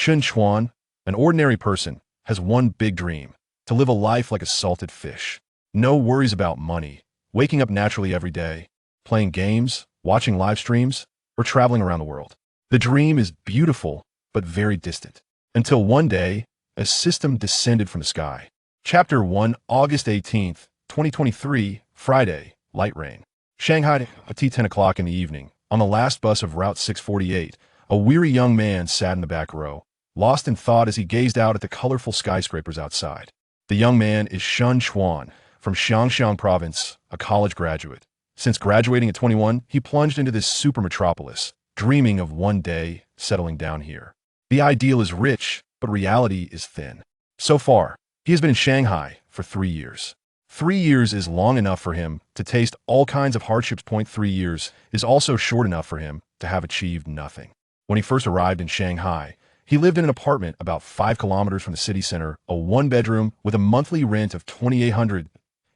Chuan, an ordinary person, has one big dream: to live a life like a salted fish. No worries about money, waking up naturally every day, playing games, watching live streams, or traveling around the world. The dream is beautiful, but very distant. Until one day, a system descended from the sky. Chapter 1, August 18th, 2023, Friday, light rain. Shanghai, at 10 o'clock in the evening, on the last bus of Route 648, a weary young man sat in the back row, lost in thought as he gazed out at the colorful skyscrapers outside. The young man is Chuan, from Xiangxiang province, a college graduate. Since graduating at 21, he plunged into this super metropolis, dreaming of one day settling down here. The ideal is rich, but reality is thin. So far, he has been in Shanghai for 3 years. 3 years is long enough for him to taste all kinds of hardships. 3 years is also short enough for him to have achieved nothing. When he first arrived in Shanghai, he lived in an apartment about 5 kilometers from the city center, a one-bedroom with a monthly rent of $2,800.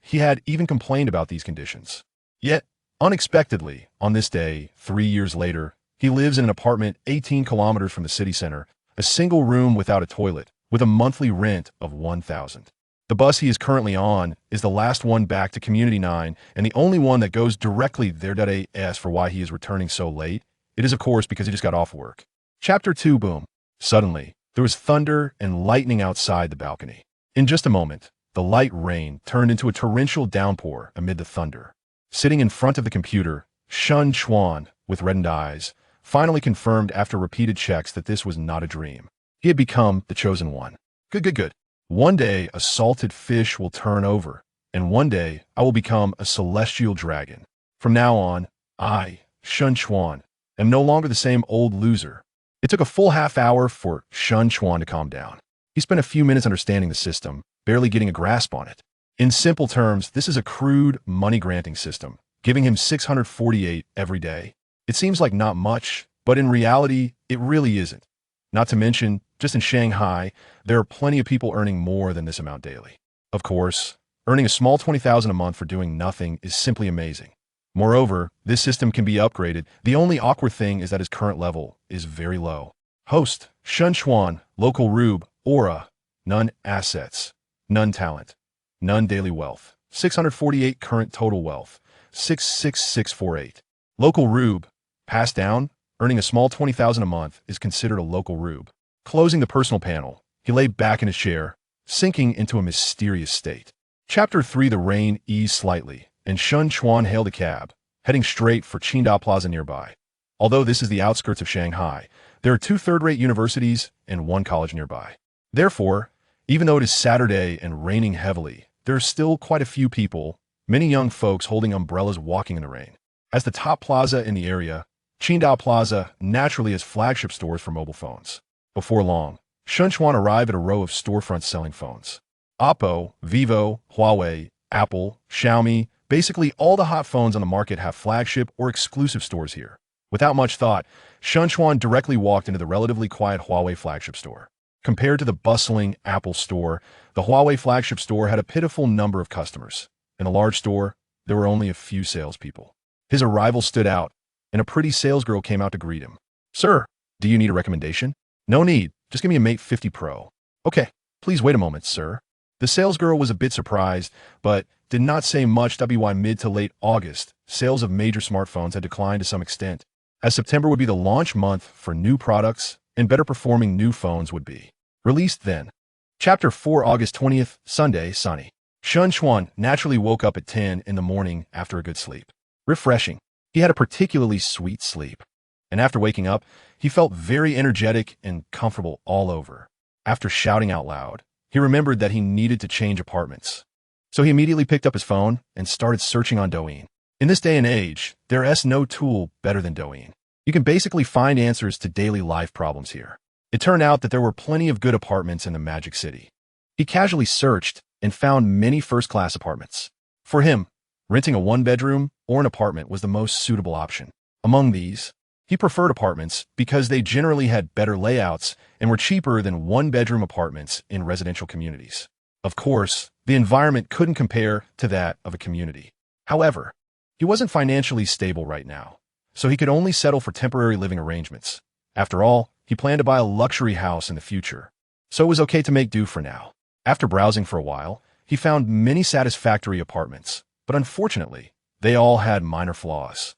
He had even complained about these conditions. Yet, unexpectedly, on this day, 3 years later, he lives in an apartment 18 kilometers from the city center, a single room without a toilet, with a monthly rent of $1,000. The bus he is currently on is the last one back to Community 9 and the only one that goes directly there. As for why he is returning so late, it is of course because he just got off work. Chapter 2, boom. Suddenly, there was thunder and lightning outside the balcony. In just a moment, the light rain turned into a torrential downpour amid the thunder. Sitting in front of the computer, Chuan, with reddened eyes, finally confirmed after repeated checks that this was not a dream. He had become the chosen one. Good. One day, a salted fish will turn over, and one day, I will become a celestial dragon. From now on, I, Chuan, am no longer the same old loser. It took a full half hour for Chuan to calm down. He spent a few minutes understanding the system, barely getting a grasp on it. In simple terms, this is a crude, money-granting system, giving him 648 every day. It seems like not much, but in reality, it really isn't. Not to mention, just in Shanghai, there are plenty of people earning more than this amount daily. Of course, earning a small $20,000 a month for doing nothing is simply amazing. Moreover, this system can be upgraded. The only awkward thing is that his current level is very low. Host, Chuan, local rube, aura, none assets, none talent, none daily wealth, 648 current total wealth, 66648. Local rube, passed down, earning a small $20,000 a month is considered a local rube. Closing the personal panel, he lay back in his chair, sinking into a mysterious state. Chapter 3, the rain eased slightly, and Chuan hailed a cab, heading straight for Qingdao Plaza nearby. Although this is the outskirts of Shanghai, there are 2 third-rate universities and 1 college nearby. Therefore, even though it is Saturday and raining heavily, there are still quite a few people, many young folks holding umbrellas walking in the rain. As the top plaza in the area, Qingdao Plaza naturally has flagship stores for mobile phones. Before long, Chuan arrived at a row of storefronts selling phones. Oppo, Vivo, Huawei, Apple, Xiaomi, basically all the hot phones on the market have flagship or exclusive stores here. Without much thought, Chuan directly walked into the relatively quiet Huawei flagship store. Compared to the bustling Apple store, the Huawei flagship store had a pitiful number of customers. In a large store, there were only a few salespeople. His arrival stood out, and a pretty salesgirl came out to greet him. "Sir, do you need a recommendation?" "No need, just give me a Mate 50 Pro. "Okay, please wait a moment, sir." The salesgirl was a bit surprised, but did not say much. By mid to late August, sales of major smartphones had declined to some extent, as September would be the launch month for new products and better performing new phones would be released then. Chapter 4, August 20th, Sunday, sunny. Chuan naturally woke up at 10 in the morning after a good sleep. Refreshing. He had a particularly sweet sleep. And after waking up, he felt very energetic and comfortable all over. After shouting out loud, he remembered that he needed to change apartments. So he immediately picked up his phone and started searching on Douyin. In this day and age, there is no tool better than Douyin. You can basically find answers to daily life problems here. It turned out that there were plenty of good apartments in the Magic City. He casually searched and found many first-class apartments. For him, renting a one-bedroom or an apartment was the most suitable option. Among these, he preferred apartments because they generally had better layouts and were cheaper than one-bedroom apartments in residential communities. Of course, the environment couldn't compare to that of a community. However, he wasn't financially stable right now, so he could only settle for temporary living arrangements. After all, He planned to buy a luxury house in the future, so it was okay to make do for now. After browsing for a while, he found many satisfactory apartments, but unfortunately, they all had minor flaws.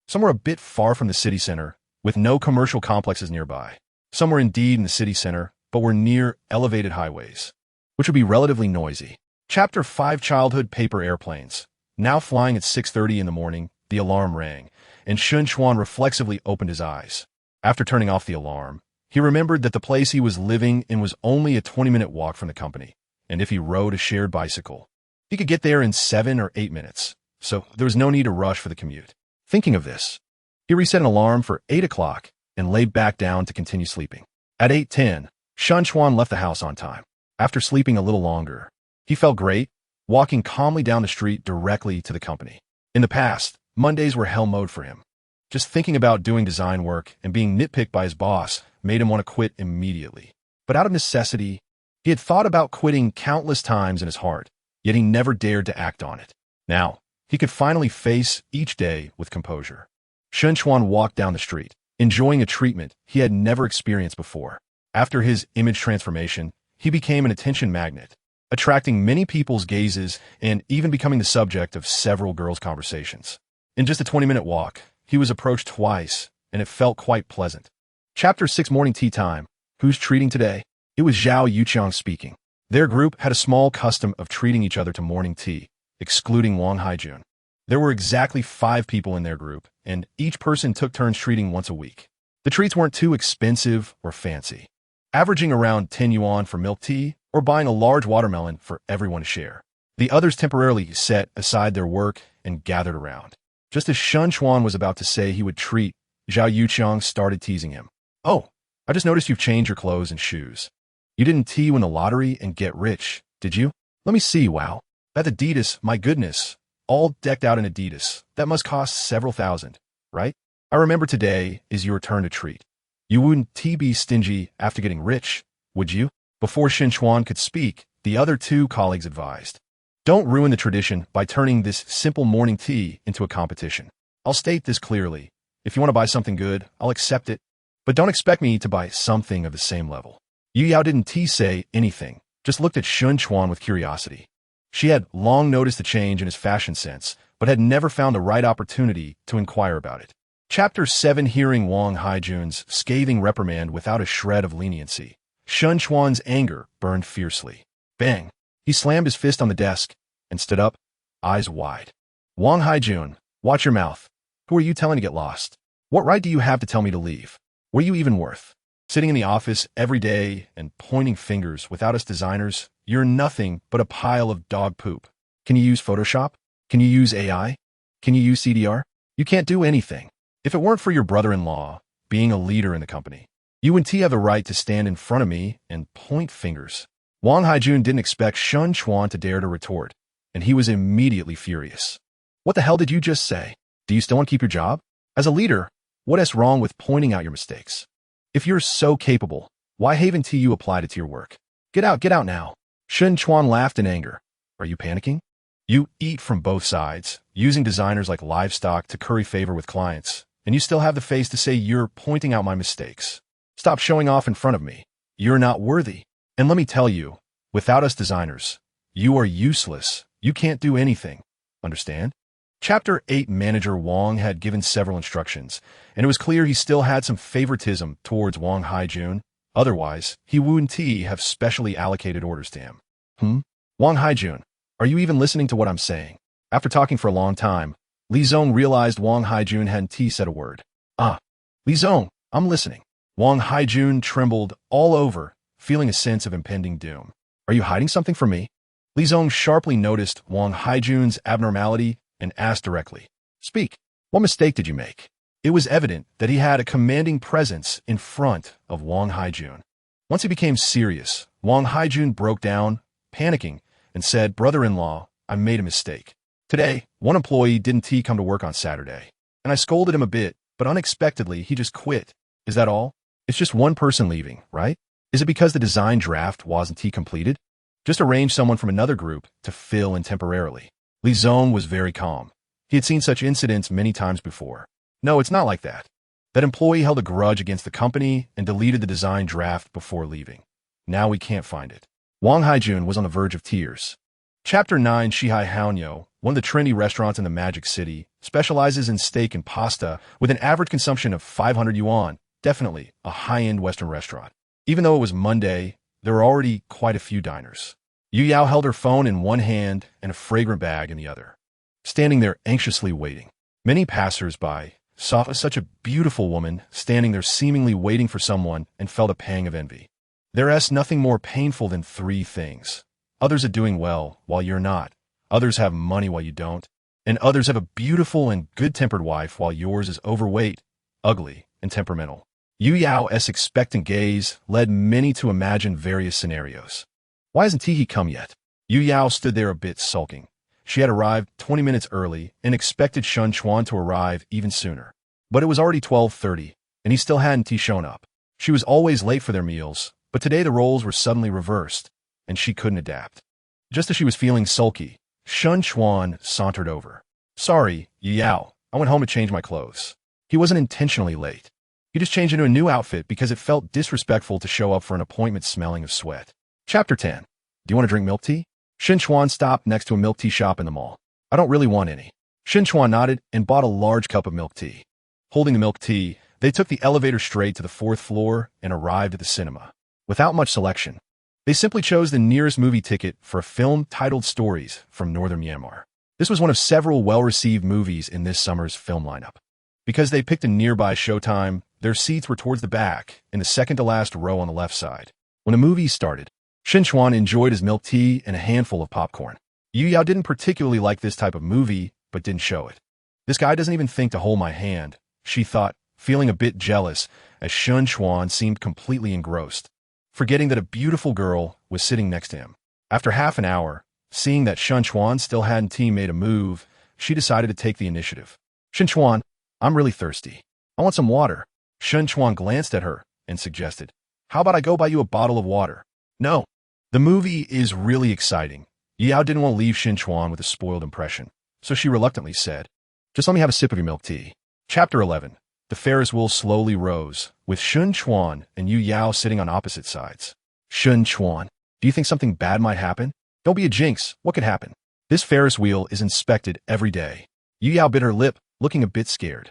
Some were a bit far from the city center, with no commercial complexes nearby. Some were indeed in the city center, but were near elevated highways, which would be relatively noisy. Chapter 5: Childhood Paper Airplanes. Now flying at 6:30 in the morning, the alarm rang, and Chuan reflexively opened his eyes. After turning off the alarm, he remembered that the place he was living in was only a 20-minute walk from the company, and if he rode a shared bicycle, he could get there in 7 or 8 minutes, so there was no need to rush for the commute. Thinking of this, he reset an alarm for 8 o'clock and lay back down to continue sleeping. At 8:10, Chuan left the house on time. After sleeping a little longer, he felt great, walking calmly down the street directly to the company. In the past, Mondays were hell mode for him. Just thinking about doing design work and being nitpicked by his boss made him want to quit immediately. But out of necessity, he had thought about quitting countless times in his heart, yet he never dared to act on it. Now, he could finally face each day with composure. Chuan walked down the street, enjoying a treatment he had never experienced before. After his image transformation, he became an attention magnet, attracting many people's gazes and even becoming the subject of several girls' conversations. In just a 20-minute walk, he was approached twice, and it felt quite pleasant. Chapter 6: Morning Tea Time. Who's treating today? It was Zhao Yuqiang speaking. Their group had a small custom of treating each other to morning tea, excluding Wang Haijun. There were exactly 5 people in their group, and each person took turns treating once a week. The treats weren't too expensive or fancy, averaging around 10 yuan for milk tea or buying a large watermelon for everyone to share. The others temporarily set aside their work and gathered around. Just as Chuan was about to say he would treat, Zhao Yuqiang started teasing him. "Oh, I just noticed you've changed your clothes and shoes. You didn't tea win the lottery and get rich, did you? Let me see, wow. That Adidas, my goodness. All decked out in Adidas. That must cost several thousand, right? I remember today is your turn to treat. You wouldn't be stingy after getting rich, would you?" Before Chuan could speak, the other 2 colleagues advised, "Don't ruin the tradition by turning this simple morning tea into a competition. I'll state this clearly. If you want to buy something good, I'll accept it, but don't expect me to buy something of the same level." Yu Yao didn't say anything, just looked at Chuan with curiosity. She had long noticed the change in his fashion sense, but had never found the right opportunity to inquire about it. Chapter 7: Hearing Wang Haijun's scathing reprimand without a shred of leniency, Chuan's anger burned fiercely. Bang! He slammed his fist on the desk and stood up, eyes wide. "Wang Haijun, watch your mouth. Who are you telling to get lost? What right do you have to tell me to leave? What are you even worth? Sitting in the office every day and pointing fingers without us designers, you're nothing but a pile of dog poop. Can you use Photoshop? Can you use AI? Can you use CDR? You can't do anything. If it weren't for your brother-in-law being a leader in the company, you wouldn't have the right to stand in front of me and point fingers." Wang Haijun didn't expect Chuan to dare to retort, and he was immediately furious. "What the hell did you just say? Do you still want to keep your job? As a leader, what's wrong with pointing out your mistakes? If you're so capable, why haven't you applied it to your work? Get out now." Chuan laughed in anger. "Are you panicking? You eat from both sides, using designers like livestock to curry favor with clients, and you still have the face to say you're pointing out my mistakes. Stop showing off in front of me. You're not worthy. And let me tell you, without us designers, you are useless. You can't do anything. Understand?" Chapter 8: Manager Wang had given several instructions, and it was clear he still had some favoritism towards Wang Haijun. Otherwise, he wouldn't have specially allocated orders to him. Wang Haijun, are you even listening to what I'm saying?" After talking for a long time, Li Zong realized Wang Haijun hadn't said a word. Li Zong, I'm listening." Wang Haijun trembled all over, feeling a sense of impending doom. "Are you hiding something from me?" Li Zong sharply noticed Wang Haijun's abnormality and asked directly, "Speak. What mistake did you make?" It was evident that he had a commanding presence in front of Wang Haijun. Once he became serious, Wang Haijun broke down, panicking, and said, "Brother-in-law, I made a mistake. Today, one employee didn't come to work on Saturday, and I scolded him a bit, but unexpectedly he just quit. Is that all? It's just one person leaving, right? Is it because the design draft wasn't completed? Just arrange someone from another group to fill in temporarily." Li Zong was very calm. He had seen such incidents many times before. "No, it's not like that. That employee held a grudge against the company and deleted the design draft before leaving. Now we can't find it. Wang Haijun was on the verge of tears. Chapter 9. Shihai Haonyo, one of the trendy restaurants in the Magic City, specializes in steak and pasta with an average consumption of 500 yuan, definitely a high-end Western restaurant. Even though it was Monday, there were already quite a few diners. Yu Yao held her phone in one hand and a fragrant bag in the other, standing there anxiously waiting. Many passers-by saw such a beautiful woman standing there seemingly waiting for someone and felt a pang of envy. There's nothing more painful than three things. Others are doing well while you're not. Others have money while you don't. And others have a beautiful and good-tempered wife while yours is overweight, ugly, and temperamental. Yu Yao's expectant gaze led many to imagine various scenarios. Why hasn't Tihi come yet? Yu Yao stood there a bit sulking. She had arrived 20 minutes early and expected Chuan to arrive even sooner. But it was already 12:30, and he still hadn't shown up. She was always late for their meals, but today the roles were suddenly reversed, and she couldn't adapt. Just as she was feeling sulky, Chuan sauntered over. Sorry, Yu Yao, I went home to change my clothes. He wasn't intentionally late. He just changed into a new outfit because it felt disrespectful to show up for an appointment smelling of sweat. Chapter 10. Do you want to drink milk tea? Chuan stopped next to a milk tea shop in the mall. I don't really want any. Chuan nodded and bought a large cup of milk tea. Holding the milk tea, they took the elevator straight to the 4th floor and arrived at the cinema. Without much selection, they simply chose the nearest movie ticket for a film titled Stories from Northern Myanmar. This was one of several well-received movies in this summer's film lineup. Because they picked a nearby showtime, their seats were towards the back, in the second-to-last row on the left side. When the movie started, Chuan enjoyed his milk tea and a handful of popcorn. Yu Yao didn't particularly like this type of movie, but didn't show it. This guy doesn't even think to hold my hand, she thought, feeling a bit jealous as Chuan seemed completely engrossed, forgetting that a beautiful girl was sitting next to him. After half an hour, seeing that Chuan still hadn't made a move, she decided to take the initiative. Chuan, I'm really thirsty. I want some water. Chuan glanced at her and suggested, how about I go buy you a bottle of water? No. The movie is really exciting. Yao didn't want to leave Chuan with a spoiled impression, so she reluctantly said, just let me have a sip of your milk tea. Chapter 11. The Ferris wheel slowly rose, with Chuan and Yu Yao sitting on opposite sides. Chuan, do you think something bad might happen? Don't be a jinx. What could happen? This Ferris wheel is inspected every day. Yu Yao bit her lip, looking a bit scared.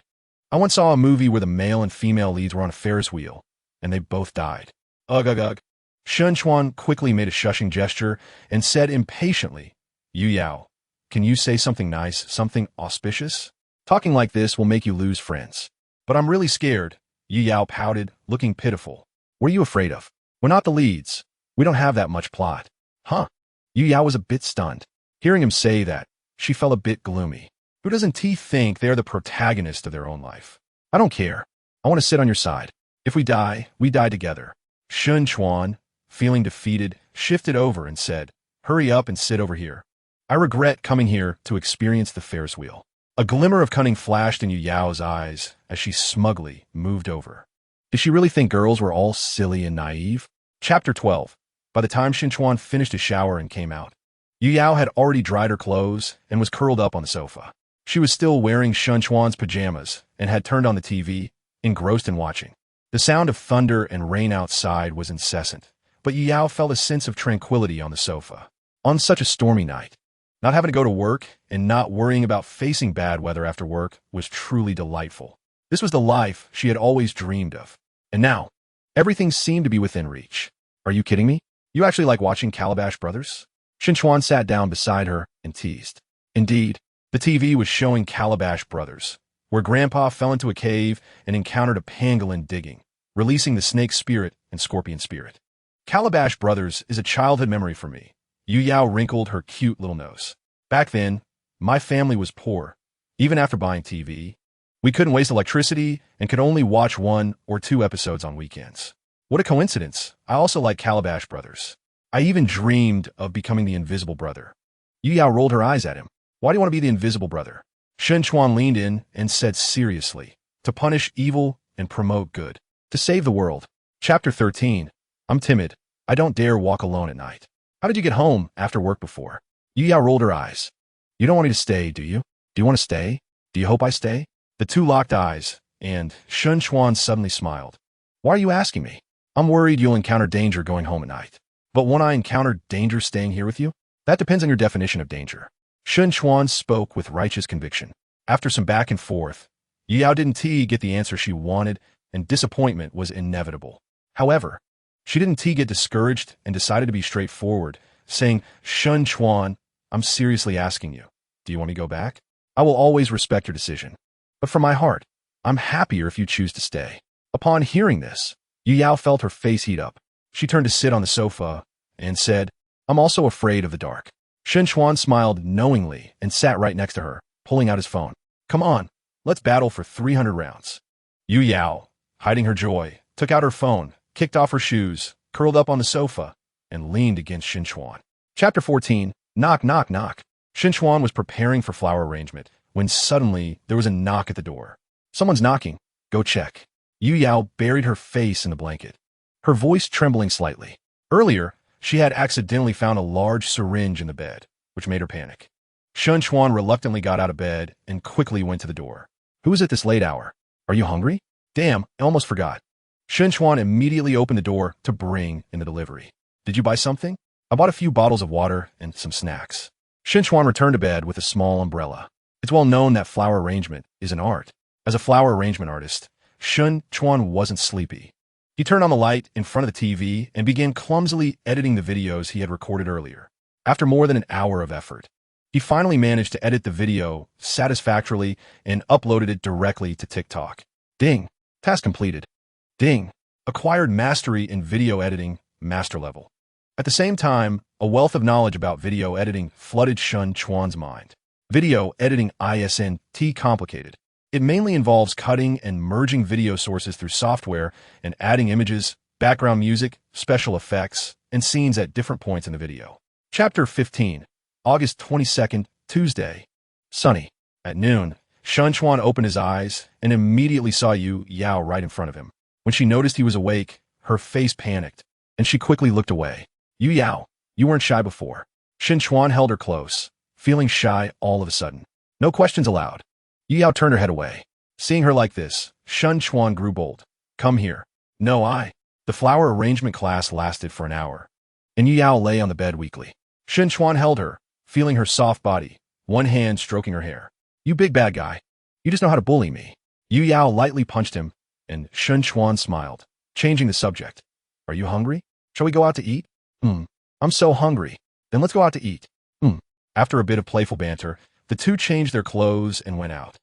I once saw a movie where the male and female leads were on a Ferris wheel, and they both died. Ugh, ugh, ugh. Chuan quickly made a shushing gesture and said impatiently, Yu Yao, can you say something nice, something auspicious? Talking like this will make you lose friends. But I'm really scared, Yu Yao pouted, looking pitiful. What are you afraid of? We're not the leads. We don't have that much plot. Huh? Yu Yao was a bit stunned. Hearing him say that, she felt a bit gloomy. Who doesn't think they are the protagonist of their own life? I don't care. I want to sit on your side. If we die together. Chuan, feeling defeated, shifted over and said, hurry up and sit over here. I regret coming here to experience the Ferris wheel. A glimmer of cunning flashed in Yu Yao's eyes as she smugly moved over. Did she really think girls were all silly and naive? Chapter 12. By the time Chuan finished his shower and came out, Yu Yao had already dried her clothes and was curled up on the sofa. She was still wearing Chuan's pajamas and had turned on the TV, engrossed in watching. The sound of thunder and rain outside was incessant, but Yu Yao felt a sense of tranquility on the sofa. On such a stormy night, not having to go to work and not worrying about facing bad weather after work was truly delightful. This was the life she had always dreamed of. And now, everything seemed to be within reach. Are you kidding me? You actually like watching Calabash Brothers? Chuan sat down beside her and teased. Indeed, the TV was showing Calabash Brothers, where Grandpa fell into a cave and encountered a pangolin digging, releasing the snake spirit and scorpion spirit. Calabash Brothers is a childhood memory for me. Yu Yao wrinkled her cute little nose. Back then, my family was poor. Even after buying TV, we couldn't waste electricity and could only watch 1 or 2 episodes on weekends. What a coincidence. I also like Calabash Brothers. I even dreamed of becoming the Invisible Brother. Yu Yao rolled her eyes at him. Why do you want to be the Invisible Brother? Chuan leaned in and said seriously, to punish evil and promote good. To save the world. Chapter 13. I'm timid. I don't dare walk alone at night. How did you get home after work before? Yu Yao rolled her eyes. You don't want me to stay, do you? Do you want to stay? Do you hope I stay? The two locked eyes, and Chuan suddenly smiled. Why are you asking me? I'm worried you'll encounter danger going home at night. But won't I encounter danger staying here with you? That depends on your definition of danger. Chuan spoke with righteous conviction. After some back and forth, Yao didn't get the answer she wanted, and disappointment was inevitable. However, she didn't get discouraged and decided to be straightforward, saying, Chuan, I'm seriously asking you. Do you want me to go back? I will always respect your decision. But from my heart, I'm happier if you choose to stay. Upon hearing this, Yao felt her face heat up. She turned to sit on the sofa and said, I'm also afraid of the dark. Chuan smiled knowingly and sat right next to her, pulling out his phone. Come on, let's battle for 300 rounds. Yao, hiding her joy, took out her phone, kicked off her shoes, curled up on the sofa, and leaned against Chuan. Chapter 14, Knock, Knock, Knock. Chuan was preparing for flower arrangement when suddenly there was a knock at the door. Someone's knocking. Go check. Yao buried her face in the blanket, her voice trembling slightly. Earlier, she had accidentally found a large syringe in the bed, which made her panic. Chuan reluctantly got out of bed and quickly went to the door. Who is at this late hour? Are you hungry? Damn, I almost forgot. Chuan immediately opened the door to bring in the delivery. Did you buy something? I bought a few bottles of water and some snacks. Chuan returned to bed with a small umbrella. It's well known that flower arrangement is an art. As a flower arrangement artist, Chuan wasn't sleepy. He turned on the light in front of the TV and began clumsily editing the videos he had recorded earlier. After more than an hour of effort, he finally managed to edit the video satisfactorily and uploaded it directly to TikTok. Ding. Task completed. Ding. Acquired mastery in video editing, master level. At the same time, a wealth of knowledge about video editing flooded Chuan's mind. Video editing isn't complicated. It mainly involves cutting and merging video sources through software and adding images, background music, special effects, and scenes at different points in the video. Chapter 15, August 22nd, Tuesday. Sunny. At noon, Chuan opened his eyes and immediately saw Yao right in front of him. When she noticed he was awake, her face panicked, and she quickly looked away. Yao, you weren't shy before. Chuan held her close, feeling shy all of a sudden. No questions allowed. Yao turned her head away. Seeing her like this, Chuan grew bold. Come here. No, I. The flower arrangement class lasted for an hour, and Yao lay on the bed weakly. Chuan held her, feeling her soft body, one hand stroking her hair. You big bad guy. You just know how to bully me. Yao lightly punched him, and Chuan smiled, changing the subject. Are you hungry? Shall we go out to eat? I'm so hungry. Then let's go out to eat. After a bit of playful banter, the two changed their clothes and went out.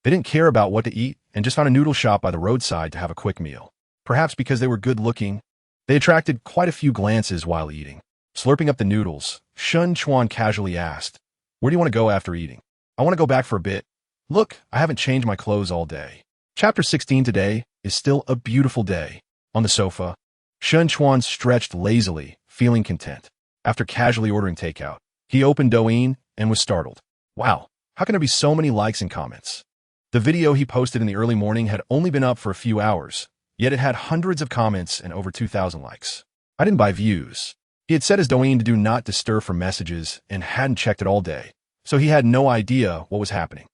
They didn't care about what to eat and just found a noodle shop by the roadside to have a quick meal. Perhaps because they were good-looking, they attracted quite a few glances while eating. Slurping up the noodles, Chuan casually asked, Where do you want to go after eating? I want to go back for a bit. Look, I haven't changed my clothes all day. Chapter 16 today is still a beautiful day. On the sofa, Chuan stretched lazily, feeling content. After casually ordering takeout, he opened Douyin and was startled. Wow, how can there be so many likes and comments? The video he posted in the early morning had only been up for a few hours, yet it had hundreds of comments and over 2,000 likes. I didn't buy views. He had set his Douyin to do not disturb for messages and hadn't checked it all day, so he had no idea what was happening.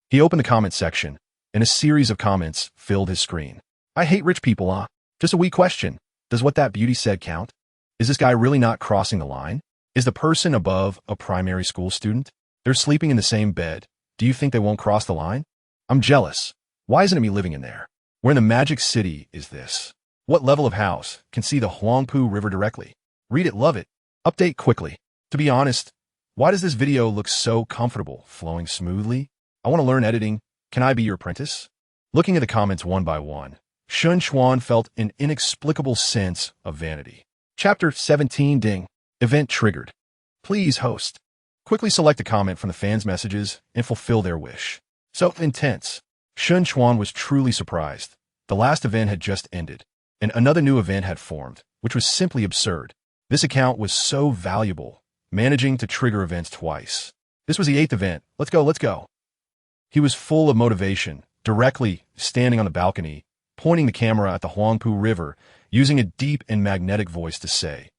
He opened the comment section, and a series of comments filled his screen. I hate rich people, Just a wee question. Does what that beauty said count? Is this guy really not crossing the line? Is the person above a primary school student? They're sleeping in the same bed. Do you think they won't cross the line? I'm jealous. Why isn't it me living in there? Where in the magic city is this? What level of house can see the Huangpu River directly? Read it, love it. Update quickly. To be honest, why does this video look so comfortable, flowing smoothly? I want to learn editing. Can I be your apprentice? Looking at the comments one by one, Chuan felt an inexplicable sense of vanity. Chapter 17 Ding. Event triggered. Please host. Quickly select a comment from the fans' messages and fulfill their wish. So intense. Chuan was truly surprised. The last event had just ended, and another new event had formed, which was simply absurd. This account was so valuable, managing to trigger events twice. This was the 8th event. Let's go, let's go. He was full of motivation, directly standing on the balcony, pointing the camera at the Huangpu River, using a deep and magnetic voice to say,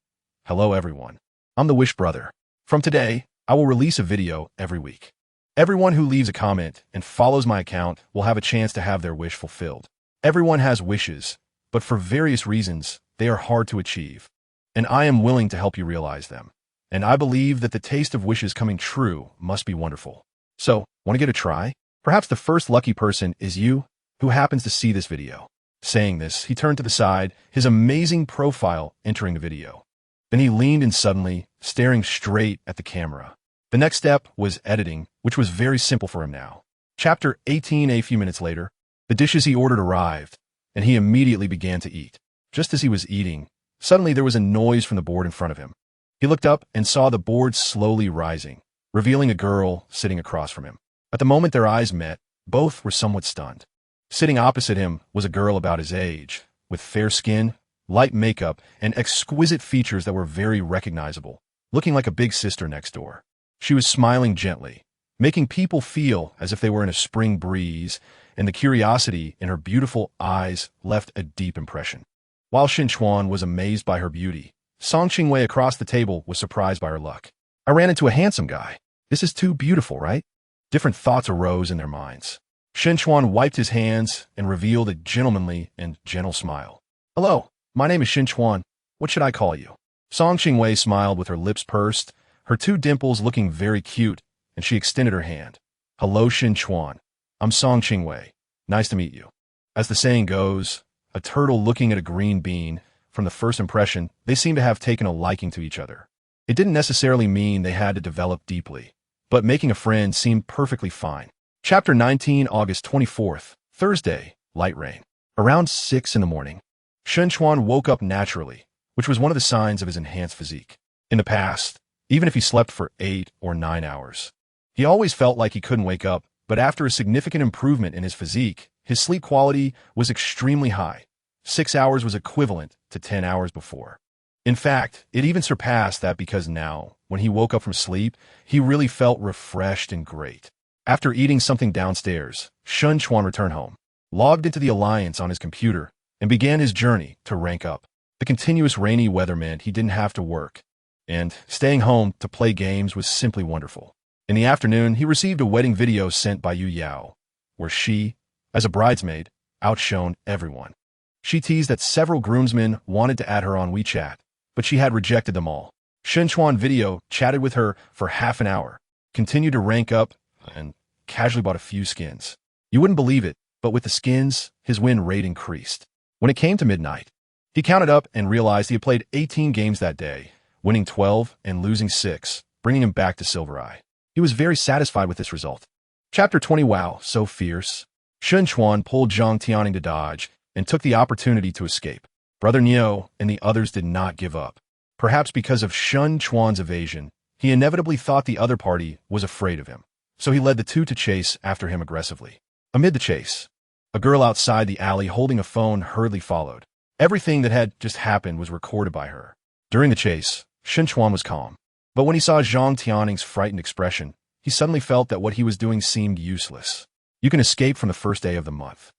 Hello everyone. I'm the Wish Brother. From today, I will release a video every week. Everyone who leaves a comment and follows my account will have a chance to have their wish fulfilled. Everyone has wishes, but for various reasons, they are hard to achieve. And I am willing to help you realize them. And I believe that the taste of wishes coming true must be wonderful. So, want to give it a try? Perhaps the first lucky person is you, who happens to see this video. Saying this, he turned to the side, his amazing profile entering the video. Then he leaned in suddenly, staring straight at the camera. The next step was editing, which was very simple for him now. Chapter 18. A few minutes later, the dishes he ordered arrived, and he immediately began to eat. Just as he was eating, suddenly there was a noise from the board in front of him. He looked up and saw the board slowly rising, revealing a girl sitting across from him. At the moment their eyes met, both were somewhat stunned. Sitting opposite him was a girl about his age, with fair skin, light makeup, and exquisite features that were very recognizable, looking like a big sister next door. She was smiling gently, making people feel as if they were in a spring breeze, and the curiosity in her beautiful eyes left a deep impression. While Chuan was amazed by her beauty, Song Qingwei across the table was surprised by her luck. I ran into a handsome guy. This is too beautiful, right? Different thoughts arose in their minds. Chuan wiped his hands and revealed a gentlemanly and gentle smile. Hello, my name is Chuan. What should I call you? Song Qingwei smiled with her lips pursed, her two dimples looking very cute, and she extended her hand. Hello, Chuan. I'm Song Qingwei. Nice to meet you. As the saying goes, a turtle looking at a green bean, from the first impression, they seemed to have taken a liking to each other. It didn't necessarily mean they had to develop deeply, but making a friend seemed perfectly fine. Chapter 19. August 24th, Thursday, light rain. Around 6 in the morning, Chuan woke up naturally, which was one of the signs of his enhanced physique. In the past, even if he slept for 8 or 9 hours, he always felt like he couldn't wake up, but after a significant improvement in his physique, his sleep quality was extremely high. 6 hours was equivalent to 10 hours before. In fact, it even surpassed that because now, when he woke up from sleep, he really felt refreshed and great. After eating something downstairs, Chuan returned home, logged into the Alliance on his computer, and began his journey to rank up. The continuous rainy weather meant he didn't have to work, and staying home to play games was simply wonderful. In the afternoon, he received a wedding video sent by Yu Yao, where she, as a bridesmaid, outshone everyone. She teased that several groomsmen wanted to add her on WeChat, but she had rejected them all. Chuan video chatted with her for half an hour, continued to rank up, and casually bought a few skins. You wouldn't believe it, but with the skins, his win rate increased. When it came to midnight, he counted up and realized he had played 18 games that day, winning 12 and losing 6, bringing him back to Silver Eye. He was very satisfied with this result. Chapter 20. Wow, so fierce. Chuan pulled Zhang Tianing to dodge and took the opportunity to escape. Brother Niu and the others did not give up. Perhaps because of Chuan's evasion, he inevitably thought the other party was afraid of him, so he led the two to chase after him aggressively. Amid the chase, a girl outside the alley holding a phone hurriedly followed. Everything that had just happened was recorded by her. During the chase, Chuan was calm, but when he saw Zhang Tianing's frightened expression, he suddenly felt that what he was doing seemed useless. You can escape from the first day of the month,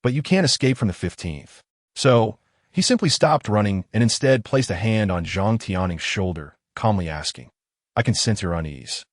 but you can't escape from the 15th. So, he simply stopped running and instead placed a hand on Zhang Tianing's shoulder, calmly asking, I can sense your unease.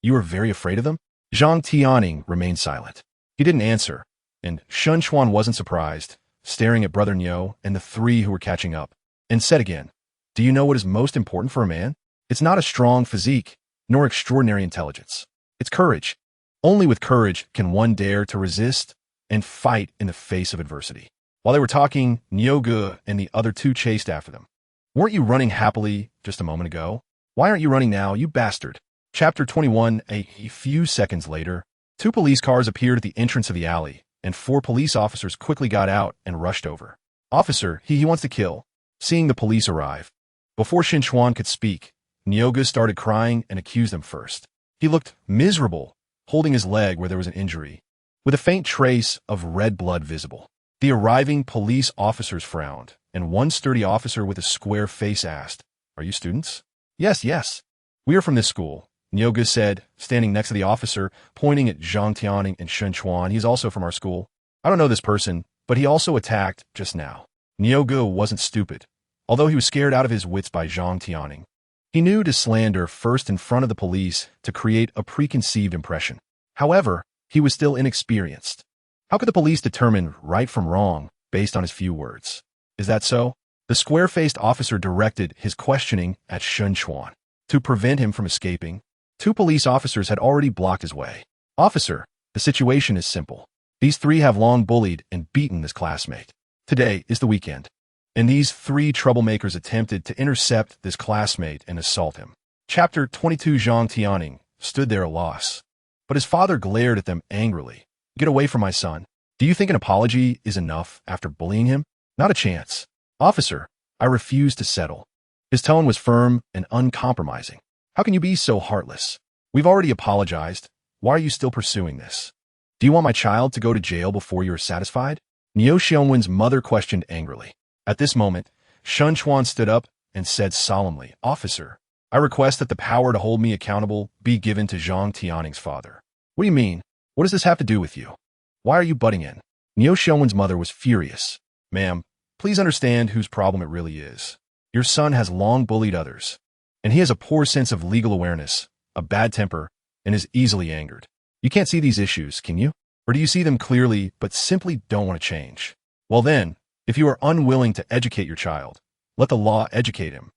You are very afraid of them? Zhang Tianing remained silent. He didn't answer, and Chuan wasn't surprised, staring at Brother Niu and the three who were catching up, and said again, Do you know what is most important for a man? It's not a strong physique, nor extraordinary intelligence. It's courage. Only with courage can one dare to resist and fight in the face of adversity. While they were talking, Niu and the other two chased after them. Weren't you running happily just a moment ago? Why aren't you running now, you bastard? Chapter 21. A few seconds later, 2 police cars appeared at the entrance of the alley, and 4 police officers quickly got out and rushed over. Officer, he wants to kill. Seeing the police arrive, before Chuan could speak, Niu started crying and accused them first. He looked miserable, holding his leg where there was an injury, with a faint trace of red blood visible. The arriving police officers frowned, and one sturdy officer with a square face asked, Are you students? Yes. We are from this school, Niu said, standing next to the officer, pointing at Zhang Tianing and Chuan. He's also from our school. I don't know this person, but he also attacked just now. Niu wasn't stupid, although he was scared out of his wits by Zhang Tianing. He knew to slander first in front of the police to create a preconceived impression. However, he was still inexperienced. How could the police determine right from wrong based on his few words? Is that so? The square-faced officer directed his questioning at Chuan. To prevent him from escaping, 2 police officers had already blocked his way. Officer, the situation is simple. These 3 have long bullied and beaten this classmate. Today is the weekend, and these 3 troublemakers attempted to intercept this classmate and assault him. Chapter 22. Zhang Tianing stood there at a loss, but his father glared at them angrily. Get away from my son. Do you think an apology is enough after bullying him? Not a chance. Officer, I refuse to settle. His tone was firm and uncompromising. How can you be so heartless? We've already apologized. Why are you still pursuing this? Do you want my child to go to jail before you are satisfied? Niu Xiongwen's mother questioned angrily. At this moment, Chuan stood up and said solemnly, Officer, I request that the power to hold me accountable be given to Zhang Tianing's father. What do you mean? What does this have to do with you? Why are you butting in? Niu Xiongwen's mother was furious. Ma'am, please understand whose problem it really is. Your son has long bullied others, and he has a poor sense of legal awareness, a bad temper, and is easily angered. You can't see these issues, can you? Or do you see them clearly but simply don't want to change? Well then, if you are unwilling to educate your child, let the law educate him.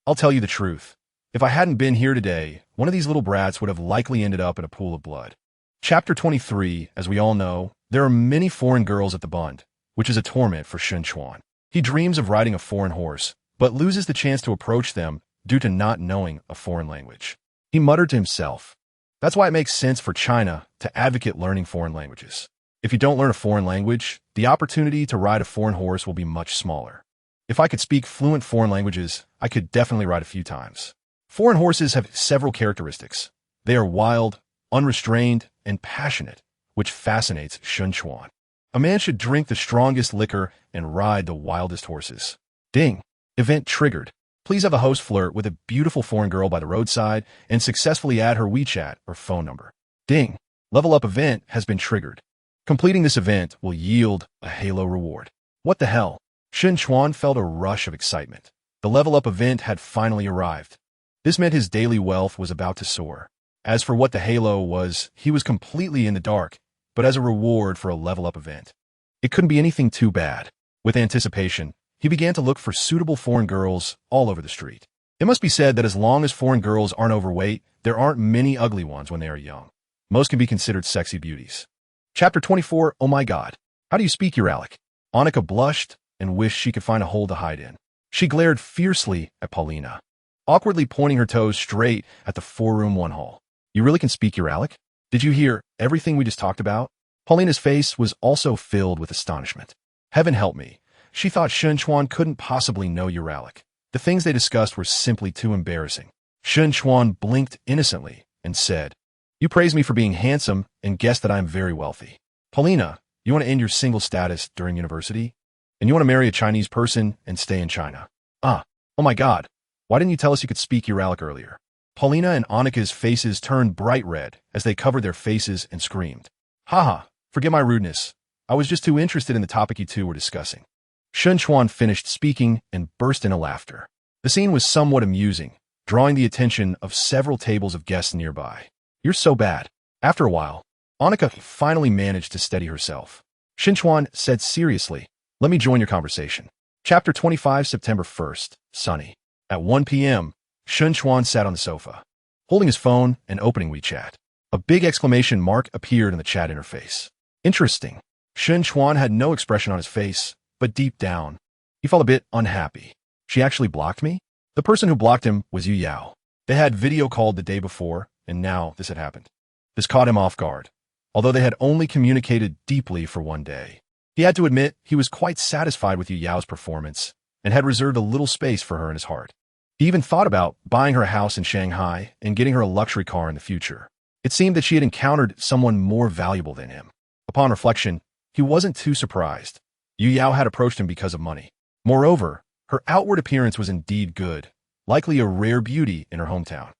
I'll tell you the truth. If I hadn't been here today, one of these little brats would have likely ended up in a pool of blood. Chapter 23. As we all know, there are many foreign girls at the Bund, which is a torment for Chuan. He dreams of riding a foreign horse, but loses the chance to approach them due to not knowing a foreign language. He muttered to himself, that's why it makes sense for China to advocate learning foreign languages. If you don't learn a foreign language, the opportunity to ride a foreign horse will be much smaller. If I could speak fluent foreign languages, I could definitely ride a few times. Foreign horses have several characteristics. They are wild, unrestrained, and passionate, which fascinates Chuan. A man should drink the strongest liquor and ride the wildest horses. Ding. Event triggered. Please have a host flirt with a beautiful foreign girl by the roadside and successfully add her WeChat or phone number. Ding. Level up event has been triggered. Completing this event will yield a halo reward. What the hell? Chuan felt a rush of excitement. The level up event had finally arrived. This meant his daily wealth was about to soar. As for what the halo was, he was completely in the dark, but as a reward for a level up event. It couldn't be anything too bad. With anticipation, he began to look for suitable foreign girls all over the street. It must be said that as long as foreign girls aren't overweight, there aren't many ugly ones when they are young. Most can be considered sexy beauties. Chapter 24. Oh my God. How do you speak Uralic? Annika blushed and wished she could find a hole to hide in. She glared fiercely at Paulina, awkwardly pointing her toes straight at the 4-room 1 hall. You really can speak Uralic? Did you hear everything we just talked about? Paulina's face was also filled with astonishment. Heaven help me. She thought Chuan couldn't possibly know Uralic. The things they discussed were simply too embarrassing. Chuan blinked innocently and said, You praise me for being handsome and guess that I am very wealthy. Paulina, you want to end your single status during university? And you want to marry a Chinese person and stay in China? Oh my God. Why didn't you tell us you could speak Uralic earlier? Paulina and Annika's faces turned bright red as they covered their faces and screamed. Haha, forget my rudeness. I was just too interested in the topic you two were discussing. Chuan finished speaking and burst into laughter. The scene was somewhat amusing, drawing the attention of several tables of guests nearby. You're so bad. After a while, Annika finally managed to steady herself. Chuan said seriously, Let me join your conversation. Chapter 25. September 1st. Sunny. At 1 p.m., Chuan sat on the sofa, holding his phone and opening WeChat. A big exclamation mark appeared in the chat interface. Interesting. Chuan had no expression on his face, but deep down, he felt a bit unhappy. She actually blocked me? The person who blocked him was Yu Yao. They had video called the day before, and now this had happened. This caught him off guard, although they had only communicated deeply for 1 day. He had to admit he was quite satisfied with Yu Yao's performance and had reserved a little space for her in his heart. He even thought about buying her a house in Shanghai and getting her a luxury car in the future. It seemed that she had encountered someone more valuable than him. Upon reflection, he wasn't too surprised. Yu Yao had approached him because of money. Moreover, her outward appearance was indeed good, likely a rare beauty in her hometown.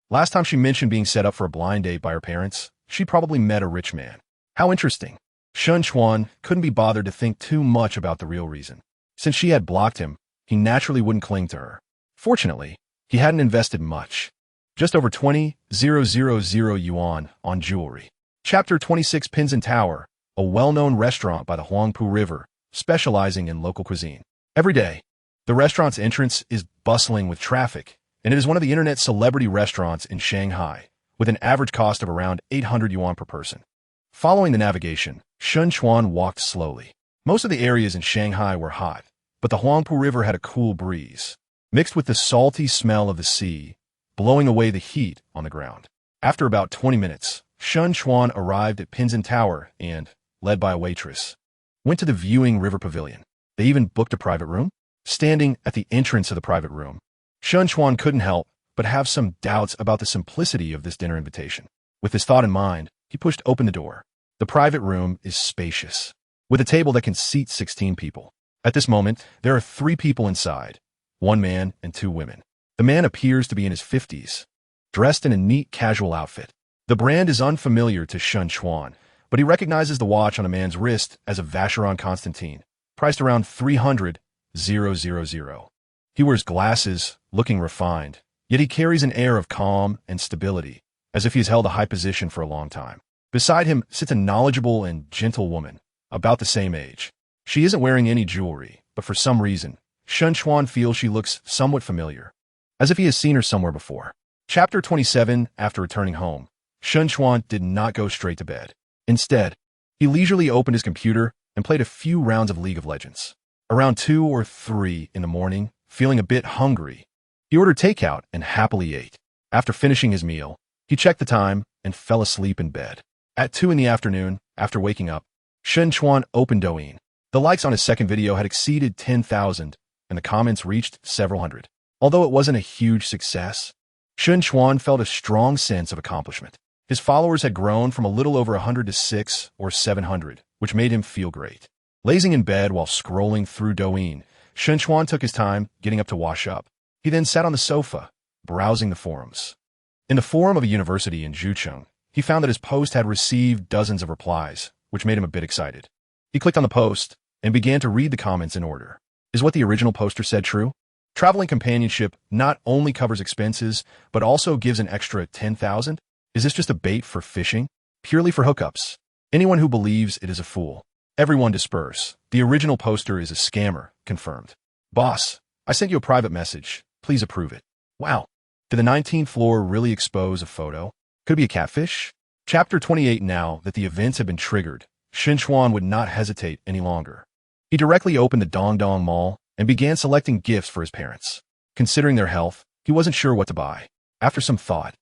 Last time she mentioned being set up for a blind date by her parents, she probably met a rich man. How interesting. Chuan couldn't be bothered to think too much about the real reason. Since she had blocked him, he naturally wouldn't cling to her. Fortunately, he hadn't invested much. Just over 20,000 yuan on jewelry. Chapter 26 Pinsan Tower, a well-known restaurant by the Huangpu River, specializing in local cuisine. Every day, the restaurant's entrance is bustling with traffic, and it is one of the internet's celebrity restaurants in Shanghai, with an average cost of around 800 yuan per person. Following the navigation, Chuan walked slowly. Most of the areas in Shanghai were hot, but the Huangpu River had a cool breeze, mixed with the salty smell of the sea, blowing away the heat on the ground. After about 20 minutes, Chuan arrived at Pinsan Tower and, led by a waitress, went to the viewing river pavilion. They even booked a private room. Standing at the entrance of the private room, Chuan couldn't help but have some doubts about the simplicity of this dinner invitation. With this thought in mind, he pushed open the door. The private room is spacious, with a table that can seat 16 people. At this moment, there are 3 people inside, 1 man and 2 women. The man appears to be in his 50s, dressed in a neat casual outfit. The brand is unfamiliar to Chuan, but he recognizes the watch on a man's wrist as a Vacheron Constantin, priced around 300,000. He wears glasses, looking refined, yet he carries an air of calm and stability, as if he has held a high position for a long time. Beside him sits a knowledgeable and gentle woman, about the same age. She isn't wearing any jewelry, but for some reason, Chuan feels she looks somewhat familiar, as if he has seen her somewhere before. Chapter 27 After returning home, Chuan did not go straight to bed. Instead, he leisurely opened his computer and played a few rounds of League of Legends. Around 2 or 3 in the morning, feeling a bit hungry, he ordered takeout and happily ate. After finishing his meal, he checked the time and fell asleep in bed. At 2 in the afternoon, after waking up, Chuan opened Douyin. The likes on his second video had exceeded 10,000, and the comments reached several hundred. Although it wasn't a huge success, Chuan felt a strong sense of accomplishment. His followers had grown from a little over 100 to 600 or 700, which made him feel great. Lazing in bed while scrolling through Douyin, Chuan took his time getting up to wash up. He then sat on the sofa, browsing the forums. In the forum of a university in Zhucheng, he found that his post had received dozens of replies, which made him a bit excited. He clicked on the post and began to read the comments in order. Is what the original poster said true? Traveling companionship not only covers expenses, but also gives an extra 10,000? Is this just a bait for fishing? Purely for hookups? Anyone who believes it is a fool. Everyone disperse. The original poster is a scammer, confirmed. Boss, I sent you a private message. Please approve it. Wow. Did the 19th floor really expose a photo? Could it be a catfish? Chapter 28 Now that the events have been triggered, Chuan would not hesitate any longer. He directly opened the Dongdong Mall and began selecting gifts for his parents. Considering their health, he wasn't sure what to buy. After some thought,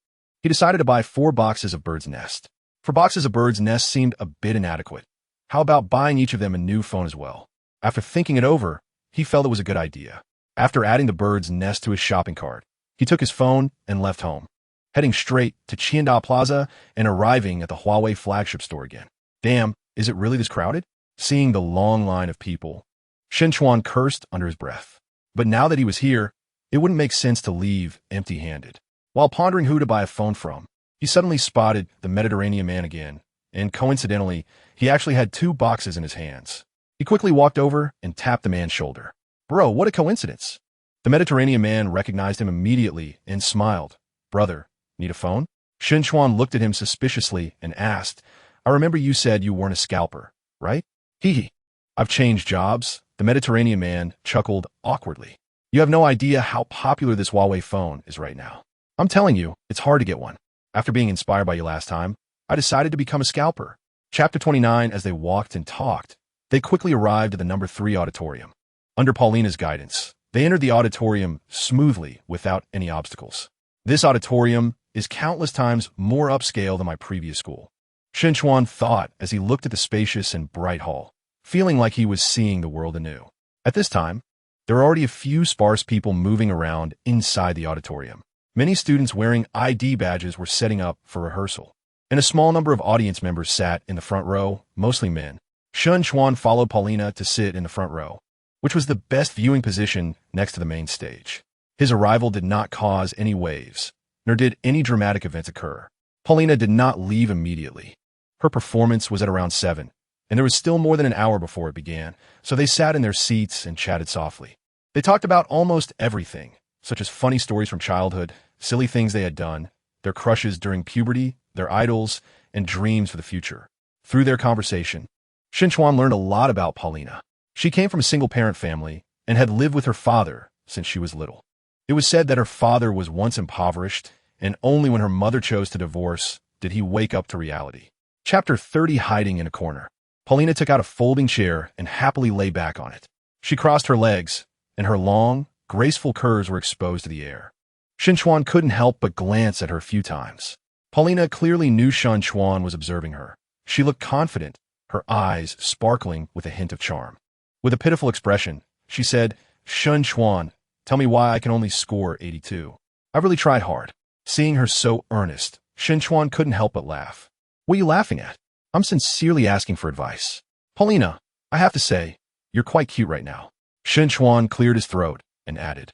he decided to buy 4 boxes of bird's nest. 4 boxes of bird's nest seemed a bit inadequate. How about buying each of them a new phone as well? After thinking it over, he felt it was a good idea. After adding the bird's nest to his shopping cart, he took his phone and left home, heading straight to Qianda Plaza and arriving at the Huawei flagship store again. Damn, is it really this crowded? Seeing the long line of people, Chuan cursed under his breath. But now that he was here, it wouldn't make sense to leave empty-handed. While pondering who to buy a phone from, he suddenly spotted the Mediterranean man again, and coincidentally, he actually had 2 boxes in his hands. He quickly walked over and tapped the man's shoulder. Bro, what a coincidence. The Mediterranean man recognized him immediately and smiled. Brother, need a phone? Chuan looked at him suspiciously and asked, I remember you said you weren't a scalper, right? Hee. I've changed jobs. The Mediterranean man chuckled awkwardly. You have no idea how popular this Huawei phone is right now. I'm telling you, it's hard to get one. After being inspired by you last time, I decided to become a scalper. Chapter 29 As they walked and talked, they quickly arrived at the number 3 auditorium. Under Paulina's guidance, they entered the auditorium smoothly without any obstacles. This auditorium is countless times more upscale than my previous school. Chuan thought as he looked at the spacious and bright hall, feeling like he was seeing the world anew. At this time, there were already a few sparse people moving around inside the auditorium. Many students wearing ID badges were setting up for rehearsal, and a small number of audience members sat in the front row, mostly men. Chuan followed Paulina to sit in the front row, which was the best viewing position next to the main stage. His arrival did not cause any waves, nor did any dramatic events occur. Paulina did not leave immediately. Her performance was at around 7, and there was still more than an hour before it began, so they sat in their seats and chatted softly. They talked about almost everything, such as funny stories from childhood, silly things they had done, their crushes during puberty, their idols, and dreams for the future. Through their conversation, Chuan learned a lot about Paulina. She came from a single-parent family and had lived with her father since she was little. It was said that her father was once impoverished, and only when her mother chose to divorce did he wake up to reality. Chapter 30. Hiding in a corner. Paulina took out a folding chair and happily lay back on it. She crossed her legs, and her long, graceful curves were exposed to the air. Chuan couldn't help but glance at her a few times. Paulina clearly knew Chuan was observing her. She looked confident, her eyes sparkling with a hint of charm. With a pitiful expression, she said, Chuan, tell me why I can only score 82. I've really tried hard. Seeing her so earnest, Chuan couldn't help but laugh. What are you laughing at? I'm sincerely asking for advice. Paulina, I have to say, you're quite cute right now. Chuan cleared his throat and added,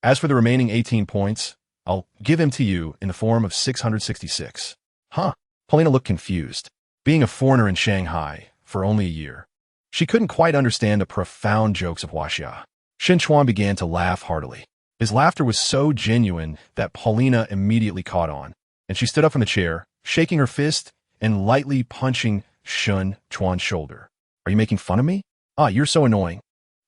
as for the remaining 18 points, I'll give him to you in the form of 666. Huh? Paulina looked confused. Being a foreigner in Shanghai for only a year, she couldn't quite understand the profound jokes of Huaxia. Chuan began to laugh heartily. His laughter was so genuine that Paulina immediately caught on, and she stood up from the chair, shaking her fist and lightly punching Chuan's shoulder. Are you making fun of me? Ah, you're so annoying.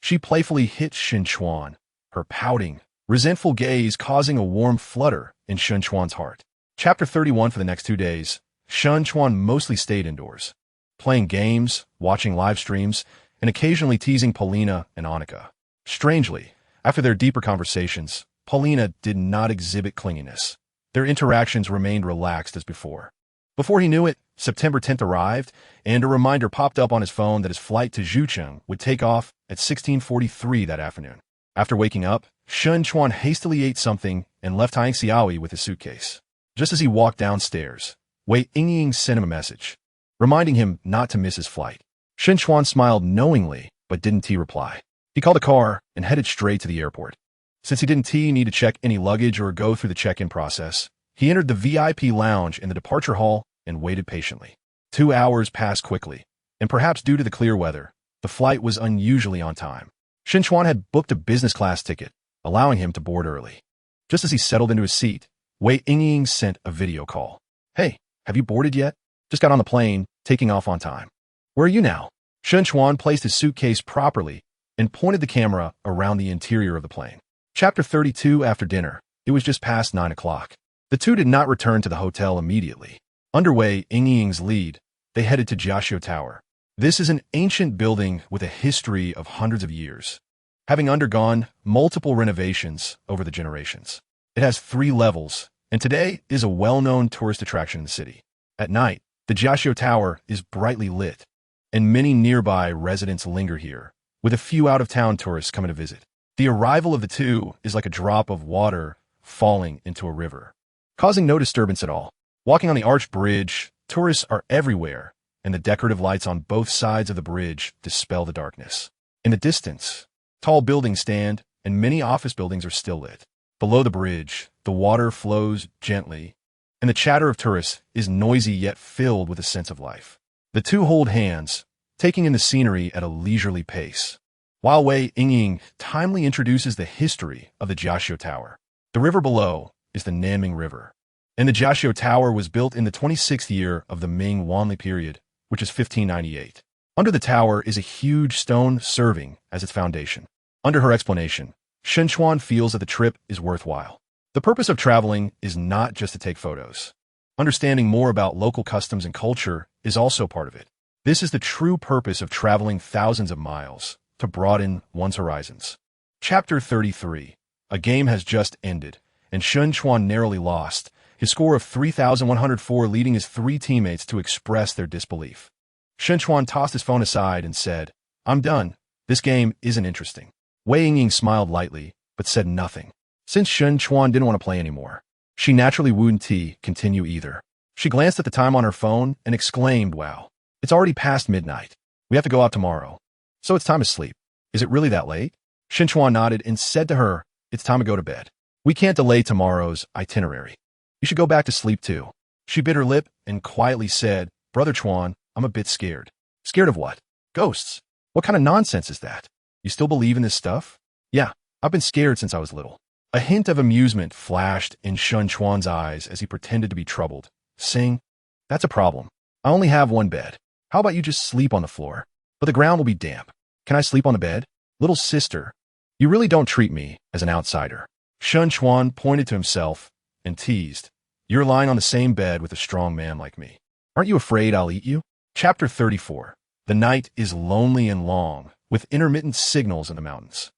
She playfully hit Chuan, her pouting, resentful gaze causing a warm flutter in Chuan's heart. Chapter 31. For the next 2 days, Chuan mostly stayed indoors, playing games, watching live streams, and occasionally teasing Paulina and Annika. Strangely, after their deeper conversations, Paulina did not exhibit clinginess. Their interactions remained relaxed as before. Before he knew it, September 10th arrived, and a reminder popped up on his phone that his flight to Zhucheng would take off at 16:43 that afternoon. After waking up, Chuan hastily ate something and left Hang Xiaoyi with his suitcase. Just as he walked downstairs, Wei Yingying sent him a message, reminding him not to miss his flight. Chuan smiled knowingly, but didn't reply. He called a car and headed straight to the airport. Since he didn't need to check any luggage or go through the check-in process, he entered the VIP lounge in the departure hall and waited patiently. 2 hours passed quickly, and perhaps due to the clear weather, the flight was unusually on time. Chuan had booked a business-class ticket, allowing him to board early. Just as he settled into his seat, Wei Yingying sent a video call. Hey, have you boarded yet? Just got on the plane, taking off on time. Where are you now? Chuan placed his suitcase properly and pointed the camera around the interior of the plane. Chapter 32. After dinner, it was just past 9 o'clock. The two did not return to the hotel immediately. Under Wei Yingying's lead, they headed to Jiaxiu Tower. This is an ancient building with a history of hundreds of years, having undergone multiple renovations over the generations. It has 3 levels, and today is a well-known tourist attraction in the city. At night, the Jiaxiu Tower is brightly lit, and many nearby residents linger here, with a few out-of-town tourists coming to visit. The arrival of the two is like a drop of water falling into a river, causing no disturbance at all. Walking on the arched bridge, tourists are everywhere, and the decorative lights on both sides of the bridge dispel the darkness. In the distance, tall buildings stand, and many office buildings are still lit. Below the bridge, the water flows gently, and the chatter of tourists is noisy yet filled with a sense of life. The two hold hands, taking in the scenery at a leisurely pace, while Wei Yingying timely introduces the history of the Jiaxiu Tower. The river below is the Nanming River, and the Jiaxiu Tower was built in the 26th year of the Ming Wanli period, which is 1598. Under the tower is a huge stone serving as its foundation. Under her explanation, Chuan feels that the trip is worthwhile. The purpose of traveling is not just to take photos. Understanding more about local customs and culture is also part of it. This is the true purpose of traveling thousands of miles, to broaden one's horizons. Chapter 33. A game has just ended, and Chuan narrowly lost, his score of 3,104 leading his 3 teammates to express their disbelief. Chuan tossed his phone aside and said, "I'm done. This game isn't interesting." Wei Yingying smiled lightly, but said nothing. Since Chuan didn't want to play anymore, she naturally wouldn't continue either. She glanced at the time on her phone and exclaimed, "Wow, it's already past midnight. We have to go out tomorrow. So it's time to sleep. Is it really that late?" Chuan nodded and said to her, "It's time to go to bed. We can't delay tomorrow's itinerary. You should go back to sleep too." She bit her lip and quietly said, "Brother Chuan, I'm a bit scared." "Scared of what?" "Ghosts. What kind of nonsense is that? You still believe in this stuff?" "Yeah, I've been scared since I was little." A hint of amusement flashed in Chuan's eyes as he pretended to be troubled, saying, That's a problem. I only have one bed. How about you just sleep on the floor? But the ground will be damp. Can I sleep on the bed? Little sister, you really don't treat me as an outsider. Chuan pointed to himself and teased. You're lying on the same bed with a strong man like me. Aren't you afraid I'll eat you? Chapter 34. The night is lonely and long, with intermittent signals in the mountains.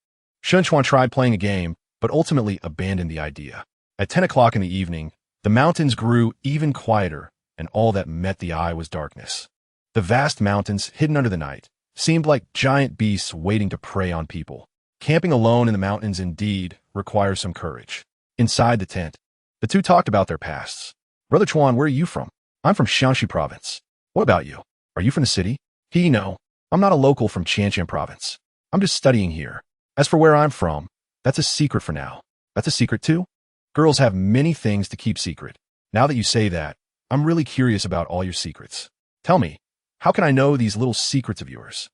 Chuan tried playing a game, but ultimately abandoned the idea. At 10 o'clock in the evening, the mountains grew even quieter, and all that met the eye was darkness. The vast mountains, hidden under the night, seemed like giant beasts waiting to prey on people. Camping alone in the mountains indeed requires some courage. Inside the tent, the two talked about their pasts. Brother Chuan, where are you from? I'm from Shaanxi province. What about you? Are you from the city? No, I'm not a local from Tianjin province. I'm just studying here. As for where I'm from, that's a secret for now. That's a secret too? Girls have many things to keep secret. Now that you say that, I'm really curious about all your secrets. Tell me, how can I know these little secrets of yours?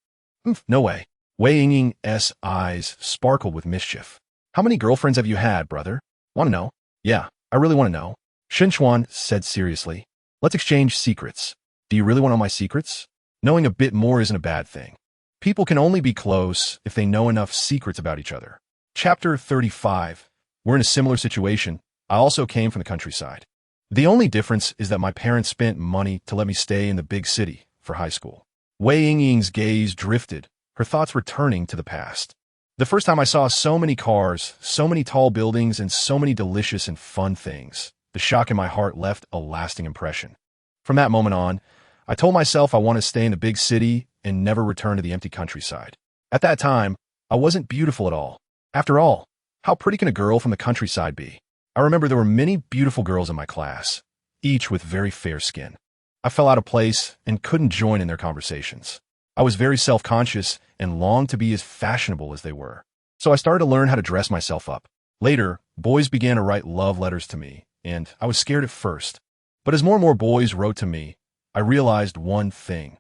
No way. Wei Yingying's eyes sparkled with mischief. How many girlfriends have you had, brother? Want to know? Yeah, I really want to know. Chuan said seriously. Let's exchange secrets. Do you really want to know my secrets? Knowing a bit more isn't a bad thing. People can only be close if they know enough secrets about each other. Chapter 35. We're in a similar situation. I also came from the countryside. The only difference is that my parents spent money to let me stay in the big city for high school. Wei Yingying's gaze drifted, her thoughts returning to the past. The first time I saw so many cars, so many tall buildings, and so many delicious and fun things, the shock in my heart left a lasting impression. From that moment on, I told myself I want to stay in the big city and never return to the empty countryside. At that time, I wasn't beautiful at all. After all, how pretty can a girl from the countryside be? I remember there were many beautiful girls in my class, each with very fair skin. I fell out of place and couldn't join in their conversations. I was very self-conscious and longed to be as fashionable as they were. So I started to learn how to dress myself up. Later, boys began to write love letters to me, and I was scared at first. But as more and more boys wrote to me, I realized one thing.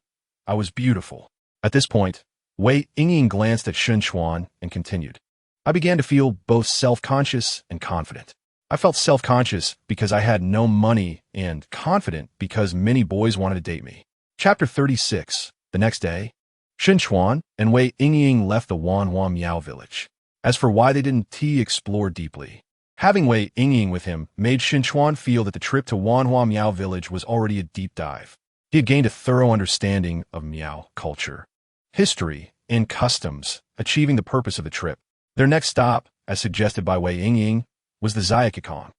I was beautiful. At this point, Wei Yingying glanced at Chuan and continued. I began to feel both self-conscious and confident. I felt self-conscious because I had no money and confident because many boys wanted to date me. Chapter 36. The next day, Chuan and Wei Yingying left the Wan Miao village. As for why they didn't explore deeply. Having Wei Yingying with him made Chuan feel that the trip to Wan Miao village was already a deep dive. He had gained a thorough understanding of Miao culture, history, and customs, achieving the purpose of the trip. Their next stop, as suggested by Wei Yingying, was the Ziyakikong.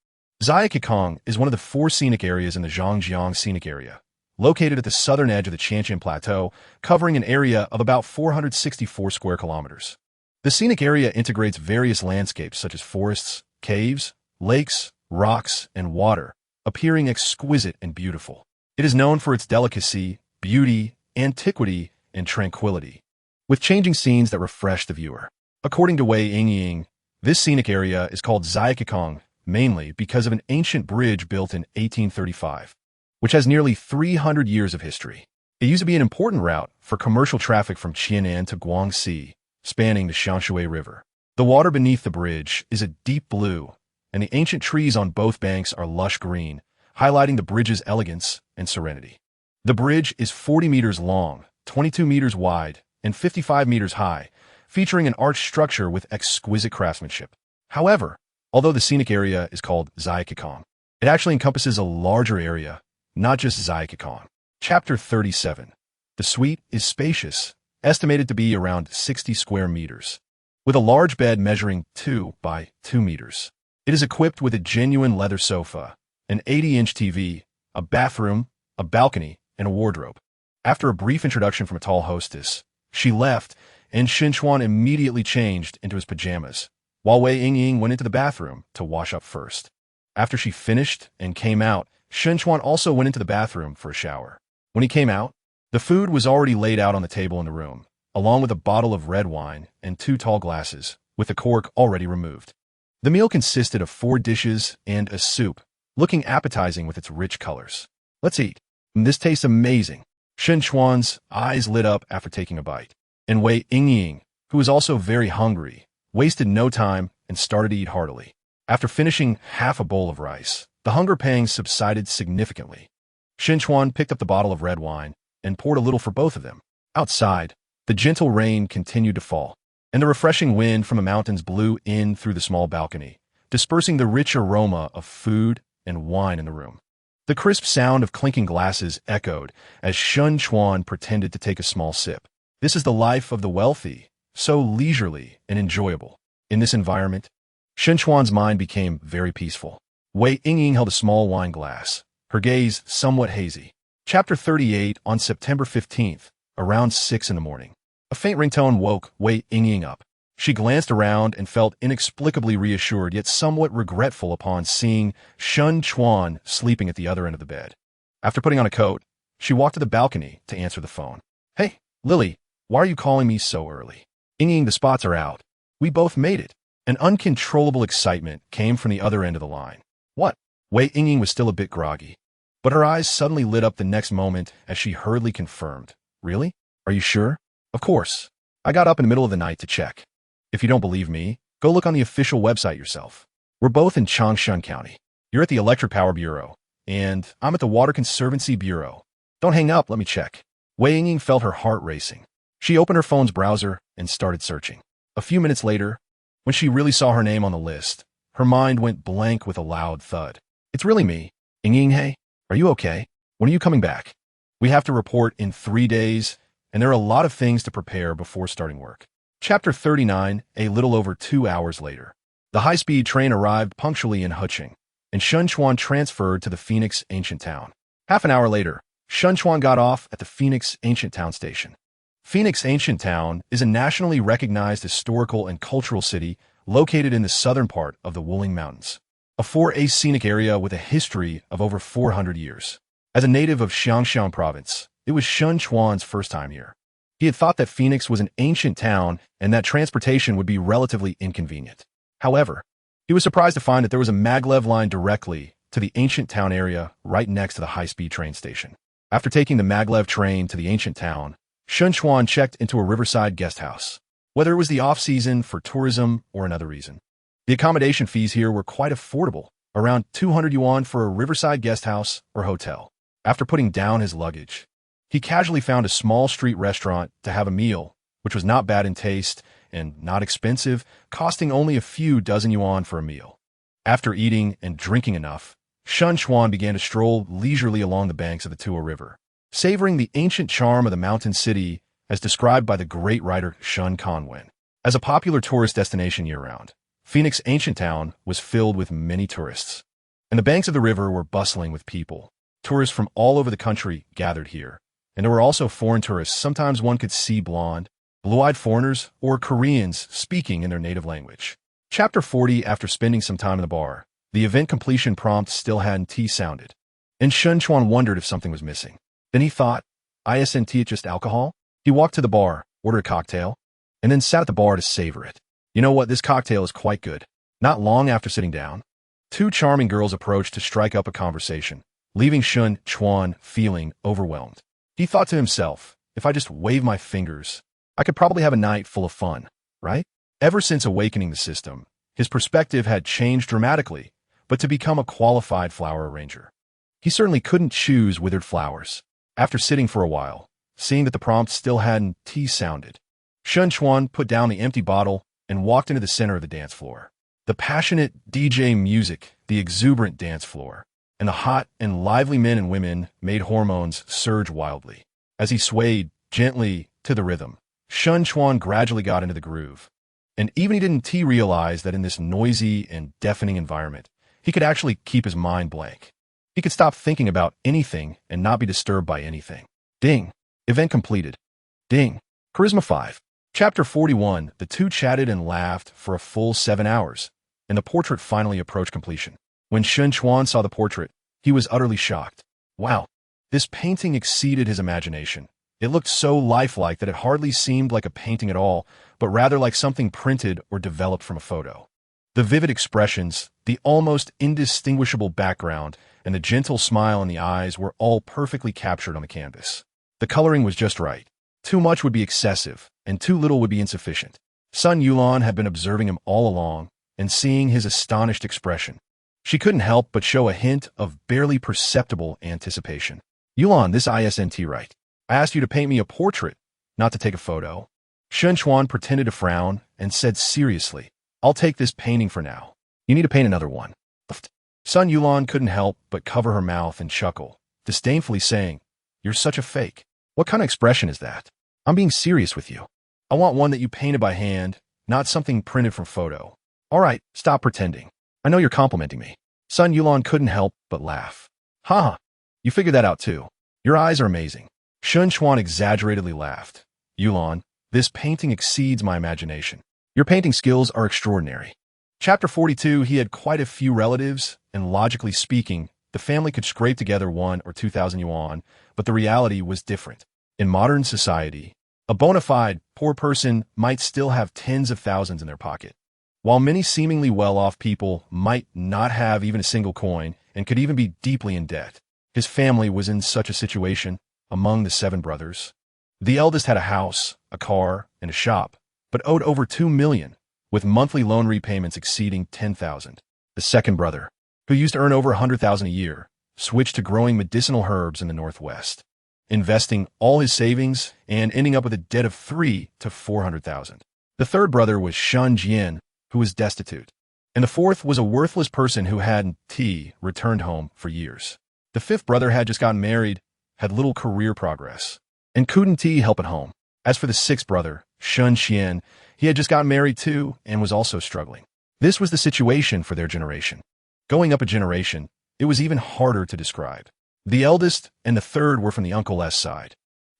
Ziyakikong is one of the 4 scenic areas in the Zhangjiang scenic area, located at the southern edge of the Tianjin Plateau, covering an area of about 464 square kilometers. The scenic area integrates various landscapes such as forests, caves, lakes, rocks, and water, appearing exquisite and beautiful. It is known for its delicacy, beauty, antiquity, and tranquility, with changing scenes that refresh the viewer. According to Wei Yingying, this scenic area is called Ziyakikong mainly because of an ancient bridge built in 1835, which has nearly 300 years of history. It used to be an important route for commercial traffic from Qianan to Guangxi, spanning the Shanshui River. The water beneath the bridge is a deep blue, and the ancient trees on both banks are lush green, highlighting the bridge's elegance and serenity. The bridge is 40 meters long, 22 meters wide, and 55 meters high, featuring an arched structure with exquisite craftsmanship. However, although the scenic area is called Ziyakikong, it actually encompasses a larger area, not just Ziyakikong. Chapter 37. The suite is spacious, estimated to be around 60 square meters, with a large bed measuring 2 by 2 meters. It is equipped with a genuine leather sofa, an 80-inch TV, a bathroom, a balcony, and a wardrobe. After a brief introduction from a tall hostess, she left, and Chuan immediately changed into his pajamas, while Wei Yingying went into the bathroom to wash up first. After she finished and came out, Chuan also went into the bathroom for a shower. When he came out, the food was already laid out on the table in the room, along with a bottle of red wine and 2 tall glasses, with the cork already removed. The meal consisted of 4 dishes and a soup, looking appetizing with its rich colors. Let's eat. This tastes amazing. Chuan's eyes lit up after taking a bite. And Wei Yingying, who was also very hungry, wasted no time and started to eat heartily. After finishing half a bowl of rice, the hunger pangs subsided significantly. Chuan picked up the bottle of red wine and poured a little for both of them. Outside, the gentle rain continued to fall, and the refreshing wind from the mountains blew in through the small balcony, dispersing the rich aroma of food and wine in the room. The crisp sound of clinking glasses echoed as Chuan pretended to take a small sip. This is the life of the wealthy, so leisurely and enjoyable. In this environment, Chuan's mind became very peaceful. Wei Yingying held a small wine glass, her gaze somewhat hazy. Chapter 38 on September 15th, around 6 in the morning. A faint ringtone woke Wei Yingying up. She glanced around and felt inexplicably reassured yet somewhat regretful upon seeing Chuan sleeping at the other end of the bed. After putting on a coat, she walked to the balcony to answer the phone. "Hey, Lily, why are you calling me so early?" "Yingying, the spots are out. We both made it." An uncontrollable excitement came from the other end of the line. "What?" Wei Yingying was still a bit groggy, but her eyes suddenly lit up the next moment as she hurriedly confirmed. "Really? Are you sure?" "Of course. I got up in the middle of the night to check. If you don't believe me, go look on the official website yourself. We're both in Changshan County. You're at the Electric Power Bureau, and I'm at the Water Conservancy Bureau. Don't hang up, let me check." Wei Yingying felt her heart racing. She opened her phone's browser and started searching. A few minutes later, when she really saw her name on the list, her mind went blank with a loud thud. "It's really me. Yingying, hey, are you okay? When are you coming back? We have to report in 3 days, and there are a lot of things to prepare before starting work." Chapter 39, a little over 2 hours later. The high-speed train arrived punctually in Huqing, and Chuan transferred to the Phoenix Ancient Town. Half an hour later, Chuan got off at the Phoenix Ancient Town station. Phoenix Ancient Town is a nationally recognized historical and cultural city located in the southern part of the Wuling Mountains, a four-A scenic area with a history of over 400 years. As a native of Xiangshan Province, it was Chuan's first time here. He had thought that Phoenix was an ancient town and that transportation would be relatively inconvenient. However, he was surprised to find that there was a maglev line directly to the ancient town area right next to the high-speed train station. After taking the maglev train to the ancient town, Chuan checked into a riverside guest house, whether it was the off-season for tourism or another reason. The accommodation fees here were quite affordable, around 200 yuan for a riverside guest house or hotel. After putting down his luggage, he casually found a small street restaurant to have a meal, which was not bad in taste and not expensive, costing only a few dozen yuan for a meal. After eating and drinking enough, Chuan began to stroll leisurely along the banks of the Tua River, savoring the ancient charm of the mountain city as described by the great writer Shun Conwen. As a popular tourist destination year-round, Phoenix Ancient Town was filled with many tourists, and the banks of the river were bustling with people. Tourists from all over the country gathered here, and there were also foreign tourists. Sometimes one could see blonde, blue-eyed foreigners or Koreans speaking in their native language. Chapter 40. After spending some time in the bar, the event completion prompt still hadn't sounded, and Chuan wondered if something was missing. Then he thought, isn't it just alcohol? He walked to the bar, ordered a cocktail, and then sat at the bar to savor it. You know what, this cocktail is quite good. Not long after sitting down, two charming girls approached to strike up a conversation, leaving Chuan feeling overwhelmed. He thought to himself, if I just wave my fingers, I could probably have a night full of fun, right? Ever since awakening the system, his perspective had changed dramatically, but to become a qualified flower arranger. He certainly couldn't choose withered flowers. After sitting for a while, seeing that the prompt still hadn't sounded, Chuan put down the empty bottle and walked into the center of the dance floor. The passionate DJ music, the exuberant dance floor, and the hot and lively men and women made hormones surge wildly. As he swayed gently to the rhythm, Chuan gradually got into the groove. And even he didn't realize that in this noisy and deafening environment, he could actually keep his mind blank. He could stop thinking about anything and not be disturbed by anything. Ding. Event completed. Ding. Charisma 5. Chapter 41. The two chatted and laughed for a full 7 hours, and the portrait finally approached completion. When Chuan saw the portrait, he was utterly shocked. Wow, this painting exceeded his imagination. It looked so lifelike that it hardly seemed like a painting at all, but rather like something printed or developed from a photo. The vivid expressions, the almost indistinguishable background, and the gentle smile in the eyes were all perfectly captured on the canvas. The coloring was just right. Too much would be excessive, and too little would be insufficient. Sun Yulan had been observing him all along, and seeing his astonished expression, she couldn't help but show a hint of barely perceptible anticipation. Yuan, this isn't right. I asked you to paint me a portrait, not to take a photo. Chuan pretended to frown and said seriously, I'll take this painting for now. You need to paint another one. Son Yuan couldn't help but cover her mouth and chuckle, disdainfully saying, You're such a fake. What kind of expression is that? I'm being serious with you. I want one that you painted by hand, not something printed from photo. All right, stop pretending. I know you're complimenting me. Son Yuan couldn't help but laugh. Ha! You figured that out too. Your eyes are amazing. Chuan exaggeratedly laughed. Yuan, this painting exceeds my imagination. Your painting skills are extraordinary. Chapter 42, he had quite a few relatives, and logically speaking, the family could scrape together 1,000 or 2,000 yuan, but the reality was different. In modern society, a bona fide poor person might still have tens of thousands in their pocket, while many seemingly well-off people might not have even a single coin and could even be deeply in debt. His family was in such a situation among the 7 brothers. The eldest had a house, a car, and a shop, but owed over 2 million, with monthly loan repayments exceeding 10,000. The second brother, who used to earn over 100,000 a year, switched to growing medicinal herbs in the Northwest, investing all his savings and ending up with a debt of 300,000 to 400,000. The third brother was Shan Jian, who was destitute, and the fourth was a worthless person who hadn't returned home for years. The fifth brother had just gotten married, had little career progress, and couldn't help at home. As for the sixth brother, Shun Xian, he had just gotten married too and was also struggling. This was the situation for their generation. Going up a generation, it was even harder to describe. The eldest and the third were from the uncle's side.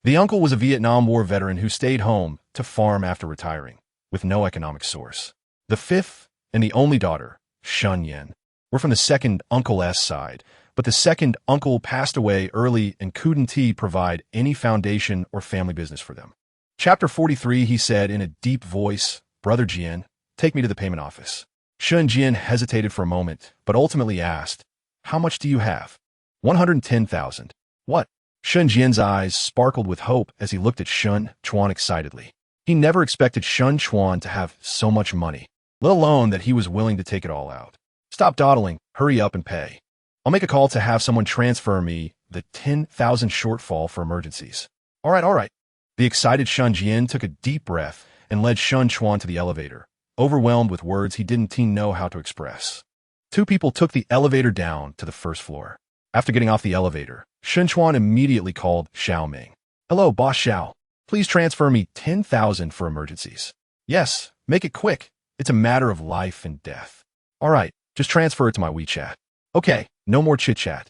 The uncle was a Vietnam War veteran who stayed home to farm after retiring, with no economic source. The fifth and the only daughter, Shun Yen, were from the second uncle's side, but the second uncle passed away early and couldn't provide any foundation or family business for them. Chapter 43, he said in a deep voice, Brother Jian, take me to the payment office. Shun Jian hesitated for a moment, but ultimately asked, How much do you have? 110,000. What? Shun Jian's eyes sparkled with hope as he looked at Shun Chuan excitedly. He never expected Shun Chuan to have so much money, let alone that he was willing to take it all out. Stop dawdling, hurry up and pay. I'll make a call to have someone transfer me the 10,000 shortfall for emergencies. All right. The excited Shun Jian took a deep breath and led Shun Chuan to the elevator, overwhelmed with words he didn't know how to express. 2 people took the elevator down to the first floor. After getting off the elevator, Shun Chuan immediately called Xiao Ming. Hello, Boss Xiao. Please transfer me 10,000 for emergencies. Yes, make it quick. It's a matter of life and death. All right, just transfer it to my WeChat. Okay, no more chit-chat.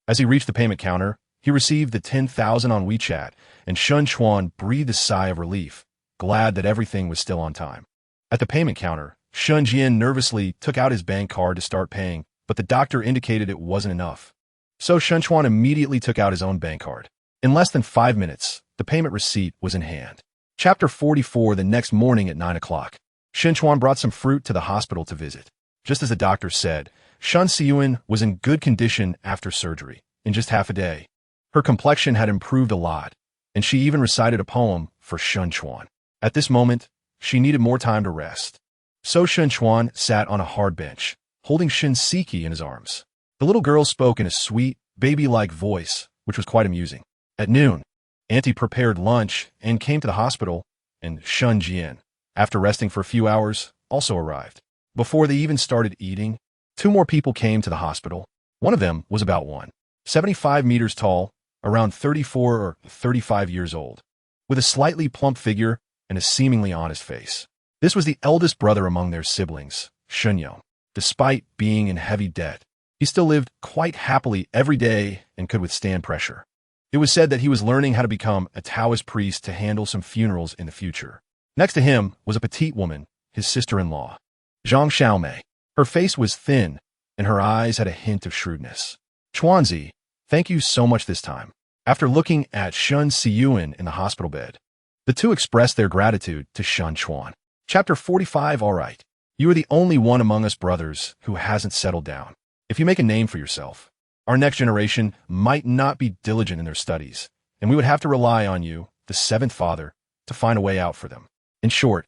As he reached the payment counter, he received the 10,000 on WeChat, and Shun Chuan breathed a sigh of relief, glad that everything was still on time. At the payment counter, Shun Jian nervously took out his bank card to start paying, but the doctor indicated it wasn't enough. So Shun Chuan immediately took out his own bank card. In less than 5 minutes, the payment receipt was in hand. Chapter 44, the next morning at 9 o'clock. Shun Chuan brought some fruit to the hospital to visit. Just as the doctor said, Shun Siyuan was in good condition after surgery, in just half a day. Her complexion had improved a lot, and she even recited a poem for Shun Chuan. At this moment, she needed more time to rest. So Shun Chuan sat on a hard bench, holding Shin Siki in his arms. The little girl spoke in a sweet, baby-like voice, which was quite amusing. At noon, Auntie prepared lunch and came to the hospital, and Shun Jian, after resting for a few hours, also arrived. Before they even started eating, 2 more people came to the hospital. One of them was about 175 meters tall, around 34 or 35 years old, with a slightly plump figure and a seemingly honest face. This was the eldest brother among their siblings, Shunyong. Despite being in heavy debt, he still lived quite happily every day and could withstand pressure. It was said that he was learning how to become a Taoist priest to handle some funerals in the future. Next to him was a petite woman, his sister-in-law, Zhang Xiaomei. Her face was thin, and her eyes had a hint of shrewdness. Chuanzi, thank you so much this time. After looking at Shun Siyuan in the hospital bed, the 2 expressed their gratitude to Shun Chuan. Chapter 45, all right. You are the only one among us brothers who hasn't settled down. If you make a name for yourself, our next generation might not be diligent in their studies, and we would have to rely on you, the 7th father, to find a way out for them. In short,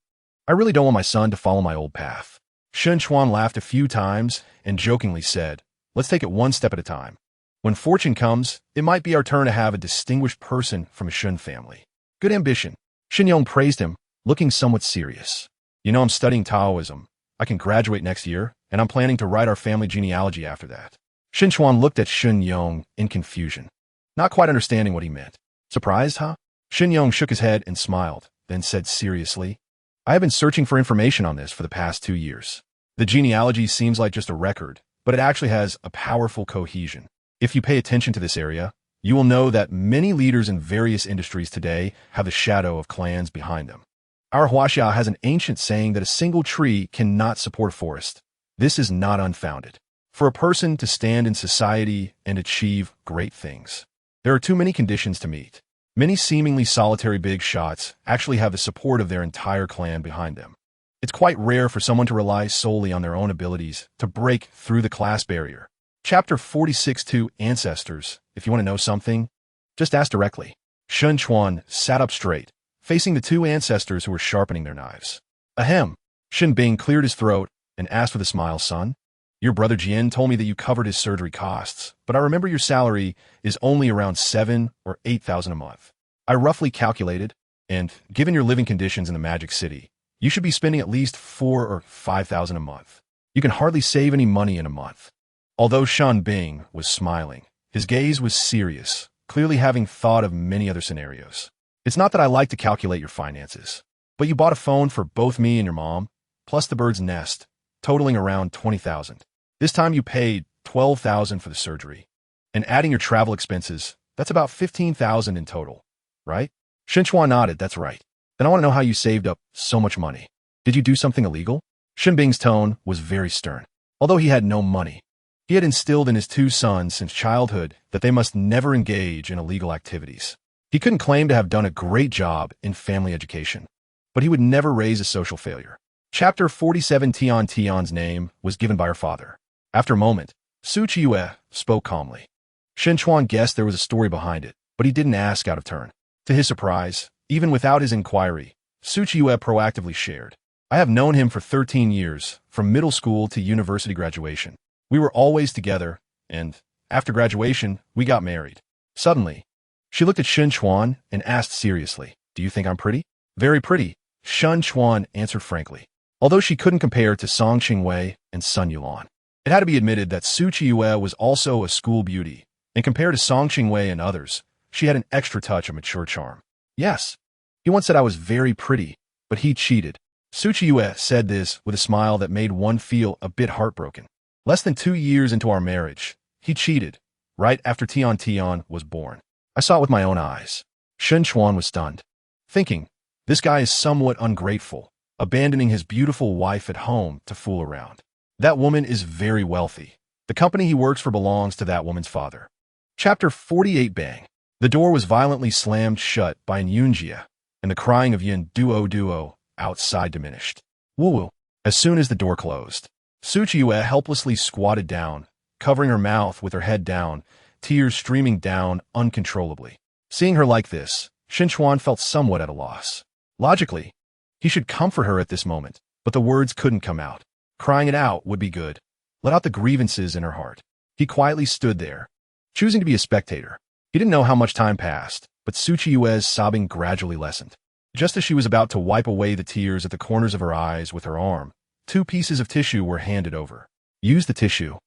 I really don't want my son to follow my old path. Shun Chuan laughed a few times and jokingly said, Let's take it one step at a time. When fortune comes, it might be our turn to have a distinguished person from a Shun family. Good ambition. Yong praised him, looking somewhat serious. You know, I'm studying Taoism. I can graduate next year, and I'm planning to write our family genealogy after that. Chuan looked at Yong in confusion, not quite understanding what he meant. Surprised, huh? Yong shook his head and smiled, then said seriously, I have been searching for information on this for the past 2 years. The genealogy seems like just a record, but it actually has a powerful cohesion. If you pay attention to this area, you will know that many leaders in various industries today have the shadow of clans behind them. Our Huaxia has an ancient saying that a single tree cannot support a forest. This is not unfounded. For a person to stand in society and achieve great things, there are too many conditions to meet. Many seemingly solitary big shots actually have the support of their entire clan behind them. It's quite rare for someone to rely solely on their own abilities to break through the class barrier. Chapter 46-2 Ancestors. If you want to know something, just ask directly. Chuan sat up straight, facing the 2 ancestors who were sharpening their knives. Ahem. Bing cleared his throat and asked with a smile, son. Your brother Jian told me that you covered his surgery costs, but I remember your salary is only around 7,000 or 8,000 a month. I roughly calculated, and given your living conditions in the Magic City, you should be spending at least 4,000 or 5,000 a month. You can hardly save any money in a month. Although Bing was smiling, his gaze was serious, clearly having thought of many other scenarios. It's not that I like to calculate your finances, but you bought a phone for both me and your mom, plus the bird's nest, totaling around 20,000. This time you paid 12,000 for the surgery. And adding your travel expenses, that's about 15,000 in total, right? Chuan nodded, that's right. Then I want to know how you saved up so much money. Did you do something illegal? Bing's tone was very stern. Although he had no money, he had instilled in his 2 sons since childhood that they must never engage in illegal activities. He couldn't claim to have done a great job in family education, but he would never raise a social failure. Chapter 47 Tian's name was given by her father. After a moment, Su Qiyu spoke calmly. Chuan guessed there was a story behind it, but he didn't ask out of turn. To his surprise, even without his inquiry, Su Qiyu proactively shared. I have known him for 13 years, from middle school to university graduation. We were always together, and after graduation, we got married. Suddenly, she looked at Chuan and asked seriously, do you think I'm pretty? Very pretty, Chuan answered frankly. Although she couldn't compare to Song Qingwei and Sun Yulan, it had to be admitted that Su Qiyu was also a school beauty, and compared to Song Qingwei and others, she had an extra touch of mature charm. Yes, he once said I was very pretty, but he cheated. Su Qiyu said this with a smile that made one feel a bit heartbroken. Less than 2 years into our marriage, he cheated, right after Tian was born. I saw it with my own eyes. Chuan was stunned, thinking, this guy is somewhat ungrateful, abandoning his beautiful wife at home to fool around. That woman is very wealthy. The company he works for belongs to that woman's father. Chapter 48 Bang. The door was violently slammed shut by Yunjia, and the crying of Yin Duo outside diminished. Woo-woo. As soon as the door closed, Su Qiyu helplessly squatted down, covering her mouth with her head down, tears streaming down uncontrollably. Seeing her like this, Chuan felt somewhat at a loss. Logically, he should comfort her at this moment, but the words couldn't come out. Crying it out would be good. Let out the grievances in her heart. He quietly stood there, choosing to be a spectator. He didn't know how much time passed, but Su Qiyu's sobbing gradually lessened. Just as she was about to wipe away the tears at the corners of her eyes with her arm, 2 pieces of tissue were handed over. Use the tissue.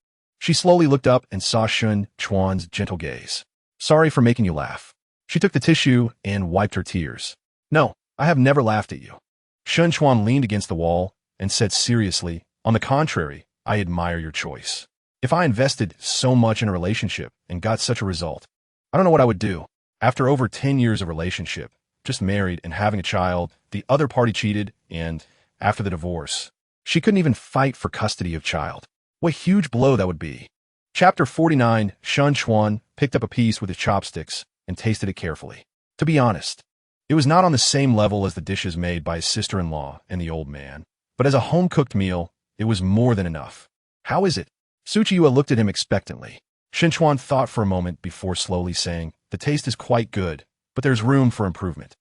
She slowly looked up and saw Chuan's gentle gaze. Sorry for making you laugh. She took the tissue and wiped her tears. No, I have never laughed at you. Chuan leaned against the wall and said seriously, on the contrary, I admire your choice. If I invested so much in a relationship and got such a result, I don't know what I would do. After over 10 years of relationship, just married and having a child, the other party cheated, and after the divorce, she couldn't even fight for custody of child. What a huge blow that would be. Chapter 49 Chuan picked up a piece with his chopsticks and tasted it carefully. To be honest, it was not on the same level as the dishes made by his sister-in-law and the old man, but as a home-cooked meal, it was more than enough. How is it? Su Qiyu looked at him expectantly. Chuan thought for a moment before slowly saying, the taste is quite good, but there's room for improvement.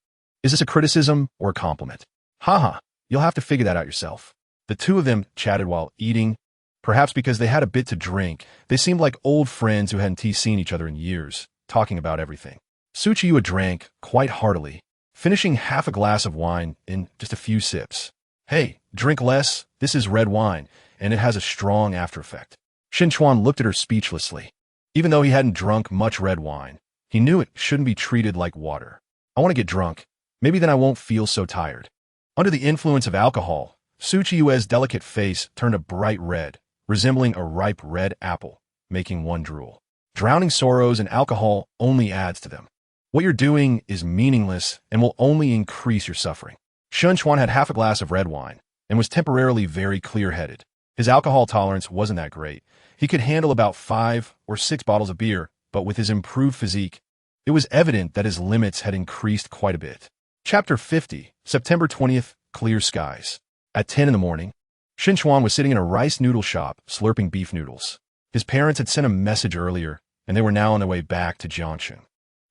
Is this a criticism or a compliment? Haha, you'll have to figure that out yourself. The 2 of them chatted while eating, Perhaps because they had a bit to drink, they seemed like old friends who hadn't seen each other in years, talking about everything. Tsuchiya drank quite heartily, finishing half a glass of wine in just a few sips. Hey, drink less, this is red wine, and it has a strong after effect. Chuan looked at her speechlessly. Even though he hadn't drunk much red wine, he knew it shouldn't be treated like water. I want to get drunk. Maybe then I won't feel so tired. Under the influence of alcohol, Tsuchiya's delicate face turned a bright red, resembling a ripe red apple, making one drool. Drowning sorrows and alcohol only adds to them. What you're doing is meaningless and will only increase your suffering. Chuan had half a glass of red wine and was temporarily very clear-headed. His alcohol tolerance wasn't that great. He could handle about 5 or 6 bottles of beer, but with his improved physique, it was evident that his limits had increased quite a bit. Chapter 50, September 20th, Clear Skies. At 10 in the morning, Chuan was sitting in a rice noodle shop, slurping beef noodles. His parents had sent a message earlier, and they were now on their way back to Jianshan.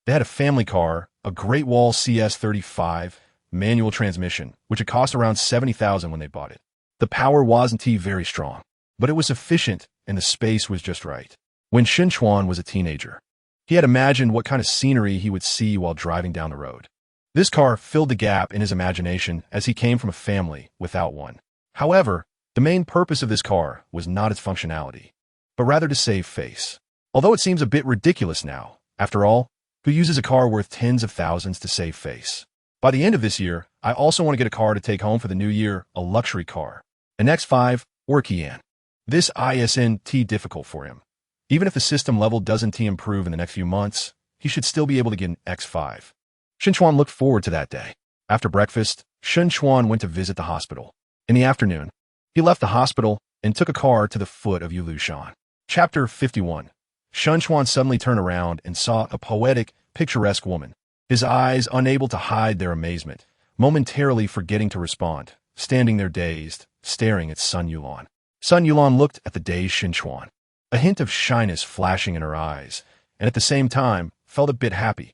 They had a family car, a Great Wall CS35, manual transmission, which had cost around $70,000 when they bought it. The power wasn't very strong, but it was sufficient, and the space was just right. When Chuan was a teenager, he had imagined what kind of scenery he would see while driving down the road. This car filled the gap in his imagination as he came from a family without one. However, the main purpose of this car was not its functionality, but rather to save face. Although it seems a bit ridiculous now, after all, who uses a car worth tens of thousands to save face? By the end of this year, I also want to get a car to take home for the new year, a luxury car, an X5 or a Kian. This isn't difficult for him. Even if the system level doesn't improve in the next few months, he should still be able to get an X5. Chuan looked forward to that day. After breakfast, Chuan went to visit the hospital. In the afternoon, he left the hospital and took a car to the foot of Yulushan. Chapter 51. Chuan suddenly turned around and saw a poetic, picturesque woman. His eyes unable to hide their amazement, momentarily forgetting to respond, standing there dazed, staring at Sun Yulan. Sun Yulan looked at the dazed Chuan, a hint of shyness flashing in her eyes, and at the same time felt a bit happy.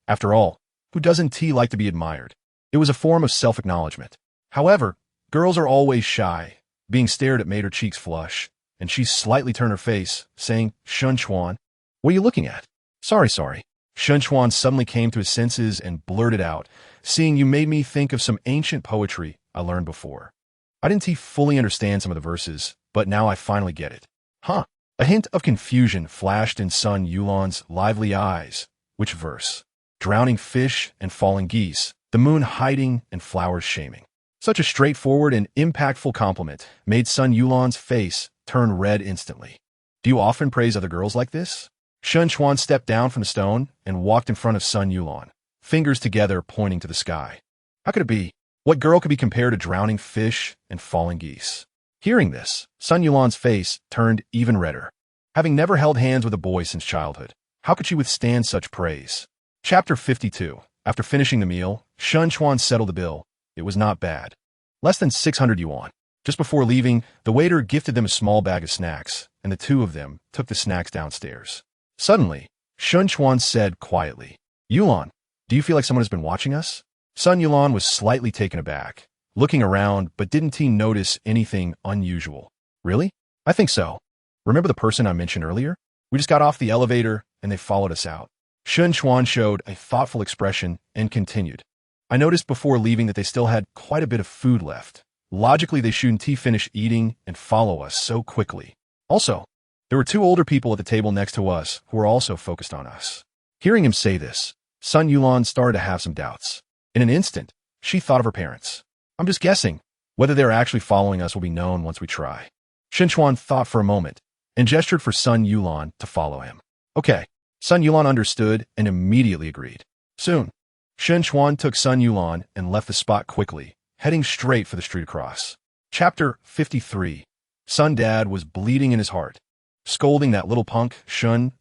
After all, who doesn't like to be admired? It was a form of self-acknowledgement. However, girls are always shy. Being stared at made her cheeks flush, and she slightly turned her face, saying, Chuan, what are you looking at? Sorry. Chuan suddenly came to his senses and blurted out, seeing you made me think of some ancient poetry I learned before. I didn't fully understand some of the verses, but now I finally get it. Huh. A hint of confusion flashed in Sun Yulan's lively eyes. Which verse? Drowning fish and falling geese, the moon hiding and flowers shaming. Such a straightforward and impactful compliment made Sun Yulan's face turn red instantly. Do you often praise other girls like this? Chuan stepped down from the stone and walked in front of Sun Yulan, fingers together pointing to the sky. How could it be? What girl could be compared to drowning fish and falling geese? Hearing this, Sun Yulan's face turned even redder. Having never held hands with a boy since childhood, how could she withstand such praise? Chapter 52. After finishing the meal, Chuan settled the bill. It was not bad. Less than 600 yuan. Just before leaving, the waiter gifted them a small bag of snacks, and the two of them took the snacks downstairs. Suddenly, Chuan said quietly, Yulan, do you feel like someone has been watching us? Sun Yulan was slightly taken aback, looking around but didn't notice anything unusual. Really? I think so. Remember the person I mentioned earlier? We just got off the elevator and they followed us out. Chuan showed a thoughtful expression and continued. I noticed before leaving that they still had quite a bit of food left. Logically, they shouldn't finish eating and follow us so quickly. Also, there were 2 older people at the table next to us who were also focused on us. Hearing him say this, Sun Yulan started to have some doubts. In an instant, she thought of her parents. I'm just guessing. Whether they're actually following us will be known once we try. Chuan thought for a moment and gestured for Sun Yulan to follow him. Okay. Sun Yulan understood and immediately agreed. Soon, Chuan took Sun Yulan and left the spot quickly, heading straight for the street across. Chapter 53. Sun Dad was bleeding in his heart, scolding that little punk, Chuan,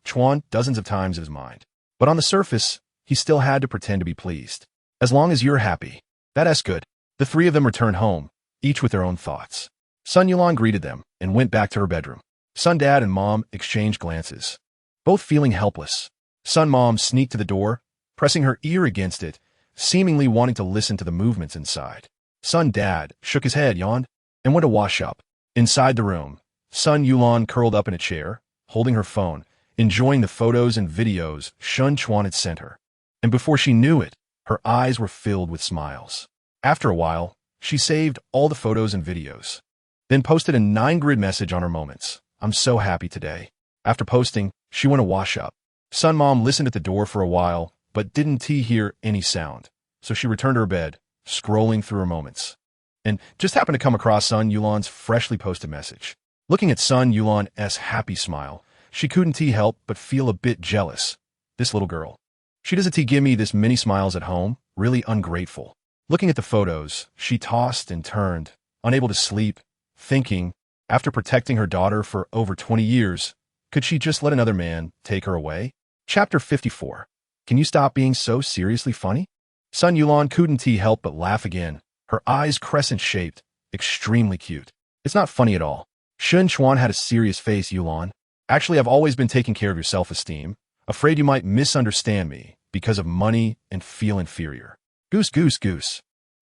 dozens of times in his mind. But on the surface, he still had to pretend to be pleased. As long as you're happy, that's good. The 3 of them returned home, each with their own thoughts. Sun Yulan greeted them and went back to her bedroom. Sun Dad and Mom exchanged glances, both feeling helpless. Sun Mom sneaked to the door, pressing her ear against it, seemingly wanting to listen to the movements inside. Sun Dad shook his head, yawned, and went to wash up. Inside the room, Sun Yulan curled up in a chair, holding her phone, enjoying the photos and videos Chuan had sent her. And before she knew it, her eyes were filled with smiles. After a while, she saved all the photos and videos, then posted a 9-grid message on her moments. I'm so happy today. After posting, she went to wash up. Sun Mom listened at the door for a while, but didn't hear any sound, so she returned to her bed, scrolling through her moments, and just happened to come across Sun Yulan's freshly posted message. Looking at Sun Yulan's happy smile, she couldn't help but feel a bit jealous. This little girl. She doesn't give me this many smiles at home, really ungrateful. Looking at the photos, she tossed and turned, unable to sleep, thinking, after protecting her daughter for over 20 years, could she just let another man take her away? Chapter 54. Can you stop being so seriously funny? Sun Yulan couldn't help but laugh again, her eyes crescent-shaped, extremely cute. It's not funny at all. Chuan had a serious face, Yulan. Actually, I've always been taking care of your self-esteem. Afraid you might misunderstand me because of money and feel inferior. Goose, goose, goose.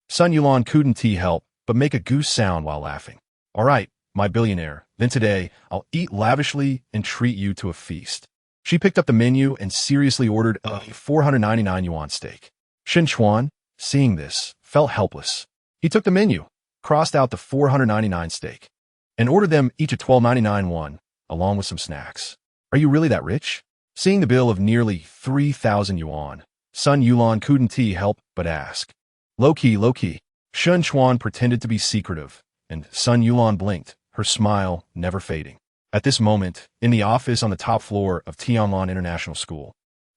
Sun Yulan couldn't help but make a goose sound while laughing. All right, my billionaire, then today I'll eat lavishly and treat you to a feast. She picked up the menu and seriously ordered a 499 yuan steak. Chuan, seeing this, felt helpless. He took the menu, crossed out the 499 steak, and ordered them each at 12.99 yuan, along with some snacks. Are you really that rich? Seeing the bill of nearly 3,000 yuan, Sun Yulan couldn't help but ask. Low-key, low-key. Chuan pretended to be secretive, and Sun Yulan blinked, her smile never fading. At this moment, in the office on the top floor of Tianlan International School,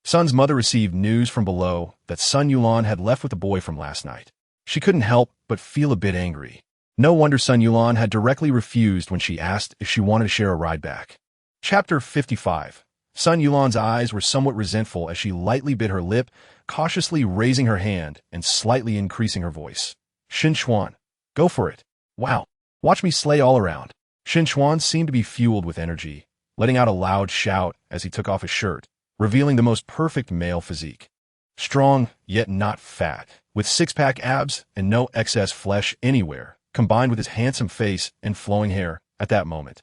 Sun's mother received news from below that Sun Yulan had left with the boy from last night. She couldn't help but feel a bit angry. No wonder Sun Yulan had directly refused when she asked if she wanted to share a ride back. Chapter 55. Sun Yulan's eyes were somewhat resentful as she lightly bit her lip, cautiously raising her hand and slightly increasing her voice. Chuan, go for it. Wow, watch me slay all around. Chuan seemed to be fueled with energy, letting out a loud shout as he took off his shirt, revealing the most perfect male physique. Strong, yet not fat, with six-pack abs and no excess flesh anywhere, combined with his handsome face and flowing hair at that moment.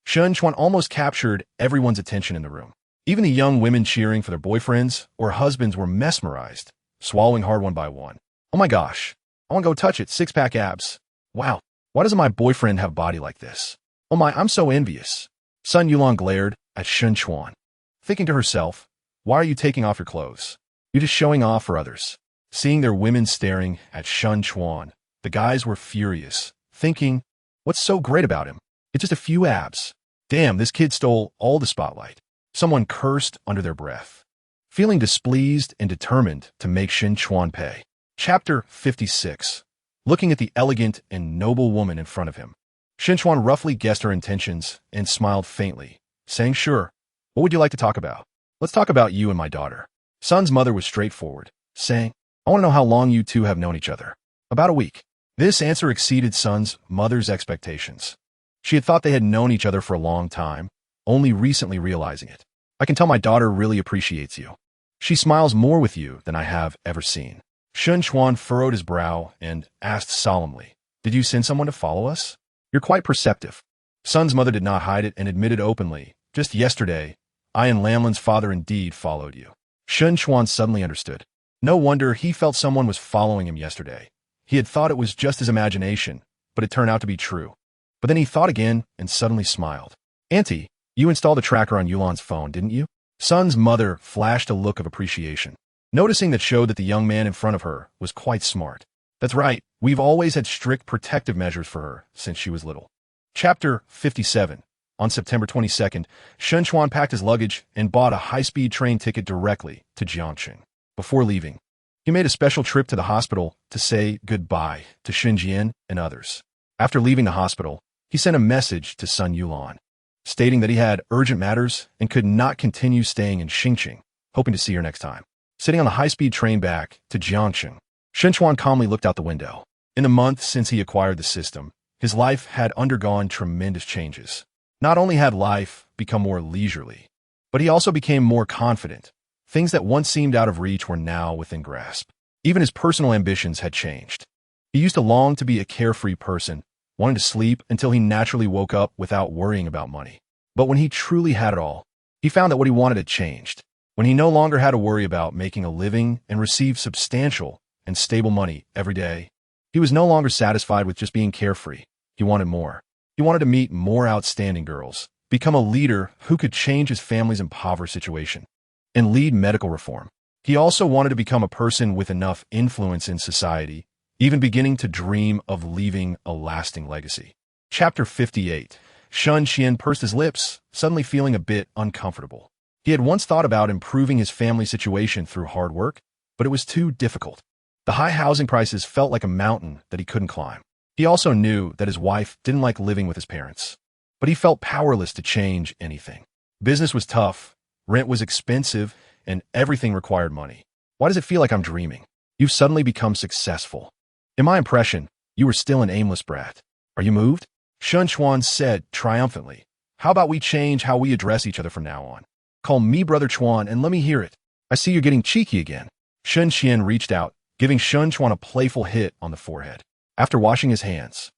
Chuan almost captured everyone's attention in the room. Even the young women cheering for their boyfriends or husbands were mesmerized, swallowing hard one by one. Oh my gosh, I want to go touch it, six-pack abs. Wow, why doesn't my boyfriend have a body like this? Oh my, I'm so envious. Sun Yulan glared at Chuan, thinking to herself, why are you taking off your clothes? You're just showing off for others. Seeing their women staring at Chuan, the guys were furious, thinking, what's so great about him? It's just a few abs. Damn, this kid stole all the spotlight. Someone cursed under their breath, feeling displeased and determined to make Chuan pay. Chapter 56. Looking at the elegant and noble woman in front of him, Chuan roughly guessed her intentions and smiled faintly, saying, sure, what would you like to talk about? Let's talk about you and my daughter. Sun's mother was straightforward, saying, I want to know how long you two have known each other. About a week. This answer exceeded Sun's mother's expectations. She had thought they had known each other for a long time, only recently realizing it. I can tell my daughter really appreciates you. She smiles more with you than I have ever seen. Chuan furrowed his brow and asked solemnly, did you send someone to follow us? You're quite perceptive. Sun's mother did not hide it and admitted openly, just yesterday, I and Lamlin's father indeed followed you. Chuan suddenly understood. No wonder he felt someone was following him yesterday. He had thought it was just his imagination, but it turned out to be true. But then he thought again and suddenly smiled. Auntie, you installed the tracker on Yulan's phone, didn't you? Sun's mother flashed a look of appreciation, noticing that showed that the young man in front of her was quite smart. That's right, we've always had strict protective measures for her since she was little. Chapter 57. On September 22nd, Chuan packed his luggage and bought a high-speed train ticket directly to Jiangxing. Before leaving, he made a special trip to the hospital to say goodbye to Xinjian and others. After leaving the hospital, he sent a message to Sun Yulan, stating that he had urgent matters and could not continue staying in Xinjiang, hoping to see her next time. Sitting on the high-speed train back to Jiangxing, Chuan calmly looked out the window. In the month since he acquired the system, his life had undergone tremendous changes. Not only had life become more leisurely, but he also became more confident. Things that once seemed out of reach were now within grasp. Even his personal ambitions had changed. He used to long to be a carefree person, wanting to sleep until he naturally woke up witout worrying about money. But when he truly had it all, he found that what he wanted had changed. When he no longer had to worry about making a living and receive substantial and stable money every day, he was no longer satisfied with just being carefree. He wanted more. He wanted to meet more outstanding girls, become a leader who could change his family's impoverished situation, and lead medical reform. He also wanted to become a person with enough influence in society, even beginning to dream of leaving a lasting legacy. Chapter 58. Shun Qian pursed his lips, suddenly feeling a bit uncomfortable. He had once thought about improving his family situation through hard work, but it was too difficult. The high housing prices felt like a mountain that he couldn't climb. He also knew that his wife didn't like living with his parents, but he felt powerless to change anything. Business was tough, rent was expensive, and everything required money. Why does it feel like I'm dreaming? You've suddenly become successful. In my impression, you were still an aimless brat. Are you moved? Chuan said triumphantly. How about we change how we address each other from now on? Call me Brother Chuan and let me hear it. I see you're getting cheeky again. Shun Qian reached out, giving Chuan a playful hit on the forehead. After washing his hands,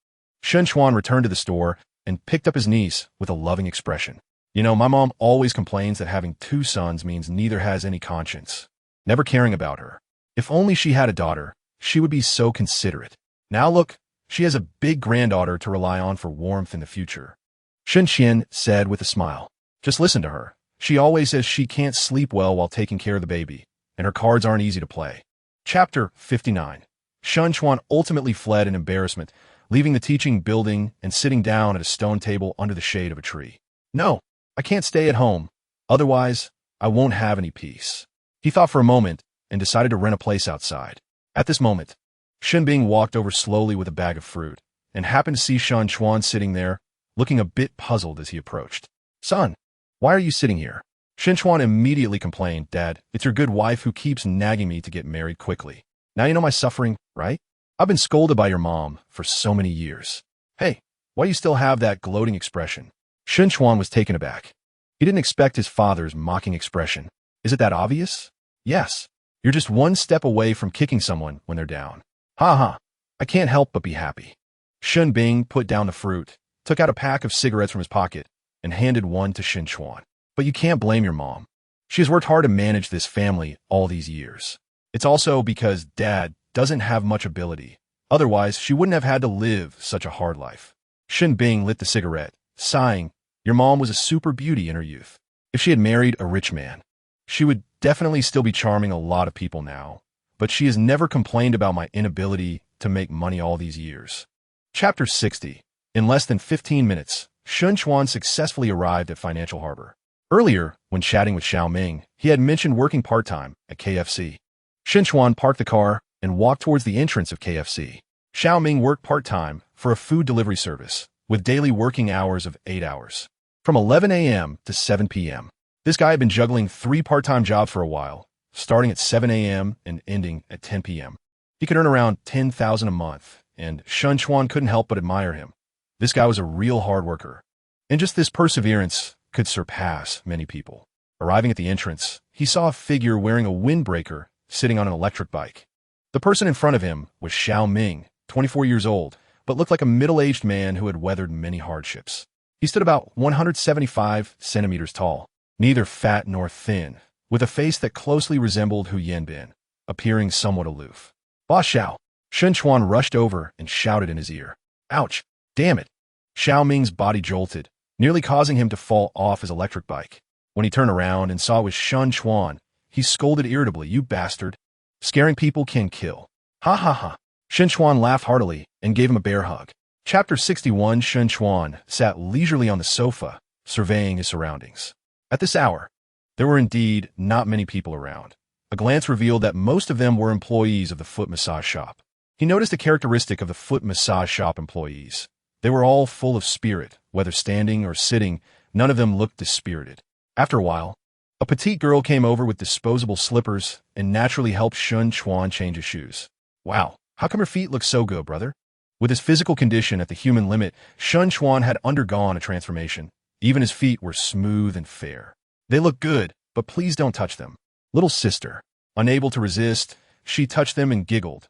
Chuan returned to the store and picked up his niece with a loving expression. You know, my mom always complains that having two sons means neither has any conscience, never caring about her. If only she had a daughter, she would be so considerate. Now look, she has a big granddaughter to rely on for warmth in the future. Shun Qian said with a smile. Just listen to her. She always says she can't sleep well while taking care of the baby, and her cards aren't easy to play. Chapter 59. Chuan ultimately fled in embarrassment, leaving the teaching building and sitting down at a stone table under the shade of a tree. No, I can't stay at home. Otherwise, I won't have any peace. He thought for a moment and decided to rent a place outside. At this moment, Shenbing walked over slowly with a bag of fruit and happened to see Chuan sitting there, looking a bit puzzled as he approached. Son, why are you sitting here? Chuan immediately complained, Dad, it's your good wife who keeps nagging me to get married quickly. Now you know my suffering, right? I've been scolded by your mom for so many years. Hey, why do you still have that gloating expression? Chuan was taken aback. He didn't expect his father's mocking expression. Is it that obvious? Yes. You're just one step away from kicking someone when they're down. Ha ha. I can't help but be happy. Shenbing put down the fruit, took out a pack of cigarettes from his pocket, and handed one to Chuan. But you can't blame your mom. She has worked hard to manage this family all these years. It's also because Dad doesn't have much ability. Otherwise, she wouldn't have had to live such a hard life. Shenbing lit the cigarette, sighing. Your mom was a super beauty in her youth. If she had married a rich man, she would definitely still be charming a lot of people now. But she has never complained about my inability to make money all these years. Chapter 60. In less than 15 minutes, Chuan successfully arrived at Financial Harbor. Earlier, when chatting with Xiaoming, he had mentioned working part-time at KFC. Chuan parked the car and walked towards the entrance of KFC. Xiaoming worked part-time for a food delivery service, with daily working hours of 8 hours, from 11 a.m. to 7 p.m. This guy had been juggling 3 part-time jobs for a while, starting at 7 a.m. and ending at 10 p.m. He could earn around $10,000 a month, and Chuan couldn't help but admire him. This guy was a real hard worker, and just this perseverance could surpass many people. Arriving at the entrance, he saw a figure wearing a windbreaker sitting on an electric bike. The person in front of him was Xiaoming, 24 years old, but looked like a middle-aged man who had weathered many hardships. He stood about 175 centimeters tall, neither fat nor thin, with a face that closely resembled Hu Yanbin, appearing somewhat aloof. Boss Xiao! Chuan rushed over and shouted in his ear. Ouch! Damn it! Xiaoming's body jolted, nearly causing him to fall off his electric bike. When he turned around and saw it was Chuan, he scolded irritably, You bastard! Scaring people can kill. Ha ha ha! Chuan laughed heartily and gave him a bear hug. Chapter 61. Chuan sat leisurely on the sofa, surveying his surroundings. At this hour, there were indeed not many people around. A glance revealed that most of them were employees of the foot massage shop. He noticed a characteristic of the foot massage shop employees. They were all full of spirit, whether standing or sitting, none of them looked dispirited. After a while, a petite girl came over with disposable slippers and naturally helped Chuan change his shoes. Wow, how come your feet look so good, brother? With his physical condition at the human limit, Chuan had undergone a transformation. Even his feet were smooth and fair. They look good, but please don't touch them. Little sister. Unable to resist, she touched them and giggled.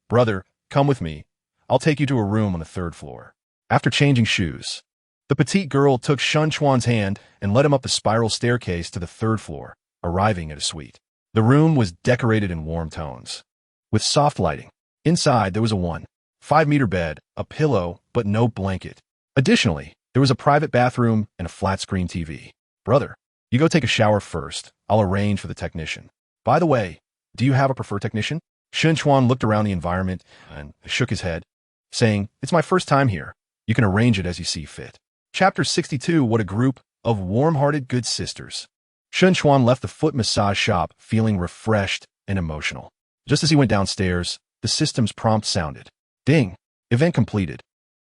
Brother, come with me. I'll take you to a room on the third floor. After changing shoes, the petite girl took Chuan's hand and led him up the spiral staircase to the third floor, arriving at a suite. The room was decorated in warm tones, with soft lighting. Inside, there was a 1.5-meter bed, a pillow, but no blanket. Additionally, there was a private bathroom and a flat-screen TV. Brother, you go take a shower first. I'll arrange for the technician. By the way, do you have a preferred technician? Chuan looked around the environment and shook his head, saying, It's my first time here. You can arrange it as you see fit. Chapter 62. What a group of warm-hearted good sisters. Chuan left the foot massage shop feeling refreshed and emotional. Just as he went downstairs, the system's prompt sounded. Ding. Event completed.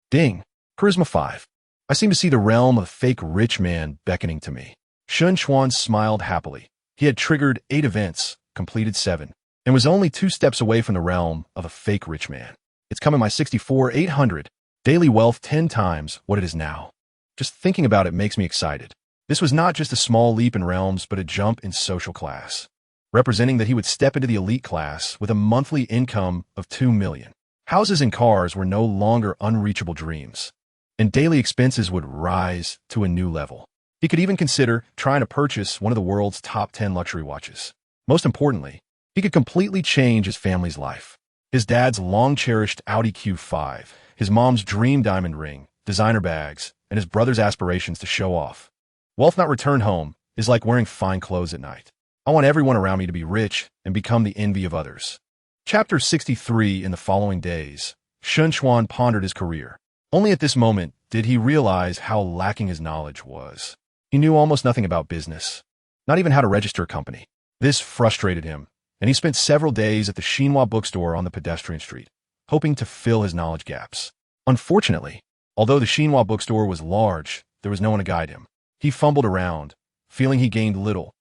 Ding. Charisma 5. I seem to see the realm of a fake rich man beckoning to me. Chuan smiled happily. He had triggered 8 events, completed 7, and was only 2 steps away from the realm of a fake rich man. It's coming my 64,800. Daily wealth 10 times what it is now. Just thinking about it makes me excited. This was not just a small leap in realms, but a jump in social class, representing that he would step into the elite class with a monthly income of 2 million. Houses and cars were no longer unreachable dreams, and daily expenses would rise to a new level. He could even consider trying to purchase one of the world's top 10 luxury watches. Most importantly, he could completely change his family's life. His dad's long-cherished Audi Q5, his mom's dream diamond ring, designer bags, and his brother's aspirations to show off. Wealth not returned home is like wearing fine clothes at night. I want everyone around me to be rich and become the envy of others. Chapter 63. In the following days, Chuan pondered his career. Only at this moment did he realize how lacking his knowledge was. He knew almost nothing about business, not even how to register a company. This frustrated him, and he spent several days at the Xinhua bookstore on the pedestrian street, hoping to fill his knowledge gaps. Unfortunately, although the Xinhua bookstore was large, there was no one to guide him. He fumbled around, feeling he gained little,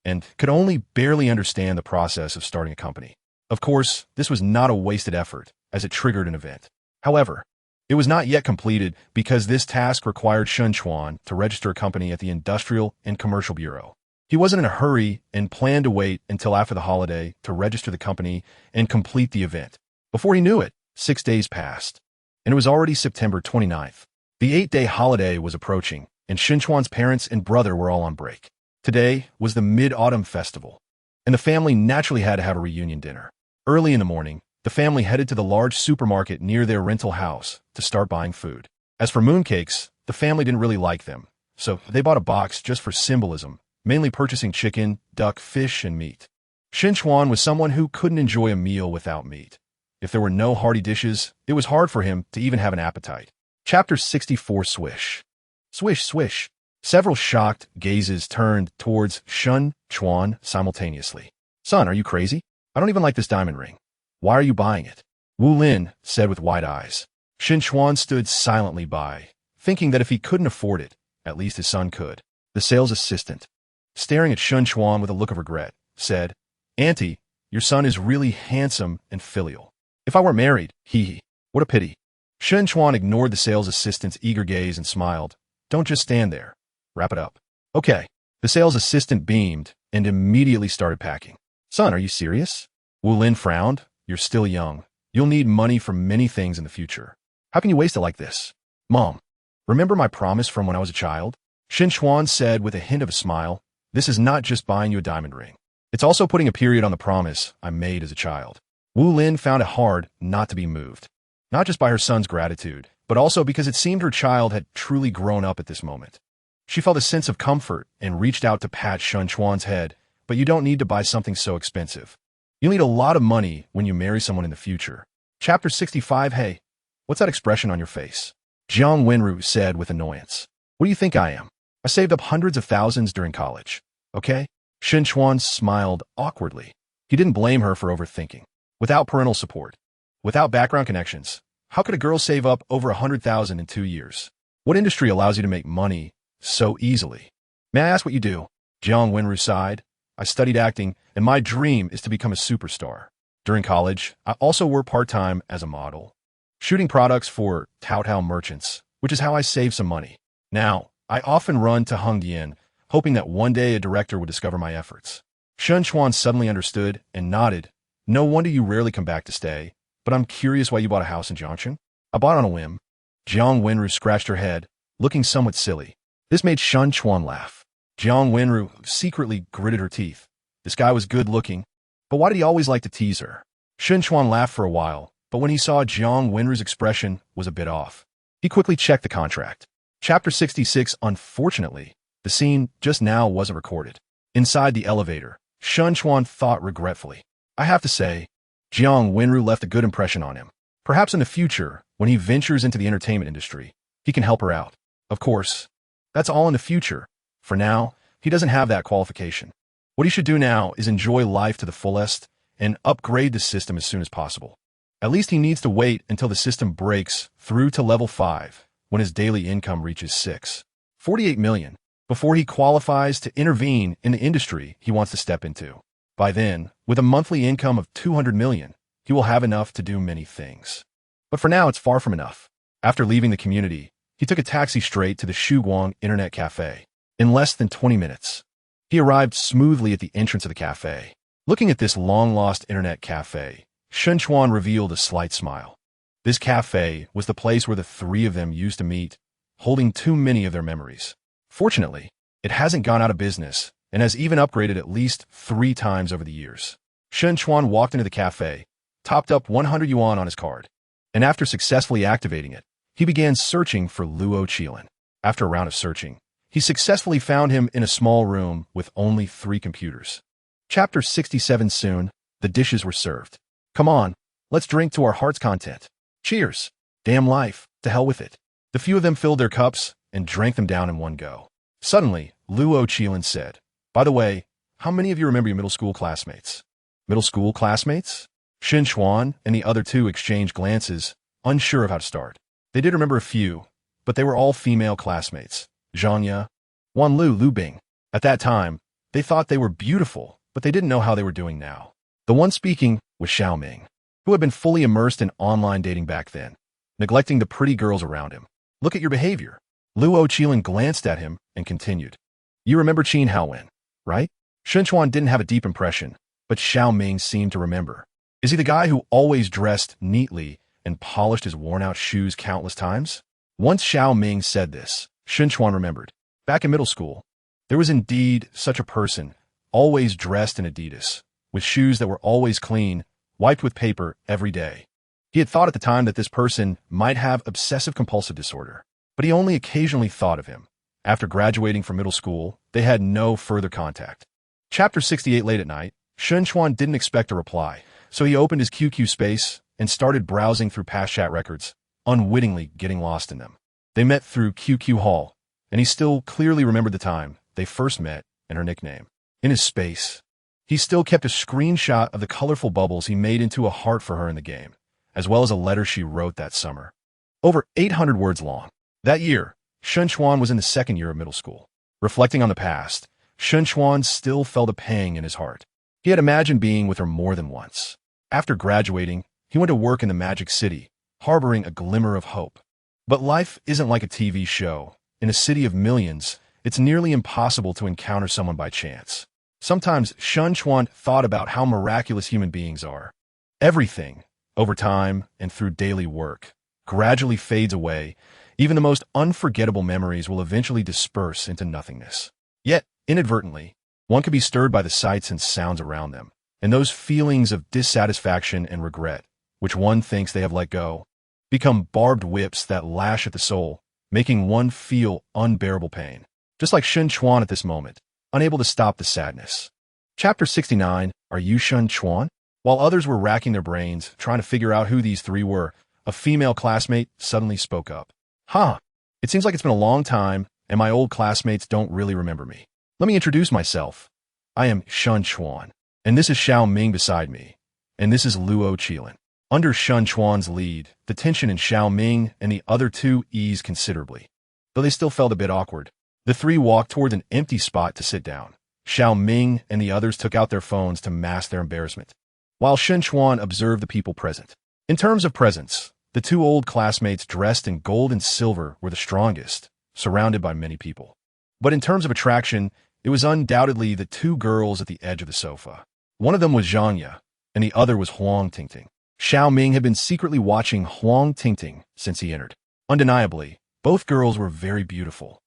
and could only barely understand the process of starting a company. Of course, this was not a wasted effort, as it triggered an event. However, it was not yet completed because this task required Chuan to register a company at the Industrial and Commercial Bureau. He wasn't in a hurry and planned to wait until after the holiday to register the company and complete the event. Before he knew it, 6 days passed, and it was already September 29th. The 8-day holiday was approaching, and Chuan's parents and brother were all on break. Today was the Mid-Autumn Festival, and the family naturally had to have a reunion dinner. Early in the morning, the family headed to the large supermarket near their rental house to start buying food. As for mooncakes, the family didn't really like them, so they bought a box just for symbolism, mainly purchasing chicken, duck, fish, and meat. Chuan was someone who couldn't enjoy a meal without meat. If there were no hearty dishes, it was hard for him to even have an appetite. Chapter 64. Swish. Swish, swish. Several shocked gazes turned towards Chuan simultaneously. Son, are you crazy? I don't even like this diamond ring. Why are you buying it? Wu Lin said with wide eyes. Chuan stood silently by, thinking that if he couldn't afford it, at least his son could. The sales assistant, staring at Chuan with a look of regret, said, Auntie, your son is really handsome and filial. If I were married, what a pity. Chuan ignored the sales assistant's eager gaze and smiled. Don't just stand there. Wrap it up. Okay. The sales assistant beamed and immediately started packing. Son, are you serious? Wu Lin frowned. You're still young. You'll need money for many things in the future. How can you waste it like this? Mom, remember my promise from when I was a child? Chuan said with a hint of a smile. This is not just buying you a diamond ring. It's also putting a period on the promise I made as a child. Wu Lin found it hard not to be moved, not just by her son's gratitude, but also because it seemed her child had truly grown up at this moment. She felt a sense of comfort and reached out to pat Chuan's head, but you don't need to buy something so expensive. You'll need a lot of money when you marry someone in the future. Chapter 65. Hey, what's that expression on your face? Jiang Wenru said with annoyance. What do you think I am? I saved up hundreds of thousands during college. Okay? Chuan smiled awkwardly. He didn't blame her for overthinking. Without parental support, without background connections, how could a girl save up over 100,000 in 2 years? What industry allows you to make money so easily? May I ask what you do? Jiang Wenru sighed. I studied acting, and my dream is to become a superstar. During college, I also worked part-time as a model, shooting products for Taotao merchants, which is how I saved some money. Now, I often run to Hengdian, hoping that one day a director would discover my efforts. Chuan suddenly understood and nodded. No wonder you rarely come back to stay, but I'm curious why you bought a house in Jiangxing. I bought on a whim. Jiang Wenru scratched her head, looking somewhat silly. This made Chuan laugh. Jiang Wenru secretly gritted her teeth. This guy was good-looking, but why did he always like to tease her? Chuan laughed for a while, but when he saw Jiang Wenru's expression was a bit off. He quickly checked the contract. Chapter 66. Unfortunately, the scene just now wasn't recorded. Inside the elevator, Chuan thought regretfully. I have to say, Jiang Wenru left a good impression on him. Perhaps in the future, when he ventures into the entertainment industry, he can help her out. Of course, that's all in the future. For now, he doesn't have that qualification. What he should do now is enjoy life to the fullest and upgrade the system as soon as possible. At least he needs to wait until the system breaks through to level 5, when his daily income reaches 6.48 million, before he qualifies to intervene in the industry he wants to step into. By then, with a monthly income of 200 million, he will have enough to do many things. But for now, it's far from enough. After leaving the community, he took a taxi straight to the Shuguang Internet Cafe. In less than 20 minutes, he arrived smoothly at the entrance of the cafe. Looking at this long-lost internet cafe, Chuan revealed a slight smile. This cafe was the place where the three of them used to meet, holding too many of their memories. Fortunately, it hasn't gone out of business and has even upgraded at least 3 times over the years. Chuan walked into the cafe, topped up 100 yuan on his card, and after successfully activating it, he began searching for Luo Qilan. After a round of searching, he successfully found him in a small room with only 3 computers. Chapter 67. Soon, the dishes were served. Come on, let's drink to our heart's content. Cheers. Damn life, to hell with it. The few of them filled their cups and drank them down in one go. Suddenly, Luo Qilan said, By the way, how many of you remember your middle school classmates? Middle school classmates? Chuan and the other 2 exchanged glances, unsure of how to start. They did remember a few, but they were all female classmates. Zhanya, Wanlu, Lu Bing. At that time, they thought they were beautiful, but they didn't know how they were doing now. The one speaking was Xiaoming, who had been fully immersed in online dating back then, neglecting the pretty girls around him. Look at your behavior. Luo Qilan glanced at him and continued. You remember Qin Haowen, right? Chuan didn't have a deep impression, but Xiaoming seemed to remember. Is he the guy who always dressed neatly and polished his worn-out shoes countless times? Once Xiaoming said this, Chuan remembered. Back in middle school, there was indeed such a person, always dressed in Adidas, with shoes that were always clean, wiped with paper every day. He had thought at the time that this person might have obsessive-compulsive disorder, but he only occasionally thought of him. After graduating from middle school, they had no further contact. Chapter 68. Late at night, Chuan didn't expect a reply, so he opened his QQ space and started browsing through past chat records, unwittingly getting lost in them. They met through QQ Hall, and he still clearly remembered the time they first met and her nickname. In his space, he still kept a screenshot of the colorful bubbles he made into a heart for her in the game, as well as a letter she wrote that summer. Over 800 words long. That year, Chuan was in the 2nd year of middle school. Reflecting on the past, Chuan still felt a pang in his heart. He had imagined being with her more than once. After graduating, he went to work in the Magic City, harboring a glimmer of hope. But life isn't like a TV show. In a city of millions, it's nearly impossible to encounter someone by chance. Sometimes Chuan thought about how miraculous human beings are. Everything, over time and through daily work, gradually fades away. Even the most unforgettable memories will eventually disperse into nothingness. Yet, inadvertently, one can be stirred by the sights and sounds around them, and those feelings of dissatisfaction and regret, which one thinks they have let go, become barbed whips that lash at the soul, making one feel unbearable pain. Just like Chuan at this moment, unable to stop the sadness. Chapter 69. Are you Chuan? While others were racking their brains, trying to figure out who these 3 were, a female classmate suddenly spoke up. It seems like it's been a long time, and my old classmates don't really remember me. Let me introduce myself. I am Chuan, and this is Xiaoming beside me, and this is Luo Qilan. Under Chuan's lead, the tension in Xiaoming and the other 2 eased considerably. Though they still felt a bit awkward, the 3 walked toward an empty spot to sit down. Xiaoming and the others took out their phones to mask their embarrassment, while Chuan observed the people present. In terms of presence, the 2 old classmates dressed in gold and silver were the strongest, surrounded by many people. But in terms of attraction, it was undoubtedly the 2 girls at the edge of the sofa. One of them was Zhanya, and the other was Huang Tingting. Xiao Ming had been secretly watching Huang Tingting since he entered. Undeniably, both girls were very beautiful.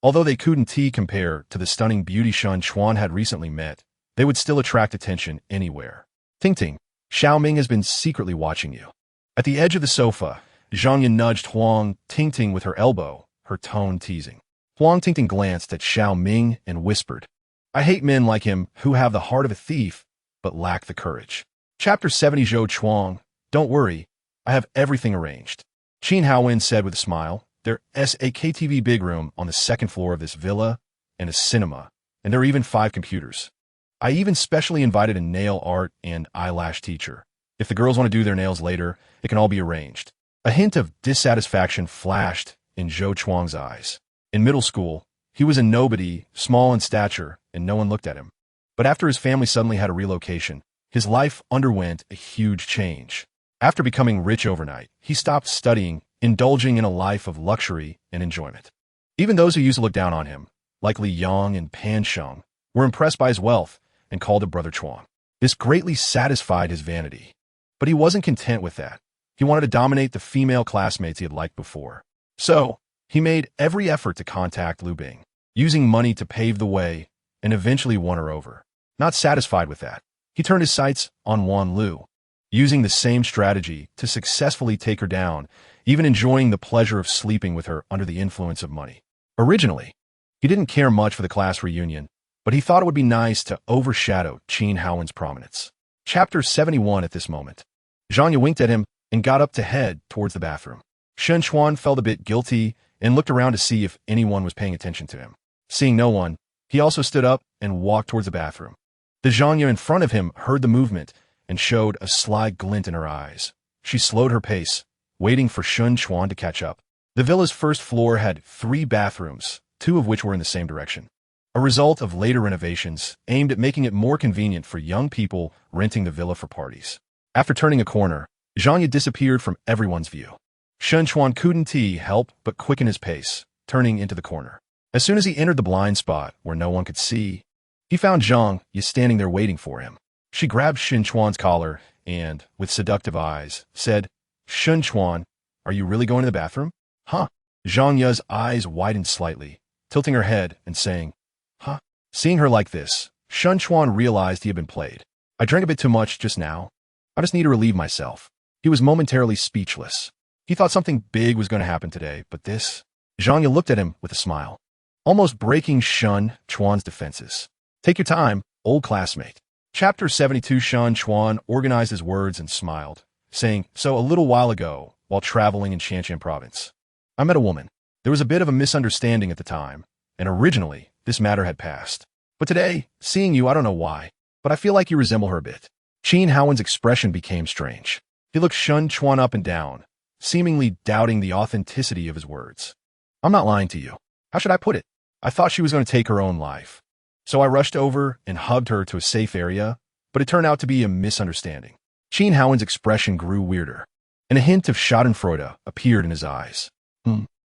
Although they couldn't compare to the stunning beauty Chuan had recently met, they would still attract attention anywhere. Tingting, Xiao Ming has been secretly watching you. At the edge of the sofa, Zhang Yan nudged Huang Tingting with her elbow, her tone teasing. Huang Tingting glanced at Xiao Ming and whispered, I hate men like him who have the heart of a thief, but lack the courage. Chapter 70 Zhou Chuang, don't worry, I have everything arranged. Qin Haowen said with a smile, there's a KTV big room on the second floor of this villa, and a cinema, and there are even 5 computers. I even specially invited a nail art and eyelash teacher. If the girls want to do their nails later, it can all be arranged. A hint of dissatisfaction flashed in Zhou Chuang's eyes. In middle school, he was a nobody, small in stature, and no one looked at him. But after his family suddenly had a relocation, his life underwent a huge change. After becoming rich overnight, he stopped studying, indulging in a life of luxury and enjoyment. Even those who used to look down on him, like Li Yang and Pan Sheng, were impressed by his wealth and called him Brother Chuan. This greatly satisfied his vanity. But he wasn't content with that. He wanted to dominate the female classmates he had liked before. So, he made every effort to contact Lu Bing, using money to pave the way, and eventually won her over. Not satisfied with that, he turned his sights on Wan Lu, using the same strategy to successfully take her down, even enjoying the pleasure of sleeping with her under the influence of money. Originally, he didn't care much for the class reunion, but he thought it would be nice to overshadow Qin Haowen's prominence. Chapter 71 at this moment. Zhang Ye winked at him and got up to head towards the bathroom. Shen Chuan felt a bit guilty and looked around to see if anyone was paying attention to him. Seeing no one, he also stood up and walked towards the bathroom. The Zhang Ye in front of him heard the movement and showed a sly glint in her eyes. She slowed her pace, waiting for Shen Chuan to catch up. The villa's first floor had 3 bathrooms, 2 of which were in the same direction. A result of later renovations aimed at making it more convenient for young people renting the villa for parties. After turning a corner, Zhang Ye disappeared from everyone's view. Shen Chuan couldn't help but quicken his pace, turning into the corner. As soon as he entered the blind spot where no one could see, he found Zhang Ye standing there waiting for him. She grabbed Shen Chuan's collar and, with seductive eyes, said, Shen Chuan, are you really going to the bathroom? Huh? Zhang Ye's eyes widened slightly, tilting her head and saying, huh? Seeing her like this, Shen Chuan realized he had been played. I drank a bit too much just now. I just need to relieve myself. He was momentarily speechless. He thought something big was going to happen today, but this... Zhang Ye looked at him with a smile, almost breaking Shen Chuan's defenses. Take your time, old classmate. Chapter 72 Shen Chuan organized his words and smiled, saying, so a little while ago, while traveling in Shanxian province, I met a woman. There was a bit of a misunderstanding at the time, and originally, this matter had passed. But today, seeing you, I don't know why, but I feel like you resemble her a bit. Qin Haowen's expression became strange. He looked Shen Chuan up and down, seemingly doubting the authenticity of his words. I'm not lying to you. How should I put it? I thought she was going to take her own life. So I rushed over and hugged her to a safe area, but it turned out to be a misunderstanding. Qin Haowen's expression grew weirder, and a hint of schadenfreude appeared in his eyes.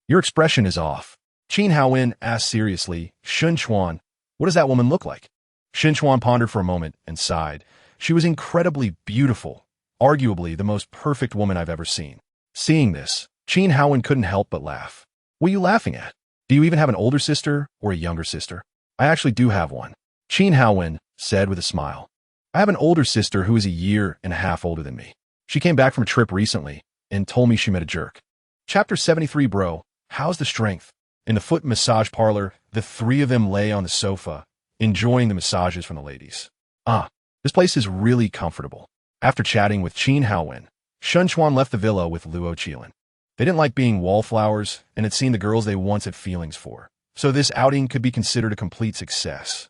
Your expression is off. Qin Haowen asked seriously, Shen Chuan, what does that woman look like? Shen Chuan pondered for a moment and sighed. She was incredibly beautiful, arguably the most perfect woman I've ever seen. Seeing this, Qin Haowen couldn't help but laugh. What are you laughing at? Do you even have an older sister or a younger sister? I actually do have one. Qin Haowen said with a smile. I have an older sister who is 1.5 years older than me. She came back from a trip recently and told me she met a jerk. Chapter 73 Bro, how's the strength? In the foot massage parlor, the 3 of them lay on the sofa, enjoying the massages from the ladies. This place is really comfortable. After chatting with Qin Haowen, Shen Chuan left the villa with Luo Qilin. They didn't like being wallflowers and had seen the girls they once had feelings for, so this outing could be considered a complete success.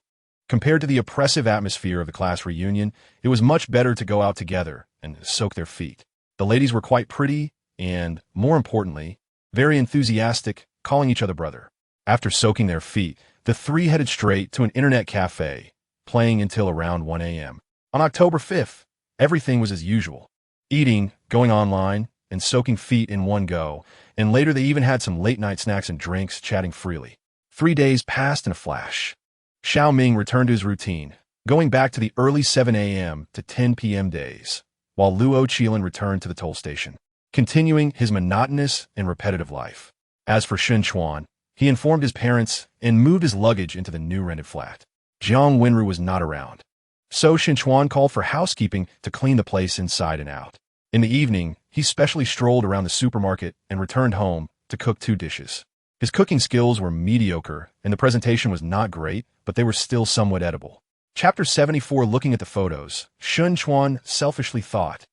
Compared to the oppressive atmosphere of the class reunion, it was much better to go out together and soak their feet. The ladies were quite pretty and, more importantly, very enthusiastic, calling each other brother. After soaking their feet, the 3 headed straight to an internet cafe, playing until around 1 a.m. On October 5th, everything was as usual. Eating, going online, and soaking feet in one go, and later they even had some late-night snacks and drinks, chatting freely. 3 days passed in a flash. Xiao Ming returned to his routine, going back to the early 7 a.m. to 10 p.m. days. while Luo Qilan returned to the toll station, continuing his monotonous and repetitive life. As for Chuan, he informed his parents and moved his luggage into the new rented flat. Jiang Wenru was not around, so Chuan called for housekeeping to clean the place inside and out. In the evening, he specially strolled around the supermarket and returned home to cook 2 dishes. His cooking skills were mediocre, and the presentation was not great, but they were still somewhat edible. Chapter 74. Looking at the photos, Chuan selfishly thought,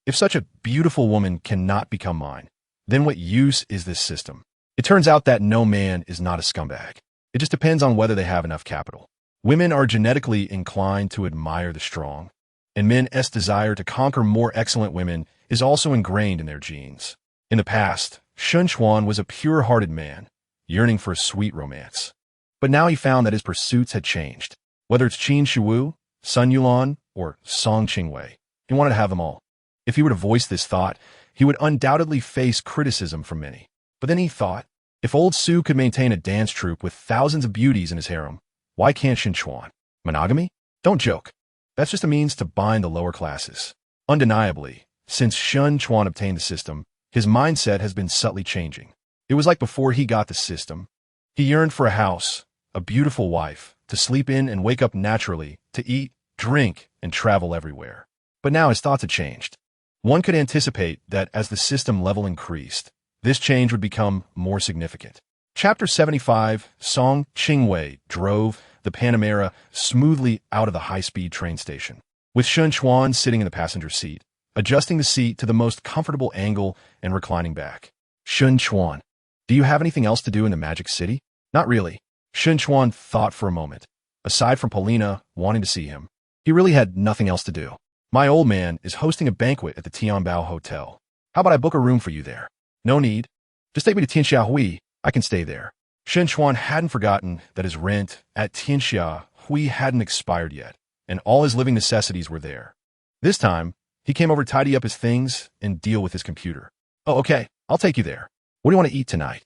if such a beautiful woman cannot become mine, then what use is this system? It turns out that no man is not a scumbag. It just depends on whether they have enough capital. Women are genetically inclined to admire the strong, and men's desire to conquer more excellent women is also ingrained in their genes. In the past, Chuan was a pure-hearted man, yearning for a sweet romance. But now he found that his pursuits had changed. Whether it's Qin Shiwu, Sun Yulan, or Song Qingwei, he wanted to have them all. If he were to voice this thought, he would undoubtedly face criticism from many. But then he thought, if old Su could maintain a dance troupe with thousands of beauties in his harem, why can't Chuan? Monogamy? Don't joke. That's just a means to bind the lower classes. Undeniably, since Chuan obtained the system, his mindset has been subtly changing. It was like before he got the system. He yearned for a house, a beautiful wife, to sleep in and wake up naturally, to eat, drink, and travel everywhere. But now his thoughts had changed. One could anticipate that as the system level increased, this change would become more significant. Chapter 75. Song Qingwei drove the Panamera smoothly out of the high-speed train station, with Chuan sitting in the passenger seat, adjusting the seat to the most comfortable angle and reclining back. Chuan, do you have anything else to do in the Magic City? Not really. Chuan thought for a moment. Aside from Paulina wanting to see him, he really had nothing else to do. My old man is hosting a banquet at the Tianbao Hotel. How about I book a room for you there? No need. Just take me to Tianxiahui. I can stay there. Chuan hadn't forgotten that his rent at Tianxiahui hadn't expired yet, and all his living necessities were there. This time, he came over to tidy up his things and deal with his computer. Oh, okay. I'll take you there. What do you want to eat tonight?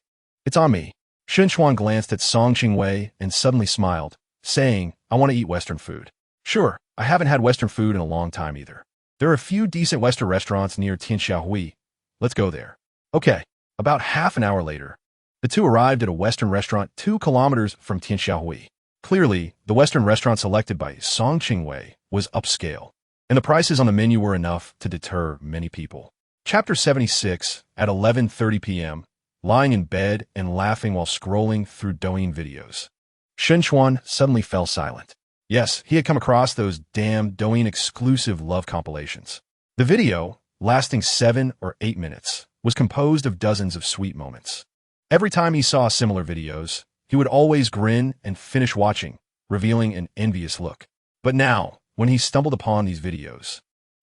It's on me. Chuan glanced at Song Qingwei and suddenly smiled, saying, I want to eat Western food. Sure, I haven't had Western food in a long time either. There are a few decent Western restaurants near Tianxiahui. Let's go there. Okay. About half an hour later, the two arrived at a Western restaurant 2 kilometers from Tianxiahui. Clearly, the Western restaurant selected by Song Qingwei was upscale, and the prices on the menu were enough to deter many people. Chapter 76. At 11:30 p.m., lying in bed and laughing while scrolling through Douyin videos, Chuan suddenly fell silent. Yes, he had come across those damn Douyin exclusive love compilations. The video, lasting 7 or 8 minutes, was composed of dozens of sweet moments. Every time he saw similar videos, he would always grin and finish watching, revealing an envious look. But now, when he stumbled upon these videos,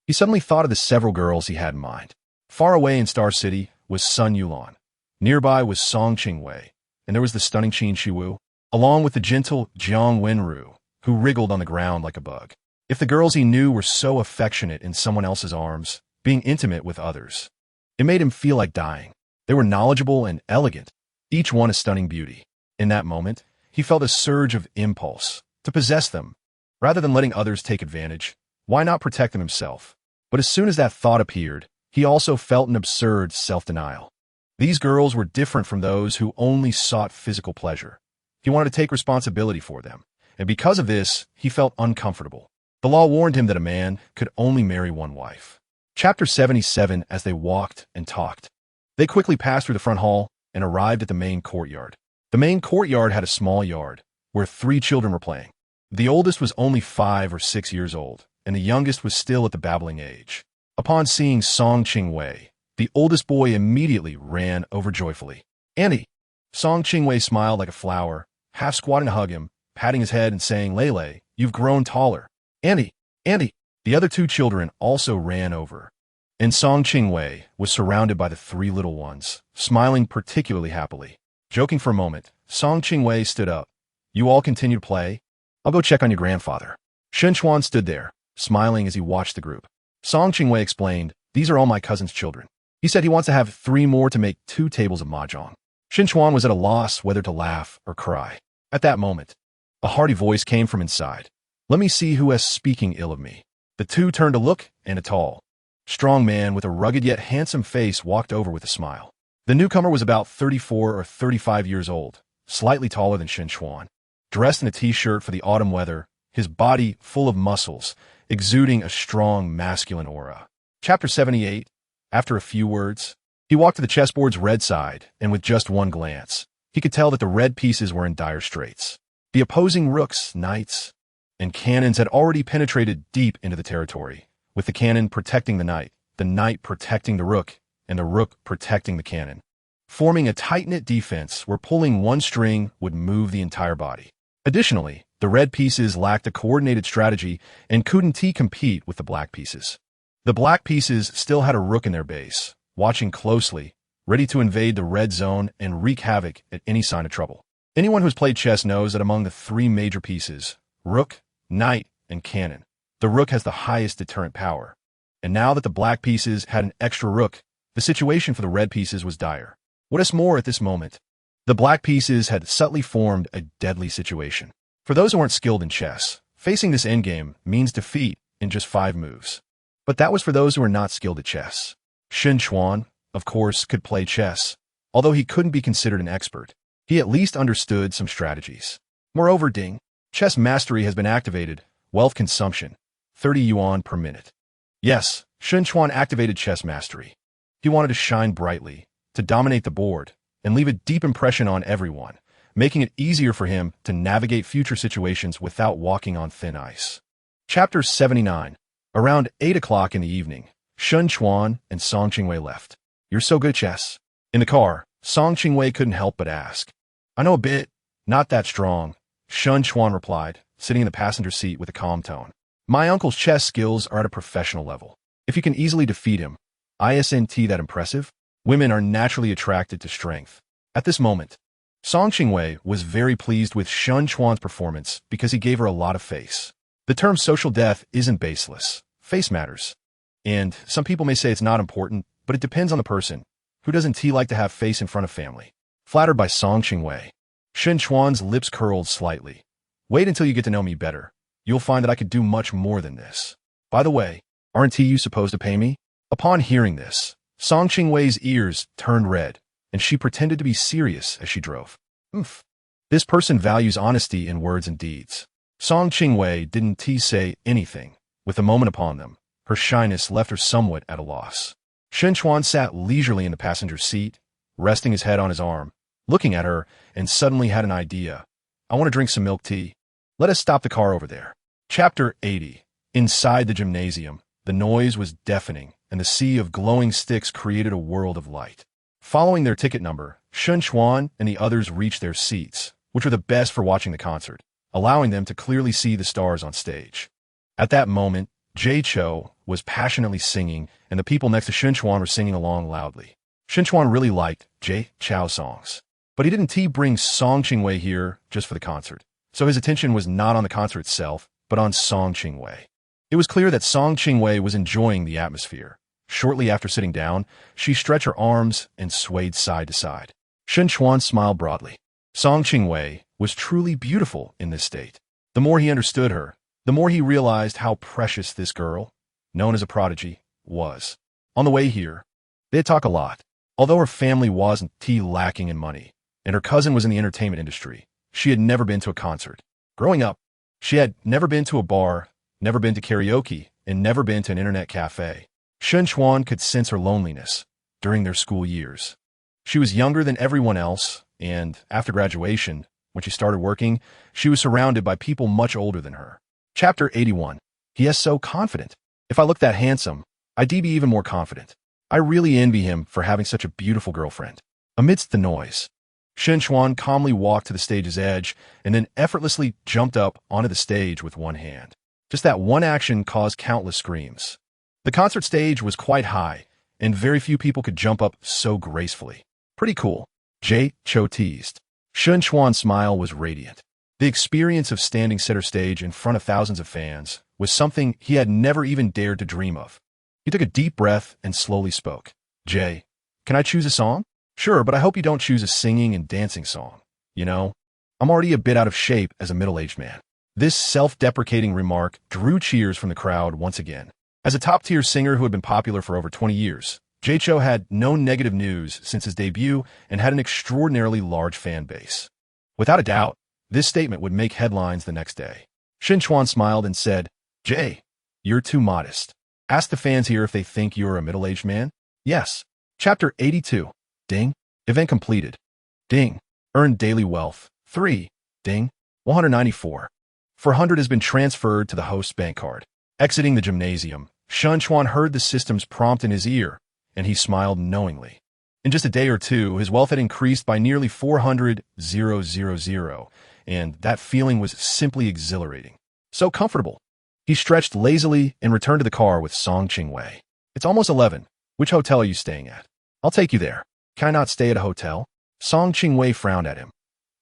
he suddenly thought of the several girls he had in mind. Far away in Star City was Sun Yulan. Nearby was Song Qingwei, and there was the stunning Qin Shiwu, along with the gentle Jiang Wenru, who wriggled on the ground like a bug. If the girls he knew were so affectionate in someone else's arms, being intimate with others, it made him feel like dying. They were knowledgeable and elegant, each one a stunning beauty. In that moment, he felt a surge of impulse to possess them. Rather than letting others take advantage, why not protect them himself? But as soon as that thought appeared, he also felt an absurd self-denial. These girls were different from those who only sought physical pleasure. He wanted to take responsibility for them, and because of this, he felt uncomfortable. The law warned him that a man could only marry one wife. Chapter 77. As they walked and talked, they quickly passed through the front hall and arrived at the main courtyard. The main courtyard had a small yard, where 3 children were playing. The oldest was only 5 or 6 years old, and the youngest was still at the babbling age. Upon seeing Song Qingwei, the oldest boy immediately ran over joyfully. Andy! Song Qingwei smiled like a flower, half squatting to hug him, patting his head and saying, Lele, you've grown taller. Andy! Andy! The other 2 children also ran over, and Song Qingwei was surrounded by the 3 little ones, smiling particularly happily. Joking for a moment, Song Qingwei stood up. You all continue to play? I'll go check on your grandfather. Chuan stood there, smiling as he watched the group. Song Qingwei explained, these are all my cousin's children. He said he wants to have 3 more to make 2 tables of mahjong. Chuan was at a loss whether to laugh or cry. At that moment, a hearty voice came from inside. Let me see who is speaking ill of me. The 2 turned to look, and a tall, strong man with a rugged yet handsome face walked over with a smile. The newcomer was about 34 or 35 years old, slightly taller than Chuan. Dressed in a t-shirt for the autumn weather, his body full of muscles, exuding a strong masculine aura. Chapter 78. After a few words, he walked to the chessboard's red side, and with just one glance, he could tell that the red pieces were in dire straits. The opposing rooks, knights, and cannons had already penetrated deep into the territory, with the cannon protecting the knight protecting the rook, and the rook protecting the cannon, forming a tight-knit defense where pulling one string would move the entire body. Additionally, the red pieces lacked a coordinated strategy and couldn't compete with the black pieces. The black pieces still had a rook in their base, watching closely, ready to invade the red zone and wreak havoc at any sign of trouble. Anyone who's played chess knows that among the three major pieces, rook, knight, and cannon, the rook has the highest deterrent power. And now that the black pieces had an extra rook, the situation for the red pieces was dire. What is more at this moment, the black pieces had subtly formed a deadly situation. For those who aren't skilled in chess, facing this endgame means defeat in just 5 moves. But that was for those who were not skilled at chess. Chuan, of course, could play chess. Although he couldn't be considered an expert, he at least understood some strategies. Moreover, chess mastery has been activated, wealth consumption, 30 yuan per minute. Yes, Chuan activated chess mastery. He wanted to shine brightly, to dominate the board, and leave a deep impression on everyone, making it easier for him to navigate future situations without walking on thin ice. Chapter 79. Around 8 o'clock in the evening, Chuan and Song Qingwei left. You're so good at chess. In the car, Song Qingwei couldn't help but ask. I know a bit, not that strong, Chuan replied, sitting in the passenger seat with a calm tone. My uncle's chess skills are at a professional level. If you can easily defeat him, isn't that impressive? Women are naturally attracted to strength. At this moment, Song Qingwei was very pleased with Chuan's performance because he gave her a lot of face. The term social death isn't baseless. Face matters. And some people may say it's not important, but it depends on the person. Who doesn't like to have face in front of family? Flattered by Song Qingwei, Chuan's lips curled slightly. Wait until you get to know me better. You'll find that I could do much more than this. By the way, aren't you supposed to pay me? Upon hearing this, Song Qingwei's ears turned red, and she pretended to be serious as she drove. This person values honesty in words and deeds. Song Qingwei didn't say anything. With a moment upon them, her shyness left her somewhat at a loss. Chuan sat leisurely in the passenger seat, resting his head on his arm, looking at her, and suddenly had an idea. I want to drink some milk tea. Let us stop the car over there. Chapter 80. Inside the gymnasium, the noise was deafening, and the sea of glowing sticks created a world of light. Following their ticket number, Chuan and the others reached their seats, which were the best for watching the concert, allowing them to clearly see the stars on stage. At that moment, Jay Cho was passionately singing, and the people next to Chuan were singing along loudly. Chuan really liked Jay Cho's songs, but he didn't bring Song Qingwei here just for the concert, so his attention was not on the concert itself, but on Song Qingwei. It was clear that Song Qingwei was enjoying the atmosphere. Shortly after sitting down, she stretched her arms and swayed side to side. Chuan smiled broadly. Song Qingwei was truly beautiful in this state. The more he understood her, the more he realized how precious this girl, known as a prodigy, was. On the way here, they'd talk a lot. Although her family wasn't lacking in money, and her cousin was in the entertainment industry, she had never been to a concert. Growing up, she had never been to a bar, never been to karaoke, and never been to an internet cafe. Chuan could sense her loneliness during their school years. She was younger than everyone else, and after graduation, when she started working, she was surrounded by people much older than her. Chapter 81. He is so confident. If I look that handsome, I'd be even more confident. I really envy him for having such a beautiful girlfriend. Amidst the noise, Chuan calmly walked to the stage's edge and then effortlessly jumped up onto the stage with one hand. Just that one action caused countless screams. The concert stage was quite high, and very few people could jump up so gracefully. Pretty cool, Jay Cho teased. Chuan's smile was radiant. The experience of standing center stage in front of thousands of fans was something he had never even dared to dream of. He took a deep breath and slowly spoke. Jay, can I choose a song? Sure, but I hope you don't choose a singing and dancing song. You know, I'm already a bit out of shape as a middle-aged man. This self-deprecating remark drew cheers from the crowd once again. As a top-tier singer who had been popular for over 20 years, Cho had no negative news since his debut and had an extraordinarily large fan base. Without a doubt, this statement would make headlines the next day. Chuan smiled and said, "Jay, you're too modest. Ask the fans here if they think you're a middle-aged man." Yes. Chapter 82. Ding. Event completed. Ding. Earned daily wealth. 3. Ding. 194. 400 has been transferred to the host's bank card. Exiting the gymnasium, Chuan heard the system's prompt in his ear, and he smiled knowingly. In just a day or two, his wealth had increased by nearly 400,000, and that feeling was simply exhilarating. So comfortable. He stretched lazily and returned to the car with Song Chingwei. "It's almost 11. Which hotel are you staying at?" "I'll take you there." "Can I not stay at a hotel?" Song Chingwei frowned at him.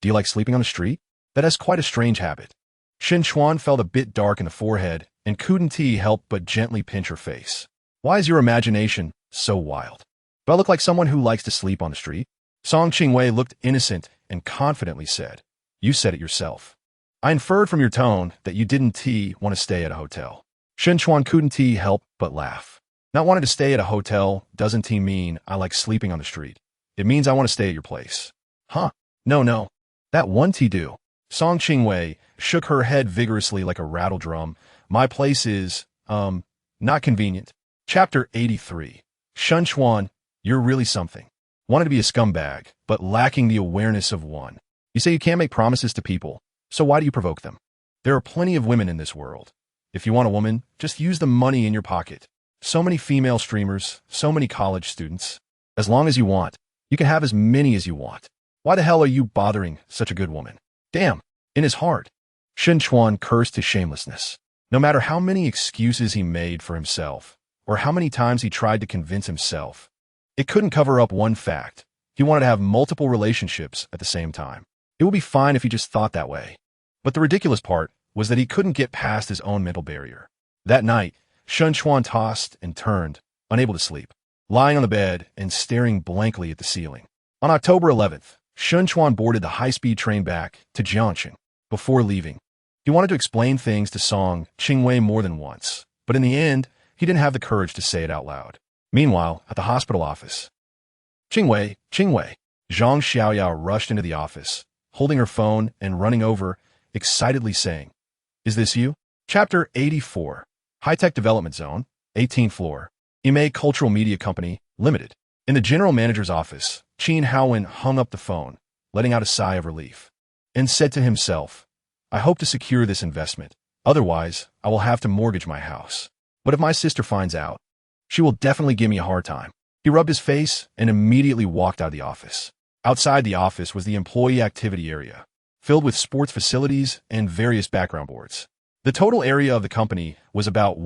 "Do you like sleeping on the street? That is quite a strange habit." Chuan felt a bit dark in the forehead, and couldn't help but gently pinch her face. "Why is your imagination so wild? Do I look like someone who likes to sleep on the street?" Song Chingwei looked innocent and confidently said, "You said it yourself. I inferred from your tone that you didn't want to stay at a hotel." Chuan couldn't help but laugh. "Not wanting to stay at a hotel doesn't mean I like sleeping on the street. It means I want to stay at your place." "Huh? No. That won't do." Song Chingwei shook her head vigorously like a rattle drum. "My place is, not convenient." Chapter 83. Chuan, you're really something. Wanted to be a scumbag, but lacking the awareness of one. You say you can't make promises to people, so why do you provoke them? There are plenty of women in this world. If you want a woman, just use the money in your pocket. So many female streamers, so many college students. As long as you want, you can have as many as you want. Why the hell are you bothering such a good woman? Damn, in his heart, Chuan cursed his shamelessness. No matter how many excuses he made for himself, or how many times he tried to convince himself, it couldn't cover up one fact. He wanted to have multiple relationships at the same time. It would be fine if he just thought that way. But the ridiculous part was that he couldn't get past his own mental barrier. That night, Chuan tossed and turned, unable to sleep, lying on the bed and staring blankly at the ceiling. On October 11th, Chuan boarded the high-speed train back to Jiangxing. Before leaving, he wanted to explain things to Song Chingwei more than once, but in the end, he didn't have the courage to say it out loud. Meanwhile, at the hospital office, Chingwei, Zhang Xiaoyao rushed into the office, holding her phone and running over, excitedly saying, "Is this you?" Chapter 84. High-Tech Development Zone, 18th floor, Imei Cultural Media Company, Limited. In the general manager's office, Qin Haowen hung up the phone, letting out a sigh of relief, and said to himself, "I hope to secure this investment. Otherwise, I will have to mortgage my house. But if my sister finds out, she will definitely give me a hard time." He rubbed his face and immediately walked out of the office. Outside the office was the employee activity area, filled with sports facilities and various background boards. The total area of the company was about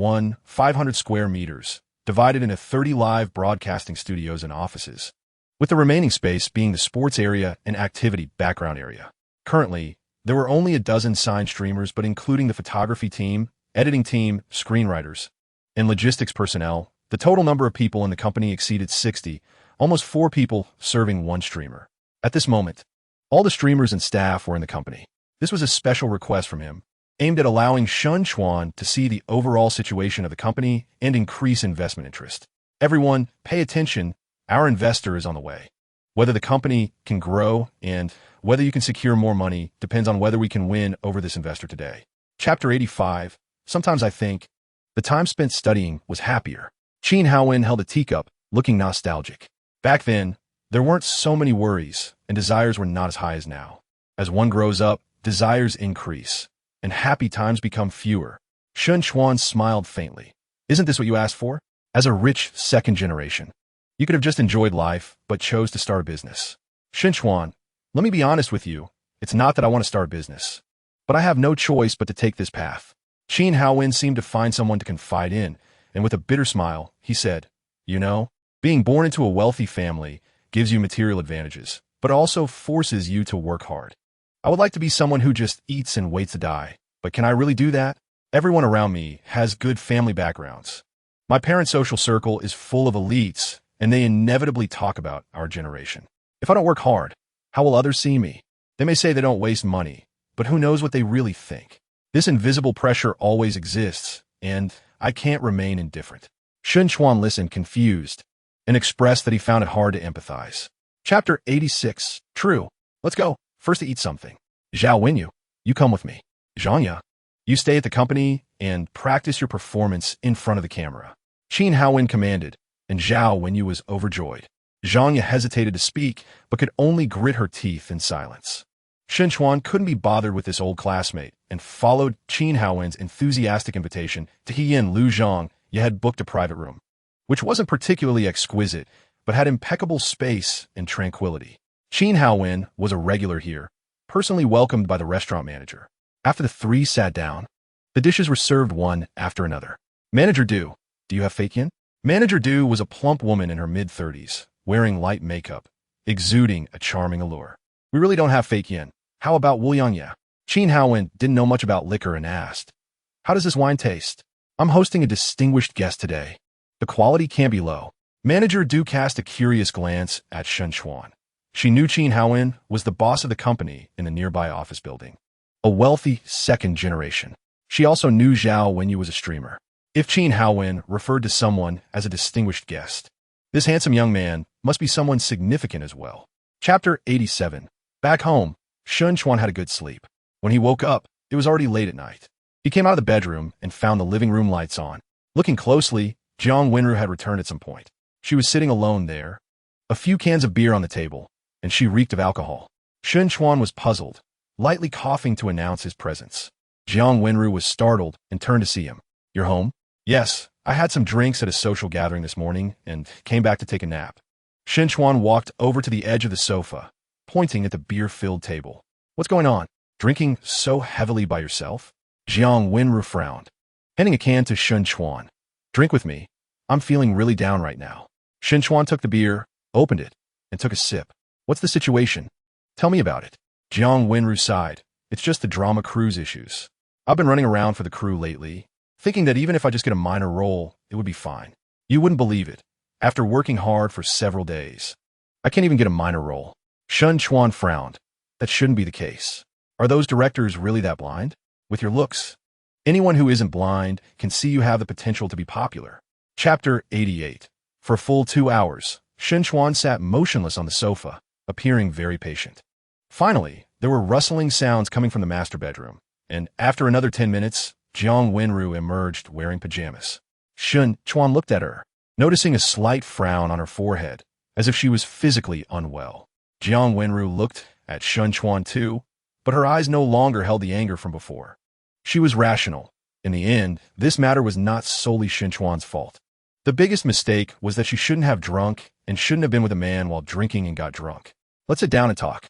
500 square meters, divided into 30 live broadcasting studios and offices, with the remaining space being the sports area and activity background area. Currently, there were only a dozen signed streamers, but including the photography team, editing team, screenwriters, and logistics personnel, the total number of people in the company exceeded 60, almost 4 people serving one streamer. At this moment, all the streamers and staff were in the company. This was a special request from him, aimed at allowing Chuan to see the overall situation of the company and increase investment interest. "Everyone, pay attention. Our investor is on the way. Whether the company can grow and whether you can secure more money depends on whether we can win over this investor today." Chapter 85. Sometimes I think the time spent studying was happier. Qin Haowen held a teacup, looking nostalgic. Back then, there weren't so many worries, and desires were not as high as now. As one grows up, desires increase, and happy times become fewer. Chuan smiled faintly. "Isn't this what you asked for? As a rich second generation, you could have just enjoyed life, but chose to start a business." "Chuan, let me be honest with you. It's not that I want to start a business, but I have no choice but to take this path." Qin Haowen seemed to find someone to confide in, and with a bitter smile, he said, "You know, being born into a wealthy family gives you material advantages, but also forces you to work hard. I would like to be someone who just eats and waits to die, but can I really do that? Everyone around me has good family backgrounds. My parents' social circle is full of elites, and they inevitably talk about our generation. If I don't work hard, how will others see me? They may say they don't waste money, but who knows what they really think? This invisible pressure always exists, and I can't remain indifferent. Chuan listened, confused, and expressed that he found it hard to empathize. Chapter 86. True. Let's go. First to eat something. Zhao Wenyu, you come with me. Zhanya, you stay at the company and practice your performance in front of the camera. Qin Haowen commanded, and Zhao Wenyu was overjoyed. Zhanya hesitated to speak, but could only grit her teeth in silence. Chuan couldn't be bothered with this old classmate and followed Qin Haowen's enthusiastic invitation to he and Lu Zhang. You had booked a private room, which wasn't particularly exquisite, but had impeccable space and tranquility. Qin Haowen was a regular here, personally welcomed by the restaurant manager. After the three sat down, the dishes were served one after another. Manager Du, do you have fake yin? Manager Du was a plump woman in her mid-30s, wearing light makeup, exuding a charming allure. We really don't have fake yin. How about Wu Yang Ya? Qin Haowen didn't know much about liquor and asked, how does this wine taste? I'm hosting a distinguished guest today. The quality can't be low. Manager Du cast a curious glance at Chuan. She knew Qin Haowen was the boss of the company in the nearby office building, a wealthy second generation. She also knew Zhao Wenyu was a streamer. If Qin Haowen referred to someone as a distinguished guest, this handsome young man must be someone significant as well. Chapter 87. Back home, Chuan had a good sleep. When he woke up, it was already late at night. He came out of the bedroom and found the living room lights on. Looking closely, Jiang Wenru had returned at some point. She was sitting alone there, a few cans of beer on the table, and she reeked of alcohol. Chuan was puzzled, lightly coughing to announce his presence. Jiang Wenru was startled and turned to see him. You're home? Yes, I had some drinks at a social gathering this morning and came back to take a nap. Chuan walked over to the edge of the sofa, pointing at the beer-filled table. What's going on? Drinking so heavily by yourself? Jiang Wenru frowned, handing a can to Chuan. Drink with me. I'm feeling really down right now. Chuan took the beer, opened it, and took a sip. What's the situation? Tell me about it. Jiang Wenru sighed. It's just the drama cruise issues. I've been running around for the crew lately, thinking that even if I just get a minor role, it would be fine. You wouldn't believe it. After working hard for several days, I can't even get a minor role. Chuan frowned. That shouldn't be the case. Are those directors really that blind? With your looks, anyone who isn't blind can see you have the potential to be popular. Chapter 88. For a full 2 hours, Chuan sat motionless on the sofa, appearing very patient. Finally, there were rustling sounds coming from the master bedroom, and after another 10 minutes, Jiang Wenru emerged wearing pajamas. Chuan looked at her, noticing a slight frown on her forehead, as if she was physically unwell. Jiang Wenru looked at Chuan too, but her eyes no longer held the anger from before. She was rational. In the end, this matter was not solely Chuan's fault. The biggest mistake was that she shouldn't have drunk and shouldn't have been with a man while drinking and got drunk. Let's sit down and talk.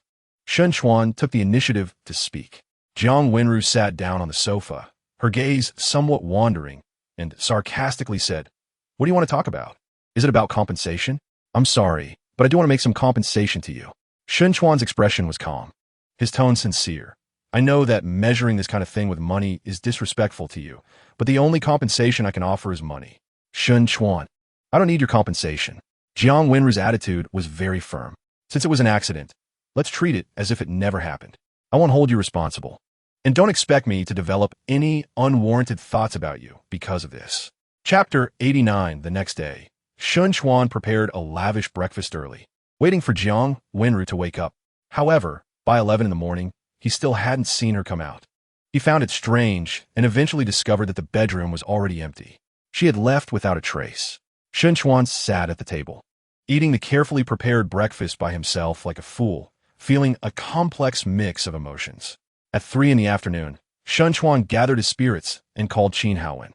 Chuan took the initiative to speak. Jiang Wenru sat down on the sofa, her gaze somewhat wandering, and sarcastically said, What do you want to talk about? Is it about compensation? I'm sorry, but I do want to make some compensation to you. Chuan's expression was calm, his tone sincere. I know that measuring this kind of thing with money is disrespectful to you, but the only compensation I can offer is money. Chuan, I don't need your compensation. Jiang Wenru's attitude was very firm. Since it was an accident, let's treat it as if it never happened. I won't hold you responsible. And don't expect me to develop any unwarranted thoughts about you because of this. Chapter 89. The next day, Chuan prepared a lavish breakfast early, waiting for Jiang Wenru to wake up. However, by 11 in the morning, he still hadn't seen her come out. He found it strange and eventually discovered that the bedroom was already empty. She had left without a trace. Chuan sat at the table, eating the carefully prepared breakfast by himself like a fool, feeling a complex mix of emotions. At 3 in the afternoon, Chuan gathered his spirits and called Qin Haowen.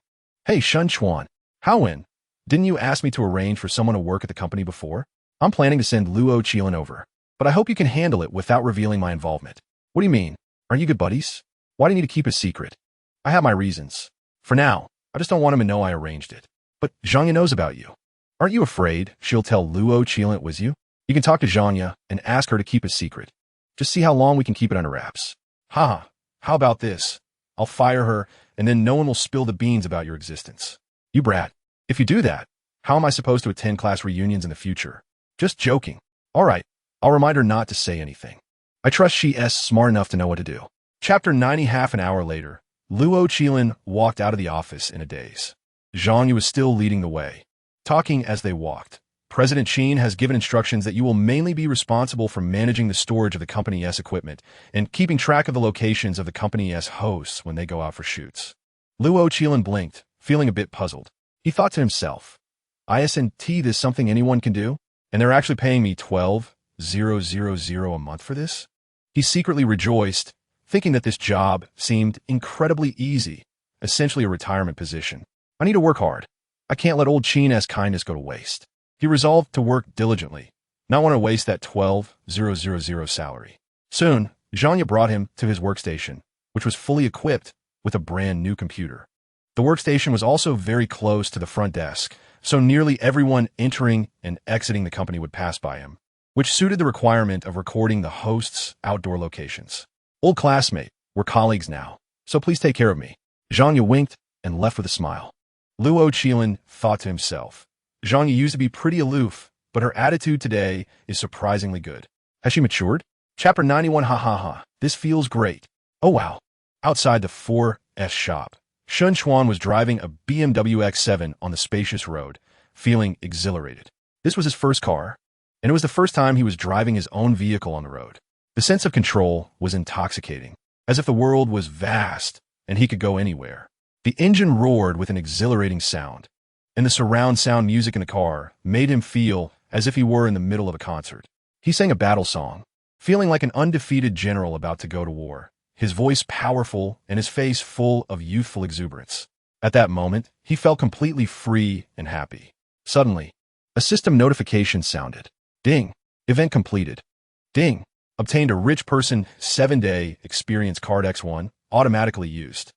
Hey, Chuan. Haowen, didn't you ask me to arrange for someone to work at the company before? I'm planning to send Luo Qilin over, but I hope you can handle it without revealing my involvement. What do you mean? Aren't you good buddies? Why do you need to keep a secret? I have my reasons. For now, I just don't want him to know I arranged it. But Zhanya knows about you. Aren't you afraid she'll tell Luo Qilin it was you? You can talk to Zhanya and ask her to keep a secret. Just see how long we can keep it under wraps. Haha, how about this? I'll fire her, and then no one will spill the beans about your existence. You brat. If you do that, how am I supposed to attend class reunions in the future? Just joking. All right, I'll remind her not to say anything. I trust she's smart enough to know what to do. Chapter 90. Half an hour later, Luo Qilin walked out of the office in a daze. Zhang Yu was still leading the way, talking as they walked. President Qin has given instructions that you will mainly be responsible for managing the storage of the company's equipment and keeping track of the locations of the company's hosts when they go out for shoots. Luo Qilan blinked, feeling a bit puzzled. He thought to himself, "Isn't this something anyone can do? And they're actually paying me 12,000 a month for this?" He secretly rejoiced, thinking that this job seemed incredibly easy, essentially a retirement position. I need to work hard. I can't let old Qin's kindness go to waste. He resolved to work diligently, not want to waste that 12,000 salary. Soon, Zhang Yu brought him to his workstation, which was fully equipped with a brand new computer. The workstation was also very close to the front desk, so nearly everyone entering and exiting the company would pass by him, which suited the requirement of recording the host's outdoor locations. Old classmate, we're colleagues now, so please take care of me. Zhang Yu winked and left with a smile. Luo Qilan thought to himself, Zhang Yu used to be pretty aloof, but her attitude today is surprisingly good. Has she matured? Chapter 91. Ha ha ha. This feels great. Oh wow. Outside the 4S shop, Chuan was driving a BMW X7 on the spacious road, feeling exhilarated. This was his first car, and it was the first time he was driving his own vehicle on the road. The sense of control was intoxicating, as if the world was vast and he could go anywhere. The engine roared with an exhilarating sound, and the surround sound music in the car made him feel as if he were in the middle of a concert. He sang a battle song, feeling like an undefeated general about to go to war, his voice powerful and his face full of youthful exuberance. At that moment, he felt completely free and happy. Suddenly, a system notification sounded. Ding. Event completed. Ding. Obtained a rich person 7-day experience card X1, automatically used.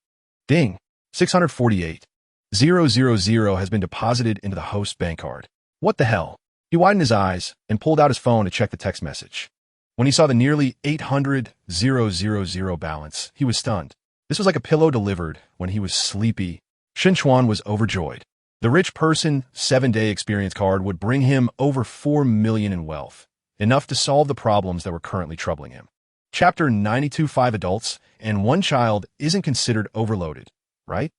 Ding. 648,000 has been deposited into the host's bank card. What the hell? He widened his eyes and pulled out his phone to check the text message. When he saw the nearly 800,000 balance, he was stunned. This was like a pillow delivered when he was sleepy. Chuan was overjoyed. The rich person 7-day experience card would bring him over 4 million in wealth, enough to solve the problems that were currently troubling him. Chapter 92. 5 adults and 1 child isn't considered overloaded, right?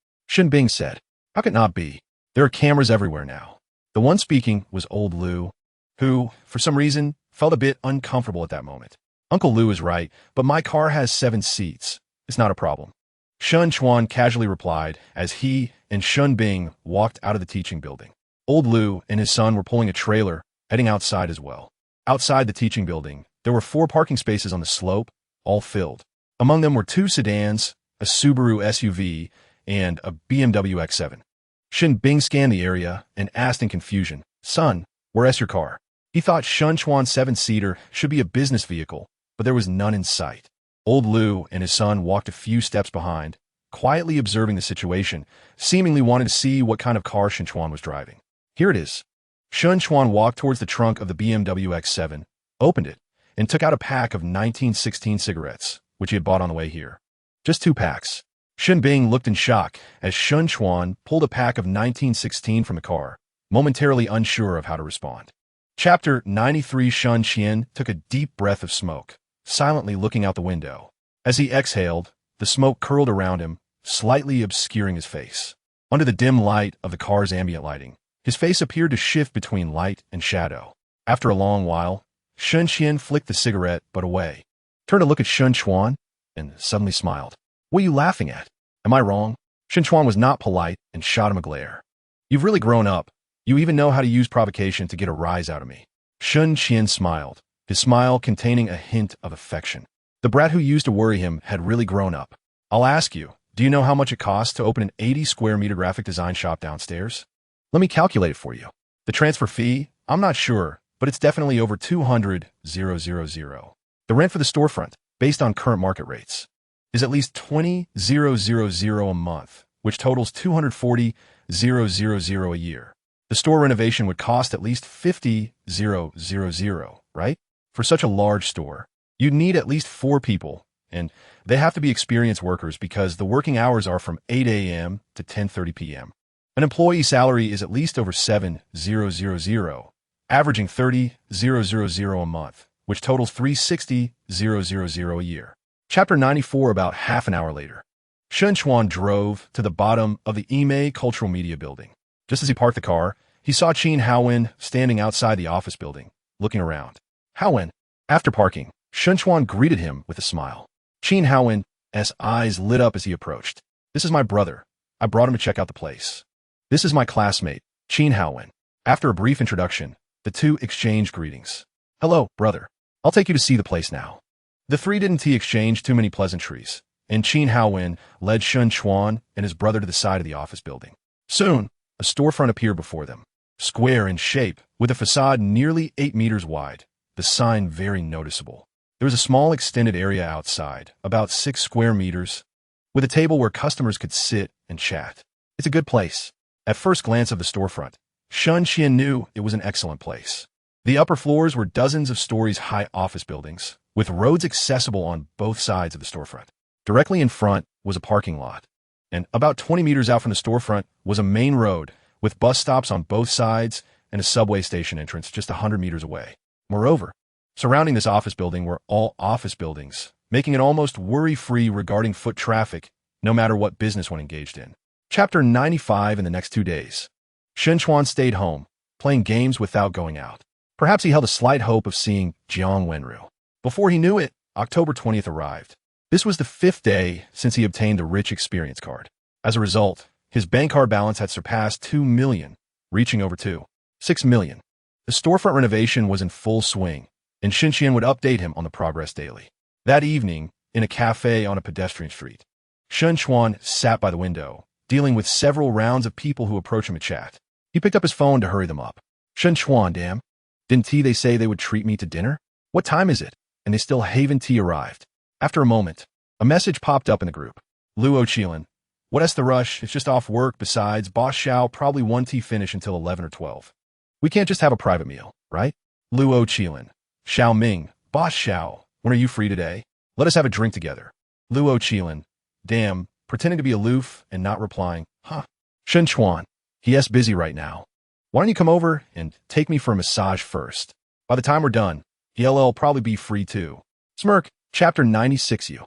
Bing said. How could it not be? There are cameras everywhere now. The one speaking was old Lu, who, for some reason, felt a bit uncomfortable at that moment. Uncle Lu is right, but my car has 7 seats. It's not a problem. Chuan casually replied as he and Bing walked out of the teaching building. Old Lu and his son were pulling a trailer, heading outside as well. Outside the teaching building, there were 4 parking spaces on the slope, all filled. Among them were 2 sedans, a Subaru SUV, and a BMW X7. Bing scanned the area and asked in confusion, "Son, where's your car?" He thought Chuan's 7-seater should be a business vehicle, but there was none in sight. Old Lu and his son walked a few steps behind, quietly observing the situation, seemingly wanting to see what kind of car Chuan was driving. Here it is. Chuan walked towards the trunk of the BMW X7, opened it, and took out a pack of 1916 cigarettes, which he had bought on the way here. Just 2 packs. Bing looked in shock as Chuan pulled a pack of 1916 from the car, momentarily unsure of how to respond. Chapter 93. Qian took a deep breath of smoke, silently looking out the window. As he exhaled, the smoke curled around him, slightly obscuring his face. Under the dim light of the car's ambient lighting, his face appeared to shift between light and shadow. After a long while, Qian flicked the cigarette but away, turned to look at Chuan, and suddenly smiled. What are you laughing at? Am I wrong? Chuan was not polite and shot him a glare. You've really grown up. You even know how to use provocation to get a rise out of me. Qian smiled, his smile containing a hint of affection. The brat who used to worry him had really grown up. I'll ask you, do you know how much it costs to open an 80-square-meter graphic design shop downstairs? Let me calculate it for you. The transfer fee? I'm not sure, but it's definitely over 200,000. The rent for the storefront, based on current market rates, is at least 20,000 a month, which totals 240,000 a year. The store renovation would cost at least 50,000, right? For such a large store, you'd need at least 4 people, and they have to be experienced workers because the working hours are from 8 a.m. to 10:30 p.m. An employee salary is at least over 7,000, averaging 30,000 a month, which totals 360,000 a year. Chapter 94. About half an hour later. Chuan drove to the bottom of the Ime Cultural Media Building. Just as he parked the car, he saw Qin Haowen standing outside the office building, looking around. Haowen, after parking, Chuan greeted him with a smile. Qin Haowen's eyes lit up as he approached. "This is my brother. I brought him to check out the place. This is my classmate, Qin Haowen." After a brief introduction, the two exchanged greetings. "Hello, brother. I'll take you to see the place now." The three didn't exchange too many pleasantries, and Qin Haowen led Chuan and his brother to the side of the office building. Soon, a storefront appeared before them, square in shape, with a facade nearly 8 meters wide, the sign very noticeable. There was a small extended area outside, about 6 square meters, with a table where customers could sit and chat. It's a good place. At first glance of the storefront, Chuan knew it was an excellent place. The upper floors were dozens of stories high office buildings, with roads accessible on both sides of the storefront. Directly in front was a parking lot, and about 20 meters out from the storefront was a main road with bus stops on both sides and a subway station entrance just 100 meters away. Moreover, surrounding this office building were all office buildings, making it almost worry-free regarding foot traffic, no matter what business one engaged in. Chapter 95 in the next 2 days. Chuan stayed home, playing games without going out. Perhaps he held a slight hope of seeing Jiang Wenru. Before he knew it, October 20th arrived. This was the 5th day since he obtained the rich experience card. As a result, his bank card balance had surpassed 2 million, reaching over 6 million. The storefront renovation was in full swing, and Qian would update him on the progress daily. That evening, in a cafe on a pedestrian street, Chuan sat by the window, dealing with several rounds of people who approached him to chat. He picked up his phone to hurry them up. "Chuan, damn. Didn't they say they would treat me to dinner? What time is it?" And they still haven't arrived. After a moment, a message popped up in the group. "Luo Qilan. What's the rush? It's just off work. Besides, Boss Xiao probably won't finish until 11 or 12. We can't just have a private meal, right? Luo Qilan. Xiao Ming. Boss Xiao. When are you free today? Let us have a drink together." Luo Qilan. Damn, pretending to be aloof and not replying. Huh. Chuan. He's busy right now. Why don't you come over and take me for a massage first? By the time we're done, he'll probably be free too. Smirk. Chapter 96. You.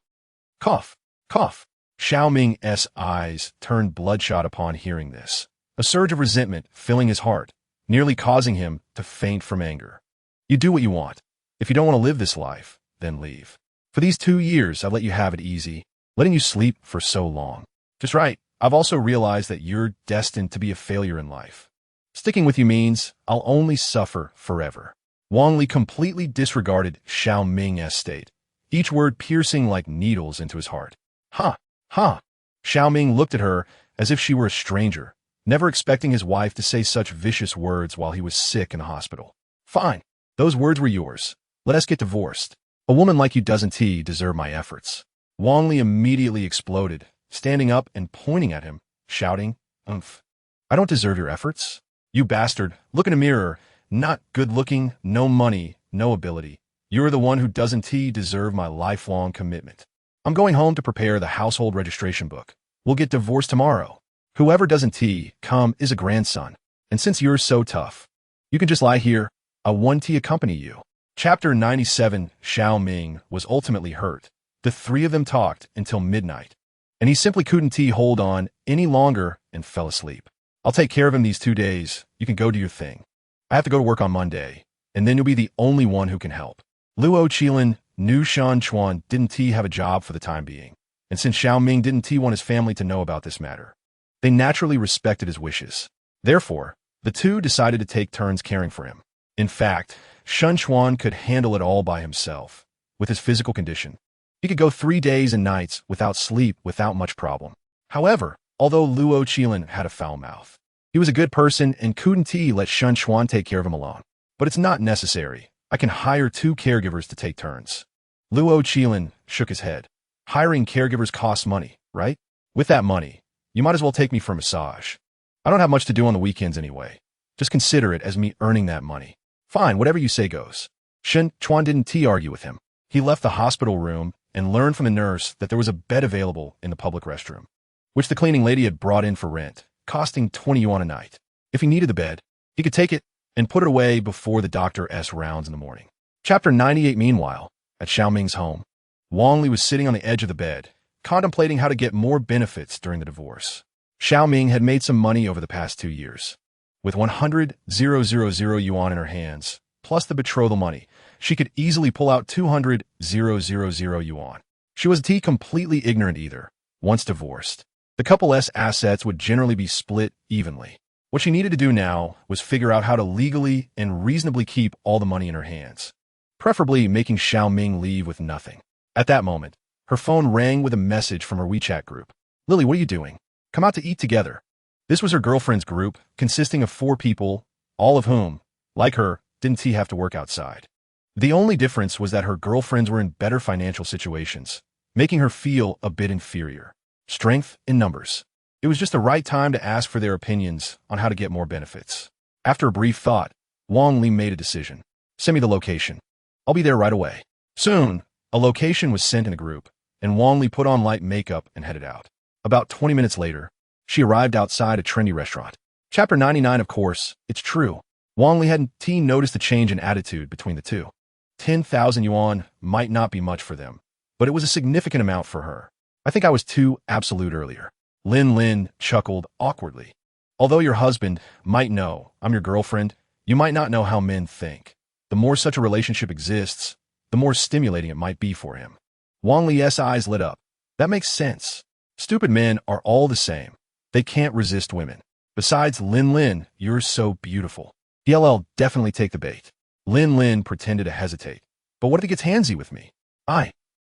Cough. Cough. Xiao Ming's eyes turned bloodshot upon hearing this, a surge of resentment filling his heart, nearly causing him to faint from anger. You do what you want. If you don't want to live this life, then leave. For these 2 years, I've let you have it easy, letting you sleep for so long. Just right. I've also realized that you're destined to be a failure in life. Sticking with you means I'll only suffer forever. Wang Li completely disregarded Xiao Ming's state, each word piercing like needles into his heart. Ha! Ha! Xiao Ming looked at her as if she were a stranger, never expecting his wife to say such vicious words while he was sick in the hospital. Fine. Those words were yours. Let us get divorced. A woman like you doesn't deserve my efforts. Wang Li immediately exploded, standing up and pointing at him, shouting, "Umph. I don't deserve your efforts. You bastard, look in a mirror. Not good-looking, no money, no ability. You're the one who doesn't deserve my lifelong commitment. I'm going home to prepare the household registration book. We'll get divorced tomorrow. Whoever doesn't come is a grandson. And since you're so tough, you can just lie here. I want to accompany you." Chapter 97. Xiao Ming was ultimately hurt. The three of them talked until midnight, and he simply couldn't hold on any longer and fell asleep. "I'll take care of him these 2 days. You can go do your thing. I have to go to work on Monday, and then you'll be the only one who can help." Luo Qilan knew Chuan didn't have a job for the time being, and since Xiao Ming didn't want his family to know about this matter, they naturally respected his wishes. Therefore, the two decided to take turns caring for him. In fact, Chuan could handle it all by himself. With his physical condition, he could go 3 days and nights without sleep without much problem. However, although Luo Qilan had a foul mouth, he was a good person and couldn't let Chuan take care of him alone. "But it's not necessary. I can hire 2 caregivers to take turns." Luo Qilan shook his head. "Hiring caregivers costs money, right? With that money, you might as well take me for a massage. I don't have much to do on the weekends anyway. Just consider it as me earning that money." "Fine, whatever you say goes." Chuan didn't argue with him. He left the hospital room and learned from the nurse that there was a bed available in the public restroom, which the cleaning lady had brought in for rent, costing 20 yuan a night. If he needed the bed, he could take it and put it away before the doctor's rounds in the morning. Chapter 98. Meanwhile, at Xiao Ming's home, Wang Li was sitting on the edge of the bed, contemplating how to get more benefits during the divorce. Xiao Ming had made some money over the past 2 years. With 100,000 yuan in her hands, plus the betrothal money, she could easily pull out 200,000 yuan. She was completely ignorant either. Once divorced, the couple's assets would generally be split evenly. What she needed to do now was figure out how to legally and reasonably keep all the money in her hands, preferably making Xiao Ming leave with nothing. At that moment, her phone rang with a message from her WeChat group. "Lily, what are you doing? Come out to eat together." This was her girlfriend's group, consisting of 4 people, all of whom, like her, didn't have to work outside. The only difference was that her girlfriends were in better financial situations, making her feel a bit inferior. Strength in numbers. It was just the right time to ask for their opinions on how to get more benefits. After a brief thought, Wang Li made a decision. "Send me the location. I'll be there right away." Soon, a location was sent in a group, and Wang Li put on light makeup and headed out. About 20 minutes later, she arrived outside a trendy restaurant. Chapter 99, of course, it's true. Wang Li hadn't noticed a change in attitude between the two. 10,000 yuan might not be much for them, but it was a significant amount for her. "I think I was too absolute earlier." Lin chuckled awkwardly. "Although your husband might know I'm your girlfriend, you might not know how men think. The more such a relationship exists, the more stimulating it might be for him." Wang Li's eyes lit up. "That makes sense. Stupid men are all the same. They can't resist women. Besides, Lin, you're so beautiful. He'll definitely take the bait." Lin pretended to hesitate. "But what if he gets handsy with me? I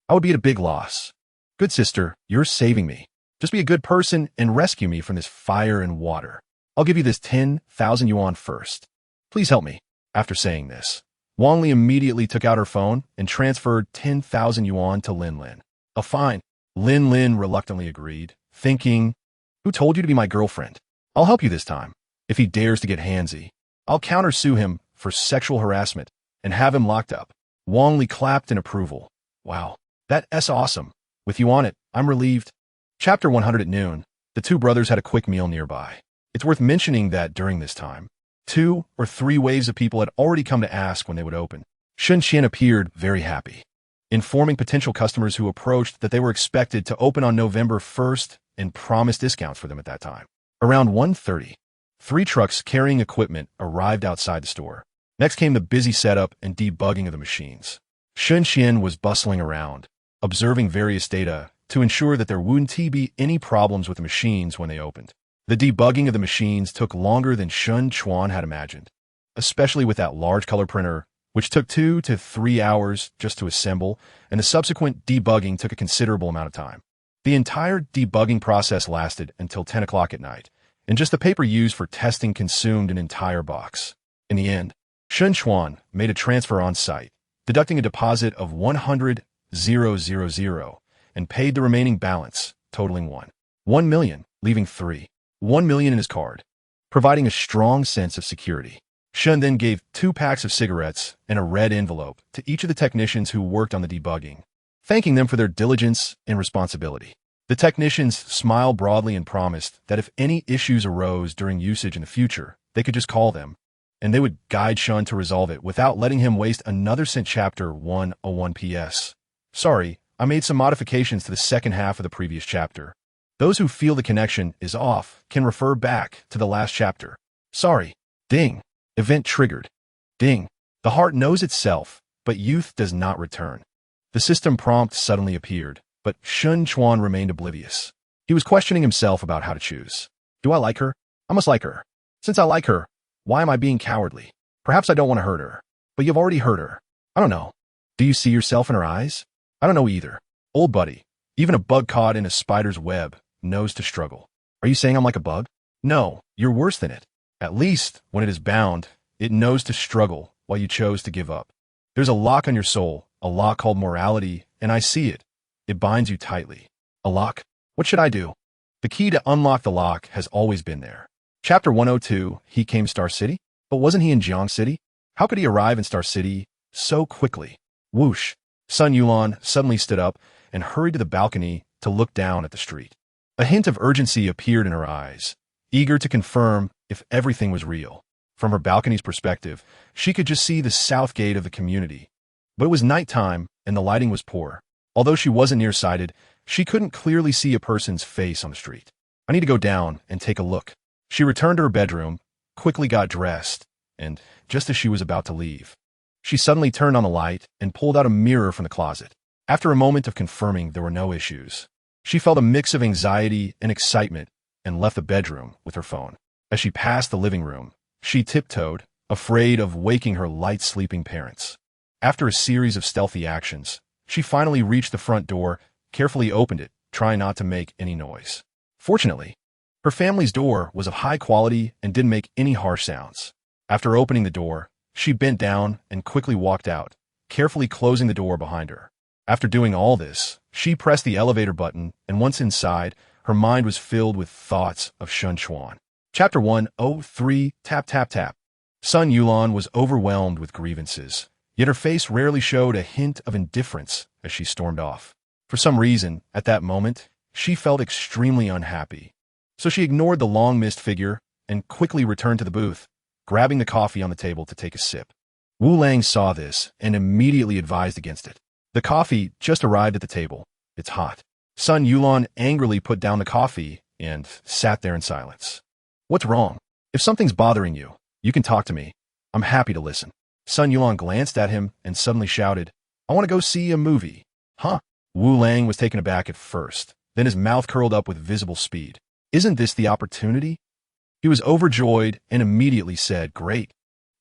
would be at a big loss." "Good sister, you're saving me. Just be a good person and rescue me from this fire and water. I'll give you this 10,000 yuan first. Please help me." After saying this, Wang Li immediately took out her phone and transferred 10,000 yuan to Lin. "Oh, fine." Lin reluctantly agreed, thinking, "Who told you to be my girlfriend? I'll help you this time. If he dares to get handsy, I'll countersue him for sexual harassment and have him locked up." Wang Li clapped in approval. "Wow, that's awesome. With you on it, I'm relieved." Chapter 100 at noon, the 2 brothers had a quick meal nearby. It's worth mentioning that during this time, 2 or 3 waves of people had already come to ask when they would open. Shun Qian appeared very happy, informing potential customers who approached that they were expected to open on November 1st and promised discounts for them at that time. Around 1:30, 3 trucks carrying equipment arrived outside the store. Next came the busy setup and debugging of the machines. Shun Qian was bustling around, observing various data to ensure that there wouldn't be any problems with the machines when they opened. The debugging of the machines took longer than Chuan had imagined, especially with that large color printer, which took 2 to 3 hours just to assemble, and the subsequent debugging took a considerable amount of time. The entire debugging process lasted until 10 o'clock at night, and just the paper used for testing consumed an entire box. In the end, Chuan made a transfer on site, deducting a deposit of 100,000 and paid the remaining balance, totaling 1 million, leaving 1 million in his card, providing a strong sense of security. Shun then gave 2 packs of cigarettes and a red envelope to each of the technicians who worked on the debugging, thanking them for their diligence and responsibility. The technicians smiled broadly and promised that if any issues arose during usage in the future, they could just call them, and they would guide Shun to resolve it without letting him waste another cent. Chapter 101 PS. Sorry, I made some modifications to the second half of the previous chapter. Those who feel the connection is off can refer back to the last chapter. Sorry. Ding. Event triggered. Ding. The heart knows itself, but youth does not return. The system prompt suddenly appeared, but Chuan remained oblivious. He was questioning himself about how to choose. Do I like her? I must like her. Since I like her, why am I being cowardly? Perhaps I don't want to hurt her. But you've already hurt her. I don't know. Do you see yourself in her eyes? I don't know either. Old buddy, even a bug caught in a spider's web knows to struggle. Are you saying I'm like a bug? No, you're worse than it. At least, when it is bound, it knows to struggle while you chose to give up. There's a lock on your soul, a lock called morality, and I see it. It binds you tightly. A lock? What should I do? The key to unlock the lock has always been there. Chapter 102, he came Star City? But wasn't he in Jiang City? How could he arrive in Star City so quickly? Whoosh. Sun Yulan suddenly stood up and hurried to the balcony to look down at the street. A hint of urgency appeared in her eyes, eager to confirm if everything was real. From her balcony's perspective, she could just see the south gate of the community. But it was nighttime and the lighting was poor. Although she wasn't nearsighted, She couldn't clearly see a person's face on the street. I need to go down and take a look. She returned to her bedroom, quickly got dressed, and just as she was about to leave, she suddenly turned on the light and pulled out a mirror from the closet. After a moment of confirming there were no issues, she felt a mix of anxiety and excitement and left the bedroom with her phone. As she passed the living room, she tiptoed, afraid of waking her light-sleeping parents. After a series of stealthy actions, she finally reached the front door, carefully opened it, trying not to make any noise. Fortunately, her family's door was of high quality and didn't make any harsh sounds. After opening the door, she bent down and quickly walked out, carefully closing the door behind her. After doing all this, she pressed the elevator button, and once inside, her mind was filled with thoughts of Chuan. Chapter 103, Tap Tap Tap. Sun Yuan was overwhelmed with grievances, yet her face rarely showed a hint of indifference as she stormed off. For some reason, at that moment, she felt extremely unhappy. So she ignored the long-missed figure and quickly returned to the booth, grabbing the coffee on the table to take a sip. Wu Lang saw this and immediately advised against it. The coffee just arrived at the table. It's hot. Sun Yuan angrily put down the coffee and sat there in silence. What's wrong? If something's bothering you, you can talk to me. I'm happy to listen. Sun Yuan glanced at him and suddenly shouted, I want to go see a movie. Huh? Wu Lang was taken aback at first, then his mouth curled up with visible speed. Isn't this the opportunity? He was overjoyed and immediately said, Great.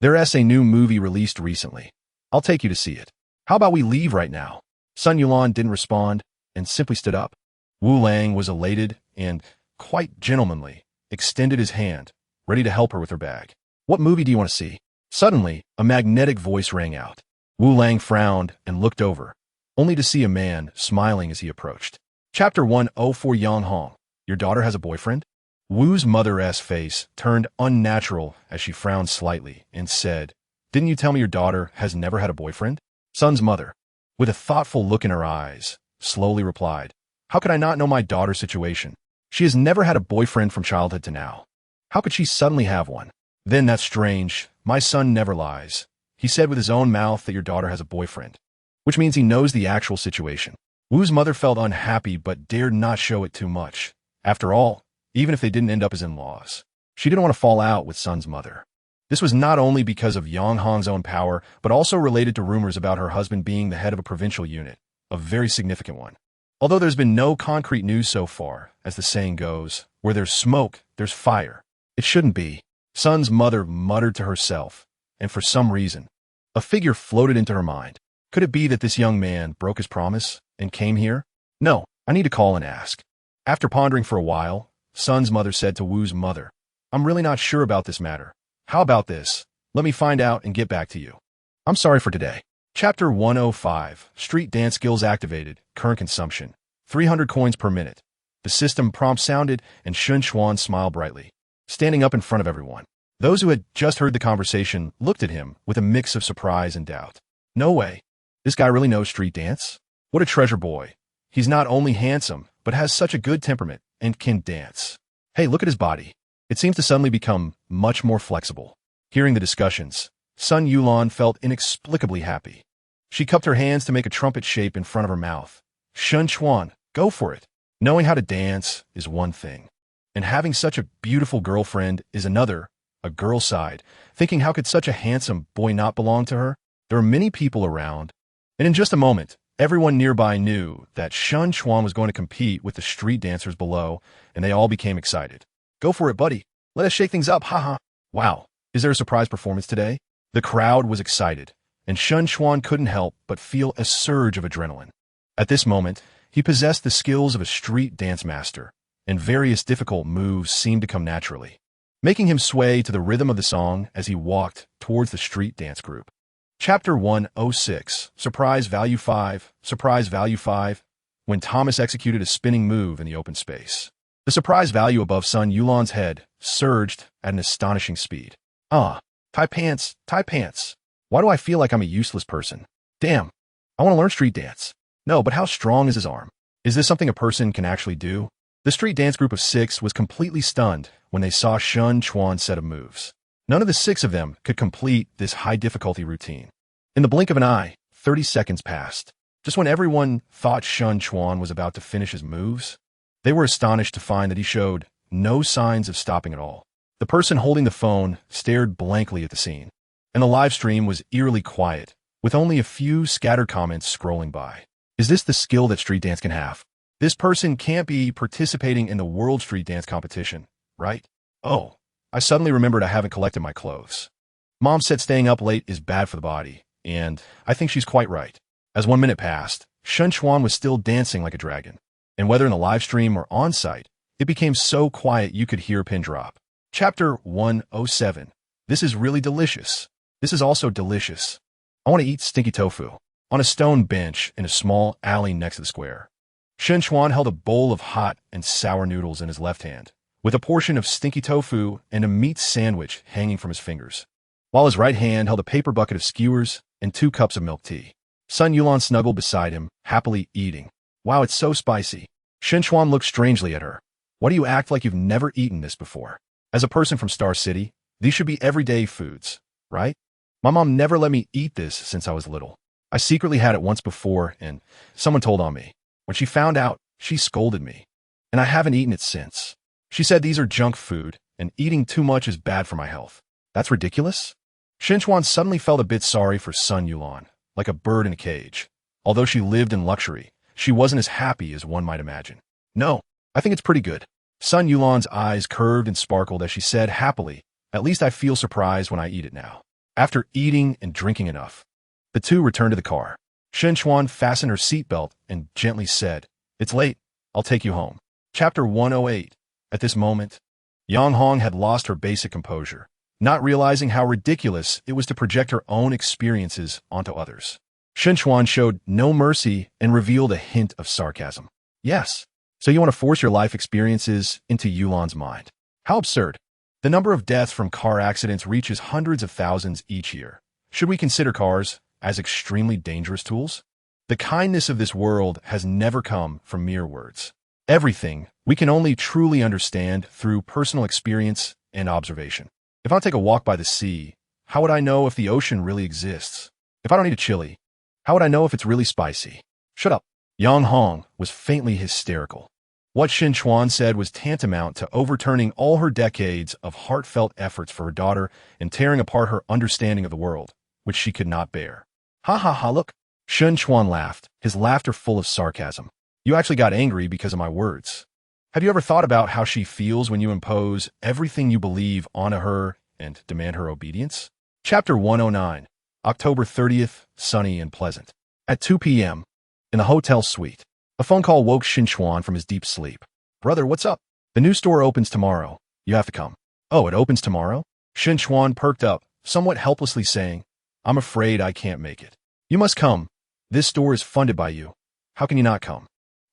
There's a new movie released recently. I'll take you to see it. How about we leave right now? Sun Yuan didn't respond and simply stood up. Wu Lang was elated and, quite gentlemanly, extended his hand, ready to help her with her bag. What movie do you want to see? Suddenly, a magnetic voice rang out. Wu Lang frowned and looked over, only to see a man smiling as he approached. Chapter 104 Yang Hong. Your daughter has a boyfriend? Wu's mother's face turned unnatural as she frowned slightly and said, Didn't you tell me your daughter has never had a boyfriend? Sun's mother, with a thoughtful look in her eyes, slowly replied, How could I not know my daughter's situation? She has never had a boyfriend from childhood to now. How could she suddenly have one? Then that's strange. My son never lies. He said with his own mouth that your daughter has a boyfriend, which means he knows the actual situation. Wu's mother felt unhappy but dared not show it too much. After all, even if they didn't end up as in-laws, she didn't want to fall out with Sun's mother. This was not only because of Yang Hong's own power, but also related to rumors about her husband being the head of a provincial unit, a very significant one. Although there's been no concrete news so far, as the saying goes, where there's smoke, there's fire. It shouldn't be. Sun's mother muttered to herself, and for some reason, a figure floated into her mind. Could it be that this young man broke his promise and came here? No, I need to call and ask. After pondering for a while, Sun's mother said to Wu's mother, I'm really not sure about this matter. How about this? Let me find out and get back to you. I'm sorry for today. Chapter 105, Street Dance Skills Activated, Current Consumption, 300 coins per minute. The system prompt sounded and Chuan smiled brightly, standing up in front of everyone. Those who had just heard the conversation looked at him with a mix of surprise and doubt. No way. This guy really knows street dance? What a treasure boy. He's not only handsome, but has such a good temperament and can dance. Hey, look at his body. It seems to suddenly become much more flexible. Hearing the discussions, Sun Yuan felt inexplicably happy. She cupped her hands to make a trumpet shape in front of her mouth. Chuan, go for it. Knowing how to dance is one thing, and having such a beautiful girlfriend is another. A girl sighed, thinking how could such a handsome boy not belong to her? There were many people around, and in just a moment, everyone nearby knew that Chuan was going to compete with the street dancers below, and they all became excited. Go for it, buddy. Let us shake things up, haha. Wow, is there a surprise performance today? The crowd was excited, and Chuan couldn't help but feel a surge of adrenaline. At this moment, he possessed the skills of a street dance master, and various difficult moves seemed to come naturally, making him sway to the rhythm of the song as he walked towards the street dance group. Chapter 106, Surprise Value 5, Surprise Value 5, when Thomas executed a spinning move in the open space. The surprise value above Sun Yulan's head surged at an astonishing speed. Tie pants, tie pants. Why do I feel like I'm a useless person? Damn, I want to learn street dance. No, but how strong is his arm? Is this something a person can actually do? The street dance group of 6 was completely stunned when they saw Chuan's set of moves. None of the 6 of them could complete this high-difficulty routine. In the blink of an eye, 30 seconds passed. Just when everyone thought Chuan was about to finish his moves, they were astonished to find that he showed no signs of stopping at all. The person holding the phone stared blankly at the scene, and the live stream was eerily quiet, with only a few scattered comments scrolling by. Is this the skill that street dance can have? This person can't be participating in the World Street Dance competition, right? Oh, I suddenly remembered I haven't collected my clothes. Mom said staying up late is bad for the body, and I think she's quite right. As 1 minute passed, Chuan was still dancing like a dragon, and whether in the live stream or on-site, it became so quiet you could hear a pin drop. Chapter 107. This is really delicious. This is also delicious. I want to eat stinky tofu. On a stone bench in a small alley next to the square, Chuan held a bowl of hot and sour noodles in his left hand, with a portion of stinky tofu and a meat sandwich hanging from his fingers, while his right hand held a paper bucket of skewers and 2 cups of milk tea. Son Yuan snuggled beside him, happily eating. Wow, it's so spicy. Chuan looked strangely at her. Why do you act like you've never eaten this before? As a person from Star City, these should be everyday foods, right? My mom never let me eat this since I was little. I secretly had it once before, and someone told on me. When she found out, she scolded me, and I haven't eaten it since. She said these are junk food, and eating too much is bad for my health. That's ridiculous? Chuan suddenly felt a bit sorry for Son Yuan, like a bird in a cage. Although she lived in luxury, she wasn't as happy as one might imagine. No, I think it's pretty good. Son Yulan's eyes curved and sparkled as she said happily, at least I feel surprised when I eat it now. After eating and drinking enough, the two returned to the car. Chuan fastened her seatbelt and gently said, "It's late. I'll take you home." Chapter 108. At this moment, Yang Hong had lost her basic composure, not realizing how ridiculous it was to project her own experiences onto others. Chuan showed no mercy and revealed a hint of sarcasm. Yes, so you want to force your life experiences into Yulan's mind. How absurd. The number of deaths from car accidents reaches hundreds of thousands each year. Should we consider cars as extremely dangerous tools? The kindness of this world has never come from mere words. Everything we can only truly understand through personal experience and observation. If I take a walk by the sea, how would I know if the ocean really exists? If I don't eat a chili, how would I know if it's really spicy? Shut up. Yang Hong was faintly hysterical. What Chuan said was tantamount to overturning all her decades of heartfelt efforts for her daughter and tearing apart her understanding of the world, which she could not bear. Ha ha ha, look. Chuan laughed, his laughter full of sarcasm. You actually got angry because of my words. Have you ever thought about how she feels when you impose everything you believe onto her and demand her obedience? Chapter 109. October 30th, sunny and pleasant. At 2 p.m., in the hotel suite, a phone call woke Chuan from his deep sleep. "Brother, what's up? The new store opens tomorrow. You have to come." "Oh, it opens tomorrow?" Chuan perked up, somewhat helplessly saying, "I'm afraid I can't make it." "You must come. This store is funded by you. How can you not come?"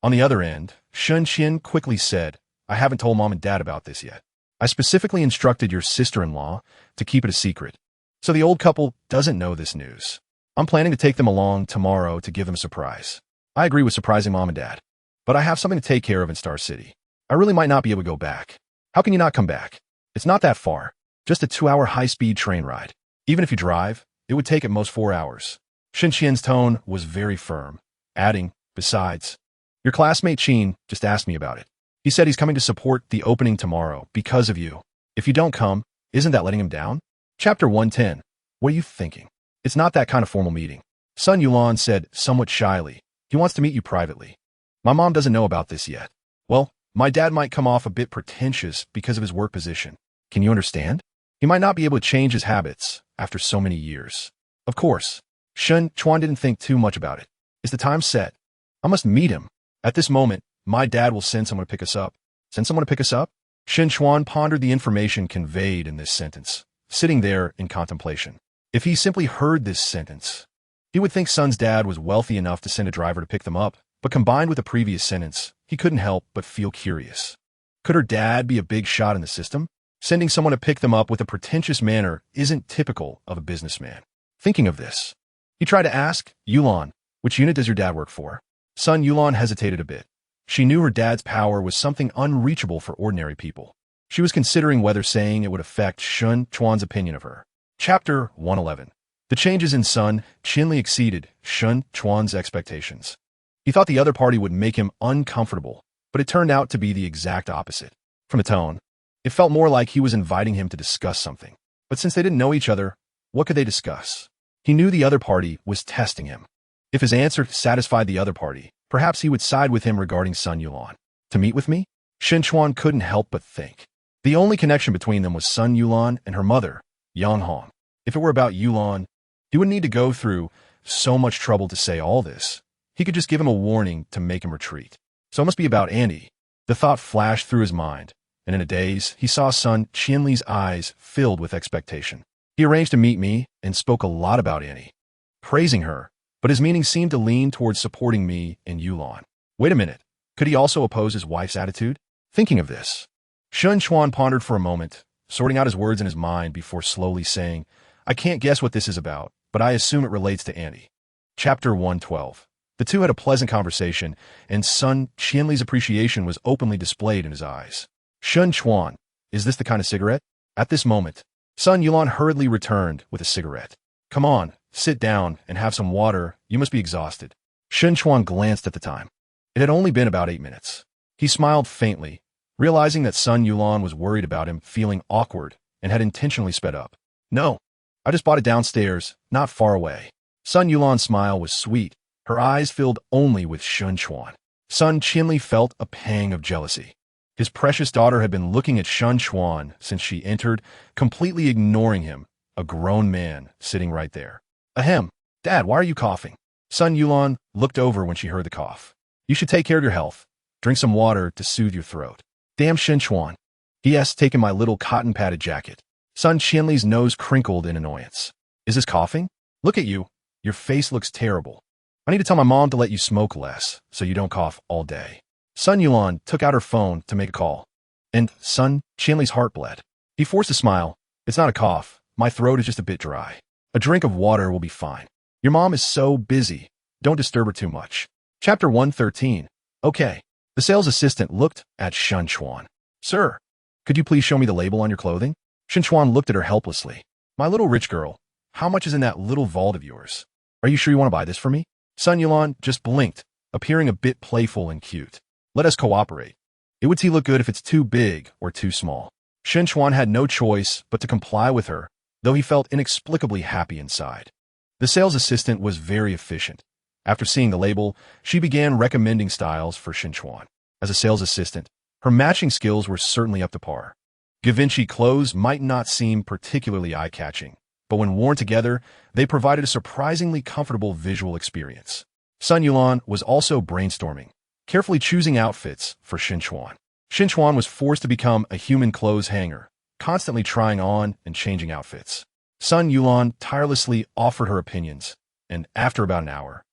On the other end, Qian quickly said, "I haven't told Mom and Dad about this yet. I specifically instructed your sister-in-law to keep it a secret. So the old couple doesn't know this news. I'm planning to take them along tomorrow to give them a surprise. I agree with surprising Mom and Dad, but I have something to take care of in Star City. I really might not be able to go back." "How can you not come back? It's not that far. Just a 2-hour high-speed train ride. Even if you drive, it would take at most 4 hours." Qian's tone was very firm, adding, "Besides, your classmate Qin just asked me about it. He said he's coming to support the opening tomorrow because of you. If you don't come, isn't that letting him down?" Chapter 110. What are you thinking? It's not that kind of formal meeting. Son Yuan said somewhat shyly, "He wants to meet you privately. My mom doesn't know about this yet. Well, my dad might come off a bit pretentious because of his work position. Can you understand? He might not be able to change his habits after so many years." Of course. Chuan didn't think too much about it. "Is the time set? I must meet him. At this moment, my dad will send someone to pick us up." "Send someone to pick us up?" Chuan pondered the information conveyed in this sentence, sitting there in contemplation. If he simply heard this sentence, he would think Son's dad was wealthy enough to send a driver to pick them up, but combined with the previous sentence, he couldn't help but feel curious. Could her dad be a big shot in the system? Sending someone to pick them up with a pretentious manner isn't typical of a businessman. Thinking of this, he tried to ask, "Yulan, which unit does your dad work for?" Son Yulan hesitated a bit. She knew her dad's power was something unreachable for ordinary people. She was considering whether saying it would affect Chuan's opinion of her. Chapter 111. The changes in Sun Qianli exceeded Chuan's expectations. He thought the other party would make him uncomfortable, but it turned out to be the exact opposite. From the tone, it felt more like he was inviting him to discuss something. But since they didn't know each other, what could they discuss? He knew the other party was testing him. If his answer satisfied the other party, perhaps he would side with him regarding Sun Yulan. To meet with me? Chuan couldn't help but think. The only connection between them was Sun Yulan and her mother, Yang Hong. If it were about Yulan, he wouldn't need to go through so much trouble to say all this. He could just give him a warning to make him retreat. So it must be about Andy. The thought flashed through his mind, and in a daze, he saw Sun Qianli's eyes filled with expectation. He arranged to meet me and spoke a lot about Annie, praising her, but his meaning seemed to lean towards supporting me and Yulan. Wait a minute, could he also oppose his wife's attitude? Thinking of this, Chuan pondered for a moment, sorting out his words in his mind before slowly saying, I can't guess what this is about, but I assume it relates to Annie. Chapter 112. The two had a pleasant conversation, and Sun Qianli's appreciation was openly displayed in his eyes. Chuan, is this the kind of cigarette? At this moment, Sun Yulan hurriedly returned with a cigarette. Come on, sit down and have some water. You must be exhausted. Chuan glanced at the time. It had only been about 8 minutes. He smiled faintly, realizing that Sun Yulan was worried about him feeling awkward and had intentionally sped up. No, I just bought it downstairs, not far away. Sun Yulan's smile was sweet. Her eyes filled only with Chuan. Sun Qianli felt a pang of jealousy. His precious daughter had been looking at Chuan since she entered, completely ignoring him, a grown man sitting right there. Ahem, Dad, why are you coughing? Sun Yulan looked over when she heard the cough. You should take care of your health. Drink some water to soothe your throat. Damn Chuan. He has taken my little cotton-padded jacket. Sun Qianli's nose crinkled in annoyance. Is this coughing? Look at you. Your face looks terrible. I need to tell my mom to let you smoke less, so you don't cough all day. Sun Yulan took out her phone to make a call. And Sun Qianli's heart bled. He forced a smile. It's not a cough. My throat is just a bit dry. A drink of water will be fine. Your mom is so busy. Don't disturb her too much. Chapter 113. Okay. The sales assistant looked at Chuan. Sir, could you please show me the label on your clothing? Chuan looked at her helplessly. My little rich girl, how much is in that little vault of yours? Are you sure you want to buy this for me? Sun Yulan just blinked, appearing a bit playful and cute. Let us cooperate. It would look good if it's too big or too small. Chuan had no choice but to comply with her, though he felt inexplicably happy inside. The sales assistant was very efficient. After seeing the label, she began recommending styles for Chuan. As a sales assistant, her matching skills were certainly up to par. Givenchy clothes might not seem particularly eye-catching, but when worn together, they provided a surprisingly comfortable visual experience. Sun Yulan was also brainstorming, carefully choosing outfits for Chuan. Chuan was forced to become a human clothes hanger, constantly trying on and changing outfits. Sun Yulan tirelessly offered her opinions, and after about an hour,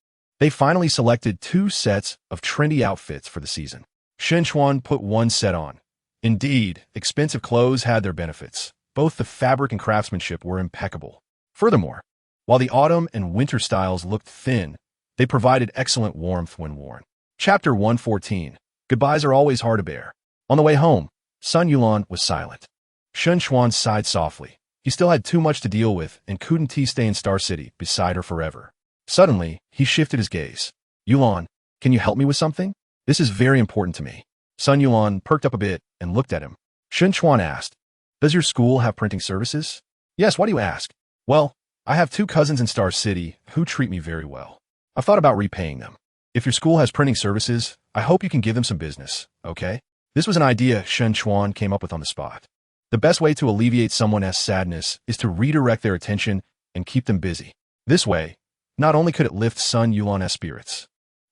they finally selected 2 sets of trendy outfits for the season. Chuan put one set on. Indeed, expensive clothes had their benefits. Both the fabric and craftsmanship were impeccable. Furthermore, while the autumn and winter styles looked thin, they provided excellent warmth when worn. Chapter 114. Goodbyes are always hard to bear. On the way home, Sun Yulan was silent. Chuan sighed softly. He still had too much to deal with and couldn't stay in Star City beside her forever. Suddenly, he shifted his gaze. Yulan, can you help me with something? This is very important to me. Sun Yulan perked up a bit and looked at him. Chuan asked, does your school have printing services? Yes, why do you ask? Well, I have 2 cousins in Star City who treat me very well. I've thought about repaying them. If your school has printing services, I hope you can give them some business, okay? This was an idea Chuan came up with on the spot. The best way to alleviate someone's sadness is to redirect their attention and keep them busy. This way, not only could it lift Sun Yulan's spirits,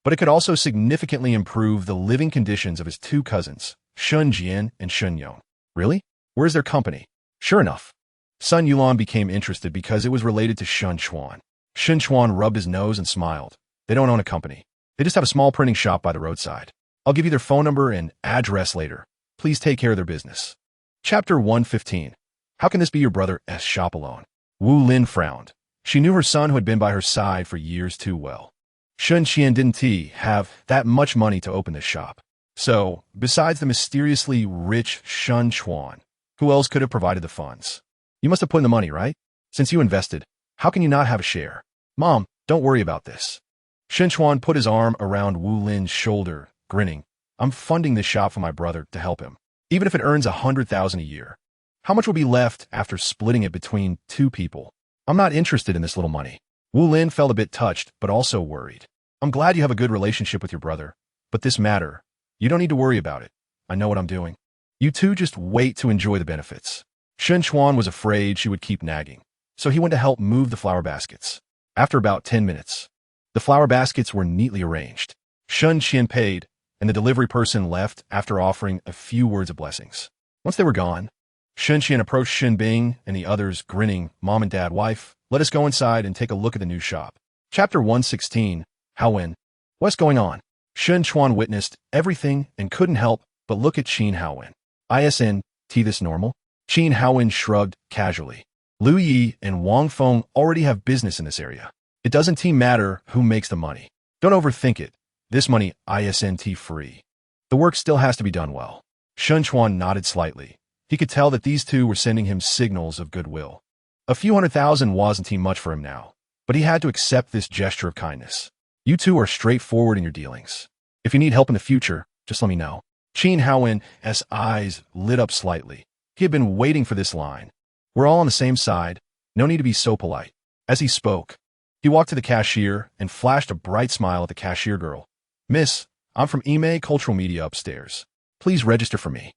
but it could also significantly improve the living conditions of his 2 cousins, Shun Jian and Shun Yong. Really? Where's their company? Sure enough, Sun Yulan became interested because it was related to Chuan. Chuan rubbed his nose and smiled. They don't own a company. They just have a small printing shop by the roadside. I'll give you their phone number and address later. Please take care of their business. Chapter 115. How can this be your brother's shop alone? Wu Lin frowned. She knew her son who had been by her side for years too well. Shun Qian didn't have that much money to open this shop. So, besides the mysteriously rich Chuan, who else could have provided the funds? You must have put in the money, right? Since you invested, How can you not have a share? Mom, don't worry about this. Chuan put his arm around Wu Lin's shoulder, grinning. I'm funding this shop for my brother to help him, even if it earns 100,000 a year. How much will be left after splitting it between two people? I'm not interested in this little money. Wu Lin felt a bit touched, but also worried. I'm glad you have a good relationship with your brother, but this matter, you don't need to worry about it. I know what I'm doing. You two just wait to enjoy the benefits. Chuan was afraid she would keep nagging, so he went to help move the flower baskets. After about 10 minutes, the flower baskets were neatly arranged. Qian paid, and the delivery person left after offering a few words of blessings. Once they were gone, Qian approached Xin Bing and the others, grinning. Mom and Dad, wife, let us go inside and take a look at the new shop. Chapter 116, Haowen. What's going on? Chuan witnessed everything and couldn't help but look at Qin Haowen. ISNT, this normal? Qin Haowen shrugged casually. Lu Yi and Wang Feng already have business in this area. It doesn't matter who makes the money. Don't overthink it. This money ISNT free. The work still has to be done well. Chuan nodded slightly. He could tell that these two were sending him signals of goodwill. A few 100,000 wasn't much for him now, but he had to accept this gesture of kindness. You two are straightforward in your dealings. If you need help in the future, just let me know. Qin Haowen's eyes lit up slightly. He had been waiting for this line. We're all on the same side. No need to be so polite. As he spoke, he walked to the cashier and flashed a bright smile at the cashier girl. Miss, I'm from Ime Cultural Media upstairs. Please register for me.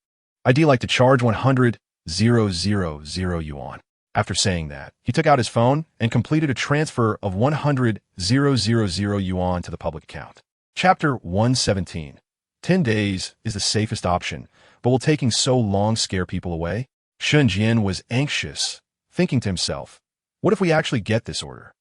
I'd like to charge 100,000 yuan. After saying that, he took out his phone and completed a transfer of 100,000 yuan to the public account. Chapter 117. 10 days is the safest option, but will taking so long scare people away? Shun Jian was anxious, thinking to himself, what if we actually get this order?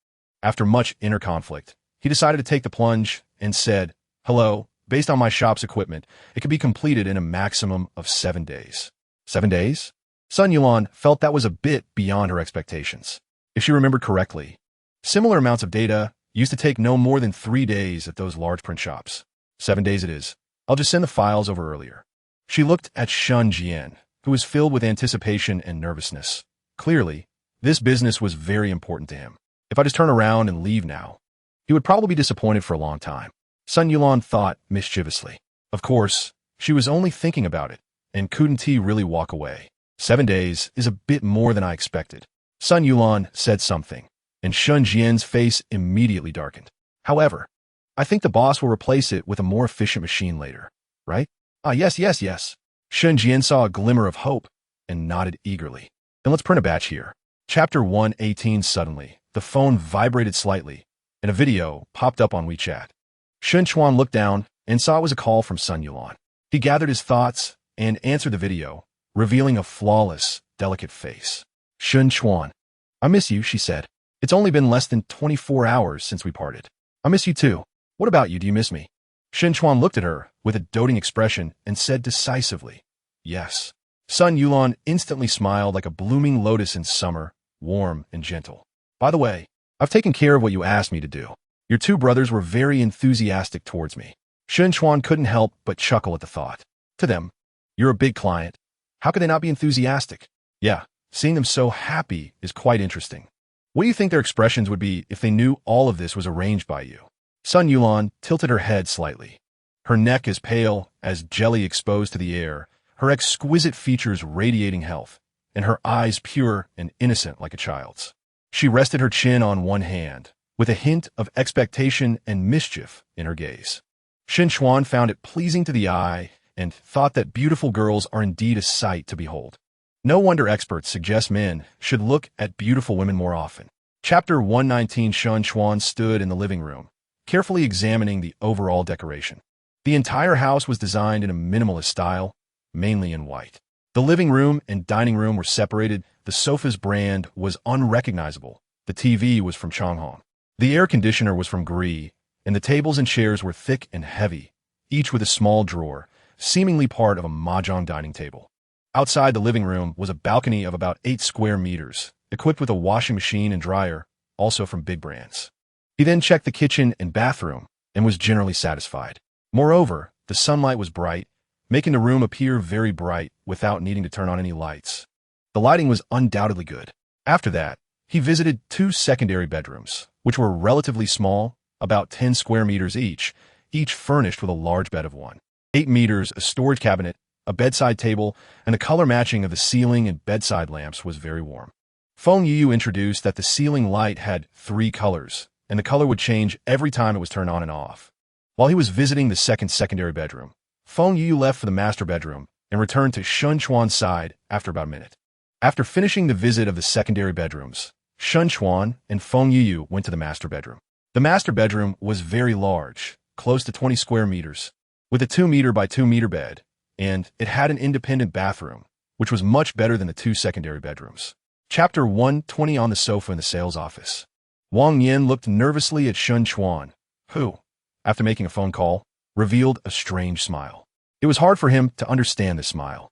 After much inner conflict, he decided to take the plunge and said, hello, based on my shop's equipment, it could be completed in a maximum of 7 days. 7 days? Sun Yuan felt that was a bit beyond her expectations. If she remembered correctly, similar amounts of data used to take no more than 3 days at those large print shops. 7 days it is. I'll just send the files over earlier. She looked at Shun Jian, who was filled with anticipation and nervousness. Clearly, this business was very important to him. If I just turn around and leave now, he would probably be disappointed for a long time. Sun Yuan thought mischievously. Of course, she was only thinking about it, and couldn't he really walk away? 7 days is a bit more than I expected. Sun Yuan said something, and Shun Jian's face immediately darkened. However, I think the boss will replace it with a more efficient machine later, right? Yes. Shun Jian saw a glimmer of hope and nodded eagerly. Then let's print a batch here. Chapter 118. Suddenly, the phone vibrated slightly, and a video popped up on WeChat. Chuan looked down and saw it was a call from Sun Yuan. He gathered his thoughts and answered the video, revealing a flawless, delicate face. Chuan, I miss you, she said. It's only been less than 24 hours since we parted. I miss you too. What about you? Do you miss me? Chuan looked at her with a doting expression and said decisively, yes. Sun Yuan instantly smiled like a blooming lotus in summer, warm and gentle. By the way, I've taken care of what you asked me to do. Your two brothers were very enthusiastic towards me. Chuan couldn't help but chuckle at the thought. To them, you're a big client. How could they not be enthusiastic? Yeah, seeing them so happy is quite interesting. What do you think their expressions would be if they knew all of this was arranged by you? Sun Yuan tilted her head slightly. Her neck as pale as jelly exposed to the air, her exquisite features radiating health, and her eyes pure and innocent like a child's. She rested her chin on one hand, with a hint of expectation and mischief in her gaze. Chuan found it pleasing to the eye and thought that beautiful girls are indeed a sight to behold. No wonder experts suggest men should look at beautiful women more often. Chapter 119. Chuan stood in the living room, carefully examining the overall decoration. The entire house was designed in a minimalist style, mainly in white. The living room and dining room were separated. The sofa's brand was unrecognizable. The TV was from Changhong. The air conditioner was from Gree, and the tables and chairs were thick and heavy, each with a small drawer, seemingly part of a mahjong dining table. Outside the living room was a balcony of about 8 square meters, equipped with a washing machine and dryer, also from big brands. He then checked the kitchen and bathroom and was generally satisfied. Moreover, the sunlight was bright, making the room appear very bright without needing to turn on any lights. The lighting was undoubtedly good. After that, He visited 2 secondary bedrooms, which were relatively small, about 10 square meters each furnished with a large bed of 1.8 meters, a storage cabinet, a bedside table, and the color matching of the ceiling and bedside lamps was very warm. Feng Yu introduced that the ceiling light had 3 colors, and the color would change every time it was turned on and off. While he was visiting the second secondary bedroom, Feng Yu left for the master bedroom and returned to Chuan's side after about a minute. After finishing the visit of the secondary bedrooms, Chuan and Feng Yu went to the master bedroom. The master bedroom was very large, close to 20 square meters, with a 2 meter by 2 meter bed, and it had an independent bathroom, which was much better than the 2 secondary bedrooms. Chapter 120. On the sofa in the sales office. Wang Yin looked nervously at Chuan, who, after making a phone call, revealed a strange smile. It was hard for him to understand the smile,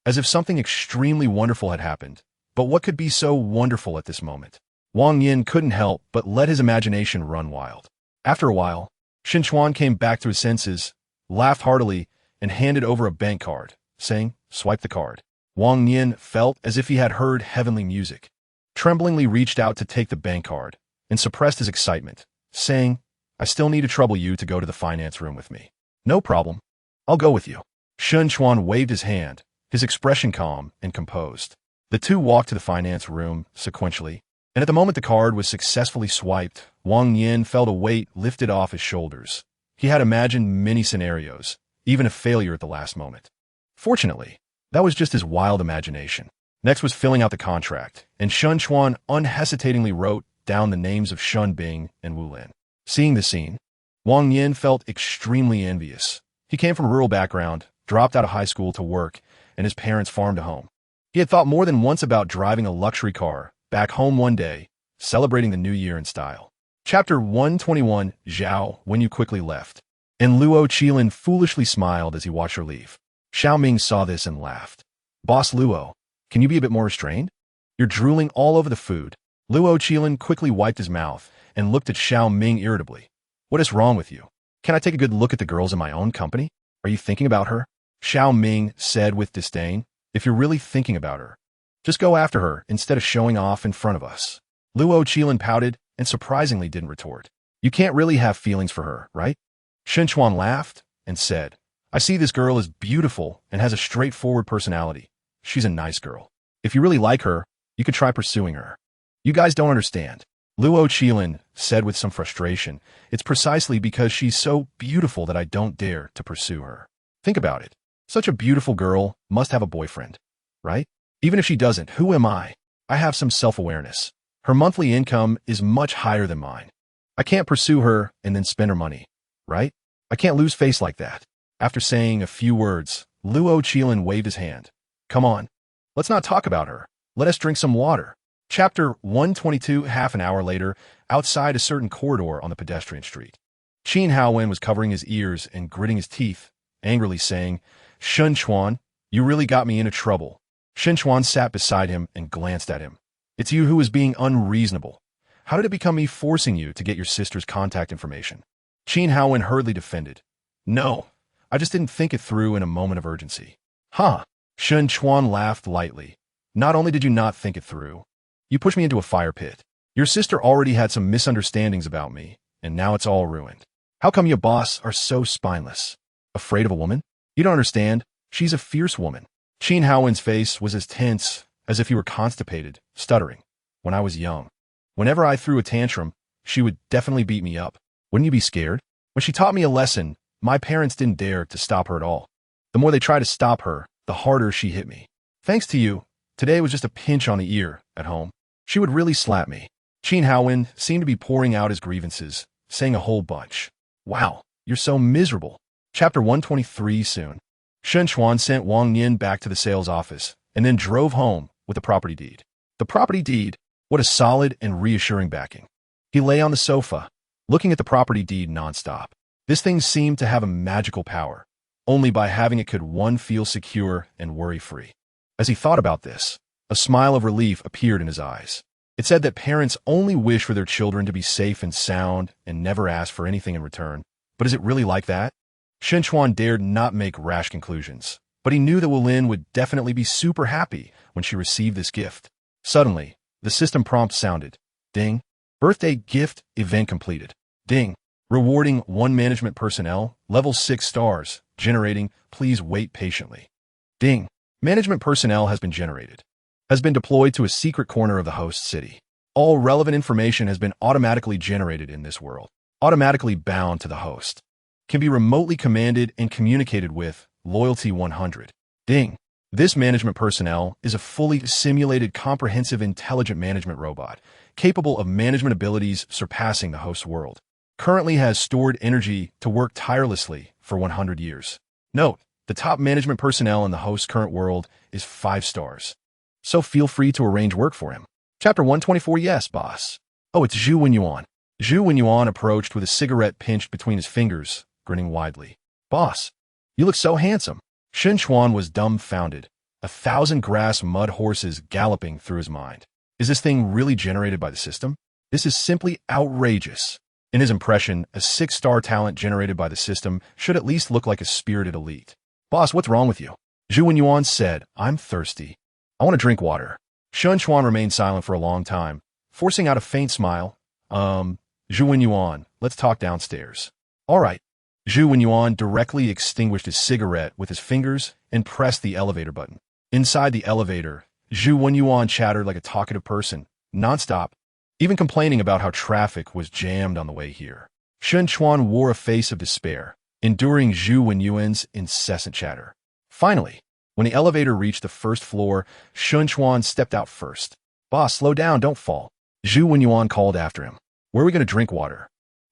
as if something extremely wonderful had happened. But what could be so wonderful at this moment? Wang Yin couldn't help but let his imagination run wild. After a while, Chuan came back to his senses, laughed heartily, and handed over a bank card, saying, "Swipe the card." Wang Yin felt as if he had heard heavenly music. Tremblingly reached out to take the bank card, and suppressed his excitement, saying, "I still need to trouble you to go to the finance room with me." "No problem. I'll go with you." Chuan waved his hand, his expression calm and composed. The two walked to the finance room sequentially, and at the moment the card was successfully swiped, Wang Yin felt a weight lifted off his shoulders. He had imagined many scenarios, even a failure at the last moment. Fortunately, that was just his wild imagination. Next was filling out the contract, and Chuan unhesitatingly wrote down the names of Shun Bing and Wu Lin. Seeing the scene, Wang Yin felt extremely envious. He came from a rural background, dropped out of high school to work, and his parents farmed a home. He had thought more than once about driving a luxury car back home one day, celebrating the new year in style. Chapter 121. Zhao, when you quickly left. And Luo Qilin foolishly smiled as he watched her leave. Xiao Ming saw this and laughed. "Boss Luo, can you be a bit more restrained? You're drooling all over the food." Luo Qilin quickly wiped his mouth and looked at Xiao Ming irritably. "What is wrong with you? Can I take a good look at the girls in my own company? Are you thinking about her?" Xiao Ming said with disdain. "If you're really thinking about her, just go after her instead of showing off in front of us." Luo Qilin pouted and surprisingly didn't retort. "You can't really have feelings for her, right?" Chuan laughed and said, "I see this girl is beautiful and has a straightforward personality. She's a nice girl. If you really like her, you could try pursuing her." "You guys don't understand," Luo Qilin said with some frustration. "It's precisely because she's so beautiful that I don't dare to pursue her. Think about it. Such a beautiful girl must have a boyfriend, right? Even if she doesn't, who am I? I have some self-awareness. Her monthly income is much higher than mine. I can't pursue her and then spend her money, right? I can't lose face like that." After saying a few words, Luo Qilin waved his hand. "Come on, let's not talk about her. Let us drink some water." Chapter 122. Half an hour later, outside a certain corridor on the pedestrian street, Qin Haowen was covering his ears and gritting his teeth, angrily saying, Chuan, you really got me into trouble." Chuan sat beside him and glanced at him. "It's you who is being unreasonable. How did it become me forcing you to get your sister's contact information?" Qin Haowen hurriedly defended. "No, I just didn't think it through in a moment of urgency." "Huh?" Chuan laughed lightly. "Not only did you not think it through, you pushed me into a fire pit. Your sister already had some misunderstandings about me, and now it's all ruined. How come you boss are so spineless? Afraid of a woman? You don't understand. She's a fierce woman." Qin Haowen's face was as tense as if he were constipated, stuttering. "When I was young, whenever I threw a tantrum, she would definitely beat me up. Wouldn't you be scared? When she taught me a lesson, my parents didn't dare to stop her at all. The more they tried to stop her, the harder she hit me. Thanks to you, today was just a pinch on the ear at home. She would really slap me." Qin Haowen seemed to be pouring out his grievances, saying a whole bunch. "Wow, you're so miserable." Chapter 123. Soon, Chuan sent Wang Yin back to the sales office and then drove home with the property deed. The property deed, what a solid and reassuring backing. He lay on the sofa, looking at the property deed nonstop. This thing seemed to have a magical power. Only by having it could one feel secure and worry-free. As he thought about this, a smile of relief appeared in his eyes. It said that parents only wish for their children to be safe and sound and never ask for anything in return. But is it really like that? Chuan dared not make rash conclusions, but he knew that Wu Lin would definitely be super happy when she received this gift. Suddenly, The system prompt sounded. Ding. Birthday gift event completed. Ding. Rewarding 1 management personnel, level 6 stars, generating, please wait patiently. Ding. Management personnel has been generated. Has been deployed to a secret corner of the host city. All relevant information has been automatically generated in this world. Automatically bound to the host. Can be remotely commanded and communicated with, loyalty 100. Ding. This management personnel is a fully simulated comprehensive intelligent management robot, capable of management abilities surpassing the host's world. Currently has stored energy to work tirelessly for 100 years. Note, the top management personnel in the host's current world is 5 stars. So feel free to arrange work for him. Chapter 124. Yes, boss. Oh, it's Zhu Wenyuan. Zhu Wenyuan approached with a cigarette pinched between his fingers, grinning widely. Boss, you look so handsome. Chuan was dumbfounded. 1,000 grass mud horses galloping through his mind. Is this thing really generated by the system? This is simply outrageous. In his impression, a 6-star talent generated by the system should at least look like a spirited elite. Boss, what's wrong with you? Zhu Wenyuan said, I'm thirsty. I want to drink water. Chuan remained silent for a long time, forcing out a faint smile. Zhu Wenyuan, let's talk downstairs. All right. Zhu Wenyuan directly extinguished his cigarette with his fingers and pressed the elevator button. Inside the elevator, Zhu Wenyuan chattered like a talkative person, nonstop, even complaining about how traffic was jammed on the way here. Chuan wore a face of despair, enduring Zhu Wenyuan's incessant chatter. Finally, when the elevator reached the first floor, Chuan stepped out first. Boss, slow down, don't fall. Zhu Wenyuan called after him. Where are we going to drink water?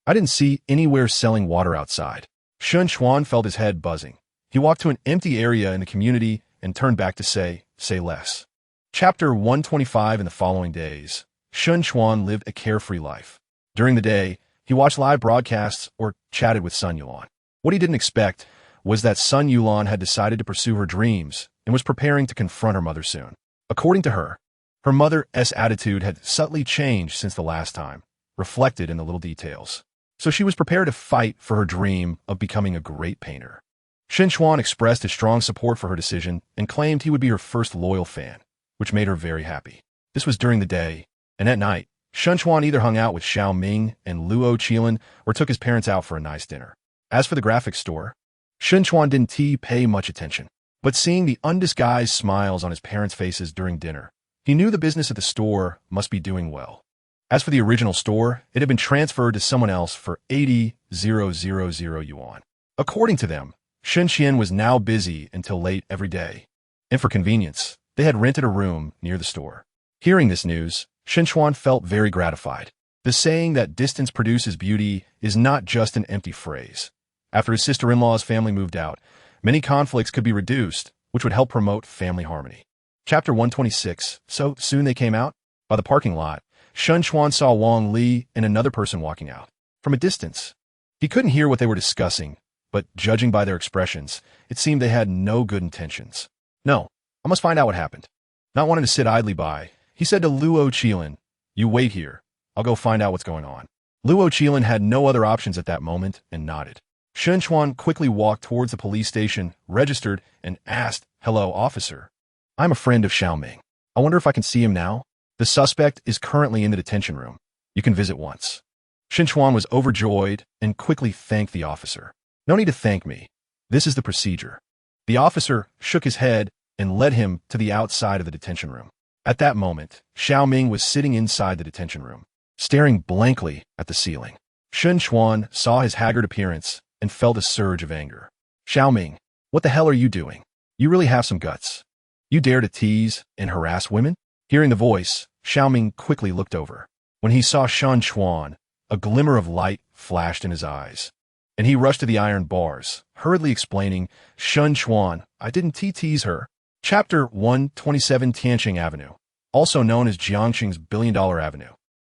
I didn't see anywhere selling water outside. Chuan felt his head buzzing. He walked to an empty area in the community and turned back to say less. Chapter 125. In the following days, Chuan lived a carefree life. During the day, he watched live broadcasts or chatted with Sun Yulan. What he didn't expect was that Sun Yulan had decided to pursue her dreams and was preparing to confront her mother soon. According to her, her mother's attitude had subtly changed since the last time, reflected in the little details. So she was prepared to fight for her dream of becoming a great painter. Chuan expressed his strong support for her decision and claimed he would be her first loyal fan, which made her very happy. This was during the day, and at night, Chuan either hung out with Xiao Ming and Luo Qilan or took his parents out for a nice dinner. As for the graphics store, Chuan didn't pay much attention, but seeing the undisguised smiles on his parents' faces during dinner, he knew the business at the store must be doing well. As for the original store, it had been transferred to someone else for 80,000 yuan. According to them, Qian was now busy until late every day, and for convenience, they had rented a room near the store. Hearing this news, Chuan felt very gratified. The saying that distance produces beauty is not just an empty phrase. After his sister-in-law's family moved out, many conflicts could be reduced, which would help promote family harmony. Chapter 126. So soon they came out. By the parking lot, Chuan saw Wang Li and another person walking out. From a distance, he couldn't hear what they were discussing, but judging by their expressions, it seemed they had no good intentions. No, I must find out what happened. Not wanting to sit idly by, he said to Luo Qilan, you wait here. I'll go find out what's going on. Luo Qilan had no other options at that moment and nodded. Chuan quickly walked towards the police station, registered, and asked, hello, officer. I'm a friend of Xiao Ming. I wonder if I can see him now? The suspect is currently in the detention room. You can visit once. Chuan was overjoyed and quickly thanked the officer. No need to thank me. This is the procedure. The officer shook his head and led him to the outside of the detention room. At that moment, Xiao Ming was sitting inside the detention room, staring blankly at the ceiling. Chuan saw his haggard appearance and felt a surge of anger. Xiao Ming, what the hell are you doing? You really have some guts. You dare to tease and harass women? Hearing the voice, Xiao Ming quickly looked over. When he saw Chuan, a glimmer of light flashed in his eyes, and he rushed to the iron bars, hurriedly explaining, Chuan, I didn't tease her. Chapter 127. Tianqing Avenue, also known as Jiangqing's billion-dollar avenue,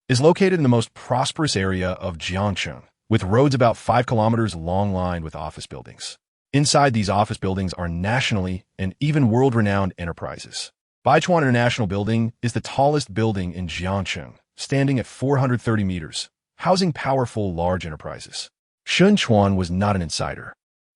is located in the most prosperous area of Jiangqing, with roads about 5 kilometers long lined with office buildings. Inside these office buildings are nationally and even world-renowned enterprises. Baichuan International Building is the tallest building in Jiangqing, standing at 430 meters, housing powerful large enterprises. Chuan was not an insider,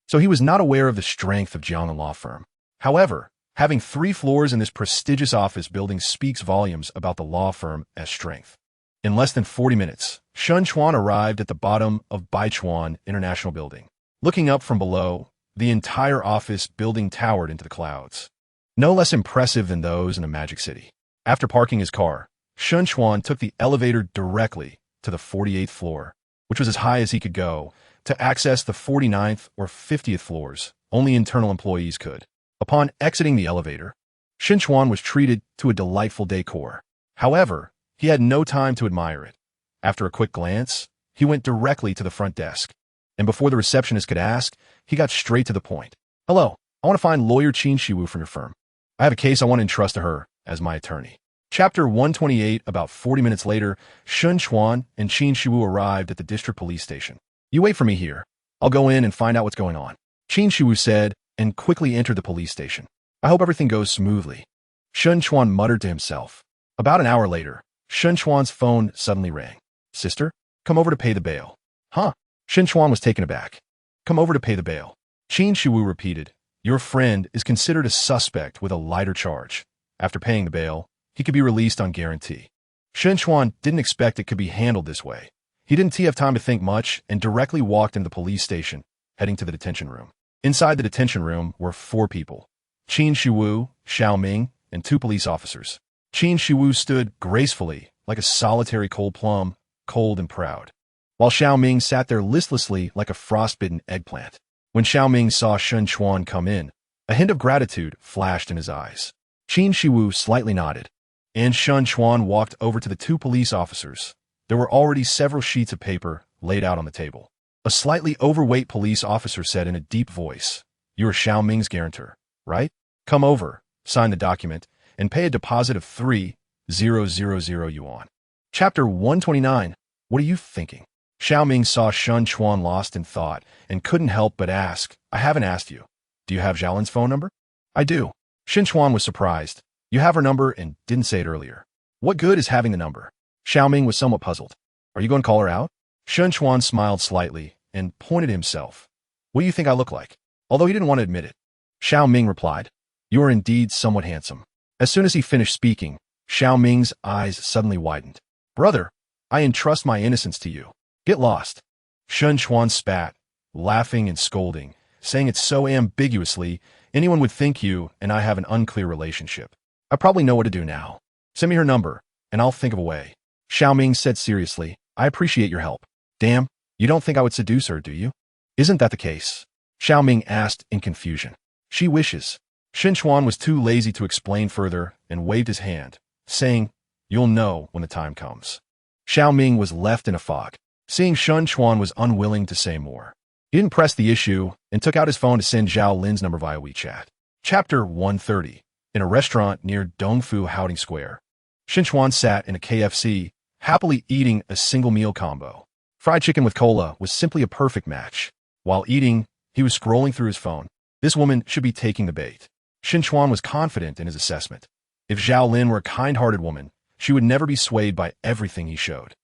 so he was not aware of the strength of Jiang Law Firm. However, Having 3 floors in this prestigious office building speaks volumes about the law firm's strength. In less than 40 minutes, Chuan arrived at the bottom of Chuan International Building. Looking up from below, the entire office building towered into the clouds. No less impressive than those in a magic city. After parking his car, Chuan took the elevator directly to the 48th floor, which was as high as he could go. To access the 49th or 50th floors, only internal employees could. Upon exiting the elevator, Chuan was treated to a delightful decor. However, he had no time to admire it. After a quick glance, he went directly to the front desk. And before the receptionist could ask, he got straight to the point. "Hello, I want to find lawyer Qin Shiwu from your firm. I have a case I want to entrust to her as my attorney." Chapter 128. About 40 minutes later, Chuan and Qin Shiwu arrived at the district police station. "You wait for me here. I'll go in and find out what's going on," Qin Shiwu said, and quickly entered the police station. "I hope everything goes smoothly," Chuan muttered to himself. About an hour later, Chuan's phone suddenly rang. "Sister, come over to pay the bail." "Huh?" Chuan was taken aback. "Come over to pay the bail," Qin Shiwu repeated. "Your friend is considered a suspect with a lighter charge. After paying the bail, he could be released on guarantee." Chuan didn't expect it could be handled this way. He didn't have time to think much and directly walked into the police station, heading to the detention room. Inside the detention room were 4 people: Qin Shiwu, Xiao Ming, and 2 police officers. Qin Shiwu stood gracefully, like a solitary cold plum, cold and proud, while Xiao Ming sat there listlessly like a frostbitten eggplant. When Xiao Ming saw Chuan come in, a hint of gratitude flashed in his eyes. Qin Shiwu slightly nodded, and Chuan walked over to the 2 police officers. There were already several sheets of paper laid out on the table. A slightly overweight police officer said in a deep voice, "You are Xiao Ming's guarantor, right? Come over, sign the document, and pay a deposit of 3,000 yuan." Chapter 129. What are you thinking? Xiao Ming saw Chuan lost in thought and couldn't help but ask, "I haven't asked you. Do you have Xiaolin's phone number?" "I do." Chuan was surprised. "You have her number and didn't say it earlier. What good is having the number?" Xiao Ming was somewhat puzzled. "Are you going to call her out?" Chuan smiled slightly and pointed at himself. "What do you think I look like?" Although he didn't want to admit it, Xiao Ming replied, "You are indeed somewhat handsome." As soon as he finished speaking, Xiao Ming's eyes suddenly widened. "Brother, I entrust my innocence to you. Get lost." Chuan spat, laughing and scolding, saying it so ambiguously, anyone would think you and I have an unclear relationship. "I probably know what to do now. Send me her number, and I'll think of a way." Xiao Ming said seriously, "I appreciate your help." "Damn, you don't think I would seduce her, do you?" "Isn't that the case?" Xiao Ming asked in confusion. "She wishes." Chuan was too lazy to explain further and waved his hand, saying, "You'll know when the time comes." Xiao Ming was left in a fog. Seeing Chuan was unwilling to say more, he didn't press the issue and took out his phone to send Zhao Lin's number via WeChat. Chapter 130. In a restaurant near Dongfu Houting Square, Chuan sat in a KFC, happily eating a single meal combo. Fried chicken with cola was simply a perfect match. While eating, he was scrolling through his phone. This woman should be taking the bait. Chuan was confident in his assessment. If Zhao Lin were a kind-hearted woman, she would never be swayed by everything he showed.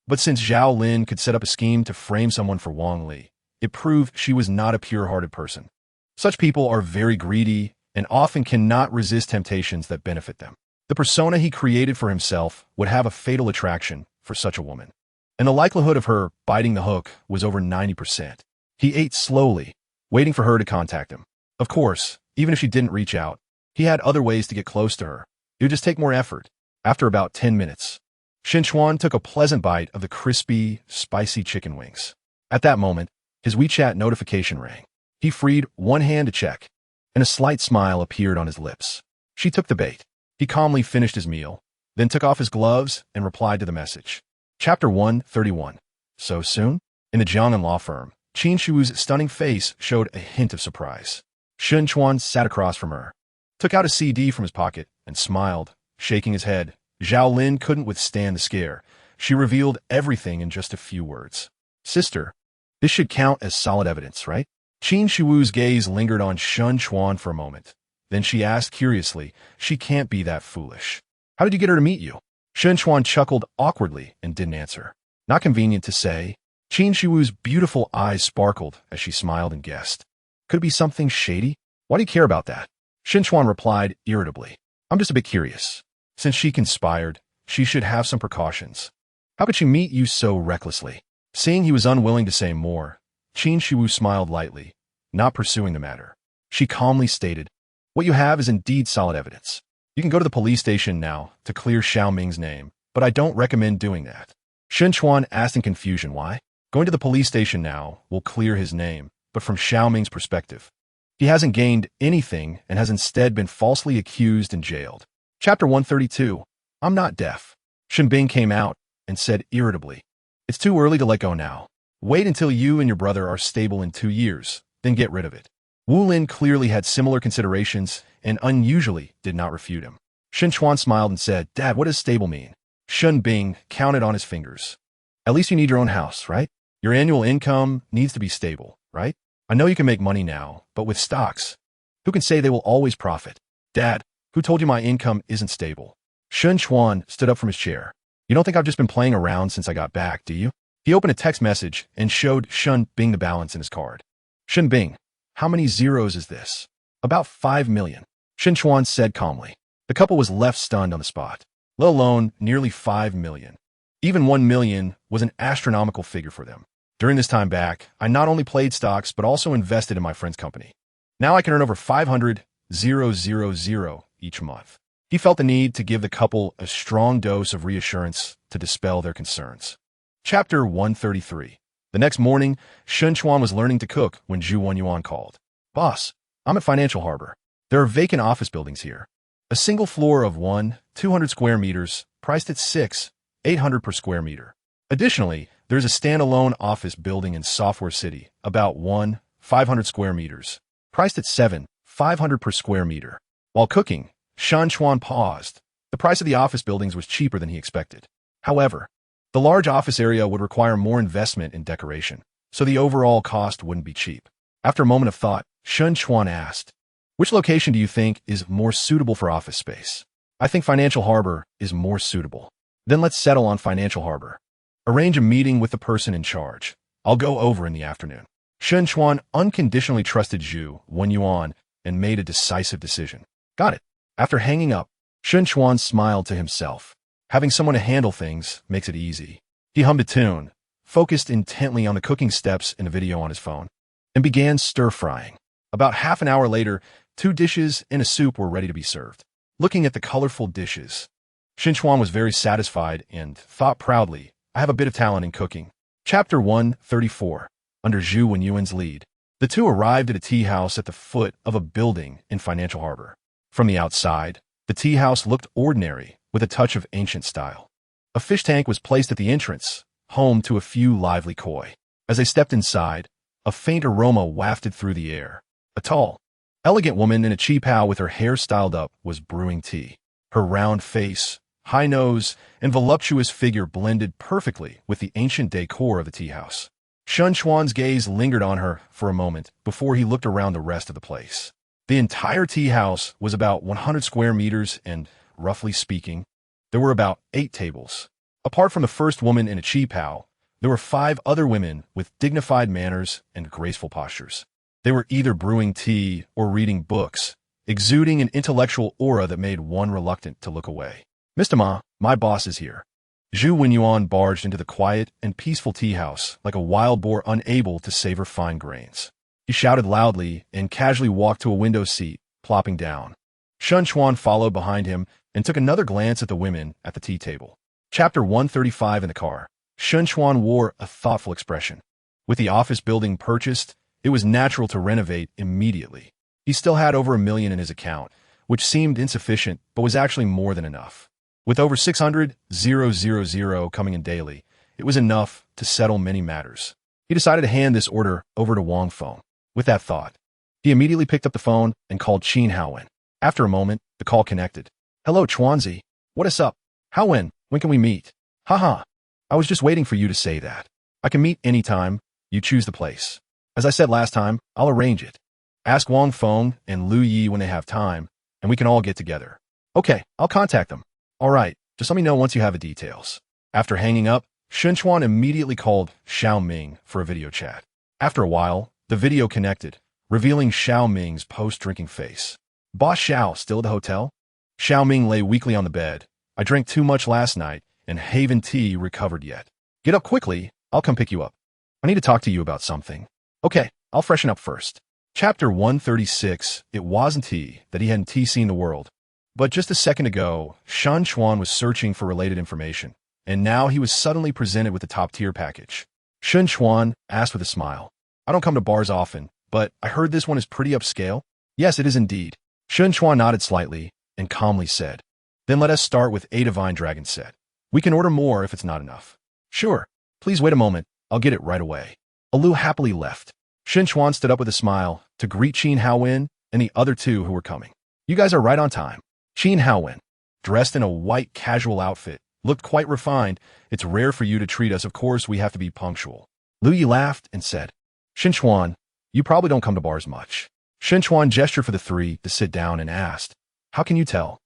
But since Zhao Lin could set up a scheme to frame someone for Wang Li, it proved she was not a pure-hearted person. Such people are very greedy and often cannot resist temptations that benefit them. The persona he created for himself would have a fatal attraction for such a woman, and the likelihood of her biting the hook was over 90%. He ate slowly, waiting for her to contact him. Of course, even if she didn't reach out, he had other ways to get close to her. It would just take more effort. After about 10 minutes, Chuan took a pleasant bite of the crispy, spicy chicken wings. At that moment, his WeChat notification rang. He freed one hand to check, and a slight smile appeared on his lips. She took the bait. He calmly finished his meal, then took off his gloves and replied to the message. Chapter 131. So soon? In the Jiangnan law firm, Qin Shiwu's stunning face showed a hint of surprise. Chuan sat across from her, took out a CD from his pocket, and smiled, shaking his head. Zhao Lin couldn't withstand the scare. She revealed everything in just a few words. "Sister, this should count as solid evidence, right?" Qin Shiwu's gaze lingered on Chuan for a moment. Then she asked curiously, "She can't be that foolish. How did you get her to meet you?" Chuan chuckled awkwardly and didn't answer. Not convenient to say. Qin Shiwu's beautiful eyes sparkled as she smiled and guessed. "Could it be something shady? Why do you care about that?" Chuan replied irritably. I'm just a bit curious. Since she conspired, she should have some precautions. How could she meet you so recklessly? Seeing he was unwilling to say more, Qin Shiwu smiled lightly, not pursuing the matter. She calmly stated, what you have is indeed solid evidence. You can go to the police station now to clear Xiao Ming's name, but I don't recommend doing that. Chuan asked in confusion why. Going to the police station now will clear his name, but from Xiao Ming's perspective, he hasn't gained anything and has instead been falsely accused and jailed. Chapter 132. I'm not deaf. Bing came out and said irritably, it's too early to let go now. Wait until you and your brother are stable in 2 years, then get rid of it. Wu Lin clearly had similar considerations and unusually did not refute him. Chuan smiled and said, Dad, what does stable mean? Bing counted on his fingers. At least you need your own house, right? Your annual income needs to be stable, right? I know you can make money now, but with stocks, who can say they will always profit? Dad, who told you my income isn't stable? Chuan stood up from his chair. You don't think I've just been playing around since I got back, do you? He opened a text message and showed Bing the balance in his card. Bing, how many zeros is this? About 5 million. Chuan said calmly. The couple was left stunned on the spot, let alone nearly 5 million. Even 1 million was an astronomical figure for them. During this time back, I not only played stocks, but also invested in my friend's company. Now I can earn over 500,000 each month. He felt the need to give the couple a strong dose of reassurance to dispel their concerns. Chapter 133. The next morning, Chuan was learning to cook when Zhu Yuan called. Boss, I'm at Financial Harbor. There are vacant office buildings here. A single floor of 200 square meters, priced at 800 per square meter. Additionally, there's a standalone office building in Software City, about 500 square meters, priced at 500 per square meter. While cooking, Chuan paused. The price of the office buildings was cheaper than he expected. However, the large office area would require more investment in decoration, so the overall cost wouldn't be cheap. After a moment of thought, Chuan asked, which location do you think is more suitable for office space? I think Financial Harbor is more suitable. Then let's settle on Financial Harbor. Arrange a meeting with the person in charge. I'll go over in the afternoon. Chuan unconditionally trusted Zhu Yuan and made a decisive decision. Got it. After hanging up, Chuan smiled to himself. Having someone to handle things makes it easy. He hummed a tune, focused intently on the cooking steps in a video on his phone, and began stir-frying. About half an hour later, 2 dishes and a soup were ready to be served. Looking at the colorful dishes, Chuan was very satisfied and thought proudly, I have a bit of talent in cooking. Chapter 134. Under Zhu Yuan's lead, the two arrived at a tea house at the foot of a building in Financial Harbor. From the outside, the tea house looked ordinary, with a touch of ancient style. A fish tank was placed at the entrance, home to a few lively koi. As they stepped inside, a faint aroma wafted through the air. A tall, elegant woman in a qipao with her hair styled up was brewing tea. Her round face, high nose, and voluptuous figure blended perfectly with the ancient decor of the tea house. Chuan's gaze lingered on her for a moment before he looked around the rest of the place. The entire tea house was about 100 square meters and, roughly speaking, there were about 8 tables. Apart from the first woman in a qipao, there were 5 other women with dignified manners and graceful postures. They were either brewing tea or reading books, exuding an intellectual aura that made one reluctant to look away. Mr. Ma, my boss is here. Zhu Yuan barged into the quiet and peaceful tea house like a wild boar unable to savor fine grains. He shouted loudly and casually walked to a window seat, plopping down. Chuan followed behind him and took another glance at the women at the tea table. Chapter 135 in the car. Chuan wore a thoughtful expression. With the office building purchased, it was natural to renovate immediately. He still had over $1 million in his account, which seemed insufficient but was actually more than enough. With over 600,000 coming in daily, it was enough to settle many matters. He decided to hand this order over to Wang Feng. With that thought, he immediately picked up the phone and called Qin Haowen. After a moment, the call connected. Hello, Chuanzi. What is up? Haowen, when can we meet? Haha. I was just waiting for you to say that. I can meet anytime. You choose the place. As I said last time, I'll arrange it. Ask Wang Feng and Lu Yi when they have time, and we can all get together. Okay, I'll contact them. All right, just let me know once you have the details. After hanging up, Chuan immediately called Xiao Ming for a video chat. After a while, the video connected, revealing Xiao Ming's post-drinking face. Boss Xiao still at the hotel? Xiao Ming lay weakly on the bed. I drank too much last night, and haven't tea recovered yet. Get up quickly, I'll come pick you up. I need to talk to you about something. Okay, I'll freshen up first. Chapter 136. It wasn't he that he hadn't seen the world. But just a second ago, Chuan was searching for related information, and now he was suddenly presented with a top-tier package. Chuan asked with a smile. I don't come to bars often, but I heard this one is pretty upscale. Yes, it is indeed. Chuan nodded slightly and calmly said, Then let us start with a divine dragon set. We can order more if it's not enough. Sure. Please wait a moment. I'll get it right away. Alu happily left. Chuan stood up with a smile to greet Qin Haowen and the other two who were coming. You guys are right on time. Qin Haowen, dressed in a white casual outfit, looked quite refined. It's rare for you to treat us. Of course, we have to be punctual. Lu Yi laughed and said, Chuan, you probably don't come to bars much. Chuan gestured for the three to sit down and asked, How can you tell?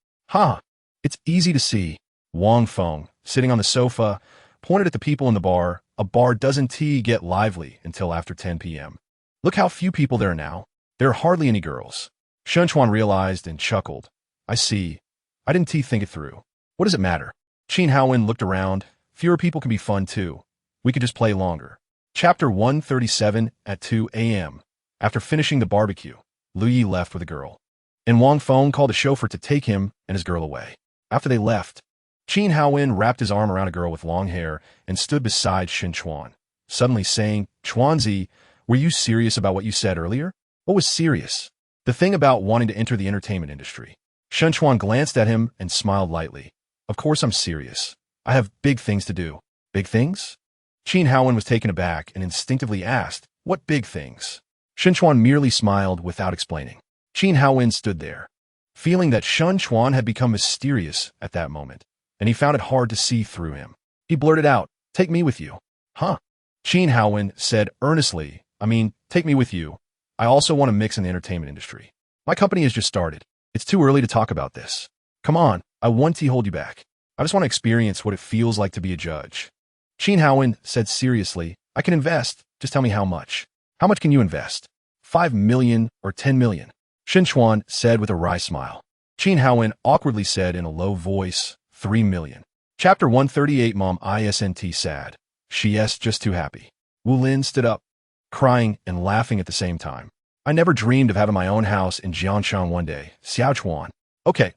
It's easy to see. Wang Feng, sitting on the sofa, pointed at the people in the bar. A bar doesn't get lively until after 10 p.m. Look how few people there are now. There are hardly any girls. Chuan realized and chuckled. I see. I didn't think it through. What does it matter? Qin Haowen looked around. Fewer people can be fun too. We could just play longer. Chapter 137. At 2 a.m. After finishing the barbecue, Lu Yi left with a girl, and Wang Feng called a chauffeur to take him and his girl away. After they left, Qin Haowen wrapped his arm around a girl with long hair and stood beside Chuan, suddenly saying, Chuanzi, were you serious about what you said earlier? What was serious? The thing about wanting to enter the entertainment industry. Chuan glanced at him and smiled lightly. Of course I'm serious. I have big things to do. Big things? Qin Haowen was taken aback and instinctively asked, What big things? Chuan merely smiled without explaining. Qin Haowen stood there, feeling that Chuan had become mysterious at that moment, and he found it hard to see through him. He blurted out, Take me with you. Huh? Qin Haowen said earnestly, take me with you. I also want to mix in the entertainment industry. My company has just started. It's too early to talk about this. Come on, I won't hold you back. I just want to experience what it feels like to be a judge. Qin Haowen said seriously, I can invest. Just tell me how much. How much can you invest? 5 million or 10 million? Chuan said with a wry smile. Qin Haowen awkwardly said in a low voice, 3 million. Chapter 138. Mom isn't sad. She's just too happy. Wu Lin stood up, crying and laughing at the same time. I never dreamed of having my own house in Jianshan one day. Xiao Chuan. Okay,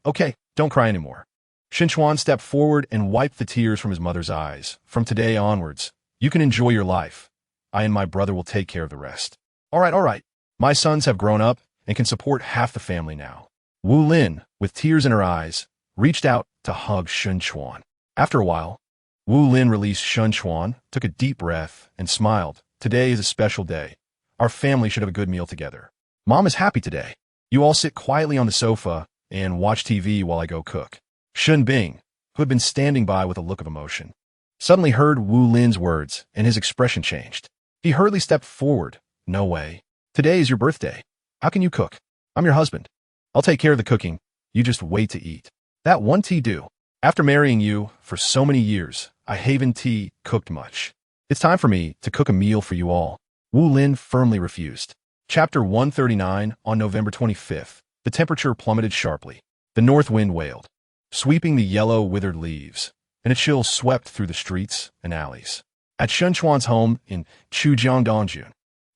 don't cry anymore. Chuan stepped forward and wiped the tears from his mother's eyes. From today onwards, you can enjoy your life. I and my brother will take care of the rest. All right. My sons have grown up and can support half the family now. Wu Lin, with tears in her eyes, reached out to hug Chuan. After a while, Wu Lin released Chuan, took a deep breath, and smiled. Today is a special day. Our family should have a good meal together. Mom is happy today. You all sit quietly on the sofa and watch TV while I go cook. Shun Bing, who had been standing by with a look of emotion, suddenly heard Wu Lin's words, and his expression changed. He hurriedly stepped forward. No way. Today is your birthday. How can you cook? I'm your husband. I'll take care of the cooking. You just wait to eat. That one tea do. After marrying you for so many years, I haven't cooked much. It's time for me to cook a meal for you all. Wu Lin firmly refused. Chapter 139. On November 25th, the temperature plummeted sharply. The north wind wailed, sweeping the yellow, withered leaves, and a chill swept through the streets and alleys. At Chuan's home in Chujiangdongjun,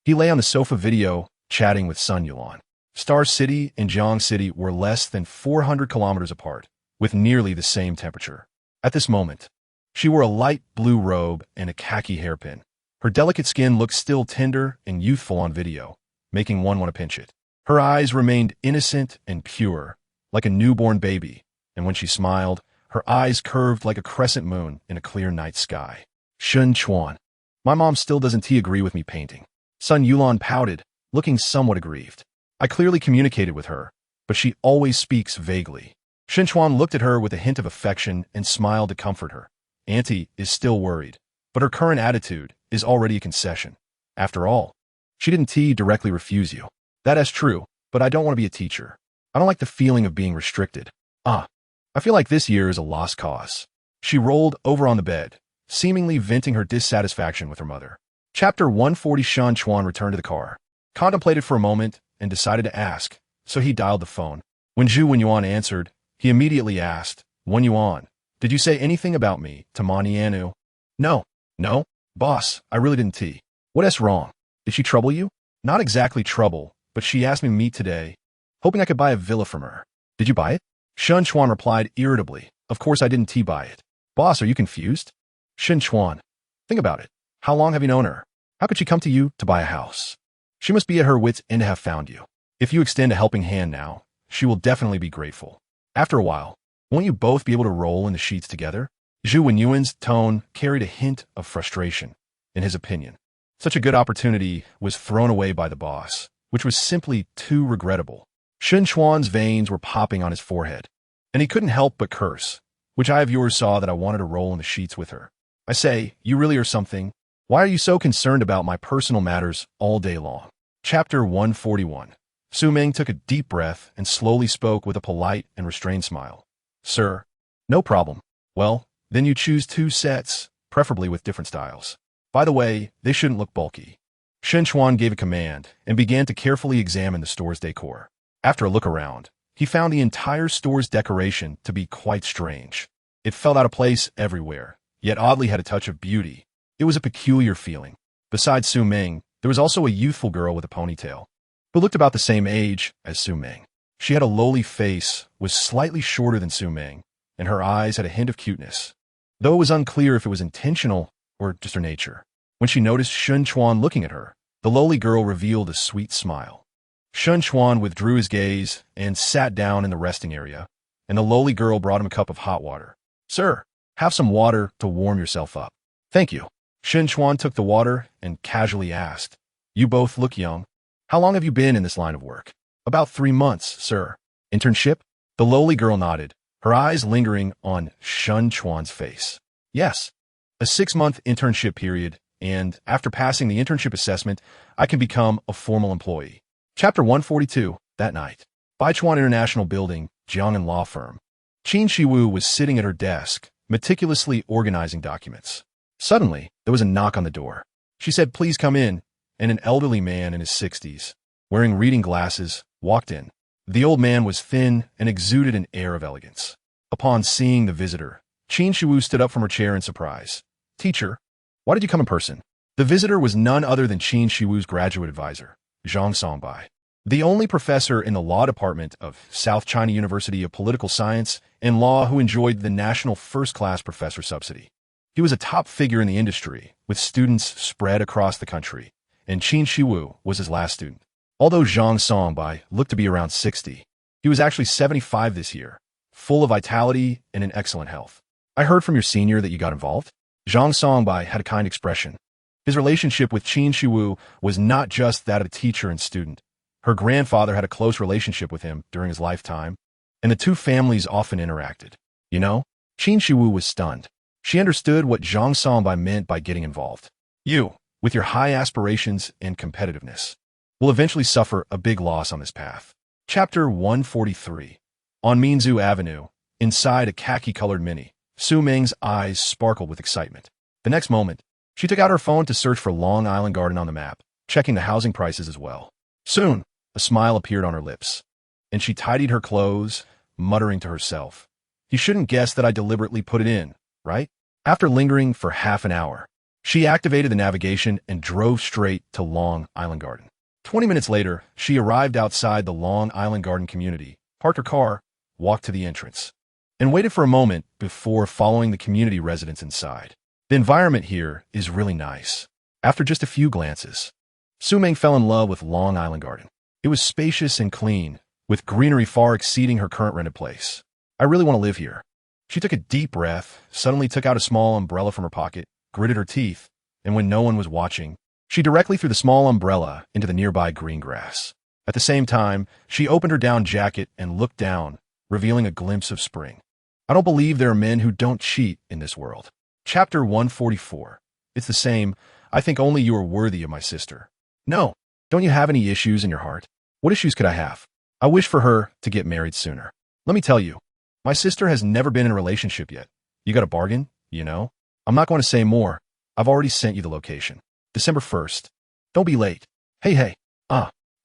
he lay on the sofa chatting with Sun Yulan. Star City and Jiang City were less than 400 kilometers apart, with nearly the same temperature. At this moment, she wore a light blue robe and a khaki hairpin. Her delicate skin looked still tender and youthful on video, making one want to pinch it. Her eyes remained innocent and pure, like a newborn baby, and when she smiled, her eyes curved like a crescent moon in a clear night sky. Chuan. My mom still doesn't agree with me painting. Sun Yulan pouted, looking somewhat aggrieved. I clearly communicated with her, but she always speaks vaguely. Chuan looked at her with a hint of affection and smiled to comfort her. Auntie is still worried, but her current attitude is already a concession. After all, she didn't directly refuse you. That is true, but I don't want to be a teacher. I don't like the feeling of being restricted. I feel like this year is a lost cause. She rolled over on the bed, seemingly venting her dissatisfaction with her mother. Chapter 140. Chuan returned to the car, contemplated for a moment, and decided to ask, so he dialed the phone. When Zhu Wenyuan answered, he immediately asked, Wenyuan, did you say anything about me to Ma Nianu? No, no, boss, I really didn't tea. What's wrong? Did she trouble you? Not exactly trouble, but she asked me to meet today, hoping I could buy a villa from her. Did you buy it? Shun Chuan replied irritably, of course I didn't tea buy it. Boss, are you confused? Shun Chuan, think about it. How long have you known her? How could she come to you to buy a house? She must be at her wits' end to have found you. If you extend a helping hand now, she will definitely be grateful. After a while, won't you both be able to roll in the sheets together? Zhu Wenyuan's tone carried a hint of frustration, in his opinion. Such a good opportunity was thrown away by the boss, which was simply too regrettable. Shun Chuan's veins were popping on his forehead, and he couldn't help but curse. Which eye of yours saw that I wanted to roll in the sheets with her? I say, you really are something. Why are you so concerned about my personal matters all day long? Chapter 141. Su Ming took a deep breath and slowly spoke with a polite and restrained smile. Sir, no problem. Well, then you choose 2 sets, preferably with different styles. By the way, they shouldn't look bulky. Shen Chuan gave a command and began to carefully examine the store's decor. After a look around, he found the entire store's decoration to be quite strange. It felt out of place everywhere, yet oddly had a touch of beauty. It was a peculiar feeling. Besides Su Ming, there was also a youthful girl with a ponytail, who looked about the same age as Su Ming. She had a lowly face, was slightly shorter than Su Ming, and her eyes had a hint of cuteness, though it was unclear if it was intentional or just her nature. When she noticed Shun Chuan looking at her, the lowly girl revealed a sweet smile. Shun Chuan withdrew his gaze and sat down in the resting area, and the lowly girl brought him a cup of hot water. Sir, have some water to warm yourself up. Thank you. Shun Chuan took the water and casually asked, You both look young. How long have you been in this line of work? About 3 months, sir. Internship? The lowly girl nodded, her eyes lingering on Shun Chuan's face. Yes, a 6-month internship period, and after passing the internship assessment, I can become a formal employee. Chapter 142, that night. Baichuan International Building, Jiang'an Law Firm. Qin Shiwu was sitting at her desk, meticulously organizing documents. Suddenly, there was a knock on the door. She said, Please come in, and an elderly man in his 60s, wearing reading glasses, walked in. The old man was thin and exuded an air of elegance. Upon seeing the visitor, Qin Shiwu stood up from her chair in surprise. Teacher, why did you come in person? The visitor was none other than Qin Shiwu's graduate advisor, Zhang Songbai, the only professor in the law department of South China University of Political Science and Law who enjoyed the national first-class professor subsidy. He was a top figure in the industry, with students spread across the country, and Qin Shiwu was his last student. Although Zhang Songbai looked to be around 60, he was actually 75 this year, full of vitality and in excellent health. I heard from your senior that you got involved? Zhang Songbai had a kind expression. His relationship with Qin Shiwu was not just that of a teacher and student. Her grandfather had a close relationship with him during his lifetime, and the two families often interacted. You know, Qin Shiwu was stunned. She understood what Zhang Songbai meant by getting involved. You, with your high aspirations and competitiveness, will eventually suffer a big loss on this path. Chapter 143. On Minzu Avenue, inside a khaki-colored Mini, Su Ming's eyes sparkled with excitement. The next moment, she took out her phone to search for Long Island Garden on the map, checking the housing prices as well. Soon, a smile appeared on her lips, and she tidied her clothes, muttering to herself, You shouldn't guess that I deliberately put it in, right? After lingering for half an hour, she activated the navigation and drove straight to Long Island Garden. 20 minutes later, she arrived outside the Long Island Garden community, parked her car, walked to the entrance, and waited for a moment before following the community residents inside. The environment here is really nice. After just a few glances, Su Ming fell in love with Long Island Garden. It was spacious and clean, with greenery far exceeding her current rented place. I really want to live here. She took a deep breath, suddenly took out a small umbrella from her pocket, gritted her teeth, and when no one was watching, she directly threw the small umbrella into the nearby green grass. At the same time, she opened her down jacket and looked down, revealing a glimpse of spring. I don't believe there are men who don't cheat in this world. Chapter 144. It's the same. I think only you are worthy of my sister. No. Don't you have any issues in your heart? What issues could I have? I wish for her to get married sooner. Let me tell you, my sister has never been in a relationship yet. You got a bargain, you know? I'm not going to say more. I've already sent you the location. December 1st. Don't be late. Hey.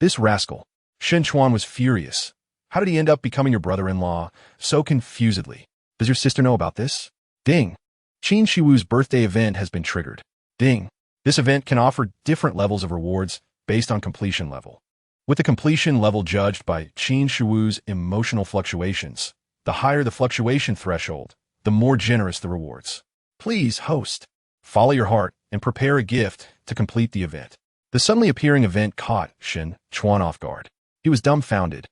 This rascal. Shen Chuan was furious. How did he end up becoming your brother-in-law so confusedly? Does your sister know about this? Ding. Qin Shiwu's birthday event has been triggered. Ding. This event can offer different levels of rewards based on completion level. With the completion level judged by Qin Shiwu's emotional fluctuations, the higher the fluctuation threshold, the more generous the rewards. Please, host, follow your heart and prepare a gift to complete the event. The suddenly appearing event caught Chuan off guard. He was dumbfounded,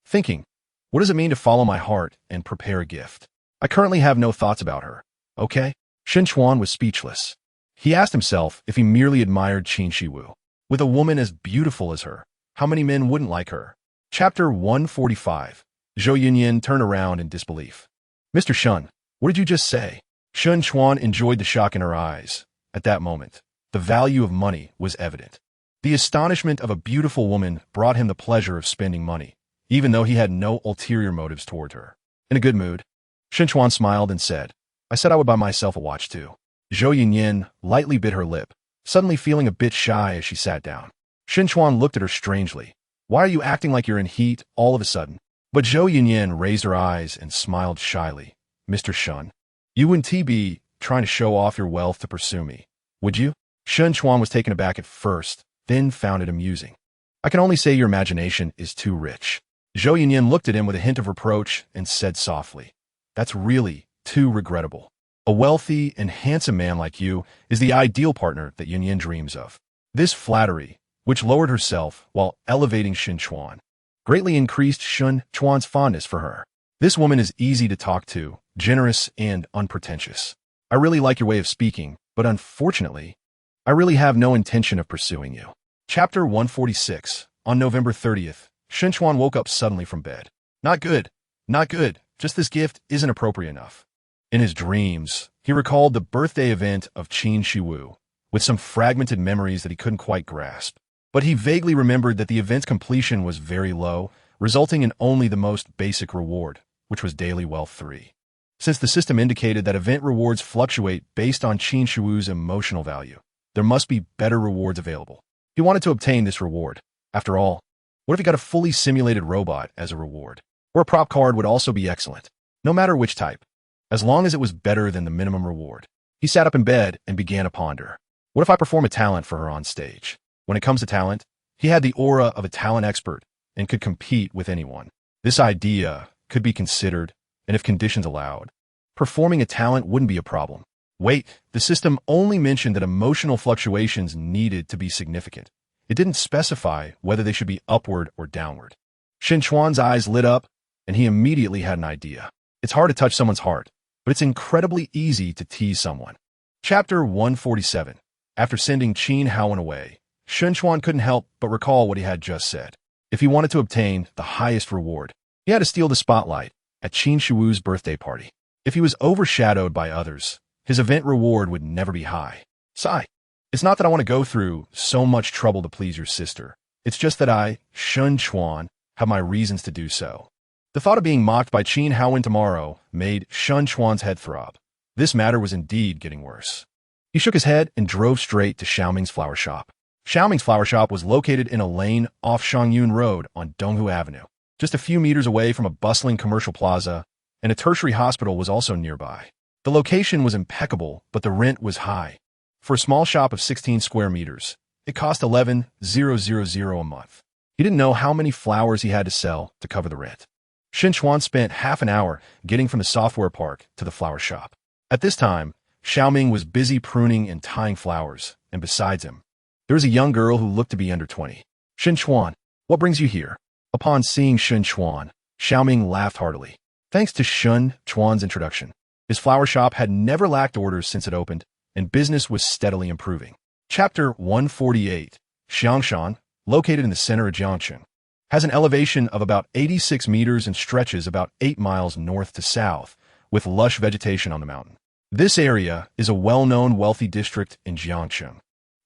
thinking, what does it mean to follow my heart and prepare a gift? I currently have no thoughts about her. Okay? Chuan was speechless. He asked himself if he merely admired Qin Shiwu. With a woman as beautiful as her, how many men wouldn't like her? Chapter 145. Zhou Yunyan turned around in disbelief. Mr. Shun, what did you just say? Chuan enjoyed the shock in her eyes. At that moment, the value of money was evident. The astonishment of a beautiful woman brought him the pleasure of spending money, even though he had no ulterior motives toward her. In a good mood, Chuan smiled and said, I said I would buy myself a watch too. Zhou Yunyan lightly bit her lip, suddenly feeling a bit shy as she sat down. Chuan looked at her strangely. Why are you acting like you're in heat all of a sudden? But Zhou Yunyan raised her eyes and smiled shyly. Mr. Shun, you wouldn't be trying to show off your wealth to pursue me, would you? Chuan was taken aback at first, then found it amusing. I can only say your imagination is too rich. Zhou Yunyan looked at him with a hint of reproach and said softly, that's really too regrettable. A wealthy and handsome man like you is the ideal partner that Yunyan dreams of. This flattery, which lowered herself while elevating Chuan, greatly increased Chuan's fondness for her. This woman is easy to talk to, generous and unpretentious. I really like your way of speaking, but unfortunately, I really have no intention of pursuing you. Chapter 146. On November 30th, Chuan woke up suddenly from bed. Not good. Not good. Just this gift isn't appropriate enough. In his dreams, he recalled the birthday event of Qin Shiwu, with some fragmented memories that he couldn't quite grasp. But he vaguely remembered that the event's completion was very low, resulting in only the most basic reward, which was daily wealth 3. Since the system indicated that event rewards fluctuate based on Qin Shiwu's emotional value, there must be better rewards available. He wanted to obtain this reward. After all, what if he got a fully simulated robot as a reward? Or a prop card would also be excellent, no matter which type, as long as it was better than the minimum reward. He sat up in bed and began to ponder. What if I perform a talent for her on stage? When it comes to talent, he had the aura of a talent expert and could compete with anyone. This idea could be considered, and if conditions allowed, performing a talent wouldn't be a problem. Wait, the system only mentioned that emotional fluctuations needed to be significant. It didn't specify whether they should be upward or downward. Chuan's eyes lit up, and he immediately had an idea. It's hard to touch someone's heart, but it's incredibly easy to tease someone. Chapter 147. After sending Qin Haowen away, Chuan couldn't help but recall what he had just said. If he wanted to obtain the highest reward, he had to steal the spotlight at Qin Shiwu's birthday party. If he was overshadowed by others, his event reward would never be high. Sigh. It's not that I want to go through so much trouble to please your sister. It's just that I, Chuan, have my reasons to do so. The thought of being mocked by Qin Haowen tomorrow made Chuan's head throb. This matter was indeed getting worse. He shook his head and drove straight to Xiaoming's flower shop. Xiaoming's flower shop was located in a lane off Shangyun Road on Donghu Avenue, just a few meters away from a bustling commercial plaza, and a tertiary hospital was also nearby. The location was impeccable, but the rent was high. For a small shop of 16 square meters, it cost 11,000 a month. He didn't know how many flowers he had to sell to cover the rent. Chuan spent half an hour getting from the software park to the flower shop. At this time, Xiaoming was busy pruning and tying flowers, and besides him, there was a young girl who looked to be under 20. Chuan, what brings you here? Upon seeing Chuan, Xiaoming laughed heartily. Thanks to Chuan's introduction, his flower shop had never lacked orders since it opened, and business was steadily improving. Chapter 148. Xiangshan, located in the center of Jiangxing, has an elevation of about 86 meters and stretches about 8 miles north to south, with lush vegetation on the mountain. This area is a well-known wealthy district in Jiangxing,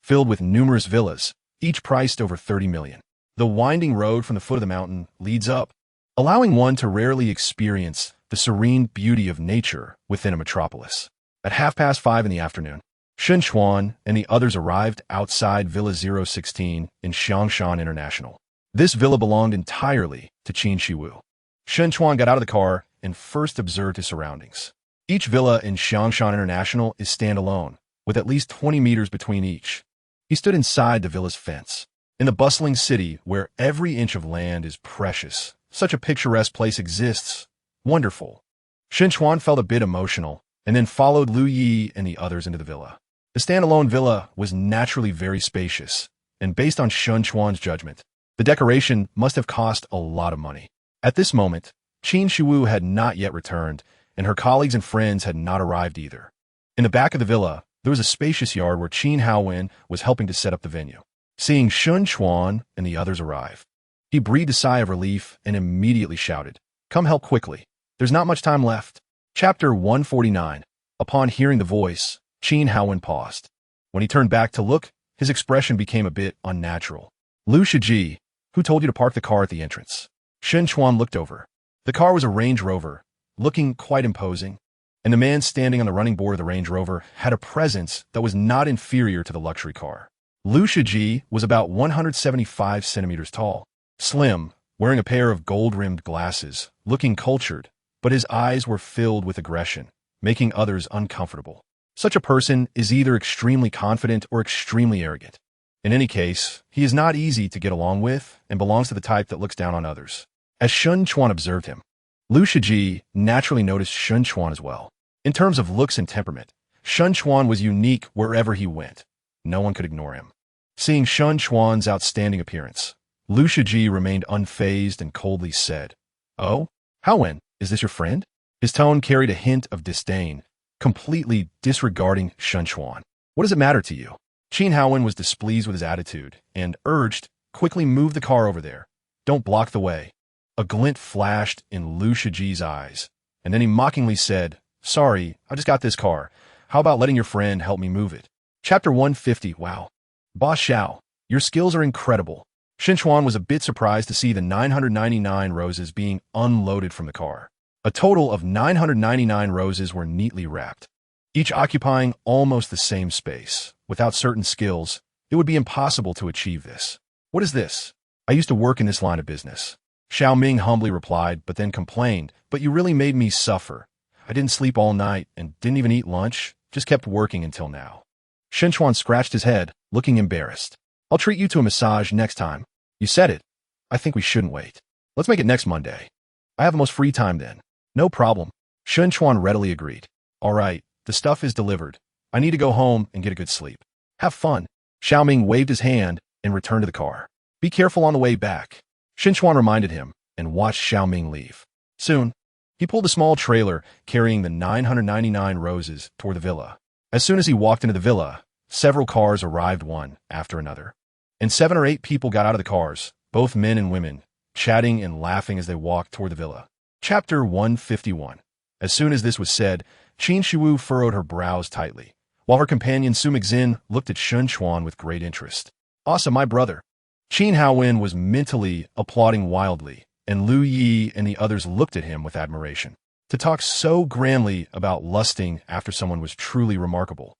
filled with numerous villas, each priced over 30 million. The winding road from the foot of the mountain leads up, allowing one to rarely experience the serene beauty of nature within a metropolis. At 5:30 in the afternoon, Chuan and the others arrived outside Villa 016 in Xiangshan International. This villa belonged entirely to Qin Shiwu. Chuan got out of the car and first observed his surroundings. Each villa in Xiangshan International is standalone, with at least 20 meters between each. He stood inside the villa's fence. In the bustling city, where every inch of land is precious, such a picturesque place exists. Wonderful. Chuan felt a bit emotional, and then followed Lu Yi and the others into the villa. The standalone villa was naturally very spacious, and based on Chuan's judgment, the decoration must have cost a lot of money. At this moment, Qin Shiwu had not yet returned, and her colleagues and friends had not arrived either. In the back of the villa, there was a spacious yard where Qin Haowen was helping to set up the venue. Seeing Chuan and the others arrive, he breathed a sigh of relief and immediately shouted, "Come help quickly. There's not much time left." Chapter 149. Upon hearing the voice, Qin Haowen paused. When he turned back to look, his expression became a bit unnatural. "Lu Shiji, who told you to park the car at the entrance?" Chuan looked over. The car was a Range Rover, looking quite imposing, and the man standing on the running board of the Range Rover had a presence that was not inferior to the luxury car. Lu Shiji was about 175 centimeters tall, slim, wearing a pair of gold-rimmed glasses, looking cultured, but his eyes were filled with aggression, making others uncomfortable. Such a person is either extremely confident or extremely arrogant. In any case, he is not easy to get along with and belongs to the type that looks down on others. As Chuan observed him, Lu Shiji naturally noticed Chuan as well. In terms of looks and temperament, Chuan was unique wherever he went. No one could ignore him. Seeing Chuan's outstanding appearance, Lu Shiji remained unfazed and coldly said, "Oh, Haowen, is this your friend?" His tone carried a hint of disdain, completely disregarding Chuan. "What does it matter to you?" Qin Haowen was displeased with his attitude and urged, "Quickly move the car over there. Don't block the way." A glint flashed in Lu Shiji's eyes, and then he mockingly said, "Sorry, I just got this car. How about letting your friend help me move it?" Chapter 150. Wow. Boss Xiao, your skills are incredible. Chuan was a bit surprised to see the 999 roses being unloaded from the car. A total of 999 roses were neatly wrapped, each occupying almost the same space. Without certain skills, it would be impossible to achieve this. "What is this?" "I used to work in this line of business." Xiao Ming humbly replied, but then complained, "But you really made me suffer. I didn't sleep all night and didn't even eat lunch, just kept working until now." Chuan scratched his head, looking embarrassed. "I'll treat you to a massage next time." "You said it. I think we shouldn't wait. Let's make it next Monday. I have the most free time then." "No problem." Chuan readily agreed. "All right, the stuff is delivered. I need to go home and get a good sleep." "Have fun." Xiao Ming waved his hand and returned to the car. "Be careful on the way back." Chuan reminded him and watched Xiao Ming leave. Soon, he pulled a small trailer carrying the 999 roses toward the villa. As soon as he walked into the villa, several cars arrived one after another, and 7 or 8 people got out of the cars, both men and women, chatting and laughing as they walked toward the villa. Chapter 151. As soon as this was said, Qin Shiwu furrowed her brows tightly, while her companion Su Mixin looked at Chuan with great interest. "Asa, my brother." Qin Haowen was mentally applauding wildly, and Lu Yi and the others looked at him with admiration. To talk so grandly about lusting after someone was truly remarkable.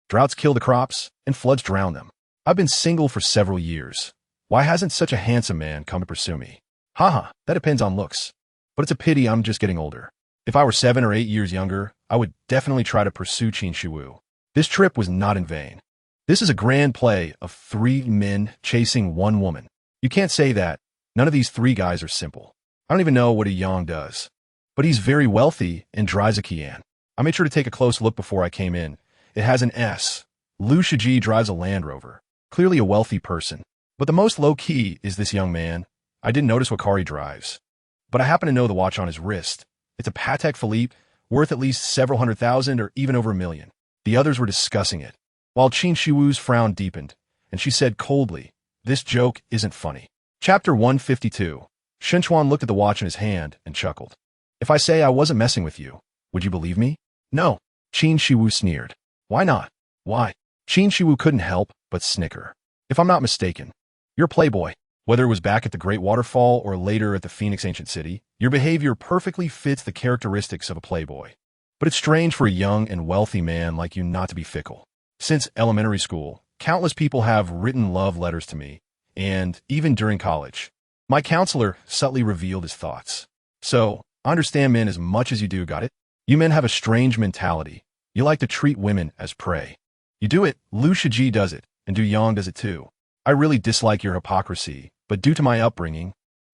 Droughts kill the crops, and floods drown them. I've been single for several years. Why hasn't such a handsome man come to pursue me? Haha, that depends on looks. But it's a pity I'm just getting older. If I were 7 or 8 years younger, I would definitely try to pursue Qin Shiwu. This trip was not in vain. This is a grand play of 3 men chasing 1 woman. You can't say that. None of these 3 guys are simple. I don't even know what a Yang does. But he's very wealthy and drives a Kian. I made sure to take a close look before I came in. It has an S. Lu Shiji drives a Land Rover. Clearly a wealthy person. But the most low-key is this young man. I didn't notice what car he drives. But I happen to know the watch on his wrist. It's a Patek Philippe, worth at least several $100,000 or even over $1 million. The others were discussing it, while Qin Shiwu's frown deepened, and she said coldly, "This joke isn't funny." Chapter 152. Chuan looked at the watch in his hand and chuckled. "If I say I wasn't messing with you, would you believe me?" "No." Qin Shiwu sneered. "Why not?" "Why?" Qin Shiwu couldn't help but snicker. "If I'm not mistaken, you're a playboy. Whether it was back at the Great Waterfall or later at the Phoenix Ancient City, your behavior perfectly fits the characteristics of a playboy. But it's strange for a young and wealthy man like you not to be fickle. Since elementary school, countless people have written love letters to me, and even during college. My counselor subtly revealed his thoughts. So, I understand men as much as you do, got it? You men have a strange mentality. You like to treat women as prey. You do it, Liu Shiji does it, and Du Yang does it too. I really dislike your hypocrisy, but due to my upbringing,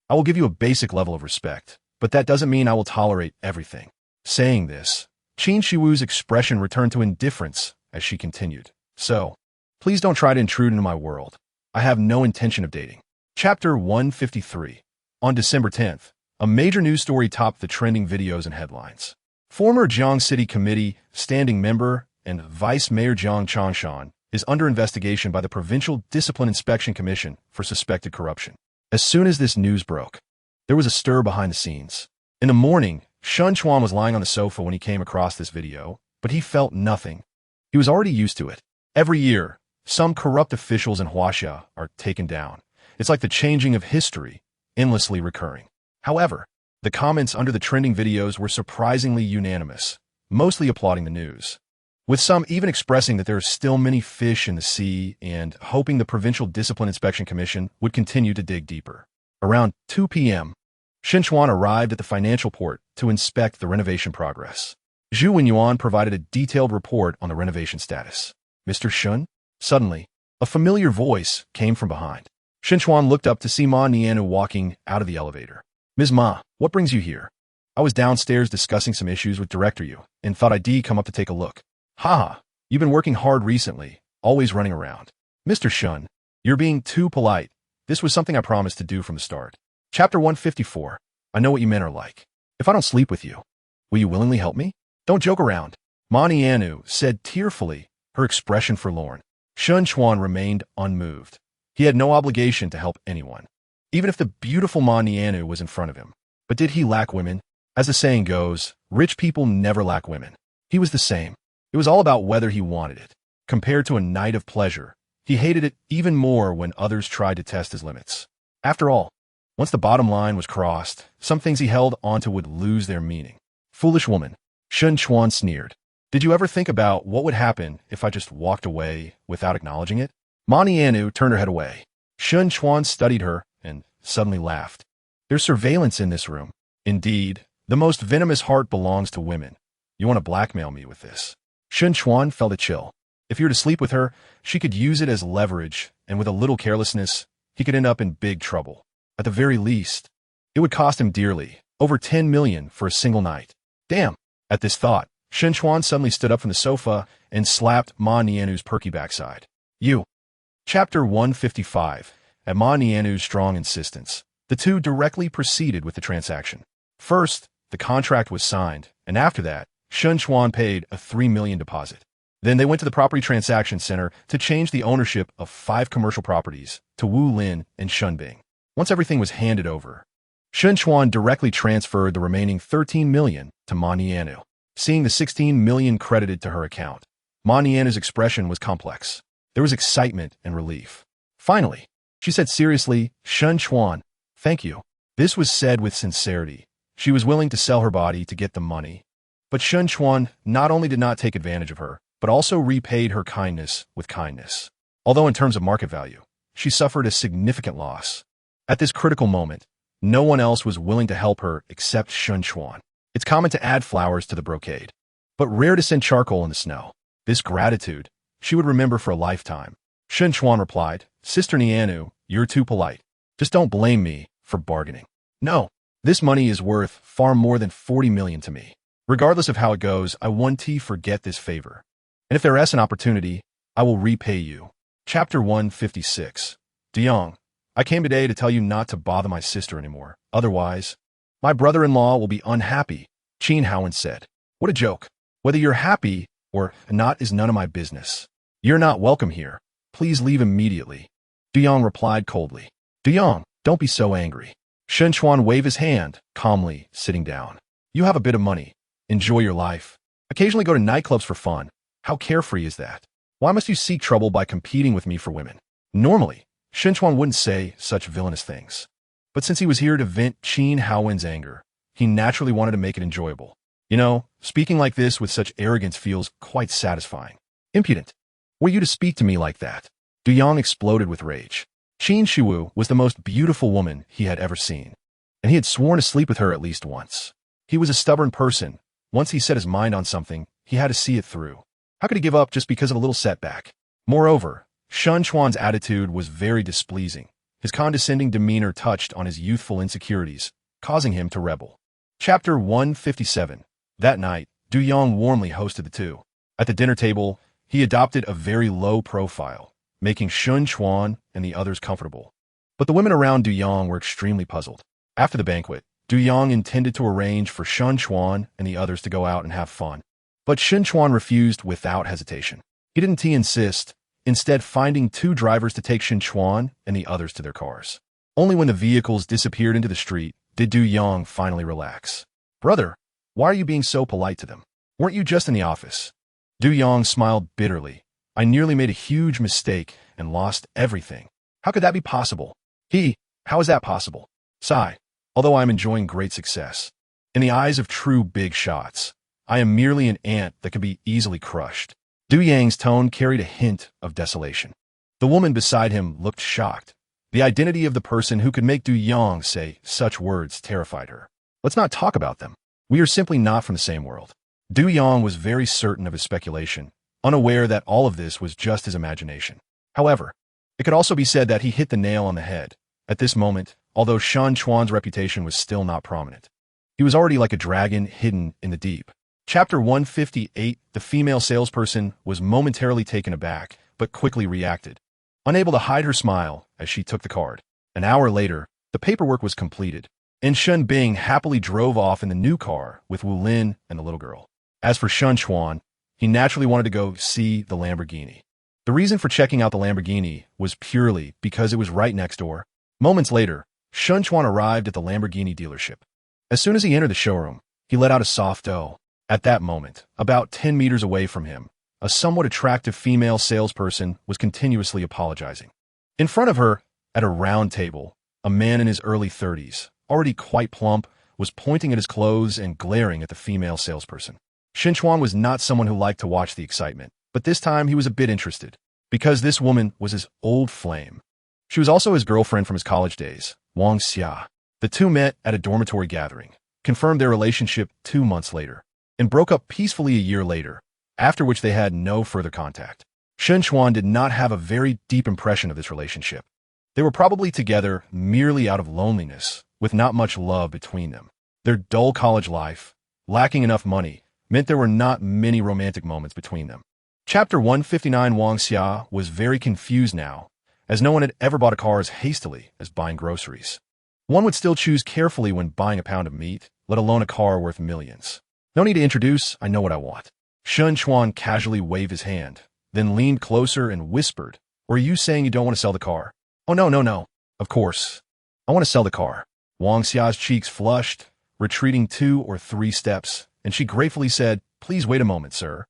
I will give you a basic level of respect, but that doesn't mean I will tolerate everything. Saying this, Qin Shiwu's expression returned to indifference as she continued. So, please don't try to intrude into my world. I have no intention of dating. Chapter 153. On December 10th, a major news story topped the trending videos and headlines. Former Jiang City Committee standing member and Vice Mayor Jiang Changshan is under investigation by the Provincial Discipline Inspection Commission for suspected corruption. As soon as this news broke, there was a stir behind the scenes. In the morning, Chuan was lying on the sofa when he came across this video, but he felt nothing. He was already used to it. Every year, some corrupt officials in Huaxia are taken down. It's like the changing of history, endlessly recurring. However, the comments under the trending videos were surprisingly unanimous, mostly applauding the news, with some even expressing that there are still many fish in the sea and hoping the Provincial Discipline Inspection Commission would continue to dig deeper. Around 2 p.m., Chuan arrived at the financial port to inspect the renovation progress. Zhu Yuan provided a detailed report on the renovation status. Mr. Shun? Suddenly, a familiar voice came from behind. Chuan looked up to see Ma Nianu walking out of the elevator. Ms. Ma, what brings you here? I was downstairs discussing some issues with Director Yu and thought I'd come up to take a look. Haha, you've been working hard recently, always running around. Mr. Shun, you're being too polite. This was something I promised to do from the start. Chapter 154. I know what you men are like. If I don't sleep with you, will you willingly help me? Don't joke around. Ma Nianu said tearfully, her expression forlorn. Chuan remained unmoved. He had no obligation to help anyone, even if the beautiful Ma Nianu was in front of him. But did he lack women? As the saying goes, rich people never lack women. He was the same. It was all about whether he wanted it. Compared to a night of pleasure, he hated it even more when others tried to test his limits. After all, once the bottom line was crossed, some things he held onto would lose their meaning. Foolish woman, Chuan sneered. Did you ever think about what would happen if I just walked away without acknowledging it? Ma Nianu turned her head away. Chuan studied her and suddenly laughed. There's surveillance in this room. Indeed, the most venomous heart belongs to women. You want to blackmail me with this? Chuan felt a chill. If you were to sleep with her, she could use it as leverage, and with a little carelessness, he could end up in big trouble. At the very least, it would cost him dearly, over 10 million for a single night. Damn! At this thought, Chuan suddenly stood up from the sofa and slapped Ma Nianu's perky backside. You. Chapter 155. At Ma Nianu's strong insistence, the two directly proceeded with the transaction. First, the contract was signed, and after that, Chuan paid a 3 million deposit. Then they went to the Property Transaction Center to change the ownership of 5 commercial properties to Wu Lin and Shunbing. Once everything was handed over, Chuan directly transferred the remaining 13 million to Ma Nianu. Seeing the 16 million credited to her account, Ma Nianu's expression was complex. There was excitement and relief. Finally, she said seriously, Chuan, thank you. This was said with sincerity. She was willing to sell her body to get the money. But Chuan not only did not take advantage of her, but also repaid her kindness with kindness. Although in terms of market value, she suffered a significant loss. At this critical moment, no one else was willing to help her except Chuan. It's common to add flowers to the brocade, but rare to send charcoal in the snow. This gratitude she would remember for a lifetime. Chuan replied, Sister Nianu, you're too polite. Just don't blame me for bargaining. No, this money is worth far more than 40 million to me. Regardless of how it goes, I want to forget this favor. And if there is an opportunity, I will repay you. Chapter 156. Diang, I came today to tell you not to bother my sister anymore. Otherwise, my brother-in-law will be unhappy, Qin Haowen said. What a joke. Whether you're happy or not is none of my business. You're not welcome here. Please leave immediately. Diang replied coldly. Diang, don't be so angry. Chuan waved his hand, calmly, sitting down. You have a bit of money. Enjoy your life. Occasionally go to nightclubs for fun. How carefree is that? Why must you seek trouble by competing with me for women? Normally, Chuan wouldn't say such villainous things. But since he was here to vent Qin Haowen's anger, he naturally wanted to make it enjoyable. You know, speaking like this with such arrogance feels quite satisfying. Impudent. Were you to speak to me like that? Du Yang exploded with rage. Qin Shiwu was the most beautiful woman he had ever seen. and he had sworn to sleep with her at least once. He was a stubborn person. Once he set his mind on something, he had to see it through. How could he give up just because of a little setback? Moreover, Chuan's attitude was very displeasing. His condescending demeanor touched on his youthful insecurities, causing him to rebel. Chapter 157. That night, Yang warmly hosted the two. At the dinner table, he adopted a very low profile, making Chuan and the others comfortable. But the women around Yang were extremely puzzled. After the banquet, Yang intended to arrange for Chuan and the others to go out and have fun. But Chuan refused without hesitation. He didn't insist, instead finding two drivers to take Chuan and the others to their cars. Only when the vehicles disappeared into the street did Yang finally relax. Brother, why are you being so polite to them? Weren't you just in the office? Yang smiled bitterly. I nearly made a huge mistake and lost everything. How could that be possible? How is that possible? Sigh. Although I am enjoying great success. In the eyes of true big shots, I am merely an ant that can be easily crushed. Yang's tone carried a hint of desolation. The woman beside him looked shocked. The identity of the person who could make Yang say such words terrified her. Let's not talk about them. We are simply not from the same world. Yang was very certain of his speculation, unaware that all of this was just his imagination. However, it could also be said that he hit the nail on the head. At this moment, although Chuan's reputation was still not prominent, he was already like a dragon hidden in the deep. Chapter 158. The female salesperson was momentarily taken aback, but quickly reacted, unable to hide her smile as she took the card. An hour later, the paperwork was completed, and Shen Bing happily drove off in the new car with Wu Lin and the little girl. As for Chuan, he naturally wanted to go see the Lamborghini. The reason for checking out the Lamborghini was purely because it was right next door. Moments later, Chuan arrived at the Lamborghini dealership. As soon as he entered the showroom, he let out a soft "oh." At that moment, about 10 meters away from him, a somewhat attractive female salesperson was continuously apologizing. In front of her, at a round table, a man in his early 30s, already quite plump, was pointing at his clothes and glaring at the female salesperson. Chuan was not someone who liked to watch the excitement, but this time he was a bit interested, because this woman was his old flame. She was also his girlfriend from his college days, Wang Xia. The two met at a dormitory gathering, confirmed their relationship 2 months later, and broke up peacefully a year later, after which they had no further contact. Chuan did not have a very deep impression of this relationship. They were probably together merely out of loneliness, with not much love between them. Their dull college life, lacking enough money, meant there were not many romantic moments between them. Chapter 159. Wang Xia was very confused now, as no one had ever bought a car as hastily as buying groceries. One would still choose carefully when buying a pound of meat, let alone a car worth millions. No need to introduce, I know what I want. Chuan casually waved his hand, then leaned closer and whispered, or are you saying you don't want to sell the car? Oh no. Of course. I want to sell the car. Wang Xia's cheeks flushed, retreating 2 or 3 steps, and she gratefully said, please wait a moment, sir.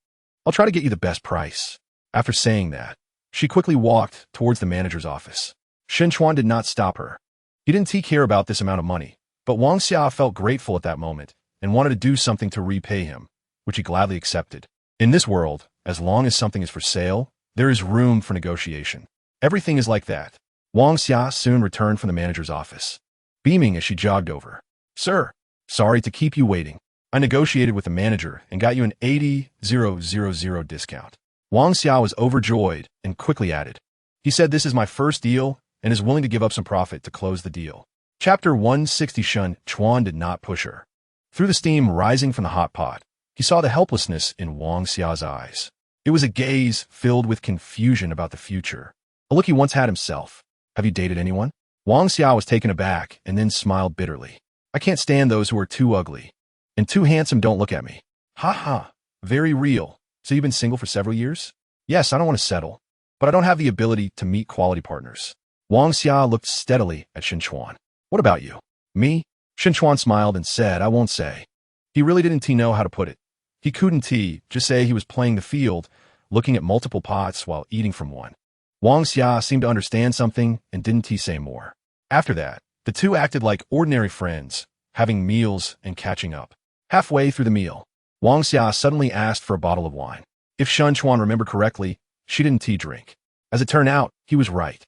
I'll try to get you the best price. After saying that, she quickly walked towards the manager's office. Chuan did not stop her. He didn't care about this amount of money, but Wang Xia felt grateful at that moment and wanted to do something to repay him, which he gladly accepted. In this world, as long as something is for sale, there is room for negotiation. Everything is like that. Wang Xia soon returned from the manager's office, beaming as she jogged over. Sir, sorry to keep you waiting. I negotiated with the manager and got you an 80,000 discount. Wang Xia was overjoyed and quickly added, he said this is my first deal and is willing to give up some profit to close the deal. Chapter 160. Chuan did not push her. Through the steam rising from the hot pot, he saw the helplessness in Wang Xia's eyes. It was a gaze filled with confusion about the future, a look he once had himself. Have you dated anyone? Wang Xia was taken aback and then smiled bitterly. I can't stand those who are too ugly and too handsome. Don't look at me. Ha ha. Very real. So you've been single for several years? Yes, I don't want to settle, but I don't have the ability to meet quality partners. Wang Xia looked steadily at Chuan. What about you? Me? Chuan smiled and said, I won't say. He really didn't know how to put it. He couldn't just say he was playing the field, looking at multiple pots while eating from one. Wang Xia seemed to understand something and didn't say more. After that, the two acted like ordinary friends, having meals and catching up. Halfway through the meal, Wang Xia suddenly asked for a bottle of wine. If Chuan remembered correctly, she didn't drink. As it turned out, he was right.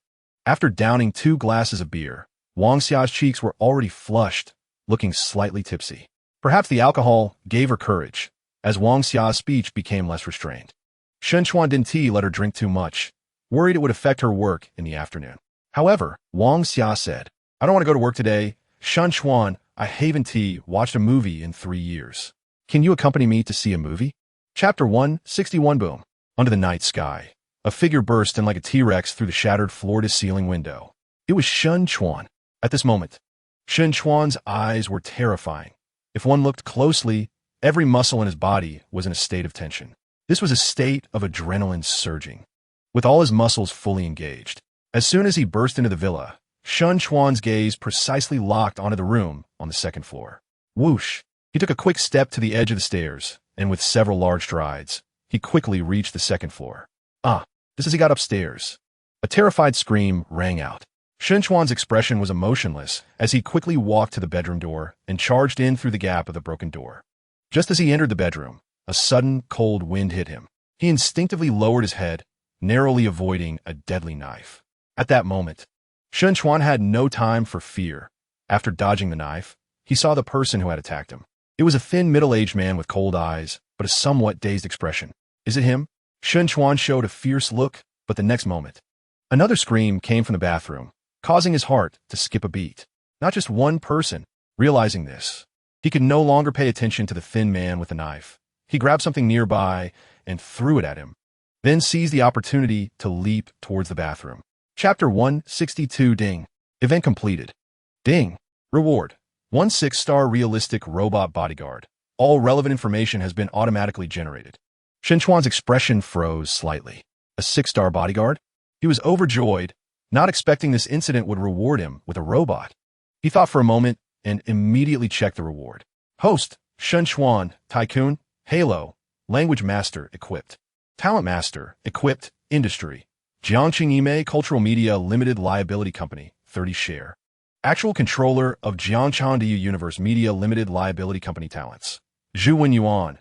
After downing 2 glasses of beer, Wang Xia's cheeks were already flushed, looking slightly tipsy. Perhaps the alcohol gave her courage, as Wang Xia's speech became less restrained. Shen Chuan didn't let her drink too much, worried it would affect her work in the afternoon. However, Wang Xia said, "I don't want to go to work today. Shen Chuan, I haven't watched a movie in 3 years. Can you accompany me to see a movie?" Chapter 161 Boom. Under the night sky, a figure burst in like a T-Rex through the shattered floor-to-ceiling window. It was Shen Chuan. At this moment, Shen Chuan's eyes were terrifying. If one looked closely, every muscle in his body was in a state of tension. This was a state of adrenaline surging, with all his muscles fully engaged. As soon as he burst into the villa, Shen Chuan's gaze precisely locked onto the room on the second floor. Whoosh! He took a quick step to the edge of the stairs, and with several large strides, he quickly reached the second floor. Just as he got upstairs, a terrified scream rang out. Shen Chuan's expression was emotionless as he quickly walked to the bedroom door and charged in through the gap of the broken door. Just as he entered the bedroom, a sudden cold wind hit him. He instinctively lowered his head, narrowly avoiding a deadly knife. At that moment, Shen Chuan had no time for fear. After dodging the knife, he saw the person who had attacked him. It was a thin, middle-aged man with cold eyes, but a somewhat dazed expression. "Is it him?" Shen Chuan showed a fierce look, but the next moment, another scream came from the bathroom, causing his heart to skip a beat. Not just one person. Realizing this, he could no longer pay attention to the thin man with the knife. He grabbed something nearby and threw it at him, then seized the opportunity to leap towards the bathroom. Chapter 162 Ding. Event completed. Ding. Reward. 1 6-star realistic robot bodyguard. All relevant information has been automatically generated. Shen Chuan's expression froze slightly. A 6-star bodyguard? He was overjoyed, not expecting this incident would reward him with a robot. He thought for a moment and immediately checked the reward. Host, Shen Chuan, Tycoon, Halo, Language Master, Equipped. Talent Master, Equipped, Industry. Jiangqing Ime Cultural Media Limited Liability Company, 30 share. Actual Controller of Jiangchangdu Universe Media Limited Liability Company Talents. Zhu Yuan,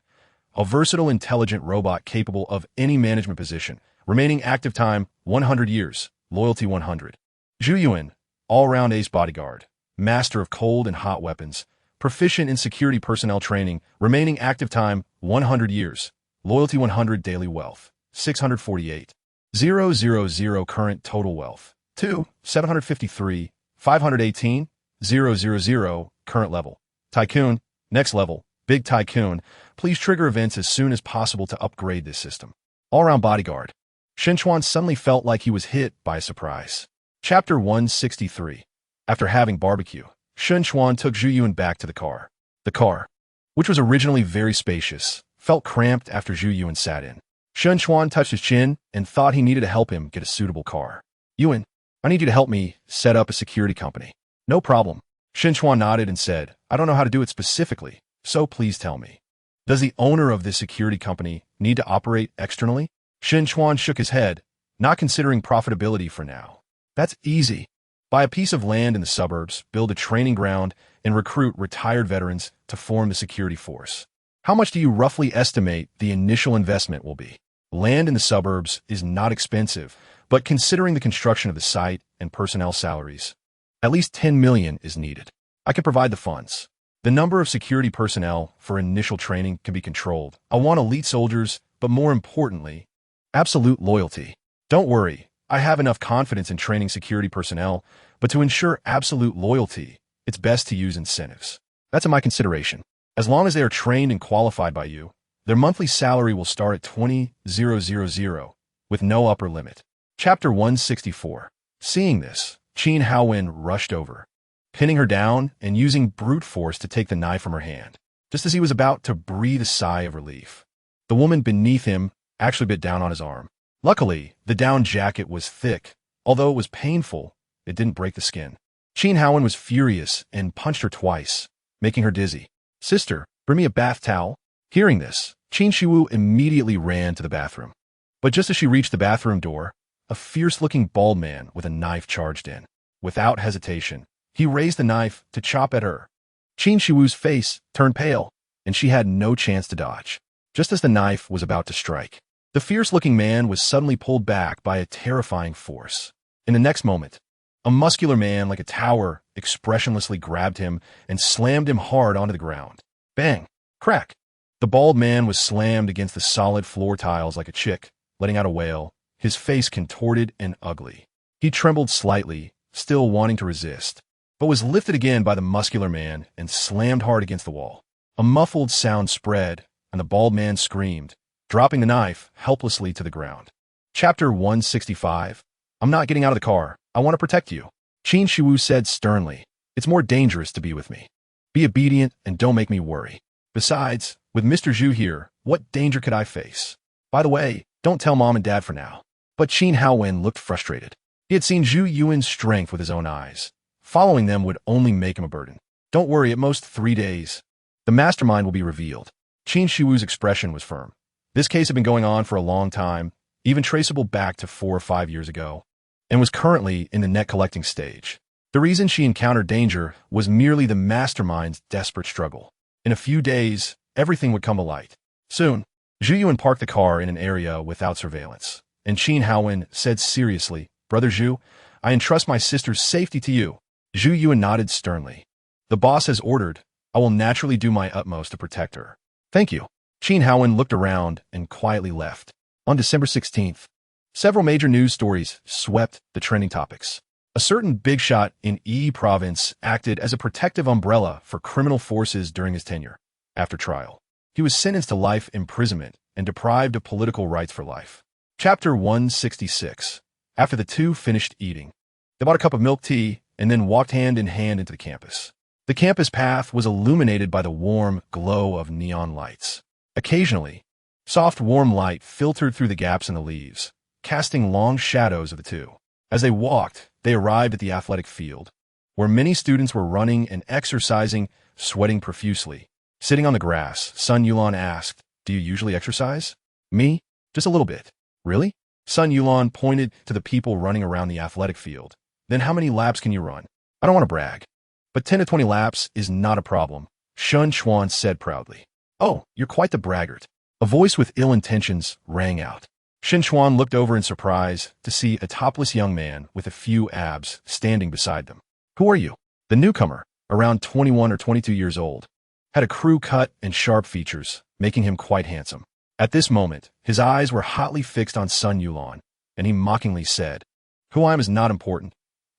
a versatile intelligent robot capable of any management position. Remaining active time, 100 years. Loyalty 100. Zhu Yuan, all-round ace bodyguard. Master of cold and hot weapons. Proficient in security personnel training. Remaining active time, 100 years. Loyalty 100. Daily wealth, 648. 000 current total wealth, 2, 753, 518, 000 current level. Tycoon, next level, Big Tycoon. Please trigger events as soon as possible to upgrade this system. All-round bodyguard. Shen Chuan suddenly felt like he was hit by a surprise. Chapter 163. After having barbecue, Shen Chuan took Zhu Yuan back to the car. The car, which was originally very spacious, felt cramped after Zhu Yuan sat in. Shen Chuan touched his chin and thought he needed to help him get a suitable car. "Yuan, I need you to help me set up a security company." "No problem." Shen Chuan nodded and said, "I don't know how to do it specifically, so please tell me. Does the owner of this security company need to operate externally?" Shen Chuan shook his head, not considering profitability for now. "That's easy. Buy a piece of land in the suburbs, build a training ground, and recruit retired veterans to form the security force. How much do you roughly estimate the initial investment will be?" Land in the suburbs is not expensive, but considering the construction of the site and personnel salaries, at least 10 million is needed. I can provide the funds. The number of security personnel for initial training can be controlled. I want elite soldiers, but more importantly, absolute loyalty. Don't worry, I have enough confidence in training security personnel, but to ensure absolute loyalty, it's best to use incentives. That's in my consideration. As long as they are trained and qualified by you, their monthly salary will start at 20,000, with no upper limit. Chapter 164. Seeing this, Qin Haowen rushed over, pinning her down and using brute force to take the knife from her hand. Just as he was about to breathe a sigh of relief, the woman beneath him actually bit down on his arm. Luckily, the down jacket was thick. Although it was painful, it didn't break the skin. Qin Haowen was furious and punched her twice, making her dizzy. "Sister, bring me a bath towel." Hearing this, Qin Shiwu immediately ran to the bathroom. But just as she reached the bathroom door, a fierce-looking bald man with a knife charged in. Without hesitation, he raised the knife to chop at her. Qin Shiwu's face turned pale, and she had no chance to dodge. Just as the knife was about to strike, the fierce-looking man was suddenly pulled back by a terrifying force. In the next moment, A muscular man like a tower expressionlessly grabbed him and slammed him hard onto the ground. Bang! Crack! The bald man was slammed against the solid floor tiles like a chick, letting out a wail, his face contorted and ugly. He trembled slightly, still wanting to resist, but was lifted again by the muscular man and slammed hard against the wall. A muffled sound spread, and the bald man screamed, dropping the knife helplessly to the ground. Chapter 165. I'm not getting out of the car. I want to protect you. Qin Shiwu said sternly. It's more dangerous to be with me. Be obedient and don't make me worry. Besides, with Mr. Zhu here, what danger could I face? By the way, don't tell Mom and Dad for now. But Qin Haowen looked frustrated. He had seen Zhu Yuan's strength with his own eyes. Following them would only make him a burden. Don't worry, at most 3 days. The mastermind will be revealed. Qin Shiwu's expression was firm. This case had been going on for a long time, even traceable back to 4 or 5 years ago, and was currently in the net collecting stage. The reason she encountered danger was merely the mastermind's desperate struggle. In a few days, everything would come to light. Soon, Zhu Yuan parked the car in an area without surveillance, and Qin Haowen said seriously, Brother Zhu, I entrust my sister's safety to you. Zhu Yuan nodded sternly. The boss has ordered. I will naturally do my utmost to protect her. Thank you. Qin Haowen looked around and quietly left. On December 16th, several major news stories swept the trending topics. A certain big shot in Yi province acted as a protective umbrella for criminal forces during his tenure. After trial, he was sentenced to life imprisonment and deprived of political rights for life. Chapter 166. After the two finished eating, they bought a cup of milk tea and then walked hand in hand into the campus. The campus path was illuminated by the warm glow of neon lights. Occasionally, soft warm light filtered through the gaps in the leaves, casting long shadows of the two. As they walked, they arrived at the athletic field, where many students were running and exercising, sweating profusely. Sitting on the grass, Sun Yulan asked, Do you usually exercise? Me? Just a little bit. Really? Sun Yulan pointed to the people running around the athletic field. Then how many laps can you run? I don't want to brag, but 10 to 20 laps is not a problem, Chuan said proudly. Oh, you're quite the braggart. A voice with ill intentions rang out. Chuan looked over in surprise to see a topless young man with a few abs standing beside them. Who are you? The newcomer, around 21 or 22 years old, had a crew cut and sharp features, making him quite handsome. At this moment, his eyes were hotly fixed on Sun Yulan, and he mockingly said, Who I am is not important.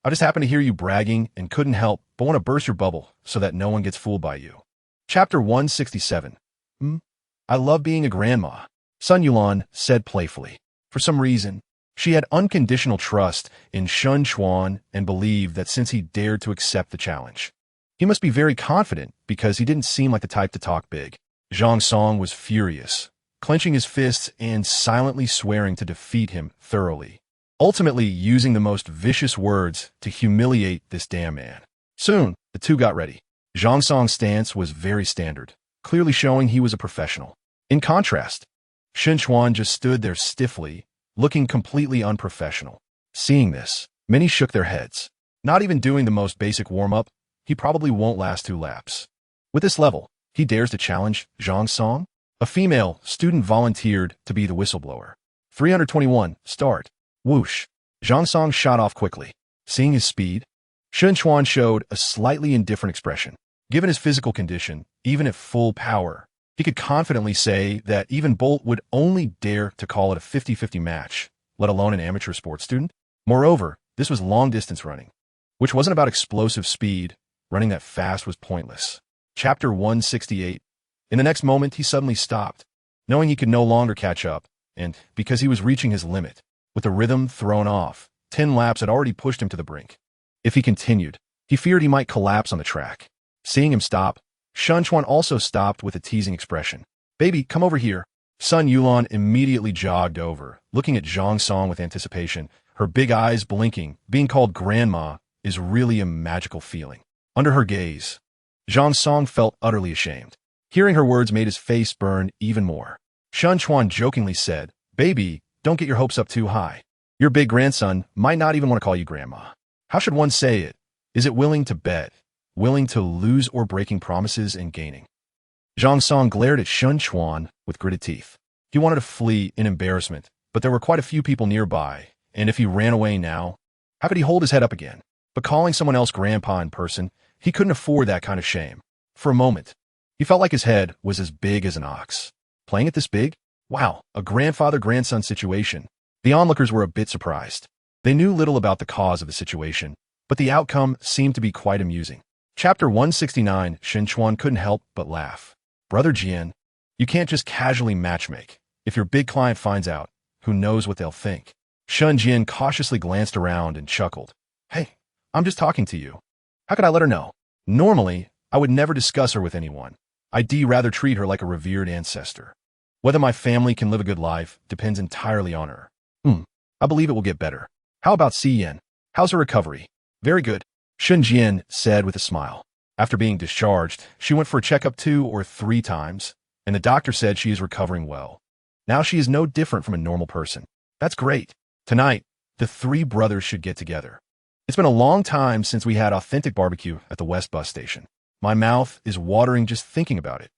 I just happened to hear you bragging and couldn't help but want to burst your bubble so that no one gets fooled by you. Chapter 167. I love being a grandma, Sun Yulan said playfully. For some reason, she had unconditional trust in Chuan and believed that since he dared to accept the challenge, he must be very confident because he didn't seem like the type to talk big. Zhang Song was furious, clenching his fists and silently swearing to defeat him thoroughly, ultimately using the most vicious words to humiliate this damn man. Soon, the two got ready. Zhang Song's stance was very standard, clearly showing he was a professional. In contrast, Chuan just stood there stiffly, looking completely unprofessional. Seeing this, many shook their heads. Not even doing the most basic warm-up, he probably won't last 2 laps. With this level, he dares to challenge Zhang Song? A female student volunteered to be the whistleblower. 321, start. Whoosh. Zhang Song shot off quickly. Seeing his speed, Chuan showed a slightly indifferent expression. Given his physical condition, even at full power, he could confidently say that even Bolt would only dare to call it a 50-50 match, let alone an amateur sports student. Moreover, this was long-distance running, which wasn't about explosive speed. Running that fast was pointless. Chapter 168. In the next moment, he suddenly stopped, knowing he could no longer catch up, and because he was reaching his limit. With the rhythm thrown off, 10 laps had already pushed him to the brink. If he continued, he feared he might collapse on the track. Seeing him stop, Chuan also stopped with a teasing expression. Baby, come over here. Sun Yulan immediately jogged over, looking at Zhang Song with anticipation, her big eyes blinking. Being called grandma is really a magical feeling. Under her gaze, Zhang Song felt utterly ashamed. Hearing her words made his face burn even more. Chuan jokingly said, Baby, don't get your hopes up too high. Your big grandson might not even want to call you grandma. How should one say it? Is it willing to bet? Willing to lose or breaking promises and gaining? Zhang Song glared at Chuan with gritted teeth. He wanted to flee in embarrassment, but there were quite a few people nearby, and if he ran away now, how could he hold his head up again? But calling someone else grandpa in person, he couldn't afford that kind of shame. For a moment, he felt like his head was as big as an ox. Playing it this big? Wow, a grandfather-grandson situation. The onlookers were a bit surprised. They knew little about the cause of the situation, but the outcome seemed to be quite amusing. Chapter 169, Chuan couldn't help but laugh. Brother Jian, you can't just casually matchmake. If your big client finds out, who knows what they'll think? Jian cautiously glanced around and chuckled. Hey, I'm just talking to you. How could I let her know? Normally, I would never discuss her with anyone. I'd rather treat her like a revered ancestor. Whether my family can live a good life depends entirely on her. I believe it will get better. How about Si Yen? How's her recovery? Very good, Jian said with a smile. After being discharged, she went for a checkup 2 or 3 times, and the doctor said she is recovering well. Now she is no different from a normal person. That's great. Tonight, the 3 brothers should get together. It's been a long time since we had authentic barbecue at the West bus station. My mouth is watering just thinking about it.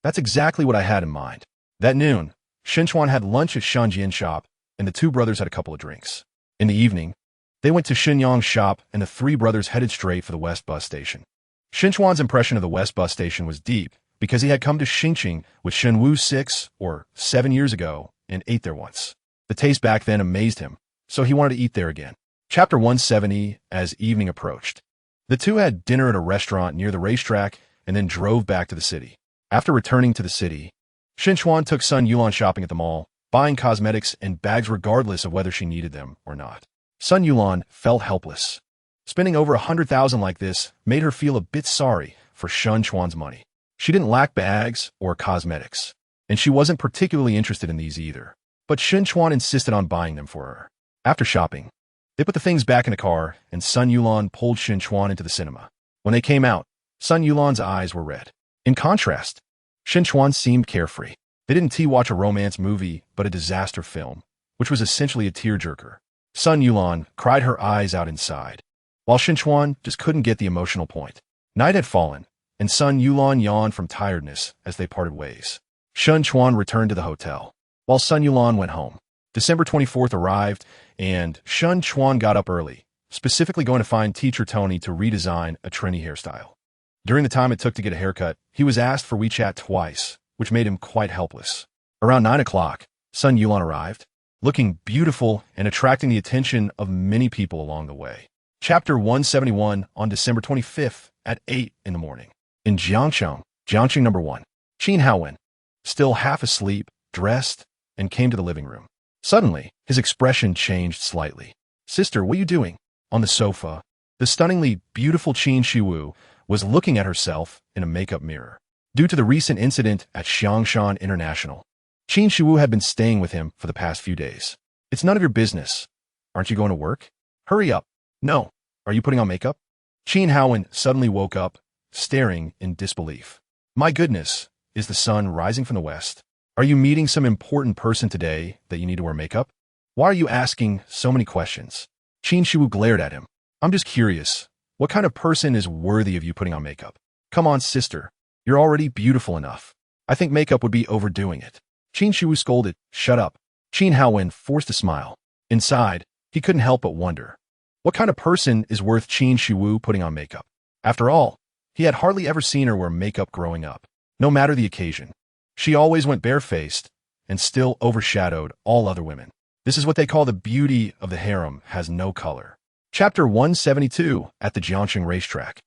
That's exactly what I had in mind. That noon, Chuan had lunch at Jian's shop, and the 2 brothers had a couple of drinks. In the evening, they went to Yang's shop, and the 3 brothers headed straight for the West bus station. Chuan's impression of the West bus station was deep because he had come to Xinqing with Wu 6 or 7 years ago and ate there once. The taste back then amazed him, so he wanted to eat there again. Chapter 170, as evening approached. The 2 had dinner at a restaurant near the racetrack and then drove back to the city. After returning to the city, Chuan took Sun Yuan shopping at the mall, buying cosmetics and bags regardless of whether she needed them or not. Sun Yuan felt helpless. Spending over 100,000 like this made her feel a bit sorry for Chuan's money. She didn't lack bags or cosmetics, and she wasn't particularly interested in these either. But Chuan insisted on buying them for her. After shopping, they put the things back in the car, and Sun Yuan pulled Chuan into the cinema. When they came out, Sun Yuan's eyes were red. In contrast, Chuan seemed carefree. They didn't watch a romance movie, but a disaster film, which was essentially a tearjerker. Sun Yuan cried her eyes out inside, while Chuan just couldn't get the emotional point. Night had fallen, and Sun Yuan yawned from tiredness as they parted ways. Chuan returned to the hotel, while Sun Yuan went home. December 24th arrived, and Chuan got up early, specifically going to find teacher Tony to redesign a trendy hairstyle. During the time it took to get a haircut, he was asked for WeChat twice, which made him quite helpless. Around 9 o'clock, Sun Yuan arrived, looking beautiful and attracting the attention of many people along the way. Chapter 171 on December 25th at 8 in the morning. In Jiangcheng number 1, Qin Haowen, still half asleep, dressed, and came to the living room. Suddenly, his expression changed slightly. Sister, what are you doing? On the sofa, the stunningly beautiful Qin Shiwu was looking at herself in a makeup mirror. Due to the recent incident at Xiangshan International, Qin Shiwu had been staying with him for the past few days. It's none of your business. Aren't you going to work? Hurry up. No. Are you putting on makeup? Qin Haowen suddenly woke up, staring in disbelief. My goodness, is the sun rising from the west? Are you meeting some important person today that you need to wear makeup? Why are you asking so many questions? Qin Shiwu glared at him. I'm just curious. What kind of person is worthy of you putting on makeup? Come on, sister. You're already beautiful enough. I think makeup would be overdoing it. Qin Shiwu scolded. Shut up. Qin Haowen forced a smile. Inside, he couldn't help but wonder. What kind of person is worth Qin Shiwu putting on makeup? After all, he had hardly ever seen her wear makeup growing up. No matter the occasion, she always went barefaced and still overshadowed all other women. This is what they call the beauty of the harem has no color. Chapter 172 at the Jiangcheng racetrack.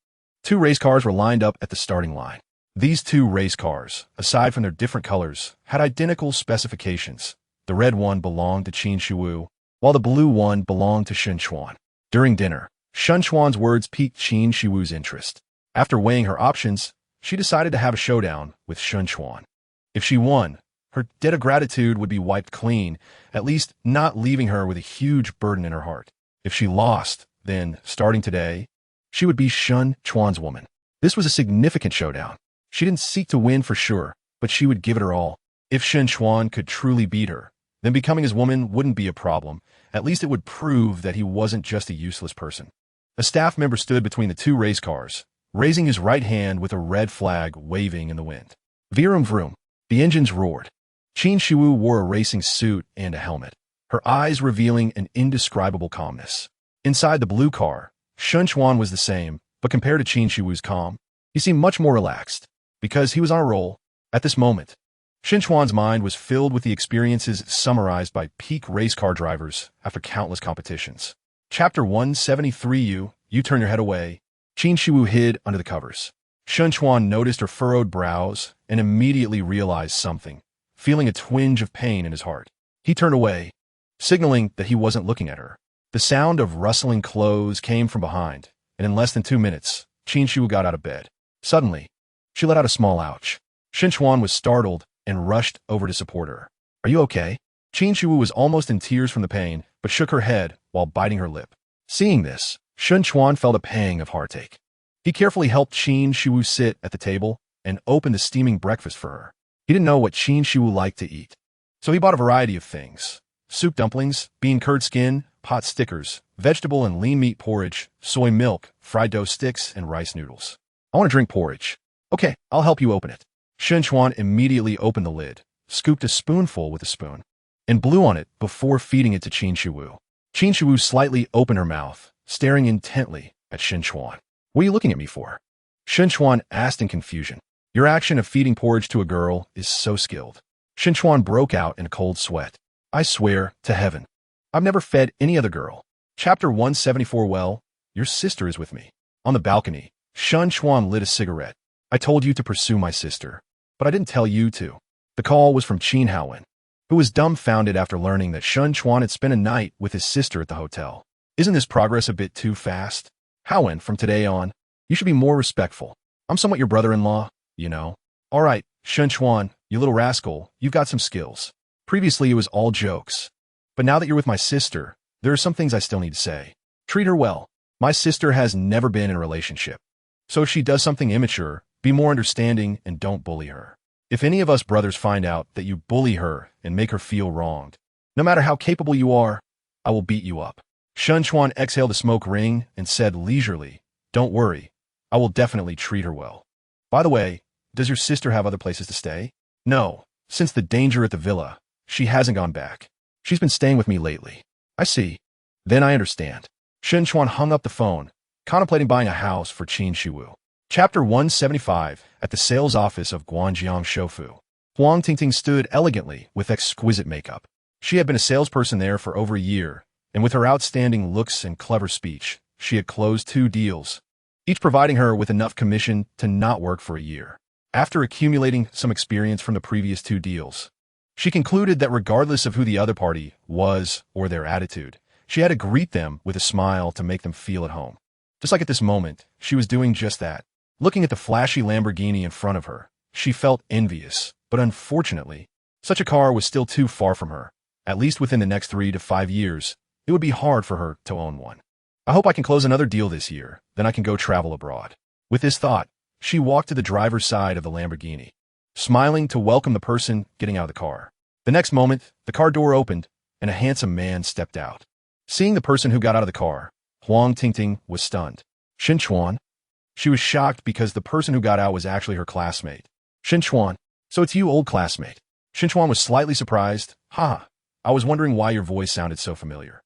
2 race cars were lined up at the starting line. These 2 race cars, aside from their different colors, had identical specifications. The red one belonged to Qin Shiwu, while the blue one belonged to Chuan. During dinner, Chuan's words piqued Qin Shiwu's interest. After weighing her options, she decided to have a showdown with Chuan. If she won, her debt of gratitude would be wiped clean, at least not leaving her with a huge burden in her heart. If she lost, then, starting today, she would be Chuan's woman. This was a significant showdown. She didn't seek to win for sure, but she would give it her all. If Chuan could truly beat her, then becoming his woman wouldn't be a problem. At least it would prove that he wasn't just a useless person. A staff member stood between the 2 race cars, raising his right hand with a red flag waving in the wind. Vroom vroom. The engines roared. Qin Shiwu wore a racing suit and a helmet, her eyes revealing an indescribable calmness. Inside the blue car, Chuan was the same, but compared to Qin Shiwu's calm, he seemed much more relaxed, because he was on a roll. At this moment, Chuan's mind was filled with the experiences summarized by peak race car drivers after countless competitions. Chapter 173. You turn your head away. Qin Shiwu hid under the covers. Chuan noticed her furrowed brows and immediately realized something, feeling a twinge of pain in his heart. He turned away, signaling that he wasn't looking at her. The sound of rustling clothes came from behind, and in less than 2 minutes, Qin Shiwu got out of bed. Suddenly, she let out a small ouch. Chuan was startled and rushed over to support her. "Are you okay?" Qin Shiwu was almost in tears from the pain, but shook her head while biting her lip. Seeing this, Chuan felt a pang of heartache. He carefully helped Qin Shiwu sit at the table and opened a steaming breakfast for her. He didn't know what Qin Shiwu liked to eat, so he bought a variety of things: soup dumplings, bean curd skin, pot stickers, vegetable and lean meat porridge, soy milk, fried dough sticks, and rice noodles. "I want to drink porridge." "Okay, I'll help you open it." Chuan immediately opened the lid, scooped a spoonful with a spoon, and blew on it before feeding it to Qin Shiwu. Qin Shiwu slightly opened her mouth, staring intently at Chuan. "What are you looking at me for?" Chuan asked in confusion. "Your action of feeding porridge to a girl is so skilled." Chuan broke out in a cold sweat. "I swear to heaven, I've never fed any other girl." Chapter 174. Well, your sister is with me. On the balcony, Chuan lit a cigarette. "I told you to pursue my sister, but I didn't tell you to." The call was from Qin Haowen, who was dumbfounded after learning that Chuan had spent a night with his sister at the hotel. "Isn't this progress a bit too fast? Haowen, from today on, you should be more respectful. I'm somewhat your brother-in-law, you know." "All right, Chuan, you little rascal, you've got some skills. Previously it was all jokes, but now that you're with my sister, there are some things I still need to say. Treat her well. My sister has never been in a relationship, so if she does something immature, be more understanding and don't bully her. If any of us brothers find out that you bully her and make her feel wronged, no matter how capable you are, I will beat you up." Chuan exhaled a smoke ring and said leisurely, "Don't worry, I will definitely treat her well. By the way, does your sister have other places to stay?" "No, since the danger at the villa, she hasn't gone back. She's been staying with me lately." "I see. Then I understand." Chuan hung up the phone, contemplating buying a house for Qin Shiwu. Chapter 175. At the sales office of Guangjiang Shofu, Huang Tingting stood elegantly with exquisite makeup. She had been a salesperson there for over a year, and with her outstanding looks and clever speech, she had closed 2 deals, each providing her with enough commission to not work for a year. After accumulating some experience from the previous 2 deals, she concluded that regardless of who the other party was or their attitude, she had to greet them with a smile to make them feel at home. Just like at this moment, she was doing just that. Looking at the flashy Lamborghini in front of her, she felt envious, but unfortunately, such a car was still too far from her. At least within the next 3 to 5 years, it would be hard for her to own one. "I hope I can close another deal this year, then I can go travel abroad." With this thought, she walked to the driver's side of the Lamborghini, smiling to welcome the person getting out of the car. The next moment, the car door opened, and a handsome man stepped out. Seeing the person who got out of the car, Huang Tingting was stunned. "Chuan?" She was shocked because the person who got out was actually her classmate. "Chuan, so it's you, old classmate." Chuan was slightly surprised. "Ha, I was wondering why your voice sounded so familiar."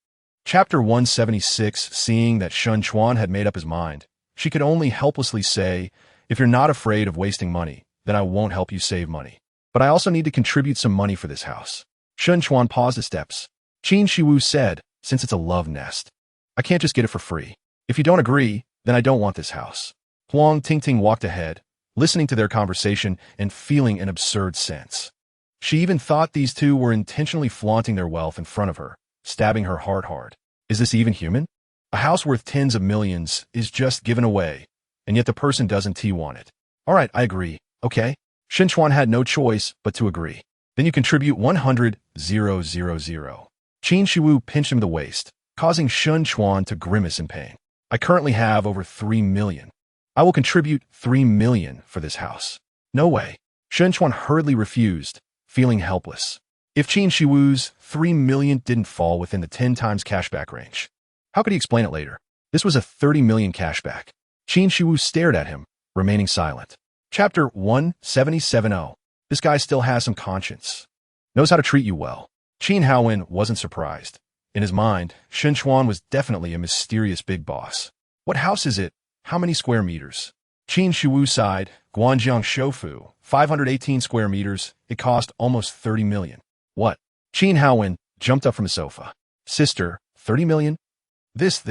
Chapter 176. Seeing that Chuan had made up his mind, she could only helplessly say, "If you're not afraid of wasting money, then I won't help you save money. But I also need to contribute some money for this house." Chuan paused the steps. Qin Shiwu said, "Since it's a love nest, I can't just get it for free. If you don't agree, then I don't want this house." Huang Tingting walked ahead, listening to their conversation and feeling an absurd sense. She even thought these two were intentionally flaunting their wealth in front of her, stabbing her heart hard. Is this even human? A house worth tens of millions is just given away, and yet the person doesn't want it. "All right, I agree. Okay." Chuan had no choice but to agree. "Then you contribute 100,000. Qin Shiwu pinched him in the waist, causing Chuan to grimace in pain. "I currently have over 3 million. I will contribute 3 million for this house." "No way." Chuan hurriedly refused, feeling helpless. If Qin Shiwu's 3 million didn't fall within the 10 times cashback range, how could he explain it later? This was a 30 million cashback. Qin Shiwu stared at him, remaining silent. Chapter 177. This guy still has some conscience. Knows how to treat you well. Qin Haowen wasn't surprised. In his mind, Chuan was definitely a mysterious big boss. What house is it? How many square meters? Qin Shiwu sighed. Guangjiang Shoufu, 518 square meters. It cost almost 30 million. What? Qin Haowen jumped up from the sofa. Sister, 30 million? This.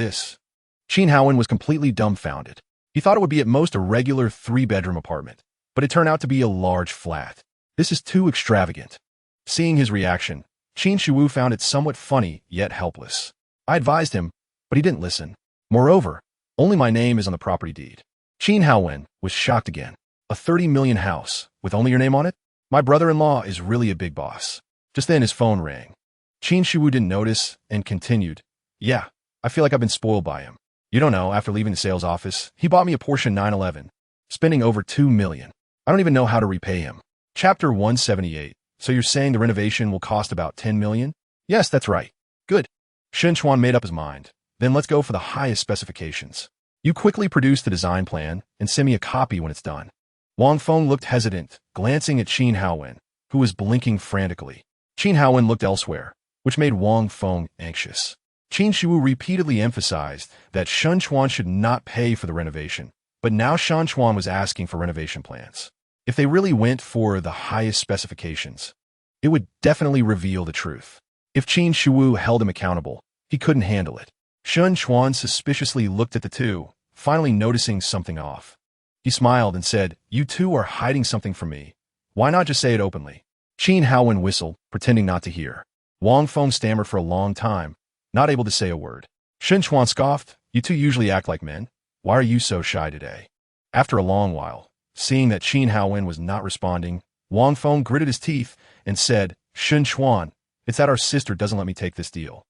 Qin Haowen was completely dumbfounded. He thought it would be at most a regular 3-bedroom apartment, but it turned out to be a large flat. This is too extravagant. Seeing his reaction, Qin Shiwu found it somewhat funny, yet helpless. I advised him, but he didn't listen. Moreover, only my name is on the property deed. Qin Haowen was shocked again. A 30 million house, with only your name on it? My brother-in-law is really a big boss. Just then his phone rang. Qin Shiwu didn't notice and continued. Yeah, I feel like I've been spoiled by him. You don't know, after leaving the sales office, he bought me a Porsche 911, spending over 2 million. I don't even know how to repay him. Chapter 178. So you're saying the renovation will cost about 10 million? Yes, that's right. Good. Chuan made up his mind. Then let's go for the highest specifications. You quickly produce the design plan and send me a copy when it's done. Wang Feng looked hesitant, glancing at Qin Haowen, who was blinking frantically. Qin Haowen looked elsewhere, which made Wang Feng anxious. Qin Shiwu repeatedly emphasized that Chuan should not pay for the renovation, but now Chuan was asking for renovation plans. If they really went for the highest specifications, it would definitely reveal the truth. If Qin Shiwu held him accountable, he couldn't handle it. Chuan suspiciously looked at the two, finally noticing something off. He smiled and said, "You two are hiding something from me. Why not just say it openly?" Qin Haowen whistled, pretending not to hear. Wang Feng stammered for a long time, not able to say a word. Chuan scoffed, "You two usually act like men. Why are you so shy today?" After a long while, seeing that Qin Haowen was not responding, Wang Feng gritted his teeth and said, "Chuan, it's that our sister doesn't let me take this deal."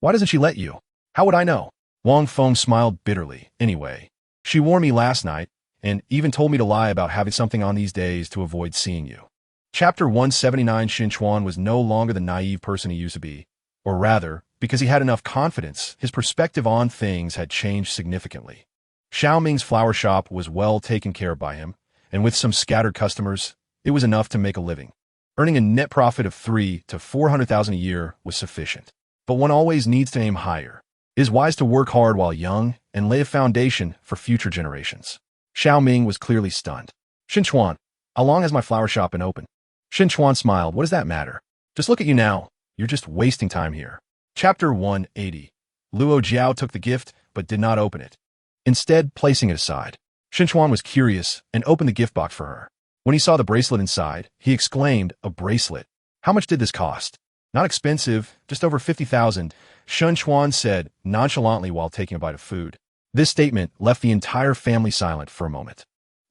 Why doesn't she let you? How would I know? Wang Feng smiled bitterly. Anyway, she warned me last night and even told me to lie about having something on these days to avoid seeing you. Chapter 179. Chuan was no longer the naive person he used to be, or rather, because he had enough confidence, his perspective on things had changed significantly. Xiaoming's flower shop was well taken care of by him, and with some scattered customers, it was enough to make a living. Earning a net profit of 300,000 to 400,000 a year was sufficient. But one always needs to aim higher. It is wise to work hard while young and lay a foundation for future generations. Xiaoming was clearly stunned. "Chuan, how long has my flower shop been open?" Chuan smiled. "What does that matter? Just look at you now. You're just wasting time here." Chapter 180. Luo Jiao took the gift, but did not open it, instead placing it aside. Chuan was curious and opened the gift box for her. When he saw the bracelet inside, he exclaimed, "A bracelet? How much did this cost?" "Not expensive, just over 50,000, Chuan said nonchalantly while taking a bite of food. This statement left the entire family silent for a moment.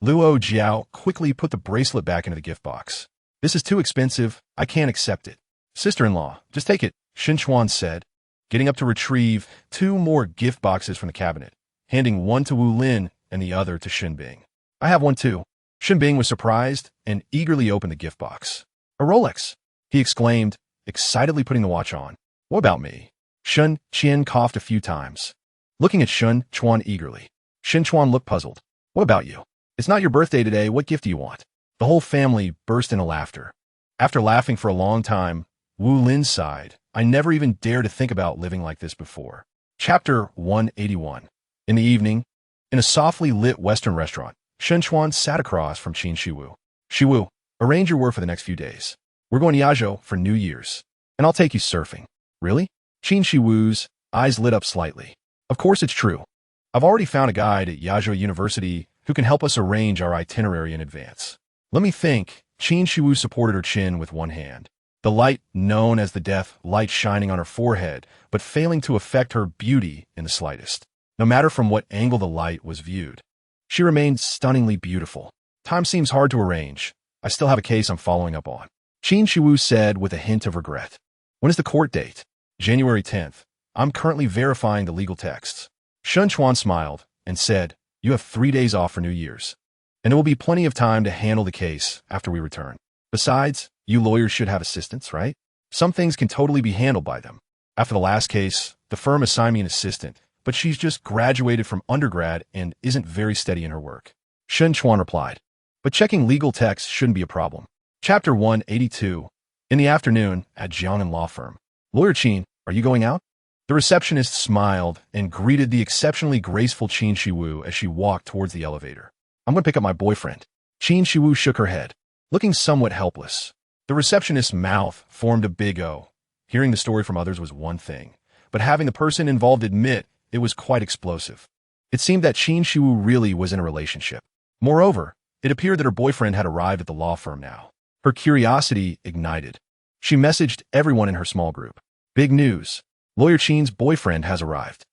Luo Jiao quickly put the bracelet back into the gift box. "This is too expensive. I can't accept it." "Sister-in-law, just take it," Chuan said, getting up to retrieve 2 more gift boxes from the cabinet, handing one to Wu Lin and the other to Xinbing. "I have one too." Xinbing was surprised and eagerly opened the gift box. "A Rolex," he exclaimed, excitedly putting the watch on. "What about me?" Qian coughed a few times, looking at Chuan eagerly. Chuan looked puzzled. "What about you? It's not your birthday today. What gift do you want?" The whole family burst into laughter. After laughing for a long time, Wu Lin sighed. "I never even dared to think about living like this before." Chapter 181. In the evening, in a softly lit Western restaurant, Chuan sat across from Qin Shiwu. "Shiwu, arrange your work for the next few days. We're going to Yazhou for New Year's, and I'll take you surfing." "Really?" Qin Shiwu's eyes lit up slightly. "Of course it's true. I've already found a guide at Yazhou University who can help us arrange our itinerary in advance." "Let me think." Qin Shiwu supported her chin with one hand, the light known as the death light shining on her forehead, but failing to affect her beauty in the slightest, no matter from what angle the light was viewed. She remained stunningly beautiful. "Time seems hard to arrange. I still have a case I'm following up on," Qin Shiwu said with a hint of regret. "When is the court date?" "January 10th. I'm currently verifying the legal texts." Chuan smiled and said, "You have 3 days off for New Year's, and it will be plenty of time to handle the case after we return. Besides, you lawyers should have assistants, right? Some things can totally be handled by them. After the last case, the firm assigned me an assistant, but she's just graduated from undergrad and isn't very steady in her work." Chuan replied, "But checking legal texts shouldn't be a problem." Chapter 182. In the afternoon, at Jiangnan Law Firm. "Lawyer Qin, are you going out?" The receptionist smiled and greeted the exceptionally graceful Qin Shiwu as she walked towards the elevator. I'm going to pick up my boyfriend. Qin Shiwu shook her head, looking somewhat helpless. The receptionist's mouth formed a big O. Hearing the story from others was one thing, but having the person involved admit it was quite explosive. It seemed that Qin Shiwu really was in a relationship. Moreover, it appeared that her boyfriend had arrived at the law firm now. Her curiosity ignited. She messaged everyone in her small group. Big news. Lawyer Qin's boyfriend has arrived.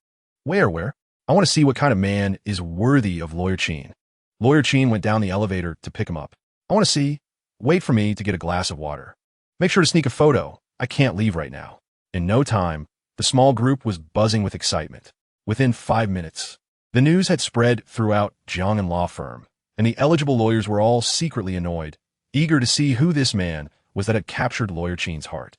Where? I want to see what kind of man is worthy of Lawyer Qin. Lawyer Qin went down the elevator to pick him up. I want to see. Wait for me to get a glass of water. Make sure to sneak a photo. I can't leave right now. In no time, the small group was buzzing with excitement. Within 5 minutes, the news had spread throughout Jiang'an law firm, and the eligible lawyers were all secretly annoyed, eager to see who this man was that had captured Lawyer Qin's heart.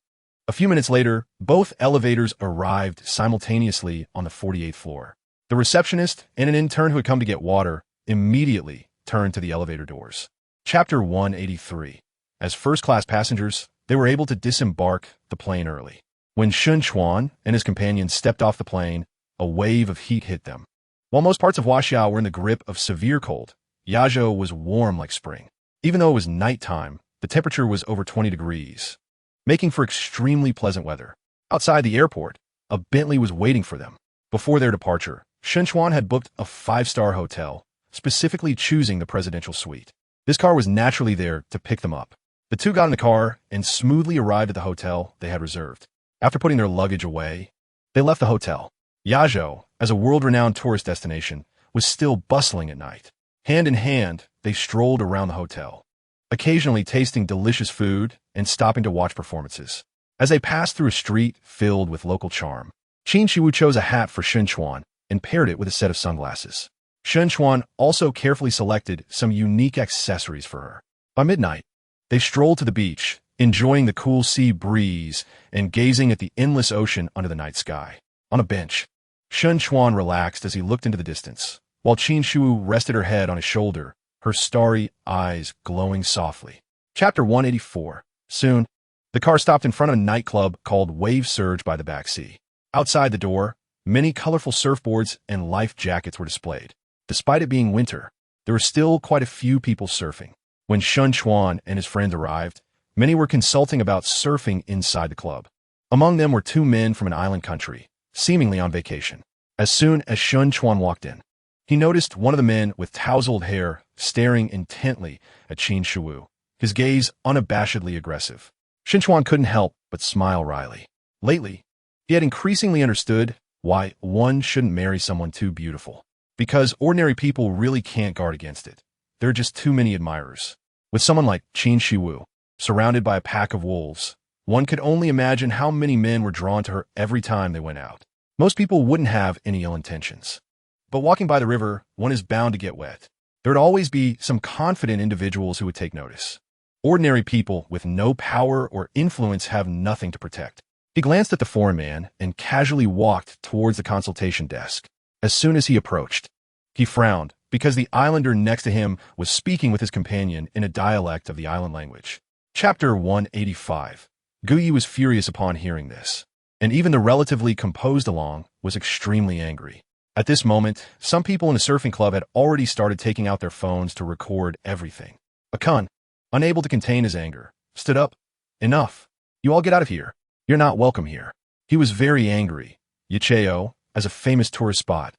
A few minutes later, both elevators arrived simultaneously on the 48th floor. The receptionist and an intern who had come to get water immediately turned to the elevator doors. Chapter 183. As first-class passengers, they were able to disembark the plane early. When Chuan and his companions stepped off the plane, a wave of heat hit them. While most parts of Huaxiao were in the grip of severe cold, Yazhou was warm like spring. Even though it was nighttime, the temperature was over 20 degrees, making for extremely pleasant weather. Outside the airport, a Bentley was waiting for them. Before their departure, Chuan had booked a 5-star hotel, specifically choosing the presidential suite. This car was naturally there to pick them up. The two got in the car and smoothly arrived at the hotel they had reserved. After putting their luggage away, they left the hotel. Yazhou, as a world-renowned tourist destination, was still bustling at night. Hand in hand, they strolled around the hotel, occasionally tasting delicious food and stopping to watch performances. As they passed through a street filled with local charm, Qin Shiwu chose a hat for Chuan and paired it with a set of sunglasses. Chuan also carefully selected some unique accessories for her. By midnight, they strolled to the beach, enjoying the cool sea breeze and gazing at the endless ocean under the night sky. On a bench, Chuan relaxed as he looked into the distance, while Qin Shiwu rested her head on his shoulder, her starry eyes glowing softly. Chapter 184. Soon, the car stopped in front of a nightclub called Wave Surge by the back sea. Outside the door, many colorful surfboards and life jackets were displayed. Despite it being winter, there were still quite a few people surfing. When Chuan and his friends arrived, many were consulting about surfing inside the club. Among them were 2 men from an island country, seemingly on vacation. As soon as Chuan walked in, he noticed one of the men with tousled hair staring intently at Qin Shiwu, his gaze unabashedly aggressive. Chuan couldn't help but smile wryly. Lately, he had increasingly understood why one shouldn't marry someone too beautiful. Because ordinary people really can't guard against it. There are just too many admirers. With someone like Qin Shiwu, surrounded by a pack of wolves, one could only imagine how many men were drawn to her every time they went out. Most people wouldn't have any ill intentions. But walking by the river, one is bound to get wet. There would always be some confident individuals who would take notice. Ordinary people with no power or influence have nothing to protect. He glanced at the foreign man and casually walked towards the consultation desk. As soon as he approached, he frowned because the islander next to him was speaking with his companion in a dialect of the island language. Chapter 185. Guyi was furious upon hearing this, and even the relatively composed Along was extremely angry. At this moment, some people in the surfing club had already started taking out their phones to record everything. Akun, unable to contain his anger, stood up. Enough. You all get out of here. You're not welcome here. He was very angry. Yuchao, as a famous tourist spot,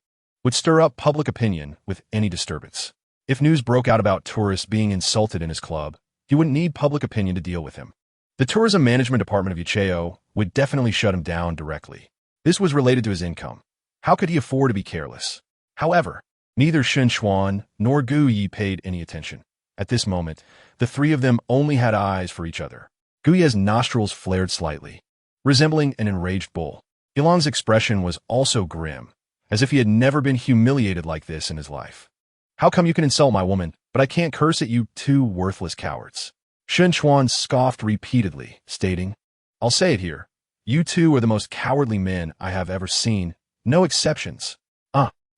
would stir up public opinion with any disturbance. If news broke out about tourists being insulted in his club, he wouldn't need public opinion to deal with him. The tourism management department of Yuchao would definitely shut him down directly. This was related to his income. How could he afford to be careless? However, neither Chuan nor Guyi paid any attention. At this moment, the 3 of them only had eyes for each other. Guyi's nostrils flared slightly, resembling an enraged bull. Yilong's expression was also grim, as if he had never been humiliated like this in his life. How come you can insult my woman, but I can't curse at you 2 worthless cowards? Chuan scoffed repeatedly, stating, I'll say it here. You 2 are the most cowardly men I have ever seen. No exceptions.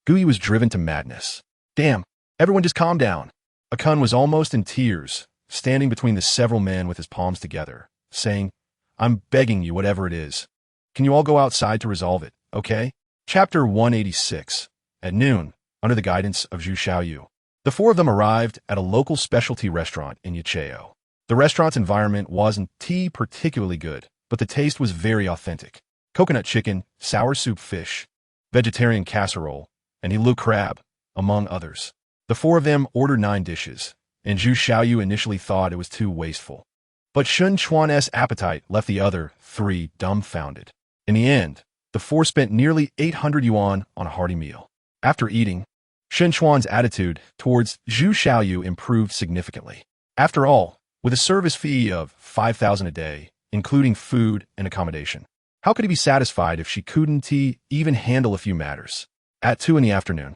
Guyi was driven to madness. Damn, everyone just calm down. Akun was almost in tears, standing between the several men with his palms together, saying, I'm begging you, whatever it is. Can you all go outside to resolve it? okay? Chapter 186. At noon, under the guidance of Zhu Xiaoyu, the four of them arrived at a local specialty restaurant in Yacheo. The restaurant's environment wasn't particularly good, but the taste was very authentic. Coconut chicken, sour soup fish, vegetarian casserole, and ilu crab, among others. The four of them ordered 9 dishes, and Zhu Xiaoyu initially thought it was too wasteful. But Chuan's appetite left the other 3 dumbfounded. In the end, the 4 spent nearly 800 yuan on a hearty meal. After eating, Chuan's attitude towards Zhu Xiaoyu improved significantly. After all, with a service fee of 5,000 a day, including food and accommodation, how could he be satisfied if she couldn't even handle a few matters? At 2 in the afternoon,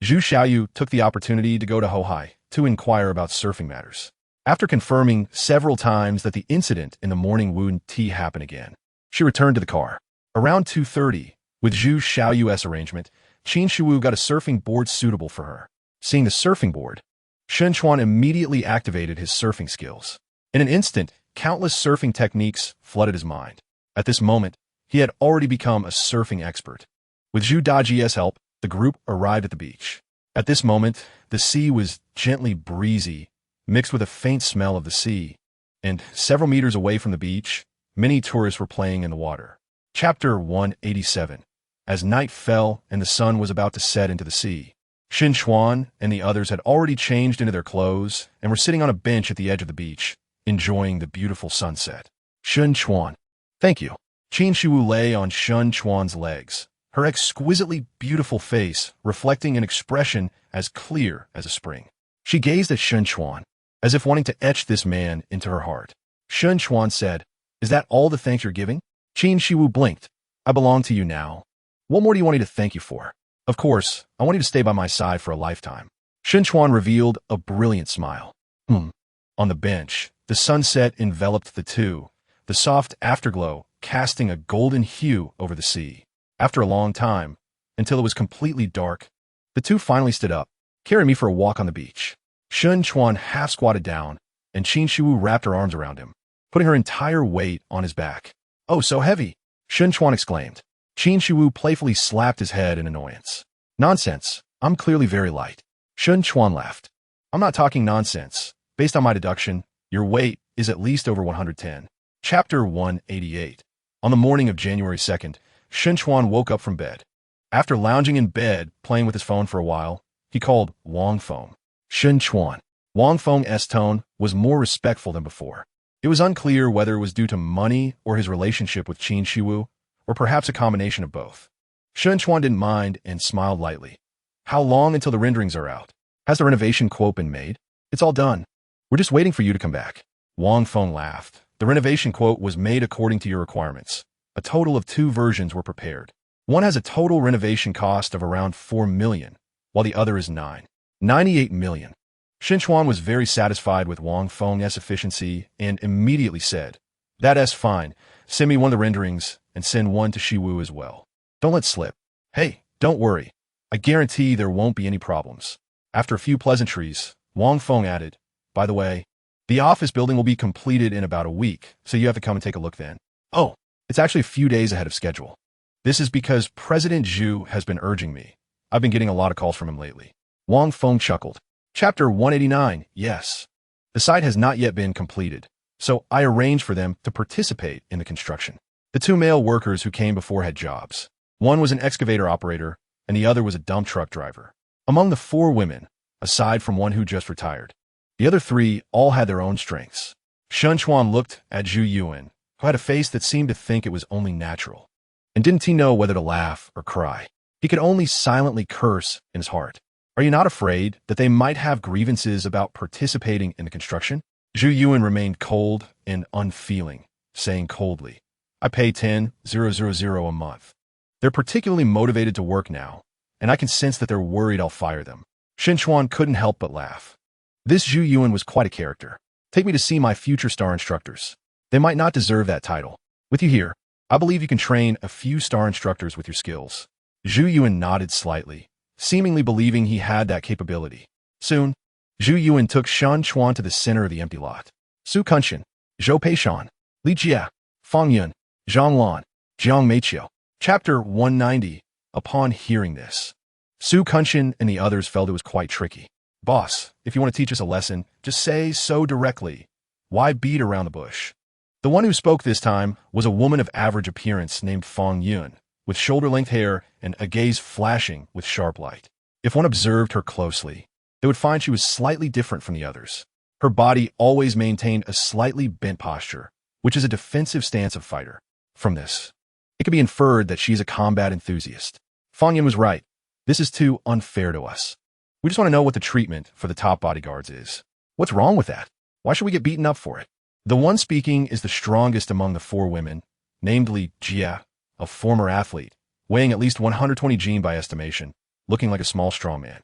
Zhu Xiaoyu took the opportunity to go to Hohai to inquire about surfing matters. After confirming several times that the incident in the morning wouldn't happen again, she returned to the car. Around 2:30, with Zhu Xiaoyu's arrangement, Qin Shiwu got a surfing board suitable for her. Seeing the surfing board, Chuan immediately activated his surfing skills. In an instant, countless surfing techniques flooded his mind. At this moment, he had already become a surfing expert. With Zhu Daji's help, the group arrived at the beach. At this moment, the sea was gently breezy, mixed with a faint smell of the sea, and several meters away from the beach, many tourists were playing in the water. Chapter 187. As night fell and the sun was about to set into the sea, Chuan and the others had already changed into their clothes and were sitting on a bench at the edge of the beach, enjoying the beautiful sunset. Chuan. Thank you. Qin Shiwu lay on Chuan's legs, her exquisitely beautiful face reflecting an expression as clear as a spring. She gazed at Chuan, as if wanting to etch this man into her heart. Chuan said, "Is that all the thanks you're giving?" Qin Shiwu blinked. "I belong to you now. What more do you want me to thank you for?" "Of course, I want you to stay by my side for a lifetime." Chuan revealed a brilliant smile. On the bench, the sunset enveloped the two, the soft afterglow casting a golden hue over the sea. After a long time, until it was completely dark, the two finally stood up. "Carry me for a walk on the beach." Chuan half squatted down, and Qin Shiwu wrapped her arms around him, putting her entire weight on his back. "Oh, so heavy!" Chuan exclaimed. Qin Shiwu playfully slapped his head in annoyance. "Nonsense, I'm clearly very light." Chuan laughed. "I'm not talking nonsense. Based on my deduction, your weight is at least over 110. Chapter 188. On the morning of January 2nd, Chuan woke up from bed. After lounging in bed, playing with his phone for a while, he called Wang Feng. Chuan. Wang Feng's tone was more respectful than before. It was unclear whether it was due to money or his relationship with Qin Shiwu, or perhaps a combination of both. Chuan didn't mind and smiled lightly. "How long until the renderings are out? Has the renovation quote been made?" "It's all done. We're just waiting for you to come back." Wang Feng laughed. "The renovation quote was made according to your requirements. A total of 2 versions were prepared. One has a total renovation cost of around 4 million, while the other is 98 million. Chuan was very satisfied with Wang Feng's efficiency and immediately said, "That's fine. Send me one of the renderings and send one to Shiwu as well. Don't let slip." "Hey, don't worry. I guarantee there won't be any problems." After a few pleasantries, Wang Feng added, "By the way, the office building will be completed in about a week, so you have to come and take a look then." "Oh, it's actually a few days ahead of schedule. This is because President Zhu has been urging me. I've been getting a lot of calls from him lately." Wang Feng chuckled. Chapter 189. Yes. The site has not yet been completed, so I arranged for them to participate in the construction. The 2 male workers who came before had jobs. One was an excavator operator, and the other was a dump truck driver. Among the 4 women, aside from one who just retired, the other 3 all had their own strengths. Chuan looked at Zhu Yuan, who had a face that seemed to think it was only natural. And didn't he know whether to laugh or cry? He could only silently curse in his heart. "Are you not afraid that they might have grievances about participating in the construction?" Zhu Yuan remained cold and unfeeling, saying coldly, "I pay 10,000 a month. They're particularly motivated to work now, and I can sense that they're worried I'll fire them." Chuan couldn't help but laugh. This Zhu Yuan was quite a character. "Take me to see my future star instructors. They might not deserve that title. With you here, I believe you can train a few star instructors with your skills." Zhu Yuan nodded slightly, seemingly believing he had that capability. Soon, Zhu Yuan took Chuan to the center of the empty lot. Su Kunshan, Zhou Peishan, Li Jia, Fang Yun, Zhang Lan, Jiang Meiqiu, Chapter 190. Upon hearing this, Su Kunshin and the others felt it was quite tricky. Boss, if you want to teach us a lesson, just say so directly. Why beat around the bush? The one who spoke this time was a woman of average appearance named Fong Yun, with shoulder-length hair and a gaze flashing with sharp light. If one observed her closely, they would find she was slightly different from the others. Her body always maintained a slightly bent posture, which is a defensive stance of fighter. From this, it could be inferred that she is a combat enthusiast. Fong Yun was right. This is too unfair to us. We just want to know what the treatment for the top bodyguards is. What's wrong with that? Why should we get beaten up for it? The one speaking is the strongest among the four women, namely Jia, a former athlete, weighing at least 120 jin by estimation, looking like a small strong man.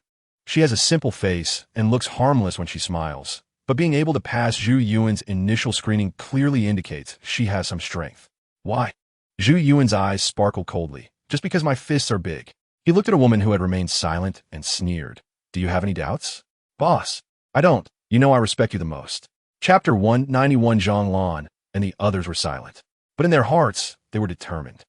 She has a simple face and looks harmless when she smiles, but being able to pass Zhu Yuan's initial screening clearly indicates she has some strength. Why? Zhu Yuan's eyes sparkled coldly. Just because my fists are big. He looked at a woman who had remained silent and sneered. Do you have any doubts? Boss, I don't. You know I respect you the most. Chapter 191. Zhang Lan and the others were silent. But in their hearts, they were determined.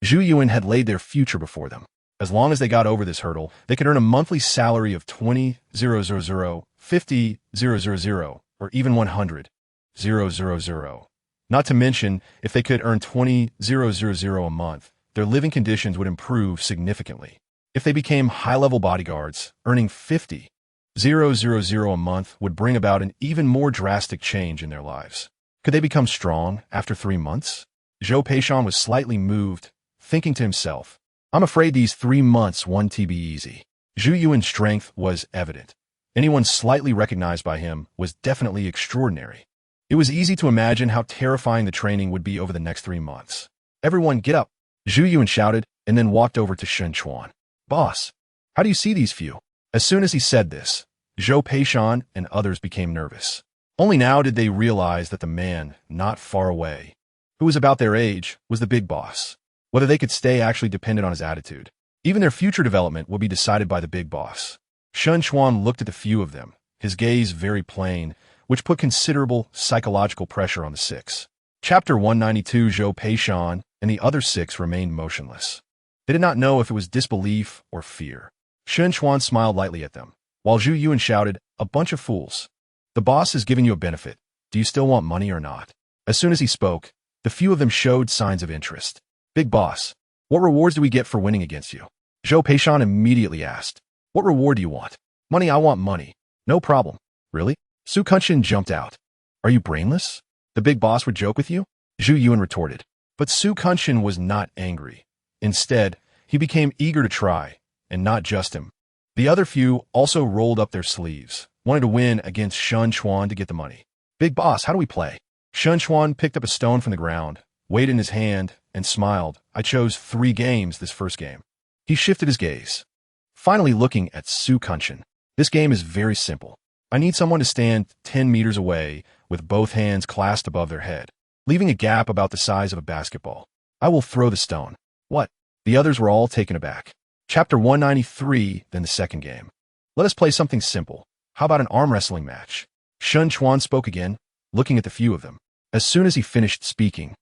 Zhu Yuan had laid their future before them. As long as they got over this hurdle, they could earn a monthly salary of 20,000, 50,000, or even 100,000. Not to mention, if they could earn 20,000 a month, their living conditions would improve significantly. If they became high-level bodyguards, earning 50,000 a month would bring about an even more drastic change in their lives. Could they become strong after 3 months? Zhou Peishan was slightly moved, thinking to himself, I'm afraid these 3 months won't be easy. Zhu Yuan's strength was evident. Anyone slightly recognized by him was definitely extraordinary. It was easy to imagine how terrifying the training would be over the next 3 months. Everyone get up, Zhu Yuan shouted, and then walked over to Chuan. Boss, how do you see these few? As soon as he said this, Zhou Peishan and others became nervous. Only now did they realize that the man, not far away, who was about their age, was the big boss. Whether they could stay actually depended on his attitude. Even their future development would be decided by the big boss. Chuan looked at the few of them, his gaze very plain, which put considerable psychological pressure on the six. Chapter 192. Zhou Peishan and the other six remained motionless. They did not know if it was disbelief or fear. Chuan smiled lightly at them, while Zhu Yuan shouted, a bunch of fools. The boss has given you a benefit. Do you still want money or not? As soon as he spoke, the few of them showed signs of interest. Big boss, what rewards do we get for winning against you? Zhou Peishan immediately asked. What reward do you want? Money, I want money. No problem. Really? Su Kunshin jumped out. Are you brainless? The big boss would joke with you? Zhu Yuan retorted. But Su Kunshin was not angry. Instead, he became eager to try, and not just him. The other few also rolled up their sleeves, wanted to win against Chuan to get the money. Big boss, how do we play? Chuan picked up a stone from the ground, weighed it in his hand, and smiled. I chose 3 games this first game. He shifted his gaze, finally looking at Su Kunshin. This game is very simple. I need someone to stand 10 meters away with both hands clasped above their head, leaving a gap about the size of a basketball. I will throw the stone. What? The others were all taken aback. Chapter 193. Then the second game. Let us play something simple. How about an arm wrestling match? Chuan spoke again, looking at the few of them. As soon as he finished speaking,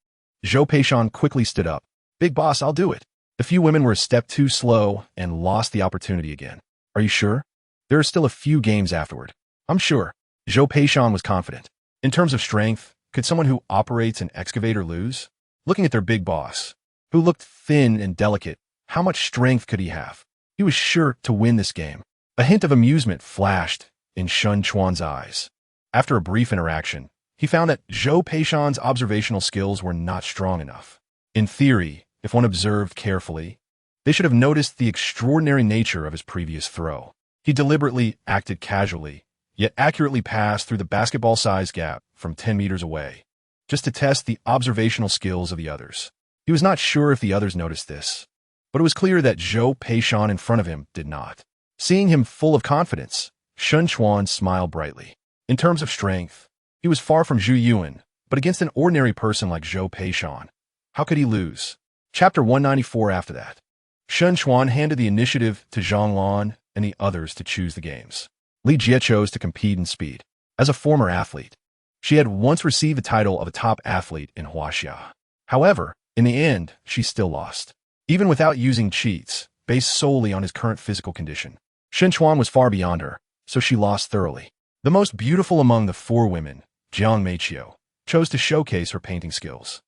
Zhou Peishan quickly stood up. Big boss, I'll do it. The few women were a step too slow and lost the opportunity again. Are you sure? There are still a few games afterward. I'm sure. Zhou Peishan was confident. In terms of strength, could someone who operates an excavator lose? Looking at their big boss, who looked thin and delicate, how much strength could he have? He was sure to win this game. A hint of amusement flashed in Chuan's eyes. After a brief interaction, he found that Zhou Peishan's observational skills were not strong enough. In theory, if one observed carefully, they should have noticed the extraordinary nature of his previous throw. He deliberately acted casually, yet accurately passed through the basketball-sized gap from 10 meters away, just to test the observational skills of the others. He was not sure if the others noticed this, but it was clear that Zhou Peishan in front of him did not. Seeing him full of confidence, Chuan smiled brightly. In terms of strength, he was far from Zhu Yuan, but against an ordinary person like Zhou Peishan, how could he lose? Chapter 194. After that, Chuan handed the initiative to Zhang Lan and the others to choose the games. Li Jie chose to compete in speed. As a former athlete, she had once received the title of a top athlete in Huaxia. However, in the end, she still lost. even without using cheats, based solely on his current physical condition. Chuan was far beyond her, so she lost thoroughly. The most beautiful among the four women, Jiang Meiqiu, chose to showcase her painting skills.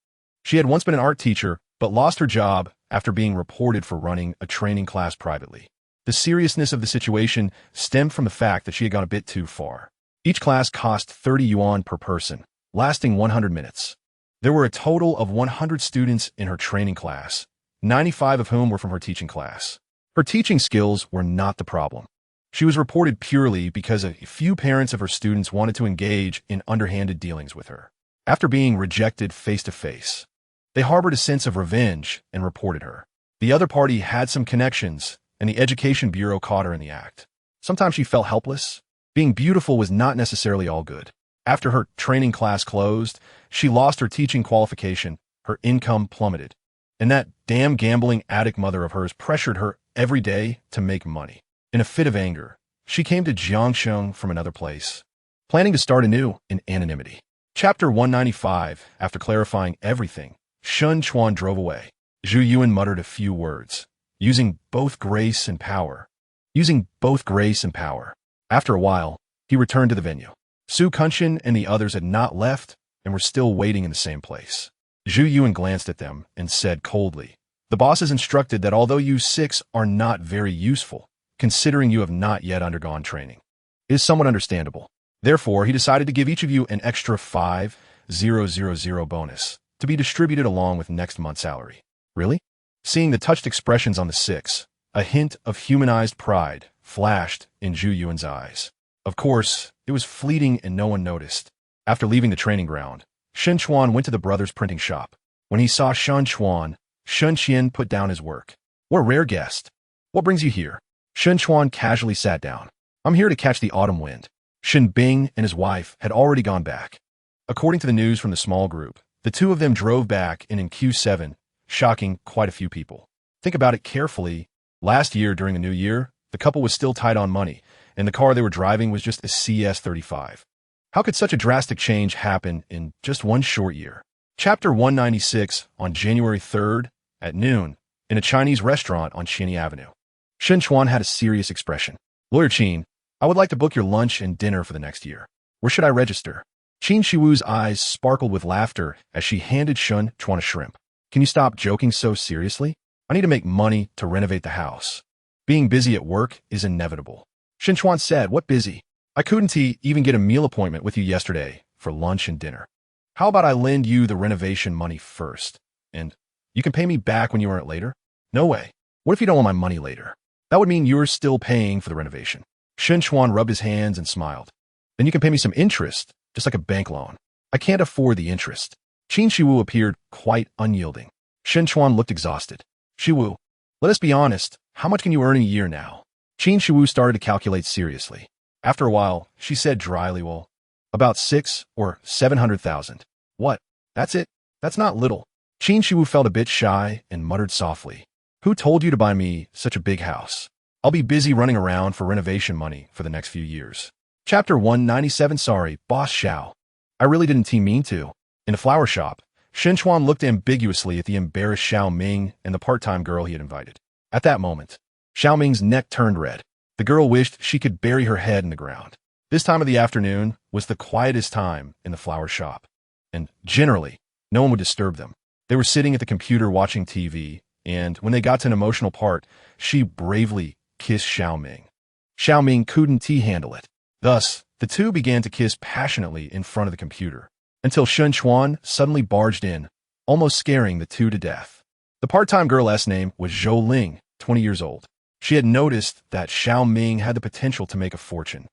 She had once been an art teacher, but lost her job after being reported for running a training class privately. The seriousness of the situation stemmed from the fact that she had gone a bit too far. Each class cost 30 yuan per person, lasting 100 minutes. There were a total of 100 students in her training class, 95 of whom were from her teaching class. Her teaching skills were not the problem. She was reported purely because a few parents of her students wanted to engage in underhanded dealings with her. After being rejected face-to-face, they harbored a sense of revenge and reported her. The other party had some connections, and the Education Bureau caught her in the act. Sometimes she felt helpless. Being beautiful was not necessarily all good. After her training class closed, she lost her teaching qualification, her income plummeted, and that damn gambling addict mother of hers pressured her every day to make money. In a fit of anger, she came to Jiangsheng from another place, planning to start anew in anonymity. Chapter 195. After clarifying everything, Chuan drove away. Zhu Yuan muttered a few words, using both grace and power. After a while, he returned to the venue. Su Kunshin and the others had not left and were still waiting in the same place. Zhu Yuan glanced at them and said coldly, "The boss has instructed that although you six are not very useful, considering you have not yet undergone training, it is somewhat understandable. Therefore, he decided to give each of you an extra 5,000 bonus to be distributed along with next month's salary." Really? Seeing the touched expressions on the six, a hint of humanized pride flashed in Zhu Yuan's eyes. Of course, it was fleeting and no one noticed. After leaving the training ground, Chuan went to the brothers' printing shop. When he saw Chuan Qian put down his work. "What a rare guest. What brings you here?" Chuan casually sat down. "I'm here to catch the autumn wind." Bing and his wife had already gone back. According to the news from the small group, the two of them drove back in Q7, shocking quite a few people. Think about it carefully. Last year during the new year, the couple was still tight on money, and the car they were driving was just a CS35. How could such a drastic change happen in just one short year? Chapter 196. On January 3rd, at noon, in a Chinese restaurant on Qianyi Avenue. Chuan had a serious expression. "Lawyer Qin, I would like to book your lunch and dinner for the next year. Where should I register?" Qin Shiwu's eyes sparkled with laughter as she handed Chuan a shrimp. "Can you stop joking so seriously? I need to make money to renovate the house. Being busy at work is inevitable." Chuan said, "What busy? I couldn't even get a meal appointment with you yesterday for lunch and dinner. How about I lend you the renovation money first, and you can pay me back when you earn it later?" "No way. What if you don't want my money later?" "That would mean you're still paying for the renovation." Chuan rubbed his hands and smiled. "Then you can pay me some interest, just like a bank loan." "I can't afford the interest." Qin Shiwu appeared quite unyielding. Chuan looked exhausted. "Shiwu, let us be honest. How much can you earn in a year now?" Qin Shiwu started to calculate seriously. After a while, she said dryly, "Well, about 600,000 or 700,000. "What? That's it? That's not little." Qin Shiwu felt a bit shy and muttered softly, "Who told you to buy me such a big house? I'll be busy running around for renovation money for the next few years." Chapter 197. Sorry, Boss Xiao. I really didn't mean to. In the flower shop, Chuan looked ambiguously at the embarrassed Xiao Ming and the part-time girl he had invited. At that moment, Xiao Ming's neck turned red. The girl wished she could bury her head in the ground. This time of the afternoon was the quietest time in the flower shop, and generally, no one would disturb them. They were sitting at the computer watching TV, and when they got to an emotional part, she bravely kissed Xiao Ming. Xiao Ming couldn't handle it. Thus, the two began to kiss passionately in front of the computer, until Chuan suddenly barged in, almost scaring the two to death. The part-time girl's name was Zhou Ling, 20 years old. She had noticed that Xiao Ming had the potential to make a fortune,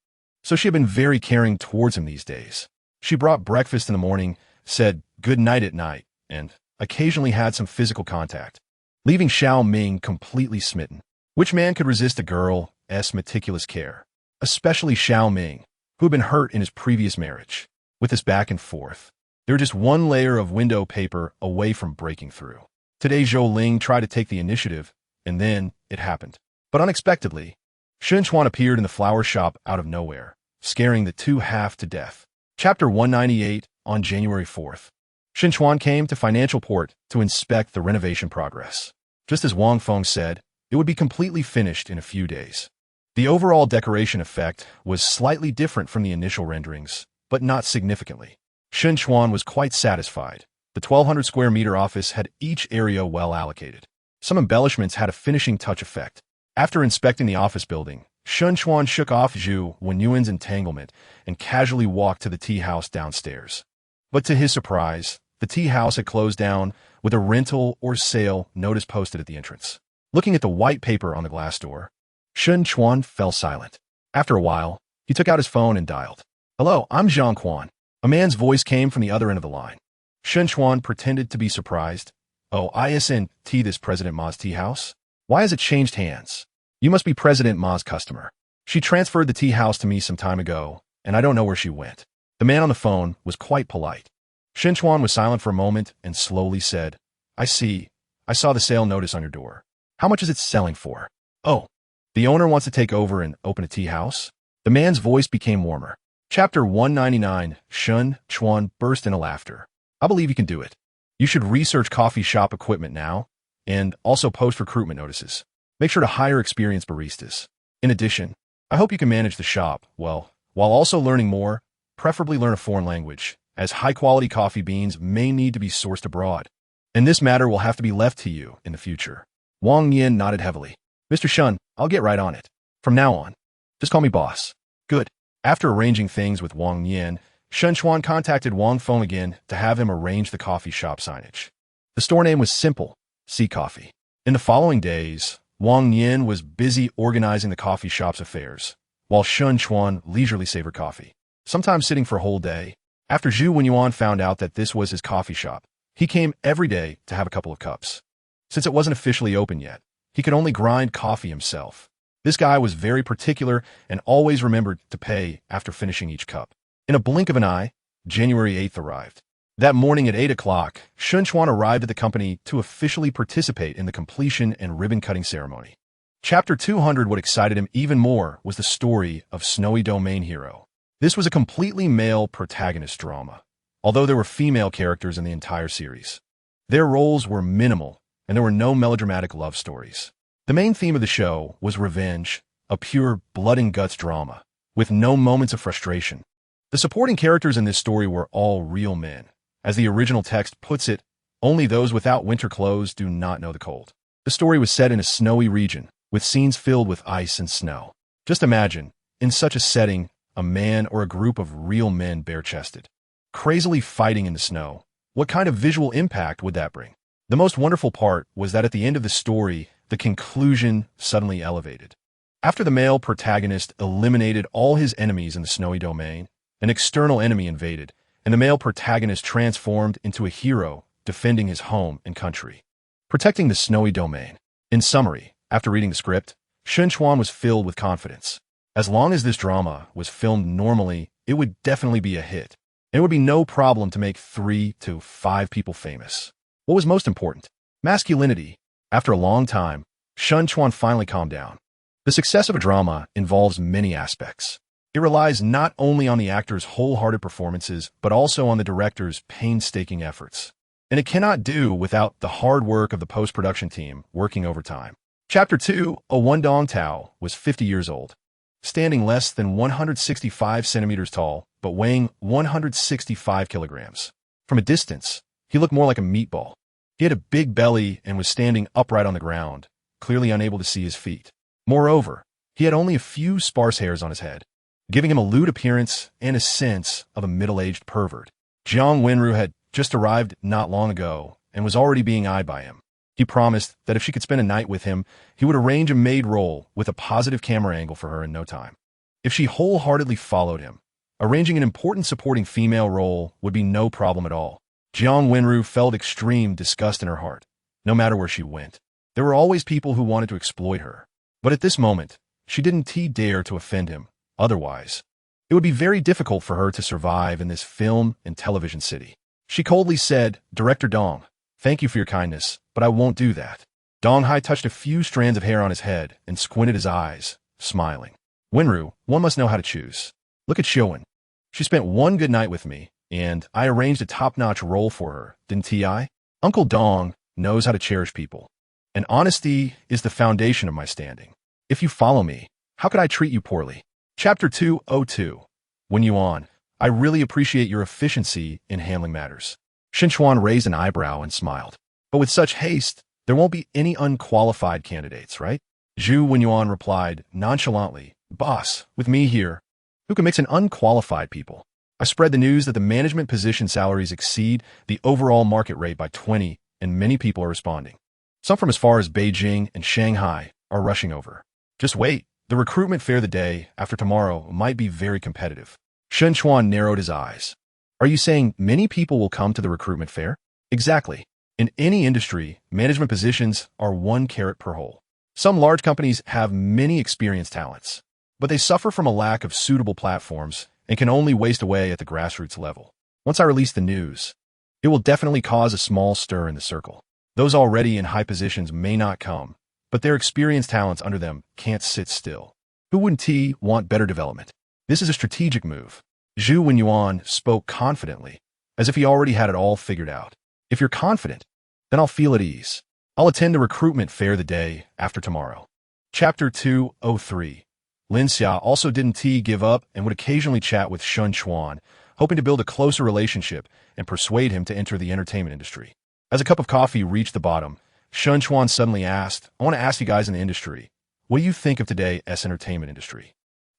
so she had been very caring towards him these days. She brought breakfast in the morning, said good night at night, and occasionally had some physical contact, leaving Xiao Ming completely smitten. Which man could resist a girl's meticulous care? Especially Xiao Ming, who had been hurt in his previous marriage. With this back and forth, they were just one layer of window paper away from breaking through. Today Zhou Ling tried to take the initiative, and then it happened. But unexpectedly, Chuan appeared in the flower shop out of nowhere, scaring the two half to death. Chapter 198. On January 4th, Chuan came to Financial Port to inspect the renovation progress. Just as Wang Feng said, it would be completely finished in a few days. The overall decoration effect was slightly different from the initial renderings, but not significantly. Chuan was quite satisfied. The 1,200 square meter office had each area well allocated. Some embellishments had a finishing touch effect. After inspecting the office building, Chuan shook off Zhu Wenyuan's entanglement and casually walked to the tea house downstairs. But to his surprise, the tea house had closed down with a rental or sale notice posted at the entrance. Looking at the white paper on the glass door, Chuan fell silent. After a while, he took out his phone and dialed. "Hello, I'm Zhang Quan." A man's voice came from the other end of the line. Chuan pretended to be surprised. "Oh, isn't this President Ma's tea house? Why has it changed hands? You must be President Ma's customer. She transferred the tea house to me some time ago, and I don't know where she went." The man on the phone was quite polite. Chuan was silent for a moment and slowly said, "I see. I saw the sale notice on your door. How much is it selling for?" "Oh, the owner wants to take over and open a tea house?" The man's voice became warmer. Chapter 199, Chuan burst into laughter. "I believe you can do it. You should research coffee shop equipment now, and also post recruitment notices. Make sure to hire experienced baristas. In addition, I hope you can manage the shop well, while also learning more, preferably learn a foreign language, as high-quality coffee beans may need to be sourced abroad. And this matter will have to be left to you in the future." Wang Yin nodded heavily. "Mr. Shun, I'll get right on it. From now on, just call me boss." "Good." After arranging things with Wang Yin, Chuan contacted Wang Feng again to have him arrange the coffee shop signage. The store name was simple, Sea Coffee. In the following days, Wang Yin was busy organizing the coffee shop's affairs, while Chuan leisurely savored coffee, sometimes sitting for a whole day. After Zhu Wenyuan found out that this was his coffee shop, he came every day to have a couple of cups. Since it wasn't officially open yet, he could only grind coffee himself. This guy was very particular and always remembered to pay after finishing each cup. In a blink of an eye, January 8th arrived. That morning at 8 o'clock, Chuan arrived at the company to officially participate in the completion and ribbon-cutting ceremony. Chapter 200. What excited him even more was the story of Snowy Domain Hero. This was a completely male protagonist drama, although there were female characters in the entire series. Their roles were minimal, and there were no melodramatic love stories. The main theme of the show was revenge, a pure blood-and-guts drama, with no moments of frustration. The supporting characters in this story were all real men. As the original text puts it, only those without winter clothes do not know the cold. The story was set in a snowy region, with scenes filled with ice and snow. Just imagine, in such a setting, a man or a group of real men bare-chested, crazily fighting in the snow. What kind of visual impact would that bring? The most wonderful part was that at the end of the story, the conclusion suddenly elevated. After the male protagonist eliminated all his enemies in the snowy domain, an external enemy invaded, and the male protagonist transformed into a hero defending his home and country, protecting the snowy domain. In summary, after reading the script, Chuan was filled with confidence. As long as this drama was filmed normally, it would definitely be a hit, and it would be no problem to make 3 to 5 people famous. What was most important? Masculinity. After a long time, Chuan finally calmed down. The success of a drama involves many aspects. It relies not only on the actor's wholehearted performances, but also on the director's painstaking efforts. And it cannot do without the hard work of the post-production team working overtime. Chapter 2, A Wendong Tao was 50 years old, standing less than 165 centimeters tall, but weighing 165 kilograms. From a distance, he looked more like a meatball. He had a big belly and was standing upright on the ground, clearly unable to see his feet. Moreover, he had only a few sparse hairs on his head, giving him a lewd appearance and a sense of a middle-aged pervert. Jiang Wenru had just arrived not long ago and was already being eyed by him. He promised that if she could spend a night with him, he would arrange a maid role with a positive camera angle for her in no time. If she wholeheartedly followed him, arranging an important supporting female role would be no problem at all. Jiang Wenru felt extreme disgust in her heart, no matter where she went. There were always people who wanted to exploit her. But at this moment, she didn't dare to offend him. Otherwise, it would be very difficult for her to survive in this film and television city. She coldly said, "Director Dong, thank you for your kindness, but I won't do that." Dong Hai touched a few strands of hair on his head and squinted his eyes, smiling. "Wenru, one must know how to choose. Look at Chuan. She spent one good night with me, and I arranged a top-notch role for her, didn't I? Uncle Dong knows how to cherish people. and honesty is the foundation of my standing. If you follow me, how could I treat you poorly? Chapter 202. When Yuan, I really appreciate your efficiency in handling matters. Chuan raised an eyebrow and smiled. But with such haste, there won't be any unqualified candidates, right? Zhu Yuan replied nonchalantly, Boss, with me here, who can mix in unqualified people? I spread the news that the management position salaries exceed the overall market rate by 20, and many people are responding. Some from as far as Beijing and Shanghai are rushing over. Just wait, the recruitment fair the day after tomorrow might be very competitive. Chuan narrowed his eyes. Are you saying many people will come to the recruitment fair? Exactly. In any industry, management positions are 1 carat per hole. Some large companies have many experienced talents, but they suffer from a lack of suitable platforms and can only waste away at the grassroots level. Once I release the news, it will definitely cause a small stir in the circle. Those already in high positions may not come, but their experienced talents under them can't sit still. Who wouldn't want better development? This is a strategic move. Zhu Yuan spoke confidently, as if he already had it all figured out. If you're confident, then I'll feel at ease. I'll attend the recruitment fair the day after tomorrow. Chapter 203. Lin Xia also didn't give up and would occasionally chat with Chuan, hoping to build a closer relationship and persuade him to enter the entertainment industry. As a cup of coffee reached the bottom, Chuan suddenly asked, I want to ask you guys in the industry, what do you think of today's entertainment industry?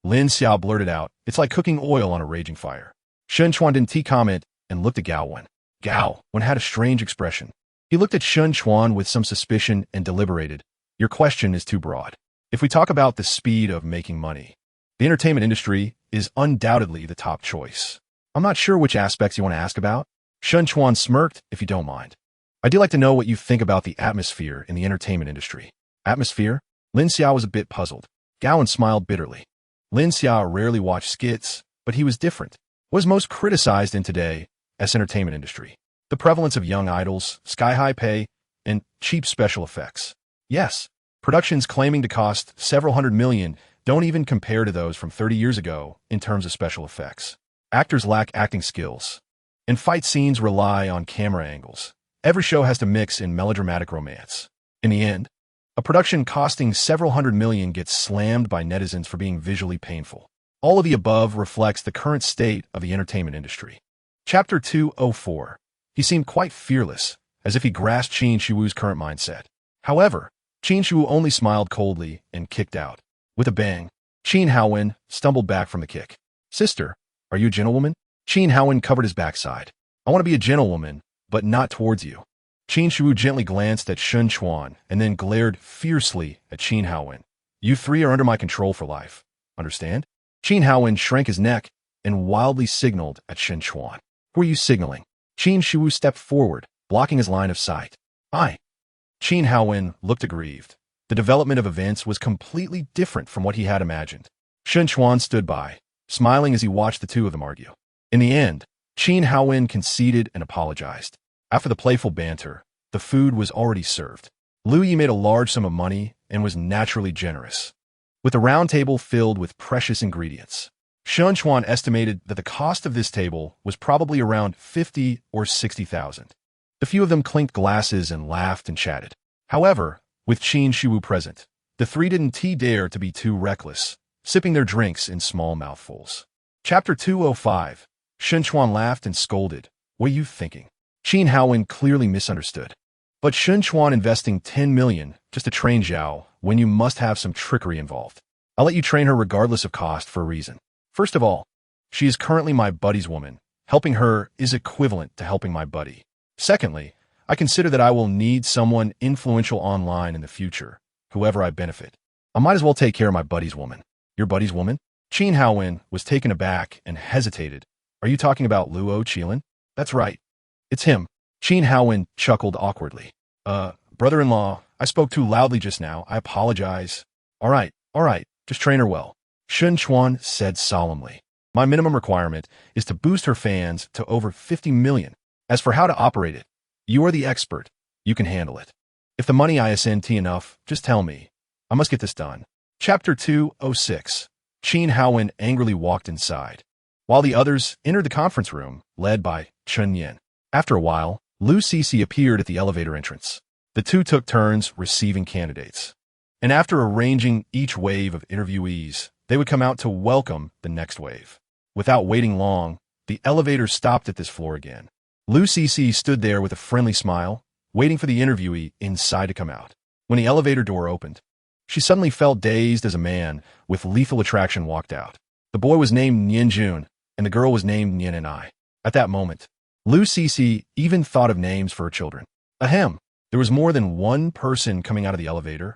Lin Xia blurted out, it's like cooking oil on a raging fire. Chuan didn't comment and looked at Gao Wen. Gao Wen had a strange expression. He looked at Chuan with some suspicion and deliberated. Your question is too broad. If we talk about the speed of making money, the entertainment industry is undoubtedly the top choice. I'm not sure which aspects you want to ask about. Chuan smirked, if you don't mind. I do like to know what you think about the atmosphere in the entertainment industry. Atmosphere? Lin Xia was a bit puzzled. Gao Wen smiled bitterly. Lin Xia rarely watched skits, but he was different. What is most criticized in today's entertainment industry? The prevalence of young idols, sky-high pay, and cheap special effects. Yes, productions claiming to cost several hundred million don't even compare to those from 30 years ago in terms of special effects. Actors lack acting skills, and fight scenes rely on camera angles. Every show has to mix in melodramatic romance. In the end, a production costing several hundred million gets slammed by netizens for being visually painful. All of the above reflects the current state of the entertainment industry. Chapter 204. He seemed quite fearless, as if he grasped Qin Shiwu's current mindset. However, Qin Shiwu only smiled coldly and kicked out. With a bang, Qin Haowen stumbled back from the kick. Sister, are you a gentlewoman? Qin Haowen covered his backside. I want to be a gentlewoman, but not towards you. Qin Shiwu gently glanced at Chuan and then glared fiercely at Qin Haowen. You three are under my control for life. Understand? Qin Haowen shrank his neck and wildly signaled at Chuan. Who are you signaling? Qin Shiwu stepped forward, blocking his line of sight. I. Qin Haowen looked aggrieved. The development of events was completely different from what he had imagined. Chuan stood by, smiling as he watched the two of them argue. In the end, Qin Haowen conceded and apologized. After the playful banter, the food was already served. Lu Yi made a large sum of money and was naturally generous, with the round table filled with precious ingredients. Chuan estimated that the cost of this table was probably around 50 or 60,000. The few of them clinked glasses and laughed and chatted. However, with Qin Shiwu present, the three didn't dare to be too reckless, sipping their drinks in small mouthfuls. Chapter 205. Chuan laughed and scolded. What are you thinking? Qin Haowen clearly misunderstood. But Chuan investing 10 million just to train Zhao when you must have some trickery involved. I'll let you train her regardless of cost for a reason. First of all, she is currently my buddy's woman. Helping her is equivalent to helping my buddy. Secondly, I consider that I will need someone influential online in the future, whoever I benefit. I might as well take care of my buddy's woman. Your buddy's woman? Qin Haowen was taken aback and hesitated. Are you talking about Luo Qilin? That's right. It's him. Qin Haowen chuckled awkwardly. Brother-in-law, I spoke too loudly just now. I apologize. All right, just train her well. Chuan said solemnly. My minimum requirement is to boost her fans to over 50 million. As for how to operate it, you are the expert. You can handle it. If the money isn't enough, just tell me. I must get this done. Chapter 206. Qin Haowen angrily walked inside, while the others entered the conference room, led by Chen Yin. After a while, Lu Cixi appeared at the elevator entrance. The two took turns receiving candidates. And after arranging each wave of interviewees, they would come out to welcome the next wave. Without waiting long, the elevator stopped at this floor again. Lu Cece stood there with a friendly smile, waiting for the interviewee inside to come out. When the elevator door opened, she suddenly felt dazed as a man with lethal attraction walked out. The boy was named Nyen Jun, and the girl was named Nyen and I. At that moment, Lu Cece even thought of names for her children. Ahem, there was more than one person coming out of the elevator,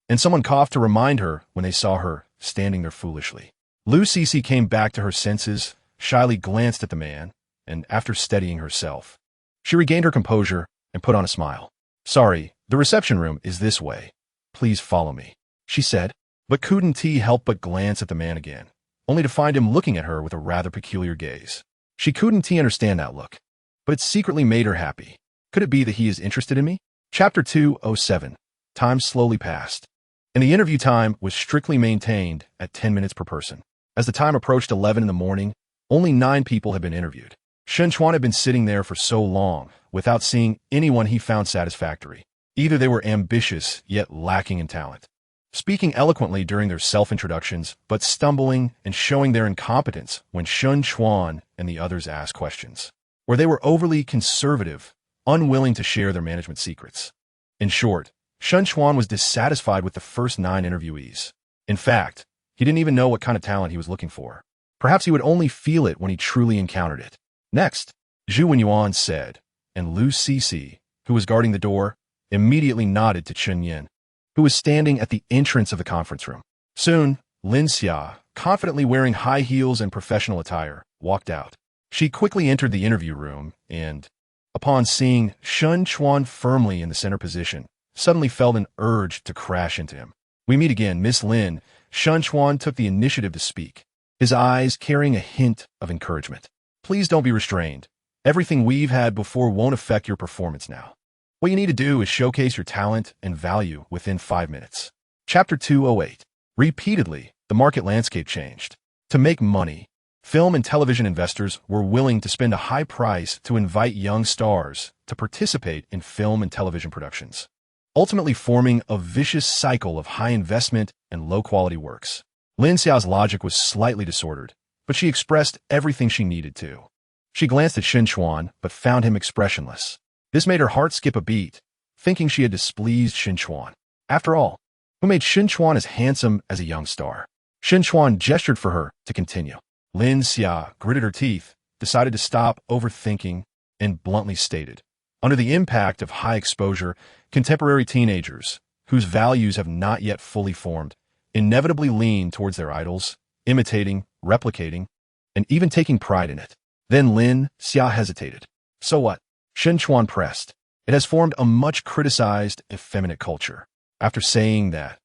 and someone coughed to remind her when they saw her standing there foolishly. Lu Cece came back to her senses, shyly glanced at the man, and after steadying herself, she regained her composure and put on a smile. Sorry, the reception room is this way. Please follow me, she said, but couldn't help but glance at the man again, only to find him looking at her with a rather peculiar gaze. She couldn't understand that look, but it secretly made her happy. Could it be that he is interested in me? Chapter 207. Time slowly passed, and the interview time was strictly maintained at 10 minutes per person. As the time approached 11 in the morning, only 9 people had been interviewed. Chuan had been sitting there for so long without seeing anyone he found satisfactory. Either they were ambitious yet lacking in talent, speaking eloquently during their self-introductions, but stumbling and showing their incompetence when Chuan and the others asked questions, or they were overly conservative, unwilling to share their management secrets. In short, Chuan was dissatisfied with the first 9 interviewees. In fact, he didn't even know what kind of talent he was looking for. Perhaps he would only feel it when he truly encountered it. Next, Zhu Yuan said, and Lu Cece, who was guarding the door, immediately nodded to Chen Yin, who was standing at the entrance of the conference room. Soon, Lin Xia, confidently wearing high heels and professional attire, walked out. She quickly entered the interview room and, upon seeing Chuan firmly in the center position, suddenly felt an urge to crash into him. We meet again, Miss Lin. Chuan took the initiative to speak, his eyes carrying a hint of encouragement. Please don't be restrained. Everything we've had before won't affect your performance now. What you need to do is showcase your talent and value within 5 minutes. Chapter 208. Repeatedly, the market landscape changed. To make money, film and television investors were willing to spend a high price to invite young stars to participate in film and television productions, ultimately forming a vicious cycle of high investment and low-quality works. Lin Xiao's logic was slightly disordered, but she expressed everything she needed to. She glanced at Chuan, but found him expressionless. This made her heart skip a beat, thinking she had displeased Chuan. After all, who made Chuan as handsome as a young star? Chuan gestured for her to continue. Lin Xia gritted her teeth, decided to stop overthinking, and bluntly stated, under the impact of high exposure, contemporary teenagers, whose values have not yet fully formed, inevitably lean towards their idols, imitating, replicating, and even taking pride in it. Then Lin Xia hesitated. So what? Chuan pressed. It has formed a much criticized, effeminate culture. After saying that,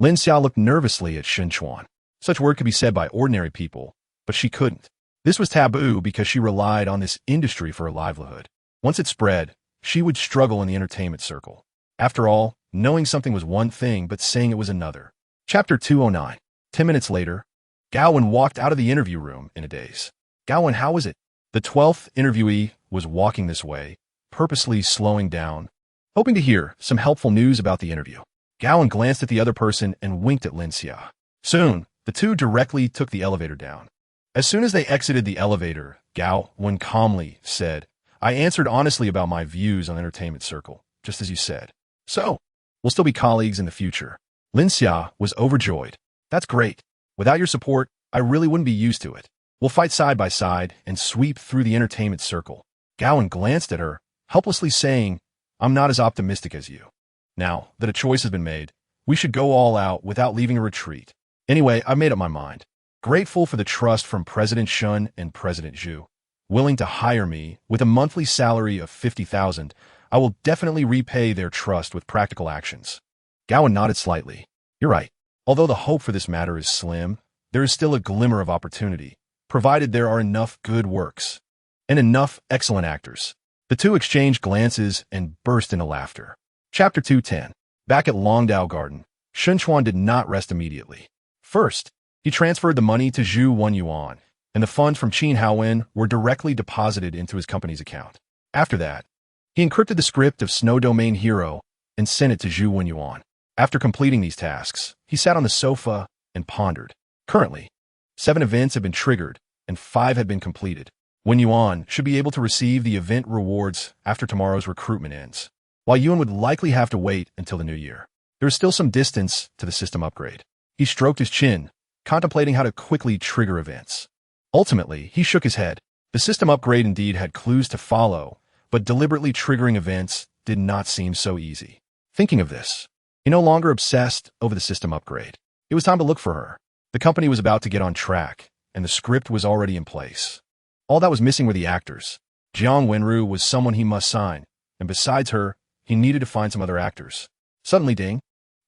Lin Xia looked nervously at Chuan. Such word could be said by ordinary people, but she couldn't. This was taboo because she relied on this industry for her livelihood. Once it spread, she would struggle in the entertainment circle. After all, knowing something was one thing, but saying it was another. Chapter 209. 10 minutes later, Gaowen walked out of the interview room in a daze. Gaowen, how is it? The 12th interviewee was walking this way, purposely slowing down, hoping to hear some helpful news about the interview. Gaowen glanced at the other person and winked at Lin Xia. Soon, the two directly took the elevator down. As soon as they exited the elevator, Gaowen calmly said, I answered honestly about my views on the entertainment circle, just as you said. So, we'll still be colleagues in the future. Lin Xia was overjoyed. That's great. Without your support, I really wouldn't be used to it. We'll fight side by side and sweep through the entertainment circle. Gaowen glanced at her, helplessly saying, I'm not as optimistic as you. Now that a choice has been made, we should go all out without leaving a retreat. Anyway, I've made up my mind. Grateful for the trust from President Shun and President Zhu, willing to hire me with a monthly salary of 50,000, I will definitely repay their trust with practical actions. Gaowen nodded slightly. You're right. Although the hope for this matter is slim, there is still a glimmer of opportunity, provided there are enough good works and enough excellent actors. The two exchanged glances and burst into laughter. Chapter 210. Back at Longdao Garden, Chuan did not rest immediately. First, he transferred the money to Zhu Yuan, and the funds from Qin Haowen were directly deposited into his company's account. After that, he encrypted the script of Snow Domain Hero and sent it to Zhu Yuan. After completing these tasks, he sat on the sofa and pondered. Currently, 7 events have been triggered, and 5 have been completed. Yuan should be able to receive the event rewards after tomorrow's recruitment ends, while Yuan would likely have to wait until the new year. There is still some distance to the system upgrade. He stroked his chin, contemplating how to quickly trigger events. Ultimately, he shook his head. The system upgrade indeed had clues to follow, but deliberately triggering events did not seem so easy. Thinking of this, he no longer obsessed over the system upgrade. It was time to look for her. The company was about to get on track, and the script was already in place. All that was missing were the actors. Jiang Wenru was someone he must sign, and besides her, he needed to find some other actors. Suddenly, ding.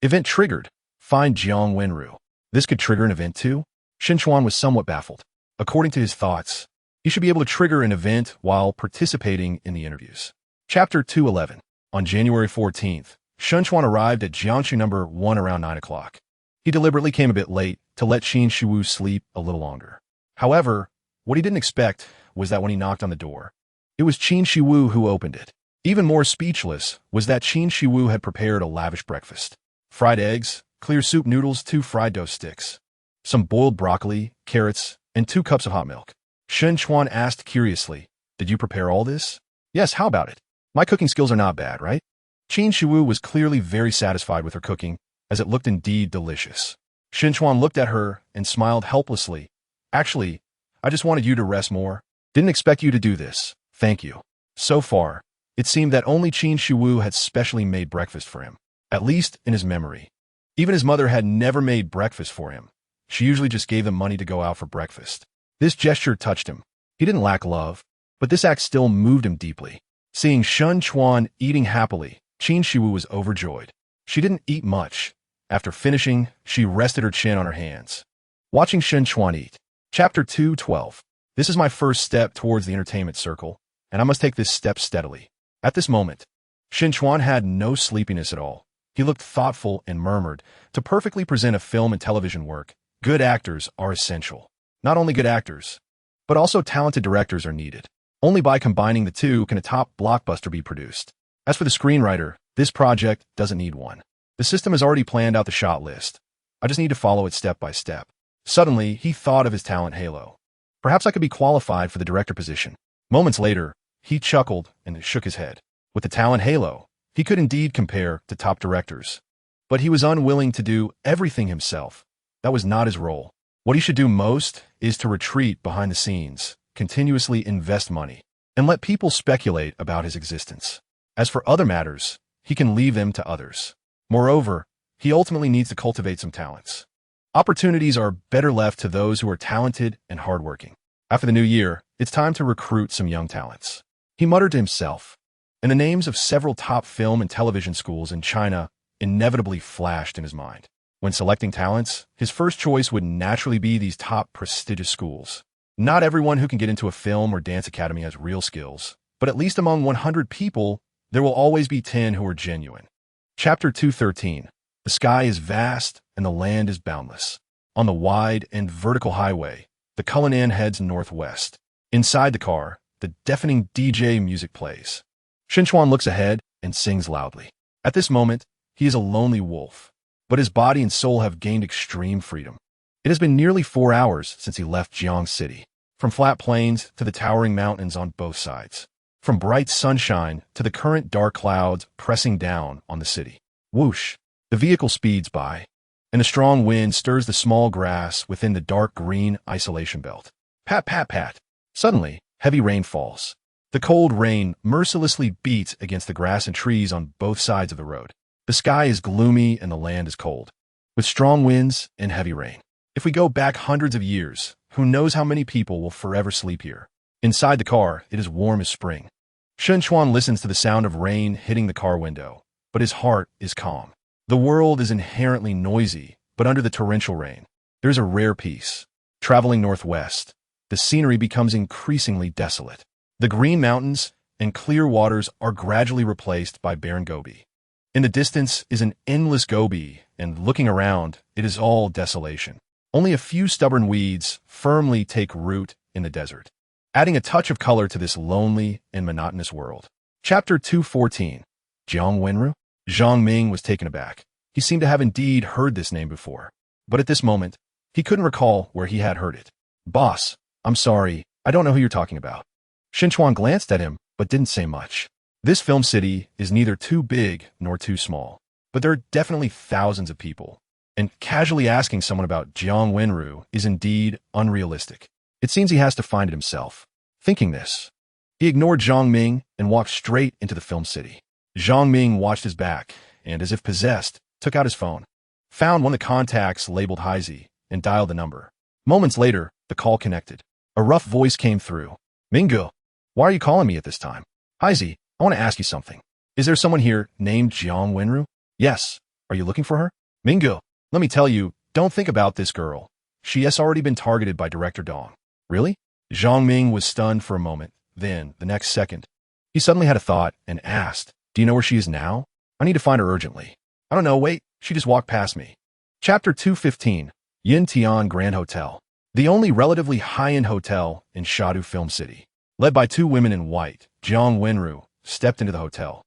Event triggered. Find Jiang Wenru. This could trigger an event too? Chuan was somewhat baffled. According to his thoughts, he should be able to trigger an event while participating in the interviews. Chapter 211. On January 14th, Chuan arrived at Jiangsu number 1 around 9 o'clock. He deliberately came a bit late to let Qin Shiwu sleep a little longer. However, what he didn't expect was that when he knocked on the door, it was Qin Shiwu who opened it. Even more speechless was that Qin Shiwu had prepared a lavish breakfast. Fried eggs, clear soup noodles, 2 fried dough sticks, some boiled broccoli, carrots, and 2 cups of hot milk. Chuan asked curiously, "Did you prepare all this?" "Yes, how about it? My cooking skills are not bad, right?" Qin Shiwu was clearly very satisfied with her cooking, as it looked indeed delicious. Chuan looked at her and smiled helplessly. "Actually, I just wanted you to rest more. Didn't expect you to do this. Thank you." So far, it seemed that only Qin Shiwu had specially made breakfast for him, at least in his memory. Even his mother had never made breakfast for him. She usually just gave him money to go out for breakfast. This gesture touched him. He didn't lack love, but this act still moved him deeply. Seeing Chuan eating happily, Qin Shiwu was overjoyed. She didn't eat much. After finishing, she rested her chin on her hands, watching Chuan eat. Chapter 212. This is my first step towards the entertainment circle, and I must take this step steadily. At this moment, Chuan had no sleepiness at all. He looked thoughtful and murmured, "To perfectly present a film and television work, good actors are essential. Not only good actors, but also talented directors are needed. Only by combining the two can a top blockbuster be produced. As for the screenwriter, this project doesn't need one. The system has already planned out the shot list. I just need to follow it step by step." Suddenly, he thought of his talent halo. Perhaps I could be qualified for the director position. Moments later, he chuckled and shook his head. With the talent halo, he could indeed compare to top directors. But he was unwilling to do everything himself. That was not his role. What he should do most is to retreat behind the scenes, continuously invest money, and let people speculate about his existence. As for other matters, he can leave them to others. Moreover, he ultimately needs to cultivate some talents. Opportunities are better left to those who are talented and hardworking. After the new year, it's time to recruit some young talents. He muttered to himself, and the names of several top film and television schools in China inevitably flashed in his mind. When selecting talents, his first choice would naturally be these top prestigious schools. Not everyone who can get into a film or dance academy has real skills, but at least among 100 people, there will always be 10 who are genuine. Chapter 213. The sky is vast and the land is boundless. On the wide and vertical highway, the Cullinan heads northwest. Inside the car, the deafening DJ music plays. Chuan looks ahead and sings loudly. At this moment, he is a lonely wolf, but his body and soul have gained extreme freedom. It has been nearly 4 hours since he left Jiang City, from flat plains to the towering mountains on both sides, from bright sunshine to the current dark clouds pressing down on the city. Whoosh! The vehicle speeds by, and a strong wind stirs the small grass within the dark green isolation belt. Pat, pat, pat. Suddenly, heavy rain falls. The cold rain mercilessly beats against the grass and trees on both sides of the road. The sky is gloomy and the land is cold, with strong winds and heavy rain. If we go back hundreds of years, who knows how many people will forever sleep here. Inside the car, it is warm as spring. Chuan listens to the sound of rain hitting the car window, but his heart is calm. The world is inherently noisy, but under the torrential rain, there's a rare peace. Traveling northwest, the scenery becomes increasingly desolate. The green mountains and clear waters are gradually replaced by barren gobi. In the distance is an endless gobi, and looking around, it is all desolation. Only a few stubborn weeds firmly take root in the desert, adding a touch of color to this lonely and monotonous world. Chapter 214. Jiang Wenru. Zhang Ming was taken aback. He seemed to have indeed heard this name before. But at this moment, he couldn't recall where he had heard it. Boss, I'm sorry, I don't know who you're talking about. Chuan glanced at him, but didn't say much. This film city is neither too big nor too small, but there are definitely thousands of people, and casually asking someone about Jiang Wenru is indeed unrealistic. It seems he has to find it himself. Thinking this, he ignored Zhang Ming and walked straight into the film city. Zhang Ming watched his back, and as if possessed, took out his phone, found one of the contacts labeled Heizi, and dialed the number. Moments later, the call connected. A rough voice came through. Minggu, why are you calling me at this time? Heizi, I want to ask you something. Is there someone here named Jiang Wenru? Yes. Are you looking for her? Minggu, let me tell you, don't think about this girl. She has already been targeted by Director Dong. Really? Zhang Ming was stunned for a moment. Then, the next second, he suddenly had a thought and asked, do you know where she is now? I need to find her urgently. I don't know, wait, she just walked past me. Chapter 215, Yin Tian Grand Hotel. The only relatively high-end hotel in Shadu Film City. Led by two women in white, Jiang Wenru stepped into the hotel.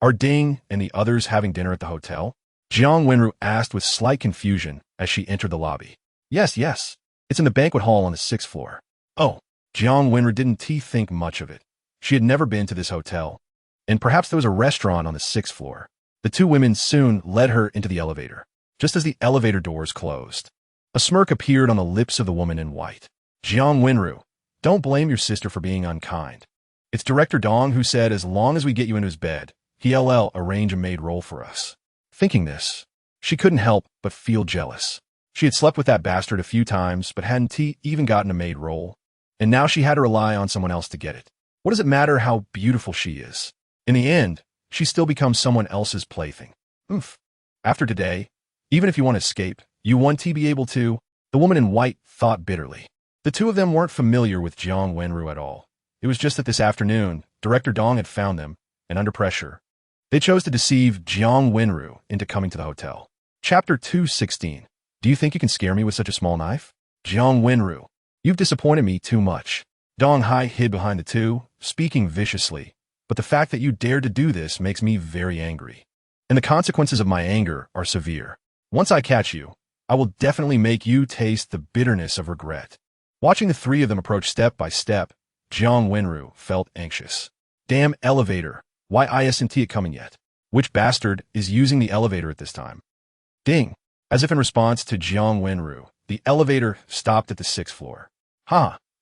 Are Ding and the others having dinner at the hotel? Jiang Wenru asked with slight confusion as she entered the lobby. Yes. It's in the banquet hall on the 6th floor. Oh, Jiang Wenru didn't think much of it. She had never been to this hotel, and perhaps there was a restaurant on the 6th floor. The two women soon led her into the elevator. Just as the elevator doors closed, a smirk appeared on the lips of the woman in white. Jiang Wenru, don't blame your sister for being unkind. It's Director Dong who said as long as we get you into his bed, he'll arrange a maid role for us. Thinking this, she couldn't help but feel jealous. She had slept with that bastard a few times, but hadn't even gotten a maid role. And now she had to rely on someone else to get it. What does it matter how beautiful she is? In the end, she still becomes someone else's plaything. Oof. After today, even if you want to escape, you want to be able to, the woman in white thought bitterly. The two of them weren't familiar with Jiang Wenru at all. It was just that this afternoon, Director Dong had found them, and under pressure, they chose to deceive Jiang Wenru into coming to the hotel. Chapter 216. Do you think you can scare me with such a small knife? Jiang Wenru, you've disappointed me too much. Dong Hai hid behind the two, speaking viciously, but the fact that you dared to do this makes me very angry. And the consequences of my anger are severe. Once I catch you, I will definitely make you taste the bitterness of regret. Watching the three of them approach step by step, Jiang Wenru felt anxious. Damn elevator, why isn't it coming yet? Which bastard is using the elevator at this time? Ding! As if in response to Jiang Wenru, the elevator stopped at the 6th floor.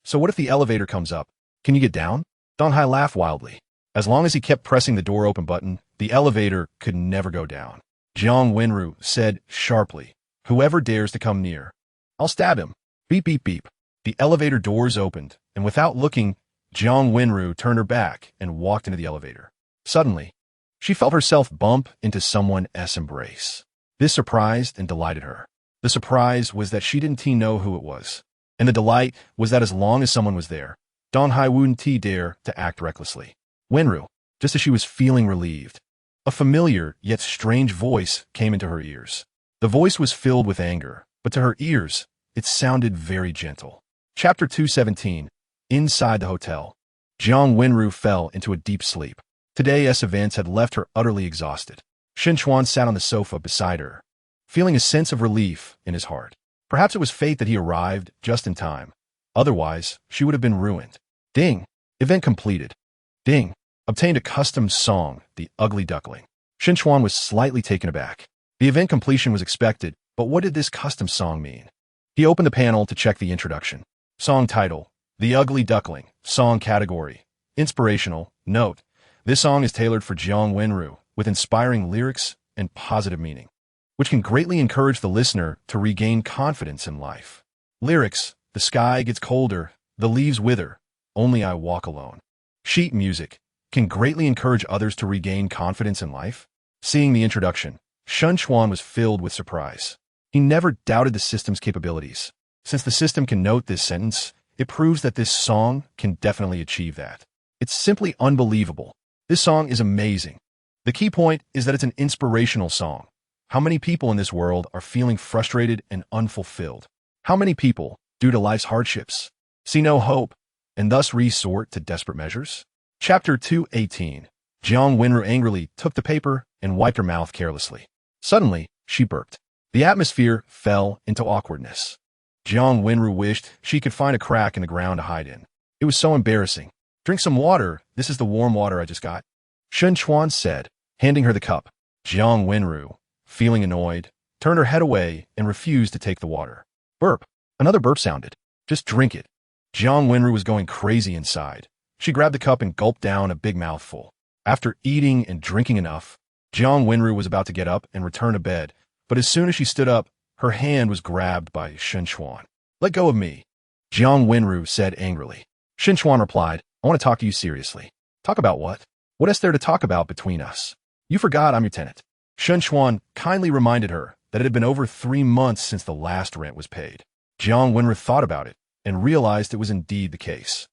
So what if the elevator comes up? Can you get down? Dong Hai laughed wildly. As long as he kept pressing the door open button, the elevator could never go down. Jiang Wenru said sharply, whoever dares to come near, I'll stab him. Beep, beep, beep. The elevator doors opened, and without looking, Jiang Wenru turned her back and walked into the elevator. Suddenly, she felt herself bump into someone's embrace. This surprised and delighted her. The surprise was that she didn't know who it was, and the delight was that as long as someone was there, Dong Hai wouldn't dare to act recklessly. Wenru, just as she was feeling relieved, a familiar yet strange voice came into her ears. The voice was filled with anger, but to her ears, it sounded very gentle. Chapter 217. Inside the hotel, Jiang Wenru fell into a deep sleep. Today's events had left her utterly exhausted. Chuan sat on the sofa beside her, feeling a sense of relief in his heart. Perhaps it was fate that he arrived just in time. Otherwise, she would have been ruined. Ding! Event completed. Ding! Obtained a custom song, The Ugly Duckling. Chuan was slightly taken aback. The event completion was expected, but what did this custom song mean? He opened the panel to check the introduction. Song title, The Ugly Duckling. Song category, Inspirational. Note, this song is tailored for Jiang Wenru, with inspiring lyrics and positive meaning, which can greatly encourage the listener to regain confidence in life. Lyrics, the sky gets colder, the leaves wither, only I walk alone. Sheet music, can greatly encourage others to regain confidence in life. Seeing the introduction, Chuan was filled with surprise. He never doubted the system's capabilities. Since the system can note this sentence, it proves that this song can definitely achieve that. It's simply unbelievable. This song is amazing. The key point is that it's an inspirational song. How many people in this world are feeling frustrated and unfulfilled? How many people, due to life's hardships, see no hope and thus resort to desperate measures? Chapter 218. Jiang Wenru angrily took the paper and wiped her mouth carelessly. Suddenly, she burped. The atmosphere fell into awkwardness. Jiang Wenru wished she could find a crack in the ground to hide in. It was so embarrassing. Drink some water. This is the warm water I just got. Chuan said, handing her the cup. Jiang Wenru, feeling annoyed, turned her head away and refused to take the water. Burp. Another burp sounded. Just drink it. Jiang Wenru was going crazy inside. She grabbed the cup and gulped down a big mouthful. After eating and drinking enough, Jiang Wenru was about to get up and return to bed, but as soon as she stood up, her hand was grabbed by Chuan. Let go of me, Jiang Wenru said angrily. Chuan replied, I want to talk to you seriously. Talk about what? What is there to talk about between us? You forgot I'm your tenant. Chuan kindly reminded her that it had been over 3 months since the last rent was paid. Jiang Wenru thought about it and realized it was indeed the case.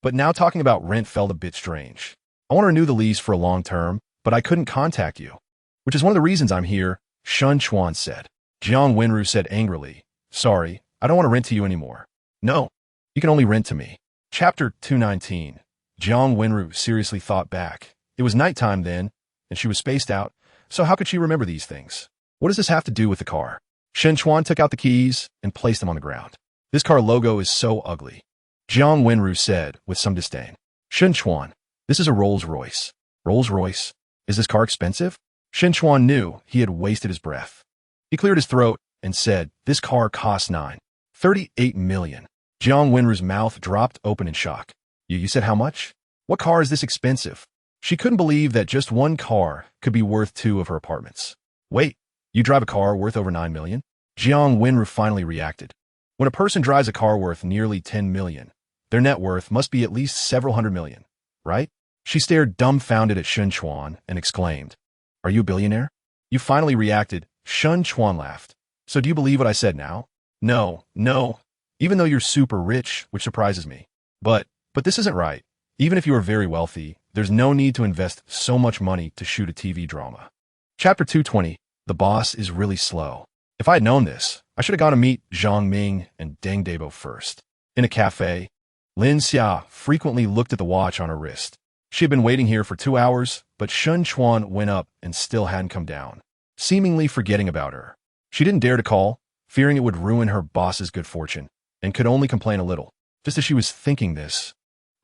But now talking about rent felt a bit strange. I want to renew the lease for a long term, but I couldn't contact you, which is one of the reasons I'm here, Chuan said. Jiang Wenru said angrily, Sorry, I don't want to rent to you anymore. No, you can only rent to me. Chapter 219. Jiang Wenru seriously thought back. It was nighttime then, and she was spaced out, so how could she remember these things? What does this have to do with the car? Chuan took out the keys and placed them on the ground. This car logo is so ugly, Jiang Wenru said with some disdain. Chuan, this is a Rolls-Royce. Rolls-Royce? Is this car expensive? Chuan knew he had wasted his breath. He cleared his throat and said, This car costs $38 million. Jiang Wenru's mouth dropped open in shock. You said how much? What car is this expensive? She couldn't believe that just one car could be worth 2 of her apartments. Wait, you drive a car worth over $9 million? Jiang Wenru finally reacted. When a person drives a car worth nearly $10 million, their net worth must be at least several hundred million, right? She stared dumbfounded at Chuan and exclaimed, Are you a billionaire? You finally reacted. Chuan laughed. So do you believe what I said now? No, even though you're super rich, which surprises me. But this isn't right. Even if you are very wealthy, there's no need to invest so much money to shoot a TV drama. Chapter 220. The boss is really slow. If I had known this, I should have gone to meet Zhang Ming and Deng Debo first. In a cafe, Lin Xia frequently looked at the watch on her wrist. She had been waiting here for 2 hours, but Chuan went up and still hadn't come down, seemingly forgetting about her. She didn't dare to call, fearing it would ruin her boss's good fortune, and could only complain a little. Just as she was thinking this,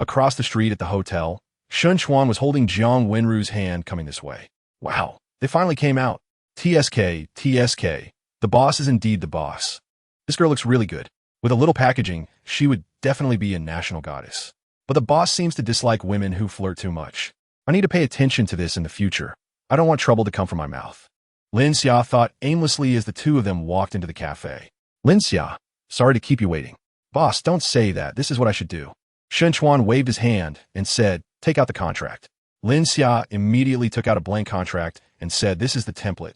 across the street at the hotel, Chuan was holding Jiang Wenru's hand coming this way. Wow, they finally came out. TSK, the boss is indeed the boss. This girl looks really good. With a little packaging, she would definitely be a national goddess. But the boss seems to dislike women who flirt too much. I need to pay attention to this in the future. I don't want trouble to come from my mouth. Lin Xia thought aimlessly as the two of them walked into the cafe. Lin Xia, sorry to keep you waiting. Boss, don't say that. This is what I should do. Chuan waved his hand and said, Take out the contract. Lin Xia immediately took out a blank contract and said, This is the template.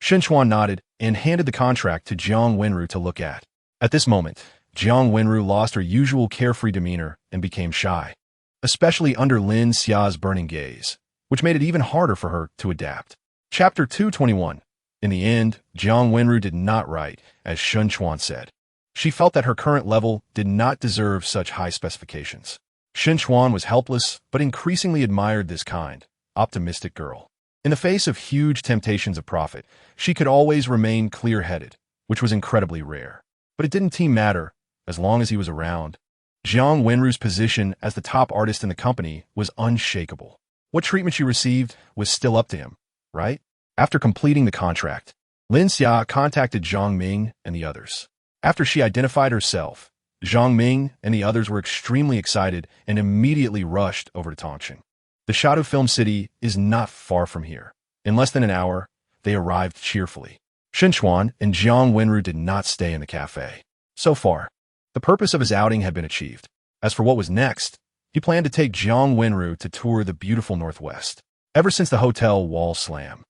Chuan nodded and handed the contract to Jiang Wenru to look at. At this moment, Jiang Wenru lost her usual carefree demeanor and became shy, especially under Lin Xia's burning gaze, which made it even harder for her to adapt. Chapter 221. In the end, Jiang Wenru did not write, as Chuan said. She felt that her current level did not deserve such high specifications. Chuan was helpless, but increasingly admired this kind, optimistic girl. In the face of huge temptations of profit, she could always remain clear-headed, which was incredibly rare. But it didn't matter, as long as he was around. Jiang Wenru's position as the top artist in the company was unshakable. What treatment she received was still up to him, right? After completing the contract, Lin Xia contacted Zhang Ming and the others. After she identified herself, Zhang Ming and the others were extremely excited and immediately rushed over to Tongshan. The Shadow Film City is not far from here. In less than an hour, they arrived cheerfully. Chuan and Jiang Wenru did not stay in the cafe. So far, the purpose of his outing had been achieved. As for what was next, he planned to take Jiang Wenru to tour the beautiful Northwest. Ever since the hotel wall slam,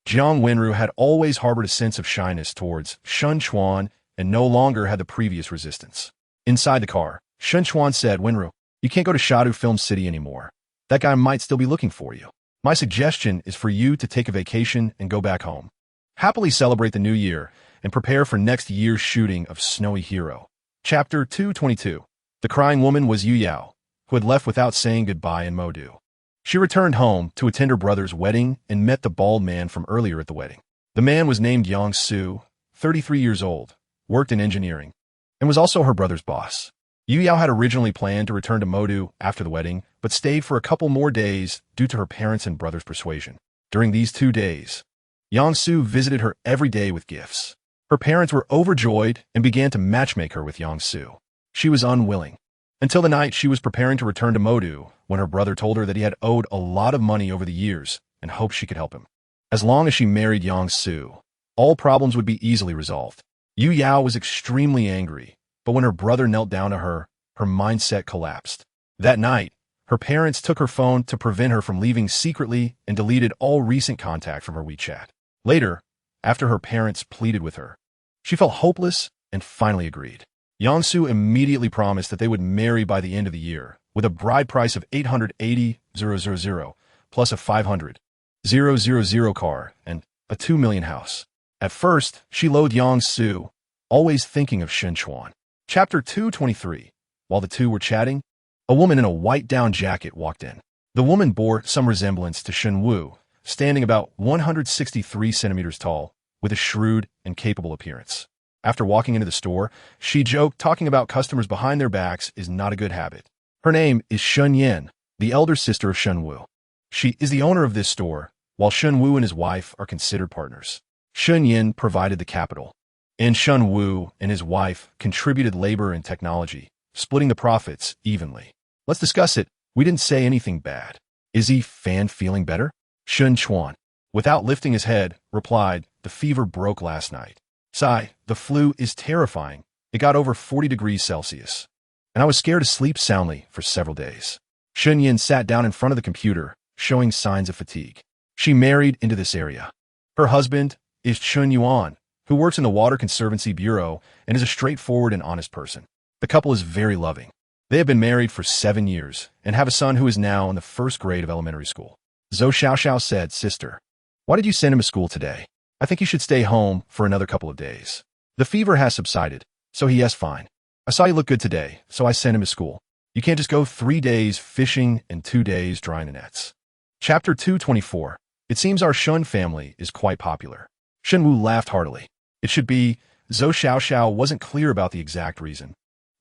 Jiang Wenru had always harbored a sense of shyness towards Chuan and no longer had the previous resistance. Inside the car, Chuan said, Wenru, you can't go to Shadow Film City anymore. That guy might still be looking for you. My suggestion is for you to take a vacation and go back home. Happily celebrate the new year and prepare for next year's shooting of Snowy Hero. Chapter 222. The crying woman was Yu Yao, who had left without saying goodbye in Modu. She returned home to attend her brother's wedding and met the bald man from earlier at the wedding. The man was named Yang Su, 33 years old, worked in engineering, and was also her brother's boss. Yu Yao had originally planned to return to Modu after the wedding, but stayed for a couple more days due to her parents' and brother's persuasion. During these 2 days, Yang Su visited her every day with gifts. Her parents were overjoyed and began to matchmake her with Yang Su. She was unwilling, until the night she was preparing to return to Modu, when her brother told her that he had owed a lot of money over the years and hoped she could help him. As long as she married Yang Su, all problems would be easily resolved. Yu Yao was extremely angry, but when her brother knelt down to her, her mindset collapsed. That night, her parents took her phone to prevent her from leaving secretly and deleted all recent contact from her WeChat. Later, after her parents pleaded with her, she felt hopeless and finally agreed. Yang Su immediately promised that they would marry by the end of the year, with a bride price of 880,000 plus a 500,000 car and a 2 million house. At first, she loathed Yang Su, always thinking of Chuan. Chapter 223. While the two were chatting, a woman in a white down jacket walked in. The woman bore some resemblance to Shen Wu, standing about 163 centimeters tall, with a shrewd and capable appearance. After walking into the store, she joked talking about customers behind their backs is not a good habit. Her name is Shen Yan, the elder sister of Shen Wu. She is the owner of this store, while Shen Wu and his wife are considered partners. Shen Yan provided the capital, and Shen Wu and his wife contributed labor and technology, splitting the profits evenly. Let's discuss it. We didn't say anything bad. Is he feeling better? Chuan, without lifting his head, replied, the fever broke last night. Sigh, the flu is terrifying. It got over 40 degrees Celsius, and I was scared to sleep soundly for several days. Shen Yan sat down in front of the computer, showing signs of fatigue. She married into this area. Her husband is Chun Yuan, who works in the Water Conservancy Bureau and is a straightforward and honest person. The couple is very loving. They have been married for 7 years and have a son who is now in the 1st grade of elementary school. Zhou Xiaoxiao said, Sister, why did you send him to school today? I think he should stay home for another couple of days. The fever has subsided, so he is fine. I saw you look good today, so I sent him to school. You can't just go 3 days fishing and 2 days drying the nets. Chapter 224. It seems our Shun family is quite popular. Shen Wu laughed heartily. It should be, Zhou Xiaoxiao wasn't clear about the exact reason,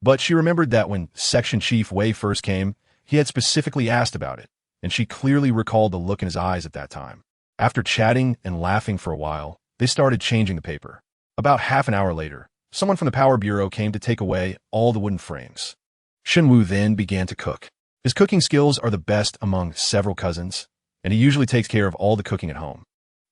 but she remembered that when Section Chief Wei first came, he had specifically asked about it, and she clearly recalled the look in his eyes at that time. After chatting and laughing for a while, they started changing the paper. About half an hour later, someone from the Power Bureau came to take away all the wooden frames. Shen Wu then began to cook. His cooking skills are the best among several cousins, and he usually takes care of all the cooking at home.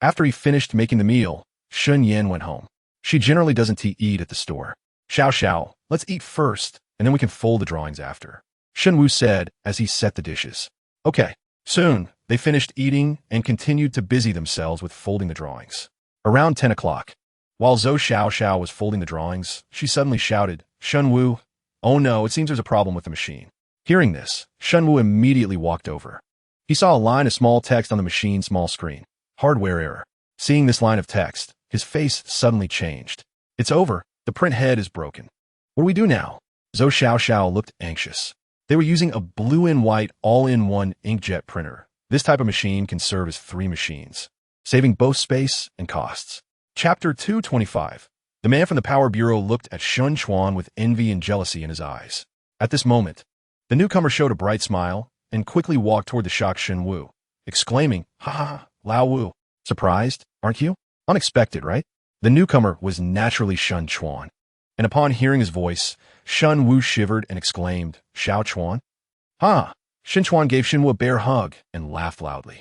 After he finished making the meal, Shen Yan went home. She generally doesn't eat at the store. Xiao, let's eat first, and then we can fold the drawings after, Shen Wu said as he set the dishes. Okay. Soon, they finished eating and continued to busy themselves with folding the drawings. Around 10 o'clock, while Zhou Xiaoxiao was folding the drawings, she suddenly shouted, Shen Wu, oh no, it seems there's a problem with the machine. Hearing this, Shen Wu immediately walked over. He saw a line of small text on the machine's small screen. Hardware error. Seeing this line of text, his face suddenly changed. It's over. The print head is broken. What do we do now? Zhou Xiaoxiao looked anxious. They were using a blue and white all-in-one inkjet printer. This type of machine can serve as 3 machines, saving both space and costs. Chapter 225. The man from the Power Bureau looked at Chuan with envy and jealousy in his eyes. At this moment, the newcomer showed a bright smile and quickly walked toward the shocked Shen Wu, exclaiming, Ha ha, Lao Wu. Surprised, aren't you? Unexpected, right? The newcomer was naturally Chuan, and upon hearing his voice, Shen Wu shivered and exclaimed, Xiao Chuan? Ha! Chuan gave Shen Wu a bear hug and laughed loudly.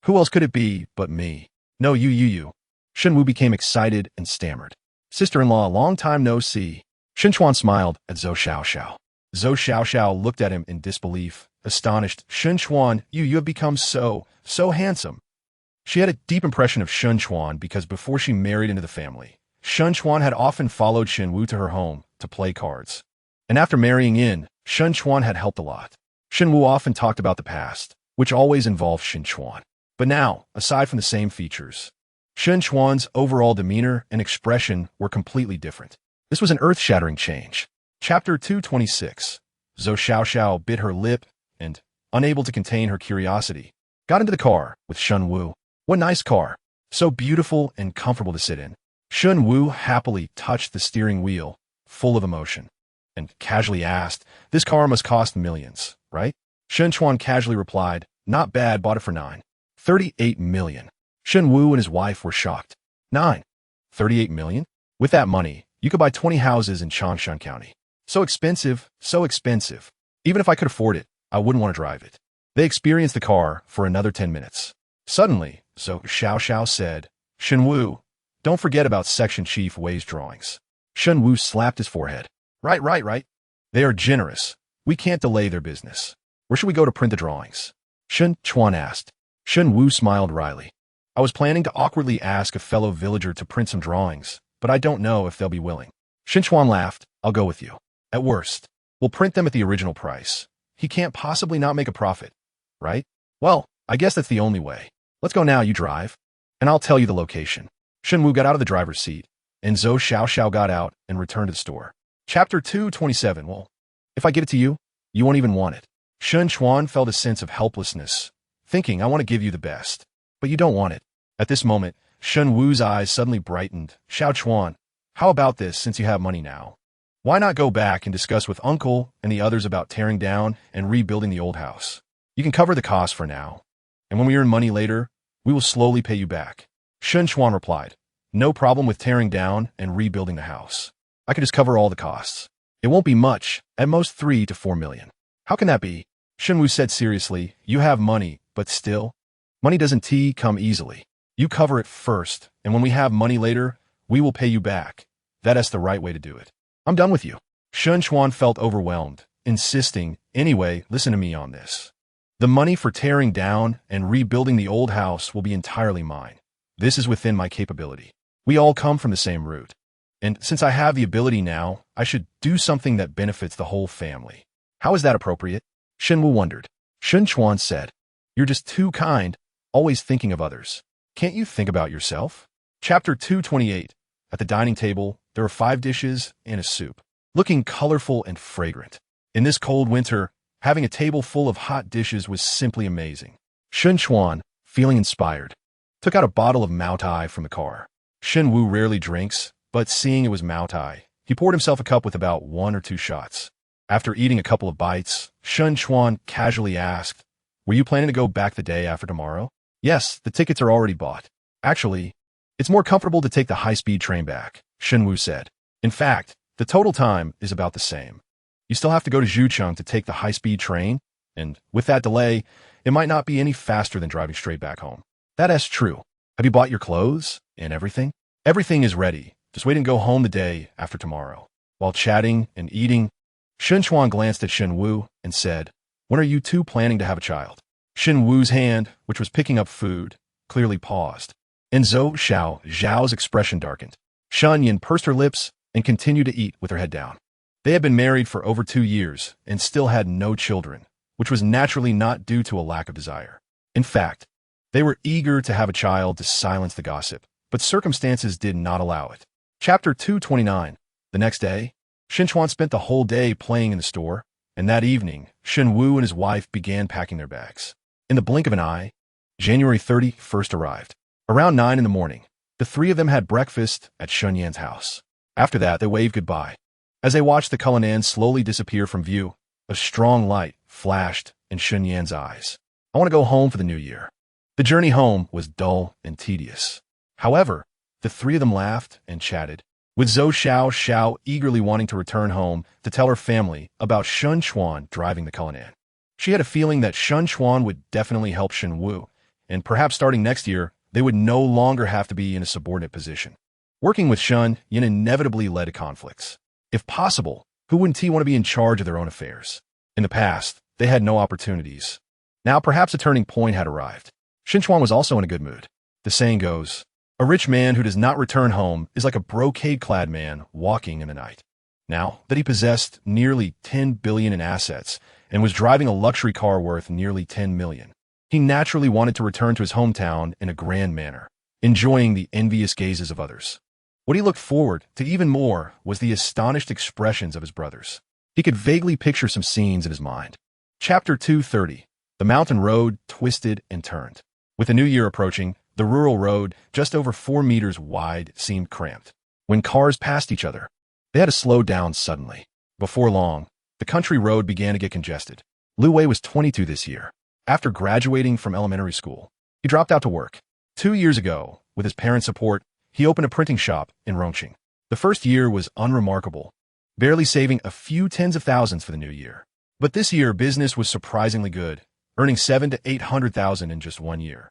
Who else could it be but me? No, you. Shen Wu became excited and stammered. Sister-in-law, long time no see. Chuan smiled at Zhou Xiaoxiao. Zhou Xiaoxiao looked at him in disbelief, astonished. Chuan, you have become so handsome. She had a deep impression of Chuan because before she married into the family, Chuan had often followed Shen Wu to her home to play cards. And after marrying in, Chuan had helped a lot. Shen Wu often talked about the past, which always involved Chuan. But now, aside from the same features, Chuan's overall demeanor and expression were completely different. This was an earth-shattering change. Chapter 226. Zhou Xiaoxiao bit her lip and, unable to contain her curiosity, got into the car with Shun Wu. What nice car. So beautiful and comfortable to sit in. Shun Wu happily touched the steering wheel, full of emotion, and casually asked, "This car must cost millions, right?" Chuan casually replied, "Not bad, bought it for 38 million. Shun Wu and his wife were shocked. 38 million? With that money, you could buy 20 houses in Changshan County. So expensive, so expensive. Even if I could afford it, I wouldn't want to drive it." They experienced the car for another 10 minutes. Suddenly, so Xiao said, "Shun Wu, don't forget about Section Chief Wei's drawings." Shun Wu slapped his forehead. Right. They are generous. We can't delay their business. Where should we go to print the drawings?" Chuan asked. Shun Wu smiled wryly. "I was planning to awkwardly ask a fellow villager to print some drawings, but I don't know if they'll be willing." Chuan laughed. "I'll go with you. At worst, we'll print them at the original price. He can't possibly not make a profit, right? Well, I guess that's the only way. Let's go now, you drive, and I'll tell you the location." Shun Wu got out of the driver's seat, and Zhou Xiao got out and returned to the store. Chapter 227. Well, if I get it to you, you won't even want it. Chuan felt a sense of helplessness, thinking, "I want to give you the best, but you don't want it." At this moment, Shun Wu's eyes suddenly brightened. Chuan, how about this since you have money now? Why not go back and discuss with Uncle and the others about tearing down and rebuilding the old house? You can cover the cost for now, and when we earn money later, we will slowly pay you back." Chuan replied, "No problem with tearing down and rebuilding the house. I could just cover all the costs. It won't be much, at most 3 to 4 million. "How can that be?" Shun Wu said seriously. "You have money, but still, money doesn't come easily. You cover it first, and when we have money later, we will pay you back. That's the right way to do it. I'm done with you." Chuan felt overwhelmed, insisting, "Anyway, listen to me on this. The money for tearing down and rebuilding the old house will be entirely mine. This is within my capability. We all come from the same root. And since I have the ability now, I should do something that benefits the whole family. How is that appropriate?" Shun Wu wondered. Chuan said, "You're just too kind, always thinking of others. Can't you think about yourself?" Chapter 228. At the dining table, there were 5 dishes and a soup, looking colorful and fragrant. In this cold winter, having a table full of hot dishes was simply amazing. Chuan, feeling inspired, took out a bottle of Maotai from the car. Shun Wu rarely drinks, but seeing it was Maotai, he poured himself a cup with about 1 or 2 shots. After eating a couple of bites, Chuan casually asked, "Were you planning to go back the day after tomorrow?" "Yes, the tickets are already bought. Actually, it's more comfortable to take the high-speed train back," Shun Wu said. "In fact, the total time is about the same. You still have to go to Zhucheng to take the high-speed train, and with that delay, it might not be any faster than driving straight back home." "That's true. Have you bought your clothes and everything?" "Everything is ready. Just wait and go home the day after tomorrow." While chatting and eating, Chuan glanced at Shun Wu and said, "When are you two planning to have a child?" Shun Wu's hand, which was picking up food, clearly paused, and Zhou Xiao's expression darkened. Shan Yin pursed her lips and continued to eat with her head down. They had been married for over 2 years and still had no children, which was naturally not due to a lack of desire. In fact, they were eager to have a child to silence the gossip, but circumstances did not allow it. Chapter 229. The next day, Chuan spent the whole day playing in the store, and that evening, Shun Wu and his wife began packing their bags. In the blink of an eye, January 31st arrived. Around 9 in the morning, the 3 of them had breakfast at Shun Yan's house. After that, they waved goodbye. As they watched the Cullinan slowly disappear from view, a strong light flashed in Shun Yan's eyes. "I want to go home for the new year." The journey home was dull and tedious. However, the 3 of them laughed and chatted, with Zhou Xiao eagerly wanting to return home to tell her family about Shun Chuan driving the Cullinan. She had a feeling that Shun Chuan would definitely help Shun Wu, and perhaps starting next year, they would no longer have to be in a subordinate position. Working with Shun Yin inevitably led to conflicts. If possible, who wouldn't want to be in charge of their own affairs? In the past, they had no opportunities. Now perhaps a turning point had arrived. Shun Chuan was also in a good mood. The saying goes, "A rich man who does not return home is like a brocade-clad man walking in the night." Now that he possessed nearly 10 billion in assets and was driving a luxury car worth nearly 10 million, he naturally wanted to return to his hometown in a grand manner, enjoying the envious gazes of others. What he looked forward to even more was the astonished expressions of his brothers. He could vaguely picture some scenes in his mind. Chapter 230. The mountain road twisted and turned. With the new year approaching, the rural road, just over 4 meters wide, seemed cramped. When cars passed each other, they had to slow down suddenly. Before long, the country road began to get congested. Lu Wei was 22 this year. After graduating from elementary school, he dropped out to work. 2 years ago, with his parents' support, he opened a printing shop in Rongqing. The first year was unremarkable, barely saving a few tens of thousands for the new year. But this year, business was surprisingly good, earning 700,000 to 800,000 in just 1 year.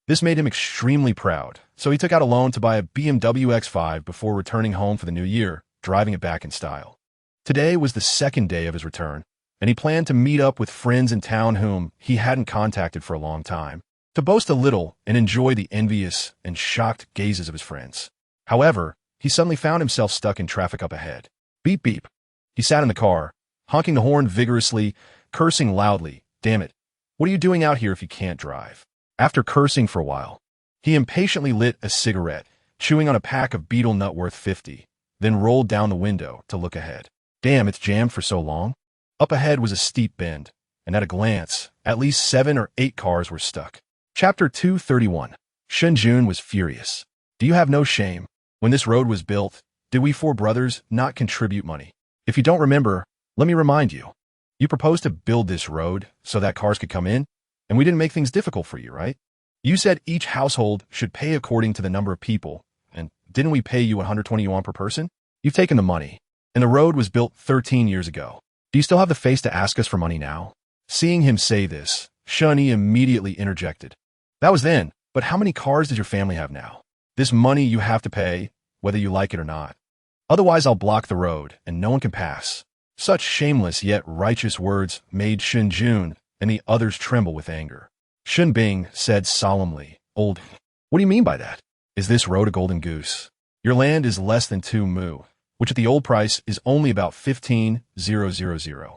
This made him extremely proud, so he took out a loan to buy a BMW X5 before returning home for the new year, driving it back in style. Today was the second day of his return, and he planned to meet up with friends in town whom he hadn't contacted for a long time, to boast a little and enjoy the envious and shocked gazes of his friends. However, he suddenly found himself stuck in traffic up ahead. Beep beep. He sat in the car, honking the horn vigorously, cursing loudly. Damn it. What are you doing out here if you can't drive? After cursing for a while, he impatiently lit a cigarette, chewing on a pack of betel nut worth 50, then rolled down the window to look ahead. Damn, it's jammed for so long. Up ahead was a steep bend, and at a glance, at least 7 or 8 cars were stuck. Chapter 231. Shen Jun was furious. Do you have no shame? When this road was built, did we 4 brothers not contribute money? If you don't remember, let me remind you. You proposed to build this road so that cars could come in, and we didn't make things difficult for you, right? You said each household should pay according to the number of people, and didn't we pay you 120 yuan per person? You've taken the money, and the road was built 13 years ago. Do you still have the face to ask us for money now? Seeing him say this, Shen Yi immediately interjected. That was then, but how many cars does your family have now? This money you have to pay, whether you like it or not. Otherwise I'll block the road, and no one can pass. Such shameless yet righteous words made Shen Jun and the others tremble with anger. Shen Bing said solemnly, What do you mean by that? Is this road a golden goose? Your land is less than 2 mu, which at the old price is only about 15,000.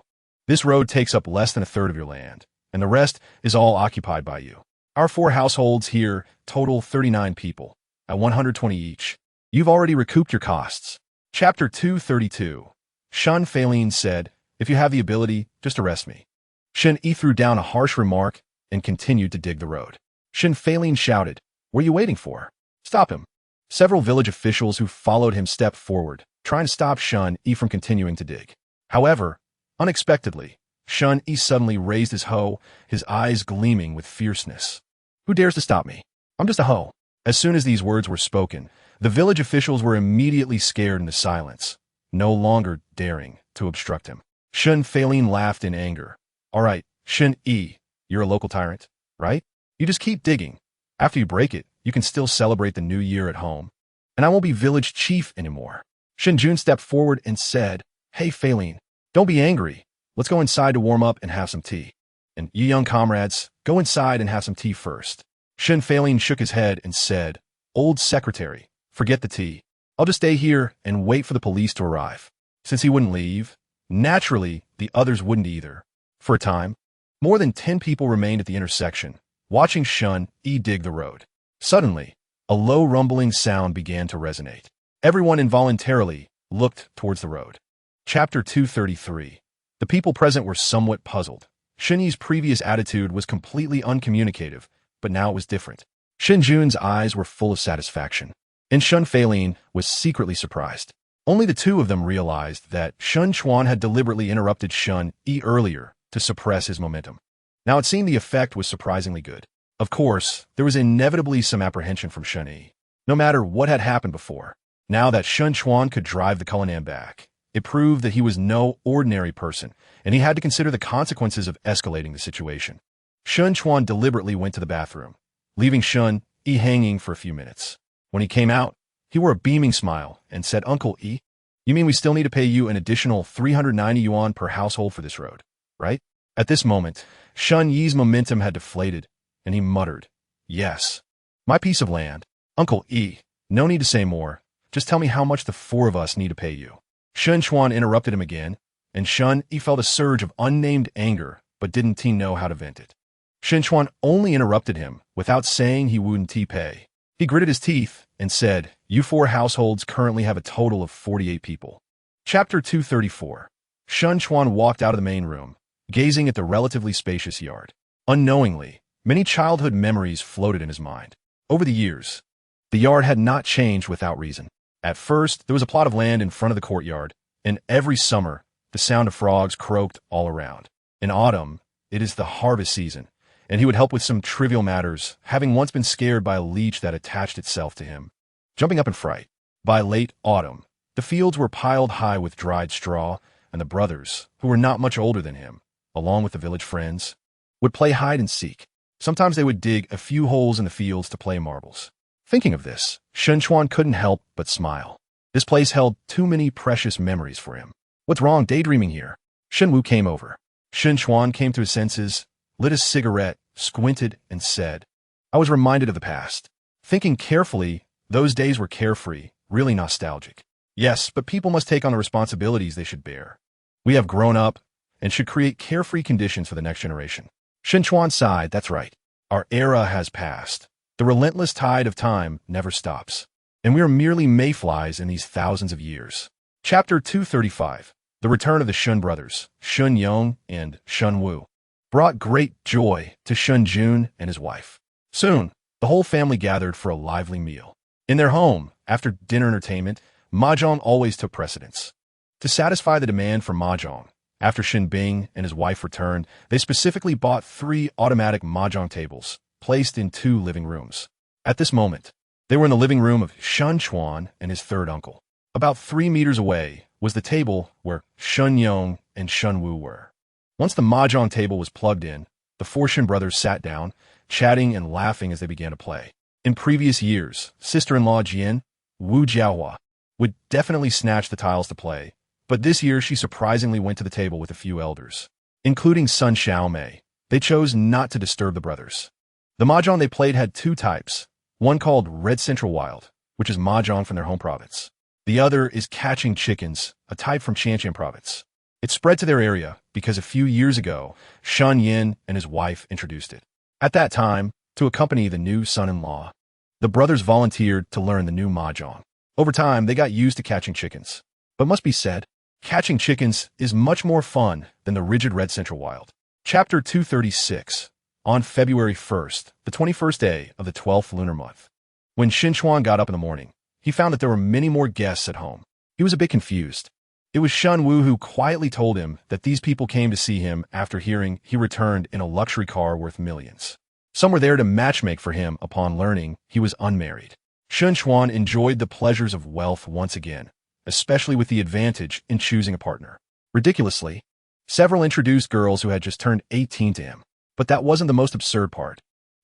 This road takes up less than a third of your land, and the rest is all occupied by you. Our 4 households here total 39 people, at 120 each. You've already recouped your costs. Chapter 232. Shan Feilin said, If you have the ability, just arrest me. Shen Yi threw down a harsh remark and continued to dig the road. Shen Feilin shouted, What are you waiting for? Stop him. Several village officials who followed him stepped forward, trying to stop Shen Yi from continuing to dig. However, unexpectedly, Shen Yi suddenly raised his hoe, his eyes gleaming with fierceness. Who dares to stop me? I'm just a hoe. As soon as these words were spoken, the village officials were immediately scared into silence, no longer daring to obstruct him. Shen Feilin laughed in anger. All right, Shen Yi, you're a local tyrant, right? You just keep digging. After you break it, you can still celebrate the new year at home. And I won't be village chief anymore. Shen Jun stepped forward and said, Hey Feilin, don't be angry. Let's go inside to warm up and have some tea. And you young comrades, go inside and have some tea first. Shen Feilin shook his head and said, Old secretary, forget the tea. I'll just stay here and wait for the police to arrive. Since he wouldn't leave, naturally, the others wouldn't either. For a time, more than 10 people remained at the intersection, watching Shen Yi dig the road. Suddenly, a low rumbling sound began to resonate. Everyone involuntarily looked towards the road. Chapter 233. The people present were somewhat puzzled. Shen Yi's previous attitude was completely uncommunicative, but now it was different. Shen Jun's eyes were full of satisfaction, and Shen Feilin was secretly surprised. Only the 2 of them realized that Shen Chuan had deliberately interrupted Shen Yi earlier to suppress his momentum. Now it seemed the effect was surprisingly good. Of course, there was inevitably some apprehension from Shen Yi, no matter what had happened before. Now that Shen Chuan could drive the Cullinan back, it proved that he was no ordinary person, and he had to consider the consequences of escalating the situation. Shen Chuan deliberately went to the bathroom, leaving Shen Yi hanging for a few minutes. When he came out, he wore a beaming smile and said, Uncle Yi, you mean we still need to pay you an additional 390 yuan per household for this road, right? At this moment, Shen Yi's momentum had deflated, and he muttered, Yes. My piece of land. Uncle Yi, no need to say more. Just tell me how much the 4 of us need to pay you. Shen Chuan interrupted him again, and Shen Yi felt a surge of unnamed anger, but didn't know how to vent it. Shen Chuan only interrupted him without saying he wouldn't pay. He gritted his teeth and said, You 4 households currently have a total of 48 people. Chapter 234. Shen Chuan walked out of the main room, gazing at the relatively spacious yard. Unknowingly, many childhood memories floated in his mind. Over the years, the yard had not changed without reason. At first, there was a plot of land in front of the courtyard, and every summer, the sound of frogs croaked all around. In autumn, it is the harvest season, and he would help with some trivial matters, having once been scared by a leech that attached itself to him. Jumping up in fright. By late autumn, the fields were piled high with dried straw, and the brothers, who were not much older than him, along with the village friends, would play hide and seek. Sometimes they would dig a few holes in the fields to play marbles. Thinking of this, Chuan couldn't help but smile. This place held too many precious memories for him. What's wrong daydreaming here? Wu came over. Chuan came to his senses, lit a cigarette, squinted, and said, I was reminded of the past. Thinking carefully, those days were carefree, really nostalgic. Yes, but people must take on the responsibilities they should bear. We have grown up and should create carefree conditions for the next generation. Chuan sighed, that's right. Our era has passed. The relentless tide of time never stops, and we are merely mayflies in these thousands of years. Chapter 235. The return of the Shun brothers, Shun Yong and Shun Wu, brought great joy to Shun Jun and his wife. Soon, the whole family gathered for a lively meal. In their home, after dinner entertainment, mahjong always took precedence. To satisfy the demand for mahjong, after Shin Bing and his wife returned, they specifically bought 3 automatic mahjong tables, placed in 2 living rooms. At this moment, they were in the living room of Shun Chuan and his third uncle. About 3 meters away was the table where Shun Yong and Shun Wu were. Once the mahjong table was plugged in, the 4 Shin brothers sat down, chatting and laughing as they began to play. In previous years, sister-in-law Jian, Wu Jiahua, would definitely snatch the tiles to play, but this year she surprisingly went to the table with a few elders, including Sun Xiaomei. They chose not to disturb the brothers. The mahjong they played had 2 types, one called Red Central Wild, which is mahjong from their home province. The other is Catching Chickens, a type from Tianjin province. It spread to their area because a few years ago, Shan Yin and his wife introduced it. At that time, to accompany the new son-in-law, the brothers volunteered to learn the new mahjong. Over time, they got used to catching chickens. But must be said, catching chickens is much more fun than the rigid Red Central Wild. Chapter 236. On February 1st, the 21st day of the 12th lunar month, when Chuan got up in the morning, he found that there were many more guests at home. He was a bit confused. It was Shun Wu who quietly told him that these people came to see him after hearing he returned in a luxury car worth millions. Some were there to matchmake for him upon learning he was unmarried. Chuan enjoyed the pleasures of wealth once again, especially with the advantage in choosing a partner. Ridiculously, several introduced girls who had just turned 18 to him. But that wasn't the most absurd part.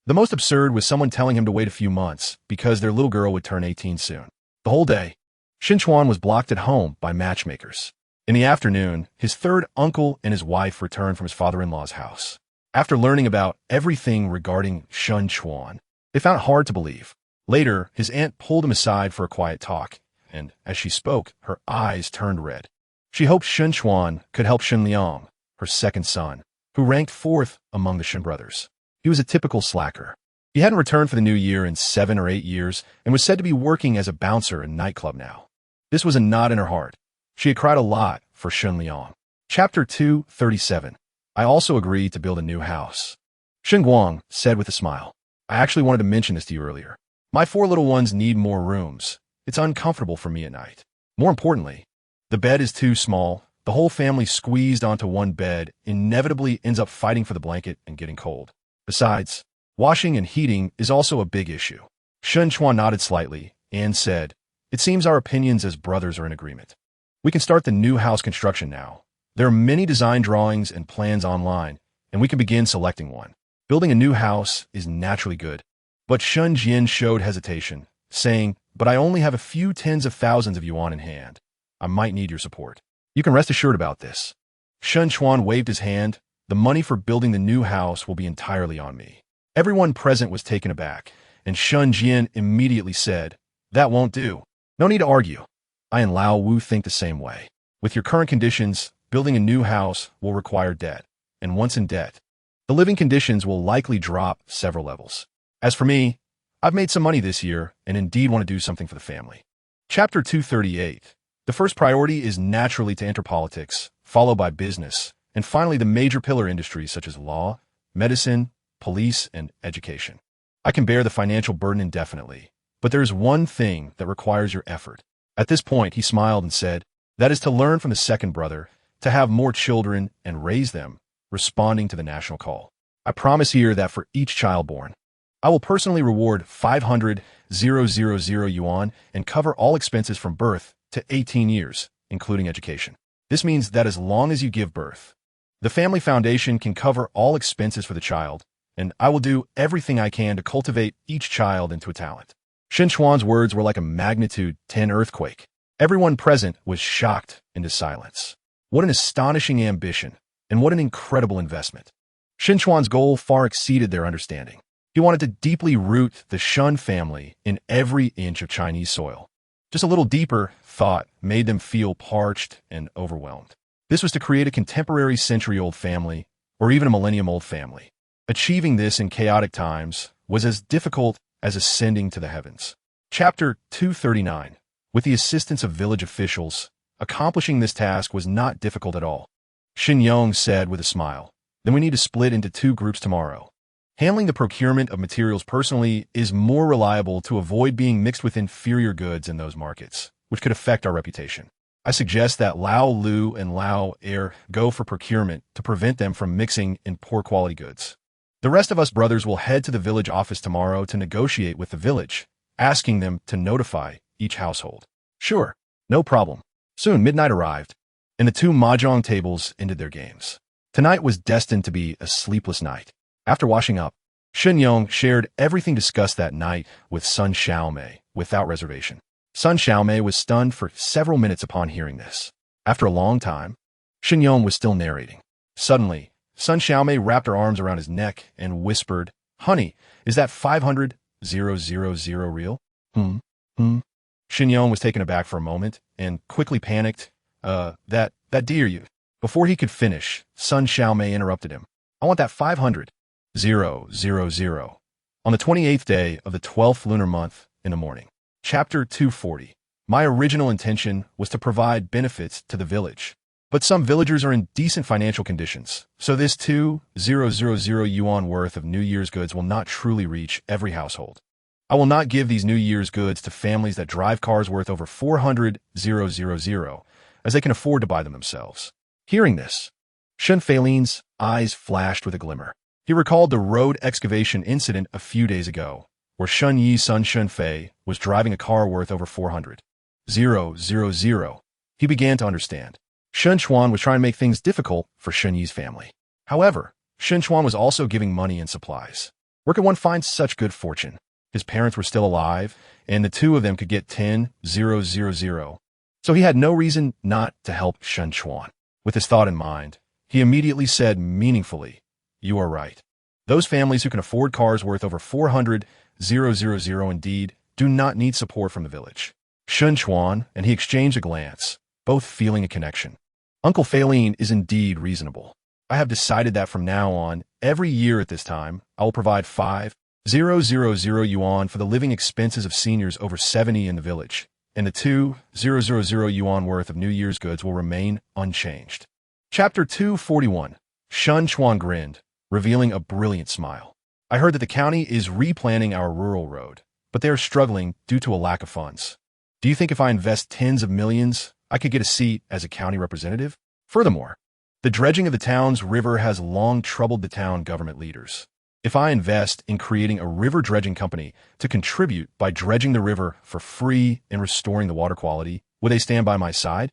The most absurd was someone telling him to wait a few months because their little girl would turn 18 soon. The whole day, Chuan was blocked at home by matchmakers. In the afternoon, his third uncle and his wife returned from his father-in-law's house. After learning about everything regarding Chuan, they found it hard to believe. Later, his aunt pulled him aside for a quiet talk, and as she spoke, her eyes turned red. She hoped Chuan could help Shun Liang, her second son, who ranked 4th among the Shun brothers. He was a typical slacker. He hadn't returned for the new year in 7 or 8 years and was said to be working as a bouncer in a nightclub now. This was a knot in her heart. She had cried a lot for Shun Liang. Chapter 237. I also agreed to build a new house. Shen Guang said with a smile. I actually wanted to mention this to you earlier. My 4 little ones need more rooms. It's uncomfortable for me at night. More importantly, the bed is too small. The whole family squeezed onto one bed inevitably ends up fighting for the blanket and getting cold. Besides, washing and heating is also a big issue. Chuan nodded slightly and said, it seems our opinions as brothers are in agreement. We can start the new house construction now. There are many design drawings and plans online, and we can begin selecting one. Building a new house is naturally good. But Shun Jian showed hesitation, saying, but I only have a few tens of thousands of yuan in hand. I might need your support. You can rest assured about this. Chuan waved his hand. The money for building the new house will be entirely on me. Everyone present was taken aback, and Shun Jian immediately said, that won't do. No need to argue. I and Lao Wu think the same way. With your current conditions, building a new house will require debt, and once in debt, the living conditions will likely drop several levels. As for me, I've made some money this year and indeed want to do something for the family. Chapter 238. The first priority is naturally to enter politics, followed by business, and finally the major pillar industries such as law, medicine, police, and education. I can bear the financial burden indefinitely, but there is one thing that requires your effort. At this point, he smiled and said, that is to learn from the second brother, to have more children and raise them, responding to the national call. I promise here that for each child born, I will personally reward 500,000 yuan and cover all expenses from birth to 18 years, including education. This means that as long as you give birth, the family foundation can cover all expenses for the child, and I will do everything I can to cultivate each child into a talent. Chuan's words were like a magnitude 10 earthquake. Everyone present was shocked into silence. What an astonishing ambition, and what an incredible investment. Chuan's goal far exceeded their understanding. He wanted to deeply root the Shun family in every inch of Chinese soil. Just a little deeper thought made them feel parched and overwhelmed. This was to create a contemporary century-old family, or even a millennium-old family. Achieving this in chaotic times was as difficult as ascending to the heavens. Chapter 239. With the assistance of village officials, accomplishing this task was not difficult at all. Xin Yong said with a smile, then we need to split into 2 groups tomorrow. Handling the procurement of materials personally is more reliable to avoid being mixed with inferior goods in those markets, which could affect our reputation. I suggest that Lao Lu and Lao Er go for procurement to prevent them from mixing in poor quality goods. The rest of us brothers will head to the village office tomorrow to negotiate with the village, asking them to notify each household. Sure, no problem. Soon midnight arrived, and the 2 mahjong tables ended their games. Tonight was destined to be a sleepless night. After washing up, Xin Yong shared everything discussed that night with Sun Xiaomei without reservation. Sun Xiaomei was stunned for several minutes upon hearing this. After a long time, Xin Yong was still narrating. Suddenly, Sun Xiaomei wrapped her arms around his neck and whispered, "Honey, is that 500,000 real?" Xin Yong was taken aback for a moment and quickly panicked. That dear you. Before he could finish, Sun Xiaomei interrupted him. I want that 500,000 on the 28th day of the 12th lunar month in the morning. Chapter 240. My original intention was to provide benefits to the village, but some villagers are in decent financial conditions, so this 2,000 yuan worth of New Year's goods will not truly reach every household. I will not give these New Year's goods to families that drive cars worth over 400,000, as they can afford to buy them themselves. Hearing this, Shun Feilin's eyes flashed with a glimmer. He recalled the road excavation incident a few days ago, where Shun Yi's son Shun Fei was driving a car worth over 400,000. He began to understand. Shun Chuan was trying to make things difficult for Shun Yi's family. However, Shun Chuan was also giving money and supplies. Where could one find such good fortune? His parents were still alive, and the 2 of them could get 10,000. So he had no reason not to help Shun Chuan. With this thought in mind, he immediately said meaningfully, "You are right. Those families who can afford cars worth over 400,000 indeed do not need support from the village." Shun Chuan and he exchanged a glance, both feeling a connection. Uncle Feilin is indeed reasonable. I have decided that from now on, every year at this time, I will provide 5,000 yuan for the living expenses of seniors over 70 in the village, and the 2,000 yuan worth of New Year's goods will remain unchanged. Chapter 241. Shun Chuan grinned, revealing a brilliant smile. I heard that the county is replanning our rural road, but they are struggling due to a lack of funds. Do you think if I invest tens of millions, I could get a seat as a county representative? Furthermore, the dredging of the town's river has long troubled the town government leaders. If I invest in creating a river dredging company to contribute by dredging the river for free and restoring the water quality, would they stand by my side?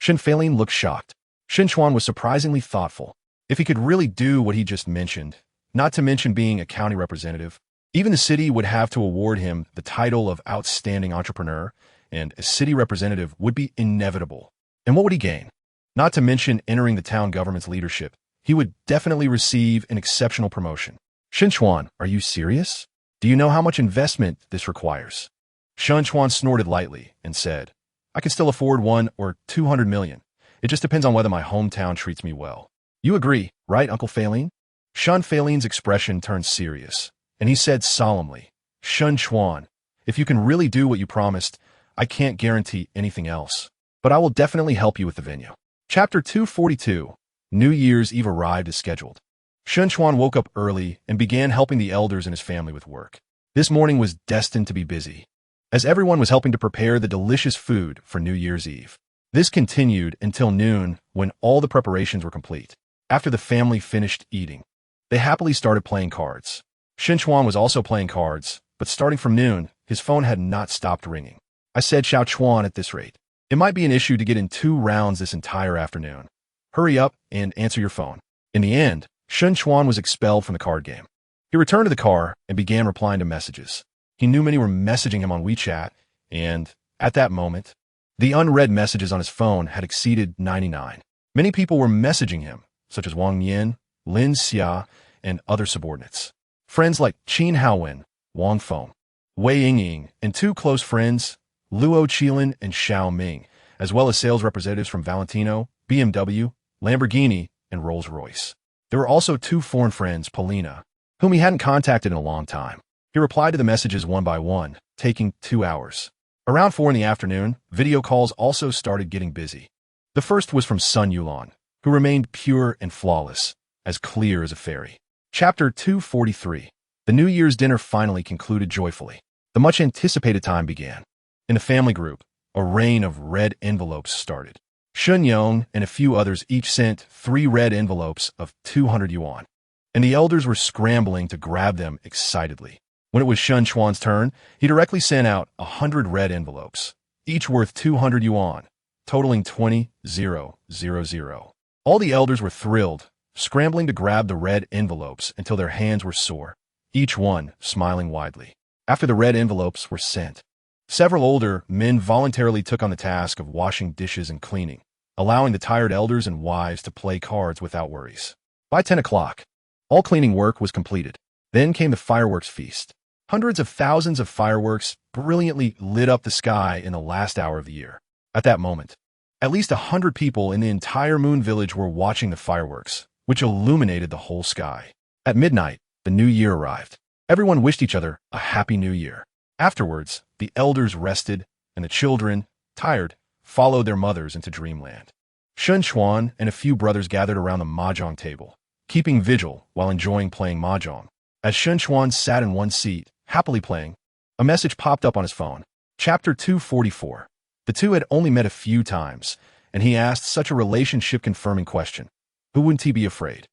Xin Feilin looked shocked. Xin Chuan was surprisingly thoughtful. If he could really do what he just mentioned, not to mention being a county representative, even the city would have to award him the title of outstanding entrepreneur, and a city representative would be inevitable. And what would he gain? Not to mention entering the town government's leadership, he would definitely receive an exceptional promotion. Xin Chuan, are you serious? Do you know how much investment this requires? Xin Chuan snorted lightly and said, I can still afford 1 or 200 million. It just depends on whether my hometown treats me well. You agree, right, Uncle Feilin? Shun Feilin's expression turned serious, and he said solemnly, Shun Chuan, if you can really do what you promised, I can't guarantee anything else, but I will definitely help you with the venue. Chapter 242. New Year's Eve arrived as scheduled. Chuan woke up early and began helping the elders and his family with work. This morning was destined to be busy, as everyone was helping to prepare the delicious food for New Year's Eve. This continued until noon, when all the preparations were complete. After the family finished eating, they happily started playing cards. Chuan was also playing cards, but starting from noon, his phone had not stopped ringing. I said, Chuan, at this rate, it might be an issue to get in 2 rounds this entire afternoon. Hurry up and answer your phone. In the end, Chuan was expelled from the card game. He returned to the car and began replying to messages. He knew many were messaging him on WeChat, and, at that moment, the unread messages on his phone had exceeded 99. Many people were messaging him, such as Wang Yin, Lin Xia, and other subordinates. Friends like Qin Haowen, Wang Feng, Wei Yingying, and 2 close friends, Luo Qilin and Xiao Ming, as well as sales representatives from Valentino, BMW, Lamborghini, and Rolls-Royce. There were also 2 foreign friends, Polina, whom he hadn't contacted in a long time. He replied to the messages one by one, taking 2 hours. Around 4 in the afternoon, video calls also started getting busy. The first was from Sun Yulan, who remained pure and flawless, as clear as a fairy. Chapter 243. The New Year's dinner finally concluded joyfully. The much-anticipated time began. In the family group, a rain of red envelopes started. Shun Yong and a few others each sent 3 red envelopes of 200 yuan, and the elders were scrambling to grab them excitedly. When it was Chuan's turn, he directly sent out 100 red envelopes, each worth 200 yuan, totaling 20,000. All the elders were thrilled, scrambling to grab the red envelopes until their hands were sore, each one smiling widely. After the red envelopes were sent, several older men voluntarily took on the task of washing dishes and cleaning, allowing the tired elders and wives to play cards without worries. By 10 o'clock, all cleaning work was completed. Then came the fireworks feast. Hundreds of thousands of fireworks brilliantly lit up the sky in the last hour of the year. At that moment, at least 100 people in the entire Moon Village were watching the fireworks, which illuminated the whole sky. At midnight, the new year arrived. Everyone wished each other a happy new year. Afterwards, the elders rested, and the children, tired, followed their mothers into dreamland. Chuan and a few brothers gathered around the mahjong table, keeping vigil while enjoying playing mahjong. As Chuan sat in one seat, happily playing, a message popped up on his phone. Chapter 244. The two had only met a few times, and he asked such a relationship-confirming question. Who wouldn't he be afraid?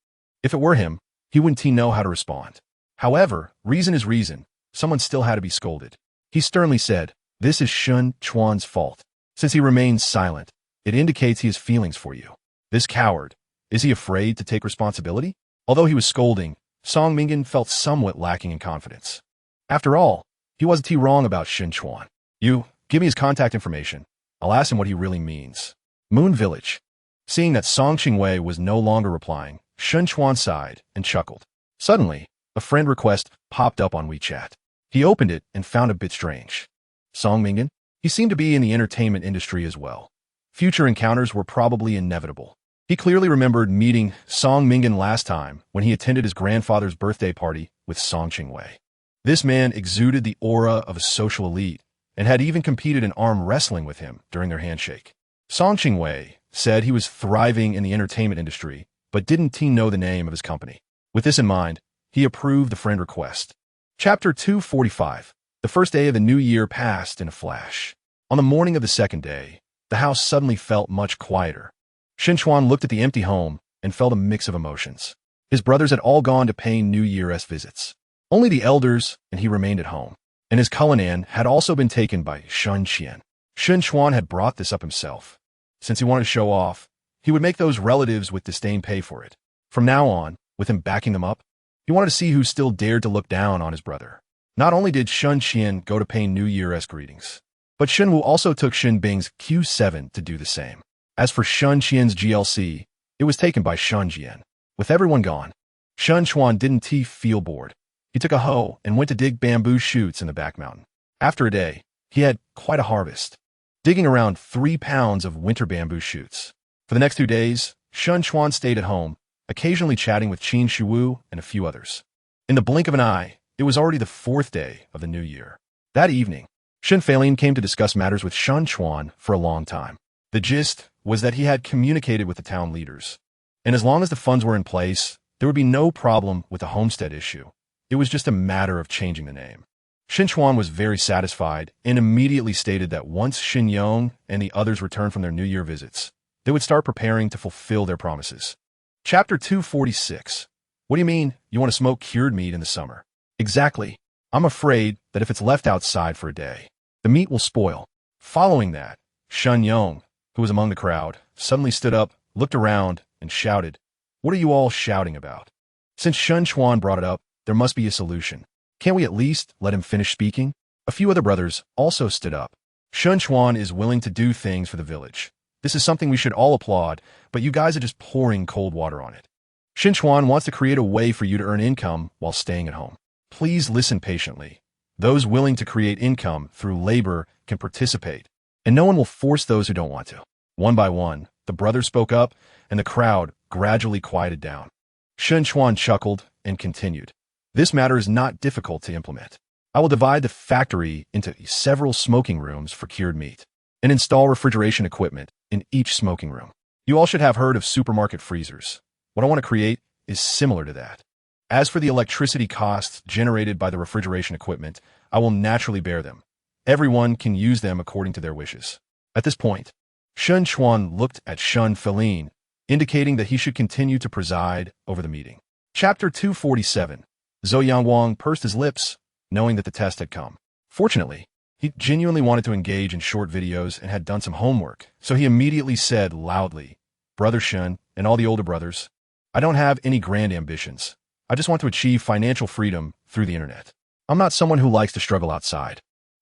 If it were him, he wouldn't he know how to respond? However, reason is reason. Someone still had to be scolded. He sternly said, "This is Chuan's fault. Since he remains silent, it indicates he has feelings for you. This coward, is he afraid to take responsibility?" Although he was scolding, Song Mingan felt somewhat lacking in confidence. After all, he wasn't wrong about Chuan. "You, give me his contact information. I'll ask him what he really means." Moon Village. Seeing that Song Qingwei was no longer replying, Chuan sighed and chuckled. Suddenly, a friend request popped up on WeChat. He opened it and found it a bit strange. Song Mingan? He seemed to be in the entertainment industry as well. Future encounters were probably inevitable. He clearly remembered meeting Song Mingan last time when he attended his grandfather's birthday party with Song Qingwei. This man exuded the aura of a social elite and had even competed in arm wrestling with him during their handshake. Song Qingwei said he was thriving in the entertainment industry, but didn't he know the name of his company. With this in mind, he approved the friend request. Chapter 245. The first day of the new year passed in a flash. On the morning of the second day, the house suddenly felt much quieter. Chuan looked at the empty home and felt a mix of emotions. His brothers had all gone to pay New Year's visits. Only the elders and he remained at home. And his Cullinan had also been taken by Shun Qian. Chuan had brought this up himself. Since he wanted to show off, he would make those relatives with disdain pay for it. From now on, with him backing them up, he wanted to see who still dared to look down on his brother. Not only did Shun Qian go to pay New Year's greetings, but Shenwu also took Shin Bing's Q7 to do the same. As for Shun Qian's GLC, it was taken by Shun Jian. With everyone gone, Chuan didn't feel bored. He took a hoe and went to dig bamboo shoots in the back mountain. After a day, he had quite a harvest, digging around 3 pounds of winter bamboo shoots. For the next 2 days, Chuan stayed at home, occasionally chatting with Qin Shuwu and a few others. In the blink of an eye, it was already the 4th day of the new year. That evening, Shin Feilin came to discuss matters with Chuan for a long time. The gist was that he had communicated with the town leaders, and as long as the funds were in place, There would be no problem with the homestead issue. It was just a matter of changing the name. Chuan was very satisfied and immediately stated that once Yong and the others returned from their New Year visits, they would start preparing to fulfill their promises. Chapter 246. What do you mean you want to smoke cured meat in the summer? Exactly. I'm afraid that if it's left outside for a day, the meat will spoil. Following that, Yong, who was among the crowd, suddenly stood up, looked around, and shouted, "What are you all shouting about?" Since Chuan brought it up, there must be a solution. Can't we at least let him finish speaking? A few other brothers also stood up. Chuan is willing to do things for the village. This is something we should all applaud, but you guys are just pouring cold water on it. Chuan wants to create a way for you to earn income while staying at home. Please listen patiently. Those willing to create income through labor can participate, and no one will force those who don't want to. One by one, the brothers spoke up, and the crowd gradually quieted down. Chuan chuckled and continued. This matter is not difficult to implement. I will divide the factory into several smoking rooms for cured meat and install refrigeration equipment in each smoking room. You all should have heard of supermarket freezers. What I want to create is similar to that. As for the electricity costs generated by the refrigeration equipment, I will naturally bear them. Everyone can use them according to their wishes. At this point, Chuan looked at Shun Feline, indicating that he should continue to preside over the meeting. Chapter 247. Zhou Yangwang pursed his lips, knowing that the test had come. Fortunately, he genuinely wanted to engage in short videos and had done some homework, so he immediately said loudly, "Brother Shun and all the older brothers, I don't have any grand ambitions. I just want to achieve financial freedom through the internet. I'm not someone who likes to struggle outside.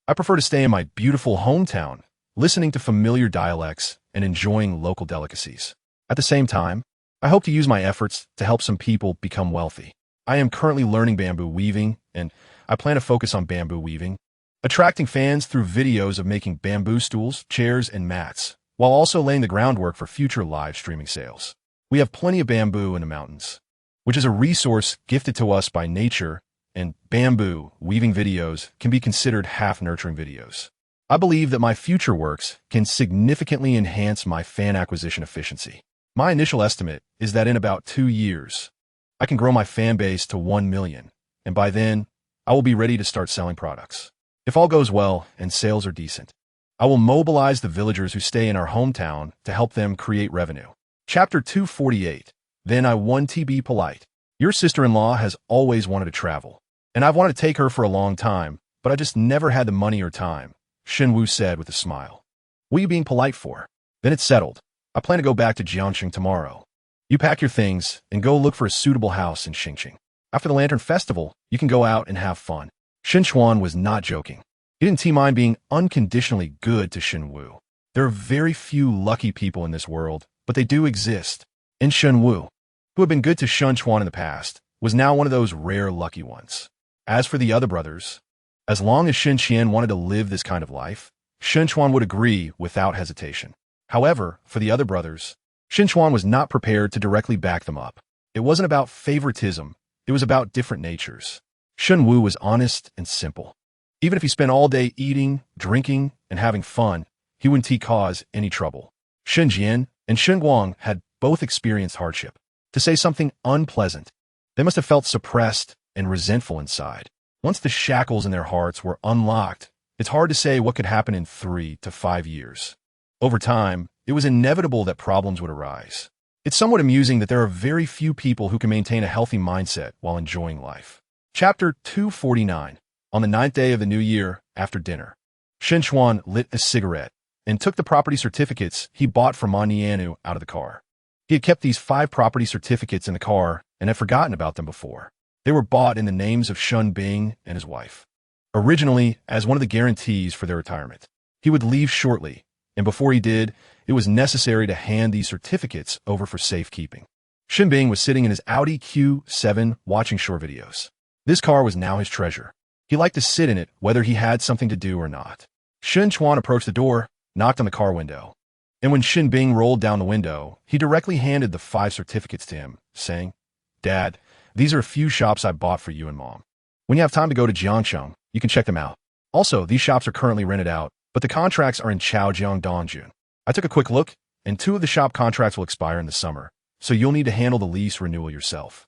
I prefer to stay in my beautiful hometown, listening to familiar dialects and enjoying local delicacies. At the same time, I hope to use my efforts to help some people become wealthy. I am currently learning bamboo weaving, and I plan to focus on bamboo weaving, attracting fans through videos of making bamboo stools, chairs, and mats, while also laying the groundwork for future live streaming sales. We have plenty of bamboo in the mountains, which is a resource gifted to us by nature, and bamboo weaving videos can be considered half-nurturing videos. I believe that my future works can significantly enhance my fan acquisition efficiency. My initial estimate is that in about 2 years, I can grow my fan base to 1 million, and by then, I will be ready to start selling products. If all goes well and sales are decent, I will mobilize the villagers who stay in our hometown to help them create revenue." Chapter 248. Then I want to be polite. Your sister-in-law has always wanted to travel, and I've wanted to take her for a long time, but I just never had the money or time, Shenwu said with a smile. What are you being polite for? Then it's settled. I plan to go back to Jiangxing tomorrow. You pack your things and go look for a suitable house in Xingqing. After the Lantern Festival, you can go out and have fun. Chuan was not joking. He didn't mind being unconditionally good to Shenwu. There are very few lucky people in this world, but they do exist. And Shenwu, who had been good to Chuan in the past, was now one of those rare lucky ones. As for the other brothers, as long as Qian wanted to live this kind of life, Chuan would agree without hesitation. However, for the other brothers, Chuan was not prepared to directly back them up. It wasn't about favoritism, it was about different natures. Shenwu was honest and simple. Even if he spent all day eating, drinking, and having fun, he wouldn't cause any trouble. Shenzhen and Shenguang had both experienced hardship. To say something unpleasant, they must have felt suppressed and resentful inside. Once the shackles in their hearts were unlocked, it's hard to say what could happen in 3 to 5 years. Over time, it was inevitable that problems would arise. It's somewhat amusing that there are very few people who can maintain a healthy mindset while enjoying life. Chapter 249. On the 9th day of the new year, after dinner, Chuan lit a cigarette and took the property certificates he bought from Ma Nianu out of the car. He had kept these 5 property certificates in the car and had forgotten about them before. They were bought in the names of Shun Bing and his wife, originally as one of the guarantees for their retirement. He would leave shortly, and before he did, it was necessary to hand these certificates over for safekeeping. Shin Bing was sitting in his Audi Q7 watching short videos. This car was now his treasure. He liked to sit in it whether he had something to do or not. Chuan approached the door, knocked on the car window, and when Shin Bing rolled down the window, he directly handed the 5 certificates to him, saying, "Dad, these are a few shops I bought for you and Mom. When you have time to go to Jiangcheng, you can check them out. Also, these shops are currently rented out, but the contracts are in Chaojiang Dongjun. I took a quick look, and 2 of the shop contracts will expire in the summer, so you'll need to handle the lease renewal yourself.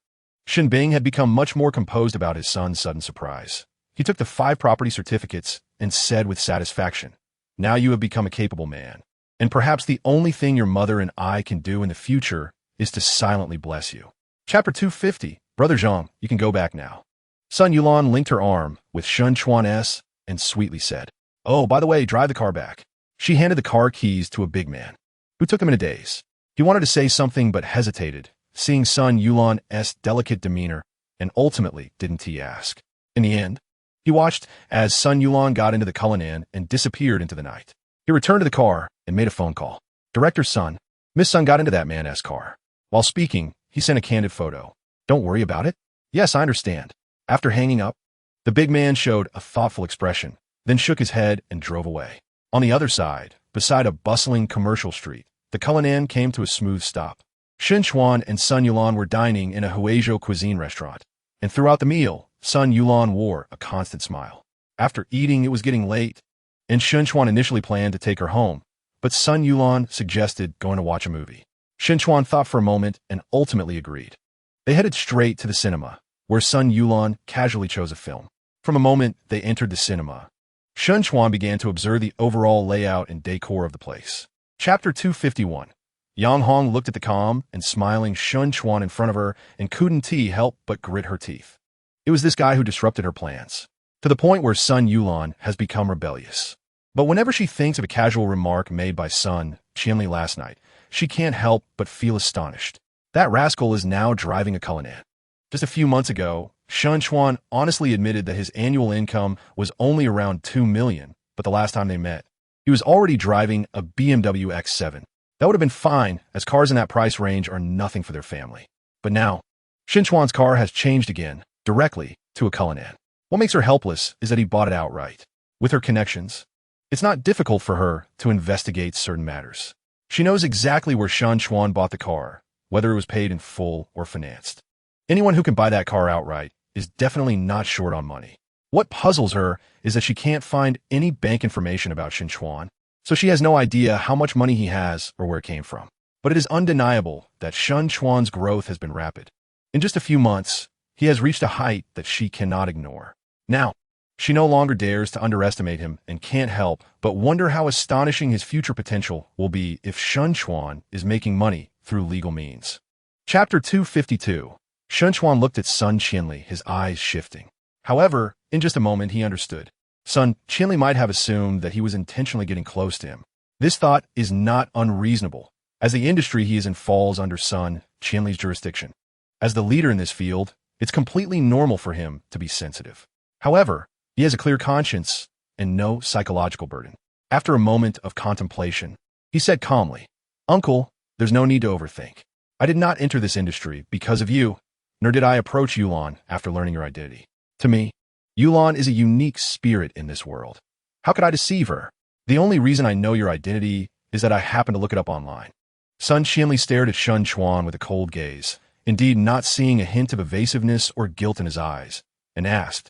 Shin Bing had become much more composed about his son's sudden surprise. He took the 5 property certificates and said with satisfaction, "Now you have become a capable man. And perhaps the only thing your mother and I can do in the future is to silently bless you." Chapter 250. Brother Zhang, you can go back now. Sun Yulan linked her arm with Shun Chuan's and sweetly said, "Oh, by the way, drive the car back." She handed the car keys to a big man, who took them in a daze. He wanted to say something but hesitated, seeing Sun Yulan's delicate demeanor, and ultimately didn't he ask. In the end, he watched as Sun Yulan got into the Cullinan and disappeared into the night. He returned to the car and made a phone call. "Director Sun, Miss Sun got into that man's car." While speaking, he sent a candid photo. "Don't worry about it." "Yes, I understand." After hanging up, the big man showed a thoughtful expression, then shook his head and drove away. On the other side, beside a bustling commercial street, the Cullinan came to a smooth stop. Shin Chuan and Sun Yulan were dining in a Huizhou cuisine restaurant, and throughout the meal, Sun Yulan wore a constant smile. After eating, it was getting late, and Shin Chuan initially planned to take her home, but Sun Yulan suggested going to watch a movie. Shin Chuan thought for a moment and ultimately agreed. They headed straight to the cinema, where Sun Yulan casually chose a film. From the moment they entered the cinema, Shin Chuan began to observe the overall layout and decor of the place. Chapter 251. Yang Hong looked at the calm and smiling Shin Chuan in front of her and couldn't help but grit her teeth. It was this guy who disrupted her plans, to the point where Sun Yulan has become rebellious. But whenever she thinks of a casual remark made by Sun Qianli last night, she can't help but feel astonished. That rascal is now driving a Cullinan. Just a few months ago, Shin Chuan honestly admitted that his annual income was only around 2 million, but the last time they met, he was already driving a BMW X7. That would have been fine, as cars in that price range are nothing for their family. But now, Shin Chuan's car has changed again, directly to a Cullinan. What makes her helpless is that he bought it outright. With her connections, it's not difficult for her to investigate certain matters. She knows exactly where Shin Chuan bought the car, whether it was paid in full or financed. Anyone who can buy that car outright is definitely not short on money. What puzzles her is that she can't find any bank information about Shin Chuan, so she has no idea how much money he has or where it came from. But it is undeniable that Shin Chuan's growth has been rapid. In just a few months, he has reached a height that she cannot ignore. Now, she no longer dares to underestimate him and can't help but wonder how astonishing his future potential will be if Shin Chuan is making money through legal means. Chapter 252. Shin Chuan looked at Sun Qianli, his eyes shifting. However, in just a moment he understood. Sun Qianli might have assumed that he was intentionally getting close to him. This thought is not unreasonable, as the industry he is in falls under Sun Qianli's jurisdiction. As the leader in this field, it's completely normal for him to be sensitive. However, he has a clear conscience and no psychological burden. After a moment of contemplation, he said calmly, "Uncle, there's no need to overthink. I did not enter this industry because of you, nor did I approach Yulan after learning your identity. To me, Yulan is a unique spirit in this world. How could I deceive her? The only reason I know your identity is that I happened to look it up online." Sun Qianli stared at Shin Chuan with a cold gaze, indeed not seeing a hint of evasiveness or guilt in his eyes, and asked,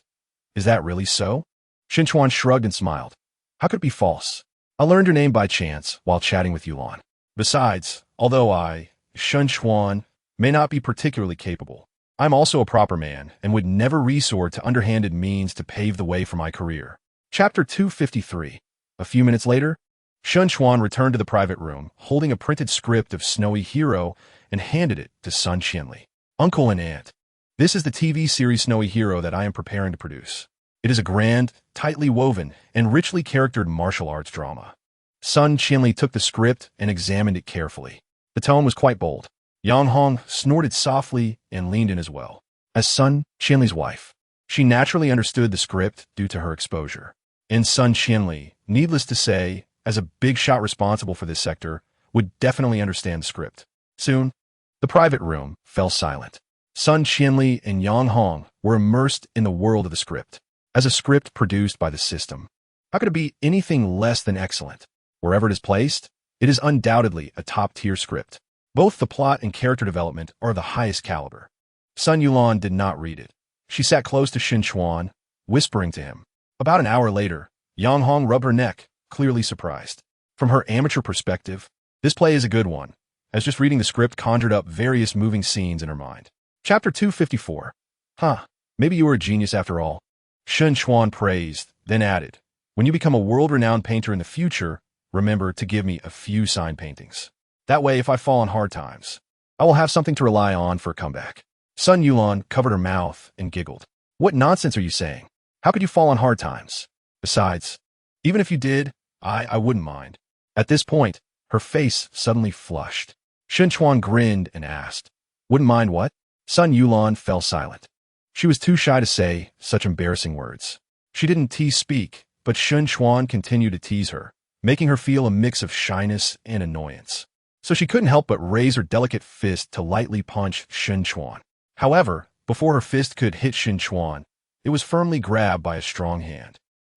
"Is that really so?" Shin Chuan shrugged and smiled. "How could it be false? I learned your name by chance while chatting with Yulan. Besides, although I, Shin Chuan, may not be particularly capable, I'm also a proper man and would never resort to underhanded means to pave the way for my career." Chapter 253. A few minutes later, Shin Chuan returned to the private room, holding a printed script of Snowy Hero, and handed it to Sun Qianli. "Uncle and Aunt, this is the TV series Snowy Hero that I am preparing to produce. It is a grand, tightly woven, and richly charactered martial arts drama." Sun Qianli took the script and examined it carefully. The tone was quite bold. Yang Hong snorted softly and leaned in as well. As Sun Qianli's wife, she naturally understood the script due to her exposure. And Sun Qianli, needless to say, as a big shot responsible for this sector, would definitely understand the script. Soon, the private room fell silent. Sun Qianli and Yang Hong were immersed in the world of the script. As a script produced by the system, how could it be anything less than excellent? Wherever it is placed, it is undoubtedly a top-tier script. Both the plot and character development are of the highest caliber. Sun Yulan did not read it. She sat close to Shin Chuan, whispering to him. About an hour later, Yang Hong rubbed her neck, clearly surprised. From her amateur perspective, this play is a good one, as just reading the script conjured up various moving scenes in her mind. Chapter 254. Huh, maybe you were a genius after all. Chuan praised, then added, when you become a world-renowned painter in the future, remember to give me a few sign paintings. That way, if I fall on hard times, I will have something to rely on for a comeback. Sun Yuan covered her mouth and giggled. What nonsense are you saying? How could you fall on hard times? Besides, even if you did, I wouldn't mind. At this point, her face suddenly flushed. Chuan grinned and asked, wouldn't mind what? Sun Yuan fell silent. She was too shy to say such embarrassing words. She didn't speak, but Chuan continued to tease her, making her feel a mix of shyness and annoyance. So she couldn't help but raise her delicate fist to lightly punch Chuan. However, before her fist could hit Chuan, it was firmly grabbed by a strong hand.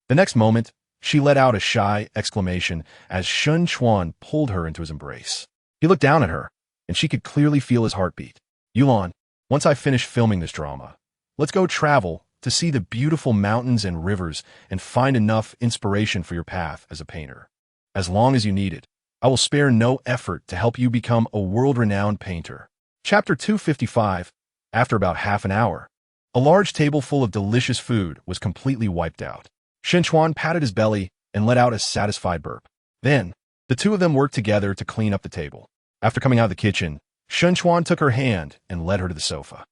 The next moment, she let out a shy exclamation as Chuan pulled her into his embrace. He looked down at her, and she could clearly feel his heartbeat. Yuan, once I finish filming this drama, let's go travel to see the beautiful mountains and rivers and find enough inspiration for your path as a painter. As long as you need it, I will spare no effort to help you become a world-renowned painter. Chapter 255. After about half an hour, a large table full of delicious food was completely wiped out. Chuan patted his belly and let out a satisfied burp. Then, the two of them worked together to clean up the table. After coming out of the kitchen, Chuan took her hand and led her to the sofa.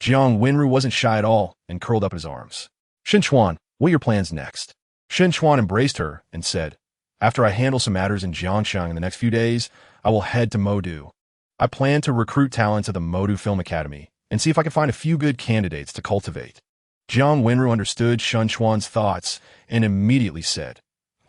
Jiang Wenru wasn't shy at all and curled up in his arms. Chuan, what are your plans next? Chuan embraced her and said, after I handle some matters in Jiangshang in the next few days, I will head to Modu. I plan to recruit talents at the Modu Film Academy and see if I can find a few good candidates to cultivate. Jiang Wenru understood Chuan's thoughts and immediately said,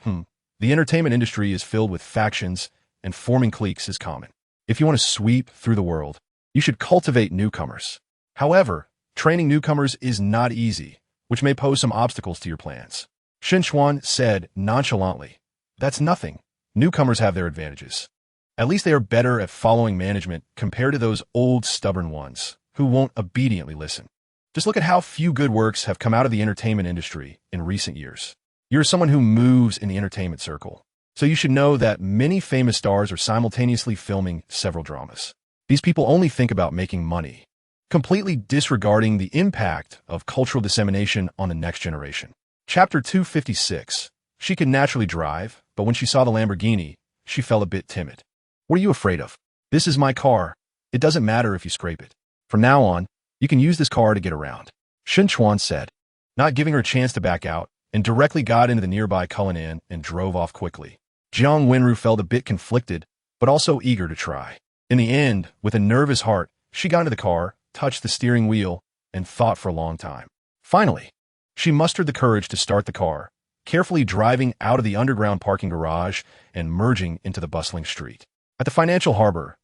the entertainment industry is filled with factions and forming cliques is common. If you want to sweep through the world, you should cultivate newcomers. However, training newcomers is not easy, which may pose some obstacles to your plans. Chuan said nonchalantly, that's nothing. Newcomers have their advantages. At least they are better at following management compared to those old stubborn ones who won't obediently listen. Just look at how few good works have come out of the entertainment industry in recent years. You're someone who moves in the entertainment circle, so you should know that many famous stars are simultaneously filming several dramas. These people only think about making money, completely disregarding the impact of cultural dissemination on the next generation. Chapter 256. She could naturally drive, but when she saw the Lamborghini, she felt a bit timid. What are you afraid of? This is my car. It doesn't matter if you scrape it. From now on, you can use this car to get around. Chuan said, not giving her a chance to back out, and directly got into the nearby Cullinan and drove off quickly. Jiang Wenru felt a bit conflicted, but also eager to try. In the end, with a nervous heart, she got into the car, touched the steering wheel, and thought for a long time. Finally, she mustered the courage to start the car, carefully driving out of the underground parking garage and merging into the bustling street. At the financial harbor,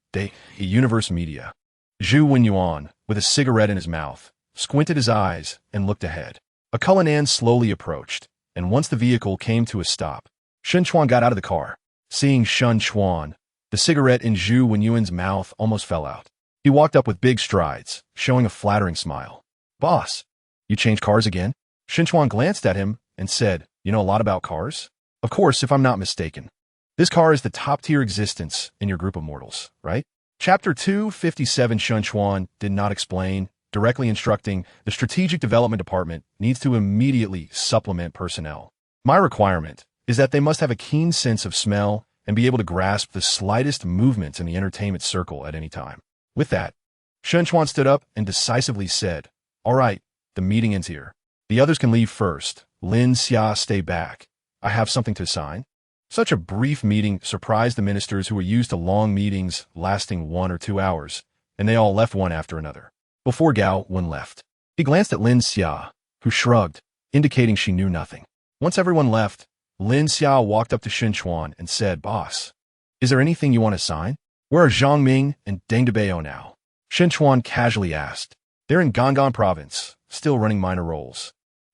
Universe Media, Zhu Wenyuan, with a cigarette in his mouth, squinted his eyes and looked ahead. A Cullinan slowly approached, and once the vehicle came to a stop, Chuan got out of the car. Seeing Chuan, the cigarette in Zhu Wenyuan's mouth almost fell out. He walked up with big strides, showing a flattering smile. Boss, you change cars again? Chuan glanced at him and said, you know a lot about cars? Of course, if I'm not mistaken. This car is the top-tier existence in your group of mortals, right? Chapter 257. Chuan did not explain, directly instructing the Strategic Development Department needs to immediately supplement personnel. My requirement is that they must have a keen sense of smell and be able to grasp the slightest movements in the entertainment circle at any time. With that, Chuan stood up and decisively said, all right, the meeting ends here. The others can leave first. Lin Xia, stay back. I have something to sign. Such a brief meeting surprised the ministers who were used to long meetings lasting 1 or 2 hours, and they all left one after another. Before Gao Wen left, he glanced at Lin Xia, who shrugged, indicating she knew nothing. Once everyone left, Lin Xia walked up to Chuan and said, Boss, is there anything you want to sign? Where are Zhang Ming and Deng Debao now? Chuan casually asked. They're in Gangan province, still running minor roles.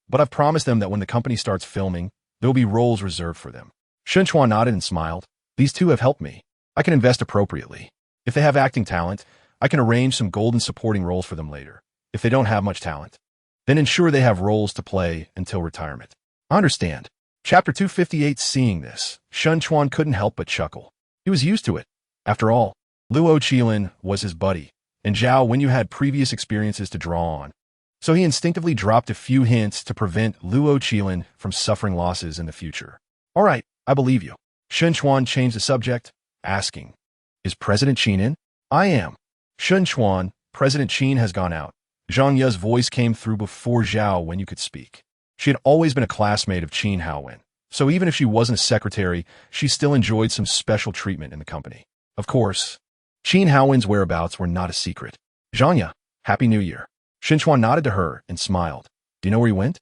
But I've promised them that when the company starts filming, there'll be roles reserved for them. Chuan nodded and smiled. These two have helped me. I can invest appropriately. If they have acting talent, I can arrange some golden supporting roles for them later. If they don't have much talent, then ensure they have roles to play until retirement. I understand. Chapter 258. Seeing this, Chuan couldn't help but chuckle. He was used to it. After all, Luo Qilin was his buddy, and Zhao Wenyu had previous experiences to draw on. So he instinctively dropped a few hints to prevent Luo Qilin from suffering losses in the future. All right, I believe you. Chuan changed the subject, asking, "Is President Qin in?" "I am." Chuan, President Qin has gone out. Zhang Ye's voice came through before Zhao Wenyu could speak. She had always been a classmate of Qin Haowen, so even if she wasn't a secretary, she still enjoyed some special treatment in the company. Of course, Qin Haowen's whereabouts were not a secret. "Zhang Ye, Happy New Year." Chuan nodded to her and smiled. "Do you know where he went?"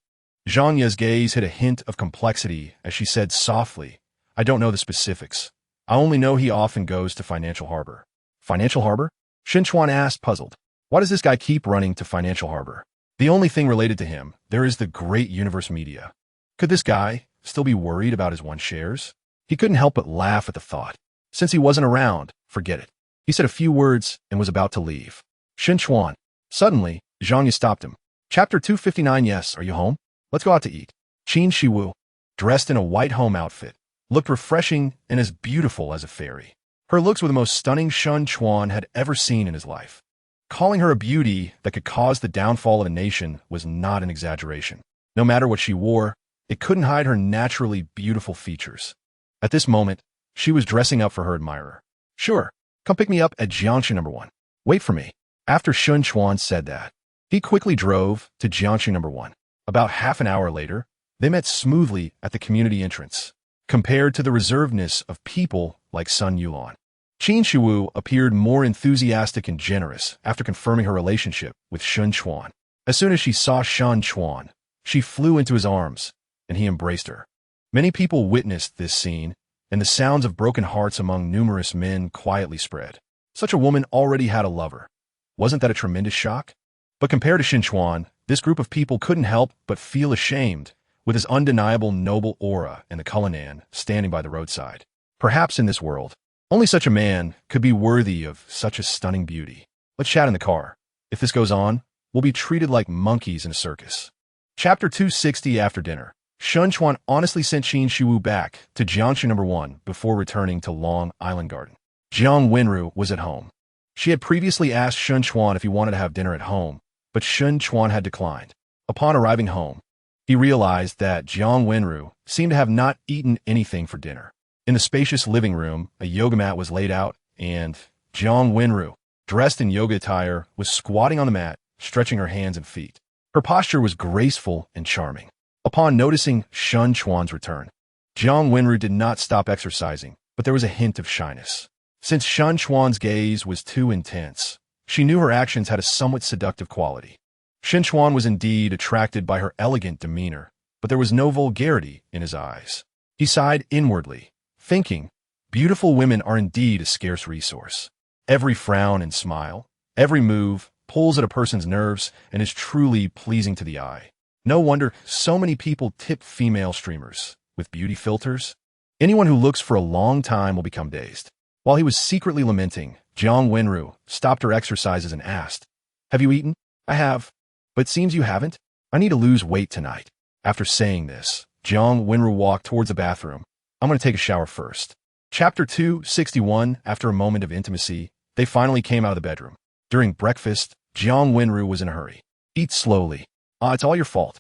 Zhang Ye's gaze hid a hint of complexity as she said softly, "I don't know the specifics. I only know he often goes to Financial Harbor." "Financial Harbor?" Chuan asked, puzzled. "Why does this guy keep running to Financial Harbor? The only thing related to him, there is the great universe media. Could this guy still be worried about his one shares?" He couldn't help but laugh at the thought. Since he wasn't around, forget it. He said a few words and was about to leave. Chuan. Suddenly, Zhang Ye stopped him. Chapter 259. "Yes, are you home? Let's go out to eat." Qin Shiwu, dressed in a white home outfit, looked refreshing and as beautiful as a fairy. Her looks were the most stunning Chuan had ever seen in his life. Calling her a beauty that could cause the downfall of a nation was not an exaggeration. No matter what she wore, it couldn't hide her naturally beautiful features. At this moment, she was dressing up for her admirer. "Sure, come pick me up at Jiangxi No. 1. Wait for me." After Chuan said that, he quickly drove to Jiangxi No. 1. About half an hour later, they met smoothly at the community entrance, compared to the reservedness of people like Sun Yulan. Qin Shiwu appeared more enthusiastic and generous after confirming her relationship with Chuan. As soon as she saw Chuan, she flew into his arms, and he embraced her. Many people witnessed this scene, and the sounds of broken hearts among numerous men quietly spread. Such a woman already had a lover. Wasn't that a tremendous shock? But compared to Chuan, this group of people couldn't help but feel ashamed with his undeniable noble aura and the Cullinan standing by the roadside. Perhaps in this world, only such a man could be worthy of such a stunning beauty. "Let's chat in the car. If this goes on, we'll be treated like monkeys in a circus." Chapter 260. After dinner, Chuan honestly sent Qin Shiwu back to Jiangxi No. 1 before returning to Long Island Garden. Jiang Wenru was at home. She had previously asked Chuan if he wanted to have dinner at home, but Chuan had declined. Upon arriving home, he realized that Jiang Wenru seemed to have not eaten anything for dinner. In the spacious living room, a yoga mat was laid out, and Jiang Wenru, dressed in yoga attire, was squatting on the mat, stretching her hands and feet. Her posture was graceful and charming. Upon noticing Chuan's return, Jiang Wenru did not stop exercising, but there was a hint of shyness. Since Chuan's gaze was too intense, she knew her actions had a somewhat seductive quality. Chuan was indeed attracted by her elegant demeanor, but there was no vulgarity in his eyes. He sighed inwardly, thinking, beautiful women are indeed a scarce resource. Every frown and smile, every move, pulls at a person's nerves and is truly pleasing to the eye. No wonder so many people tip female streamers with beauty filters. Anyone who looks for a long time will become dazed. While he was secretly lamenting, Jiang Wenru stopped her exercises and asked, "Have you eaten?" "I have, but it seems you haven't. I need to lose weight tonight." After saying this, Jiang Wenru walked towards the bathroom. "I'm going to take a shower first." Chapter 261. After a moment of intimacy, they finally came out of the bedroom. During breakfast, Jiang Wenru was in a hurry. "Eat slowly. It's all your fault.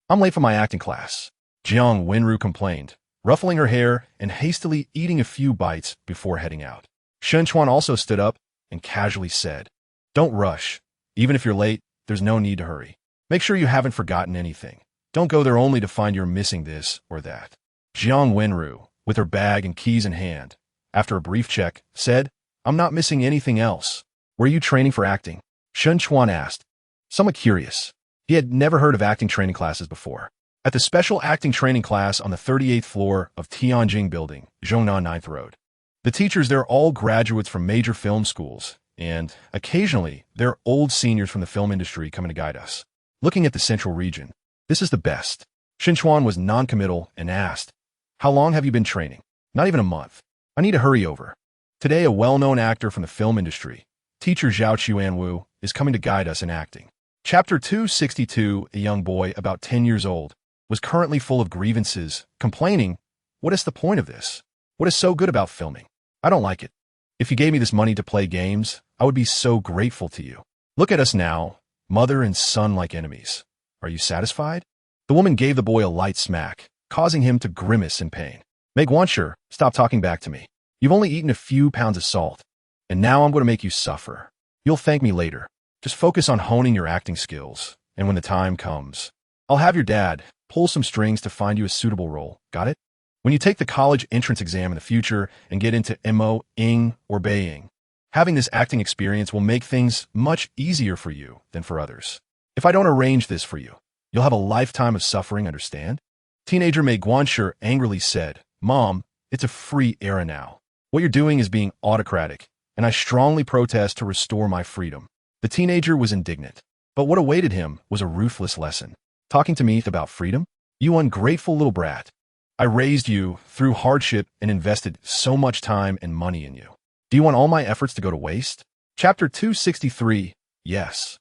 I'm late for my acting class," Jiang Wenru complained, ruffling her hair and hastily eating a few bites before heading out. Chuan also stood up and casually said, "Don't rush. Even if you're late, there's no need to hurry. Make sure you haven't forgotten anything. Don't go there only to find you're missing this or that." Jiang Wenru, with her bag and keys in hand, after a brief check, said, "I'm not missing anything else. Were you training for acting?" Chuan asked, somewhat curious. He had never heard of acting training classes before. At the special acting training class on the 38th floor of Tianjin Building, Zhongnan 9th Road. The teachers there are all graduates from major film schools, and occasionally there are old seniors from the film industry coming to guide us. Looking at the central region, this is the best. Chuan was non-committal and asked, "How long have you been training?" "Not even a month. I need to hurry over. Today a well-known actor from the film industry, teacher Zhao Chuanwu, is coming to guide us in acting." Chapter 262. A young boy about 10 years old was currently full of grievances, complaining, "What is the point of this? What is so good about filming? I don't like it. If you gave me this money to play games, I would be so grateful to you. Look at us now, mother and son like enemies. Are you satisfied? The woman gave the boy a light smack, causing him to grimace in pain. Guanxi, stop talking back to me. You've only eaten a few pounds of salt, and now I'm going to make you suffer. You'll thank me later. Just focus on honing your acting skills, and when the time comes, I'll have your dad pull some strings to find you a suitable role. Got it? When you take the college entrance exam in the future and get into mo, ing, or baying, having this acting experience will make things much easier for you than for others. If I don't arrange this for you, you'll have a lifetime of suffering, understand? Teenager Guanxi angrily said, Mom, it's a free era now. What you're doing is being autocratic, and I strongly protest to restore my freedom. The teenager was indignant, but what awaited him was a ruthless lesson. Talking to me about freedom? You ungrateful little brat. I raised you through hardship and invested so much time and money in you. Do you want all my efforts to go to waste? Chapter 263, Yes.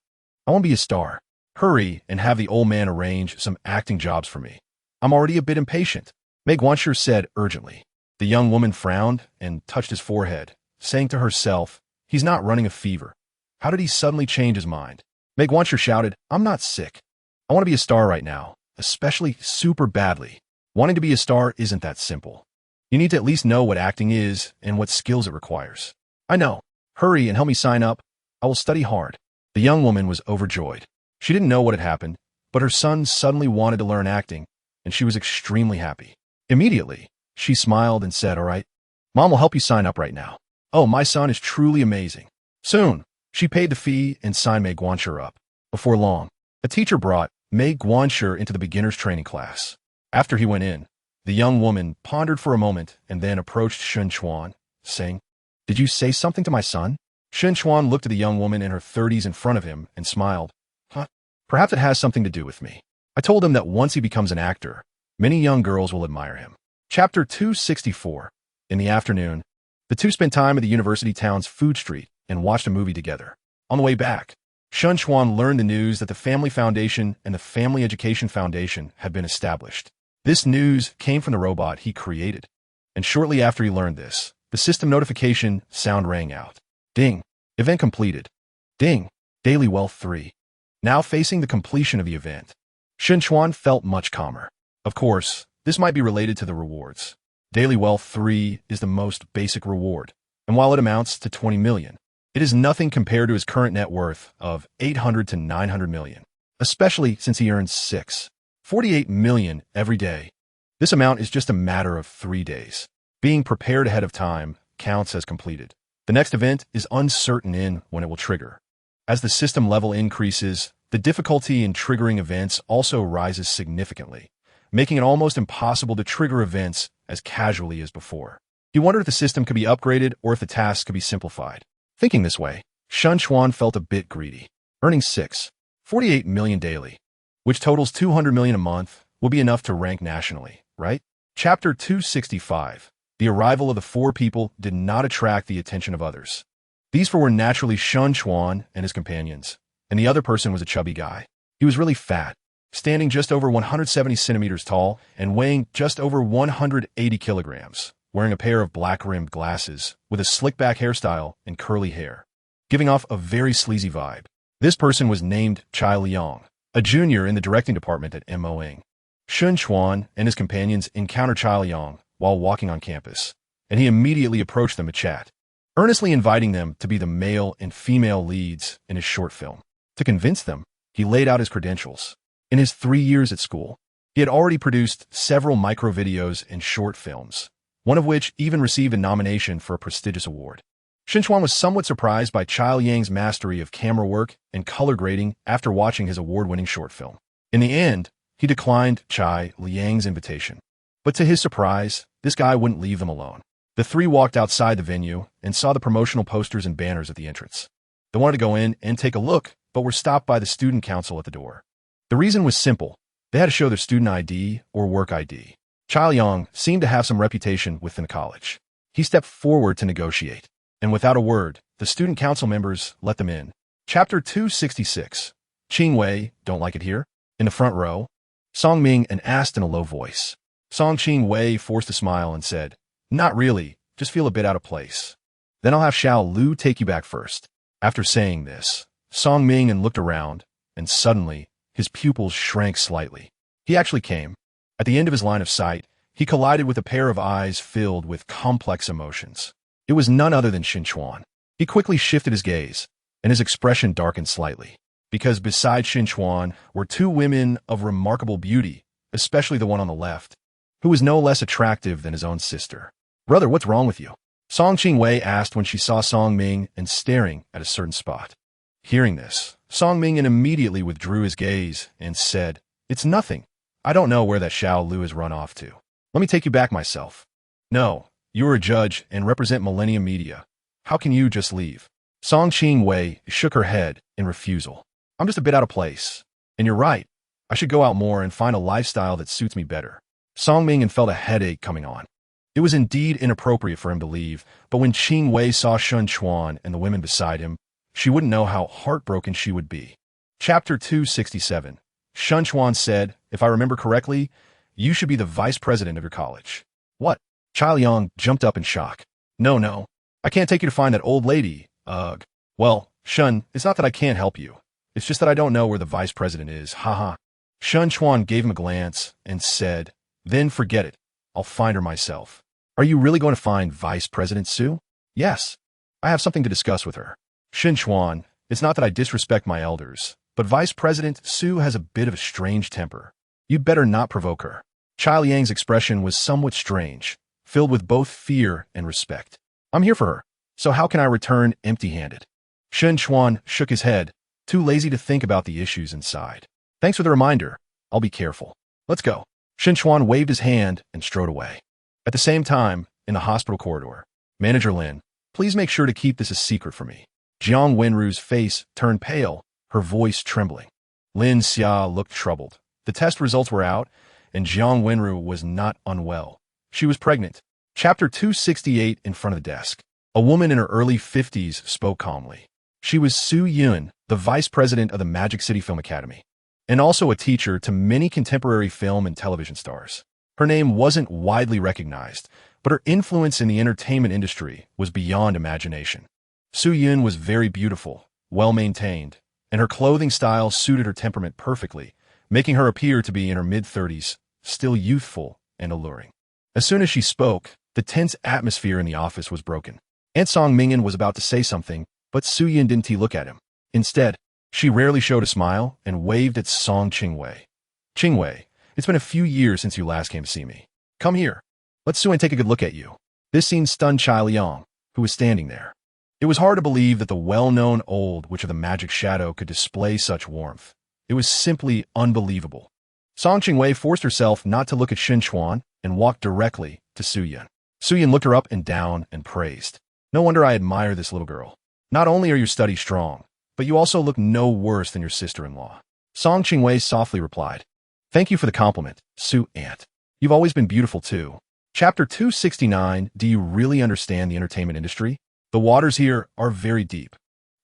I want to be a star. Hurry and have the old man arrange some acting jobs for me. I'm already a bit impatient, Guanxi said urgently. The young woman frowned and touched his forehead, saying to herself, he's not running a fever. How did he suddenly change his mind? Guanxi shouted, I'm not sick. I want to be a star right now, especially super badly. Wanting to be a star isn't that simple. You need to at least know what acting is and what skills it requires. I know. Hurry and help me sign up. I will study hard. The young woman was overjoyed. She didn't know what had happened, but her son suddenly wanted to learn acting, and she was extremely happy. Immediately, she smiled and said, all right, Mom will help you sign up right now. Oh, my son is truly amazing. Soon, she paid the fee and signed Guanxi up. Before long, a teacher brought Guanxi into the beginner's training class. After he went in, the young woman pondered for a moment and then approached Chuan, saying, Did you say something to my son? Chuan looked at the young woman in her 30s in front of him and smiled. Perhaps it has something to do with me. I told him that once he becomes an actor, many young girls will admire him. Chapter 264. In the afternoon, the two spent time at the university town's food street and watched a movie together. On the way back, Chuan learned the news that the Family Foundation and the Family Education Foundation had been established. This news came from the robot he created, and shortly after he learned this, the system notification sound rang out. Ding. Event completed. Ding. Daily Wealth 3. Now facing the completion of the event, Chuan felt much calmer. Of course, this might be related to the rewards. Daily Wealth 3 is the most basic reward, and while it amounts to 20 million, it is nothing compared to his current net worth of 800 to 900 million, especially since he earns 48 million every day. This amount is just a matter of 3 days. Being prepared ahead of time counts as completed. The next event is uncertain in when it will trigger. As the system level increases, the difficulty in triggering events also rises significantly, making it almost impossible to trigger events as casually as before. He wondered if the system could be upgraded or if the tasks could be simplified. Thinking this way, Chuan felt a bit greedy. Earning 48 million daily, which totals 200 million a month, will be enough to rank nationally, right? Chapter 265. The arrival of the four people did not attract the attention of others. These four were naturally Chuan and his companions, and the other person was a chubby guy. He was really fat, standing just over 170 centimeters tall and weighing just over 180 kilograms, wearing a pair of black-rimmed glasses with a slick-back hairstyle and curly hair, giving off a very sleazy vibe. This person was named Chai Liang, a junior in the directing department at MOing. Chuan and his companions encountered Chai Liang while walking on campus, and he immediately approached them to chat, earnestly inviting them to be the male and female leads in his short film. To convince them, he laid out his credentials. In his 3 years at school, he had already produced several micro-videos and short films, one of which even received a nomination for a prestigious award. Chuan was somewhat surprised by Chai Liang's mastery of camera work and color grading after watching his award-winning short film. In the end, he declined Chai Liang's invitation. But to his surprise, this guy wouldn't leave them alone. The three walked outside the venue and saw the promotional posters and banners at the entrance. They wanted to go in and take a look, but were stopped by the student council at the door. The reason was simple. They had to show their student ID or work ID. Chai Liang seemed to have some reputation within the college. He stepped forward to negotiate, and without a word, the student council members let them in. Chapter 266. Qing Wei, don't like it here? In the front row, Song Ming and asked in a low voice. Song Qing Wei forced a smile and said, Not really, just feel a bit out of place. Then I'll have Xiao Lu take you back first. After saying this, Song Ming looked around, and suddenly, his pupils shrank slightly. He actually came. At the end of his line of sight, he collided with a pair of eyes filled with complex emotions. It was none other than Chuan. He quickly shifted his gaze, and his expression darkened slightly, because beside Chuan were two women of remarkable beauty, especially the one on the left, who was no less attractive than his own sister. "Brother, what's wrong with you?" Song Qingwei asked when she saw Song Ming staring at a certain spot. Hearing this, Song Ming immediately withdrew his gaze and said, "It's nothing. I don't know where that Xiao Lu has run off to. Let me take you back myself." "No, you are a judge and represent Millennium Media. How can you just leave?" Song Qingwei shook her head in refusal. "I'm just a bit out of place. And you're right. I should go out more and find a lifestyle that suits me better." Song Ming felt a headache coming on. It was indeed inappropriate for him to leave, but when Qingwei saw Shun Chuan and the women beside him, she wouldn't know how heartbroken she would be. Chapter 267. Shun Chuan said, "If I remember correctly, you should be the vice president of your college." "What?" Chai Liang jumped up in shock. No. I can't take you to find that old lady. Ugh. Well, Shun, it's not that I can't help you. It's just that I don't know where the vice president is. Haha. Shun Chuan gave him a glance and said, "Then forget it. I'll find her myself." "Are you really going to find Vice President Su?" "Yes. I have something to discuss with her." "Shun Chuan, it's not that I disrespect my elders, but Vice President Su has a bit of a strange temper. You'd better not provoke her." Chai Liang's expression was somewhat strange, filled with both fear and respect. "I'm here for her, so how can I return empty-handed?" Shun Chuan shook his head, too lazy to think about the issues inside. "Thanks for the reminder. I'll be careful. Let's go." Shun Chuan waved his hand and strode away. At the same time, in the hospital corridor, "Manager Lin, please make sure to keep this a secret for me." Jiang Wenru's face turned pale, her voice trembling. Lin Xia looked troubled. The test results were out, and Jiang Wenru was not unwell. She was pregnant. Chapter 268 in front of the desk. A woman in her early 50s spoke calmly. She was Su Yun, the vice president of the Magic City Film Academy, and also a teacher to many contemporary film and television stars. Her name wasn't widely recognized, but her influence in the entertainment industry was beyond imagination. Su Yun was very beautiful, well-maintained, and her clothing style suited her temperament perfectly, making her appear to be in her mid-30s, still youthful and alluring. As soon as she spoke, the tense atmosphere in the office was broken. Aunt Song Mingyan was about to say something, but Su Yun didn't look at him. Instead, she rarely showed a smile and waved at Song Qingwei. "Qingwei, it's been a few years since you last came to see me. Come here. Let Su Yun take a good look at you." This scene stunned Chai Liang, who was standing there. It was hard to believe that the well-known old Witch of the Magic Shadow could display such warmth. It was simply unbelievable. Song Qingwei forced herself not to look at Shun Chuan and walked directly to Su Yun. Su Yun looked her up and down and praised. "No wonder I admire this little girl. Not only are your studies strong, but you also look no worse than your sister-in-law." Song Qingwei softly replied, "Thank you for the compliment, Su Aunt. You've always been beautiful too." Chapter 269. Do you really understand the entertainment industry? The waters here are very deep.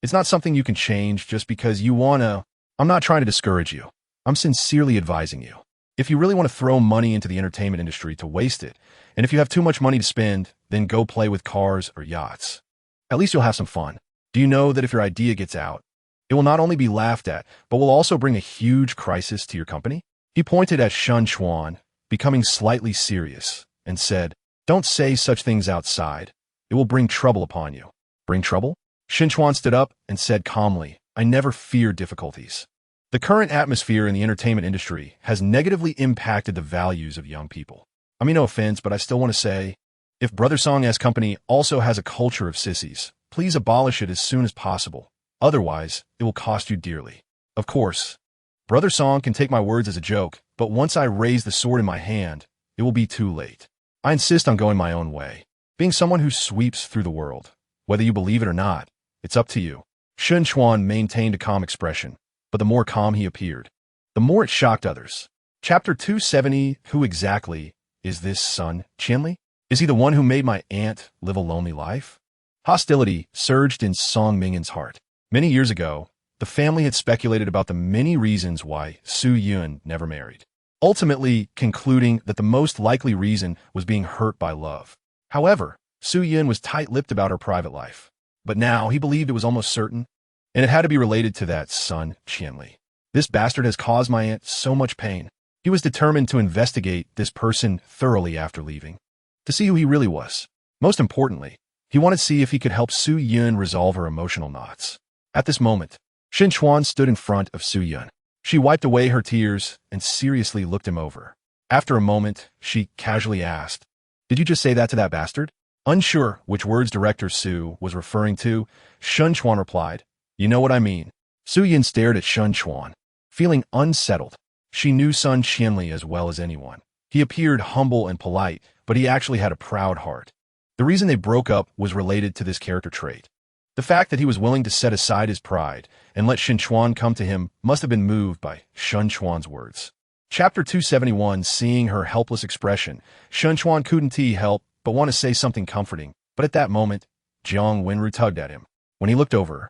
It's not something you can change just because you want to. I'm not trying to discourage you. I'm sincerely advising you. If you really want to throw money into the entertainment industry, to waste it, and if you have too much money to spend, then go play with cars or yachts. At least you'll have some fun. Do you know that if your idea gets out, it will not only be laughed at, but will also bring a huge crisis to your company? He pointed at Shun Chuan, becoming slightly serious, and said, "Don't say such things outside. It will bring trouble upon you." "Bring trouble?" Shun Chuan stood up and said calmly, "I never fear difficulties. The current atmosphere in the entertainment industry has negatively impacted the values of young people. I mean, no offense, but I still want to say, if Brother Song's company also has a culture of sissies, please abolish it as soon as possible. Otherwise, it will cost you dearly. Of course, Brother Song can take my words as a joke, but once I raise the sword in my hand, it will be too late. I insist on going my own way, being someone who sweeps through the world. Whether you believe it or not, it's up to you." Shun Chuan maintained a calm expression, but the more calm he appeared, the more it shocked others. Chapter 270. Who exactly is this Sun Qianli? Is he the one who made my aunt live a lonely life? Hostility surged in Song Mingyan's heart. Many years ago, the family had speculated about the many reasons why Su Yun never married, ultimately concluding that the most likely reason was being hurt by love. However, Su Yun was tight-lipped about her private life. But now he believed it was almost certain, and it had to be related to that son, Qianli. This bastard has caused my aunt so much pain. He was determined to investigate this person thoroughly after leaving, to see who he really was. Most importantly, he wanted to see if he could help Su Yun resolve her emotional knots. At this moment, Chuan stood in front of Su Yun. She wiped away her tears and seriously looked him over. After a moment, she casually asked, "Did you just say that to that bastard?" Unsure which words director Su was referring to, Chuan replied, "You know what I mean." Su Yun stared at Chuan, feeling unsettled. She knew son Qianli as well as anyone. He appeared humble and polite, but he actually had a proud heart. The reason they broke up was related to this character trait. The fact that he was willing to set aside his pride and let Chuan come to him must have been moved by Chuan's words. Chapter 271, seeing her helpless expression, Chuan couldn't help but want to say something comforting, but at that moment, Jiang Wenru tugged at him. When he looked over,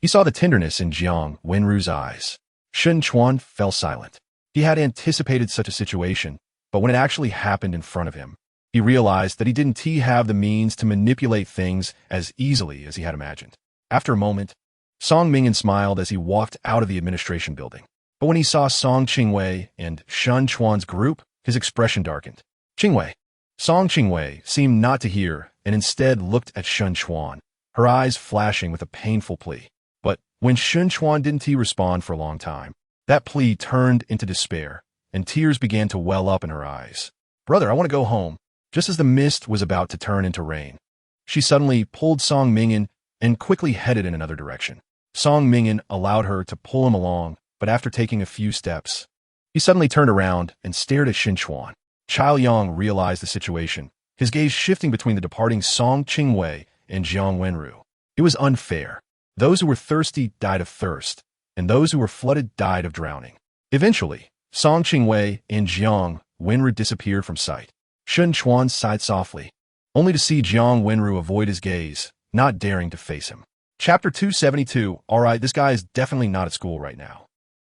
he saw the tenderness in Jiang Wenru's eyes. Chuan fell silent. He had anticipated such a situation, but when it actually happened in front of him, he realized that he didn't have the means to manipulate things as easily as he had imagined. After a moment, Song Mingyan smiled as he walked out of the administration building. But when he saw Song Qingwei and Chuan's group, his expression darkened. "Qingwei." Song Qingwei seemed not to hear and instead looked at Chuan, her eyes flashing with a painful plea. But when Chuan didn't respond for a long time, that plea turned into despair, and tears began to well up in her eyes. "Brother, I want to go home." Just as the mist was about to turn into rain, she suddenly pulled Song Mingyan and quickly headed in another direction. Song Mingyan allowed her to pull him along, but after taking a few steps, he suddenly turned around and stared at Chuan. Chao Yang realized the situation, his gaze shifting between the departing Song Qingwei and Jiang Wenru. It was unfair. Those who were thirsty died of thirst, and those who were flooded died of drowning. Eventually, Song Qingwei and Jiang Wenru disappeared from sight. Chuan sighed softly, only to see Jiang Wenru avoid his gaze, not daring to face him. Chapter 272, all right, this guy is definitely not at school right now.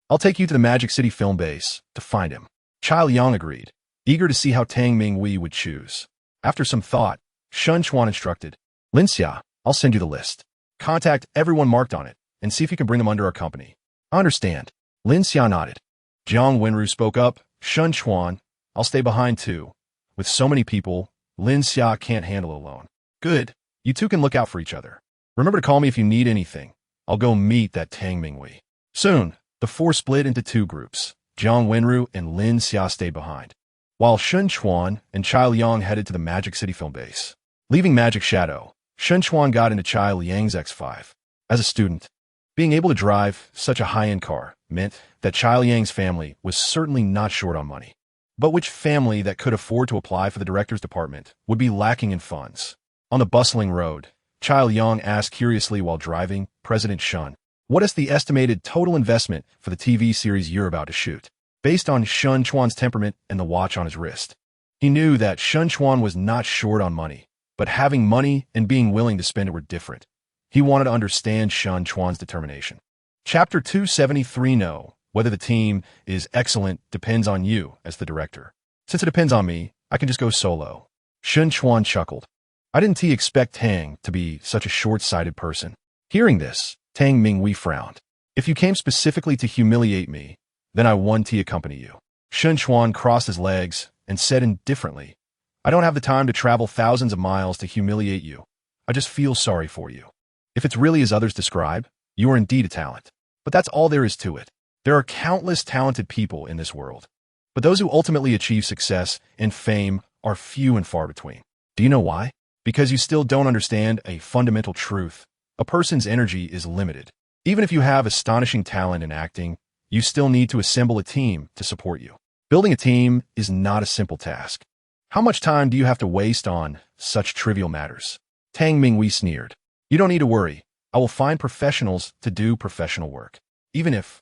I'll take you to the Magic City film base to find him. Chao Yang agreed, eager to see how Tang Mingwei would choose. After some thought, Chuan instructed, "Linxia, I'll send you the list. Contact everyone marked on it, and see if you can bring them under our company." "I understand." Linxia nodded. Jiang Wenru spoke up, "Chuan, I'll stay behind too. With so many people, Linxia can't handle alone." "Good. You two can look out for each other. Remember to call me if you need anything. I'll go meet that Tang Mingwei." Soon, the four split into two groups. Jiang Wenru and Linxia stayed behind, while Chuan and Chai Liang headed to the Magic City film base. Leaving Magic Shadow, Chuan got into Chai Liang's X5. As a student, being able to drive such a high-end car meant that Chai Liang's family was certainly not short on money. But which family that could afford to apply for the director's department would be lacking in funds? On the bustling road, Chai Liang asked curiously while driving President Shun, "What is the estimated total investment for the TV series you're about to shoot?" Based on Chuan's temperament and the watch on his wrist, he knew that Chuan was not short on money, but having money and being willing to spend it were different. He wanted to understand Chuan's determination. Chapter 273, no. Whether the team is excellent depends on you as the director. Since it depends on me, I can just go solo. Chuan chuckled. I didn't expect Tang to be such a short-sighted person. Hearing this, Tang Mingwei frowned. If you came specifically to humiliate me, then I want to accompany you. Chuan crossed his legs and said indifferently, I don't have the time to travel thousands of miles to humiliate you. I just feel sorry for you. If it's really as others describe, you are indeed a talent. But that's all there is to it. There are countless talented people in this world, but those who ultimately achieve success and fame are few and far between. Do you know why? Because you still don't understand a fundamental truth. A person's energy is limited. Even if you have astonishing talent in acting, you still need to assemble a team to support you. Building a team is not a simple task. How much time do you have to waste on such trivial matters? Tang Mingwei sneered. You don't need to worry. I will find professionals to do professional work. Even if,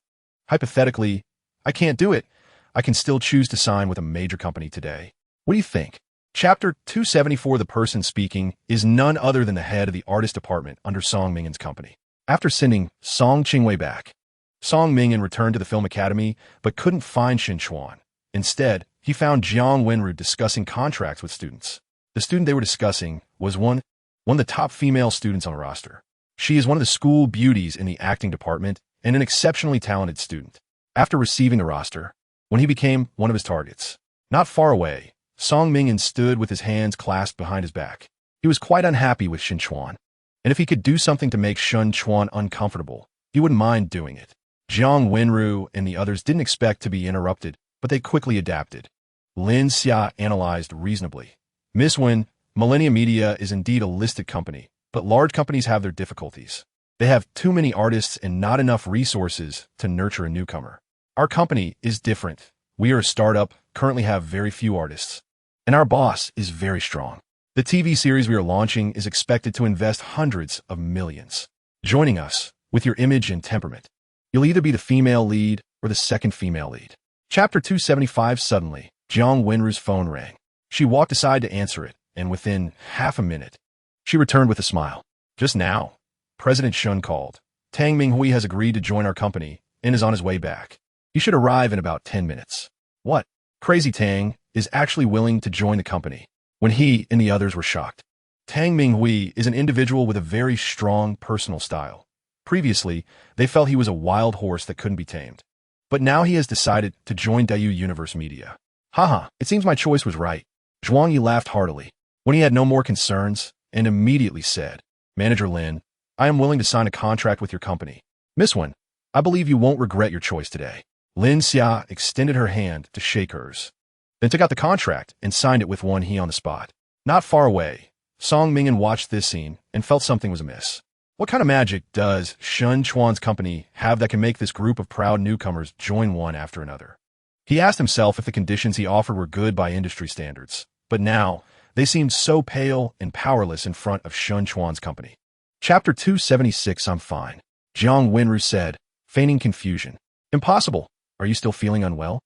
hypothetically, I can't do it, I can still choose to sign with a major company today. What do you think? Chapter 274, the person speaking is none other than the head of the artist department under Song Mingyan's company. After sending Song Qingwei back, Song Mingyan returned to the film academy but couldn't find Chuan. Instead, he found Jiang Wenru discussing contracts with students. The student they were discussing was one of the top female students on the roster. She is one of the school beauties in the acting department and an exceptionally talented student. After receiving the roster, when he became one of his targets, not far away, Song Mingyan stood with his hands clasped behind his back. He was quite unhappy with Chuan, and if he could do something to make Chuan uncomfortable, he wouldn't mind doing it. Jiang Wenru and the others didn't expect to be interrupted, but they quickly adapted. Lin Xia analyzed reasonably. Miss Wen, Millennium Media is indeed a listed company, but large companies have their difficulties. They have too many artists and not enough resources to nurture a newcomer. Our company is different. We are a startup, currently have very few artists, and our boss is very strong. The TV series we are launching is expected to invest hundreds of millions. Joining us, with your image and temperament, you'll either be the female lead or the second female lead. Chapter 275. Suddenly, Jiang Wenru's phone rang. She walked aside to answer it, and within half a minute, she returned with a smile. Just now, President Shun called. Tang Minghui has agreed to join our company and is on his way back. He should arrive in about 10 minutes. What? Crazy Tang is actually willing to join the company. When he and the others were shocked. Tang Minghui is an individual with a very strong personal style. Previously, they felt he was a wild horse that couldn't be tamed. But now he has decided to join Dayu Universe Media. Haha, it seems my choice was right. Zhuang Yi laughed heartily when he had no more concerns and immediately said, Manager Lin, I am willing to sign a contract with your company. Miss Wen, I believe you won't regret your choice today. Lin Xia extended her hand to shake hers, then took out the contract and signed it with Wen He on the spot. Not far away, Song Mingyan watched this scene and felt something was amiss. What kind of magic does Chuan's company have that can make this group of proud newcomers join one after another? He asked himself if the conditions he offered were good by industry standards, but now they seemed so pale and powerless in front of Chuan's company. Chapter 276. I'm fine, Jiang Wenru said, feigning confusion. Impossible. Are you still feeling unwell?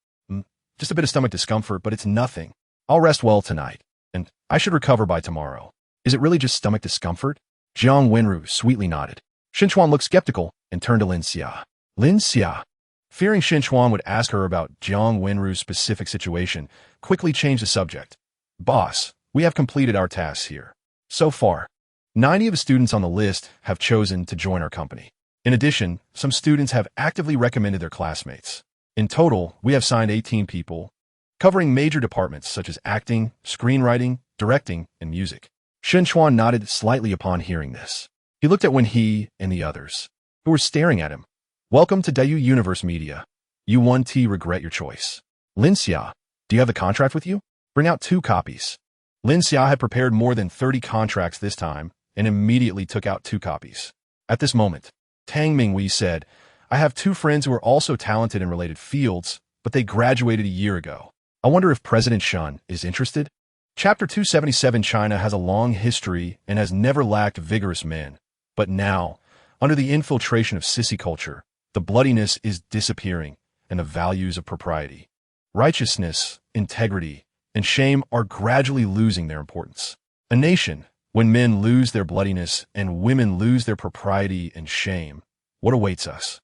Just a bit of stomach discomfort, but it's nothing. I'll rest well tonight, and I should recover by tomorrow. Is it really just stomach discomfort? Jiang Wenru sweetly nodded. Chuan looked skeptical and turned to Lin Xia. Lin Xia, fearing Chuan would ask her about Jiang Wenru's specific situation, quickly changed the subject. Boss, we have completed our tasks here. So far, 90 of the students on the list have chosen to join our company. In addition, some students have actively recommended their classmates. In total, we have signed 18 people, covering major departments such as acting, screenwriting, directing, and music. Chuan nodded slightly upon hearing this. He looked at Wen He and the others, who were staring at him. Welcome to Dayu Universe Media. You won't regret your choice. Lin Xia, do you have the contract with you? Bring out 2 copies. Lin Xia had prepared more than 30 contracts this time and immediately took out 2 copies. At this moment, Tang Minghui said, I have 2 friends who are also talented in related fields, but they graduated a year ago. I wonder if President Shun is interested? Chapter 277. China has a long history and has never lacked vigorous men. But now, under the infiltration of sissy culture, the bloodiness is disappearing and the values of propriety, righteousness, integrity, and shame are gradually losing their importance. A nation, when men lose their bloodiness and women lose their propriety and shame, what awaits us?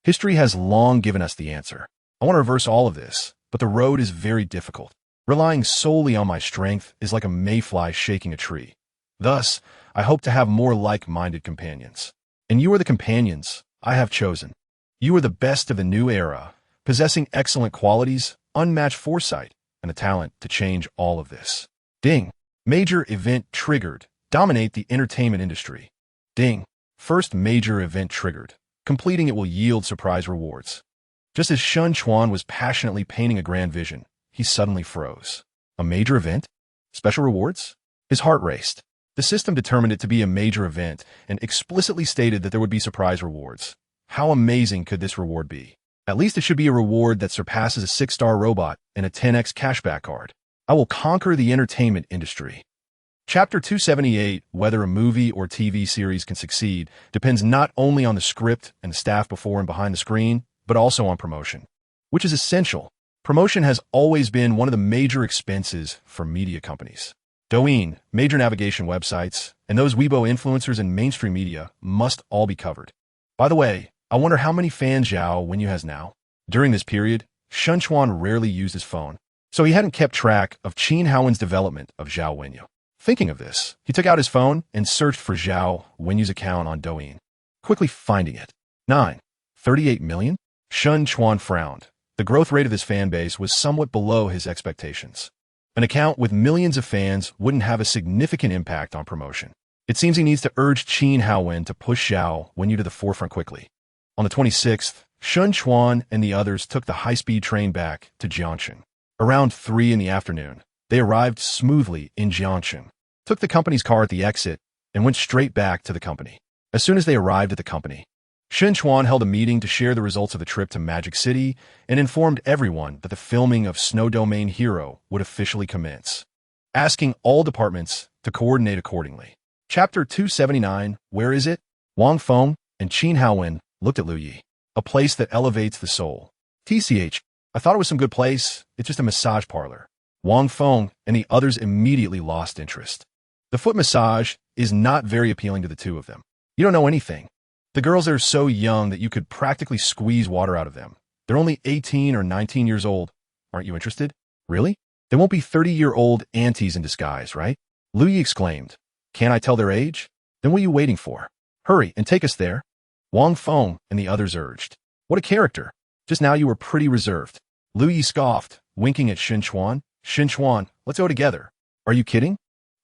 History has long given us the answer. I want to reverse all of this, but the road is very difficult. Relying solely on my strength is like a mayfly shaking a tree. Thus, I hope to have more like-minded companions. And you are the companions I have chosen. You are the best of the new era, possessing excellent qualities, unmatched foresight, and the talent to change all of this. Ding. Major event triggered. Dominate the entertainment industry. Ding. First major event triggered. Completing it will yield surprise rewards. Just as Chuan was passionately painting a grand vision, he suddenly froze. A major event? Special rewards? His heart raced. The system determined it to be a major event and explicitly stated that there would be surprise rewards. How amazing could this reward be? At least it should be a reward that surpasses a 6-star robot and a 10x cashback card. I will conquer the entertainment industry. Chapter 278. Whether a movie or TV series can succeed depends not only on the script and the staff before and behind the screen, but also on promotion, which is essential. Promotion has always been one of the major expenses for media companies. Douyin, major navigation websites, and those Weibo influencers in mainstream media must all be covered. By the way, I wonder how many fans Zhao Wenyu has now. During this period, Chuan rarely used his phone, so he hadn't kept track of Qin Haowen's development of Zhao Wenyu. Thinking of this, he took out his phone and searched for Zhao Wenyu's account on Douyin, quickly finding it. 38 million? Chuan frowned. The growth rate of this fan base was somewhat below his expectations. An account with millions of fans wouldn't have a significant impact on promotion. It seems he needs to urge Qin Haowen to push Zhao Wenyu to the forefront quickly. On the 26th, Chuan and the others took the high-speed train back to Jianshan. Around 3 in the afternoon, they arrived smoothly in Jianshan, took the company's car at the exit, and went straight back to the company. As soon as they arrived at the company, Chuan held a meeting to share the results of the trip to Magic City and informed everyone that the filming of Snow Domain Hero would officially commence, asking all departments to coordinate accordingly. Chapter 279, Where is it? Wang Feng and Qin Haowen looked at Lu Yi. A place that elevates the soul. TCH, I thought it was some good place. It's just a massage parlor. Wang Feng and the others immediately lost interest. The foot massage is not very appealing to the two of them. You don't know anything. The girls are so young that you could practically squeeze water out of them. They're only 18 or 19 years old. Aren't you interested? Really? They won't be 30-year-old aunties in disguise, right? Lu Yi exclaimed. Can't I tell their age? Then what are you waiting for? Hurry and take us there. Wang Feng and the others urged. What a character. Just now you were pretty reserved. Lu Yi scoffed, winking at Chuan. Chuan, let's go together. Are you kidding?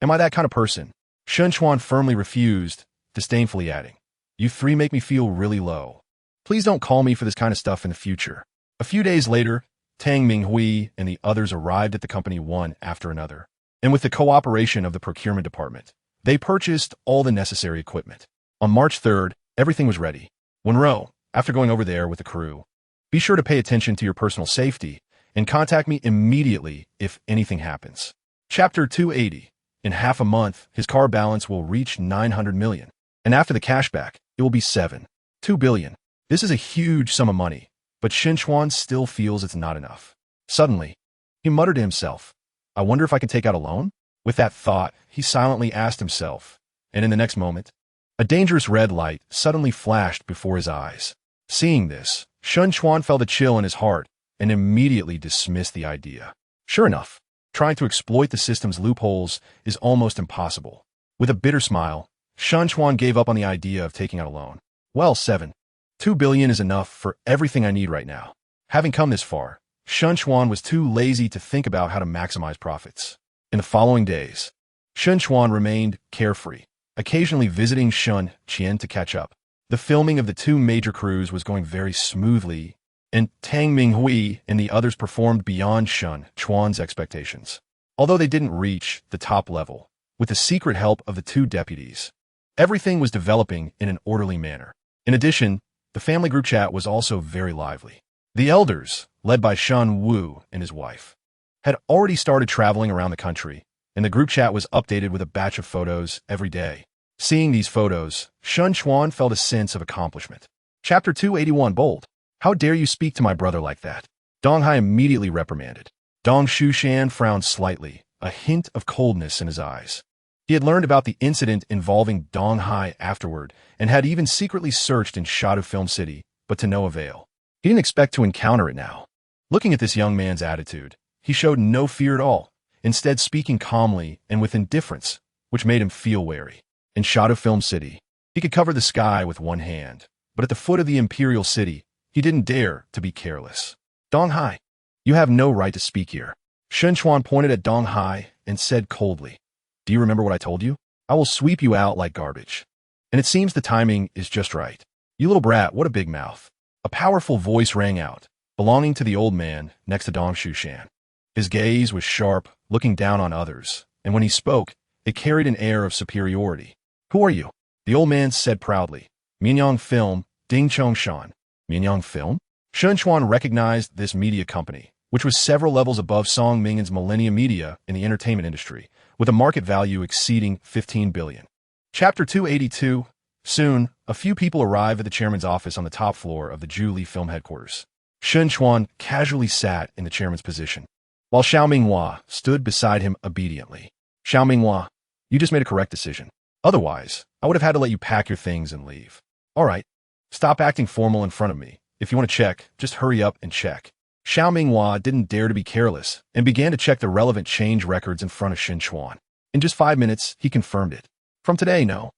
Am I that kind of person? Chuan firmly refused, disdainfully adding. You three make me feel really low. Please don't call me for this kind of stuff in the future. A few days later, Tang Minghui and the others arrived at the company one after another. And with the cooperation of the procurement department, they purchased all the necessary equipment. On March 3rd, everything was ready. Wenro, after going over there with the crew, be sure to pay attention to your personal safety and contact me immediately if anything happens. Chapter 280. In half a month, his car balance will reach 900 million. And after the cashback, it will be 2 billion. This is a huge sum of money, but Chuan still feels it's not enough. Suddenly, he muttered to himself, I wonder if I can take out a loan? With that thought, he silently asked himself, and in the next moment, a dangerous red light suddenly flashed before his eyes. Seeing this, Chuan felt a chill in his heart and immediately dismissed the idea. Sure enough, trying to exploit the system's loopholes is almost impossible. With a bitter smile, Chuan gave up on the idea of taking out a loan. Well, 2 billion is enough for everything I need right now. Having come this far, Chuan was too lazy to think about how to maximize profits. In the following days, Chuan remained carefree, occasionally visiting Qian to catch up. The filming of the two major crews was going very smoothly, and Tang Minghui and the others performed beyond Chuan's expectations. Although they didn't reach the top level, with the secret help of the two deputies, everything was developing in an orderly manner. In addition, the family group chat was also very lively. The elders, led by Shan Wu and his wife, had already started traveling around the country, and the group chat was updated with a batch of photos every day. Seeing these photos, Chuan felt a sense of accomplishment. Chapter 281 Bold. How dare you speak to my brother like that? Dong Hai immediately reprimanded. Dong Shushan frowned slightly, a hint of coldness in his eyes. He had learned about the incident involving Dong Hai afterward, and had even secretly searched in Shadu Film City, but to no avail. He didn't expect to encounter it now. Looking at this young man's attitude, he showed no fear at all, instead speaking calmly and with indifference, which made him feel wary. In Shadu Film City, he could cover the sky with one hand, but at the foot of the Imperial City, he didn't dare to be careless. Dong Hai, you have no right to speak here. Chuan pointed at Dong Hai and said coldly, do you remember what I told you? I will sweep you out like garbage. And it seems the timing is just right. You little brat, what a big mouth. A powerful voice rang out, belonging to the old man next to Dong Shushan. His gaze was sharp, looking down on others, and when he spoke, it carried an air of superiority. Who are you? The old man said proudly. Mianyang Film, Ding Chong Shan. Mianyang Film? Chuan recognized this media company, which was several levels above Song Mingan's Millennium Media in the entertainment industry, with a market value exceeding 15 billion. Chapter 282. Soon, a few people arrived at the chairman's office on the top floor of the Zhuli Film headquarters. Chuan casually sat in the chairman's position, while Xiao Minghua stood beside him obediently. Xiao Minghua, you just made a correct decision. Otherwise, I would have had to let you pack your things and leave. All right, stop acting formal in front of me. If you want to check, just hurry up and check. Xiao Minghua didn't dare to be careless and began to check the relevant change records in front of Chuan. In just 5 minutes, he confirmed it. From today, no.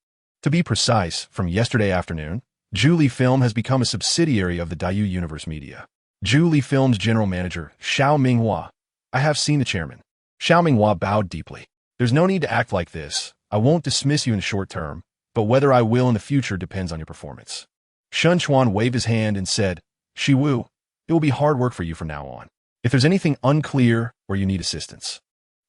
To be precise, from yesterday afternoon, Julie Film has become a subsidiary of the Dayu Universe Media. Julie Film's general manager, Xiao Minghua. I have seen the chairman. Xiao Minghua bowed deeply. There's no need to act like this. I won't dismiss you in the short term, but whether I will in the future depends on your performance. Chuan waved his hand and said, Shiwu, it will be hard work for you from now on. If there's anything unclear or you need assistance,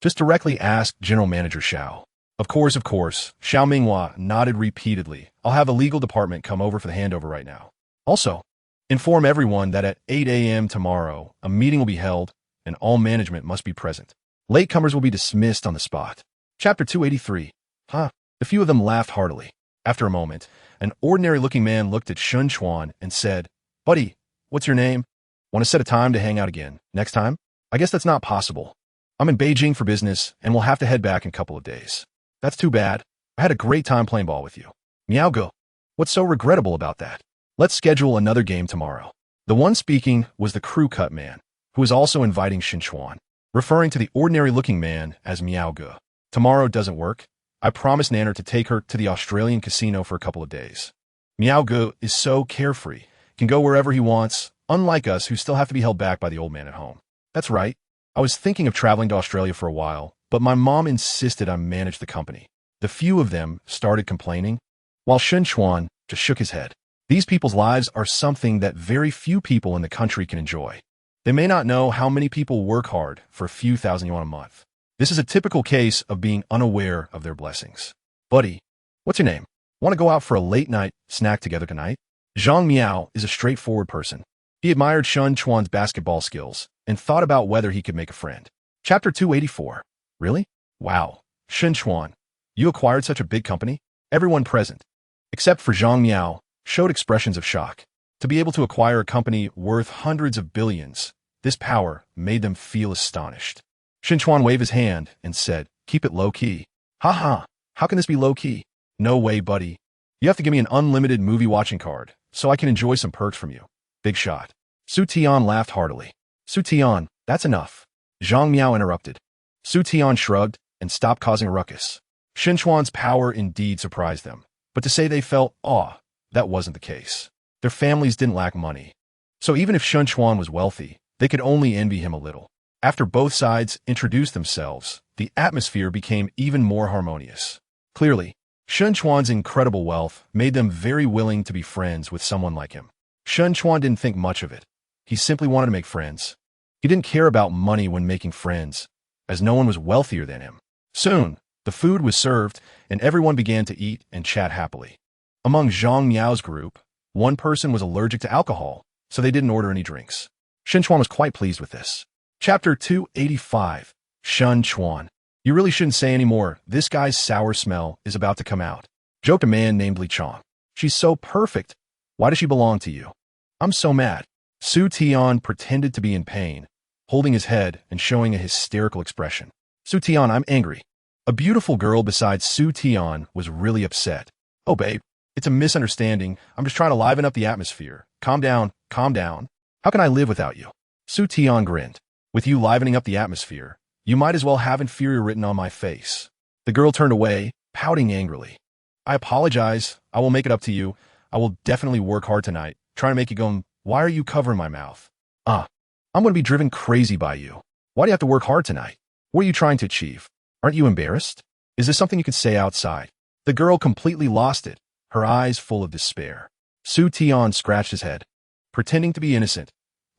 just directly ask General Manager Xiao. Of course. Xiao Minghua nodded repeatedly. I'll have a legal department come over for the handover right now. Also, inform everyone that at 8 a.m. tomorrow, a meeting will be held and all management must be present. Latecomers will be dismissed on the spot. Chapter 283. The few of them laughed heartily. After a moment, an ordinary-looking man looked at Chuan and said, Buddy, what's your name? Want to set a time to hang out again? Next time? I guess that's not possible. I'm in Beijing for business, and we'll have to head back in a couple of days. That's too bad. I had a great time playing ball with you. Miao Ge. What's so regrettable about that? Let's schedule another game tomorrow. The one speaking was the crew cut man, who was also inviting Chuan, referring to the ordinary-looking man as Miao Ge. Tomorrow doesn't work. I promised Nanner to take her to the Australian casino for a couple of days. Miao Ge is so carefree, can go wherever he wants, unlike us who still have to be held back by the old man at home. That's right. I was thinking of traveling to Australia for a while, but my mom insisted I manage the company. The few of them started complaining, while Chuan just shook his head. These people's lives are something that very few people in the country can enjoy. They may not know how many people work hard for a few thousand yuan a month. This is a typical case of being unaware of their blessings. Buddy, what's your name? Want to go out for a late-night snack together tonight? Zhang Miao is a straightforward person. He admired Chuan's basketball skills and thought about whether he could make a friend. Chapter 284. Really? Wow. Chuan, you acquired such a big company? Everyone present, except for Zhang Miao, showed expressions of shock. To be able to acquire a company worth hundreds of billions, this power made them feel astonished. Chuan waved his hand and said, Keep it low-key. Ha, how can this be low-key? No way, buddy. You have to give me an unlimited movie-watching card, so I can enjoy some perks from you. Big shot. Su Tian laughed heartily. Su Tian, that's enough. Zhang Miao interrupted. Su Tian shrugged and stopped causing a ruckus. Chuan's power indeed surprised them, but to say they felt awe, that wasn't the case. Their families didn't lack money. So even if Chuan was wealthy, they could only envy him a little. After both sides introduced themselves, the atmosphere became even more harmonious. Clearly, Chuan's incredible wealth made them very willing to be friends with someone like him. Chuan didn't think much of it. He simply wanted to make friends. He didn't care about money when making friends, as no one was wealthier than him. Soon, the food was served, and everyone began to eat and chat happily. Among Zhang Miao's group, one person was allergic to alcohol, so they didn't order any drinks. Chuan was quite pleased with this. Chapter 285. Chuan. You really shouldn't say any more. This guy's sour smell is about to come out. Joked a man named Li Chong. She's so perfect. Why does she belong to you? I'm so mad. Su Tian pretended to be in pain, holding his head and showing a hysterical expression. Su Tian, I'm angry. A beautiful girl besides Su Tian was really upset. Oh, babe, it's a misunderstanding. I'm just trying to liven up the atmosphere. Calm down, calm down. How can I live without you? Su Tian grinned. With you livening up the atmosphere, you might as well have inferior written on my face. The girl turned away, pouting angrily. I apologize. I will make it up to you. I will definitely work hard tonight, trying to make you go, why are you covering my mouth? I'm going to be driven crazy by you. Why do you have to work hard tonight? What are you trying to achieve? Aren't you embarrassed? Is this something you could say outside? The girl completely lost it, her eyes full of despair. Su Tian scratched his head, pretending to be innocent.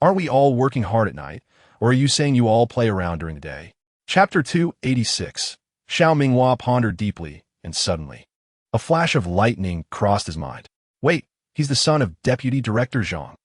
Aren't we all working hard at night? Or are you saying you all play around during the day? Chapter 286. Xiao Minghua pondered deeply, and suddenly, a flash of lightning crossed his mind. Wait, he's the son of Deputy Director Zhang.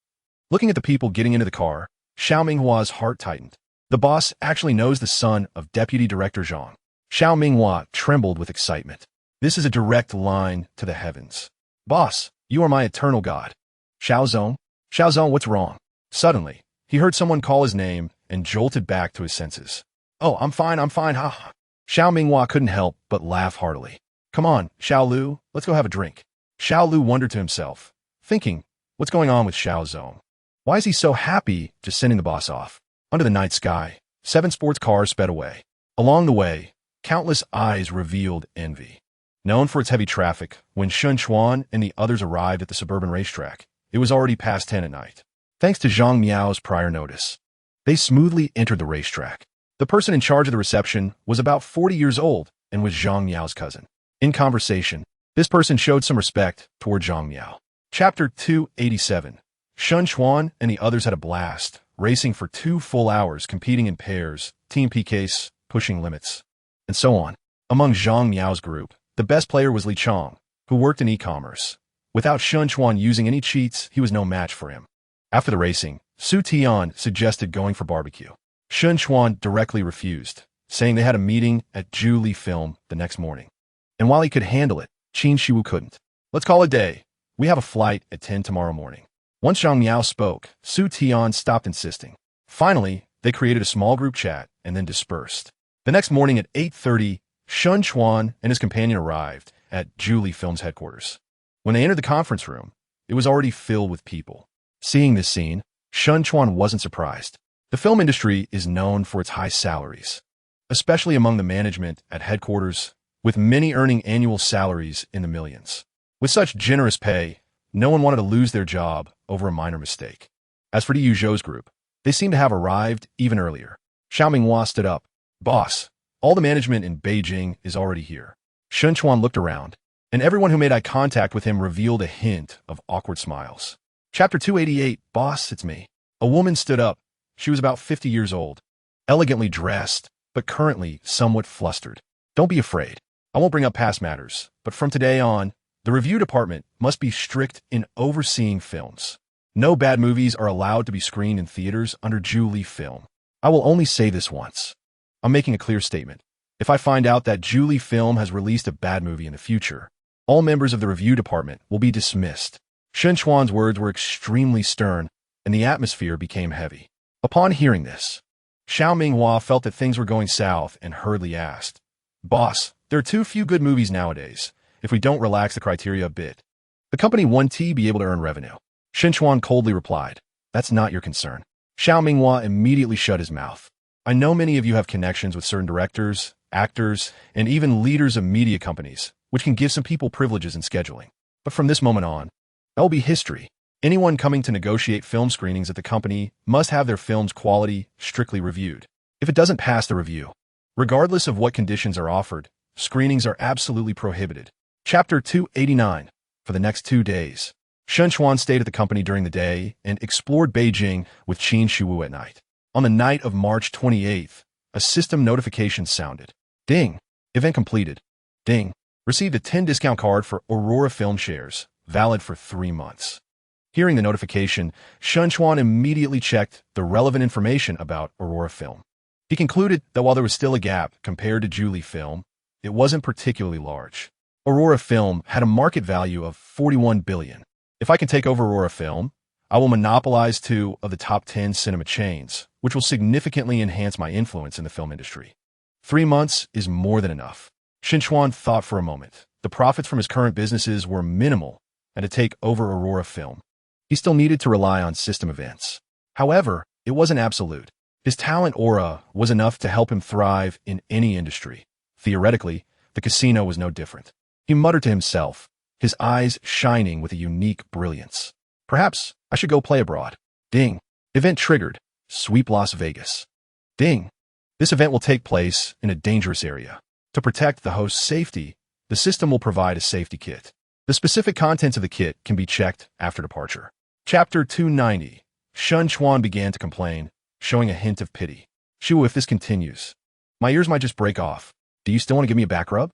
Looking at the people getting into the car, Xiao Minghua's heart tightened. The boss actually knows the son of Deputy Director Zhang. Xiao Minghua trembled with excitement. This is a direct line to the heavens. Boss, you are my eternal god. Xiao Zong, what's wrong? Suddenly, he heard someone call his name and jolted back to his senses. Oh, I'm fine, ha. Xiao Minghua couldn't help but laugh heartily. Come on, Xiao Lu, let's go have a drink. Xiao Lu wondered to himself, thinking, what's going on with Xiao Zong? Why is he so happy just sending the boss off? Under the night sky, 7 sports cars sped away. Along the way, Countless eyes revealed envy. Known for its heavy traffic, when Chuan and the others arrived at the suburban racetrack, it was already past 10 at night. Thanks to Zhang Miao's prior notice, they smoothly entered the racetrack. The person in charge of the reception was about 40 years old and was Zhang Miao's cousin. In conversation, this person showed some respect toward Zhang Miao. Chapter 287. Chuan and the others had a blast, racing for 2 full hours, competing in pairs, team PKs, pushing limits, and so on. Among Zhang Miao's group, the best player was Li Chong, who worked in e-commerce. Without Chuan using any cheats, he was no match for him. After the racing, Su Tian suggested going for barbecue. Chuan directly refused, saying they had a meeting at Zhu Film the next morning. And while he could handle it, Qin Shiwu couldn't. Let's call it a day. We have a flight at 10 tomorrow morning. Once Zhang Miao spoke, Su Tian stopped insisting. Finally, they created a small group chat and then dispersed. The next morning at 8:30, Chuan and his companion arrived at Zhu Film's headquarters. When they entered the conference room, it was already filled with people. Seeing this scene, Chuan wasn't surprised. The film industry is known for its high salaries, especially among the management at headquarters, with many earning annual salaries in the millions. With such generous pay, no one wanted to lose their job over a minor mistake. As for Yu Zhou's group, they seemed to have arrived even earlier. Xiao Minghua stood up. Boss, all the management in Beijing is already here. Chuan looked around, and everyone who made eye contact with him revealed a hint of awkward smiles. Chapter 288, Boss, it's me. A woman stood up. She was about 50 years old, elegantly dressed, but currently somewhat flustered. Don't be afraid. I won't bring up past matters, but from today on, the review department must be strict in overseeing films. No bad movies are allowed to be screened in theaters under Zhu Film. I will only say this once. I'm making a clear statement. If I find out that Zhu Film has released a bad movie in the future, all members of the review department will be dismissed. Chuan's words were extremely stern, and the atmosphere became heavy. Upon hearing this, Xiao Minghua felt that things were going south and hurriedly asked, Boss, there are too few good movies nowadays. If we don't relax the criteria a bit, the company won't be able to earn revenue. Chuan coldly replied, That's not your concern. Xiao Minghua immediately shut his mouth. I know many of you have connections with certain directors, actors, and even leaders of media companies, which can give some people privileges in scheduling. But from this moment on, that will be history. Anyone coming to negotiate film screenings at the company must have their film's quality strictly reviewed. If it doesn't pass the review, regardless of what conditions are offered, screenings are absolutely prohibited. Chapter 289. For the next 2 days, Chuan stayed at the company during the day and explored Beijing with Qin Shiwu at night. On the night of March 28th, a system notification sounded. Ding. Event completed. Ding. Received a 10 discount card for Aurora Film shares, valid for 3 months. Hearing the notification, Chuan immediately checked the relevant information about Aurora Film. He concluded that while there was still a gap compared to Zhu Film, it wasn't particularly large. Aurora Film had a market value of 41 billion. If I can take over Aurora Film, I will monopolize 2 of the top 10 cinema chains, which will significantly enhance my influence in the film industry. 3 months is more than enough. Chuan thought for a moment. The profits from his current businesses were minimal, and to take over Aurora Film, he still needed to rely on system events. However, it wasn't absolute. His talent aura was enough to help him thrive in any industry. Theoretically, the casino was no different. He muttered to himself, his eyes shining with a unique brilliance. Perhaps I should go play abroad. Ding. Event triggered. Sweep Las Vegas. Ding. This event will take place in a dangerous area. To protect the host's safety, the system will provide a safety kit. The specific contents of the kit can be checked after departure. Chapter 290. Chuan began to complain, showing a hint of pity. Shiwu, if this continues, my ears might just break off. Do you still want to give me a back rub?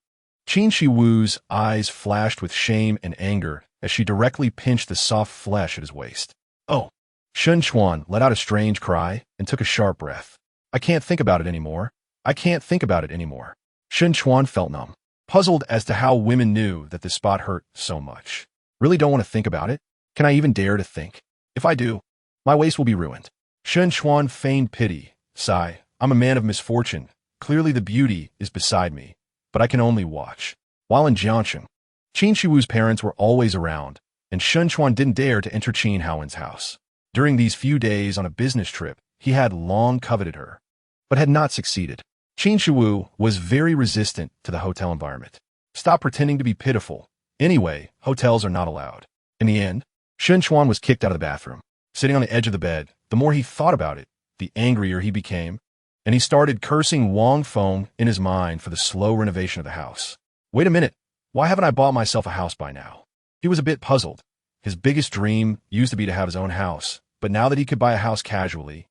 Qin Shiwu's eyes flashed with shame and anger as she directly pinched the soft flesh at his waist. Oh. Chuan let out a strange cry and took a sharp breath. I can't think about it anymore. I can't think about it anymore. Chuan felt numb, puzzled as to how women knew that this spot hurt so much. Really don't want to think about it? Can I even dare to think? If I do, my waist will be ruined. Chuan feigned pity. Sigh, I'm a man of misfortune. Clearly the beauty is beside me, but I can only watch. While in Jiangsheng, Qin Shiwu's parents were always around, and Chuan didn't dare to enter Qin Haowen's house. During these few days on a business trip, he had long coveted her, but had not succeeded. Qin Shuwu was very resistant to the hotel environment. Stop pretending to be pitiful. Anyway, hotels are not allowed. In the end, Chuan was kicked out of the bathroom. Sitting on the edge of the bed, the more he thought about it, the angrier he became, and he started cursing Wang Feng in his mind for the slow renovation of the house. Wait a minute, why haven't I bought myself a house by now? He was a bit puzzled. His biggest dream used to be to have his own house, but now that he could buy a house casually,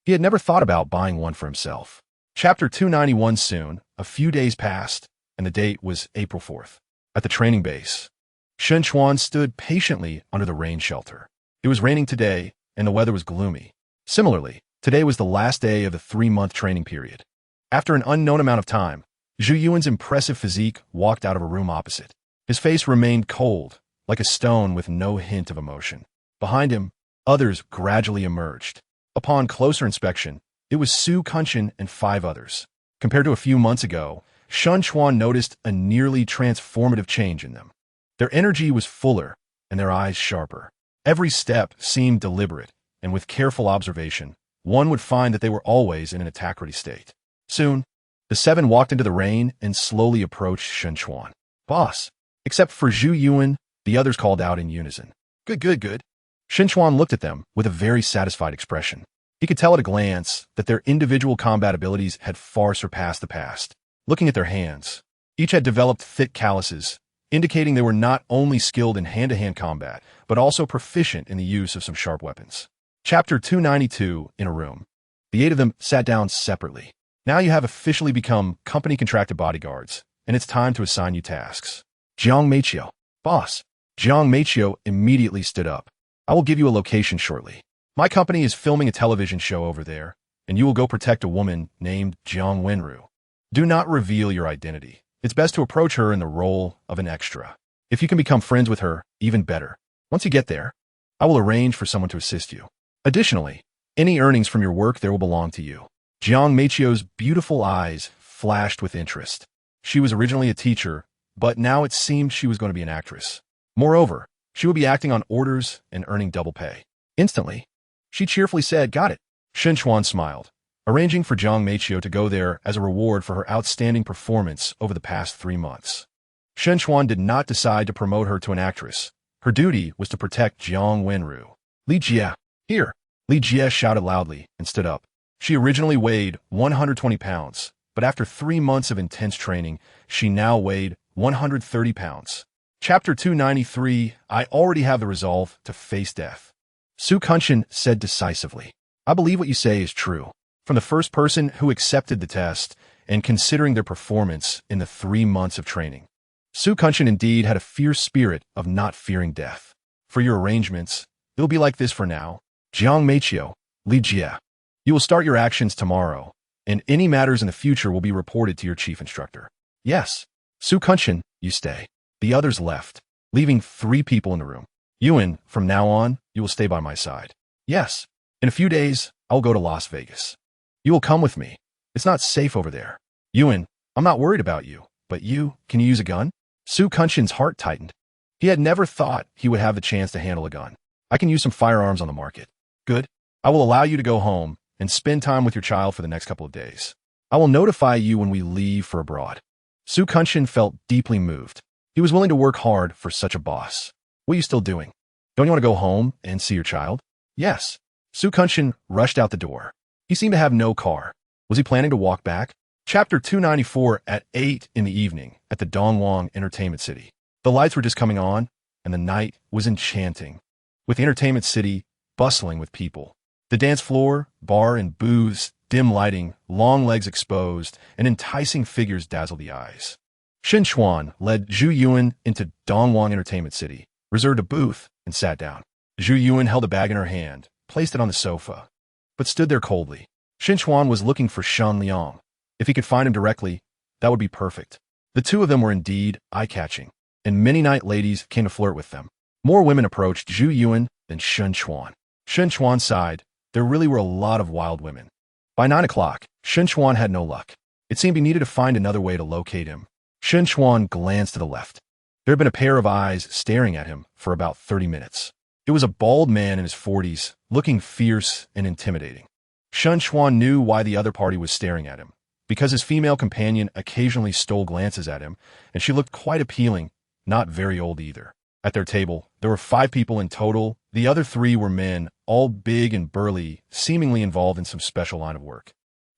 he had never thought about buying one for himself. Chapter 291 soon, a few days passed, and the date was April 4th. At the training base, Chuan stood patiently under the rain shelter. It was raining today, and the weather was gloomy. Similarly, today was the last day of the 3-month training period. After an unknown amount of time, Zhu Yuan's impressive physique walked out of a room opposite. His face remained cold, like a stone with no hint of emotion. Behind him, others gradually emerged. Upon closer inspection, it was Su Kunshan and 5 others. Compared to a few months ago, Chuan noticed a nearly transformative change in them. Their energy was fuller, and their eyes sharper. Every step seemed deliberate, and with careful observation, one would find that they were always in an attack-ready state. Soon, the 7 walked into the rain and slowly approached Chuan. Boss. Except for Zhu Yuan, the others called out in unison. Good. Chuan looked at them with a very satisfied expression. He could tell at a glance that their individual combat abilities had far surpassed the past. Looking at their hands, each had developed thick calluses, indicating they were not only skilled in hand-to-hand combat, but also proficient in the use of some sharp weapons. Chapter 292 in a room. The 8 of them sat down separately. Now you have officially become company-contracted bodyguards, and it's time to assign you tasks. Jiang Meiqiu. Boss. Jiang Meiqiu immediately stood up. I will give you a location shortly. My company is filming a television show over there, and you will go protect a woman named Jiang Wenru. Do not reveal your identity. It's best to approach her in the role of an extra. If you can become friends with her, even better. Once you get there, I will arrange for someone to assist you. Additionally, any earnings from your work there will belong to you. Jiang Meiqiu's beautiful eyes flashed with interest. She was originally a teacher, but now it seemed she was going to be an actress. Moreover, she would be acting on orders and earning double pay. Instantly, she cheerfully said, "Got it." Chuan smiled, arranging for Jiang Meiqiu to go there as a reward for her outstanding performance over the past 3 months. Chuan did not decide to promote her to an actress. Her duty was to protect Jiang Wenru. Li Jie, here! Li Jie shouted loudly and stood up. She originally weighed 120 pounds, but after 3 months of intense training, she now weighed 130 pounds. Chapter 293, I already have the resolve to face death. Su Kunshan said decisively, I believe what you say is true. From the first person who accepted the test and considering their performance in the 3 months of training. Su Kunshan indeed had a fierce spirit of not fearing death. For your arrangements, it'll be like this for now. Jiang Meiqiu, Li Jie. You will start your actions tomorrow, and any matters in the future will be reported to your chief instructor. Yes. Su Kunshan, you stay. The others left, leaving 3 people in the room. Yuan, from now on, you will stay by my side. Yes. In a few days, I'll go to Las Vegas. You will come with me. It's not safe over there. Yuan, I'm not worried about you, but can you use a gun? Su Kunshan's heart tightened. He had never thought he would have the chance to handle a gun. I can use some firearms on the market. Good. I will allow you to go home and spend time with your child for the next couple of days. I will notify you when we leave for abroad. Su Kunshan felt deeply moved. He was willing to work hard for such a boss. What are you still doing? Don't you want to go home and see your child? Yes. Su Kunshan rushed out the door. He seemed to have no car. Was he planning to walk back? Chapter 294 at 8 in the evening at the Dongwang Entertainment City. The lights were just coming on, and the night was enchanting, with the entertainment city bustling with people. The dance floor, bar, and booths, dim lighting, long legs exposed, and enticing figures dazzled the eyes. Chuan led Zhu Yuan into Dongwang Entertainment City, reserved a booth, and sat down. Zhu Yuan held a bag in her hand, placed it on the sofa, but stood there coldly. Chuan was looking for Shan Liang. If he could find him directly, that would be perfect. The 2 of them were indeed eye-catching, and many night ladies came to flirt with them. More women approached Zhu Yuan than Chuan. Chuan sighed. There really were a lot of wild women. By 9 o'clock, Chuan had no luck. It seemed he needed to find another way to locate him. Chuan glanced to the left. There had been a pair of eyes staring at him for about 30 minutes. It was a bald man in his 40s, looking fierce and intimidating. Chuan knew why the other party was staring at him. because his female companion occasionally stole glances at him, and she looked quite appealing, not very old either. At their table, there were 5 people in total. The other 3 were men, all big and burly, seemingly involved in some special line of work.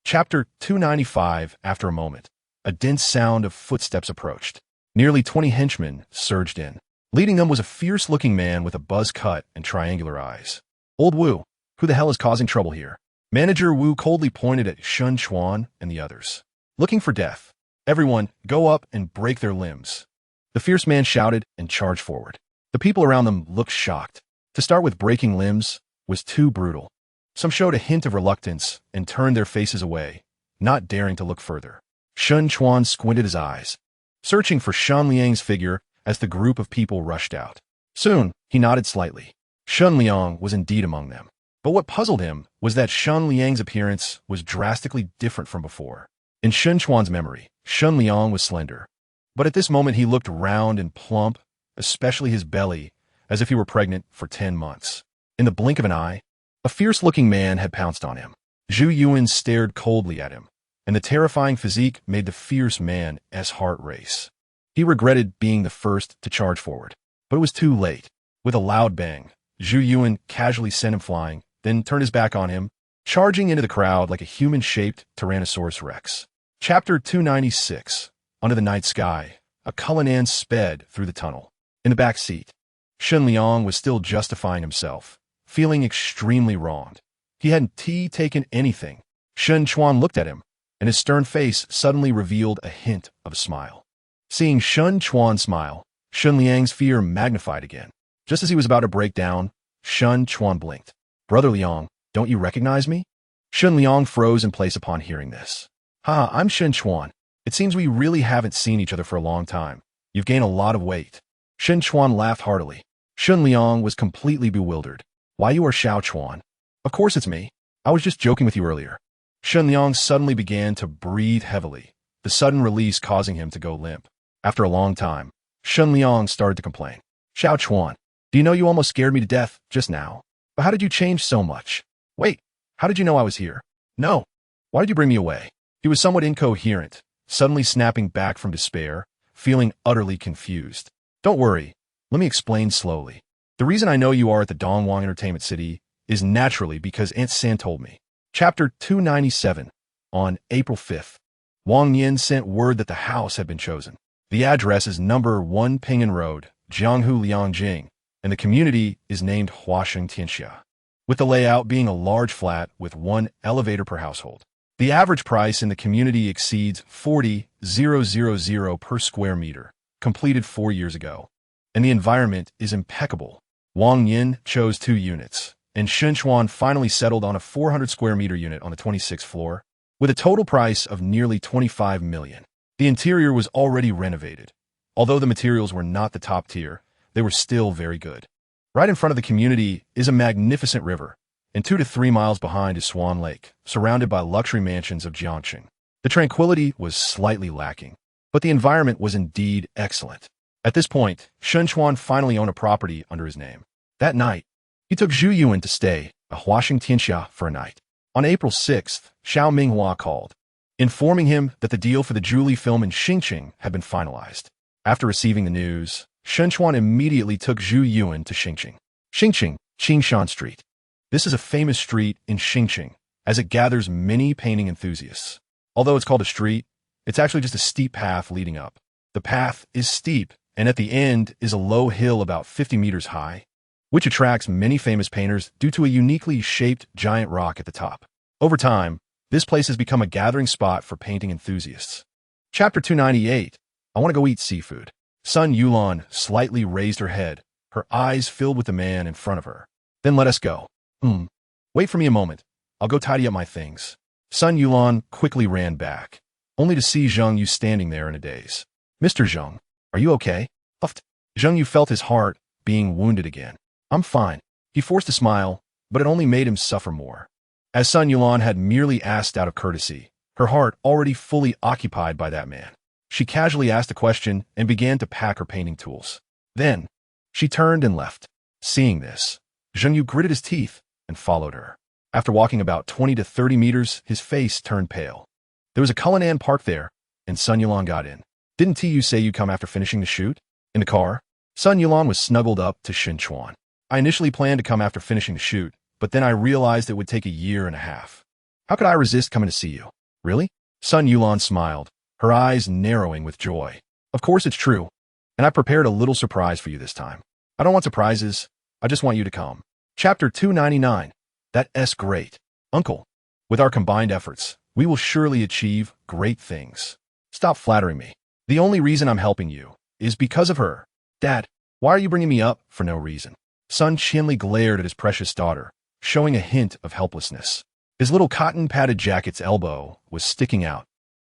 Chapter 295. After a moment, a dense sound of footsteps approached. Nearly 20 henchmen surged in. Leading them was a fierce-looking man with a buzz cut and triangular eyes. Old Wu, who the hell is causing trouble here? Manager Wu coldly pointed at Chuan and the others. Looking for death. Everyone, go up and break their limbs. The fierce man shouted and charged forward. The people around them looked shocked. To start with breaking limbs was too brutal. Some showed a hint of reluctance and turned their faces away, not daring to look further. Chuan squinted his eyes, searching for Shan Liang's figure as the group of people rushed out. Soon, he nodded slightly. Shan Liang was indeed among them. But what puzzled him was that Shan Liang's appearance was drastically different from before. In Chuan's memory, Shan Liang was slender. But at this moment he looked round and plump, especially his belly, as if he were pregnant for 10 months. In the blink of an eye, a fierce-looking man had pounced on him. Zhu Yuan stared coldly at him, and the terrifying physique made the fierce man's heart race. He regretted being the first to charge forward, but it was too late. With a loud bang, Zhu Yuan casually sent him flying, then turned his back on him, charging into the crowd like a human-shaped Tyrannosaurus Rex. Chapter 296. Under the night sky, a Cullinan sped through the tunnel. In the back seat, Shen Liang was still justifying himself, feeling extremely wronged. He hadn't taken anything. Shen Chuan looked at him, and his stern face suddenly revealed a hint of a smile. Seeing Shen Chuan smile, Shen Liang's fear magnified again. Just as he was about to break down, Shen Chuan blinked. Brother Liang, don't you recognize me? Shen Liang froze in place upon hearing this. Ha, I'm Shen Chuan. It seems we really haven't seen each other for a long time. You've gained a lot of weight. Shen Chuan laughed heartily. Shen Liang was completely bewildered. Why, you are Xiao Chuan? Of course it's me. I was just joking with you earlier. Shen Liang suddenly began to breathe heavily, the sudden release causing him to go limp. After a long time, Shen Liang started to complain. Xiao Chuan, do you know you almost scared me to death just now? But how did you change so much? Wait, how did you know I was here? No. Why did you bring me away? He was somewhat incoherent, suddenly snapping back from despair, feeling utterly confused. Don't worry, let me explain slowly. The reason I know you are at the Dongwang Entertainment City is naturally because Aunt San told me. Chapter 297. On April 5th, Wang Yin sent word that the house had been chosen. The address is number 1 Ping'an Road, Jianghu Liangjing, and the community is named Huasheng Tianxia, with the layout being a large flat with 1 elevator per household. The average price in the community exceeds 40,000 per square meter, completed 4 years ago, and the environment is impeccable. Wang Yin chose 2 units, and Shen Chuan finally settled on a 400 square meter unit on the 26th floor, with a total price of nearly 25 million. The interior was already renovated. Although the materials were not the top tier, they were still very good. Right in front of the community is a magnificent river, and 2 to 3 miles behind is Swan Lake, surrounded by luxury mansions of Jiangxing. The tranquility was slightly lacking, but the environment was indeed excellent. At this point, Shen Chuan finally owned a property under his name. That night, he took Zhu Yuan to stay at Huasheng Tianxia for a night. On April 6th, Xiao Minghua called, informing him that the deal for the Zhuli film in Xingqing had been finalized. After receiving the news, Shen Chuan immediately took Zhu Yuan to Xingqing. Xingqing, Qingshan Street. This is a famous street in Xingqing, as it gathers many painting enthusiasts. Although it's called a street, it's actually just a steep path leading up. The path is steep, and at the end is a low hill about 50 meters high, which attracts many famous painters due to a uniquely shaped giant rock at the top. Over time, this place has become a gathering spot for painting enthusiasts. Chapter 298. I want to go eat seafood. Sun Yulan slightly raised her head, her eyes filled with the man in front of her. Then let us go. Wait for me a moment. I'll go tidy up my things. Sun Yulan quickly ran back, only to see Zheng Yu standing there in a daze. Mr. Zheng, are you okay? Huffed. Zheng Yu felt his heart being wounded again. I'm fine. He forced a smile, but it only made him suffer more. As Sun Yulan had merely asked out of courtesy, her heart already fully occupied by that man. She casually asked a question and began to pack her painting tools. Then, she turned and left. Seeing this, Zheng Yu gritted his teeth and followed her. After walking about 20 to 30 meters, his face turned pale. There was a Cullinan parked there, and Sun Yulon got in. Didn't you say you'd come after finishing the shoot? In the car, Sun Yulon was snuggled up to Chuan. I initially planned to come after finishing the shoot, but then I realized it would take a year and a half. How could I resist coming to see you? Really? Sun Yulon smiled, her eyes narrowing with joy. Of course it's true, and I prepared a little surprise for you this time. I don't want surprises, I just want you to come. Chapter 299. That's great. Uncle, with our combined efforts, we will surely achieve great things. Stop flattering me. The only reason I'm helping you is because of her. Dad, why are you bringing me up for no reason? Sun Chinli glared at his precious daughter, showing a hint of helplessness. His little cotton-padded jacket's elbow was sticking out,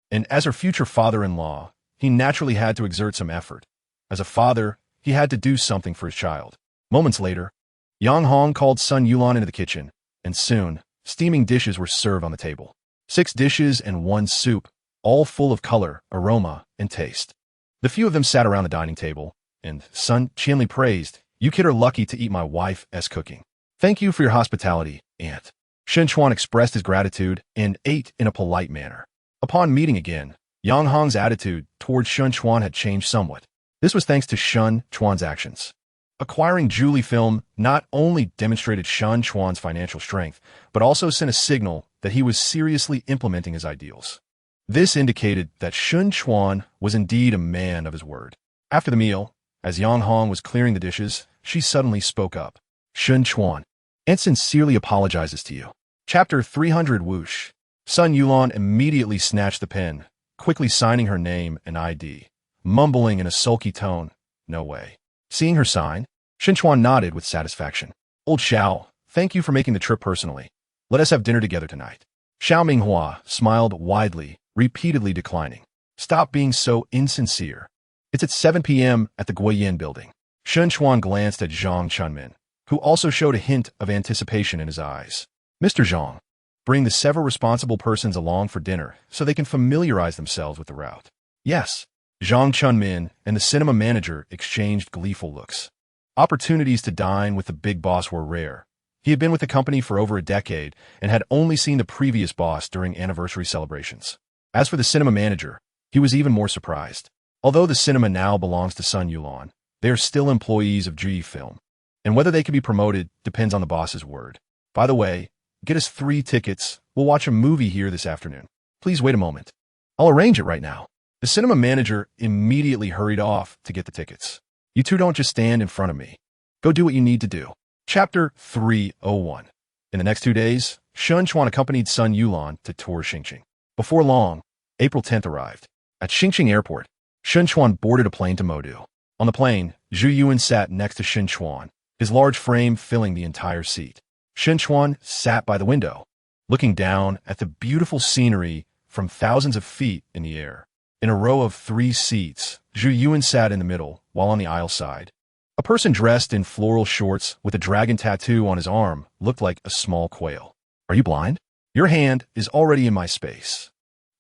and as her future father-in-law, he naturally had to exert some effort. As a father, he had to do something for his child. Moments later, Yang Hong called Sun Yulon into the kitchen, and soon, steaming dishes were served on the table. 6 dishes and 1 soup, all full of color, aroma, and taste. The few of them sat around the dining table, and Sun Chinli praised, "You kid are lucky to eat my wife's cooking. Thank you for your hospitality, Aunt." Chuan expressed his gratitude and ate in a polite manner. Upon meeting again, Yang Hong's attitude towards Chuan had changed somewhat. This was thanks to Chuan's actions. Acquiring Julie Film not only demonstrated Chuan's financial strength, but also sent a signal that he was seriously implementing his ideals. This indicated that Chuan was indeed a man of his word. After the meal, as Yang Hong was clearing the dishes, she suddenly spoke up. Chuan, Aunt sincerely apologizes to you. Chapter 300 Whoosh. Sun Yulon immediately snatched the pen, quickly signing her name and ID, mumbling in a sulky tone, "No way." Seeing her sign, Chuan nodded with satisfaction. "Old Xiao, thank you for making the trip personally. Let us have dinner together tonight." Xiao Minghua smiled widely, repeatedly declining. "Stop being so insincere. It's at 7 p.m. at the Guoyin building." Chuan glanced at Zhang Chunmin, who also showed a hint of anticipation in his eyes. "Mr. Zhang, bring the several responsible persons along for dinner so they can familiarize themselves with the route." "Yes." Zhang Chunmin and the cinema manager exchanged gleeful looks. Opportunities to dine with the big boss were rare. He had been with the company for over a decade and had only seen the previous boss during anniversary celebrations. As for the cinema manager, he was even more surprised. Although the cinema now belongs to Sun Yulon, they are still employees of Julie Film, and whether they can be promoted depends on the boss's word. "By the way, get us 3 tickets. We'll watch a movie here this afternoon. Please wait a moment. I'll arrange it right now." The cinema manager immediately hurried off to get the tickets. "You two don't just stand in front of me. Go do what you need to do." Chapter 301. In the next 2 days, Chuan accompanied Sun Yulon to tour Xingqing. Before long, April 10th arrived. At Xingqing Airport, Chuan boarded a plane to Modu. On the plane, Zhu Yuan sat next to Chuan, his large frame filling the entire seat. Chuan sat by the window, looking down at the beautiful scenery from thousands of feet in the air. In a row of 3 seats, Zhu Yuan sat in the middle, while on the aisle side, a person dressed in floral shorts with a dragon tattoo on his arm looked like a small quail. "Are you blind? Your hand is already in my space."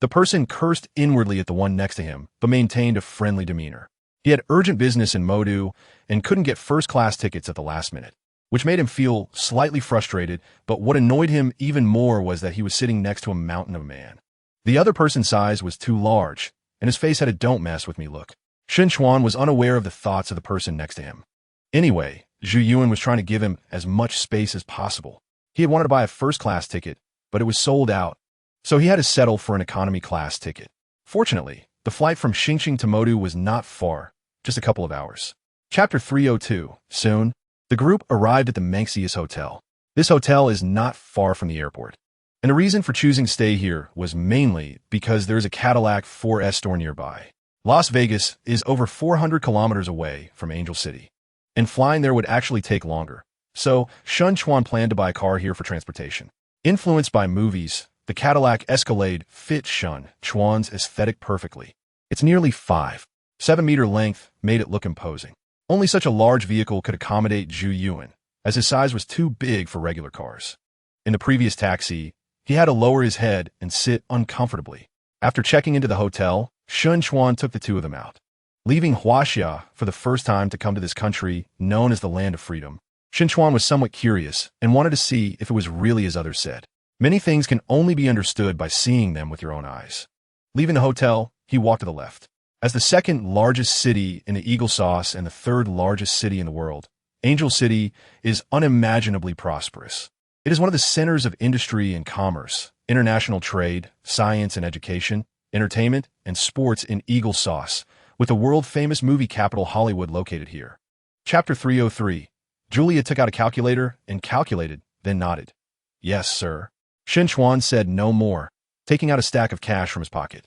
The person cursed inwardly at the one next to him, but maintained a friendly demeanor. He had urgent business in Modu and couldn't get first-class tickets at the last minute, which made him feel slightly frustrated, but what annoyed him even more was that he was sitting next to a mountain of a man. The other person's size was too large, and his face had a "don't mess with me" look. Chuan was unaware of the thoughts of the person next to him. Anyway, Zhu Yuan was trying to give him as much space as possible. He had wanted to buy a first-class ticket, but it was sold out, so he had to settle for an economy-class ticket. Fortunately, the flight from Xingqing to Modu was not far, just a couple of hours. Chapter 302. Soon, the group arrived at the Manxius Hotel. This hotel is not far from the airport, and the reason for choosing to stay here was mainly because there is a Cadillac 4S store nearby. Las Vegas is over 400 kilometers away from Angel City, and flying there would actually take longer, so Chuan planned to buy a car here for transportation. Influenced by movies, the Cadillac Escalade fit Chuan's aesthetic perfectly. Its nearly 5.7-meter length made it look imposing. Only such a large vehicle could accommodate Zhu Yuan, as his size was too big for regular cars. In the previous taxi, he had to lower his head and sit uncomfortably. After checking into the hotel, Chuan took the 2 of them out. Leaving Huaxia for the first time to come to this country known as the Land of Freedom, Chuan was somewhat curious and wanted to see if it was really as others said. Many things can only be understood by seeing them with your own eyes. Leaving the hotel, he walked to the left. As the second largest city in the Eagle Sauce and the third largest city in the world, Angel City is unimaginably prosperous. It is one of the centers of industry and commerce, international trade, science and education, entertainment, and sports in Eagle Sauce, with the world-famous movie capital Hollywood located here. Chapter 303. Julia took out a calculator and calculated, then nodded. Yes, sir. Chuan said no more, taking out a stack of cash from his pocket.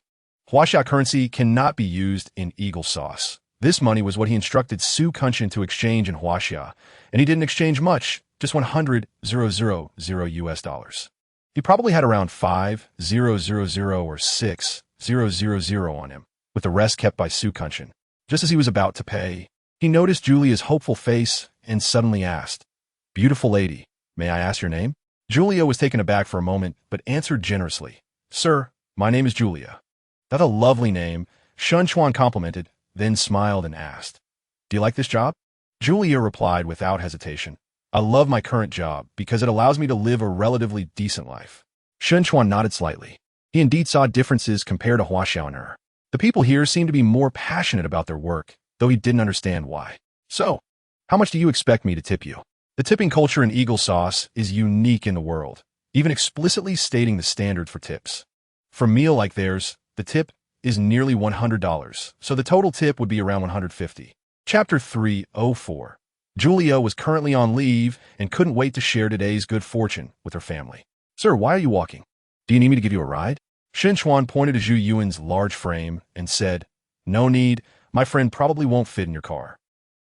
Huaxia currency cannot be used in Eagle Sauce. This money was what he instructed Su Kunshin to exchange in Huaxia, and he didn't exchange much, just 100,000 US dollars. He probably had around 5,000 or 6,000 on him, with the rest kept by Su Kunshin. Just as he was about to pay, he noticed Julia's hopeful face and suddenly asked, "Beautiful lady, may I ask your name?" Julia was taken aback for a moment, but answered generously, "Sir, my name is Julia." "That's a lovely name," Chuan complimented, then smiled and asked, "Do you like this job?" Julia replied without hesitation, "I love my current job because it allows me to live a relatively decent life." Chuan nodded slightly. He indeed saw differences compared to Huaxiao and her. The people here seemed to be more passionate about their work, though he didn't understand why. "So, how much do you expect me to tip you?" The tipping culture in Eagle Sauce is unique in the world, even explicitly stating the standard for tips. For a meal like theirs, the tip is nearly $100, so the total tip would be around $150. Chapter 304. Julia was currently on leave and couldn't wait to share today's good fortune with her family. "Sir, why are you walking? Do you need me to give you a ride?" Chuan pointed to Zhu Yuan's large frame and said, "No need, my friend probably won't fit in your car."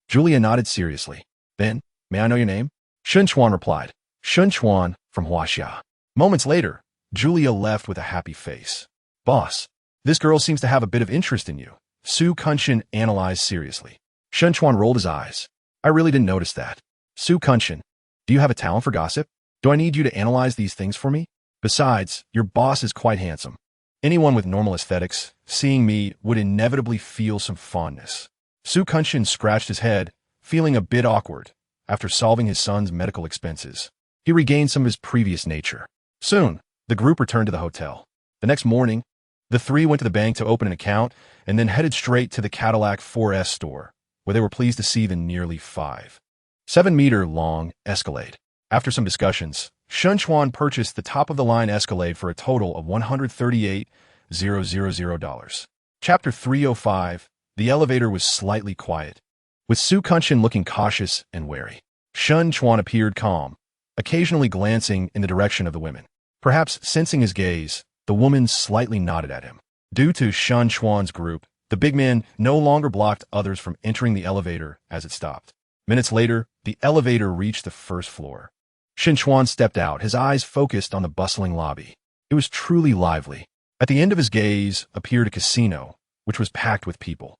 Julia nodded seriously. "Then, may I know your name?" Chuan replied, "Chuan from Huaxia." Moments later, Julia left with a happy face. "Boss, this girl seems to have a bit of interest in you," Su Kunshin analyzed seriously. Chuan rolled his eyes. "I really didn't notice that." "Su Kunshin, do you have a talent for gossip? Do I need you to analyze these things for me? Besides, your boss is quite handsome. Anyone with normal aesthetics, seeing me, would inevitably feel some fondness." Su Kunshin scratched his head, feeling a bit awkward. After solving his son's medical expenses, he regained some of his previous nature. Soon, the group returned to the hotel. The next morning, the three went to the bank to open an account and then headed straight to the Cadillac 4S store, where they were pleased to see the nearly 5.7-meter-long Escalade. After some discussions, Chuan purchased the top-of-the-line Escalade for a total of $138,000. Chapter 305. The elevator was slightly quiet, with Su Kunshin looking cautious and wary. Chuan appeared calm, occasionally glancing in the direction of the women. Perhaps sensing his gaze, the woman slightly nodded at him. Due to Chuan's group, the big man no longer blocked others from entering the elevator as it stopped. Minutes later, the elevator reached the first floor. Chuan stepped out, his eyes focused on the bustling lobby. It was truly lively. At the end of his gaze appeared a casino, which was packed with people.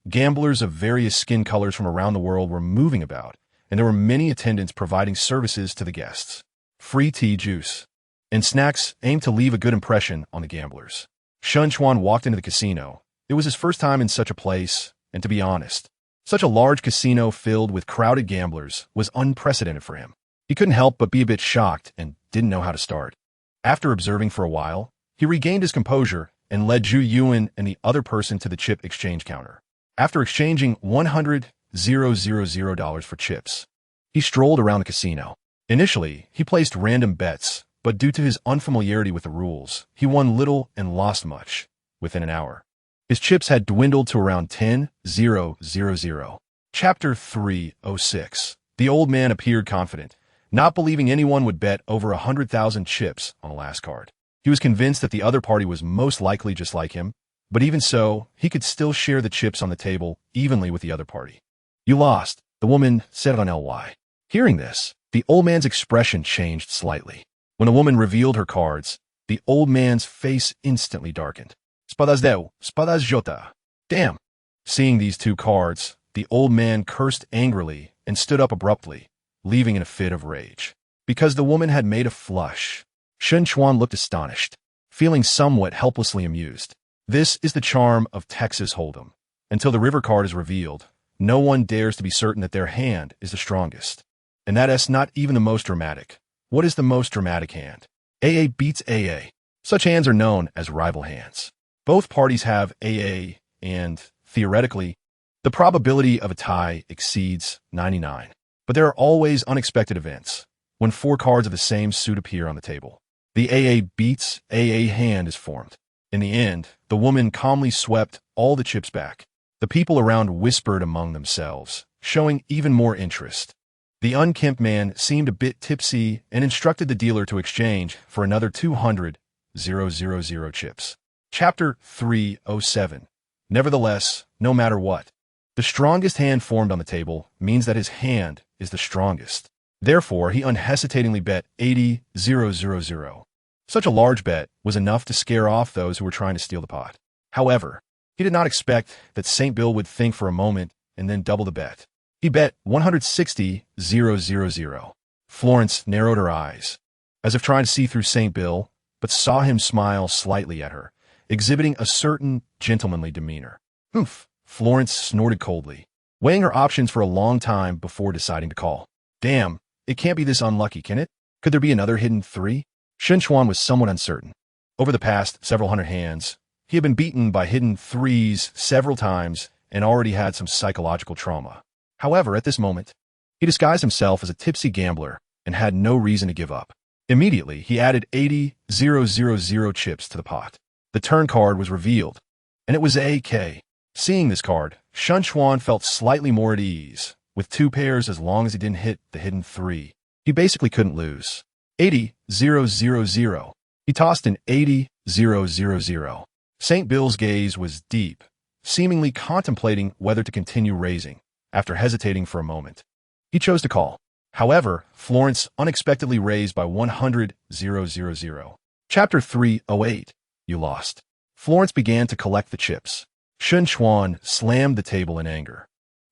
Gamblers of various skin colors from around the world were moving about, and there were many attendants providing services to the guests. Free tea, juice, and snacks aimed to leave a good impression on the gamblers. Chuan walked into the casino. It was his first time in such a place, and to be honest, such a large casino filled with crowded gamblers was unprecedented for him. He couldn't help but be a bit shocked and didn't know how to start. After observing for a while, he regained his composure and led Zhu Yuan and the other person to the chip exchange counter. After exchanging $100,000 for chips, he strolled around the casino. Initially, he placed random bets, but due to his unfamiliarity with the rules, he won little and lost much within an hour. His chips had dwindled to around 10,000. Chapter 306. The old man appeared confident, not believing anyone would bet over 100,000 chips on the last card. He was convinced that the other party was most likely just like him, but even so, he could still share the chips on the table evenly with the other party. "You lost," the woman said on LY. Hearing this, the old man's expression changed slightly. When the woman revealed her cards, the old man's face instantly darkened. "Spadas deu, spadas jota." Damn. Seeing these two cards, the old man cursed angrily and stood up abruptly, leaving in a fit of rage. Because the woman had made a flush, Chuan looked astonished, feeling somewhat helplessly amused. This is the charm of Texas Hold'em. Until the river card is revealed, no one dares to be certain that their hand is the strongest. And that's not even the most dramatic. What is the most dramatic hand? AA beats AA. Such hands are known as rival hands. Both parties have AA, and, theoretically, the probability of a tie exceeds 99. But there are always unexpected events. When 4 cards of the same suit appear on the table, the AA beats AA hand is formed. In the end, the woman calmly swept all the chips back. The people around whispered among themselves, showing even more interest. The unkempt man seemed a bit tipsy and instructed the dealer to exchange for another 200,000 chips. Chapter 307. Nevertheless, no matter what, the strongest hand formed on the table means that his hand is the strongest. Therefore, he unhesitatingly bet 80,000. Such a large bet was enough to scare off those who were trying to steal the pot. However, he did not expect that St. Bill would think for a moment and then double the bet. He bet 160,000. Florence narrowed her eyes, as if trying to see through St. Bill, but saw him smile slightly at her, exhibiting a certain gentlemanly demeanor. Oof! Florence snorted coldly, weighing her options for a long time before deciding to call. Damn, it can't be this unlucky, can it? Could there be another hidden 3? Chuan was somewhat uncertain. Over the past several hundred hands, he had been beaten by hidden 3s several times and already had some psychological trauma. However, at this moment, he disguised himself as a tipsy gambler and had no reason to give up. Immediately, he added 80,000 chips to the pot. The turn card was revealed, and it was AK. Seeing this card, Chuan felt slightly more at ease. With 2 pairs, as long as he didn't hit the hidden 3, he basically couldn't lose. 80,000. He tossed an 80,000. St. Bill's gaze was deep, seemingly contemplating whether to continue raising. After hesitating for a moment, he chose to call. However, Florence unexpectedly raised by 100,000. Chapter 308. You lost. Florence began to collect the chips. Chuan slammed the table in anger,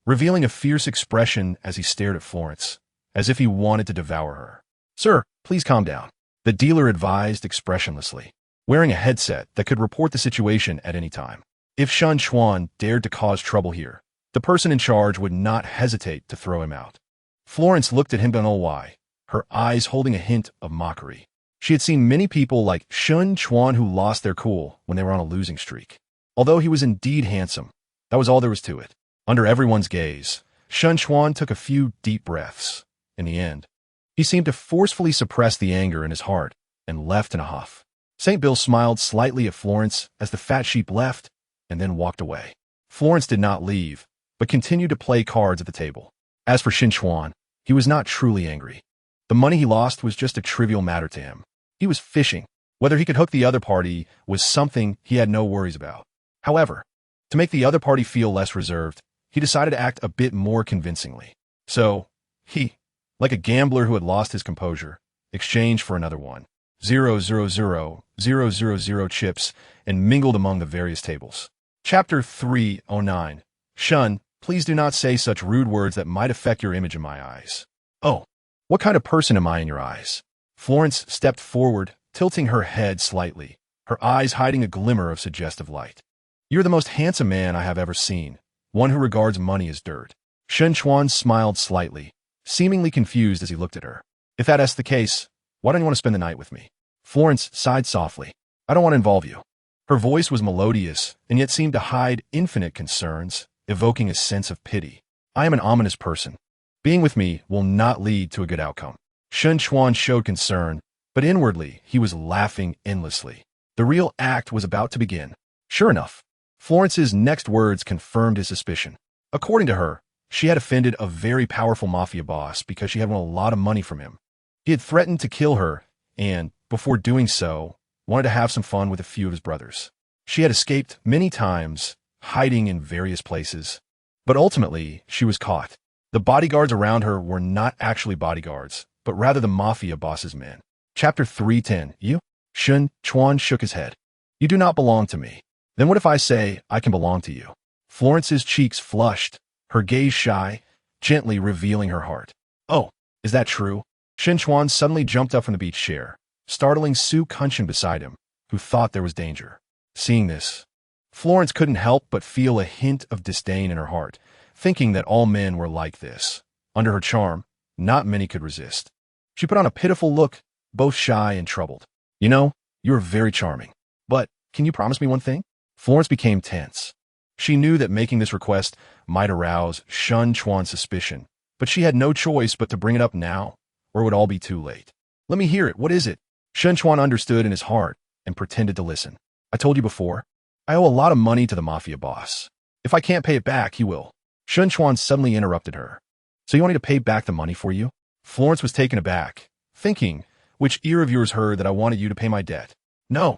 revealing a fierce expression as he stared at Florence, as if he wanted to devour her. Sir, please calm down, the dealer advised expressionlessly, wearing a headset that could report the situation at any time. If Chuan dared to cause trouble here, the person in charge would not hesitate to throw him out. Florence looked at him, don't know why, her eyes holding a hint of mockery. She had seen many people like Chuan who lost their cool when they were on a losing streak. Although he was indeed handsome, that was all there was to it. Under everyone's gaze, Chuan took a few deep breaths. In the end, he seemed to forcefully suppress the anger in his heart and left in a huff. St. Bill smiled slightly at Florence as the fat sheep left and then walked away. Florence did not leave, but continued to play cards at the table. As for Chuan, he was not truly angry. The money he lost was just a trivial matter to him. He was fishing. Whether he could hook the other party was something he had no worries about. However, to make the other party feel less reserved, he decided to act a bit more convincingly. So, he, like a gambler who had lost his composure, exchanged for another 1,000,000 chips and mingled among the various tables. Chapter 309. Shun, please do not say such rude words that might affect your image in my eyes. Oh, what kind of person am I in your eyes? Florence stepped forward, tilting her head slightly, her eyes hiding a glimmer of suggestive light. You're the most handsome man I have ever seen, one who regards money as dirt. Chuan smiled slightly, seemingly confused as he looked at her. If that's the case, why don't you want to spend the night with me? Florence sighed softly. I don't want to involve you. Her voice was melodious and yet seemed to hide infinite concerns, evoking a sense of pity. I am an ominous person. Being with me will not lead to a good outcome. Chuan showed concern, but inwardly he was laughing endlessly. The real act was about to begin. Sure enough, Florence's next words confirmed his suspicion. According to her, she had offended a very powerful mafia boss because she had won a lot of money from him. He had threatened to kill her and, before doing so, wanted to have some fun with a few of his brothers. She had escaped many times, hiding in various places, but ultimately she was caught. The bodyguards around her were not actually bodyguards, but rather the mafia boss's men. Chapter 310. You? Chuan shook his head. You do not belong to me. Then what if I say I can belong to you? Florence's cheeks flushed, her gaze shy, gently revealing her heart. Oh, is that true? Chuan suddenly jumped up from the beach chair, startling Su Kunshin beside him, who thought there was danger. Seeing this, Florence couldn't help but feel a hint of disdain in her heart, thinking that all men were like this. Under her charm, not many could resist. She put on a pitiful look, both shy and troubled. You know, you're very charming. But can you promise me one thing? Florence became tense. She knew that making this request might arouse Chuan's suspicion, but she had no choice but to bring it up now, or it would all be too late. Let me hear it. What is it? Chuan understood in his heart and pretended to listen. I told you before. I owe a lot of money to the mafia boss. If I can't pay it back, he will. Chuan suddenly interrupted her. So you want me to pay back the money for you? Florence was taken aback, thinking, which ear of yours heard that I wanted you to pay my debt? No,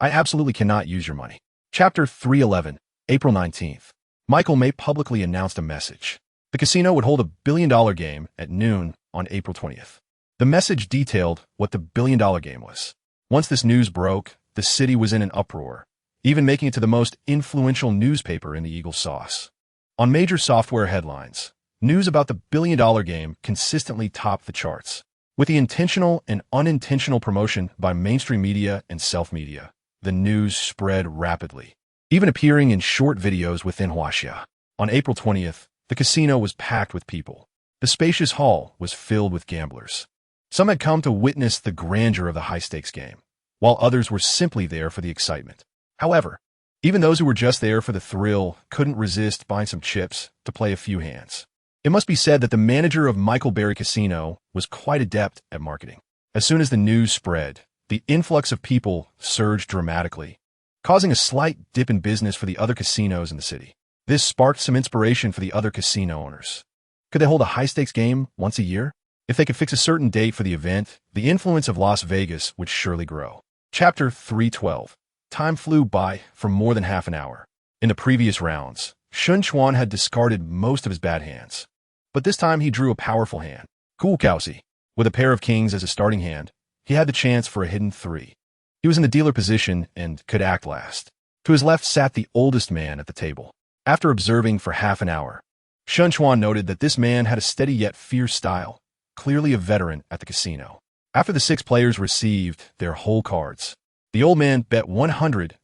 I absolutely cannot use your money. Chapter 311, April 19th. Michael May publicly announced a message. The casino would hold a billion-dollar game at noon on April 20th. The message detailed what the billion-dollar game was. Once this news broke, the city was in an uproar, even making it to the most influential newspaper in the Eagle Sauce. On major software headlines, news about the billion-dollar game consistently topped the charts. With the intentional and unintentional promotion by mainstream media and self-media, the news spread rapidly, even appearing in short videos within Huaxia. On April 20th, the casino was packed with people. The spacious hall was filled with gamblers. Some had come to witness the grandeur of the high-stakes game, while others were simply there for the excitement. However, even those who were just there for the thrill couldn't resist buying some chips to play a few hands. It must be said that the manager of Michael Berry Casino was quite adept at marketing. As soon as the news spread, the influx of people surged dramatically, causing a slight dip in business for the other casinos in the city. This sparked some inspiration for the other casino owners. Could they hold a high-stakes game once a year? If they could fix a certain date for the event, the influence of Las Vegas would surely grow. Chapter 312. Time flew by for more than half an hour. In the previous rounds, Chuan had discarded most of his bad hands. But this time he drew a powerful hand. Cool Kowsey. With a pair of kings as a starting hand, he had the chance for a hidden 3. He was in the dealer position and could act last. To his left sat the oldest man at the table. After observing for half an hour, Chuan noted that this man had a steady yet fierce style, clearly a veteran at the casino. After the 6 players received their whole cards, the old man bet 100,000.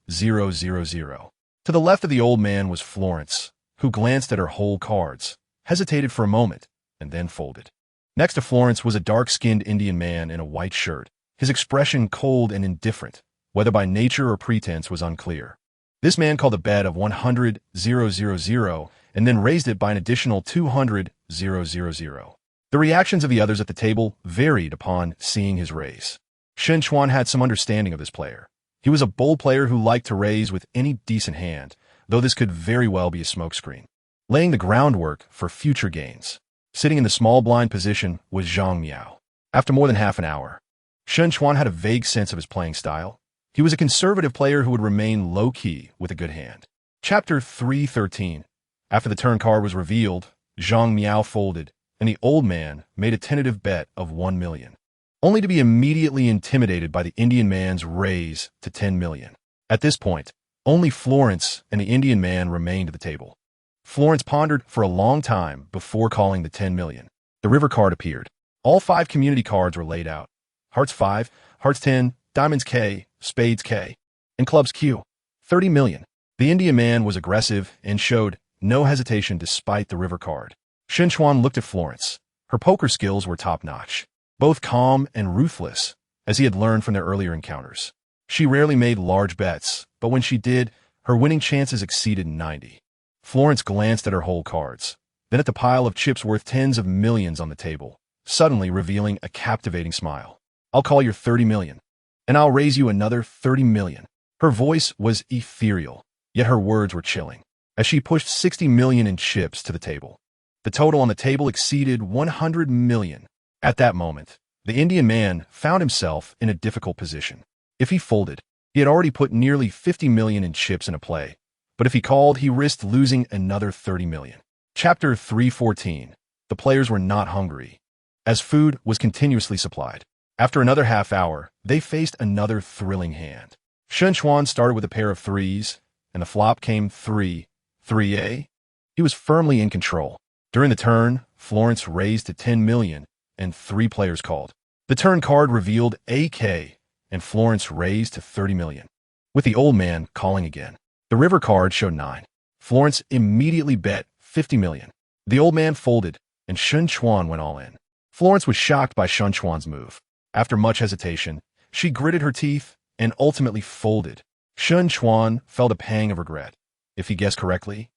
To the left of the old man was Florence, who glanced at her whole cards, hesitated for a moment, and then folded. Next to Florence was a dark-skinned Indian man in a white shirt, his expression cold and indifferent, whether by nature or pretense was unclear. This man called a bet of 100,000 and then raised it by an additional 200,000. The reactions of the others at the table varied upon seeing his raise. Chuan had some understanding of this player. He was a bold player who liked to raise with any decent hand, though this could very well be a smokescreen, laying the groundwork for future gains. Sitting in the small blind position was Zhang Miao. After more than half an hour, Chuan had a vague sense of his playing style. He was a conservative player who would remain low-key with a good hand. Chapter 313. After the turn card was revealed, Zhang Miao folded, and the old man made a tentative bet of 1 million, only to be immediately intimidated by the Indian man's raise to 10 million. At this point, only Florence and the Indian man remained at the table. Florence pondered for a long time before calling the 10 million. The river card appeared. All 5 community cards were laid out. Hearts 5, Hearts 10, Diamonds K, Spades K, and Clubs Q. 30 million. The Indian man was aggressive and showed no hesitation despite the river card. Chuan looked at Florence. Her poker skills were top-notch, both calm and ruthless, as he had learned from their earlier encounters. She rarely made large bets, but when she did, her winning chances exceeded 90. Florence glanced at her whole cards, then at the pile of chips worth tens of millions on the table, suddenly revealing a captivating smile. I'll call your 30 million, and I'll raise you another 30 million. Her voice was ethereal, yet her words were chilling, as she pushed 60 million in chips to the table. The total on the table exceeded 100 million. At that moment, the Indian man found himself in a difficult position. If he folded, he had already put nearly 50 million in chips in a play, but if he called, he risked losing another 30 million. Chapter 314. The players were not hungry, as food was continuously supplied. After another half hour, they faced another thrilling hand. Chuan started with a pair of 3s, and the flop came 3A. He was firmly in control. During the turn, Florence raised to 10 million, and 3 players called. The turn card revealed AK, and Florence raised to 30 million, with the old man calling again. The river card showed 9. Florence immediately bet 50 million. The old man folded, and Chuan went all in. Florence was shocked by Chuan's move. After much hesitation, she gritted her teeth and ultimately folded. Chuan felt a pang of regret. If he guessed correctly,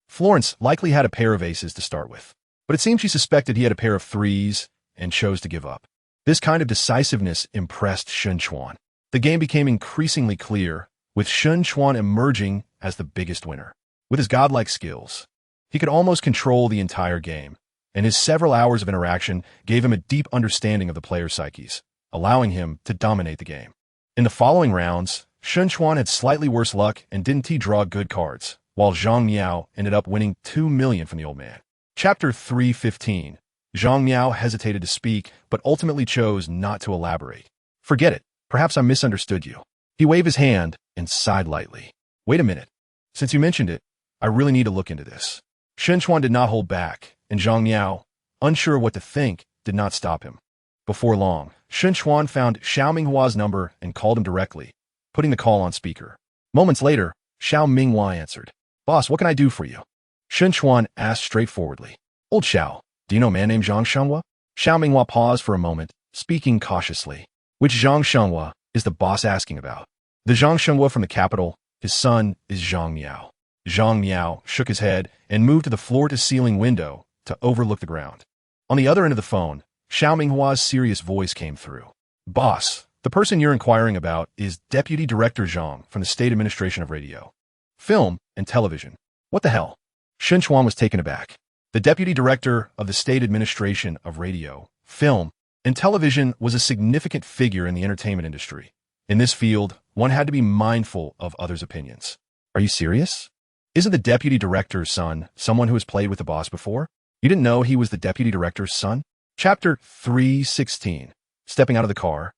Florence likely had a pair of aces to start with, but it seemed she suspected he had a pair of threes and chose to give up. This kind of decisiveness impressed Chuan. The game became increasingly clear, with Chuan emerging as the biggest winner. With his godlike skills, he could almost control the entire game, and his several hours of interaction gave him a deep understanding of the players' psyches, allowing him to dominate the game. In the following rounds, Chuan had slightly worse luck and didn't draw good cards, while Zhang Miao ended up winning $2 million from the old man. Chapter 3:15. Zhang Miao hesitated to speak, but ultimately chose not to elaborate. Forget it. Perhaps I misunderstood you. He waved his hand and sighed lightly. Wait a minute. Since you mentioned it, I really need to look into this. Chuan did not hold back, and Zhang Miao, unsure what to think, did not stop him. Before long, Chuan found Xiao Minghua's number and called him directly, putting the call on speaker. Moments later, Xiao Minghua answered. Boss, what can I do for you? Chuan asked straightforwardly. Old Xiao, do you know a man named Zhang Shenhua? Xiao Minghua paused for a moment, speaking cautiously. Which Zhang Shenhua is the boss asking about? The Zhang Shenhua from the capital. His son is Zhang Miao. Zhang Miao shook his head and moved to the floor-to-ceiling window to overlook the ground. On the other end of the phone, Xiao Minghua's serious voice came through. Boss, the person you're inquiring about is Deputy Director Zhang from the State Administration of Radio, Film, and Television. What the hell? Chuan was taken aback. The Deputy Director of the State Administration of Radio, Film, and Television was a significant figure in the entertainment industry. In this field, one had to be mindful of others' opinions. Are you serious? Isn't the Deputy Director's son someone who has played with the boss before? You didn't know he was the Deputy Director's son? Chapter 3:16. Stepping out of the car,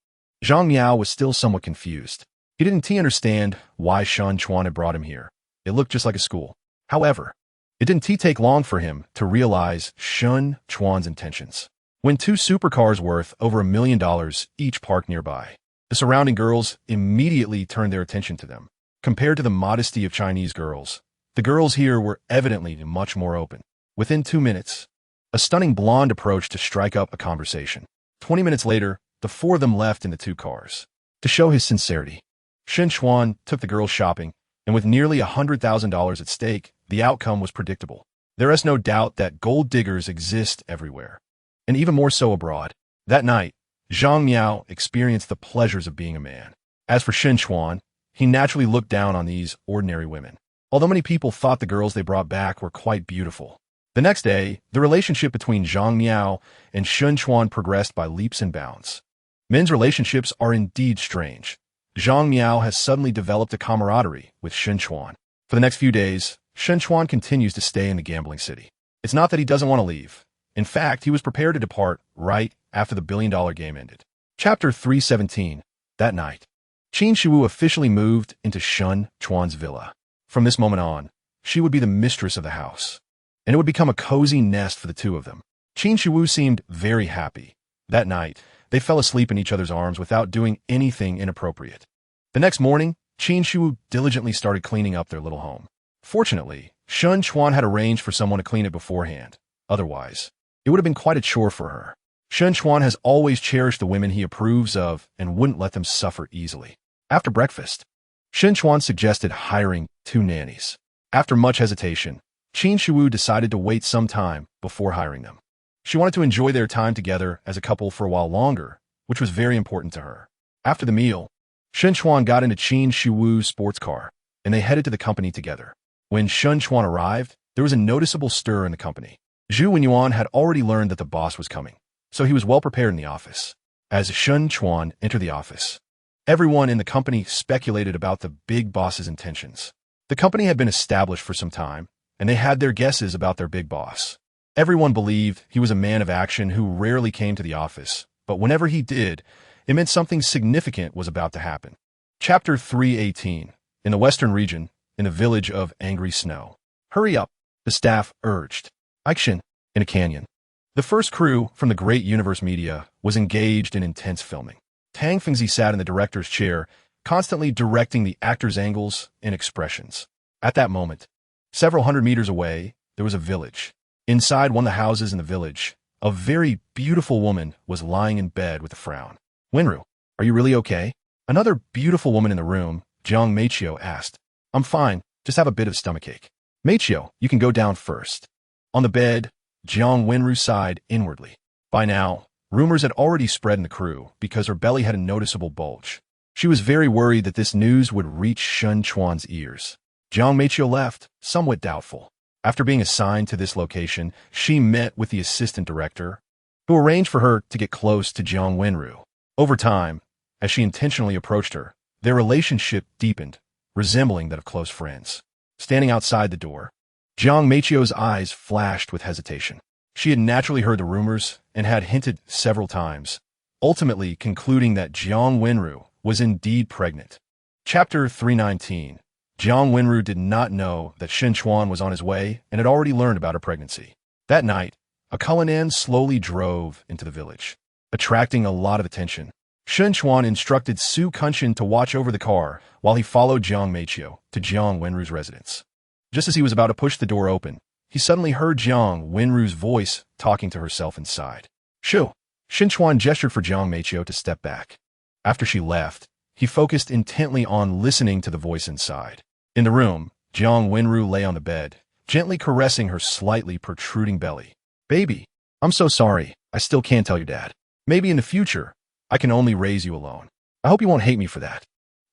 Zhang Miao was still somewhat confused. He didn't understand why Chuan had brought him here. It looked just like a school. However, it didn't take long for him to realize Chuan's intentions. When two supercars worth over $1 million each parked nearby, the surrounding girls immediately turned their attention to them. Compared to the modesty of Chinese girls, the girls here were evidently much more open. Within 2 minutes, a stunning blonde approached to strike up a conversation. 20 minutes later, the four of them left in the two cars. To show his sincerity, Chuan took the girls shopping, and with nearly $100,000 at stake, the outcome was predictable. There is no doubt that gold diggers exist everywhere, and even more so abroad. That night, Zhang Miao experienced the pleasures of being a man. As for Chuan, he naturally looked down on these ordinary women, although many people thought the girls they brought back were quite beautiful. The next day, the relationship between Zhang Miao and Chuan progressed by leaps and bounds. Men's relationships are indeed strange. Zhang Miao has suddenly developed a camaraderie with Chuan. For the next few days, Chuan continues to stay in the gambling city. It's not that he doesn't want to leave. In fact, he was prepared to depart right after the billion-dollar game ended. Chapter 3:17. That night, Qin Shiwu officially moved into Chuan's villa. From this moment on, she would be the mistress of the house, and it would become a cozy nest for the two of them. Qin Shiwu seemed very happy. That night, they fell asleep in each other's arms without doing anything inappropriate. The next morning, Qin Shiwu diligently started cleaning up their little home. Fortunately, Chuan had arranged for someone to clean it beforehand. Otherwise, it would have been quite a chore for her. Chuan has always cherished the women he approves of and wouldn't let them suffer easily. After breakfast, Chuan suggested hiring 2 nannies. After much hesitation, Qin Shiwu decided to wait some time before hiring them. She wanted to enjoy their time together as a couple for a while longer, which was very important to her. After the meal, Chuan got into Qin Shiwu's sports car, and they headed to the company together. When Chuan arrived, there was a noticeable stir in the company. Zhu Wenyuan had already learned that the boss was coming, so he was well prepared in the office. As Chuan entered the office, everyone in the company speculated about the big boss's intentions. The company had been established for some time, and they had their guesses about their big boss. Everyone believed he was a man of action who rarely came to the office, but whenever he did, it meant something significant was about to happen. Chapter 3:18. In the western region, in the village of Angry Snow. Hurry up, the staff urged. Action, in a canyon. The first crew from the Great Universe Media was engaged in intense filming. Tang Fengzi sat in the director's chair, constantly directing the actors' angles and expressions. At that moment, several hundred meters away, there was a village. Inside one of the houses in the village, a very beautiful woman was lying in bed with a frown. Wenru, are you really okay? Another beautiful woman in the room Jiang Meiqiu asked. I'm fine, just have a bit of stomachache. Meiqiu, you can go down first. On the bed, Jiang Wenru sighed inwardly. By now, rumors had already spread in the crew because her belly had a noticeable bulge. She was very worried that this news would reach Chuan's ears. Jiang Meiqiu left, somewhat doubtful. After being assigned to this location, she met with the assistant director, who arranged for her to get close to Jiang Wenru. Over time, as she intentionally approached her, their relationship deepened, resembling that of close friends. Standing outside the door, Jiang Meiqiu's eyes flashed with hesitation. She had naturally heard the rumors and had hinted several times, ultimately concluding that Jiang Wenru was indeed pregnant. Chapter 319. Jiang Wenru did not know that Chuan was on his way and had already learned about her pregnancy. That night, a Cullinan slowly drove into the village, attracting a lot of attention. Chuan instructed Su Kunshin to watch over the car while he followed Jiang Meiqiu to Jiang Wenru's residence. Just as he was about to push the door open, he suddenly heard Jiang Wenru's voice talking to herself inside. Shoo! Chuan gestured for Jiang Meiqiu to step back. After she left, he focused intently on listening to the voice inside. In the room, Jiang Wenru lay on the bed, gently caressing her slightly protruding belly. Baby, I'm so sorry, I still can't tell your dad. Maybe in the future, I can only raise you alone. I hope you won't hate me for that.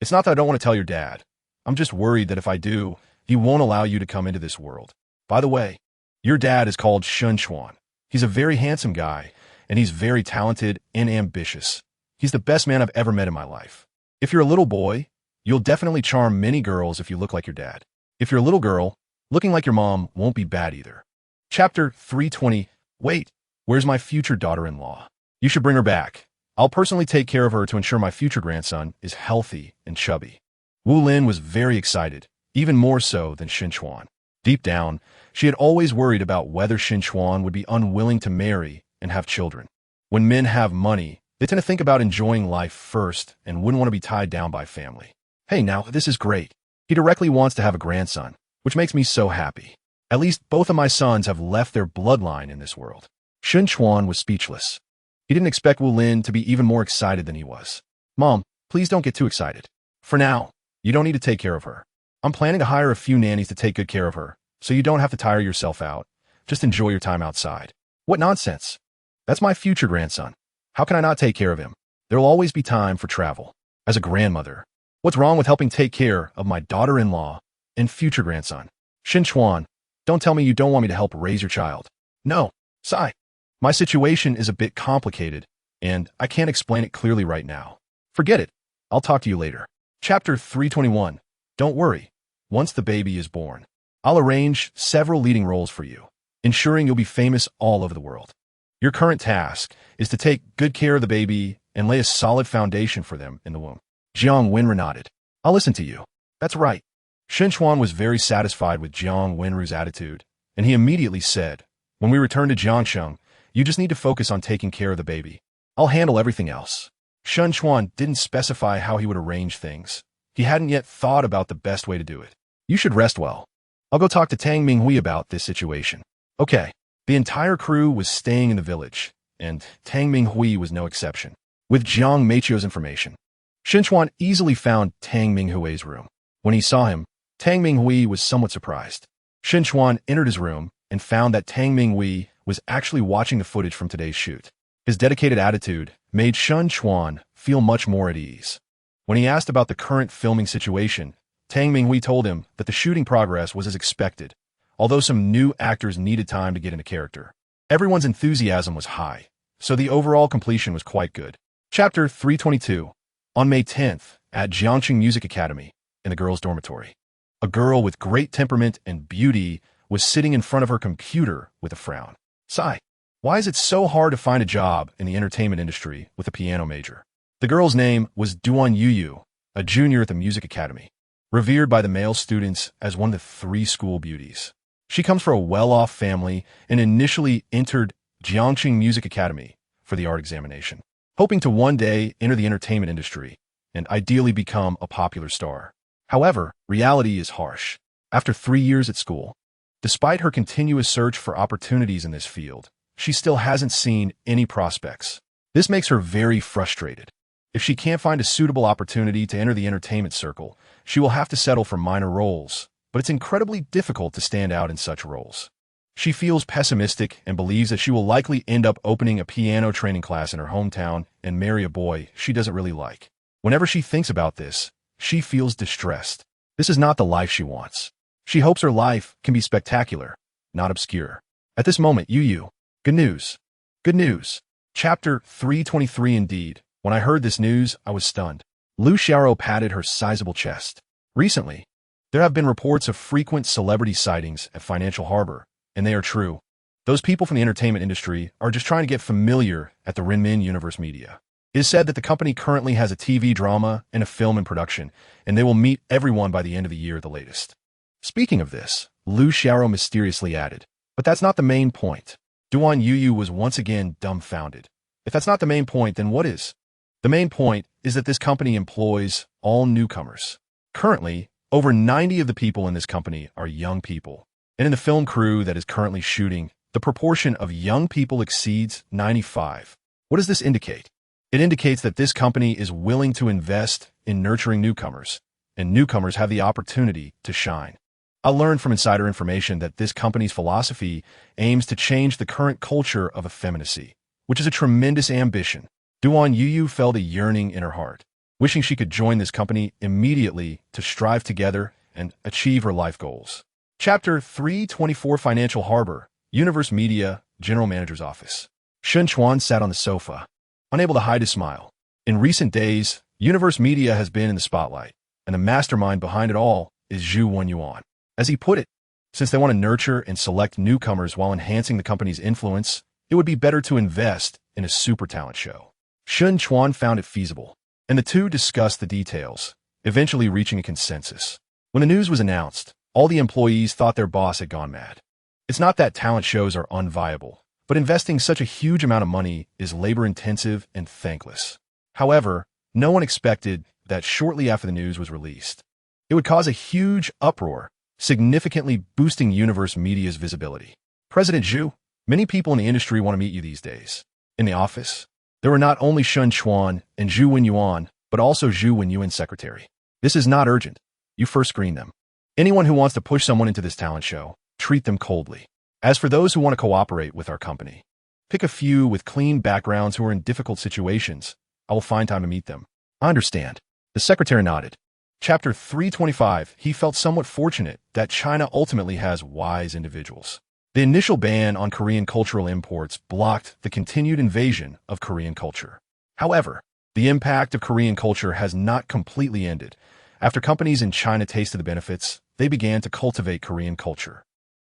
It's not that I don't want to tell your dad. I'm just worried that if I do, he won't allow you to come into this world. By the way, your dad is called Chuan. He's a very handsome guy, and he's very talented and ambitious. He's the best man I've ever met in my life. If you're a little boy, you'll definitely charm many girls if you look like your dad. If you're a little girl, looking like your mom won't be bad either. Chapter 320. Wait, where's my future daughter-in-law? You should bring her back. I'll personally take care of her to ensure my future grandson is healthy and chubby. Wu Lin was very excited, even more so than Chuan. Deep down, she had always worried about whether Chuan would be unwilling to marry and have children. When men have money, they tend to think about enjoying life first and wouldn't want to be tied down by family. Hey, now, this is great. He directly wants to have a grandson, which makes me so happy. At least both of my sons have left their bloodline in this world. Chuan was speechless. He didn't expect Wu Lin to be even more excited than he was. Mom, please don't get too excited. For now, you don't need to take care of her. I'm planning to hire a few nannies to take good care of her, so you don't have to tire yourself out. Just enjoy your time outside. What nonsense. That's my future grandson. How can I not take care of him? There will always be time for travel. As a grandmother, what's wrong with helping take care of my daughter-in-law and future grandson? Chuan, don't tell me you don't want me to help raise your child. No, sigh. My situation is a bit complicated, and I can't explain it clearly right now. Forget it. I'll talk to you later. Chapter 321. Don't worry. Once the baby is born, I'll arrange several leading roles for you, ensuring you'll be famous all over the world. Your current task is to take good care of the baby and lay a solid foundation for them in the womb. Jiang Wenru nodded. I'll listen to you. That's right. Chuan was very satisfied with Jiang Wenru's attitude, and he immediately said, when we return to Jiangsheng, you just need to focus on taking care of the baby. I'll handle everything else. Chuan didn't specify how he would arrange things. He hadn't yet thought about the best way to do it. You should rest well. I'll go talk to Tang Minghui about this situation. Okay. The entire crew was staying in the village, and Tang Minghui was no exception. With Jiang Meiqiu's information, Chuan easily found Tang Minghui's room. When he saw him, Tang Minghui was somewhat surprised. Chuan entered his room and found that Tang Minghui was actually watching the footage from today's shoot. His dedicated attitude made Chuan feel much more at ease. When he asked about the current filming situation, Tang Minghui told him that the shooting progress was as expected, although some new actors needed time to get into character. Everyone's enthusiasm was high, so the overall completion was quite good. Chapter 322. On May 10th, at Jiangqing Music Academy, in the girls' dormitory, a girl with great temperament and beauty was sitting in front of her computer with a frown. Sigh. Why is it so hard to find a job in the entertainment industry with a piano major? The girl's name was Duan Yuyu, a junior at the Music Academy, revered by the male students as one of the three school beauties. She comes from a well-off family and initially entered Jiangqing Music Academy for the art examination, hoping to one day enter the entertainment industry and ideally become a popular star. However, reality is harsh. After 3 years at school, despite her continuous search for opportunities in this field, she still hasn't seen any prospects. This makes her very frustrated. If she can't find a suitable opportunity to enter the entertainment circle, she will have to settle for minor roles, but it's incredibly difficult to stand out in such roles. She feels pessimistic and believes that she will likely end up opening a piano training class in her hometown and marry a boy she doesn't really like. Whenever she thinks about this, she feels distressed. This is not the life she wants. She hopes her life can be spectacular, not obscure. At this moment, good news. Good news. Chapter 323 Indeed. When I heard this news, I was stunned. Lu Xiaoro patted her sizable chest. Recently, there have been reports of frequent celebrity sightings at Financial Harbor, and they are true. Those people from the entertainment industry are just trying to get familiar at the Renmin Universe Media. It is said that the company currently has a TV drama and a film in production, and they will meet everyone by the end of the year at the latest. Speaking of this, Lu Xiaoro mysteriously added, but that's not the main point. Duan Yu was once again dumbfounded. If that's not the main point, then what is? The main point is that this company employs all newcomers. Currently, over 90 of the people in this company are young people. And in the film crew that is currently shooting, the proportion of young people exceeds 95. What does this indicate? It indicates that this company is willing to invest in nurturing newcomers, and newcomers have the opportunity to shine. I learned from insider information that this company's philosophy aims to change the current culture of effeminacy, which is a tremendous ambition. Duan Yu felt a yearning in her heart, wishing she could join this company immediately to strive together and achieve her life goals. Chapter 324 Financial Harbor, Universe Media, General Manager's Office. Chuan sat on the sofa, unable to hide his smile. In recent days, Universe Media has been in the spotlight, and the mastermind behind it all is Zhu Yuan. As he put it, since they want to nurture and select newcomers while enhancing the company's influence, it would be better to invest in a super talent show. Chuan found it feasible, and the two discussed the details, eventually reaching a consensus. When the news was announced, all the employees thought their boss had gone mad. It's not that talent shows are unviable, but investing such a huge amount of money is labor-intensive and thankless. However, no one expected that shortly after the news was released, it would cause a huge uproar, significantly boosting Universe Media's visibility. President Zhu, many people in the industry want to meet you these days. In the office, there were not only Chuan and Zhu Yuan, but also Zhu Yuan's secretary. This is not urgent. You first screen them. Anyone who wants to push someone into this talent show, treat them coldly. As for those who want to cooperate with our company, pick a few with clean backgrounds who are in difficult situations. I will find time to meet them. I understand. The secretary nodded. Chapter 325, he felt somewhat fortunate that China ultimately has wise individuals. The initial ban on Korean cultural imports blocked the continued invasion of Korean culture. However, the impact of Korean culture has not completely ended. After companies in China tasted the benefits, they began to cultivate Korean culture.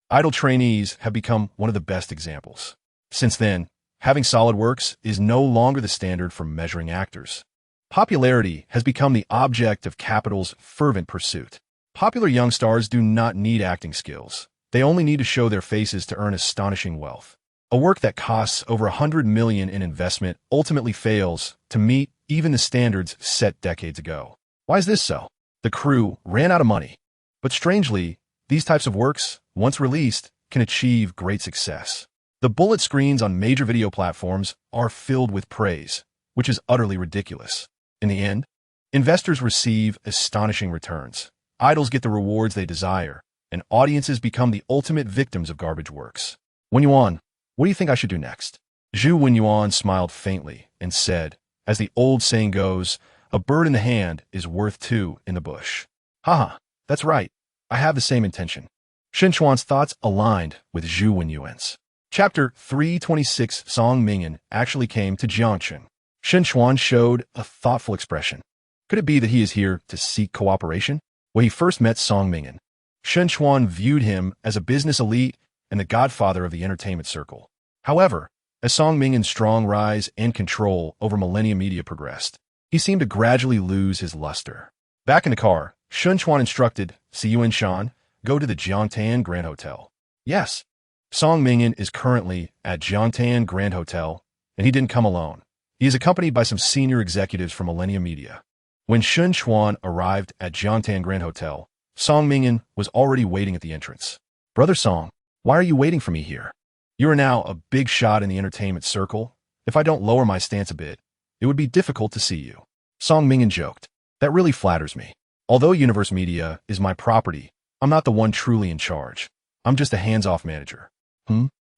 Idol trainees have become one of the best examples. Since then, having solid works is no longer the standard for measuring actors. Popularity has become the object of capital's fervent pursuit. Popular young stars do not need acting skills. They only need to show their faces to earn astonishing wealth. A work that costs over $100 million in investment ultimately fails to meet even the standards set decades ago. Why is this so? The crew ran out of money. But strangely, these types of works, once released, can achieve great success. The bullet screens on major video platforms are filled with praise, which is utterly ridiculous. In the end, investors receive astonishing returns. Idols get the rewards they desire, and audiences become the ultimate victims of garbage works. Yuan, what do you think I should do next? Zhu Yuan smiled faintly and said, as the old saying goes, a bird in the hand is worth two in the bush. Haha, that's right. I have the same intention. Chuan's thoughts aligned with Zhu Yuan's. Chapter 326 Song Mingyan actually came to Jiangchen. Chuan showed a thoughtful expression. Could it be that he is here to seek cooperation? When he first met Song Mingyan, Chuan viewed him as a business elite and the godfather of the entertainment circle. However, as Song Mingyan's strong rise and control over Millennium Media progressed, he seemed to gradually lose his luster. Back in the car, Chuan instructed Shan, go to the Jiangtan Grand Hotel. Yes, Song Mingyan is currently at Jiangtan Grand Hotel, and he didn't come alone. He is accompanied by some senior executives from Millennium Media. When Chuan arrived at Jiangtan Grand Hotel, Song Mingyan was already waiting at the entrance. Brother Song, why are you waiting for me here? You are now a big shot in the entertainment circle. If I don't lower my stance a bit, it would be difficult to see you. Song Mingyan joked. That really flatters me. Although Universe Media is my property, I'm not the one truly in charge. I'm just a hands-off manager.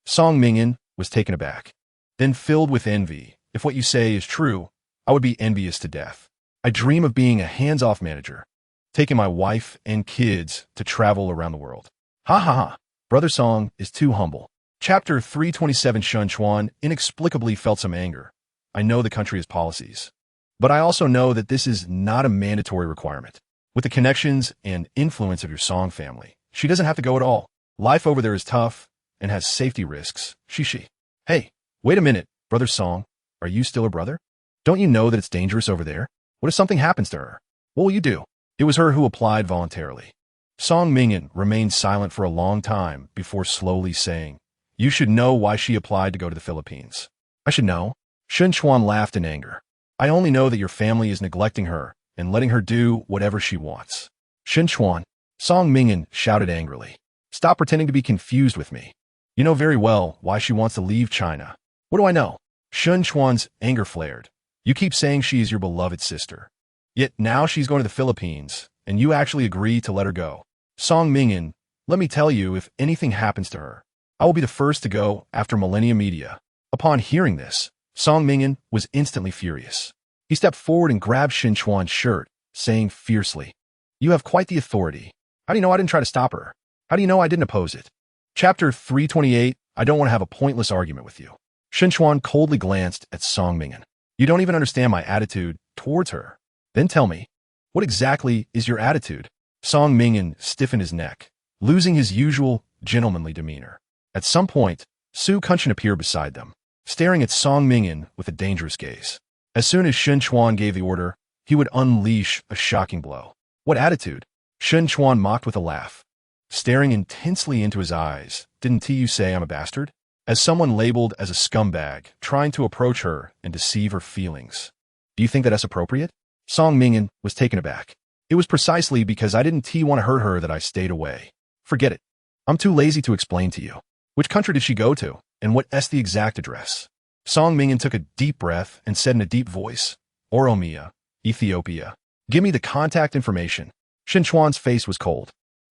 Song Mingyan was taken aback. Then filled with envy. If what you say is true, I would be envious to death. I dream of being a hands-off manager, taking my wife and kids to travel around the world. Ha ha ha. Brother Song is too humble. Chapter 327. Chuan inexplicably felt some anger. I know the country has policies, but I also know that this is not a mandatory requirement. With the connections and influence of your Song family, she doesn't have to go at all. Life over there is tough and has safety risks. She. Hey, wait a minute, Brother Song. Are you still her brother? Don't you know that it's dangerous over there? What if something happens to her? What will you do? It was her who applied voluntarily. Song Mingyan remained silent for a long time before slowly saying, You should know why she applied to go to the Philippines. I should know. Chuan laughed in anger. I only know that your family is neglecting her and letting her do whatever she wants. Chuan, Song Mingyan shouted angrily. Stop pretending to be confused with me. You know very well why she wants to leave China. What do I know? Chuan's anger flared. You keep saying she is your beloved sister. Yet now she's going to the Philippines, and you actually agree to let her go. Song Mingyan, let me tell you, if anything happens to her, I will be the first to go after Millennium Media. Upon hearing this, Song Mingyan was instantly furious. He stepped forward and grabbed Chuan's shirt, saying fiercely, You have quite the authority. How do you know I didn't try to stop her? How do you know I didn't oppose it? Chapter 328. I don't want to have a pointless argument with you. Chuan coldly glanced at Song Mingyan. You don't even understand my attitude towards her. Then tell me, what exactly is your attitude? Song Mingyan stiffened his neck, losing his usual gentlemanly demeanor. At some point, Su Kunshan appeared beside them, staring at Song Mingyan with a dangerous gaze. As soon as Chuan gave the order, he would unleash a shocking blow. What attitude? Chuan mocked with a laugh, staring intensely into his eyes. Didn't you say I'm a bastard? As someone labeled as a scumbag, trying to approach her and deceive her feelings. Do you think that that's appropriate? Song Mingyan was taken aback. It was precisely because I didn't want to hurt her that I stayed away. Forget it. I'm too lazy to explain to you. Which country did she go to, and what's the exact address? Song Mingyan took a deep breath and said in a deep voice, Oromia, Ethiopia. Give me the contact information. Chuan's face was cold.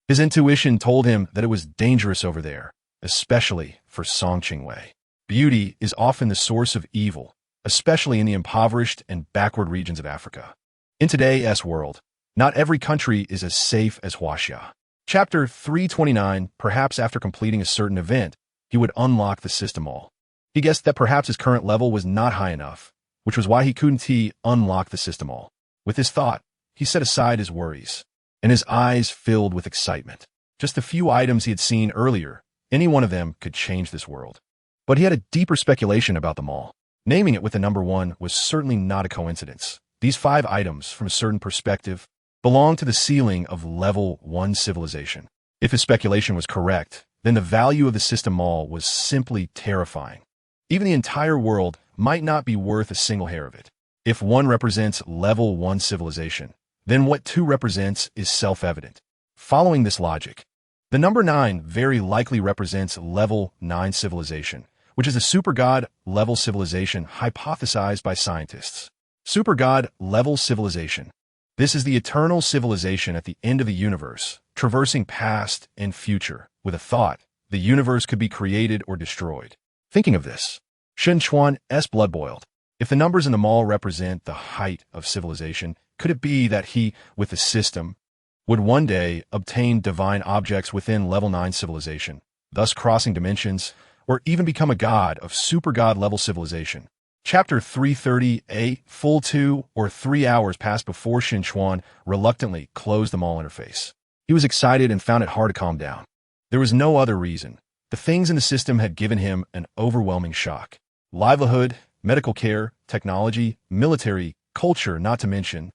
His intuition told him that it was dangerous over there, especially for Song Qingwei. Beauty is often the source of evil, especially in the impoverished and backward regions of Africa. In today's world, not every country is as safe as Huaxia. Chapter 329. Perhaps after completing a certain event, he would unlock the system all. He guessed that perhaps his current level was not high enough, which was why he couldn't unlock the system all. With this thought, he set aside his worries, and his eyes filled with excitement. Just a few items he had seen earlier, any one of them could change this world. But he had a deeper speculation about them all. Naming it with the number 1 was certainly not a coincidence. These 5 items, from a certain perspective, belonged to the ceiling of level 1 civilization. If his speculation was correct, then the value of the system all was simply terrifying. Even the entire world might not be worth a single hair of it. If 1 represents level 1 civilization, then what 2 represents is self-evident. Following this logic, the number 9 very likely represents level 9 civilization, which is a super god level civilization hypothesized by scientists. Super god level civilization. This is the eternal civilization at the end of the universe, traversing past and future. With a thought, the universe could be created or destroyed. Thinking of this, Chuan's blood boiled. If the numbers in the mall represent the height of civilization, could it be that he, with the system, would one day obtain divine objects within level 9 civilization, thus crossing dimensions, or even become a god of super god level civilization? Chapter 330. A full 2 or 3 hours passed before Chuan reluctantly closed the mall interface. He was excited and found it hard to calm down. There was no other reason. The things in the system had given him an overwhelming shock. Livelihood, medical care, technology, military, culture, not to mention.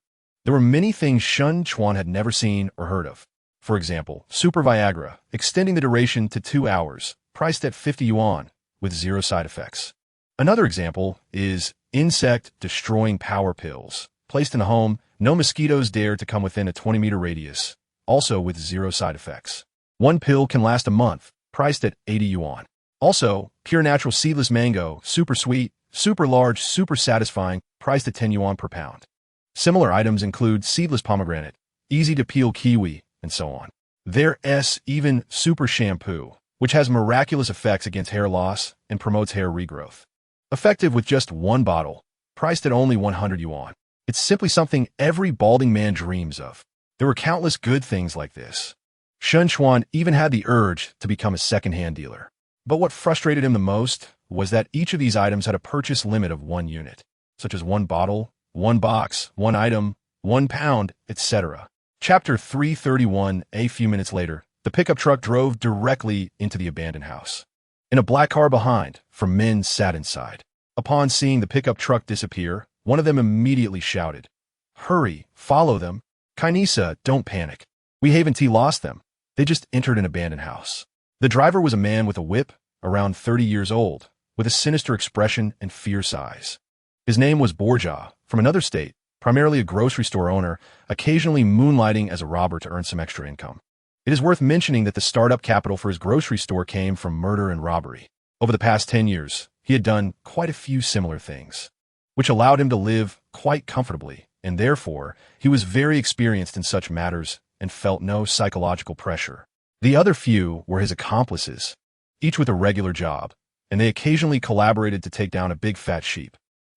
There were many things Chuan had never seen or heard of. For example, Super Viagra, extending the duration to 2 hours, priced at 50 yuan, with 0 side effects. Another example is insect-destroying power pills, placed in a home, no mosquitoes dare to come within a 20-meter radius, also with 0 side effects. 1 pill can last a month, priced at 80 yuan. Also, pure natural seedless mango, super sweet, super large, super satisfying, priced at 10 yuan per pound. Similar items include seedless pomegranate, easy-to-peel kiwi, and so on. There's even super shampoo, which has miraculous effects against hair loss and promotes hair regrowth. Effective with just one bottle, priced at only 100 yuan. It's simply something every balding man dreams of. There were countless good things like this. Chuan even had the urge to become a second-hand dealer. But what frustrated him the most was that each of these items had a purchase limit of 1 unit, such as 1 bottle, 1 box, 1 item, 1 pound, etc. Chapter 331. A few minutes later, the pickup truck drove directly into the abandoned house. In a black car behind, 4 men sat inside. Upon seeing the pickup truck disappear, one of them immediately shouted, "Hurry, follow them. Kainisa, don't panic. We haven't lost them. They just entered an abandoned house." The driver was a man with a whip, around 30 years old, with a sinister expression and fierce eyes. His name was Borja, from another state, primarily a grocery store owner, occasionally moonlighting as a robber to earn some extra income. It is worth mentioning that the startup capital for his grocery store came from murder and robbery. Over the past 10 years, he had done quite a few similar things, which allowed him to live quite comfortably, and therefore, he was very experienced in such matters and felt no psychological pressure. The other few were his accomplices, each with a regular job, and they occasionally collaborated to take down a big fat sheep.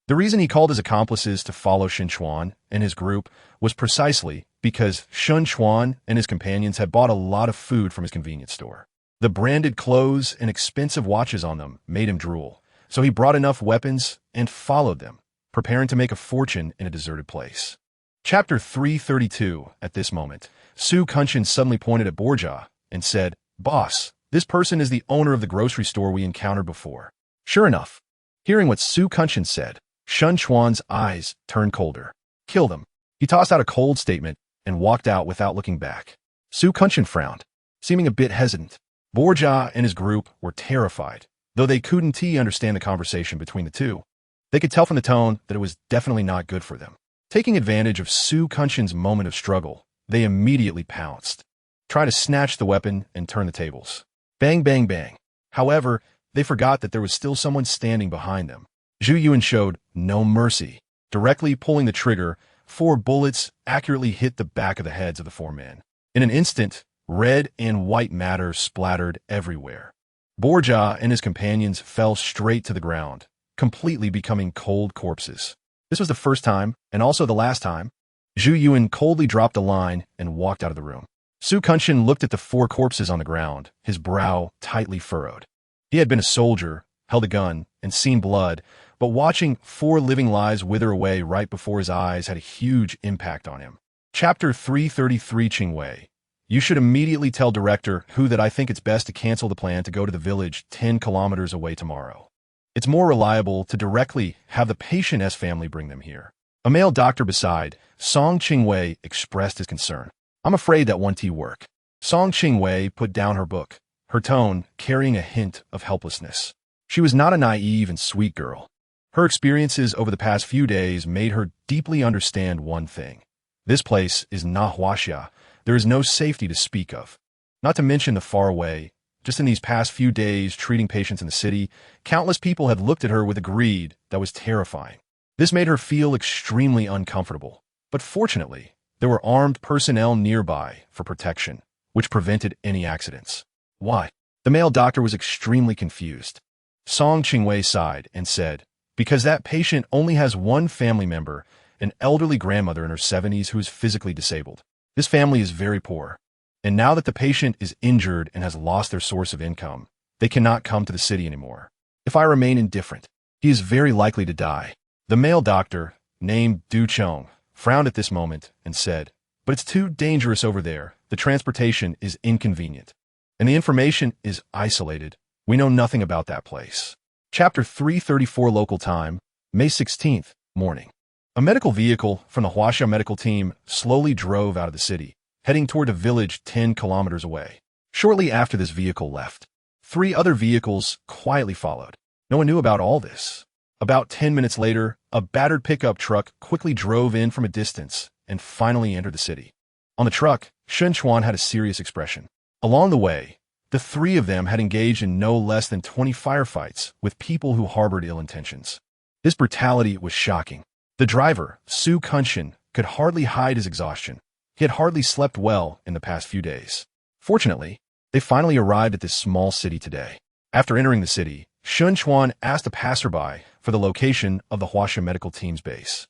The reason he called his accomplices to follow Chuan and his group was precisely because Chuan and his companions had bought a lot of food from his convenience store. The branded clothes and expensive watches on them made him drool, so he brought enough weapons and followed them, preparing to make a fortune in a deserted place. Chapter 332. At this moment, Su Kunshin suddenly pointed at Borja and said, "Boss, this person is the owner of the grocery store we encountered before." Sure enough, hearing what Su Kunshin said, Chuan's eyes turned colder. "Kill them." He tossed out a cold statement and walked out without looking back. Su Kunshin frowned, seeming a bit hesitant. Borja and his group were terrified, though they couldn't understand the conversation between the two. They could tell from the tone that it was definitely not good for them. Taking advantage of Su Kunshin's moment of struggle, they immediately pounced, trying to snatch the weapon and turn the tables. Bang, bang, bang. However, they forgot that there was still someone standing behind them. Zhu Yuan showed no mercy. Directly pulling the trigger, 4 bullets accurately hit the back of the heads of the 4 men. In an instant, red and white matter splattered everywhere. Borja and his companions fell straight to the ground, completely becoming cold corpses. This was the first time, and also the last time. Zhu Yuan coldly dropped a line and walked out of the room. Su Kunshin looked at the 4 corpses on the ground, his brow tightly furrowed. He had been a soldier, held a gun, and seen blood, but watching 4 living lives wither away right before his eyes had a huge impact on him. Chapter 333. Qingwei. You should immediately tell Director Hu that I think it's best to cancel the plan to go to the village 10 kilometers away tomorrow. It's more reliable to directly have the patient's family bring them here. A male doctor beside Song Qingwei expressed his concern. "I'm afraid that won't work." Song Qingwei put down her book, her tone carrying a hint of helplessness. She was not a naive and sweet girl. Her experiences over the past few days made her deeply understand one thing. This place is not Huaxia. There is no safety to speak of. Not to mention the far away. Just in these past few days treating patients in the city, countless people had looked at her with a greed that was terrifying. This made her feel extremely uncomfortable. But fortunately, there were armed personnel nearby for protection, which prevented any accidents. Why? The male doctor was extremely confused. Song Qingwei sighed and said, "Because that patient only has one family member, an elderly grandmother in her 70s who is physically disabled. This family is very poor. And now that the patient is injured and has lost their source of income, they cannot come to the city anymore. If I remain indifferent, he is very likely to die." The male doctor, named Du Chong, frowned at this moment and said, "But it's too dangerous over there. The transportation is inconvenient. And the information is isolated. We know nothing about that place." Chapter 334. Local time, May 16th, morning. A medical vehicle from the Huaxia medical team slowly drove out of the city, heading toward a village 10 kilometers away. Shortly after this vehicle left, 3 other vehicles quietly followed. No one knew about all this. About 10 minutes later, a battered pickup truck quickly drove in from a distance and finally entered the city. On the truck, Chuan had a serious expression. Along the way, the 3 of them had engaged in no less than 20 firefights with people who harbored ill intentions. This brutality was shocking. The driver, Su Kunshin, could hardly hide his exhaustion. He had hardly slept well in the past few days. Fortunately, they finally arrived at this small city today. After entering the city, Chuan asked a passerby for the location of the Huaxia medical team's base.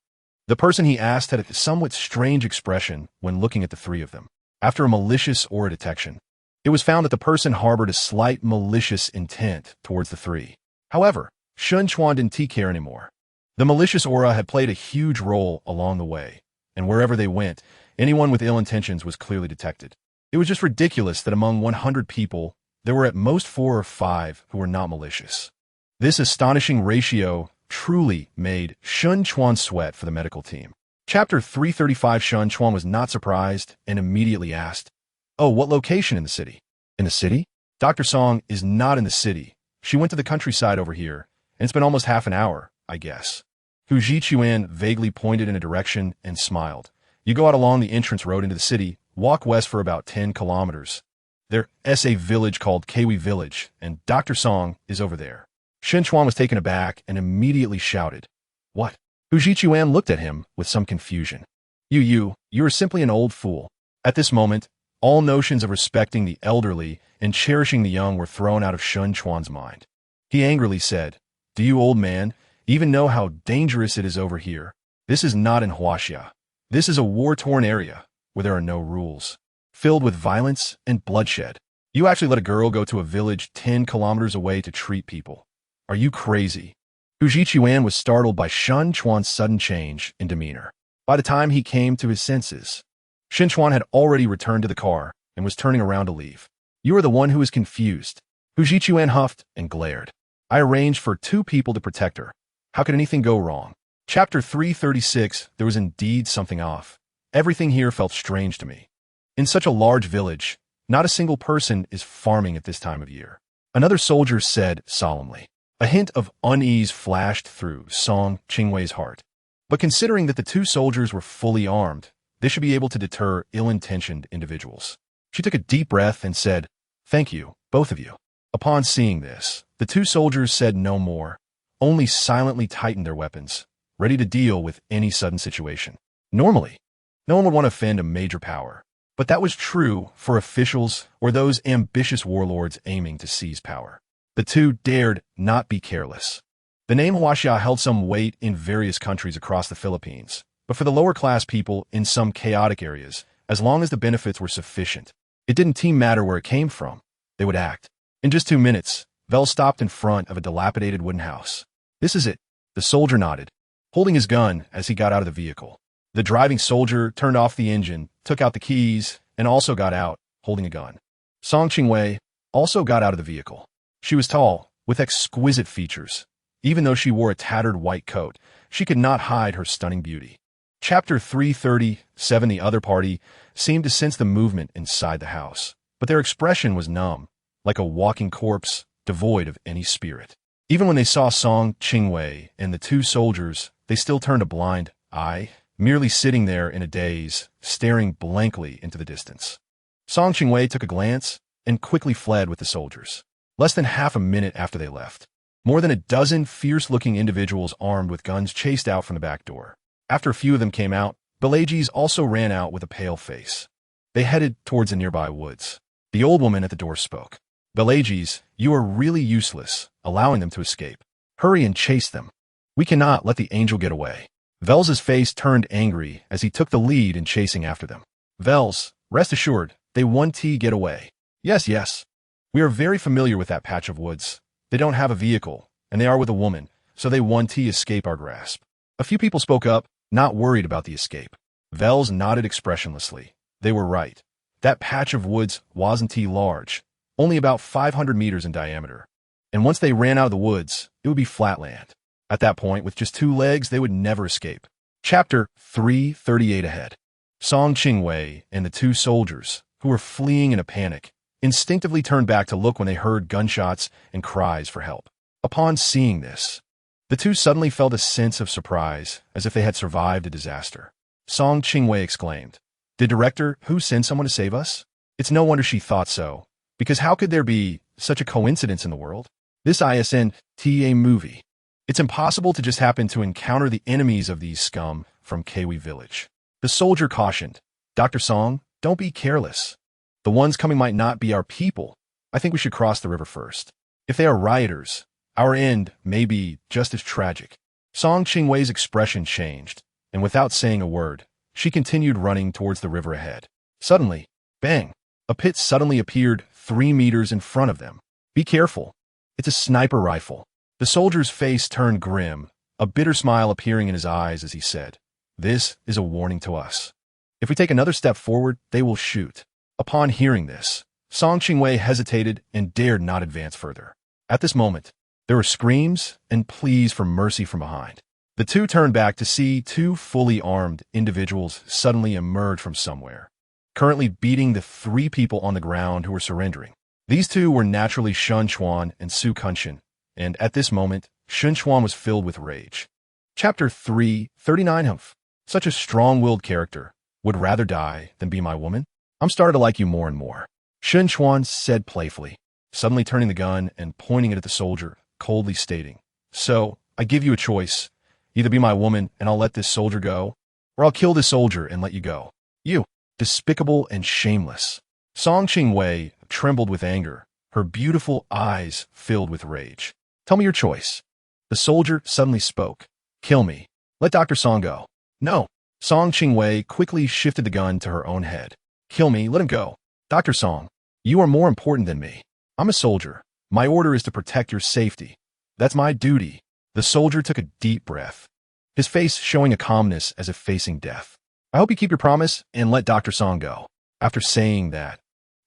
The person he asked had a somewhat strange expression when looking at the three of them. After a malicious aura detection, it was found that the person harbored a slight malicious intent towards the three. However, Chuan didn't care anymore. The malicious aura had played a huge role along the way, and wherever they went, anyone with ill intentions was clearly detected. It was just ridiculous that among 100 people, there were at most 4 or 5 who were not malicious. This astonishing ratio truly made Chuan sweat for the medical team. Chapter 335. Chuan was not surprised and immediately asked, "Oh, what location in the city?" "In the city? Dr. Song is not in the city. She went to the countryside over here, and it's been almost half an hour, I guess." Hu Chuan vaguely pointed in a direction and smiled. "You go out along the entrance road into the city, walk west for about 10 kilometers. There's a village called Kiwi Village, and Dr. Song is over there." Chuan was taken aback and immediately shouted, "What?" Hu Chuan looked at him with some confusion. You are simply an old fool." At this moment, all notions of respecting the elderly and cherishing the young were thrown out of Chuan's mind. He angrily said, "Do you, old man, even know how dangerous it is over here? This is not in Huaxia. This is a war-torn area where there are no rules, filled with violence and bloodshed. You actually let a girl go to a village 10 kilometers away to treat people. Are you crazy?" Hu Chuan was startled by Chuan's sudden change in demeanor. By the time he came to his senses, Chuan had already returned to the car and was turning around to leave. "You are the one who is confused." Hu Chuan huffed and glared. "I arranged for 2 people to protect her. How could anything go wrong?" Chapter 336. There was indeed something off. Everything here felt strange to me. In such a large village, not a single person is farming at this time of year. Another soldier said solemnly. A hint of unease flashed through Song Qingwei's heart. But considering that the 2 soldiers were fully armed, they should be able to deter ill-intentioned individuals. She took a deep breath and said, "Thank you, both of you." Upon seeing this, the 2 soldiers said no more, only silently tightened their weapons, ready to deal with any sudden situation. Normally, no one would want to offend a major power, but that was true for officials or those ambitious warlords aiming to seize power. The 2 dared not be careless. The name Huaxia held some weight in various countries across the Philippines, but for the lower-class people in some chaotic areas, as long as the benefits were sufficient, it didn't matter where it came from, they would act. In just 2 minutes, Vel stopped in front of a dilapidated wooden house. "This is it," the soldier nodded, holding his gun as he got out of the vehicle. The driving soldier turned off the engine, took out the keys, and also got out, holding a gun. Song Qingwei also got out of the vehicle. She was tall, with exquisite features. Even though she wore a tattered white coat, she could not hide her stunning beauty. Chapter 337. The other party seemed to sense the movement inside the house, but their expression was numb, like a walking corpse, devoid of any spirit. Even when they saw Song Qingwei and the 2 soldiers, they still turned a blind eye, merely sitting there in a daze, staring blankly into the distance. Song Qingwei took a glance and quickly fled with the soldiers. Less than half a minute after they left, more than a dozen fierce-looking individuals armed with guns chased out from the back door. After a few of them came out, Balages also ran out with a pale face. They headed towards the nearby woods. The old woman at the door spoke. "Balages, you are really useless, allowing them to escape. Hurry and chase them. We cannot let the angel get away." Vels's face turned angry as he took the lead in chasing after them. "Vels, rest assured, they won't get away. Yes. We are very familiar with that patch of woods. They don't have a vehicle, and they are with a woman, so they won't escape our grasp." A few people spoke up, not worried about the escape. Vels nodded expressionlessly. They were right. That patch of woods wasn't large, only about 500 meters in diameter. And once they ran out of the woods, it would be flat land. At that point, with just 2 legs, they would never escape. Chapter 338 ahead. Song Qingwei and the 2 soldiers, who were fleeing in a panic, instinctively turned back to look when they heard gunshots and cries for help. Upon seeing this, the 2 suddenly felt a sense of surprise, as if they had survived a disaster. Song Qingwei exclaimed, "Did Director Hu send someone to save us?" It's no wonder she thought so, because how could there be such a coincidence in the world? This isn't a movie. It's impossible to just happen to encounter the enemies of these scum from Kiwi Village. The soldier cautioned, Dr. Song, don't be careless. The ones coming might not be our people. I think we should cross the river first. If they are rioters, our end may be just as tragic. Song Qingwei's expression changed, and without saying a word, she continued running towards the river ahead. Suddenly, bang! A pit suddenly appeared 3 meters in front of them. Be careful. It's a sniper rifle. The soldier's face turned grim, a bitter smile appearing in his eyes as he said, This is a warning to us. If we take another step forward, they will shoot. Upon hearing this, Song Qingwei hesitated and dared not advance further. At this moment, there were screams and pleas for mercy from behind. The two turned back to see 2 fully armed individuals suddenly emerge from somewhere, currently beating the 3 people on the ground who were surrendering. These 2 were naturally Chuan and Su Kunshin, and at this moment, Chuan was filled with rage. Chapter 339 Humph. Such a strong-willed character would rather die than be my woman? I'm starting to like you more and more. Chuan said playfully, suddenly turning the gun and pointing it at the soldier, coldly stating, So, I give you a choice. Either be my woman and I'll let this soldier go, or I'll kill this soldier and let you go. You, despicable and shameless. Song Qingwei trembled with anger, her beautiful eyes filled with rage. Tell me your choice. The soldier suddenly spoke. Kill me. Let Dr. Song go. No. Song Qingwei quickly shifted the gun to her own head. Kill me, let him go. Dr. Song, you are more important than me. I'm a soldier. My order is to protect your safety. That's my duty. The soldier took a deep breath, his face showing a calmness as if facing death. I hope you keep your promise and let Dr. Song go. After saying that,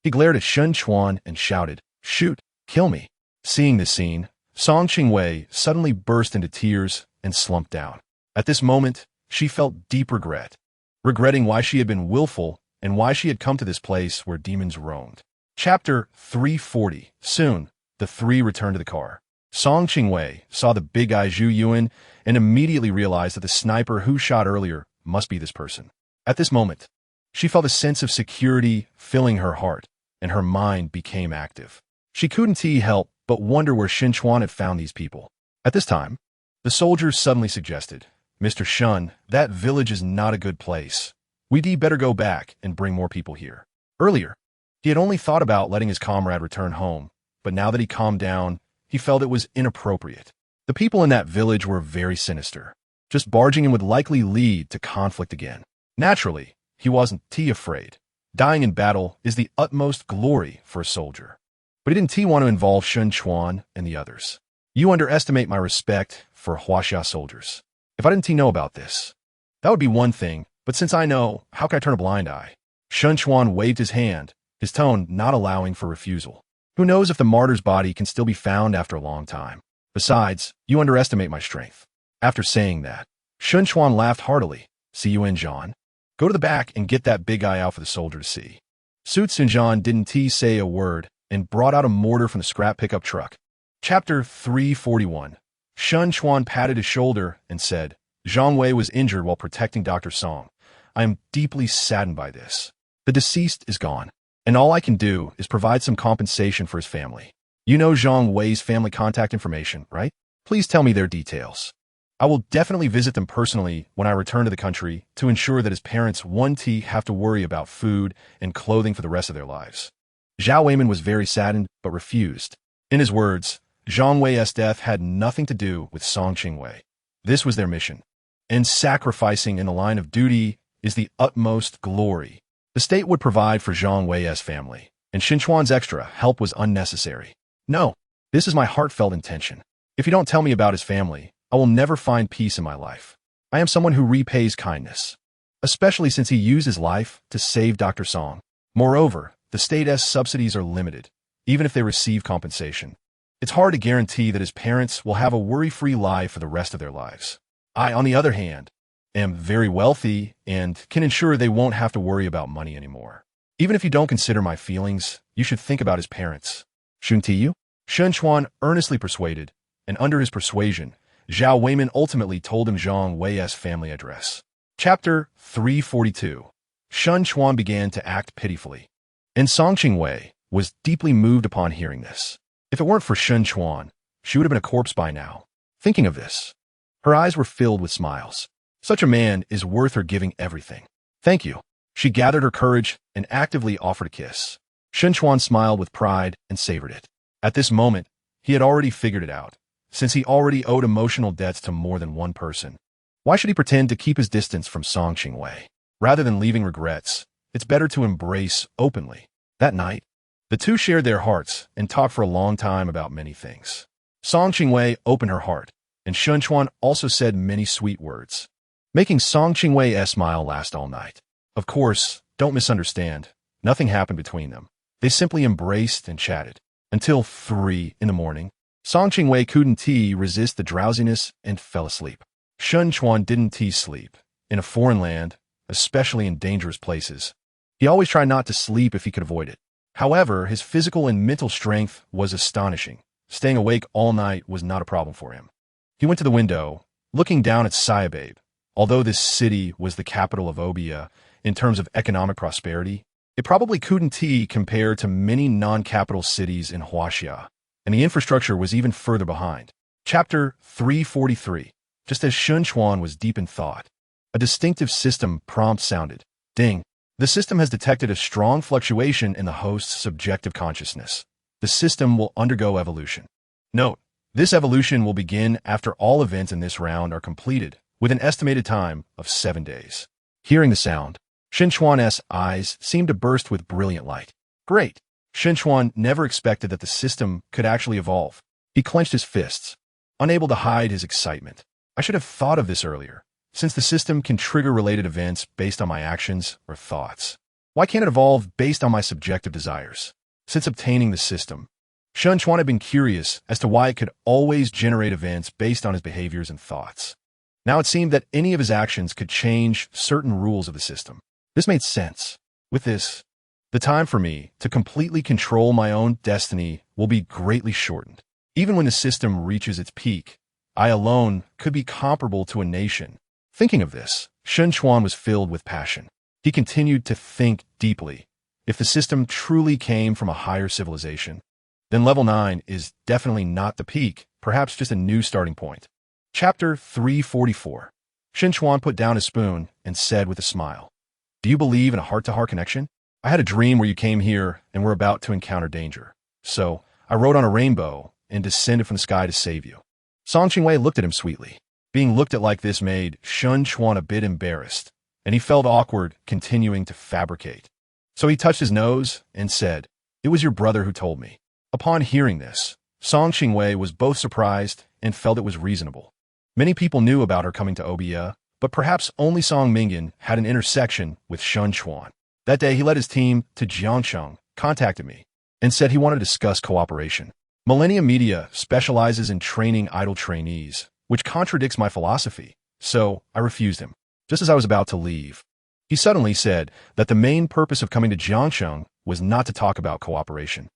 he glared at Chuan and shouted, Shoot, kill me. Seeing this scene, Song Qingwei suddenly burst into tears and slumped down. At this moment, she felt deep regret, regretting why she had been willful and why she had come to this place where demons roamed. Chapter 340. Soon, the 3 returned to the car. Song Qingwei saw the big guy Zhu Yuan and immediately realized that the sniper who shot earlier must be this person. At this moment, she felt a sense of security filling her heart, and her mind became active. She couldn't help but wonder where Chuan had found these people. At this time, the soldier suddenly suggested, Mr. Shun, that village is not a good place. We'd better go back and bring more people here. Earlier, he had only thought about letting his comrade return home, but now that he calmed down, he felt it was inappropriate. The people in that village were very sinister. Just barging in would likely lead to conflict again. Naturally, he wasn't afraid. Dying in battle is the utmost glory for a soldier. But he didn't want to involve Chuan and the others. You underestimate my respect for Huaxia soldiers. If I didn't know about this, that would be one thing, but since I know, how can I turn a blind eye? Chuan waved his hand, his tone not allowing for refusal. Who knows if the martyr's body can still be found after a long time? Besides, you underestimate my strength. After saying that, Chuan laughed heartily. See you in, John. Go to the back and get that big guy out for the soldier to see. Su Xinjian didn't say a word and brought out a mortar from the scrap pickup truck. Chapter 341. Chuan patted his shoulder and said, Zhang Wei was injured while protecting Dr. Song. I am deeply saddened by this. The deceased is gone, and all I can do is provide some compensation for his family. You know Zhang Wei's family contact information, right? Please tell me their details. I will definitely visit them personally when I return to the country to ensure that his parents won't have to worry about food and clothing for the rest of their lives. Zhao Weiman was very saddened but refused. In his words, Zhang Wei's death had nothing to do with Song Qingwei. This was their mission, and sacrificing in the line of duty is the utmost glory. The state would provide for Zhang Wei's family, and Chuan's extra help was unnecessary. No, this is my heartfelt intention. If you don't tell me about his family, I will never find peace in my life. I am someone who repays kindness, especially since he used his life to save Dr. Song. Moreover, the state's subsidies are limited, even if they receive compensation. It's hard to guarantee that his parents will have a worry-free life for the rest of their lives. I, on the other hand, am very wealthy and can ensure they won't have to worry about money anymore. Even if you don't consider my feelings, you should think about his parents. Shouldn't you? Chuan earnestly persuaded, and under his persuasion, Zhao Weiman ultimately told him Zhang Wei's family address. Chapter 342. Chuan began to act pitifully, and Song Qingwei was deeply moved upon hearing this. If it weren't for Chuan, she would have been a corpse by now. Thinking of this, her eyes were filled with smiles. Such a man is worth her giving everything. Thank you. She gathered her courage and actively offered a kiss. Chuan smiled with pride and savored it. At this moment, he had already figured it out, since he already owed emotional debts to more than one person. Why should he pretend to keep his distance from Song Qingwei? Rather than leaving regrets, it's better to embrace openly. That night, the two shared their hearts and talked for a long time about many things. Song Qingwei opened her heart, and Chuan also said many sweet words, making Song Qingwei's smile last all night. Of course, don't misunderstand, nothing happened between them. They simply embraced and chatted. Until 3 in the morning, Song Qingwei couldn't resist the drowsiness and fell asleep. Chuan didn't sleep. In a foreign land, especially in dangerous places, he always tried not to sleep if he could avoid it. However, his physical and mental strength was astonishing. Staying awake all night was not a problem for him. He went to the window, looking down at Siababe. Although this city was the capital of Obia in terms of economic prosperity, it probably couldn't compare to many non-capital cities in Huaxia, and the infrastructure was even further behind. Chapter 343. Just as Chuan was deep in thought, a distinctive system prompt sounded. Ding. The system has detected a strong fluctuation in the host's subjective consciousness. The system will undergo evolution. Note, this evolution will begin after all events in this round are completed, with an estimated time of 7 days. Hearing the sound, Chuan's eyes seemed to burst with brilliant light. Great! Chuan never expected that the system could actually evolve. He clenched his fists, unable to hide his excitement. I should have thought of this earlier, since the system can trigger related events based on my actions or thoughts. Why can't it evolve based on my subjective desires? Since obtaining the system, Chuan had been curious as to why it could always generate events based on his behaviors and thoughts. Now it seemed that any of his actions could change certain rules of the system. This made sense. With this, the time for me to completely control my own destiny will be greatly shortened. Even when the system reaches its peak, I alone could be comparable to a nation. Thinking of this, Chuan was filled with passion. He continued to think deeply. If the system truly came from a higher civilization, then level 9 is definitely not the peak, perhaps just a new starting point. Chapter 344. Chuan put down his spoon and said with a smile, "Do you believe in a heart-to-heart connection? I had a dream where you came here and were about to encounter danger. So I rode on a rainbow and descended from the sky to save you." Song Qingwei looked at him sweetly. Being looked at like this made Chuan a bit embarrassed, and he felt awkward continuing to fabricate. So he touched his nose and said, "It was your brother who told me." Upon hearing this, Song Qingwei was both surprised and felt it was reasonable. Many people knew about her coming to Obia, but perhaps only Song Mingyan had an intersection with Chuan. That day, he led his team to Jiangcheng, contacted me, and said he wanted to discuss cooperation. Millennium Media specializes in training idle trainees, which contradicts my philosophy, so I refused him. Just as I was about to leave, he suddenly said that the main purpose of coming to Jiangcheng was not to talk about cooperation,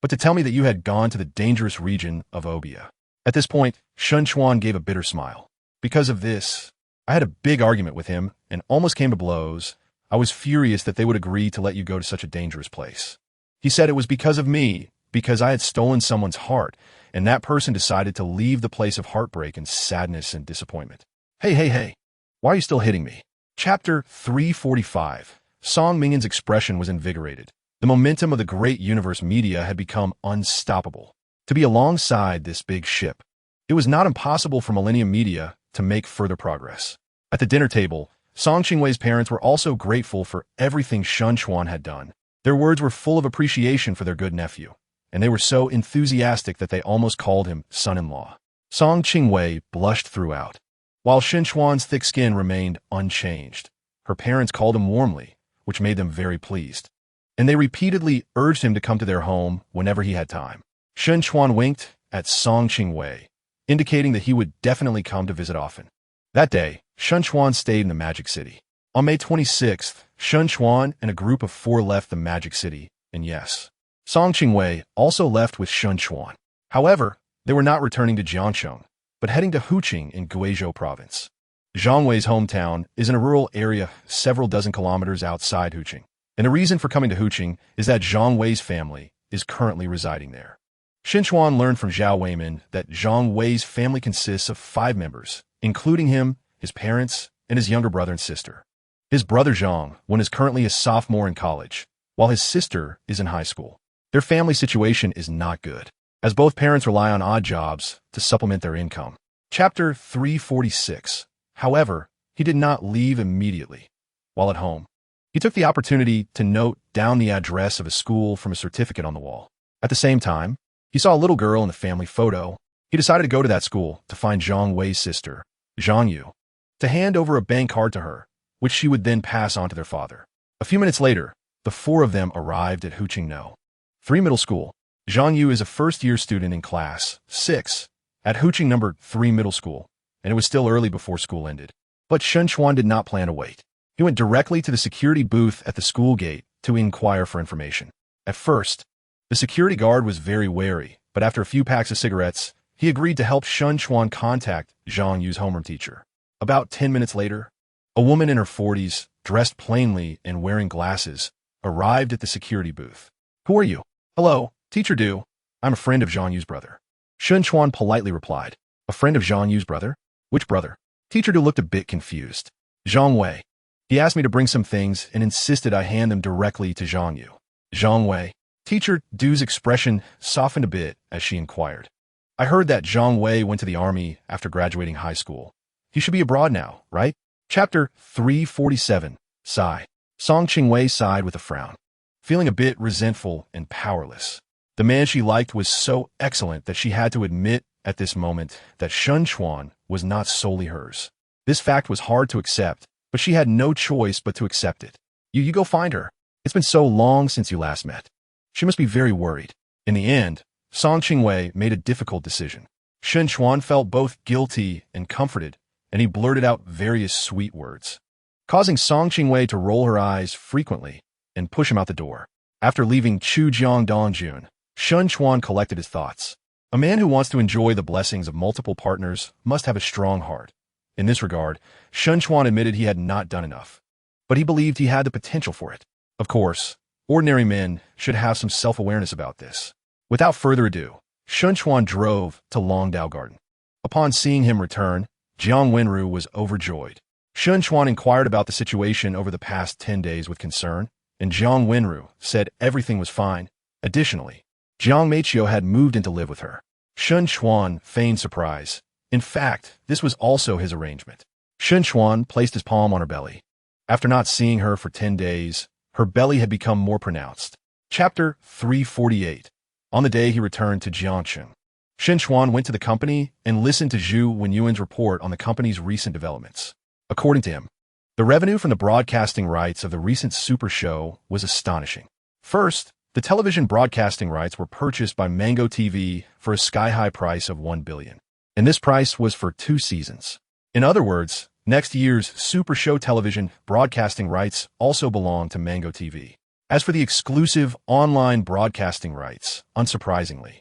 but to tell me that you had gone to the dangerous region of Obia. At this point, Chuan gave a bitter smile. Because of this, I had a big argument with him and almost came to blows. I was furious that they would agree to let you go to such a dangerous place. He said it was because of me, because I had stolen someone's heart, and that person decided to leave the place of heartbreak and sadness and disappointment. Hey, why are you still hitting me? Chapter 345. Song Mingyan's expression was invigorated. The momentum of the great universe media had become unstoppable. To be alongside this big ship, it was not impossible for Millennium Media to make further progress. At the dinner table, Song Qingwei's parents were also grateful for everything Chuan had done. Their words were full of appreciation for their good nephew, and they were so enthusiastic that they almost called him son-in-law. Song Qingwei blushed throughout, while Chuan's thick skin remained unchanged. Her parents called him warmly, which made them very pleased, and they repeatedly urged him to come to their home whenever he had time. Chuan winked at Song Qingwei, indicating that he would definitely come to visit often. That day, Chuan stayed in the Magic City. On May 26th, Chuan and a group of 4 left the Magic City, and yes, Song Qingwei also left with Chuan. However, they were not returning to Jiangcheng, but heading to Huqing in Guizhou province. Zhang Wei's hometown is in a rural area several dozen kilometers outside Huqing, and the reason for coming to Huqing is that Zhang Wei's family is currently residing there. Chuan learned from Zhao Weimin that Zhang Wei's family consists of 5 members, including him, his parents, and his younger brother and sister. His brother Zhang is currently a sophomore in college, while his sister is in high school. Their family situation is not good, as both parents rely on odd jobs to supplement their income. Chapter 346. However, he did not leave immediately. While at home, he took the opportunity to note down the address of a school from a certificate on the wall. At the same time, he saw a little girl in the family photo. He decided to go to that school to find Zhang Wei's sister, Zhang Yu, to hand over a bank card to her, which she would then pass on to their father. A few minutes later, the four of them arrived at Huqingno 3 Middle School. Zhang Yu is a first-year student in class 6 at Huqing No. 3 Middle School, and it was still early before school ended. But Chuan did not plan to wait. He went directly to the security booth at the school gate to inquire for information. At first, the security guard was very wary, but after a few packs of cigarettes, he agreed to help Chuan contact Zhang Yu's homeroom teacher. About 10 minutes later, a woman in her 40s, dressed plainly and wearing glasses, arrived at the security booth. "Who are you?" "Hello, Teacher Du. I'm a friend of Zhang Yu's brother." Chuan politely replied. "A friend of Zhang Yu's brother? Which brother?" Teacher Du looked a bit confused. "Zhang Wei. He asked me to bring some things and insisted I hand them directly to Zhang Yu." "Zhang Wei." Teacher Du's expression softened a bit as she inquired. "I heard that Zhang Wei went to the army after graduating high school. He should be abroad now, right?" Chapter 347. Sigh. Song Qingwei sighed with a frown, feeling a bit resentful and powerless. The man she liked was so excellent that she had to admit at this moment that Chuan was not solely hers. This fact was hard to accept, but she had no choice but to accept it. You go find her. It's been so long since you last met. She must be very worried." In the end, Song Qingwei made a difficult decision. Chuan felt both guilty and comforted, and he blurted out various sweet words, causing Song Qingwei to roll her eyes frequently and push him out the door. After leaving Chujiang Dongjun, Chuan collected his thoughts. A man who wants to enjoy the blessings of multiple partners must have a strong heart. In this regard, Chuan admitted he had not done enough, but he believed he had the potential for it. Of course, ordinary men should have some self-awareness about this. Without further ado, Chuan drove to Longdao Garden. Upon seeing him return, Jiang Wenru was overjoyed. Chuan inquired about the situation over the past 10 days with concern, and Jiang Wenru said everything was fine. Additionally, Jiang Meiqiu had moved in to live with her. Chuan feigned surprise. In fact, this was also his arrangement. Chuan placed his palm on her belly. After not seeing her for 10 days, her belly had become more pronounced. Chapter 348. On the day he returned to Jiangcheng, Chuan went to the company and listened to Zhu Wenyuan's report on the company's recent developments. According to him, the revenue from the broadcasting rights of the recent Super Show was astonishing. First, the television broadcasting rights were purchased by Mango TV for a sky-high price of 1 billion. And this price was for 2 seasons. In other words, next year's Super Show television broadcasting rights also belong to Mango TV. As for the exclusive online broadcasting rights, unsurprisingly,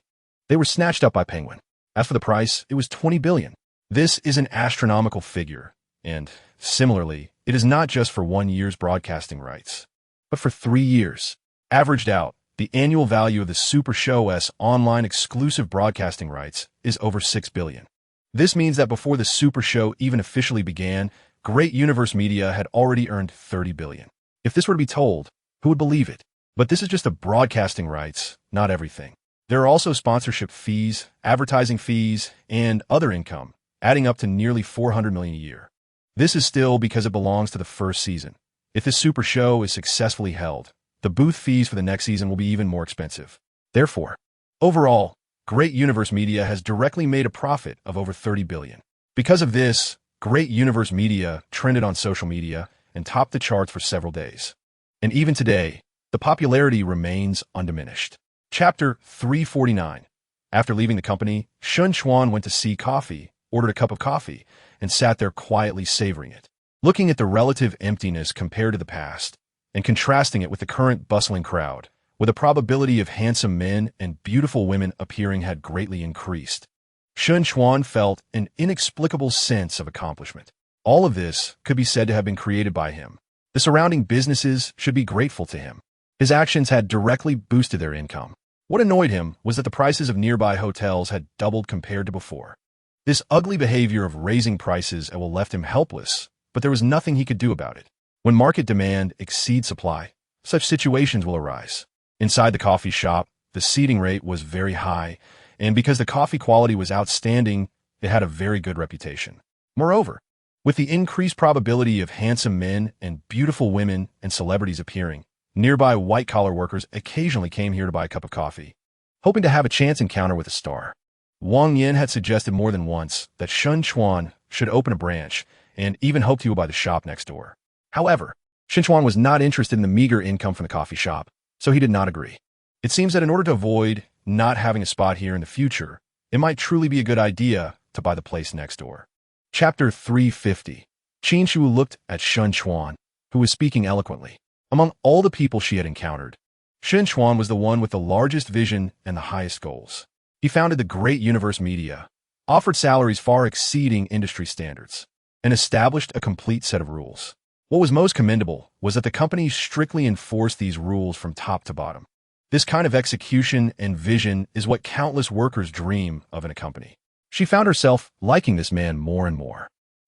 they were snatched up by Penguin. As for the price, it was 20 billion. This is an astronomical figure, and, similarly, it is not just for 1 year's broadcasting rights, but for 3 years. Averaged out, the annual value of the Super Show's online exclusive broadcasting rights is over 6 billion. This means that before the Super Show even officially began, Great Universe Media had already earned 30 billion. If this were to be told, who would believe it? But this is just the broadcasting rights, not everything. There are also sponsorship fees, advertising fees, and other income, adding up to nearly 400 million a year. This is still because it belongs to the first season. If this Super Show is successfully held, the booth fees for the next season will be even more expensive. Therefore, overall, Great Universe Media has directly made a profit of over 30 billion. Because of this, Great Universe Media trended on social media and topped the charts for several days. And even today, the popularity remains undiminished. Chapter 349. After leaving the company, Chuan went to see coffee, ordered a cup of coffee, and sat there quietly savoring it. Looking at the relative emptiness compared to the past, and contrasting it with the current bustling crowd, where the probability of handsome men and beautiful women appearing had greatly increased, Chuan felt an inexplicable sense of accomplishment. All of this could be said to have been created by him. The surrounding businesses should be grateful to him. His actions had directly boosted their income. What annoyed him was that the prices of nearby hotels had doubled compared to before. This ugly behavior of raising prices left him helpless, but there was nothing he could do about it. When market demand exceeds supply, such situations will arise. Inside the coffee shop, the seating rate was very high, and because the coffee quality was outstanding, it had a very good reputation. Moreover, with the increased probability of handsome men and beautiful women and celebrities appearing, nearby white-collar workers occasionally came here to buy a cup of coffee, hoping to have a chance encounter with a star. Wang Yin had suggested more than once that Chuan should open a branch and even hoped he would buy the shop next door. However, Chuan was not interested in the meager income from the coffee shop, so he did not agree. It seems that in order to avoid not having a spot here in the future, it might truly be a good idea to buy the place next door. Chapter 350. Qinshu looked at Chuan, who was speaking eloquently. Among all the people she had encountered, Chuan was the one with the largest vision and the highest goals. He founded the great universe media, offered salaries far exceeding industry standards, and established a complete set of rules. What was most commendable was that the company strictly enforced these rules from top to bottom. This kind of execution and vision is what countless workers dream of in a company. She found herself liking this man more and more.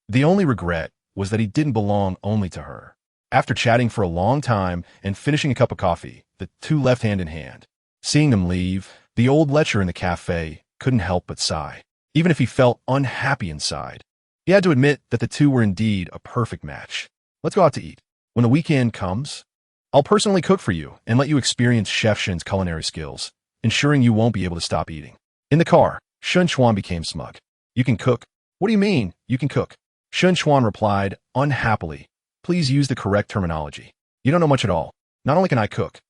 The only regret was that he didn't belong only to her. After chatting for a long time and finishing a cup of coffee, the two left hand in hand. Seeing them leave, the old lecturer in the cafe couldn't help but sigh, even if he felt unhappy inside. He had to admit that the two were indeed a perfect match. Let's go out to eat. When the weekend comes, I'll personally cook for you and let you experience Chef Shin's culinary skills, ensuring you won't be able to stop eating. In the car, Chuan became smug. You can cook? What do you mean, you can cook? Chuan replied, unhappily, please use the correct terminology. You don't know much at all. Not only can I cook,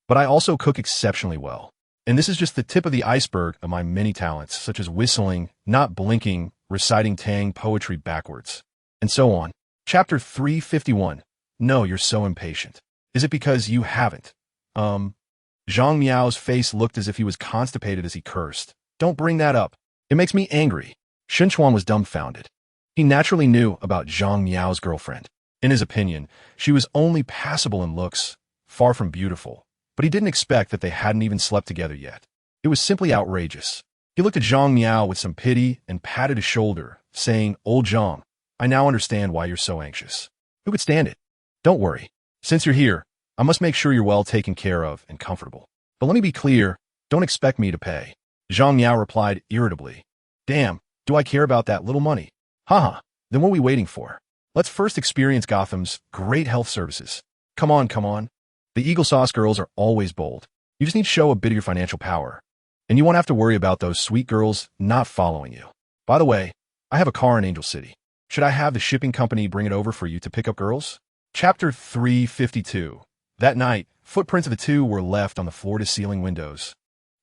but I also cook exceptionally well. And this is just the tip of the iceberg of my many talents, such as whistling, not blinking, reciting Tang poetry backwards, and so on. Chapter 351. No, you're so impatient. Is it because you haven't? Zhang Miao's face looked as if he was constipated as he cursed. Don't bring that up. It makes me angry. Chuan was dumbfounded. He naturally knew about Zhang Miao's girlfriend. In his opinion, she was only passable in looks, far from beautiful, but he didn't expect that they hadn't even slept together yet. It was simply outrageous. He looked at Zhang Miao with some pity and patted his shoulder, saying, Old Zhang, I now understand why you're so anxious. Who could stand it? Don't worry. Since you're here, I must make sure you're well taken care of and comfortable. But let me be clear, don't expect me to pay. Zhang Miao replied irritably. Damn, do I care about that little money? Haha, then what are we waiting for? Let's first experience Gotham's great health services. Come on, come on. The Eagle Sauce girls are always bold. You just need to show a bit of your financial power. And you won't have to worry about those sweet girls not following you. By the way, I have a car in Angel City. Should I have the shipping company bring it over for you to pick up girls? Chapter 352. That night, footprints of the two were left on the floor-to-ceiling windows,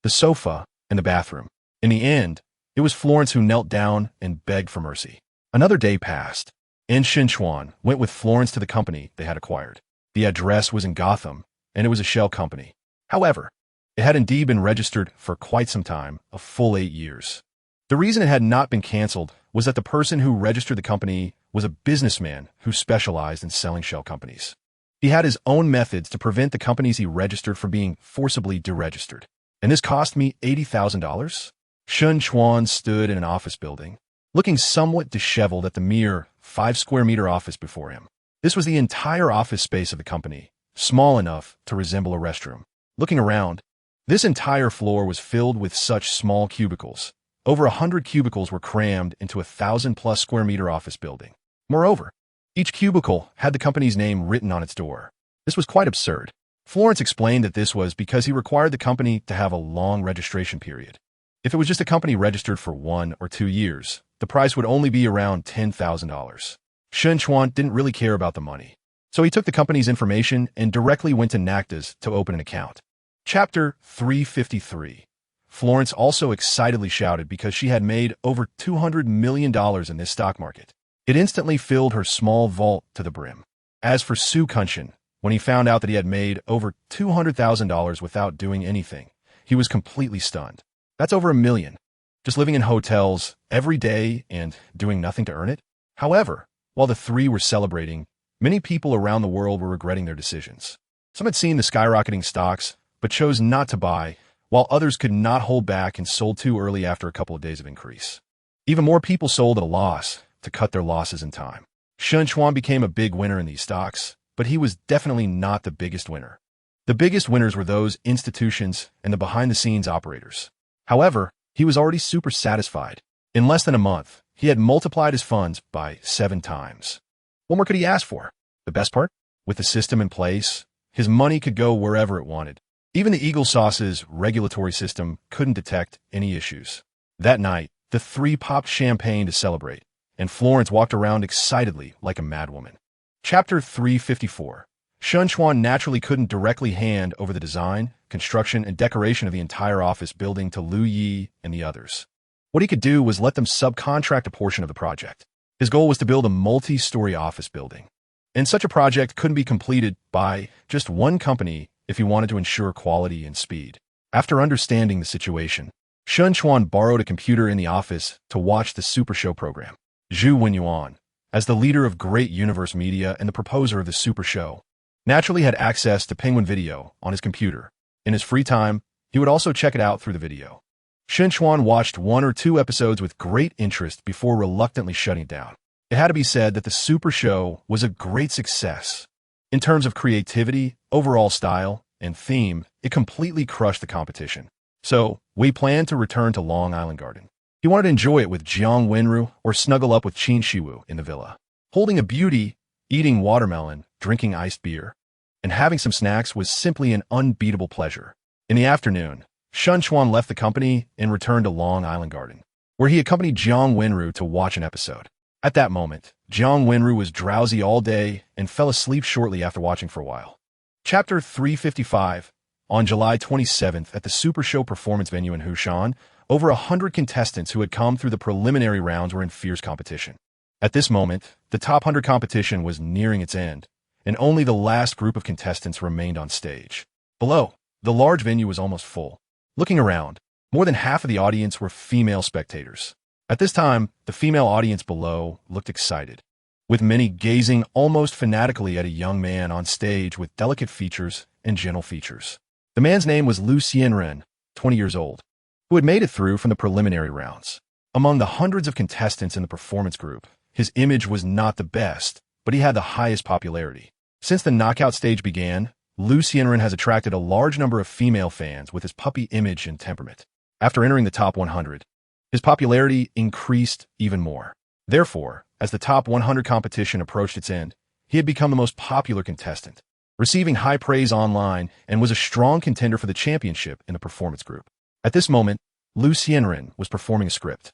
the sofa, and the bathroom. In the end, it was Florence who knelt down and begged for mercy. Another day passed, and Chuan went with Florence to the company they had acquired. The address was in Gotham, and it was a shell company. However, it had indeed been registered for quite some time, a full 8 years. The reason it had not been canceled was that the person who registered the company was a businessman who specialized in selling shell companies. He had his own methods to prevent the companies he registered from being forcibly deregistered. And this cost me $80,000? Chuan stood in an office building, looking somewhat disheveled at the mere 5-square-meter office before him. This was the entire office space of the company, small enough to resemble a restroom. Looking around, this entire floor was filled with such small cubicles. Over 100 cubicles were crammed into a 1,000-plus square-meter office building. Moreover, each cubicle had the company's name written on its door. This was quite absurd. Florence explained that this was because he required the company to have a long registration period. If it was just a company registered for 1 or 2 years, the price would only be around $10,000. Chuan didn't really care about the money, so he took the company's information and directly went to NACTA's to open an account. Chapter 353. Florence also excitedly shouted because she had made over $200 million in this stock market. It instantly filled her small vault to the brim. As for Su Kunshin, when he found out that he had made over $200,000 without doing anything, he was completely stunned. That's over $1 million. Just living in hotels every day and doing nothing to earn it? However, while the three were celebrating, many people around the world were regretting their decisions. Some had seen the skyrocketing stocks, but chose not to buy, while others could not hold back and sold too early after a couple of days of increase. Even more people sold at a loss to cut their losses in time. Chuan became a big winner in these stocks, but he was definitely not the biggest winner. The biggest winners were those institutions and the behind-the-scenes operators. However, he was already super satisfied. In less than a month, he had multiplied his funds by 7 times. What more could he ask for? The best part? With the system in place, his money could go wherever it wanted. Even the Eagle Sauce's regulatory system couldn't detect any issues. That night, the 3 popped champagne to celebrate, and Florence walked around excitedly like a madwoman. Chapter 354. Chuan naturally couldn't directly hand over the design, construction, and decoration of the entire office building to Lu Yi and the others. What he could do was let them subcontract a portion of the project. His goal was to build a multi-story office building. And such a project couldn't be completed by just one company if he wanted to ensure quality and speed. After understanding the situation, Chuan borrowed a computer in the office to watch the Super Show program. Yuan, as the leader of Great Universe Media and the proposer of the Super Show, naturally had access to Penguin Video on his computer. In his free time, he would also check it out through the video. Chuan watched 1 or 2 episodes with great interest before reluctantly shutting it down. It had to be said that the Super Show was a great success. In terms of creativity, overall style, and theme, it completely crushed the competition. So, Wei planned to return to Long Island Garden. He wanted to enjoy it with Jiang Wenru or snuggle up with Qin Shiwu in the villa. Holding a beauty, eating watermelon, drinking iced beer, and having some snacks was simply an unbeatable pleasure. In the afternoon, Chuan left the company and returned to Long Island Garden, where he accompanied Jiang Wenru to watch an episode. At that moment, Jiang Wenru was drowsy all day and fell asleep shortly after watching for a while. Chapter 355. On July 27th at the Super Show performance venue in Hushan, over 100 contestants who had come through the preliminary rounds were in fierce competition. At this moment, the top 100 competition was nearing its end, and only the last group of contestants remained on stage. Below, the large venue was almost full. Looking around, more than half of the audience were female spectators. At this time, the female audience below looked excited, with many gazing almost fanatically at a young man on stage with delicate features and gentle features. The man's name was Lu Xianren, 20 years old, who had made it through from the preliminary rounds. Among the hundreds of contestants in the performance group, his image was not the best, but he had the highest popularity. Since the knockout stage began, Lu Xianren has attracted a large number of female fans with his puppy image and temperament. After entering the top 100, his popularity increased even more. Therefore, as the top 100 competition approached its end, he had become the most popular contestant, receiving high praise online and was a strong contender for the championship in the performance group. At this moment, Lu Xianren was performing a script.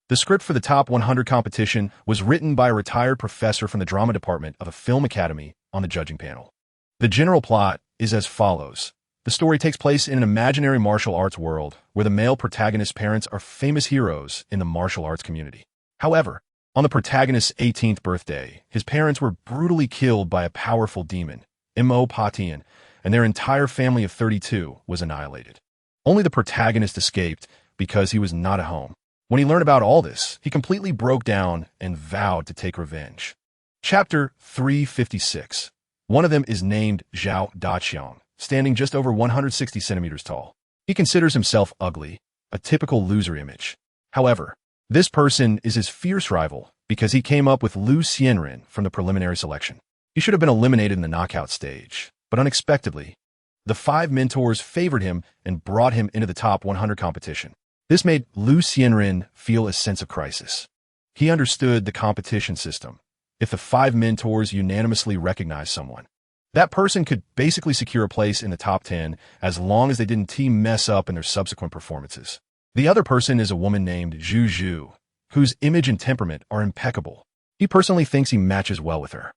The script for the top 100 competition was written by a retired professor from the drama department of a film academy on the judging panel. The general plot is as follows. The story takes place in an imaginary martial arts world where the male protagonist's parents are famous heroes in the martial arts community. However, on the protagonist's 18th birthday, his parents were brutally killed by a powerful demon, Mo Patian, and their entire family of 32 was annihilated. Only the protagonist escaped because he was not at home. When he learned about all this, he completely broke down and vowed to take revenge. Chapter 356. One of them is named Zhao Daqiang, standing just over 160 centimeters tall. He considers himself ugly, a typical loser image. However, this person is his fierce rival because he came up with Lu Xianren from the preliminary selection. He should have been eliminated in the knockout stage, but unexpectedly, the 5 mentors favored him and brought him into the top 100 competition. This made Lu Xianren feel a sense of crisis. He understood the competition system. If the 5 mentors unanimously recognized someone, that person could basically secure a place in the top 10 as long as they didn't mess up in their subsequent performances. The other person is a woman named Zhu Zhu, whose image and temperament are impeccable. He personally thinks he matches well with her.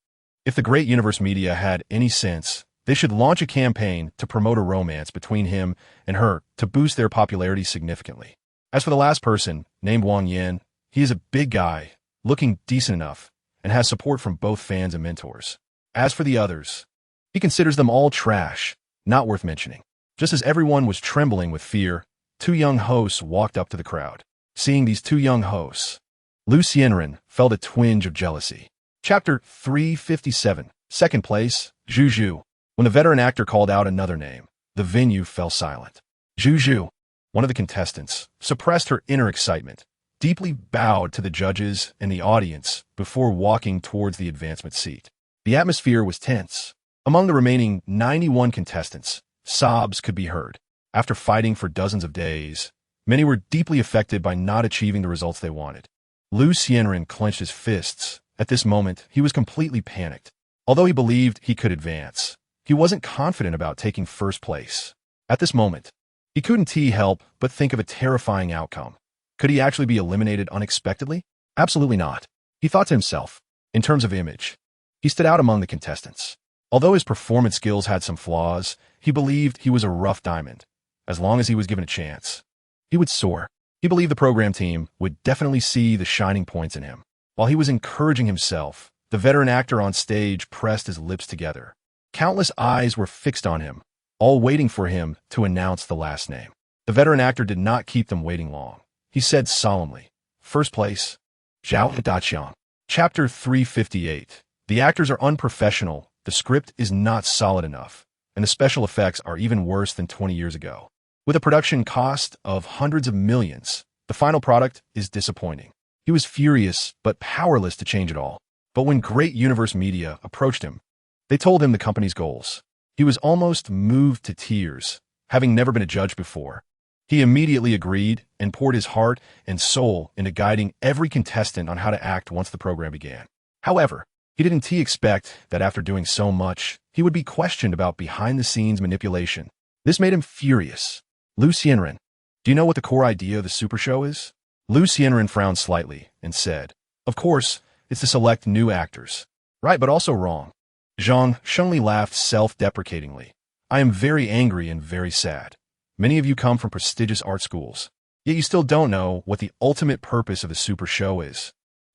If the Great Universe Media had any sense, they should launch a campaign to promote a romance between him and her to boost their popularity significantly. As for the last person, named Wang Yan, he is a big guy, looking decent enough, and has support from both fans and mentors. As for the others, he considers them all trash, not worth mentioning. Just as everyone was trembling with fear, 2 young hosts walked up to the crowd. Seeing these 2 young hosts, Lu Xianren felt a twinge of jealousy. Chapter 357. Second place, Zhu Zhu. When the veteran actor called out another name, the venue fell silent. Zhu Zhu, one of the contestants, suppressed her inner excitement, deeply bowed to the judges and the audience before walking towards the advancement seat. The atmosphere was tense. Among the remaining 91 contestants, sobs could be heard. After fighting for dozens of days, many were deeply affected by not achieving the results they wanted. Liu Xianren clenched his fists. At this moment, he was completely panicked. Although he believed he could advance, he wasn't confident about taking first place. At this moment, he couldn't help but think of a terrifying outcome. Could he actually be eliminated unexpectedly? Absolutely not. He thought to himself. In terms of image, he stood out among the contestants. Although his performance skills had some flaws, he believed he was a rough diamond. As long as he was given a chance, he would soar. He believed the program team would definitely see the shining points in him. While he was encouraging himself, the veteran actor on stage pressed his lips together. Countless eyes were fixed on him, all waiting for him to announce the last name. The veteran actor did not keep them waiting long. He said solemnly, "First place, Zhao Daqiang." Chapter 358. The actors are unprofessional, the script is not solid enough, and the special effects are even worse than 20 years ago. With a production cost of hundreds of millions, the final product is disappointing. He was furious but powerless to change it all. But when Great Universe Media approached him, they told him the company's goals. He was almost moved to tears, having never been a judge before. He immediately agreed and poured his heart and soul into guiding every contestant on how to act once the program began. However, he didn't expect that after doing so much, he would be questioned about behind-the-scenes manipulation. This made him furious. Liu Xianren, do you know what the core idea of the Super Show is? Liu Xianren frowned slightly and said, "Of course, it's to select new actors." Right, but also wrong. Zhang Shengli laughed self-deprecatingly. "I am very angry and very sad. Many of you come from prestigious art schools, yet you still don't know what the ultimate purpose of the Super Show is.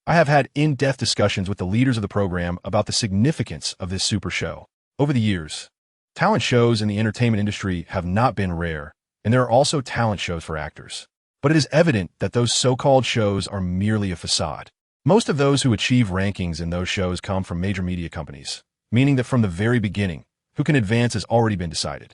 I have had in-depth discussions with the leaders of the program about the significance of this Super Show. Over the years, talent shows in the entertainment industry have not been rare, and there are also talent shows for actors. But it is evident that those so-called shows are merely a facade. Most of those who achieve rankings in those shows come from major media companies, meaning that from the very beginning, who can advance has already been decided."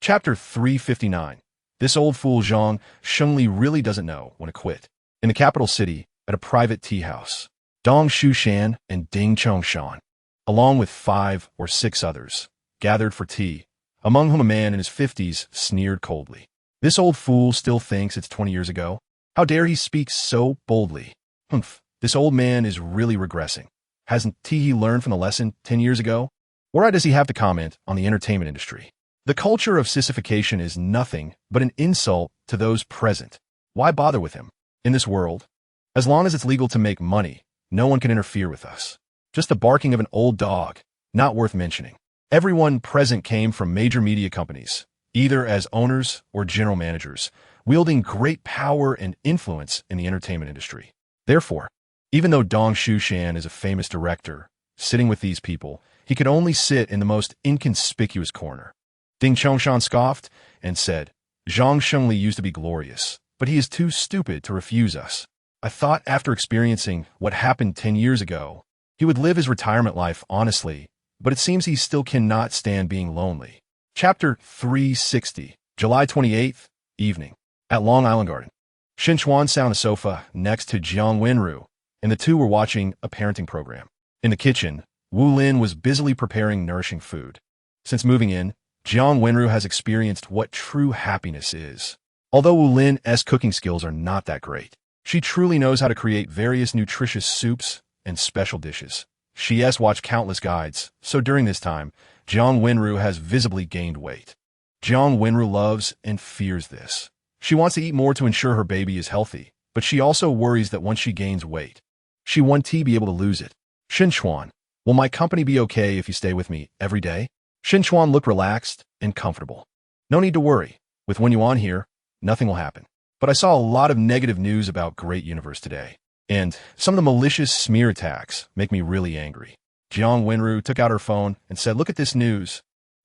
Chapter 359. This old fool Zhang Shengli really doesn't know when to quit. In the capital city, at a private tea house, Dong Shushan and Ding Chongshan, along with 5 or 6 others, gathered for tea, among whom a man in his 50s sneered coldly. "This old fool still thinks it's 20 years ago? How dare he speak so boldly? Humph, this old man is really regressing. Hasn't he learned from the lesson 10 years ago? What right does he have to comment on the entertainment industry? The culture of sissification is nothing but an insult to those present. Why bother with him? In this world, as long as it's legal to make money, no one can interfere with us. Just the barking of an old dog, not worth mentioning." Everyone present came from major media companies, either as owners or general managers, wielding great power and influence in the entertainment industry. Therefore, even though Dong Shushan is a famous director, sitting with these people, he could only sit in the most inconspicuous corner. Ding Chongshan scoffed and said, "Zhang Shengli used to be glorious, but he is too stupid to refuse us. I thought after experiencing what happened 10 years ago, he would live his retirement life honestly, but it seems he still cannot stand being lonely." Chapter 360. July 28th, evening. At Long Island Garden, Chuan sat on a sofa next to Jiang Wenru, and the two were watching a parenting program. In the kitchen, Wu Lin was busily preparing nourishing food. Since moving in, Jiang Wenru has experienced what true happiness is. Although Wu Lin's cooking skills are not that great, she truly knows how to create various nutritious soups and special dishes. She has watched countless guides, so during this time, Jiang Wenru has visibly gained weight. Jiang Wenru loves and fears this. She wants to eat more to ensure her baby is healthy, but she also worries that once she gains weight, she won't be able to lose it. Chuan, will my company be okay if you stay with me every day? Chuan looked relaxed and comfortable. No need to worry. With Yuan here, nothing will happen. But I saw a lot of negative news about Great Universe today, and some of the malicious smear attacks make me really angry. Jiang Wenru took out her phone and said, "Look at this news.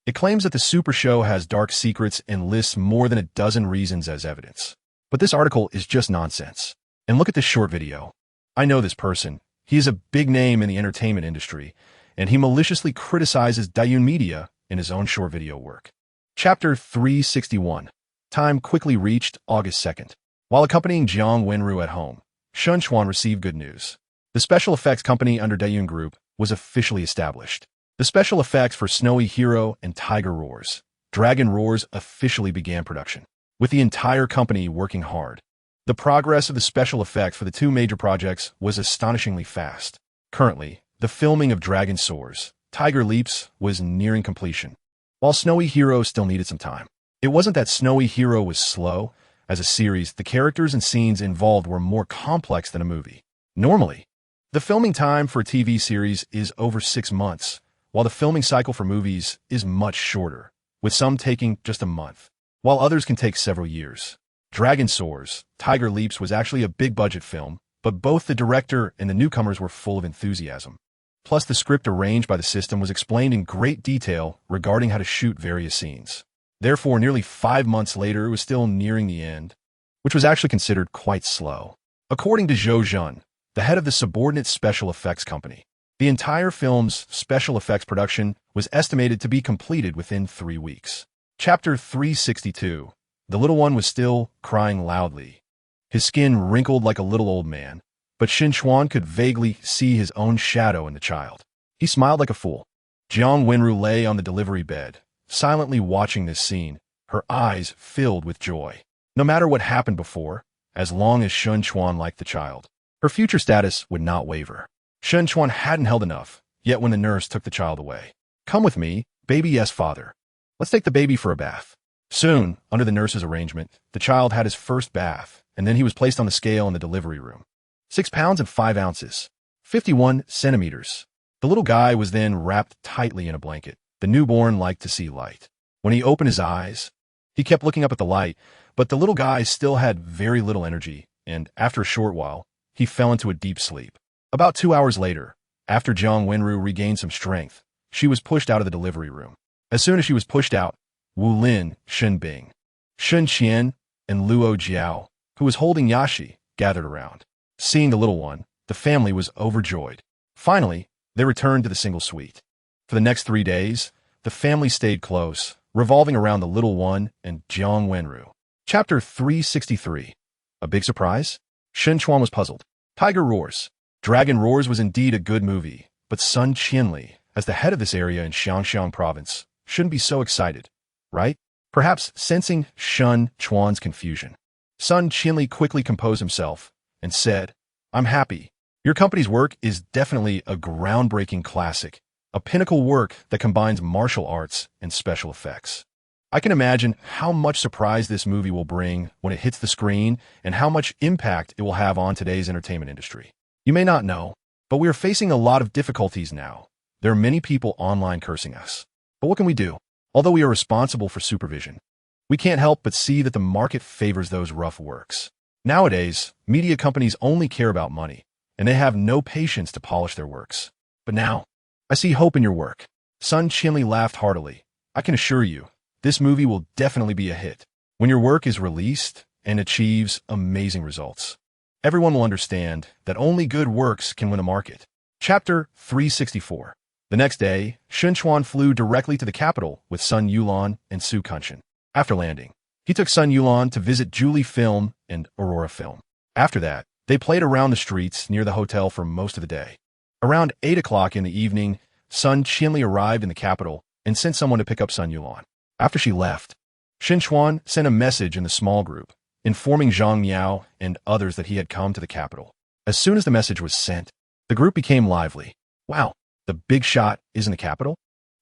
It claims that the Super Show has dark secrets and lists more than a dozen reasons as evidence. But this article is just nonsense. And look at this short video. I know this person. He is a big name in the entertainment industry, and he maliciously criticizes Dayun Media in his own short video work." Chapter 361. Time quickly reached August 2nd. While accompanying Jiang Wenru at home, Chuan received good news. The special effects company under Dayun Group was officially established. The special effects for Snowy Hero and Tiger Roars, Dragon Roars officially began production, with the entire company working hard. The progress of the special effects for the two major projects was astonishingly fast. Currently, the filming of Dragon Soars, Tiger Leaps was nearing completion, while Snowy Hero still needed some time. It wasn't that Snowy Hero was slow. As a series, the characters and scenes involved were more complex than a movie. Normally, the filming time for a TV series is over 6 months, while the filming cycle for movies is much shorter, with some taking just a month, while others can take several years. Dragon Soars, Tiger Leaps was actually a big-budget film, but both the director and the newcomers were full of enthusiasm. Plus, the script arranged by the system was explained in great detail regarding how to shoot various scenes. Therefore, nearly 5 months later, it was still nearing the end, which was actually considered quite slow. According to Zhou Zhen, the head of the subordinate special effects company, the entire film's special effects production was estimated to be completed within 3 weeks. Chapter 362. The little one was still crying loudly. His skin wrinkled like a little old man, but Chuan could vaguely see his own shadow in the child. He smiled like a fool. Jiang Wenru lay on the delivery bed, silently watching this scene, her eyes filled with joy. No matter what happened before, as long as Chuan liked the child, her future status would not waver. Chuan hadn't held enough, yet when the nurse took the child away. "Come with me, baby, yes, father. Let's take the baby for a bath." Soon, under the nurse's arrangement, the child had his first bath, and then he was placed on the scale in the delivery room. 6 pounds and 5 ounces, 51 centimeters. The little guy was then wrapped tightly in a blanket. The newborn liked to see light. When he opened his eyes, he kept looking up at the light, but the little guy still had very little energy, and after a short while, he fell into a deep sleep. About 2 hours later, after Jiang Wenru regained some strength, she was pushed out of the delivery room. As soon as she was pushed out, Wu Lin, Shen Bing, Shen Qian, and Luo Jiao, who was holding Yashi, gathered around. Seeing the little one, the family was overjoyed. Finally, they returned to the single suite. For the next 3 days, the family stayed close, revolving around the little one and Jiang Wenru. Chapter 363. A big surprise? Chuan was puzzled. Tiger Roars. Dragon Roars was indeed a good movie, but Sun Qianli, as the head of this area in Xiangxiang province, shouldn't be so excited, right? Perhaps sensing Chuan's confusion, Sun Qianli quickly composed himself and said, "I'm happy. Your company's work is definitely a groundbreaking classic, a pinnacle work that combines martial arts and special effects. I can imagine how much surprise this movie will bring when it hits the screen and how much impact it will have on today's entertainment industry. You may not know, but we are facing a lot of difficulties now. There are many people online cursing us. But what can we do? Although we are responsible for supervision, we can't help but see that the market favors those rough works. Nowadays, media companies only care about money, and they have no patience to polish their works. But now, I see hope in your work." Sun Qianli laughed heartily. "I can assure you, this movie will definitely be a hit. When your work is released and achieves amazing results, everyone will understand that only good works can win a market." Chapter 364. The next day, Chuan flew directly to the capital with Sun Yulan and Su Kunshan. After landing, he took Sun Yulan to visit Julie Film and Aurora Film. After that, they played around the streets near the hotel for most of the day. Around 8 o'clock in the evening, Sun Qianli arrived in the capital and sent someone to pick up Sun Yulan. After she left, Chuan sent a message in the small group, informing Zhang Miao and others that he had come to the capital. As soon as the message was sent, the group became lively. "Wow, the big shot is in the capital?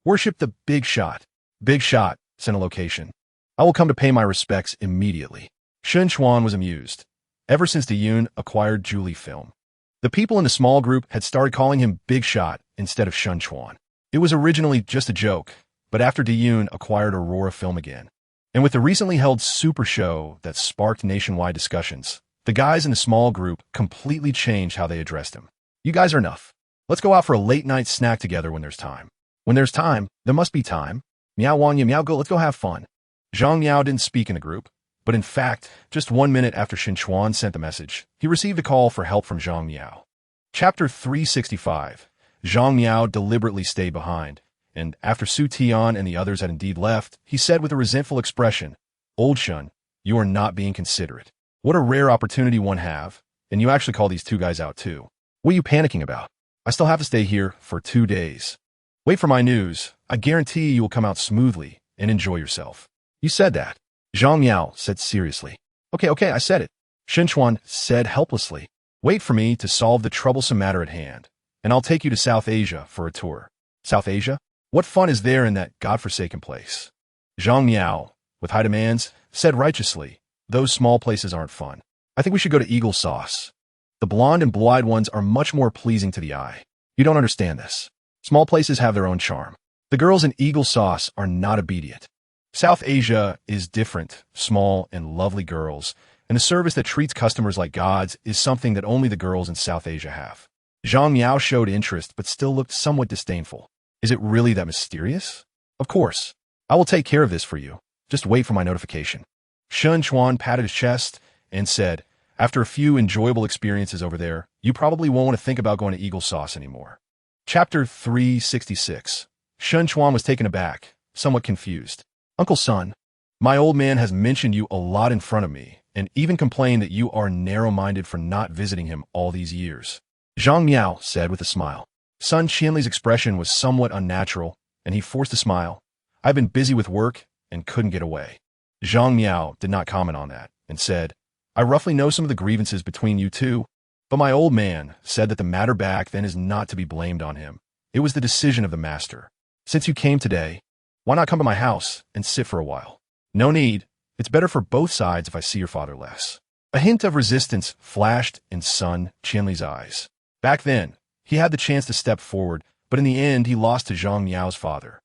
Worship the big shot. Big shot, sent a location. I will come to pay my respects immediately." Chuan was amused. Ever since Diyun acquired Julie Film, the people in the small group had started calling him Big Shot instead of Chuan. It was originally just a joke, but after Diyun acquired Aurora Film again, and with the recently held Super Show that sparked nationwide discussions, the guys in the small group completely changed how they addressed him. "You guys are enough. Let's go out for a late-night snack together when there's time. When there's time, there must be time. Miao Wanya, Miao Go, let's go have fun." Zhang Miao didn't speak in the group, but in fact, just 1 minute after Chuan sent the message, he received a call for help from Zhang Miao. Chapter 365. Zhang Miao deliberately stayed behind, and after Su Tian and the others had indeed left, he said with a resentful expression, "Old Shun, you are not being considerate. What a rare opportunity one have, and you actually call these two guys out too. What are you panicking about? I still have to stay here for 2 days." Wait for my news. I guarantee you will come out smoothly and enjoy yourself. You said that. Zhang Yao said seriously. Okay, I said it. Chuan said helplessly. Wait for me to solve the troublesome matter at hand, and I'll take you to South Asia for a tour. South Asia? What fun is there in that godforsaken place? Zhang Yao, with high demands, said righteously, those small places aren't fun. I think we should go to Eagle Sauce. The blonde and blue-eyed ones are much more pleasing to the eye. You don't understand this. Small places have their own charm. The girls in Eagle Sauce are not obedient. South Asia is different, small and lovely girls, and the service that treats customers like gods is something that only the girls in South Asia have. Zhang Yao showed interest but still looked somewhat disdainful. Is it really that mysterious? Of course. I will take care of this for you. Just wait for my notification. Chuan patted his chest and said, after a few enjoyable experiences over there, you probably won't want to think about going to Eagle Sauce anymore. Chapter 366. Chuan was taken aback, somewhat confused. Uncle Sun, my old man has mentioned you a lot in front of me, and even complained that you are narrow-minded for not visiting him all these years. Zhang Yao said with a smile. Sun Qianli's expression was somewhat unnatural, and he forced a smile. I've been busy with work and couldn't get away. Zhang Yao did not comment on that, and said, I roughly know some of the grievances between you two, but my old man said that the matter back then is not to be blamed on him. It was the decision of the master. Since you came today, why not come to my house and sit for a while? No need. It's better for both sides if I see your father less. A hint of resistance flashed in Sun Qianli's eyes. Back then, he had the chance to step forward, but in the end he lost to Zhang Yao's father,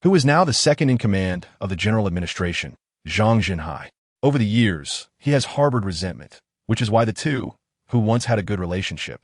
who is now the second in command of the general administration, Zhang Jinhai. Over the years, he has harbored resentment, which is why the two, who once had a good relationship,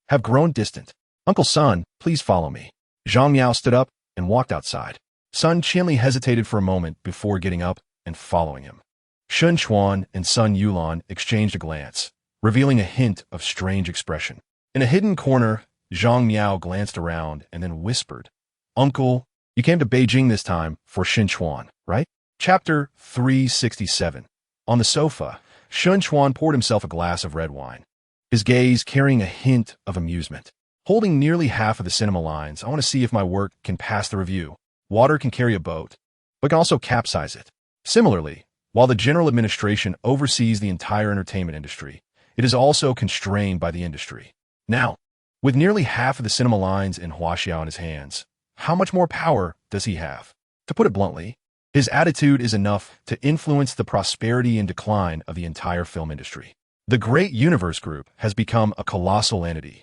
have grown distant. Uncle Sun, please follow me. Zhang Yao stood up and walked outside. Sun Qianli hesitated for a moment before getting up and following him. Chuan and Sun Yulan exchanged a glance, revealing a hint of strange expression. In a hidden corner, Zhang Yao glanced around and then whispered, Uncle, you came to Beijing this time for Chuan, right? Chapter 367. On the sofa, Chuan poured himself a glass of red wine, his gaze carrying a hint of amusement. Holding nearly half of the cinema lines, I want to see if my work can pass the review. Water can carry a boat, but can also capsize it. Similarly, while the general administration oversees the entire entertainment industry, it is also constrained by the industry. Now, with nearly half of the cinema lines in Huaxiao in his hands, how much more power does he have? To put it bluntly, his attitude is enough to influence the prosperity and decline of the entire film industry. The Great Universe Group has become a colossal entity,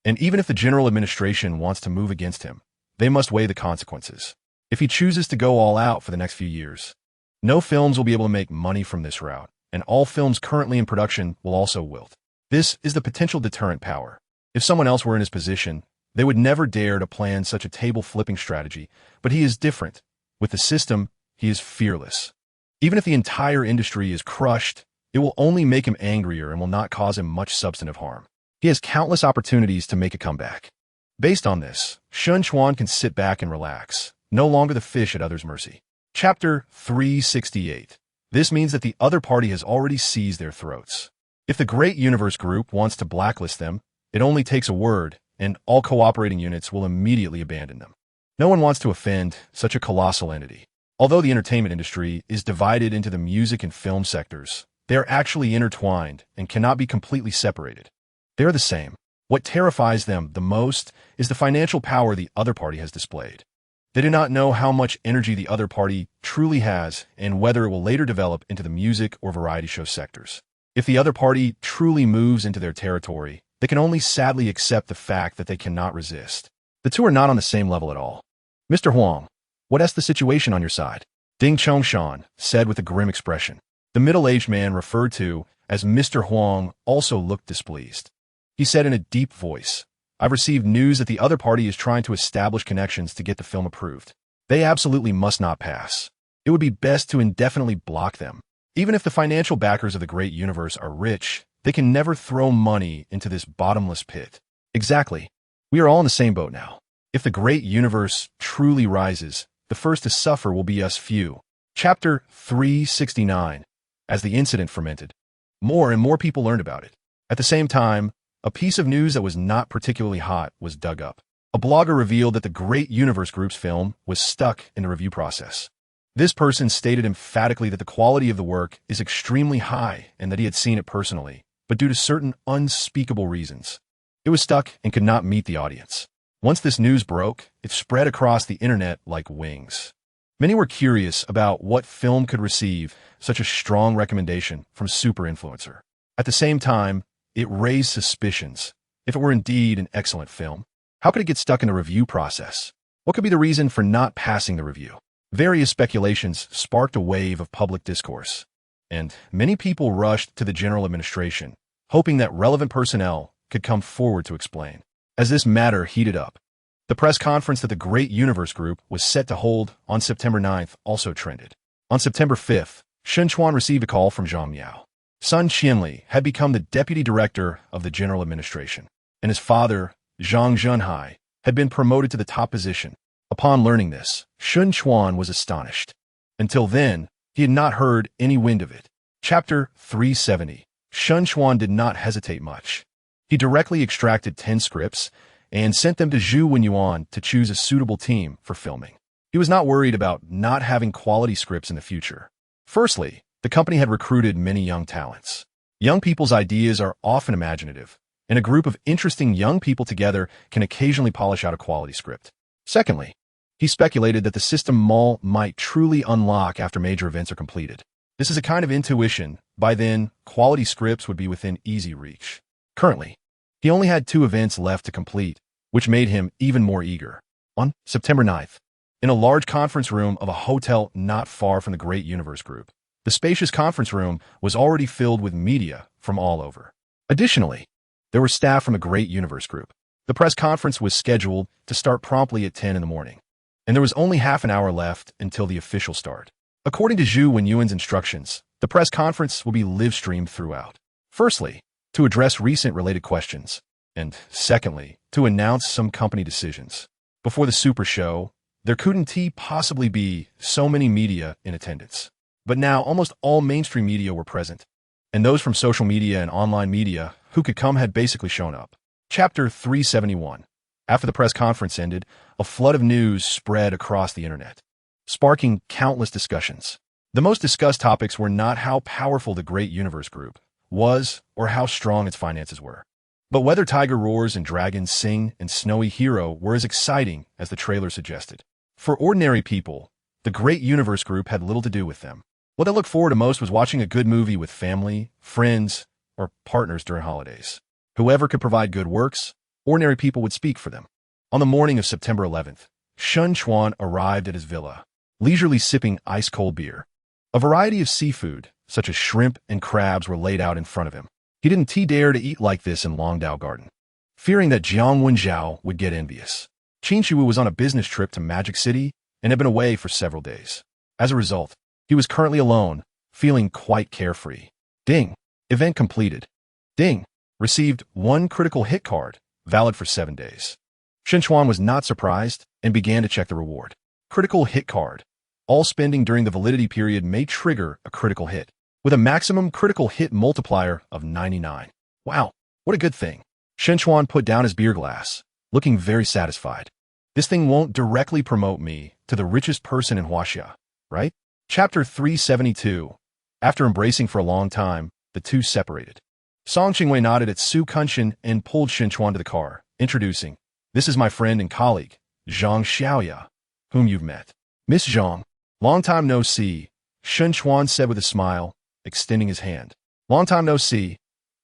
and even if the general administration wants to move against him, they must weigh the consequences. If he chooses to go all out for the next few years, no films will be able to make money from this route, and all films currently in production will also wilt. This is the potential deterrent power. If someone else were in his position, they would never dare to plan such a table-flipping strategy, but he is different. With the system, he is fearless. Even if the entire industry is crushed, it will only make him angrier and will not cause him much substantive harm. He has countless opportunities to make a comeback. Based on this, Chuan can sit back and relax, no longer the fish at others' mercy. Chapter 368. This means that the other party has already seized their throats. If the Great Universe Group wants to blacklist them, it only takes a word, and all cooperating units will immediately abandon them. No one wants to offend such a colossal entity. Although the entertainment industry is divided into the music and film sectors, they are actually intertwined and cannot be completely separated. They are the same. What terrifies them the most is the financial power the other party has displayed. They do not know how much energy the other party truly has and whether it will later develop into the music or variety show sectors. If the other party truly moves into their territory, they can only sadly accept the fact that they cannot resist. The two are not on the same level at all. Mr. Huang, what is the situation on your side? Ding Chongshan said with a grim expression. The middle-aged man referred to as Mr. Huang also looked displeased. He said in a deep voice, I've received news that the other party is trying to establish connections to get the film approved. They absolutely must not pass. It would be best to indefinitely block them. Even if the financial backers of the Great Universe are rich, they can never throw money into this bottomless pit. Exactly. We are all in the same boat now. If the Great Universe truly rises, the first to suffer will be us few. Chapter 369. As the incident fermented, more and more people learned about it. At the same time, a piece of news that was not particularly hot was dug up. A blogger revealed that the Great Universe Group's film was stuck in the review process. This person stated emphatically that the quality of the work is extremely high and that he had seen it personally, but due to certain unspeakable reasons, it was stuck and could not meet the audience. Once this news broke, it spread across the internet like wings. Many were curious about what film could receive such a strong recommendation from a super influencer. At the same time, it raised suspicions. If it were indeed an excellent film, how could it get stuck in the review process? What could be the reason for not passing the review? Various speculations sparked a wave of public discourse, and many people rushed to the general administration, hoping that relevant personnel could come forward to explain. As this matter heated up, the press conference that the Great Universe Group was set to hold on September 9th also trended. On September 5th, Chuan received a call from Zhang Miao. Son Qianli had become the deputy director of the general administration, and his father, Zhang Zhenhai, had been promoted to the top position. Upon learning this, Chuan was astonished. Until then, he had not heard any wind of it. Chapter 370. Chuan did not hesitate much. He directly extracted 10 scripts and sent them to Yuan to choose a suitable team for filming. He was not worried about not having quality scripts in the future. Firstly, the company had recruited many young talents. Young people's ideas are often imaginative, and a group of interesting young people together can occasionally polish out a quality script. Secondly, he speculated that the system mall might truly unlock after major events are completed. This is a kind of intuition. By then, quality scripts would be within easy reach. Currently, he only had 2 events left to complete, which made him even more eager. On September 9th, in a large conference room of a hotel not far from the Great Universe Group, the spacious conference room was already filled with media from all over. Additionally, there were staff from the Great Universe Group. The press conference was scheduled to start promptly at 10 in the morning, and there was only half an hour left until the official start. According to Yuan's instructions, the press conference will be live-streamed throughout. Firstly, to address recent related questions, and secondly, to announce some company decisions. Before the super show, there couldn't possibly be so many media in attendance. But now almost all mainstream media were present, and those from social media and online media who could come had basically shown up. Chapter 371. After the press conference ended, a flood of news spread across the internet, sparking countless discussions. The most discussed topics were not how powerful the Great Universe Group was or how strong its finances were, but whether Tiger roars and dragons sing and Snowy Hero were as exciting as the trailer suggested. For ordinary people, the Great Universe Group had little to do with them. What they looked forward to most was watching a good movie with family, friends, or partners during holidays. Whoever could provide good works, ordinary people would speak for them. On the morning of September 11th, Chuan arrived at his villa, leisurely sipping ice-cold beer. A variety of seafood, such as shrimp and crabs, were laid out in front of him. He didn't dare to eat like this in Longdao Garden, fearing that Jiang Wenjiao would get envious. Qin Shu was on a business trip to Magic City and had been away for several days. As a result, he was currently alone, feeling quite carefree. Ding. Event completed. Ding. Received 1 critical hit card, valid for 7 days. Chuan was not surprised and began to check the reward. Critical hit card. All spending during the validity period may trigger a critical hit, with a maximum critical hit multiplier of 99. Wow, what a good thing. Chuan put down his beer glass, looking very satisfied. This thing won't directly promote me to the richest person in Huaxia, right? Chapter 372. After embracing for a long time, the two separated. Song Qingwei nodded at Su Kunshan and pulled Chuan to the car, introducing, "This is my friend and colleague, Zhang Xiaoya, whom you've met." "Miss Zhang, long time no see," Chuan said with a smile, extending his hand. "Long time no see.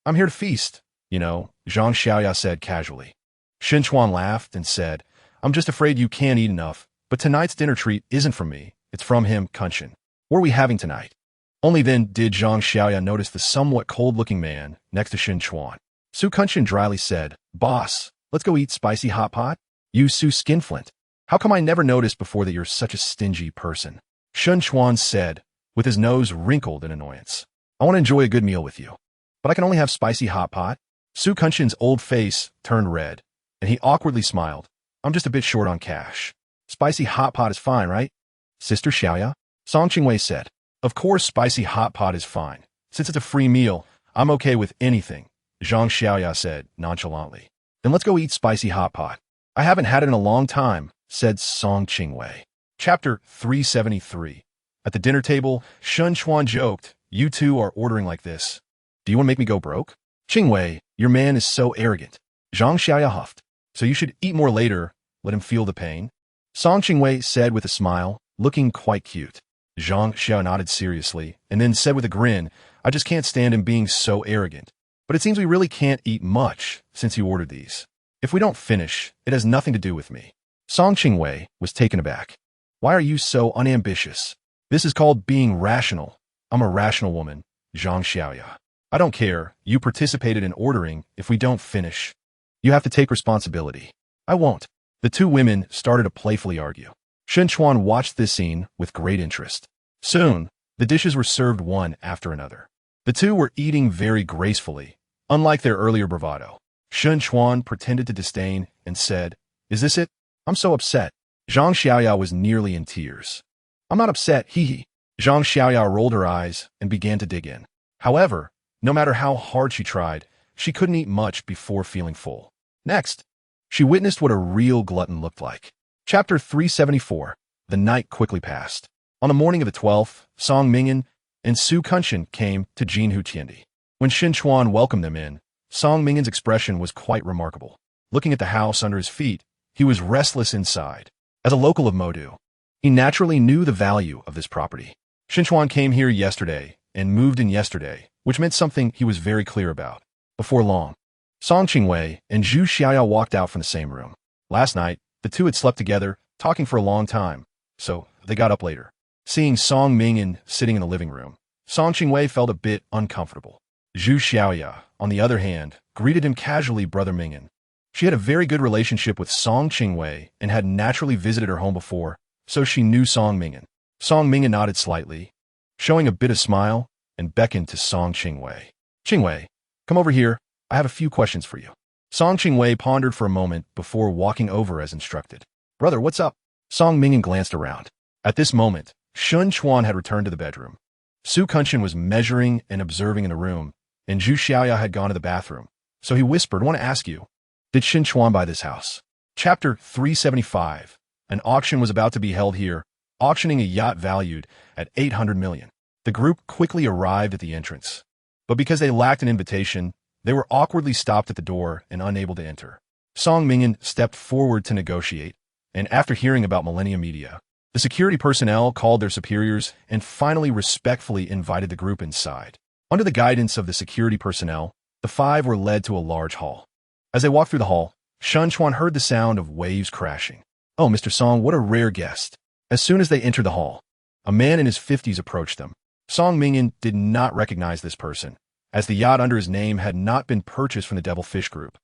I'm here to feast, you know," Zhang Xiaoya said casually. Chuan laughed and said, "I'm just afraid you can't eat enough, but tonight's dinner treat isn't from me. It's from him, Kunshan. What are we having tonight?" Only then did Zhang Xiaoya notice the somewhat cold-looking man next to Chuan. Su Kunshan dryly said, "Boss, let's go eat spicy hot pot?" "You Su Skinflint, how come I never noticed before that you're such a stingy person?" Chuan said, with his nose wrinkled in annoyance. "I want to enjoy a good meal with you, but I can only have spicy hot pot." Su Kunshan's old face turned red, and he awkwardly smiled. "I'm just a bit short on cash. Spicy hot pot is fine, right, Sister Xiaoya?" Song Qingwei said, "Of course spicy hot pot is fine. Since it's a free meal, I'm okay with anything," Zhang Xiaoya said nonchalantly. "Then let's go eat spicy hot pot." I haven't had it in a long time, said Song Qingwei. Chapter 373. At the dinner table, Chuan joked, "You two are ordering like this. Do you want to make me go broke?" "Qingwei, your man is so arrogant." Zhang Xiaoya huffed. "So you should eat more later, let him feel the pain," Song Qingwei said with a smile, looking quite cute. Zhang Xiao nodded seriously, and then said with a grin, "I just can't stand him being so arrogant. But it seems we really can't eat much since you ordered these. If we don't finish, it has nothing to do with me." Song Qingwei was taken aback. "Why are you so unambitious? This is called being rational. I'm a rational woman, Zhang Xiaoya. I don't care. You participated in ordering. If we don't finish, you have to take responsibility." "I won't." The two women started to playfully argue. Chuan watched this scene with great interest. Soon, the dishes were served one after another. The two were eating very gracefully, unlike their earlier bravado. Chuan pretended to disdain and said, "Is this it? I'm so upset." Zhang Xiaoya was nearly in tears. "I'm not upset, hee." Zhang Xiaoya rolled her eyes and began to dig in. However, no matter how hard she tried, she couldn't eat much before feeling full. Next, she witnessed what a real glutton looked like. Chapter 374. The night quickly passed. On the morning of the 12th, Song Mingyan and Su Kunshan came to Jinhu Tiandi. When Chuan welcomed them in, Song Mingyan's expression was quite remarkable. Looking at the house under his feet, he was restless inside. As a local of Modu, he naturally knew the value of this property. Chuan came here yesterday and moved in yesterday, which meant something he was very clear about. Before long, Song Qingwei and Zhu Xiaoya walked out from the same room. Last night, the two had slept together, talking for a long time, so they got up later. Seeing Song Mingyan sitting in the living room, Song Qingwei felt a bit uncomfortable. Zhu Xiaoya, on the other hand, greeted him casually, "Brother Mingyan." She had a very good relationship with Song Qingwei and had naturally visited her home before, so she knew Song Mingyan. Song Mingyan nodded slightly, showing a bit of smile, and beckoned to Song Qingwei. "Qingwei, come over here. I have a few questions for you." Song Qingwei pondered for a moment before walking over as instructed. "Brother, what's up?" Song Mingyan glanced around. At this moment, Chuan had returned to the bedroom. Su Kunshan was measuring and observing in the room, and Zhu Xiaoya had gone to the bathroom. So he whispered, "I want to ask you, did Chuan buy this house?" Chapter 375. An auction was about to be held here, auctioning a yacht valued at 800 million. The group quickly arrived at the entrance. But because they lacked an invitation, they were awkwardly stopped at the door and unable to enter. Song Mingyan stepped forward to negotiate, and after hearing about Millennium Media, the security personnel called their superiors and finally respectfully invited the group inside. Under the guidance of the security personnel, the five were led to a large hall. As they walked through the hall, Chuan heard the sound of waves crashing. "Oh, Mr. Song, what a rare guest." As soon as they entered the hall, a man in his 50s approached them. Song Mingyan did not recognize this person, as the yacht under his name had not been purchased from the Devil Fish Group.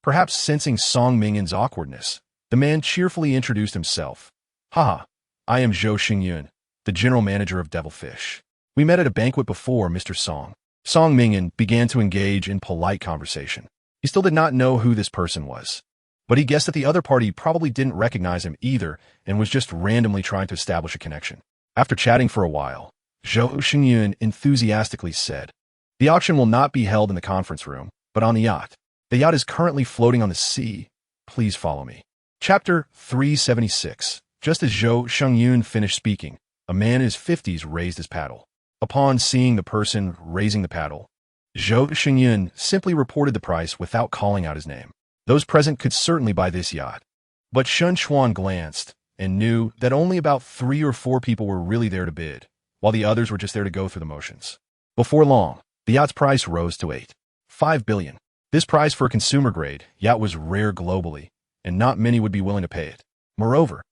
Perhaps sensing Song Mingyan's awkwardness, the man cheerfully introduced himself. "Haha, I am Zhou Xingyun, the general manager of Devil Fish. We met at a banquet before, Mr. Song." Song Mingyan began to engage in polite conversation. He still did not know who this person was, but he guessed that the other party probably didn't recognize him either and was just randomly trying to establish a connection. After chatting for a while, Zhou Xingyun enthusiastically said, "The auction will not be held in the conference room, but on the yacht. The yacht is currently floating on the sea. Please follow me." Chapter 376. Just as Zhou Xingyun finished speaking, a man in his 50s raised his paddle. Upon seeing the person raising the paddle, Zhou Xingyun simply reported the price without calling out his name. Those present could certainly buy this yacht. But Chuan glanced and knew that only about 3 or 4 people were really there to bid, while the others were just there to go through the motions. Before long, the yacht's price rose to 8.5 billion. This price for a consumer-grade yacht was rare globally, and not many would be willing to pay it. Moreover,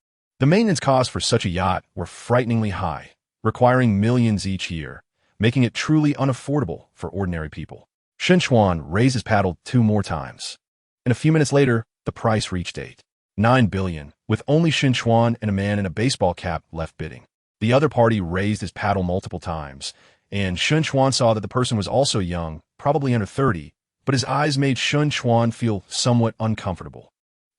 the maintenance costs for such a yacht were frighteningly high, requiring millions each year, making it truly unaffordable for ordinary people. Chuan raised his paddle 2 more times, and a few minutes later, the price reached 8.9 billion, with only Chuan and a man in a baseball cap left bidding. The other party raised his paddle multiple times, and Chuan saw that the person was also young, probably under 30, but his eyes made Chuan feel somewhat uncomfortable,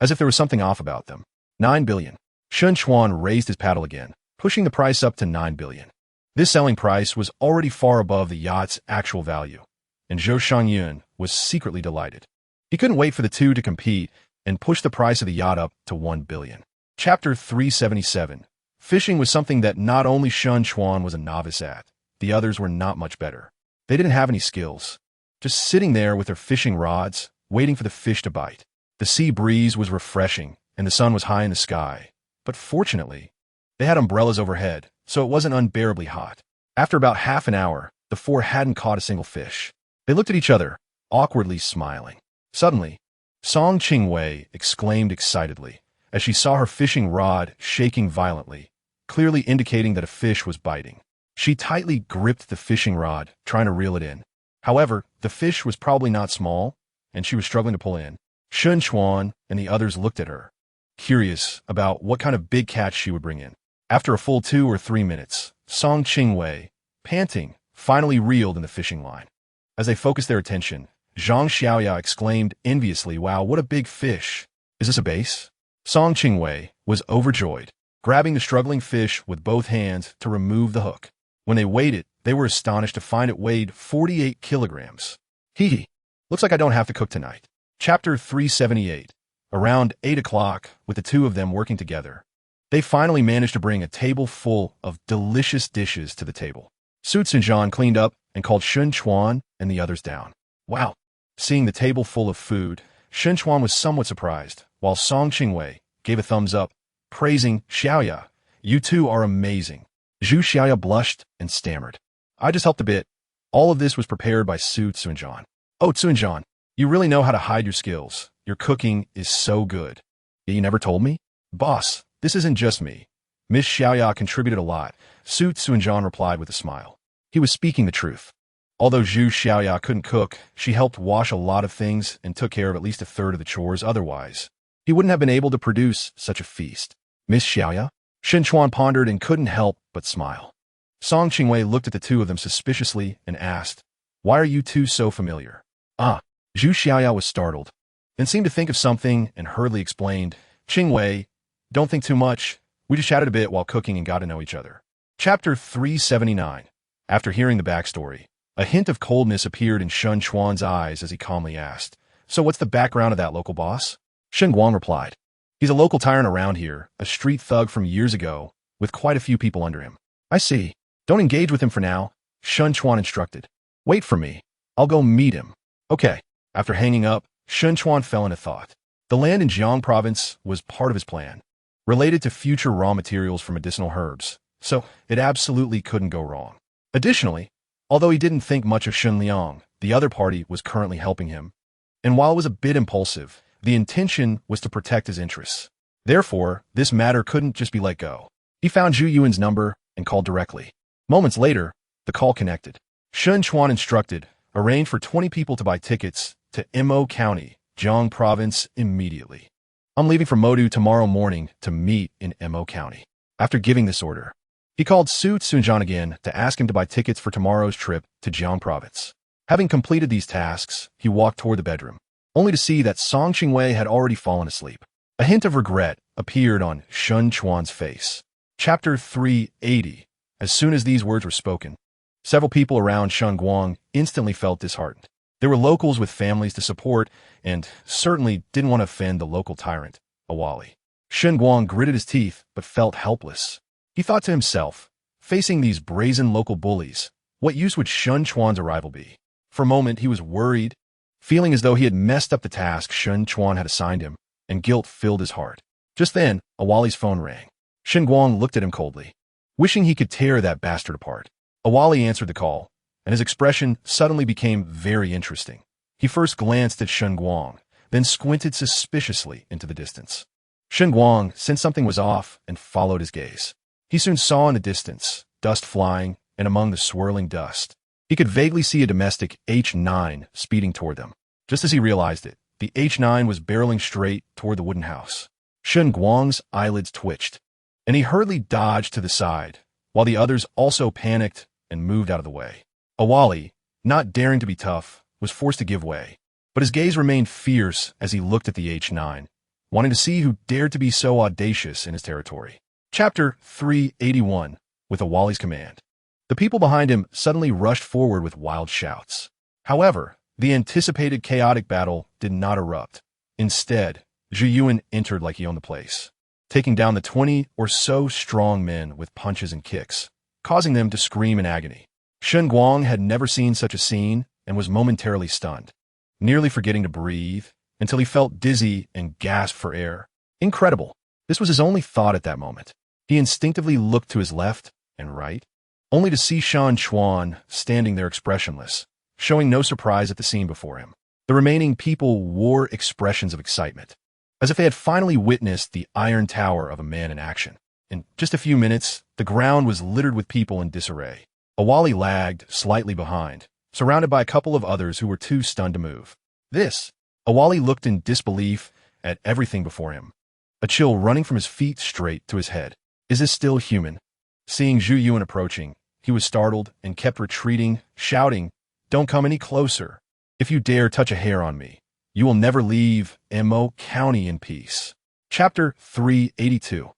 as if there was something off about them. 9 billion. Chuan raised his paddle again, pushing the price up to 9 billion. This selling price was already far above the yacht's actual value, and Zhou Xingyun was secretly delighted. He couldn't wait for the two to compete and pushed the price of the yacht up to 1 billion. Chapter 377. Fishing was something that not only Chuan was a novice at, the others were not much better. They didn't have any skills, just sitting there with their fishing rods, waiting for the fish to bite. The sea breeze was refreshing, and the sun was high in the sky. But fortunately, they had umbrellas overhead, so it wasn't unbearably hot. After about half an hour, the four hadn't caught a single fish. They looked at each other, awkwardly smiling. Suddenly, Song Qingwei exclaimed excitedly as she saw her fishing rod shaking violently, clearly indicating that a fish was biting. She tightly gripped the fishing rod, trying to reel it in. However, the fish was probably not small, and she was struggling to pull in. Chuan and the others looked at her, curious about what kind of big catch she would bring in. After a full 2 or 3 minutes, Song Qingwei, panting, finally reeled in the fishing line. As they focused their attention, Zhang Xiaoya exclaimed enviously, "Wow, what a big fish! Is this a bass?" Song Qingwei was overjoyed, grabbing the struggling fish with both hands to remove the hook. When they weighed it, they were astonished to find it weighed 48 kilograms. Hee hee. Looks like I don't have to cook tonight. Chapter 378. Around 8 o'clock, with the two of them working together, they finally managed to bring a table full of delicious dishes to the table. Su Tsunjan cleaned up and called Chuan and the others down. Wow. Seeing the table full of food, Chuan was somewhat surprised, while Song Qingwei gave a thumbs up, praising Xiaoya. "You two are amazing." Zhu Xiaoya blushed and stammered. "I just helped a bit. All of this was prepared by Su Tsunjan." "Oh, Tsunjan, you really know how to hide your skills. Your cooking is so good. Yet you never told me?" "Boss, this isn't just me. Miss Xiaoya contributed a lot," Su Tsunjan replied with a smile. He was speaking the truth. Although Zhu Xiaoya couldn't cook, she helped wash a lot of things and took care of at least a third of the chores otherwise. He wouldn't have been able to produce such a feast. "Miss Xiaoya?" Chuan pondered and couldn't help but smile. Song Qingwei looked at the two of them suspiciously and asked, "Why are you two so familiar?" "Ah." Zhu Xiaoya was startled, then seemed to think of something and hurriedly explained, "Qingwei, don't think too much. We just chatted a bit while cooking and got to know each other." Chapter 379. After hearing the backstory, a hint of coldness appeared in Chuan's eyes as he calmly asked, "So what's the background of that local boss?" Guang replied, "He's a local tyrant around here, a street thug from years ago, with quite a few people under him." "I see. Don't engage with him for now," Chuan instructed. "Wait for me. I'll go meet him." "Okay." After hanging up, Chuan fell into thought. The land in Jiang province was part of his plan, related to future raw materials for medicinal herbs, so it absolutely couldn't go wrong. Additionally, although he didn't think much of Shun Liang, the other party was currently helping him, and while it was a bit impulsive, the intention was to protect his interests. Therefore, this matter couldn't just be let go. He found Zhu Yuan's number and called directly. Moments later, the call connected. Chuan instructed, "Arrange for 20 people to buy tickets to Mo County, Jiang Province immediately. I'm leaving for Modu tomorrow morning to meet in Mo County." After giving this order, he called Su Tsunjan again to ask him to buy tickets for tomorrow's trip to Jiang Province. Having completed these tasks, he walked toward the bedroom, only to see that Song Qingwei had already fallen asleep. A hint of regret appeared on Chuan's face. Chapter 380. As soon as these words were spoken, several people around Guang instantly felt disheartened. They were locals with families to support and certainly didn't want to offend the local tyrant, Awali. Guang gritted his teeth but felt helpless. He thought to himself, facing these brazen local bullies, what use would Chuan's arrival be? For a moment, he was worried, feeling as though he had messed up the task Chuan had assigned him, and guilt filled his heart. Just then, Awali's phone rang. Guang looked at him coldly, wishing he could tear that bastard apart. Awali answered the call, and his expression suddenly became very interesting. He first glanced at Guang, then squinted suspiciously into the distance. Guang sensed something was off and followed his gaze. He soon saw in the distance, dust flying, and among the swirling dust, he could vaguely see a domestic H9 speeding toward them. Just as he realized it, the H9 was barreling straight toward the wooden house. Guang's eyelids twitched, and he hurriedly dodged to the side, while the others also panicked and moved out of the way. Awali, not daring to be tough, was forced to give way, but his gaze remained fierce as he looked at the H9, wanting to see who dared to be so audacious in his territory. Chapter 381. With Awali's command, the people behind him suddenly rushed forward with wild shouts. However, the anticipated chaotic battle did not erupt. Instead, Zhu Yuan entered like he owned the place, taking down the 20 or so strong men with punches and kicks, causing them to scream in agony. Shen Guang had never seen such a scene and was momentarily stunned, nearly forgetting to breathe until he felt dizzy and gasped for air. Incredible. This was his only thought at that moment. He instinctively looked to his left and right, only to see Chuan standing there expressionless, showing no surprise at the scene before him. The remaining people wore expressions of excitement, as if they had finally witnessed the Iron Tower of a man in action. In just a few minutes, the ground was littered with people in disarray. Awali lagged slightly behind, surrounded by a couple of others who were too stunned to move. Awali looked in disbelief at everything before him, a chill running from his feet straight to his head. Is this still human? Seeing Zhu Yuan approaching, he was startled and kept retreating, shouting, "Don't come any closer. If you dare touch a hair on me, you will never leave Mo County in peace." Chapter 382.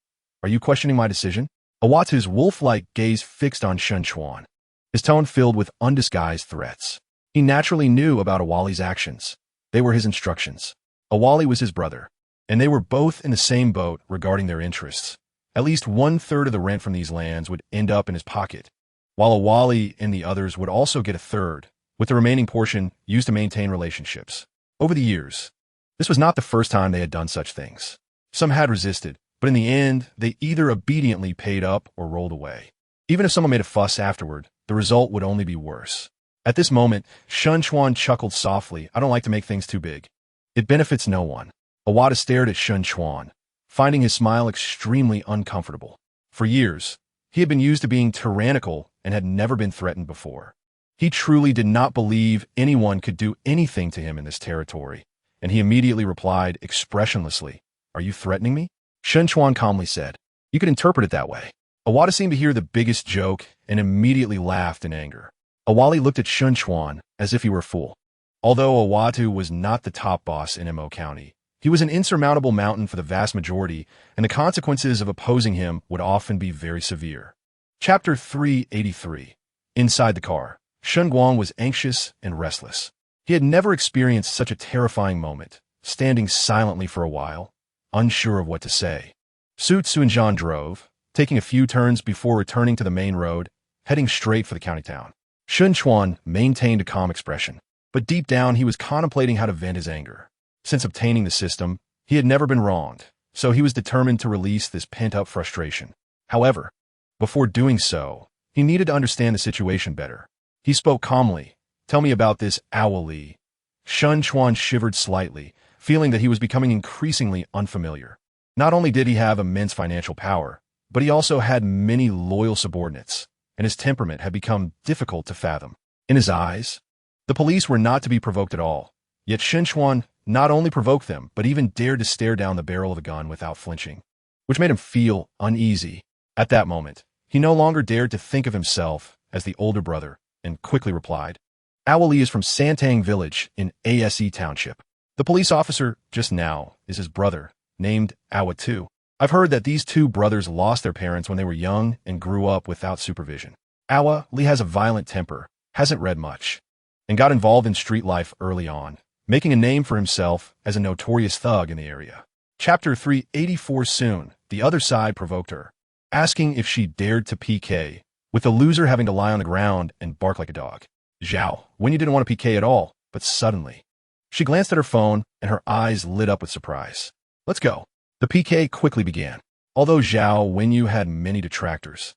Are you questioning my decision? Awatu's wolf-like gaze fixed on Chuan, his tone filled with undisguised threats. He naturally knew about Awali's actions. They were his instructions. Awali was his brother, and they were both in the same boat regarding their interests. At least 1/3 of the rent from these lands would end up in his pocket, while Awali and the others would also get a third, with the remaining portion used to maintain relationships. Over the years, this was not the first time they had done such things. Some had resisted, but in the end, they either obediently paid up or rolled away. Even if someone made a fuss afterward, the result would only be worse. At this moment, Chuan chuckled softly. I don't like to make things too big. It benefits no one. Awata stared at Chuan, finding his smile extremely uncomfortable. For years, he had been used to being tyrannical and had never been threatened before. He truly did not believe anyone could do anything to him in this territory, and he immediately replied expressionlessly, "Are you threatening me?" Chuan calmly said, "You could interpret it that way." Awata seemed to hear the biggest joke and immediately laughed in anger. Awali looked at Chuan as if he were a fool. Although Awatu was not the top boss in Mo County, he was an insurmountable mountain for the vast majority, and the consequences of opposing him would often be very severe. Chapter 383. Inside the car, Shen Guang was anxious and restless. He had never experienced such a terrifying moment, standing silently for a while, unsure of what to say. Su Tsuanzhan drove, taking a few turns before returning to the main road, heading straight for the county town. Chuan maintained a calm expression, but deep down he was contemplating how to vent his anger. Since obtaining the system, he had never been wronged, so he was determined to release this pent-up frustration. However, before doing so, he needed to understand the situation better. He spoke calmly. "Tell me about this Awali." Chuan shivered slightly, feeling that he was becoming increasingly unfamiliar. Not only did he have immense financial power, but he also had many loyal subordinates, and his temperament had become difficult to fathom. In his eyes, the police were not to be provoked at all, yet Chuan not only provoked them, but even dared to stare down the barrel of a gun without flinching, which made him feel uneasy. At that moment, he no longer dared to think of himself as the older brother, and quickly replied, "Awali is from Santang Village in ASE Township. The police officer just now is his brother, named Awatu. I've heard that these two brothers lost their parents when they were young and grew up without supervision. Awali has a violent temper, hasn't read much, and got involved in street life early on, making a name for himself as a notorious thug in the area." Chapter 384. Soon, the other side provoked her, asking if she dared to PK, with the loser having to lie on the ground and bark like a dog. Zhao, when you didn't want to PK at all, but suddenly, she glanced at her phone and her eyes lit up with surprise. "Let's go." The PK quickly began. Although Zhao Wenyu had many detractors,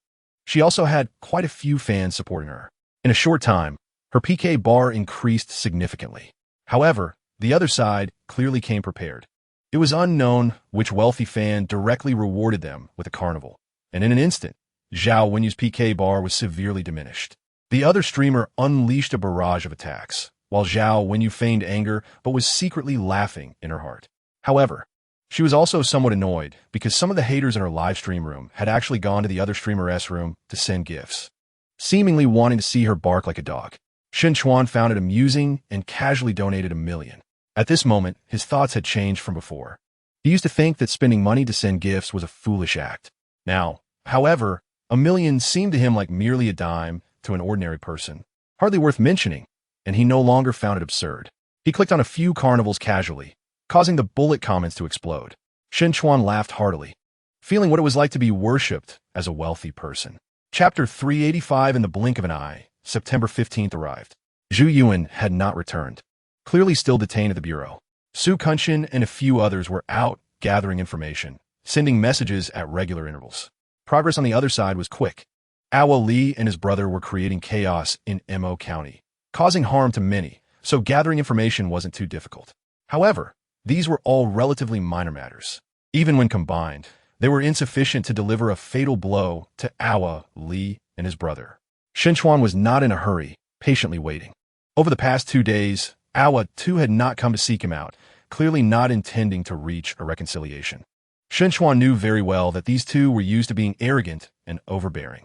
she also had quite a few fans supporting her. In a short time, her PK bar increased significantly. However, the other side clearly came prepared. It was unknown which wealthy fan directly rewarded them with a carnival, and in an instant, Zhao Wenyu's PK bar was severely diminished. The other streamer unleashed a barrage of attacks, while Zhao Wenyu feigned anger but was secretly laughing in her heart. However, she was also somewhat annoyed because some of the haters in her live stream room had actually gone to the other streamer's room to send gifts, seemingly wanting to see her bark like a dog. Chuan found it amusing and casually donated $1 million. At this moment, his thoughts had changed from before. He used to think that spending money to send gifts was a foolish act. Now, however, $1 million seemed to him like merely a dime to an ordinary person, hardly worth mentioning, and he no longer found it absurd. He clicked on a few carnivals casually, causing the bullet comments to explode. Chuan laughed heartily, feeling what it was like to be worshipped as a wealthy person. Chapter 385. In the blink of an eye, September 15th arrived. Zhu Yuan had not returned, clearly still detained at the bureau. Su Kunshin and a few others were out gathering information, sending messages at regular intervals. Progress on the other side was quick. Awa Li and his brother were creating chaos in Mo County, causing harm to many, so gathering information wasn't too difficult. However, these were all relatively minor matters. Even when combined, they were insufficient to deliver a fatal blow to Awa Li and his brother. Chuan was not in a hurry, patiently waiting. Over the past 2 days, Awa too had not come to seek him out, clearly not intending to reach a reconciliation. Chuan knew very well that these two were used to being arrogant and overbearing.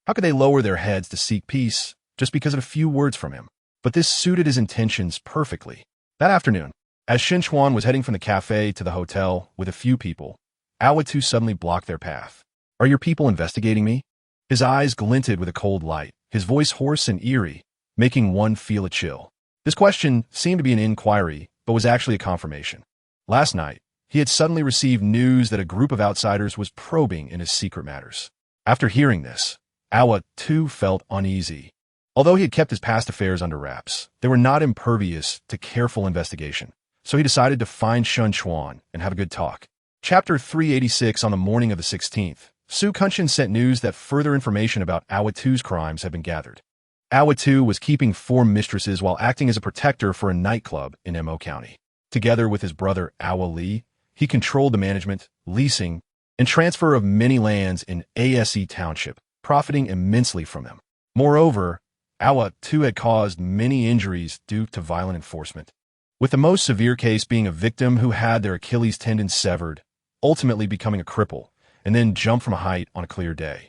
How could they lower their heads to seek peace just because of a few words from him? But this suited his intentions perfectly. That afternoon, as Chuan was heading from the cafe to the hotel with a few people, Awa too suddenly blocked their path. "Are your people investigating me?" His eyes glinted with a cold light, his voice hoarse and eerie, making one feel a chill. This question seemed to be an inquiry, but was actually a confirmation. Last night, he had suddenly received news that a group of outsiders was probing in his secret matters. After hearing this, Awa too felt uneasy. Although he had kept his past affairs under wraps, they were not impervious to careful investigation, so he decided to find Chuan and have a good talk. Chapter 386. On the morning of the 16th, Su Kunshin sent news that further information about Awa too's crimes had been gathered. Awa too was keeping 4 mistresses while acting as a protector for a nightclub in Mo County. Together with his brother Awa Li, he controlled the management, leasing, and transfer of many lands in ASE Township, profiting immensely from them. Moreover, Awa too had caused many injuries due to violent enforcement, with the most severe case being a victim who had their Achilles tendon severed, ultimately becoming a cripple, and then jumped from a height on a clear day.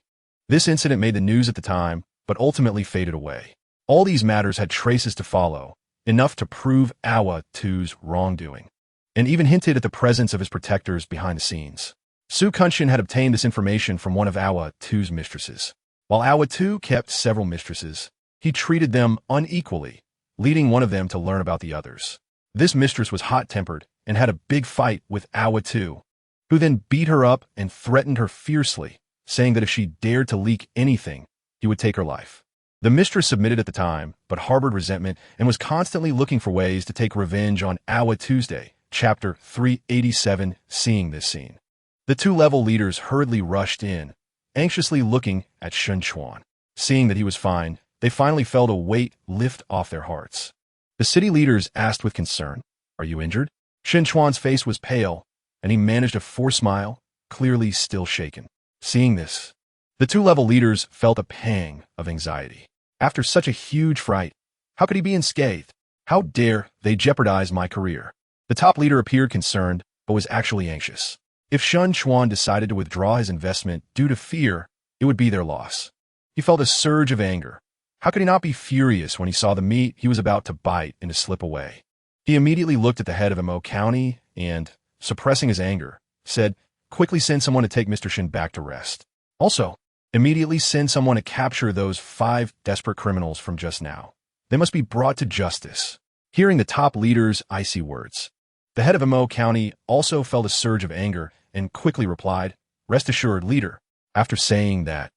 This incident made the news at the time, but ultimately faded away. All these matters had traces to follow, enough to prove Awa too's wrongdoing, and even hinted at the presence of his protectors behind the scenes. Su Kunshin had obtained this information from one of Awa too's mistresses. While Awa too kept several mistresses, he treated them unequally, leading one of them to learn about the others. This mistress was hot-tempered and had a big fight with Awa too, who then beat her up and threatened her fiercely, saying that if she dared to leak anything, he would take her life. The mistress submitted at the time, but harbored resentment and was constantly looking for ways to take revenge on Awa Tuesday. Chapter 387. Seeing this scene, the 2-level leaders hurriedly rushed in, anxiously looking at Chuan. Seeing that he was fine, they finally felt a weight lift off their hearts. The city leaders asked with concern, "Are you injured?" Chuan's face was pale, and he managed a forced smile, clearly still shaken. Seeing this, the 2-level leaders felt a pang of anxiety. After such a huge fright, how could he be unscathed? How dare they jeopardize my career? The top leader appeared concerned, but was actually anxious. If Chuan decided to withdraw his investment due to fear, it would be their loss. He felt a surge of anger. How could he not be furious when he saw the meat he was about to bite and to slip away? He immediately looked at the head of Mo County and, suppressing his anger, said, "Quickly send someone to take Mr. Shin back to rest. Also, immediately send someone to capture those 5 desperate criminals from just now. They must be brought to justice." Hearing the top leader's icy words, the head of Mo County also felt a surge of anger and quickly replied, "Rest assured, leader." After saying that,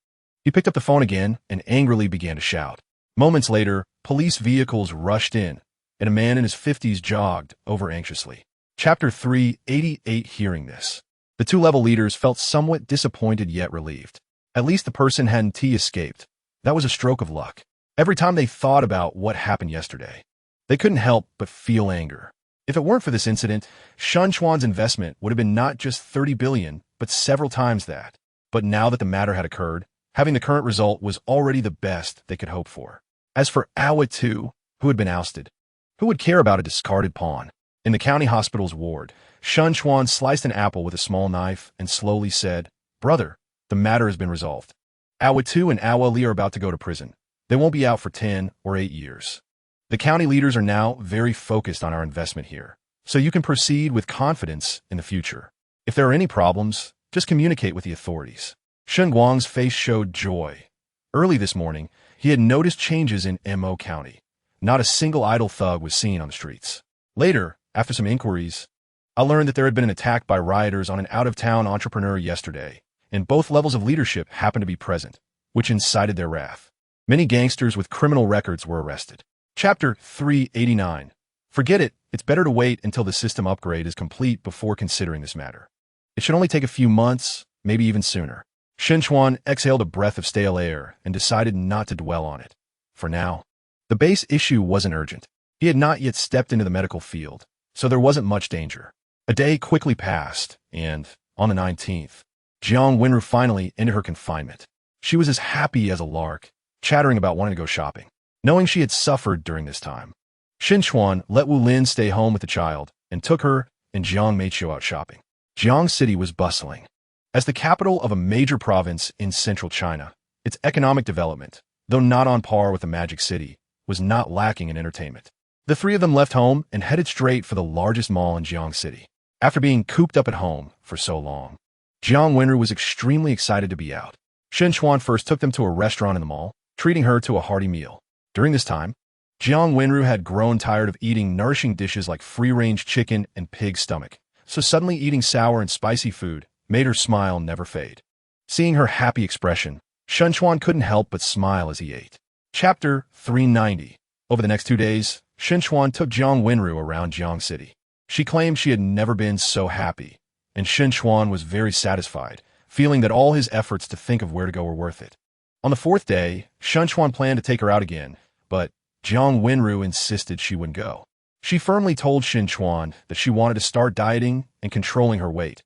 he picked up the phone again and angrily began to shout. Moments later, police vehicles rushed in, and a man in his 50s jogged over anxiously. Chapter 388. Hearing this, the 2-level leaders felt somewhat disappointed yet relieved. At least the person hadn't escaped. That was a stroke of luck. Every time they thought about what happened yesterday, they couldn't help but feel anger. If it weren't for this incident, Chuan's investment would have been not just 30 billion, but several times that. But now that the matter had occurred, having the current result was already the best they could hope for. As for Awa too, who had been ousted, who would care about a discarded pawn? In the county hospital's ward, Chuan sliced an apple with a small knife and slowly said, "Brother, the matter has been resolved. Awa too and Awa Li are about to go to prison. They won't be out for 10 or 8 years. The county leaders are now very focused on our investment here, so you can proceed with confidence in the future. If there are any problems, just communicate with the authorities." Shen Guang's face showed joy. Early this morning, he had noticed changes in Mo County. Not a single idle thug was seen on the streets. Later, after some inquiries, I learned that there had been an attack by rioters on an out-of-town entrepreneur yesterday, and both levels of leadership happened to be present, which incited their wrath. Many gangsters with criminal records were arrested. Chapter 389. Forget it. It's better to wait until the system upgrade is complete before considering this matter. It should only take a few months, maybe even sooner. Chuan exhaled a breath of stale air and decided not to dwell on it. For now, the base issue wasn't urgent. He had not yet stepped into the medical field, so there wasn't much danger. A day quickly passed, and, on the 19th, Jiang Wenru finally ended her confinement. She was as happy as a lark, chattering about wanting to go shopping, knowing she had suffered during this time. Chuan let Wu Lin stay home with the child and took her and Jiang Meiqiu out shopping. Jiang City was bustling. As the capital of a major province in central China, its economic development, though not on par with the Magic City, was not lacking in entertainment. The three of them left home and headed straight for the largest mall in Jiang City. After being cooped up at home for so long, Jiang Wenru was extremely excited to be out. Chuan first took them to a restaurant in the mall, treating her to a hearty meal. During this time, Jiang Wenru had grown tired of eating nourishing dishes like free-range chicken and pig stomach, so suddenly eating sour and spicy food made her smile never fade. Seeing her happy expression, Chuan couldn't help but smile as he ate. Chapter 390. Over the next 2 days, Chuan took Jiang Wenru around Jiang City. She claimed she had never been so happy, and Chuan was very satisfied, feeling that all his efforts to think of where to go were worth it. On the 4th day, Chuan planned to take her out again, but Jiang Wenru insisted she wouldn't go. She firmly told Chuan that she wanted to start dieting and controlling her weight,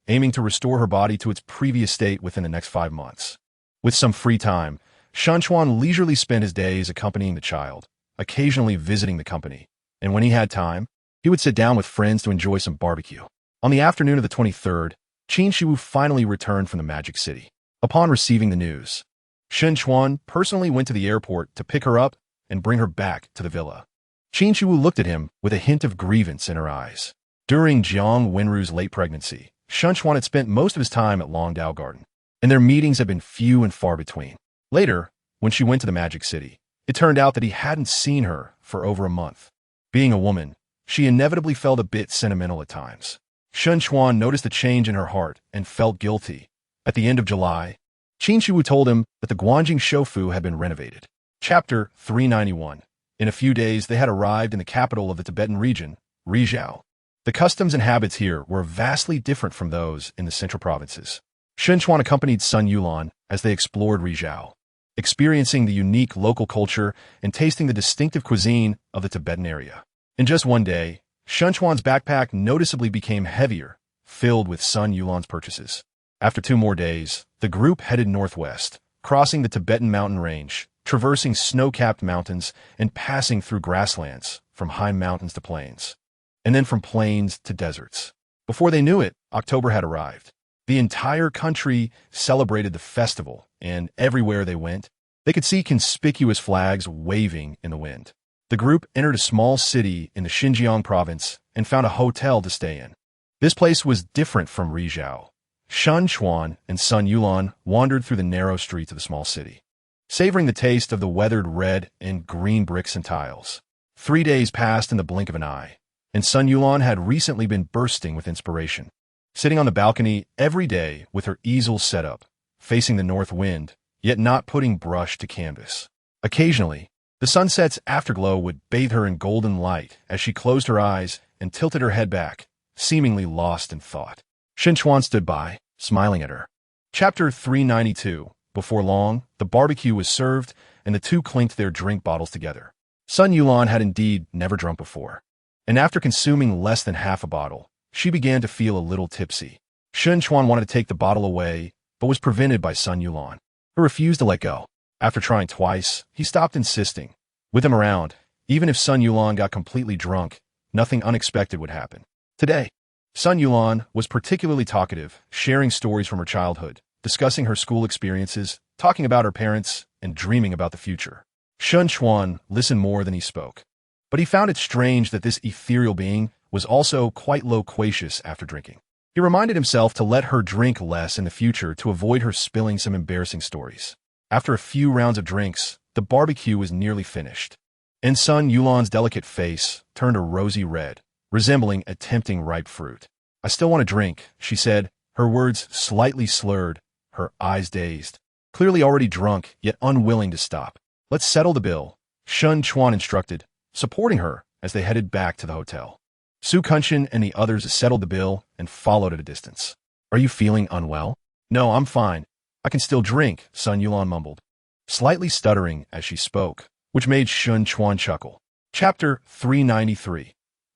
aiming to restore her body to its previous state within the next 5 months. With some free time, Chuan leisurely spent his days accompanying the child, occasionally visiting the company, and when he had time, he would sit down with friends to enjoy some barbecue. On the afternoon of the 23rd, Qin Shiwu finally returned from the Magic City. Upon receiving the news, Chuan personally went to the airport to pick her up and bring her back to the villa. Qin Shiwu looked at him with a hint of grievance in her eyes. During Jiang Wenru's late pregnancy, Chuan had spent most of his time at Longdao Garden, and their meetings had been few and far between. Later, when she went to the Magic City, it turned out that he hadn't seen her for over a month. Being a woman, she inevitably felt a bit sentimental at times. Chuan noticed a change in her heart and felt guilty. At the end of July, Qin Shiwu told him that the Guanjing Shofu had been renovated. Chapter 391. In a few days, they had arrived in the capital of the Tibetan region, Rizhao. The customs and habits here were vastly different from those in the central provinces. Chuan accompanied Sun Yulan as they explored Rizhao, experiencing the unique local culture and tasting the distinctive cuisine of the Tibetan area. In just one day, Chuan's backpack noticeably became heavier, filled with Sun Yulan's purchases. After 2 more days, the group headed northwest, crossing the Tibetan mountain range, traversing snow-capped mountains and passing through grasslands, from high mountains to plains, and then from plains to deserts. Before they knew it, October had arrived. The entire country celebrated the festival, and everywhere they went, they could see conspicuous flags waving in the wind. The group entered a small city in the Xinjiang province and found a hotel to stay in. This place was different from Rizhao. Chuan and Sun Yulan wandered through the narrow streets of the small city, savoring the taste of the weathered red and green bricks and tiles. 3 days passed in the blink of an eye, and Sun Yulan had recently been bursting with inspiration. Sitting on the balcony every day with her easel set up, facing the north wind, yet not putting brush to canvas. Occasionally, the sunset's afterglow would bathe her in golden light as she closed her eyes and tilted her head back, seemingly lost in thought. Chuan stood by, smiling at her. Chapter 392. Before long, the barbecue was served, and the two clinked their drink bottles together. Sun Yulan had indeed never drunk before, and after consuming less than half a bottle, she began to feel a little tipsy. Chuan wanted to take the bottle away, but was prevented by Sun Yulan, who refused to let go. After trying twice, he stopped insisting. With him around, even if Sun Yulan got completely drunk, nothing unexpected would happen. Today, Sun Yulan was particularly talkative, sharing stories from her childhood, discussing her school experiences, talking about her parents, and dreaming about the future. Chuan listened more than he spoke, but he found it strange that this ethereal being was also quite loquacious after drinking. He reminded himself to let her drink less in the future to avoid her spilling some embarrassing stories. After a few rounds of drinks, the barbecue was nearly finished, and Sun Yulan's delicate face turned a rosy red, resembling a tempting ripe fruit. "I still want a drink," she said, her words slightly slurred, her eyes dazed. Clearly already drunk, yet unwilling to stop. "Let's settle the bill," Chuan instructed, supporting her as they headed back to the hotel. Su Kunshin and the others settled the bill and followed at a distance. "Are you feeling unwell?" "No, I'm fine. I can still drink," Sun Yulan mumbled, slightly stuttering as she spoke, which made Chuan chuckle. Chapter 393.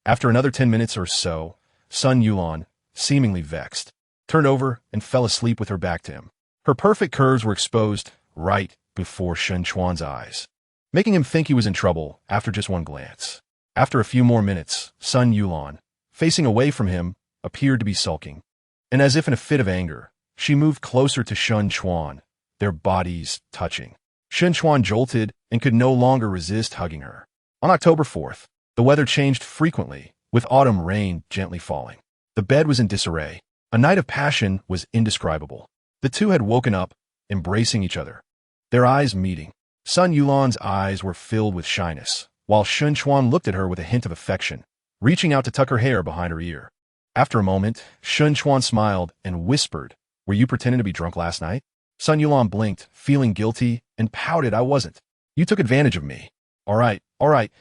After another 10 minutes or so, Sun Yulan, seemingly vexed, turned over and fell asleep with her back to him. Her perfect curves were exposed right before Chuan's eyes, making him think he was in trouble after just one glance. After a few more minutes, Sun Yulan, facing away from him, appeared to be sulking. And as if in a fit of anger, she moved closer to Chuan, their bodies touching. Chuan jolted and could no longer resist hugging her. On October 4th, the weather changed frequently, with autumn rain gently falling. The bed was in disarray. A night of passion was indescribable. The two had woken up, embracing each other, their eyes meeting. Sun Yulan's eyes were filled with shyness, while Chuan looked at her with a hint of affection, reaching out to tuck her hair behind her ear. After a moment, Chuan smiled and whispered, "Were you pretending to be drunk last night?" Sun Yulan blinked, feeling guilty, and pouted, "I wasn't. You took advantage of me." All right,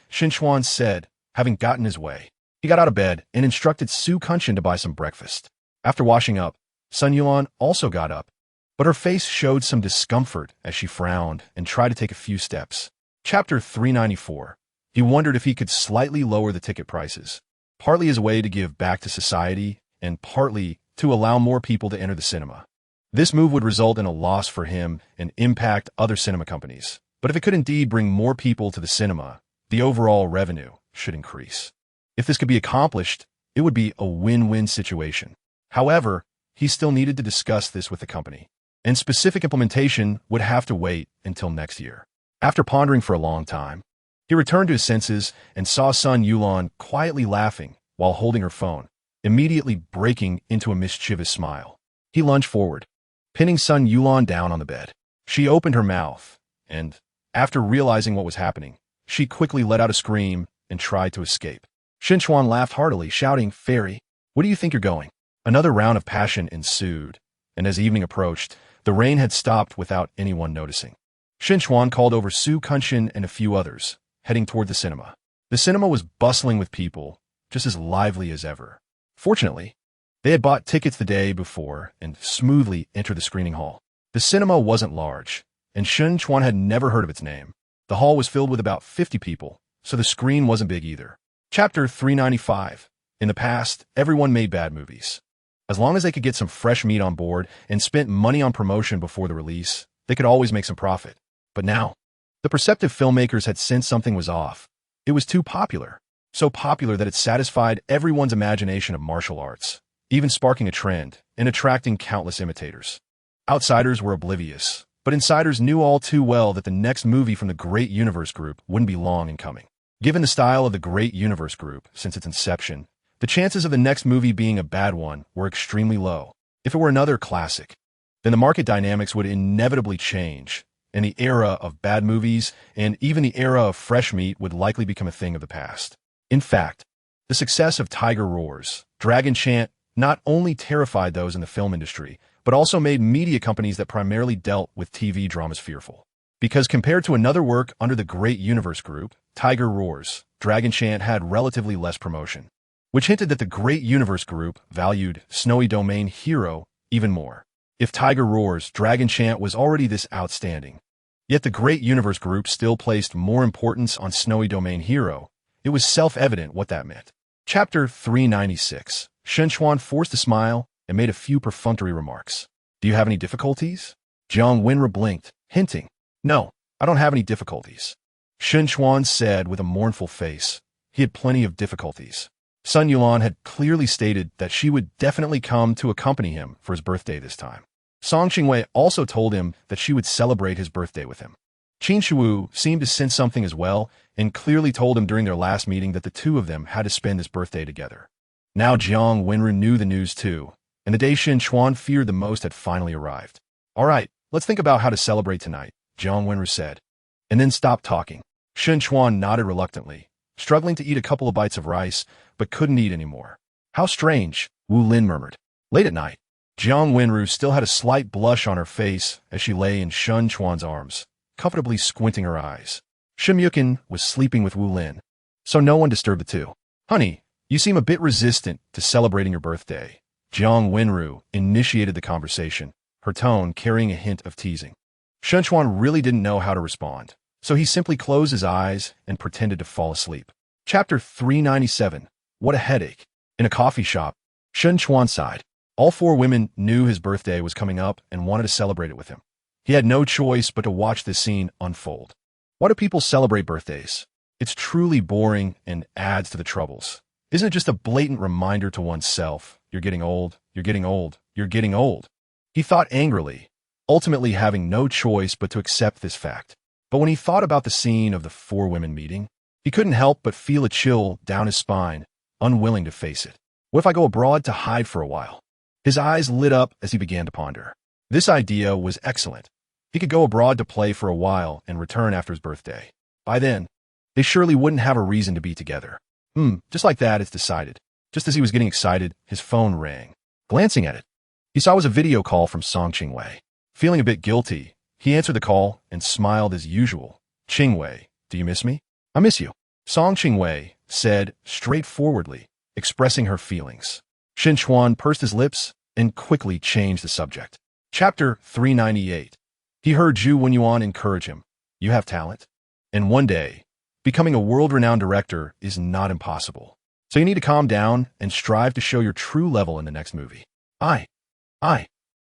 Chuan said, having gotten his way. He got out of bed and instructed Su Kunshin to buy some breakfast. After washing up, Sun Yulan also got up, but her face showed some discomfort as she frowned and tried to take a few steps. Chapter 394. He wondered if he could slightly lower the ticket prices, partly as a way to give back to society and partly to allow more people to enter the cinema. This move would result in a loss for him and impact other cinema companies. But if it could indeed bring more people to the cinema, the overall revenue should increase. If this could be accomplished, it would be a win-win situation. However, he still needed to discuss this with the company, and specific implementation would have to wait until next year. After pondering for a long time, he returned to his senses and saw Sun Yulan quietly laughing while holding her phone, immediately breaking into a mischievous smile. He lunged forward, pinning Sun Yulan down on the bed. She opened her mouth, and, after realizing what was happening, she quickly let out a scream and tried to escape. Chuan laughed heartily, shouting, "Fairy, where do you think you're going?" Another round of passion ensued, and as evening approached, the rain had stopped without anyone noticing. Chuan called over Su Kunshin and a few others, heading toward the cinema. The cinema was bustling with people, just as lively as ever. Fortunately, they had bought tickets the day before and smoothly entered the screening hall. The cinema wasn't large, and Chuan had never heard of its name. The hall was filled with about 50 people, so the screen wasn't big either. Chapter 395. In the past, everyone made bad movies. As long as they could get some fresh meat on board and spent money on promotion before the release, they could always make some profit. But now, the perceptive filmmakers had sensed something was off. It was too popular. So popular that it satisfied everyone's imagination of martial arts, even sparking a trend and attracting countless imitators. Outsiders were oblivious, but insiders knew all too well that the next movie from the Great Universe Group wouldn't be long in coming. Given the style of the Great Universe Group since its inception, the chances of the next movie being a bad one were extremely low. If it were another classic, then the market dynamics would inevitably change, and the era of bad movies and even the era of fresh meat would likely become a thing of the past. In fact, the success of Tiger Roars, Dragon Chant not only terrified those in the film industry, but also made media companies that primarily dealt with TV dramas fearful. Because compared to another work under the Great Universe Group, Tiger Roars, Dragon Chant had relatively less promotion, which hinted that the Great Universe Group valued Snowy Domain Hero even more. If Tiger Roars, Dragon Chant was already this outstanding, yet the Great Universe Group still placed more importance on Snowy Domain Hero, it was self-evident what that meant. Chapter 396. Chuan forced a smile and made a few perfunctory remarks. "Do you have any difficulties?" Jiang Wenru blinked, hinting, "No, I don't have any difficulties." Chuan said with a mournful face, he had plenty of difficulties. Sun Yulan had clearly stated that she would definitely come to accompany him for his birthday this time. Song Xingwei also told him that she would celebrate his birthday with him. Qin Shuwu seemed to sense something as well and clearly told him during their last meeting that the two of them had to spend this birthday together. Now Jiang Wenru knew the news too, and the day Chuan feared the most had finally arrived. "All right, let's think about how to celebrate tonight," Jiang Wenru said, and then stopped talking. Chuan nodded reluctantly, struggling to eat a couple of bites of rice, but couldn't eat anymore. How strange, Wu Lin murmured. Late at night, Jiang Wenru still had a slight blush on her face as she lay in Shun Chuan's arms, comfortably squinting her eyes. Shen Yukin was sleeping with Wu Lin, so no one disturbed the two. Honey, you seem a bit resistant to celebrating your birthday. Jiang Wenru initiated the conversation, her tone carrying a hint of teasing. Shen Chuan really didn't know how to respond, so he simply closed his eyes and pretended to fall asleep. Chapter 397. What a headache. In a coffee shop, Shen Chuan sighed. All four women knew his birthday was coming up and wanted to celebrate it with him. He had no choice but to watch this scene unfold. Why do people celebrate birthdays? It's truly boring and adds to the troubles. Isn't it just a blatant reminder to oneself, you're getting old, you're getting old, you're getting old? He thought angrily, ultimately having no choice but to accept this fact. But when he thought about the scene of the four women meeting, he couldn't help but feel a chill down his spine, unwilling to face it. What if I go abroad to hide for a while? His eyes lit up as he began to ponder. This idea was excellent. He could go abroad to play for a while and return after his birthday. By then, they surely wouldn't have a reason to be together. Just like that, it's decided. Just as he was getting excited, his phone rang. Glancing at it, he saw it was a video call from Song Qingwei. Feeling a bit guilty, he answered the call and smiled as usual. Qingwei, do you miss me? I miss you. Song Qingwei said straightforwardly, expressing her feelings. Shen Chuan pursed his lips and quickly changed the subject. Chapter 398. He heard Zhu Wenyuan encourage him. You have talent. And one day, becoming a world-renowned director is not impossible. So you need to calm down and strive to show your true level in the next movie. I.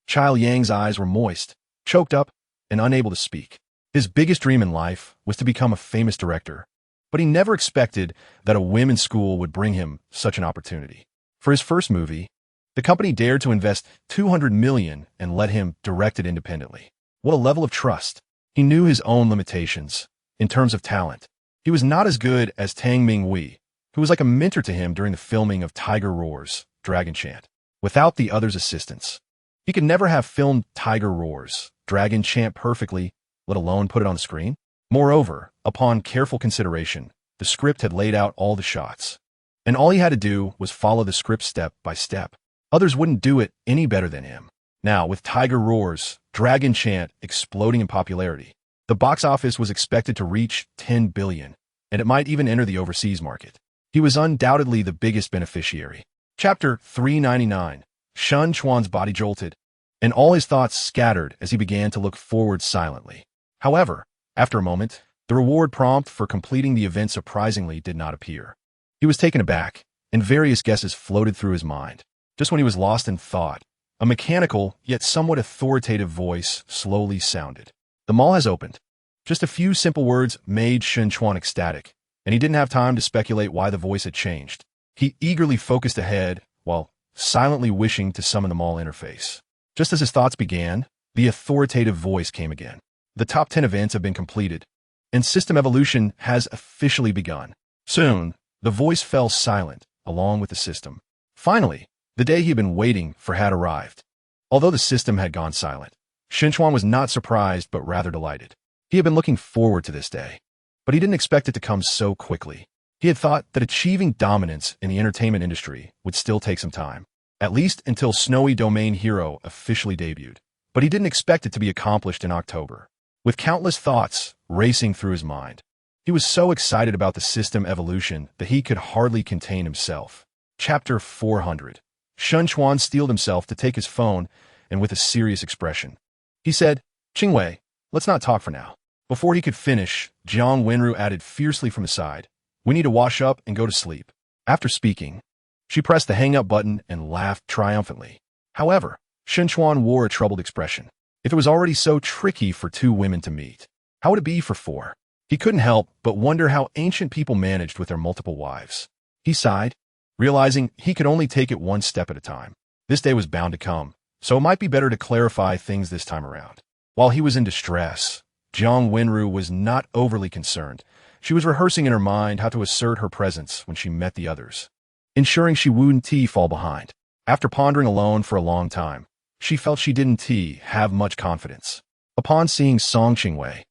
Chao Yang's eyes were moist, choked up, and unable to speak. His biggest dream in life was to become a famous director, but he never expected that a women's school would bring him such an opportunity. For his first movie, the company dared to invest $200 million and let him direct it independently. What a level of trust. He knew his own limitations. In terms of talent, he was not as good as Tang Mingwei, who was like a mentor to him during the filming of Tiger Roars, Dragon Chant. Without the other's assistance, he could never have filmed Tiger Roars, Dragon Chant perfectly, let alone put it on the screen. Moreover, upon careful consideration, the script had laid out all the shots, and all he had to do was follow the script step by step. Others wouldn't do it any better than him. Now, with Tiger Roars, Dragon Chant exploding in popularity, the box office was expected to reach $10 billion, and it might even enter the overseas market. He was undoubtedly the biggest beneficiary. Chapter 399. Shun Chuan's body jolted, and all his thoughts scattered as he began to look forward silently. However, after a moment, the reward prompt for completing the event surprisingly did not appear. He was taken aback, and various guesses floated through his mind. Just when he was lost in thought, a mechanical yet somewhat authoritative voice slowly sounded. The mall has opened. Just a few simple words made Shen Chuan ecstatic, and he didn't have time to speculate why the voice had changed. He eagerly focused ahead while silently wishing to summon the mall interface. Just as his thoughts began, the authoritative voice came again. The top 10 events have been completed, and system evolution has officially begun. Soon, the voice fell silent, along with the system. Finally, the day he had been waiting for had arrived. Although the system had gone silent, Shen Chuan was not surprised but rather delighted. He had been looking forward to this day, but he didn't expect it to come so quickly. He had thought that achieving dominance in the entertainment industry would still take some time, at least until Snowy Domain Hero officially debuted. But he didn't expect it to be accomplished in October. With countless thoughts racing through his mind, he was so excited about the system evolution that he could hardly contain himself. Chapter 400. Shen Chuan steeled himself to take his phone, and with a serious expression, he said, Qingwei, let's not talk for now. Before he could finish, Jiang Wenru added fiercely from his side, we need to wash up and go to sleep. After speaking, she pressed the hang-up button and laughed triumphantly. However, Shen Chuan wore a troubled expression. If it was already so tricky for two women to meet, how would it be for four? He couldn't help but wonder how ancient people managed with their multiple wives. He sighed, realizing he could only take it one step at a time. This day was bound to come, so it might be better to clarify things this time around. While he was in distress, Jiang Wenru was not overly concerned. She was rehearsing in her mind how to assert her presence when she met the others, ensuring she wouldn't fall behind. After pondering alone for a long time, she felt she didn't have much confidence. Upon seeing Song Qingwei,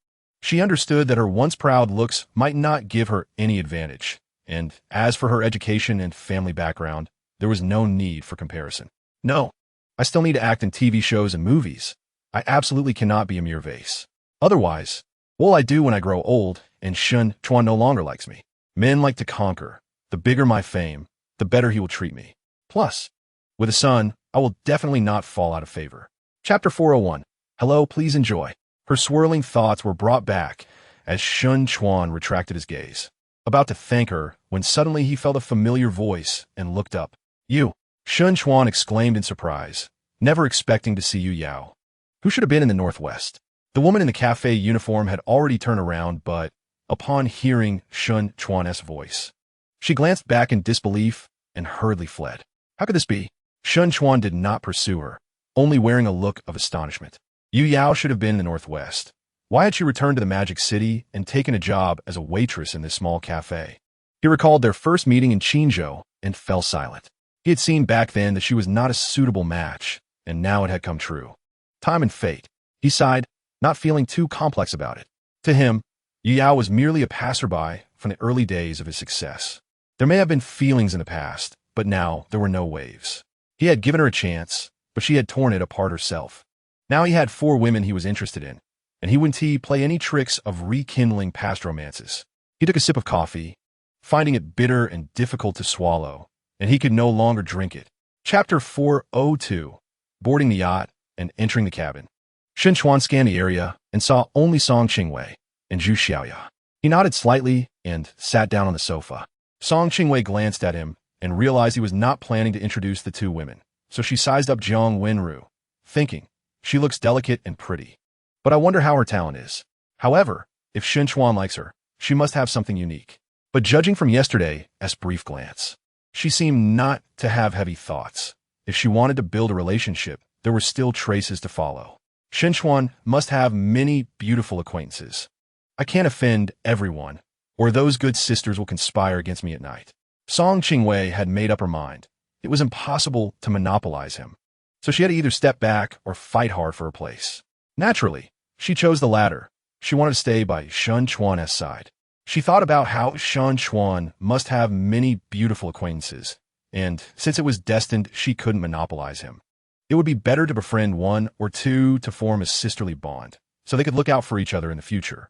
she understood that her once proud looks might not give her any advantage, And as for her education and family background, there was no need for comparison. No, I still need to act in TV shows and movies. I absolutely cannot be a mere vase. Otherwise, what will I do when I grow old and Chuan no longer likes me? Men like to conquer. The bigger my fame, the better he will treat me. Plus, with a son, I will definitely not fall out of favor. Chapter 401. Hello, please enjoy. Her swirling thoughts were brought back as Chuan retracted his gaze, about to thank her when suddenly he felt a familiar voice and looked up. You! Chuan exclaimed in surprise, never expecting to see Yu Yao, who should have been in the northwest. The woman in the cafe uniform had already turned around, but upon hearing Chuan's voice, she glanced back in disbelief and hurriedly fled. How could this be? Chuan did not pursue her, only wearing a look of astonishment. Yu Yao should have been in the northwest. Why had she returned to the Magic City and taken a job as a waitress in this small cafe? He recalled their first meeting in Qingzhou and fell silent. He had seen back then that she was not a suitable match, and now it had come true. Time and fate. He sighed, not feeling too complex about it. To him, Yu Yao was merely a passerby from the early days of his success. There may have been feelings in the past, but now there were no waves. He had given her a chance, but she had torn it apart herself. Now he had 4 women he was interested in, and he wouldn't play any tricks of rekindling past romances. He took a sip of coffee, finding it bitter and difficult to swallow, and he could no longer drink it. Chapter 402. Boarding the yacht and entering the cabin. Chuan scanned the area and saw only Song Qingwei and Zhu Xiaoya. He nodded slightly and sat down on the sofa. Song Qingwei glanced at him and realized he was not planning to introduce the 2 women, so she sized up Jiang Wenru, thinking, she looks delicate and pretty, but I wonder how her talent is. However, if Chuan likes her, she must have something unique. But judging from yesterday's brief glance, she seemed not to have heavy thoughts. If she wanted to build a relationship, there were still traces to follow. Chuan must have many beautiful acquaintances. I can't offend everyone, or those good sisters will conspire against me at night. Song Qingwei had made up her mind. It was impossible to monopolize him, so she had to either step back or fight hard for her place. Naturally, she chose the latter. She wanted to stay by Chuan's side. She thought about how Chuan must have many beautiful acquaintances, and since it was destined she couldn't monopolize him, it would be better to befriend 1 or 2 to form a sisterly bond, so they could look out for each other in the future.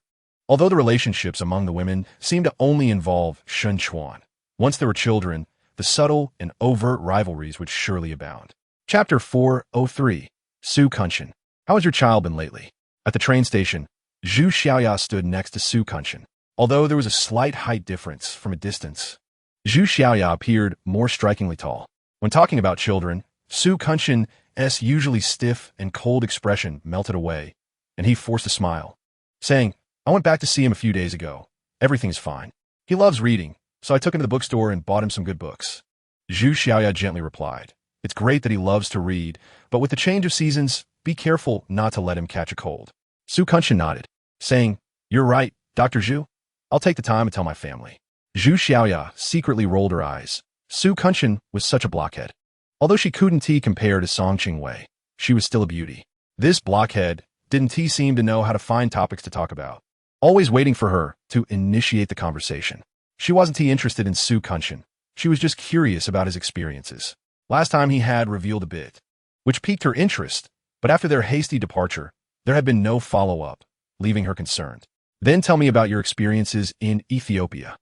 Although the relationships among the women seemed to only involve Chuan, once there were children, the subtle and overt rivalries would surely abound. Chapter 403. Su Kunshan. How has your child been lately? At the train station, Zhu Xiaoya stood next to Su Kunshan. Although there was a slight height difference from a distance, Zhu Xiaoya appeared more strikingly tall. When talking about children, Su Kunshan's usually stiff and cold expression melted away, and he forced a smile, saying, I went back to see him a few days ago. Everything's fine. He loves reading, so I took him to the bookstore and bought him some good books. Zhu Xiaoya gently replied, It's great that he loves to read, but with the change of seasons, be careful not to let him catch a cold. Su Kunshan nodded, saying, You're right, Dr. Zhu. I'll take the time to tell my family. Zhu Xiaoya secretly rolled her eyes. Su Kunshan was such a blockhead. Although she couldn't compare to Song Qingwei, she was still a beauty. This blockhead didn't seem to know how to find topics to talk about, always waiting for her to initiate the conversation. She wasn't interested in Su Kunshan. She was just curious about his experiences. Last time he had revealed a bit, which piqued her interest, but after their hasty departure, there had been no follow-up, leaving her concerned. Then tell me about your experiences in Ethiopia.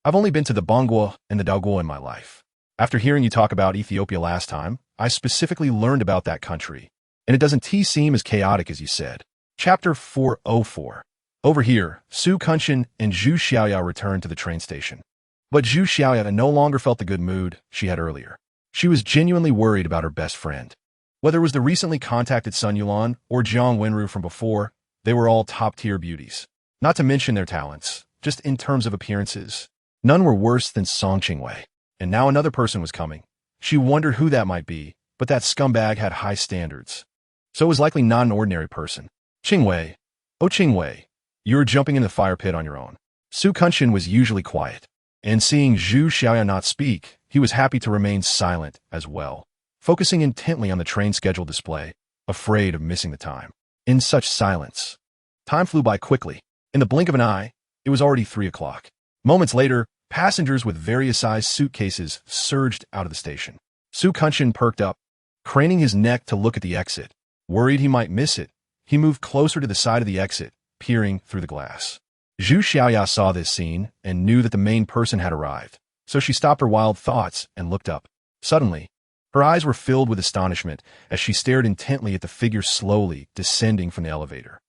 I've only been to the Bangwa and the Daguo in my life. After hearing you talk about Ethiopia last time, I specifically learned about that country, and it doesn't seem as chaotic as you said. Chapter 404. Over here, Su Kunshan and Zhu Xiaoya returned to the train station. But Zhu Xiaoya no longer felt the good mood she had earlier. She was genuinely worried about her best friend. Whether it was the recently contacted Sun Yuan or Jiang Wenru from before, they were all top-tier beauties. Not to mention their talents, just in terms of appearances. None were worse than Song Qingwei. And now another person was coming. She wondered who that might be, but that scumbag had high standards. So it was likely not an ordinary person. Qingwei. Oh Qingwei, you're jumping in the fire pit on your own. Su Kunshan was usually quiet, and seeing Zhu Xiaoya not speak, he was happy to remain silent as well, focusing intently on the train schedule display, afraid of missing the time. In such silence, time flew by quickly. In the blink of an eye, it was already 3 o'clock. Moments later, Passengers with various-sized suitcases surged out of the station. Su Kunshin perked up, craning his neck to look at the exit. Worried he might miss it, he moved closer to the side of the exit, peering through the glass. Zhu Xiaoya saw this scene and knew that the main person had arrived, so she stopped her wild thoughts and looked up. Suddenly, her eyes were filled with astonishment as she stared intently at the figure slowly descending from the elevator.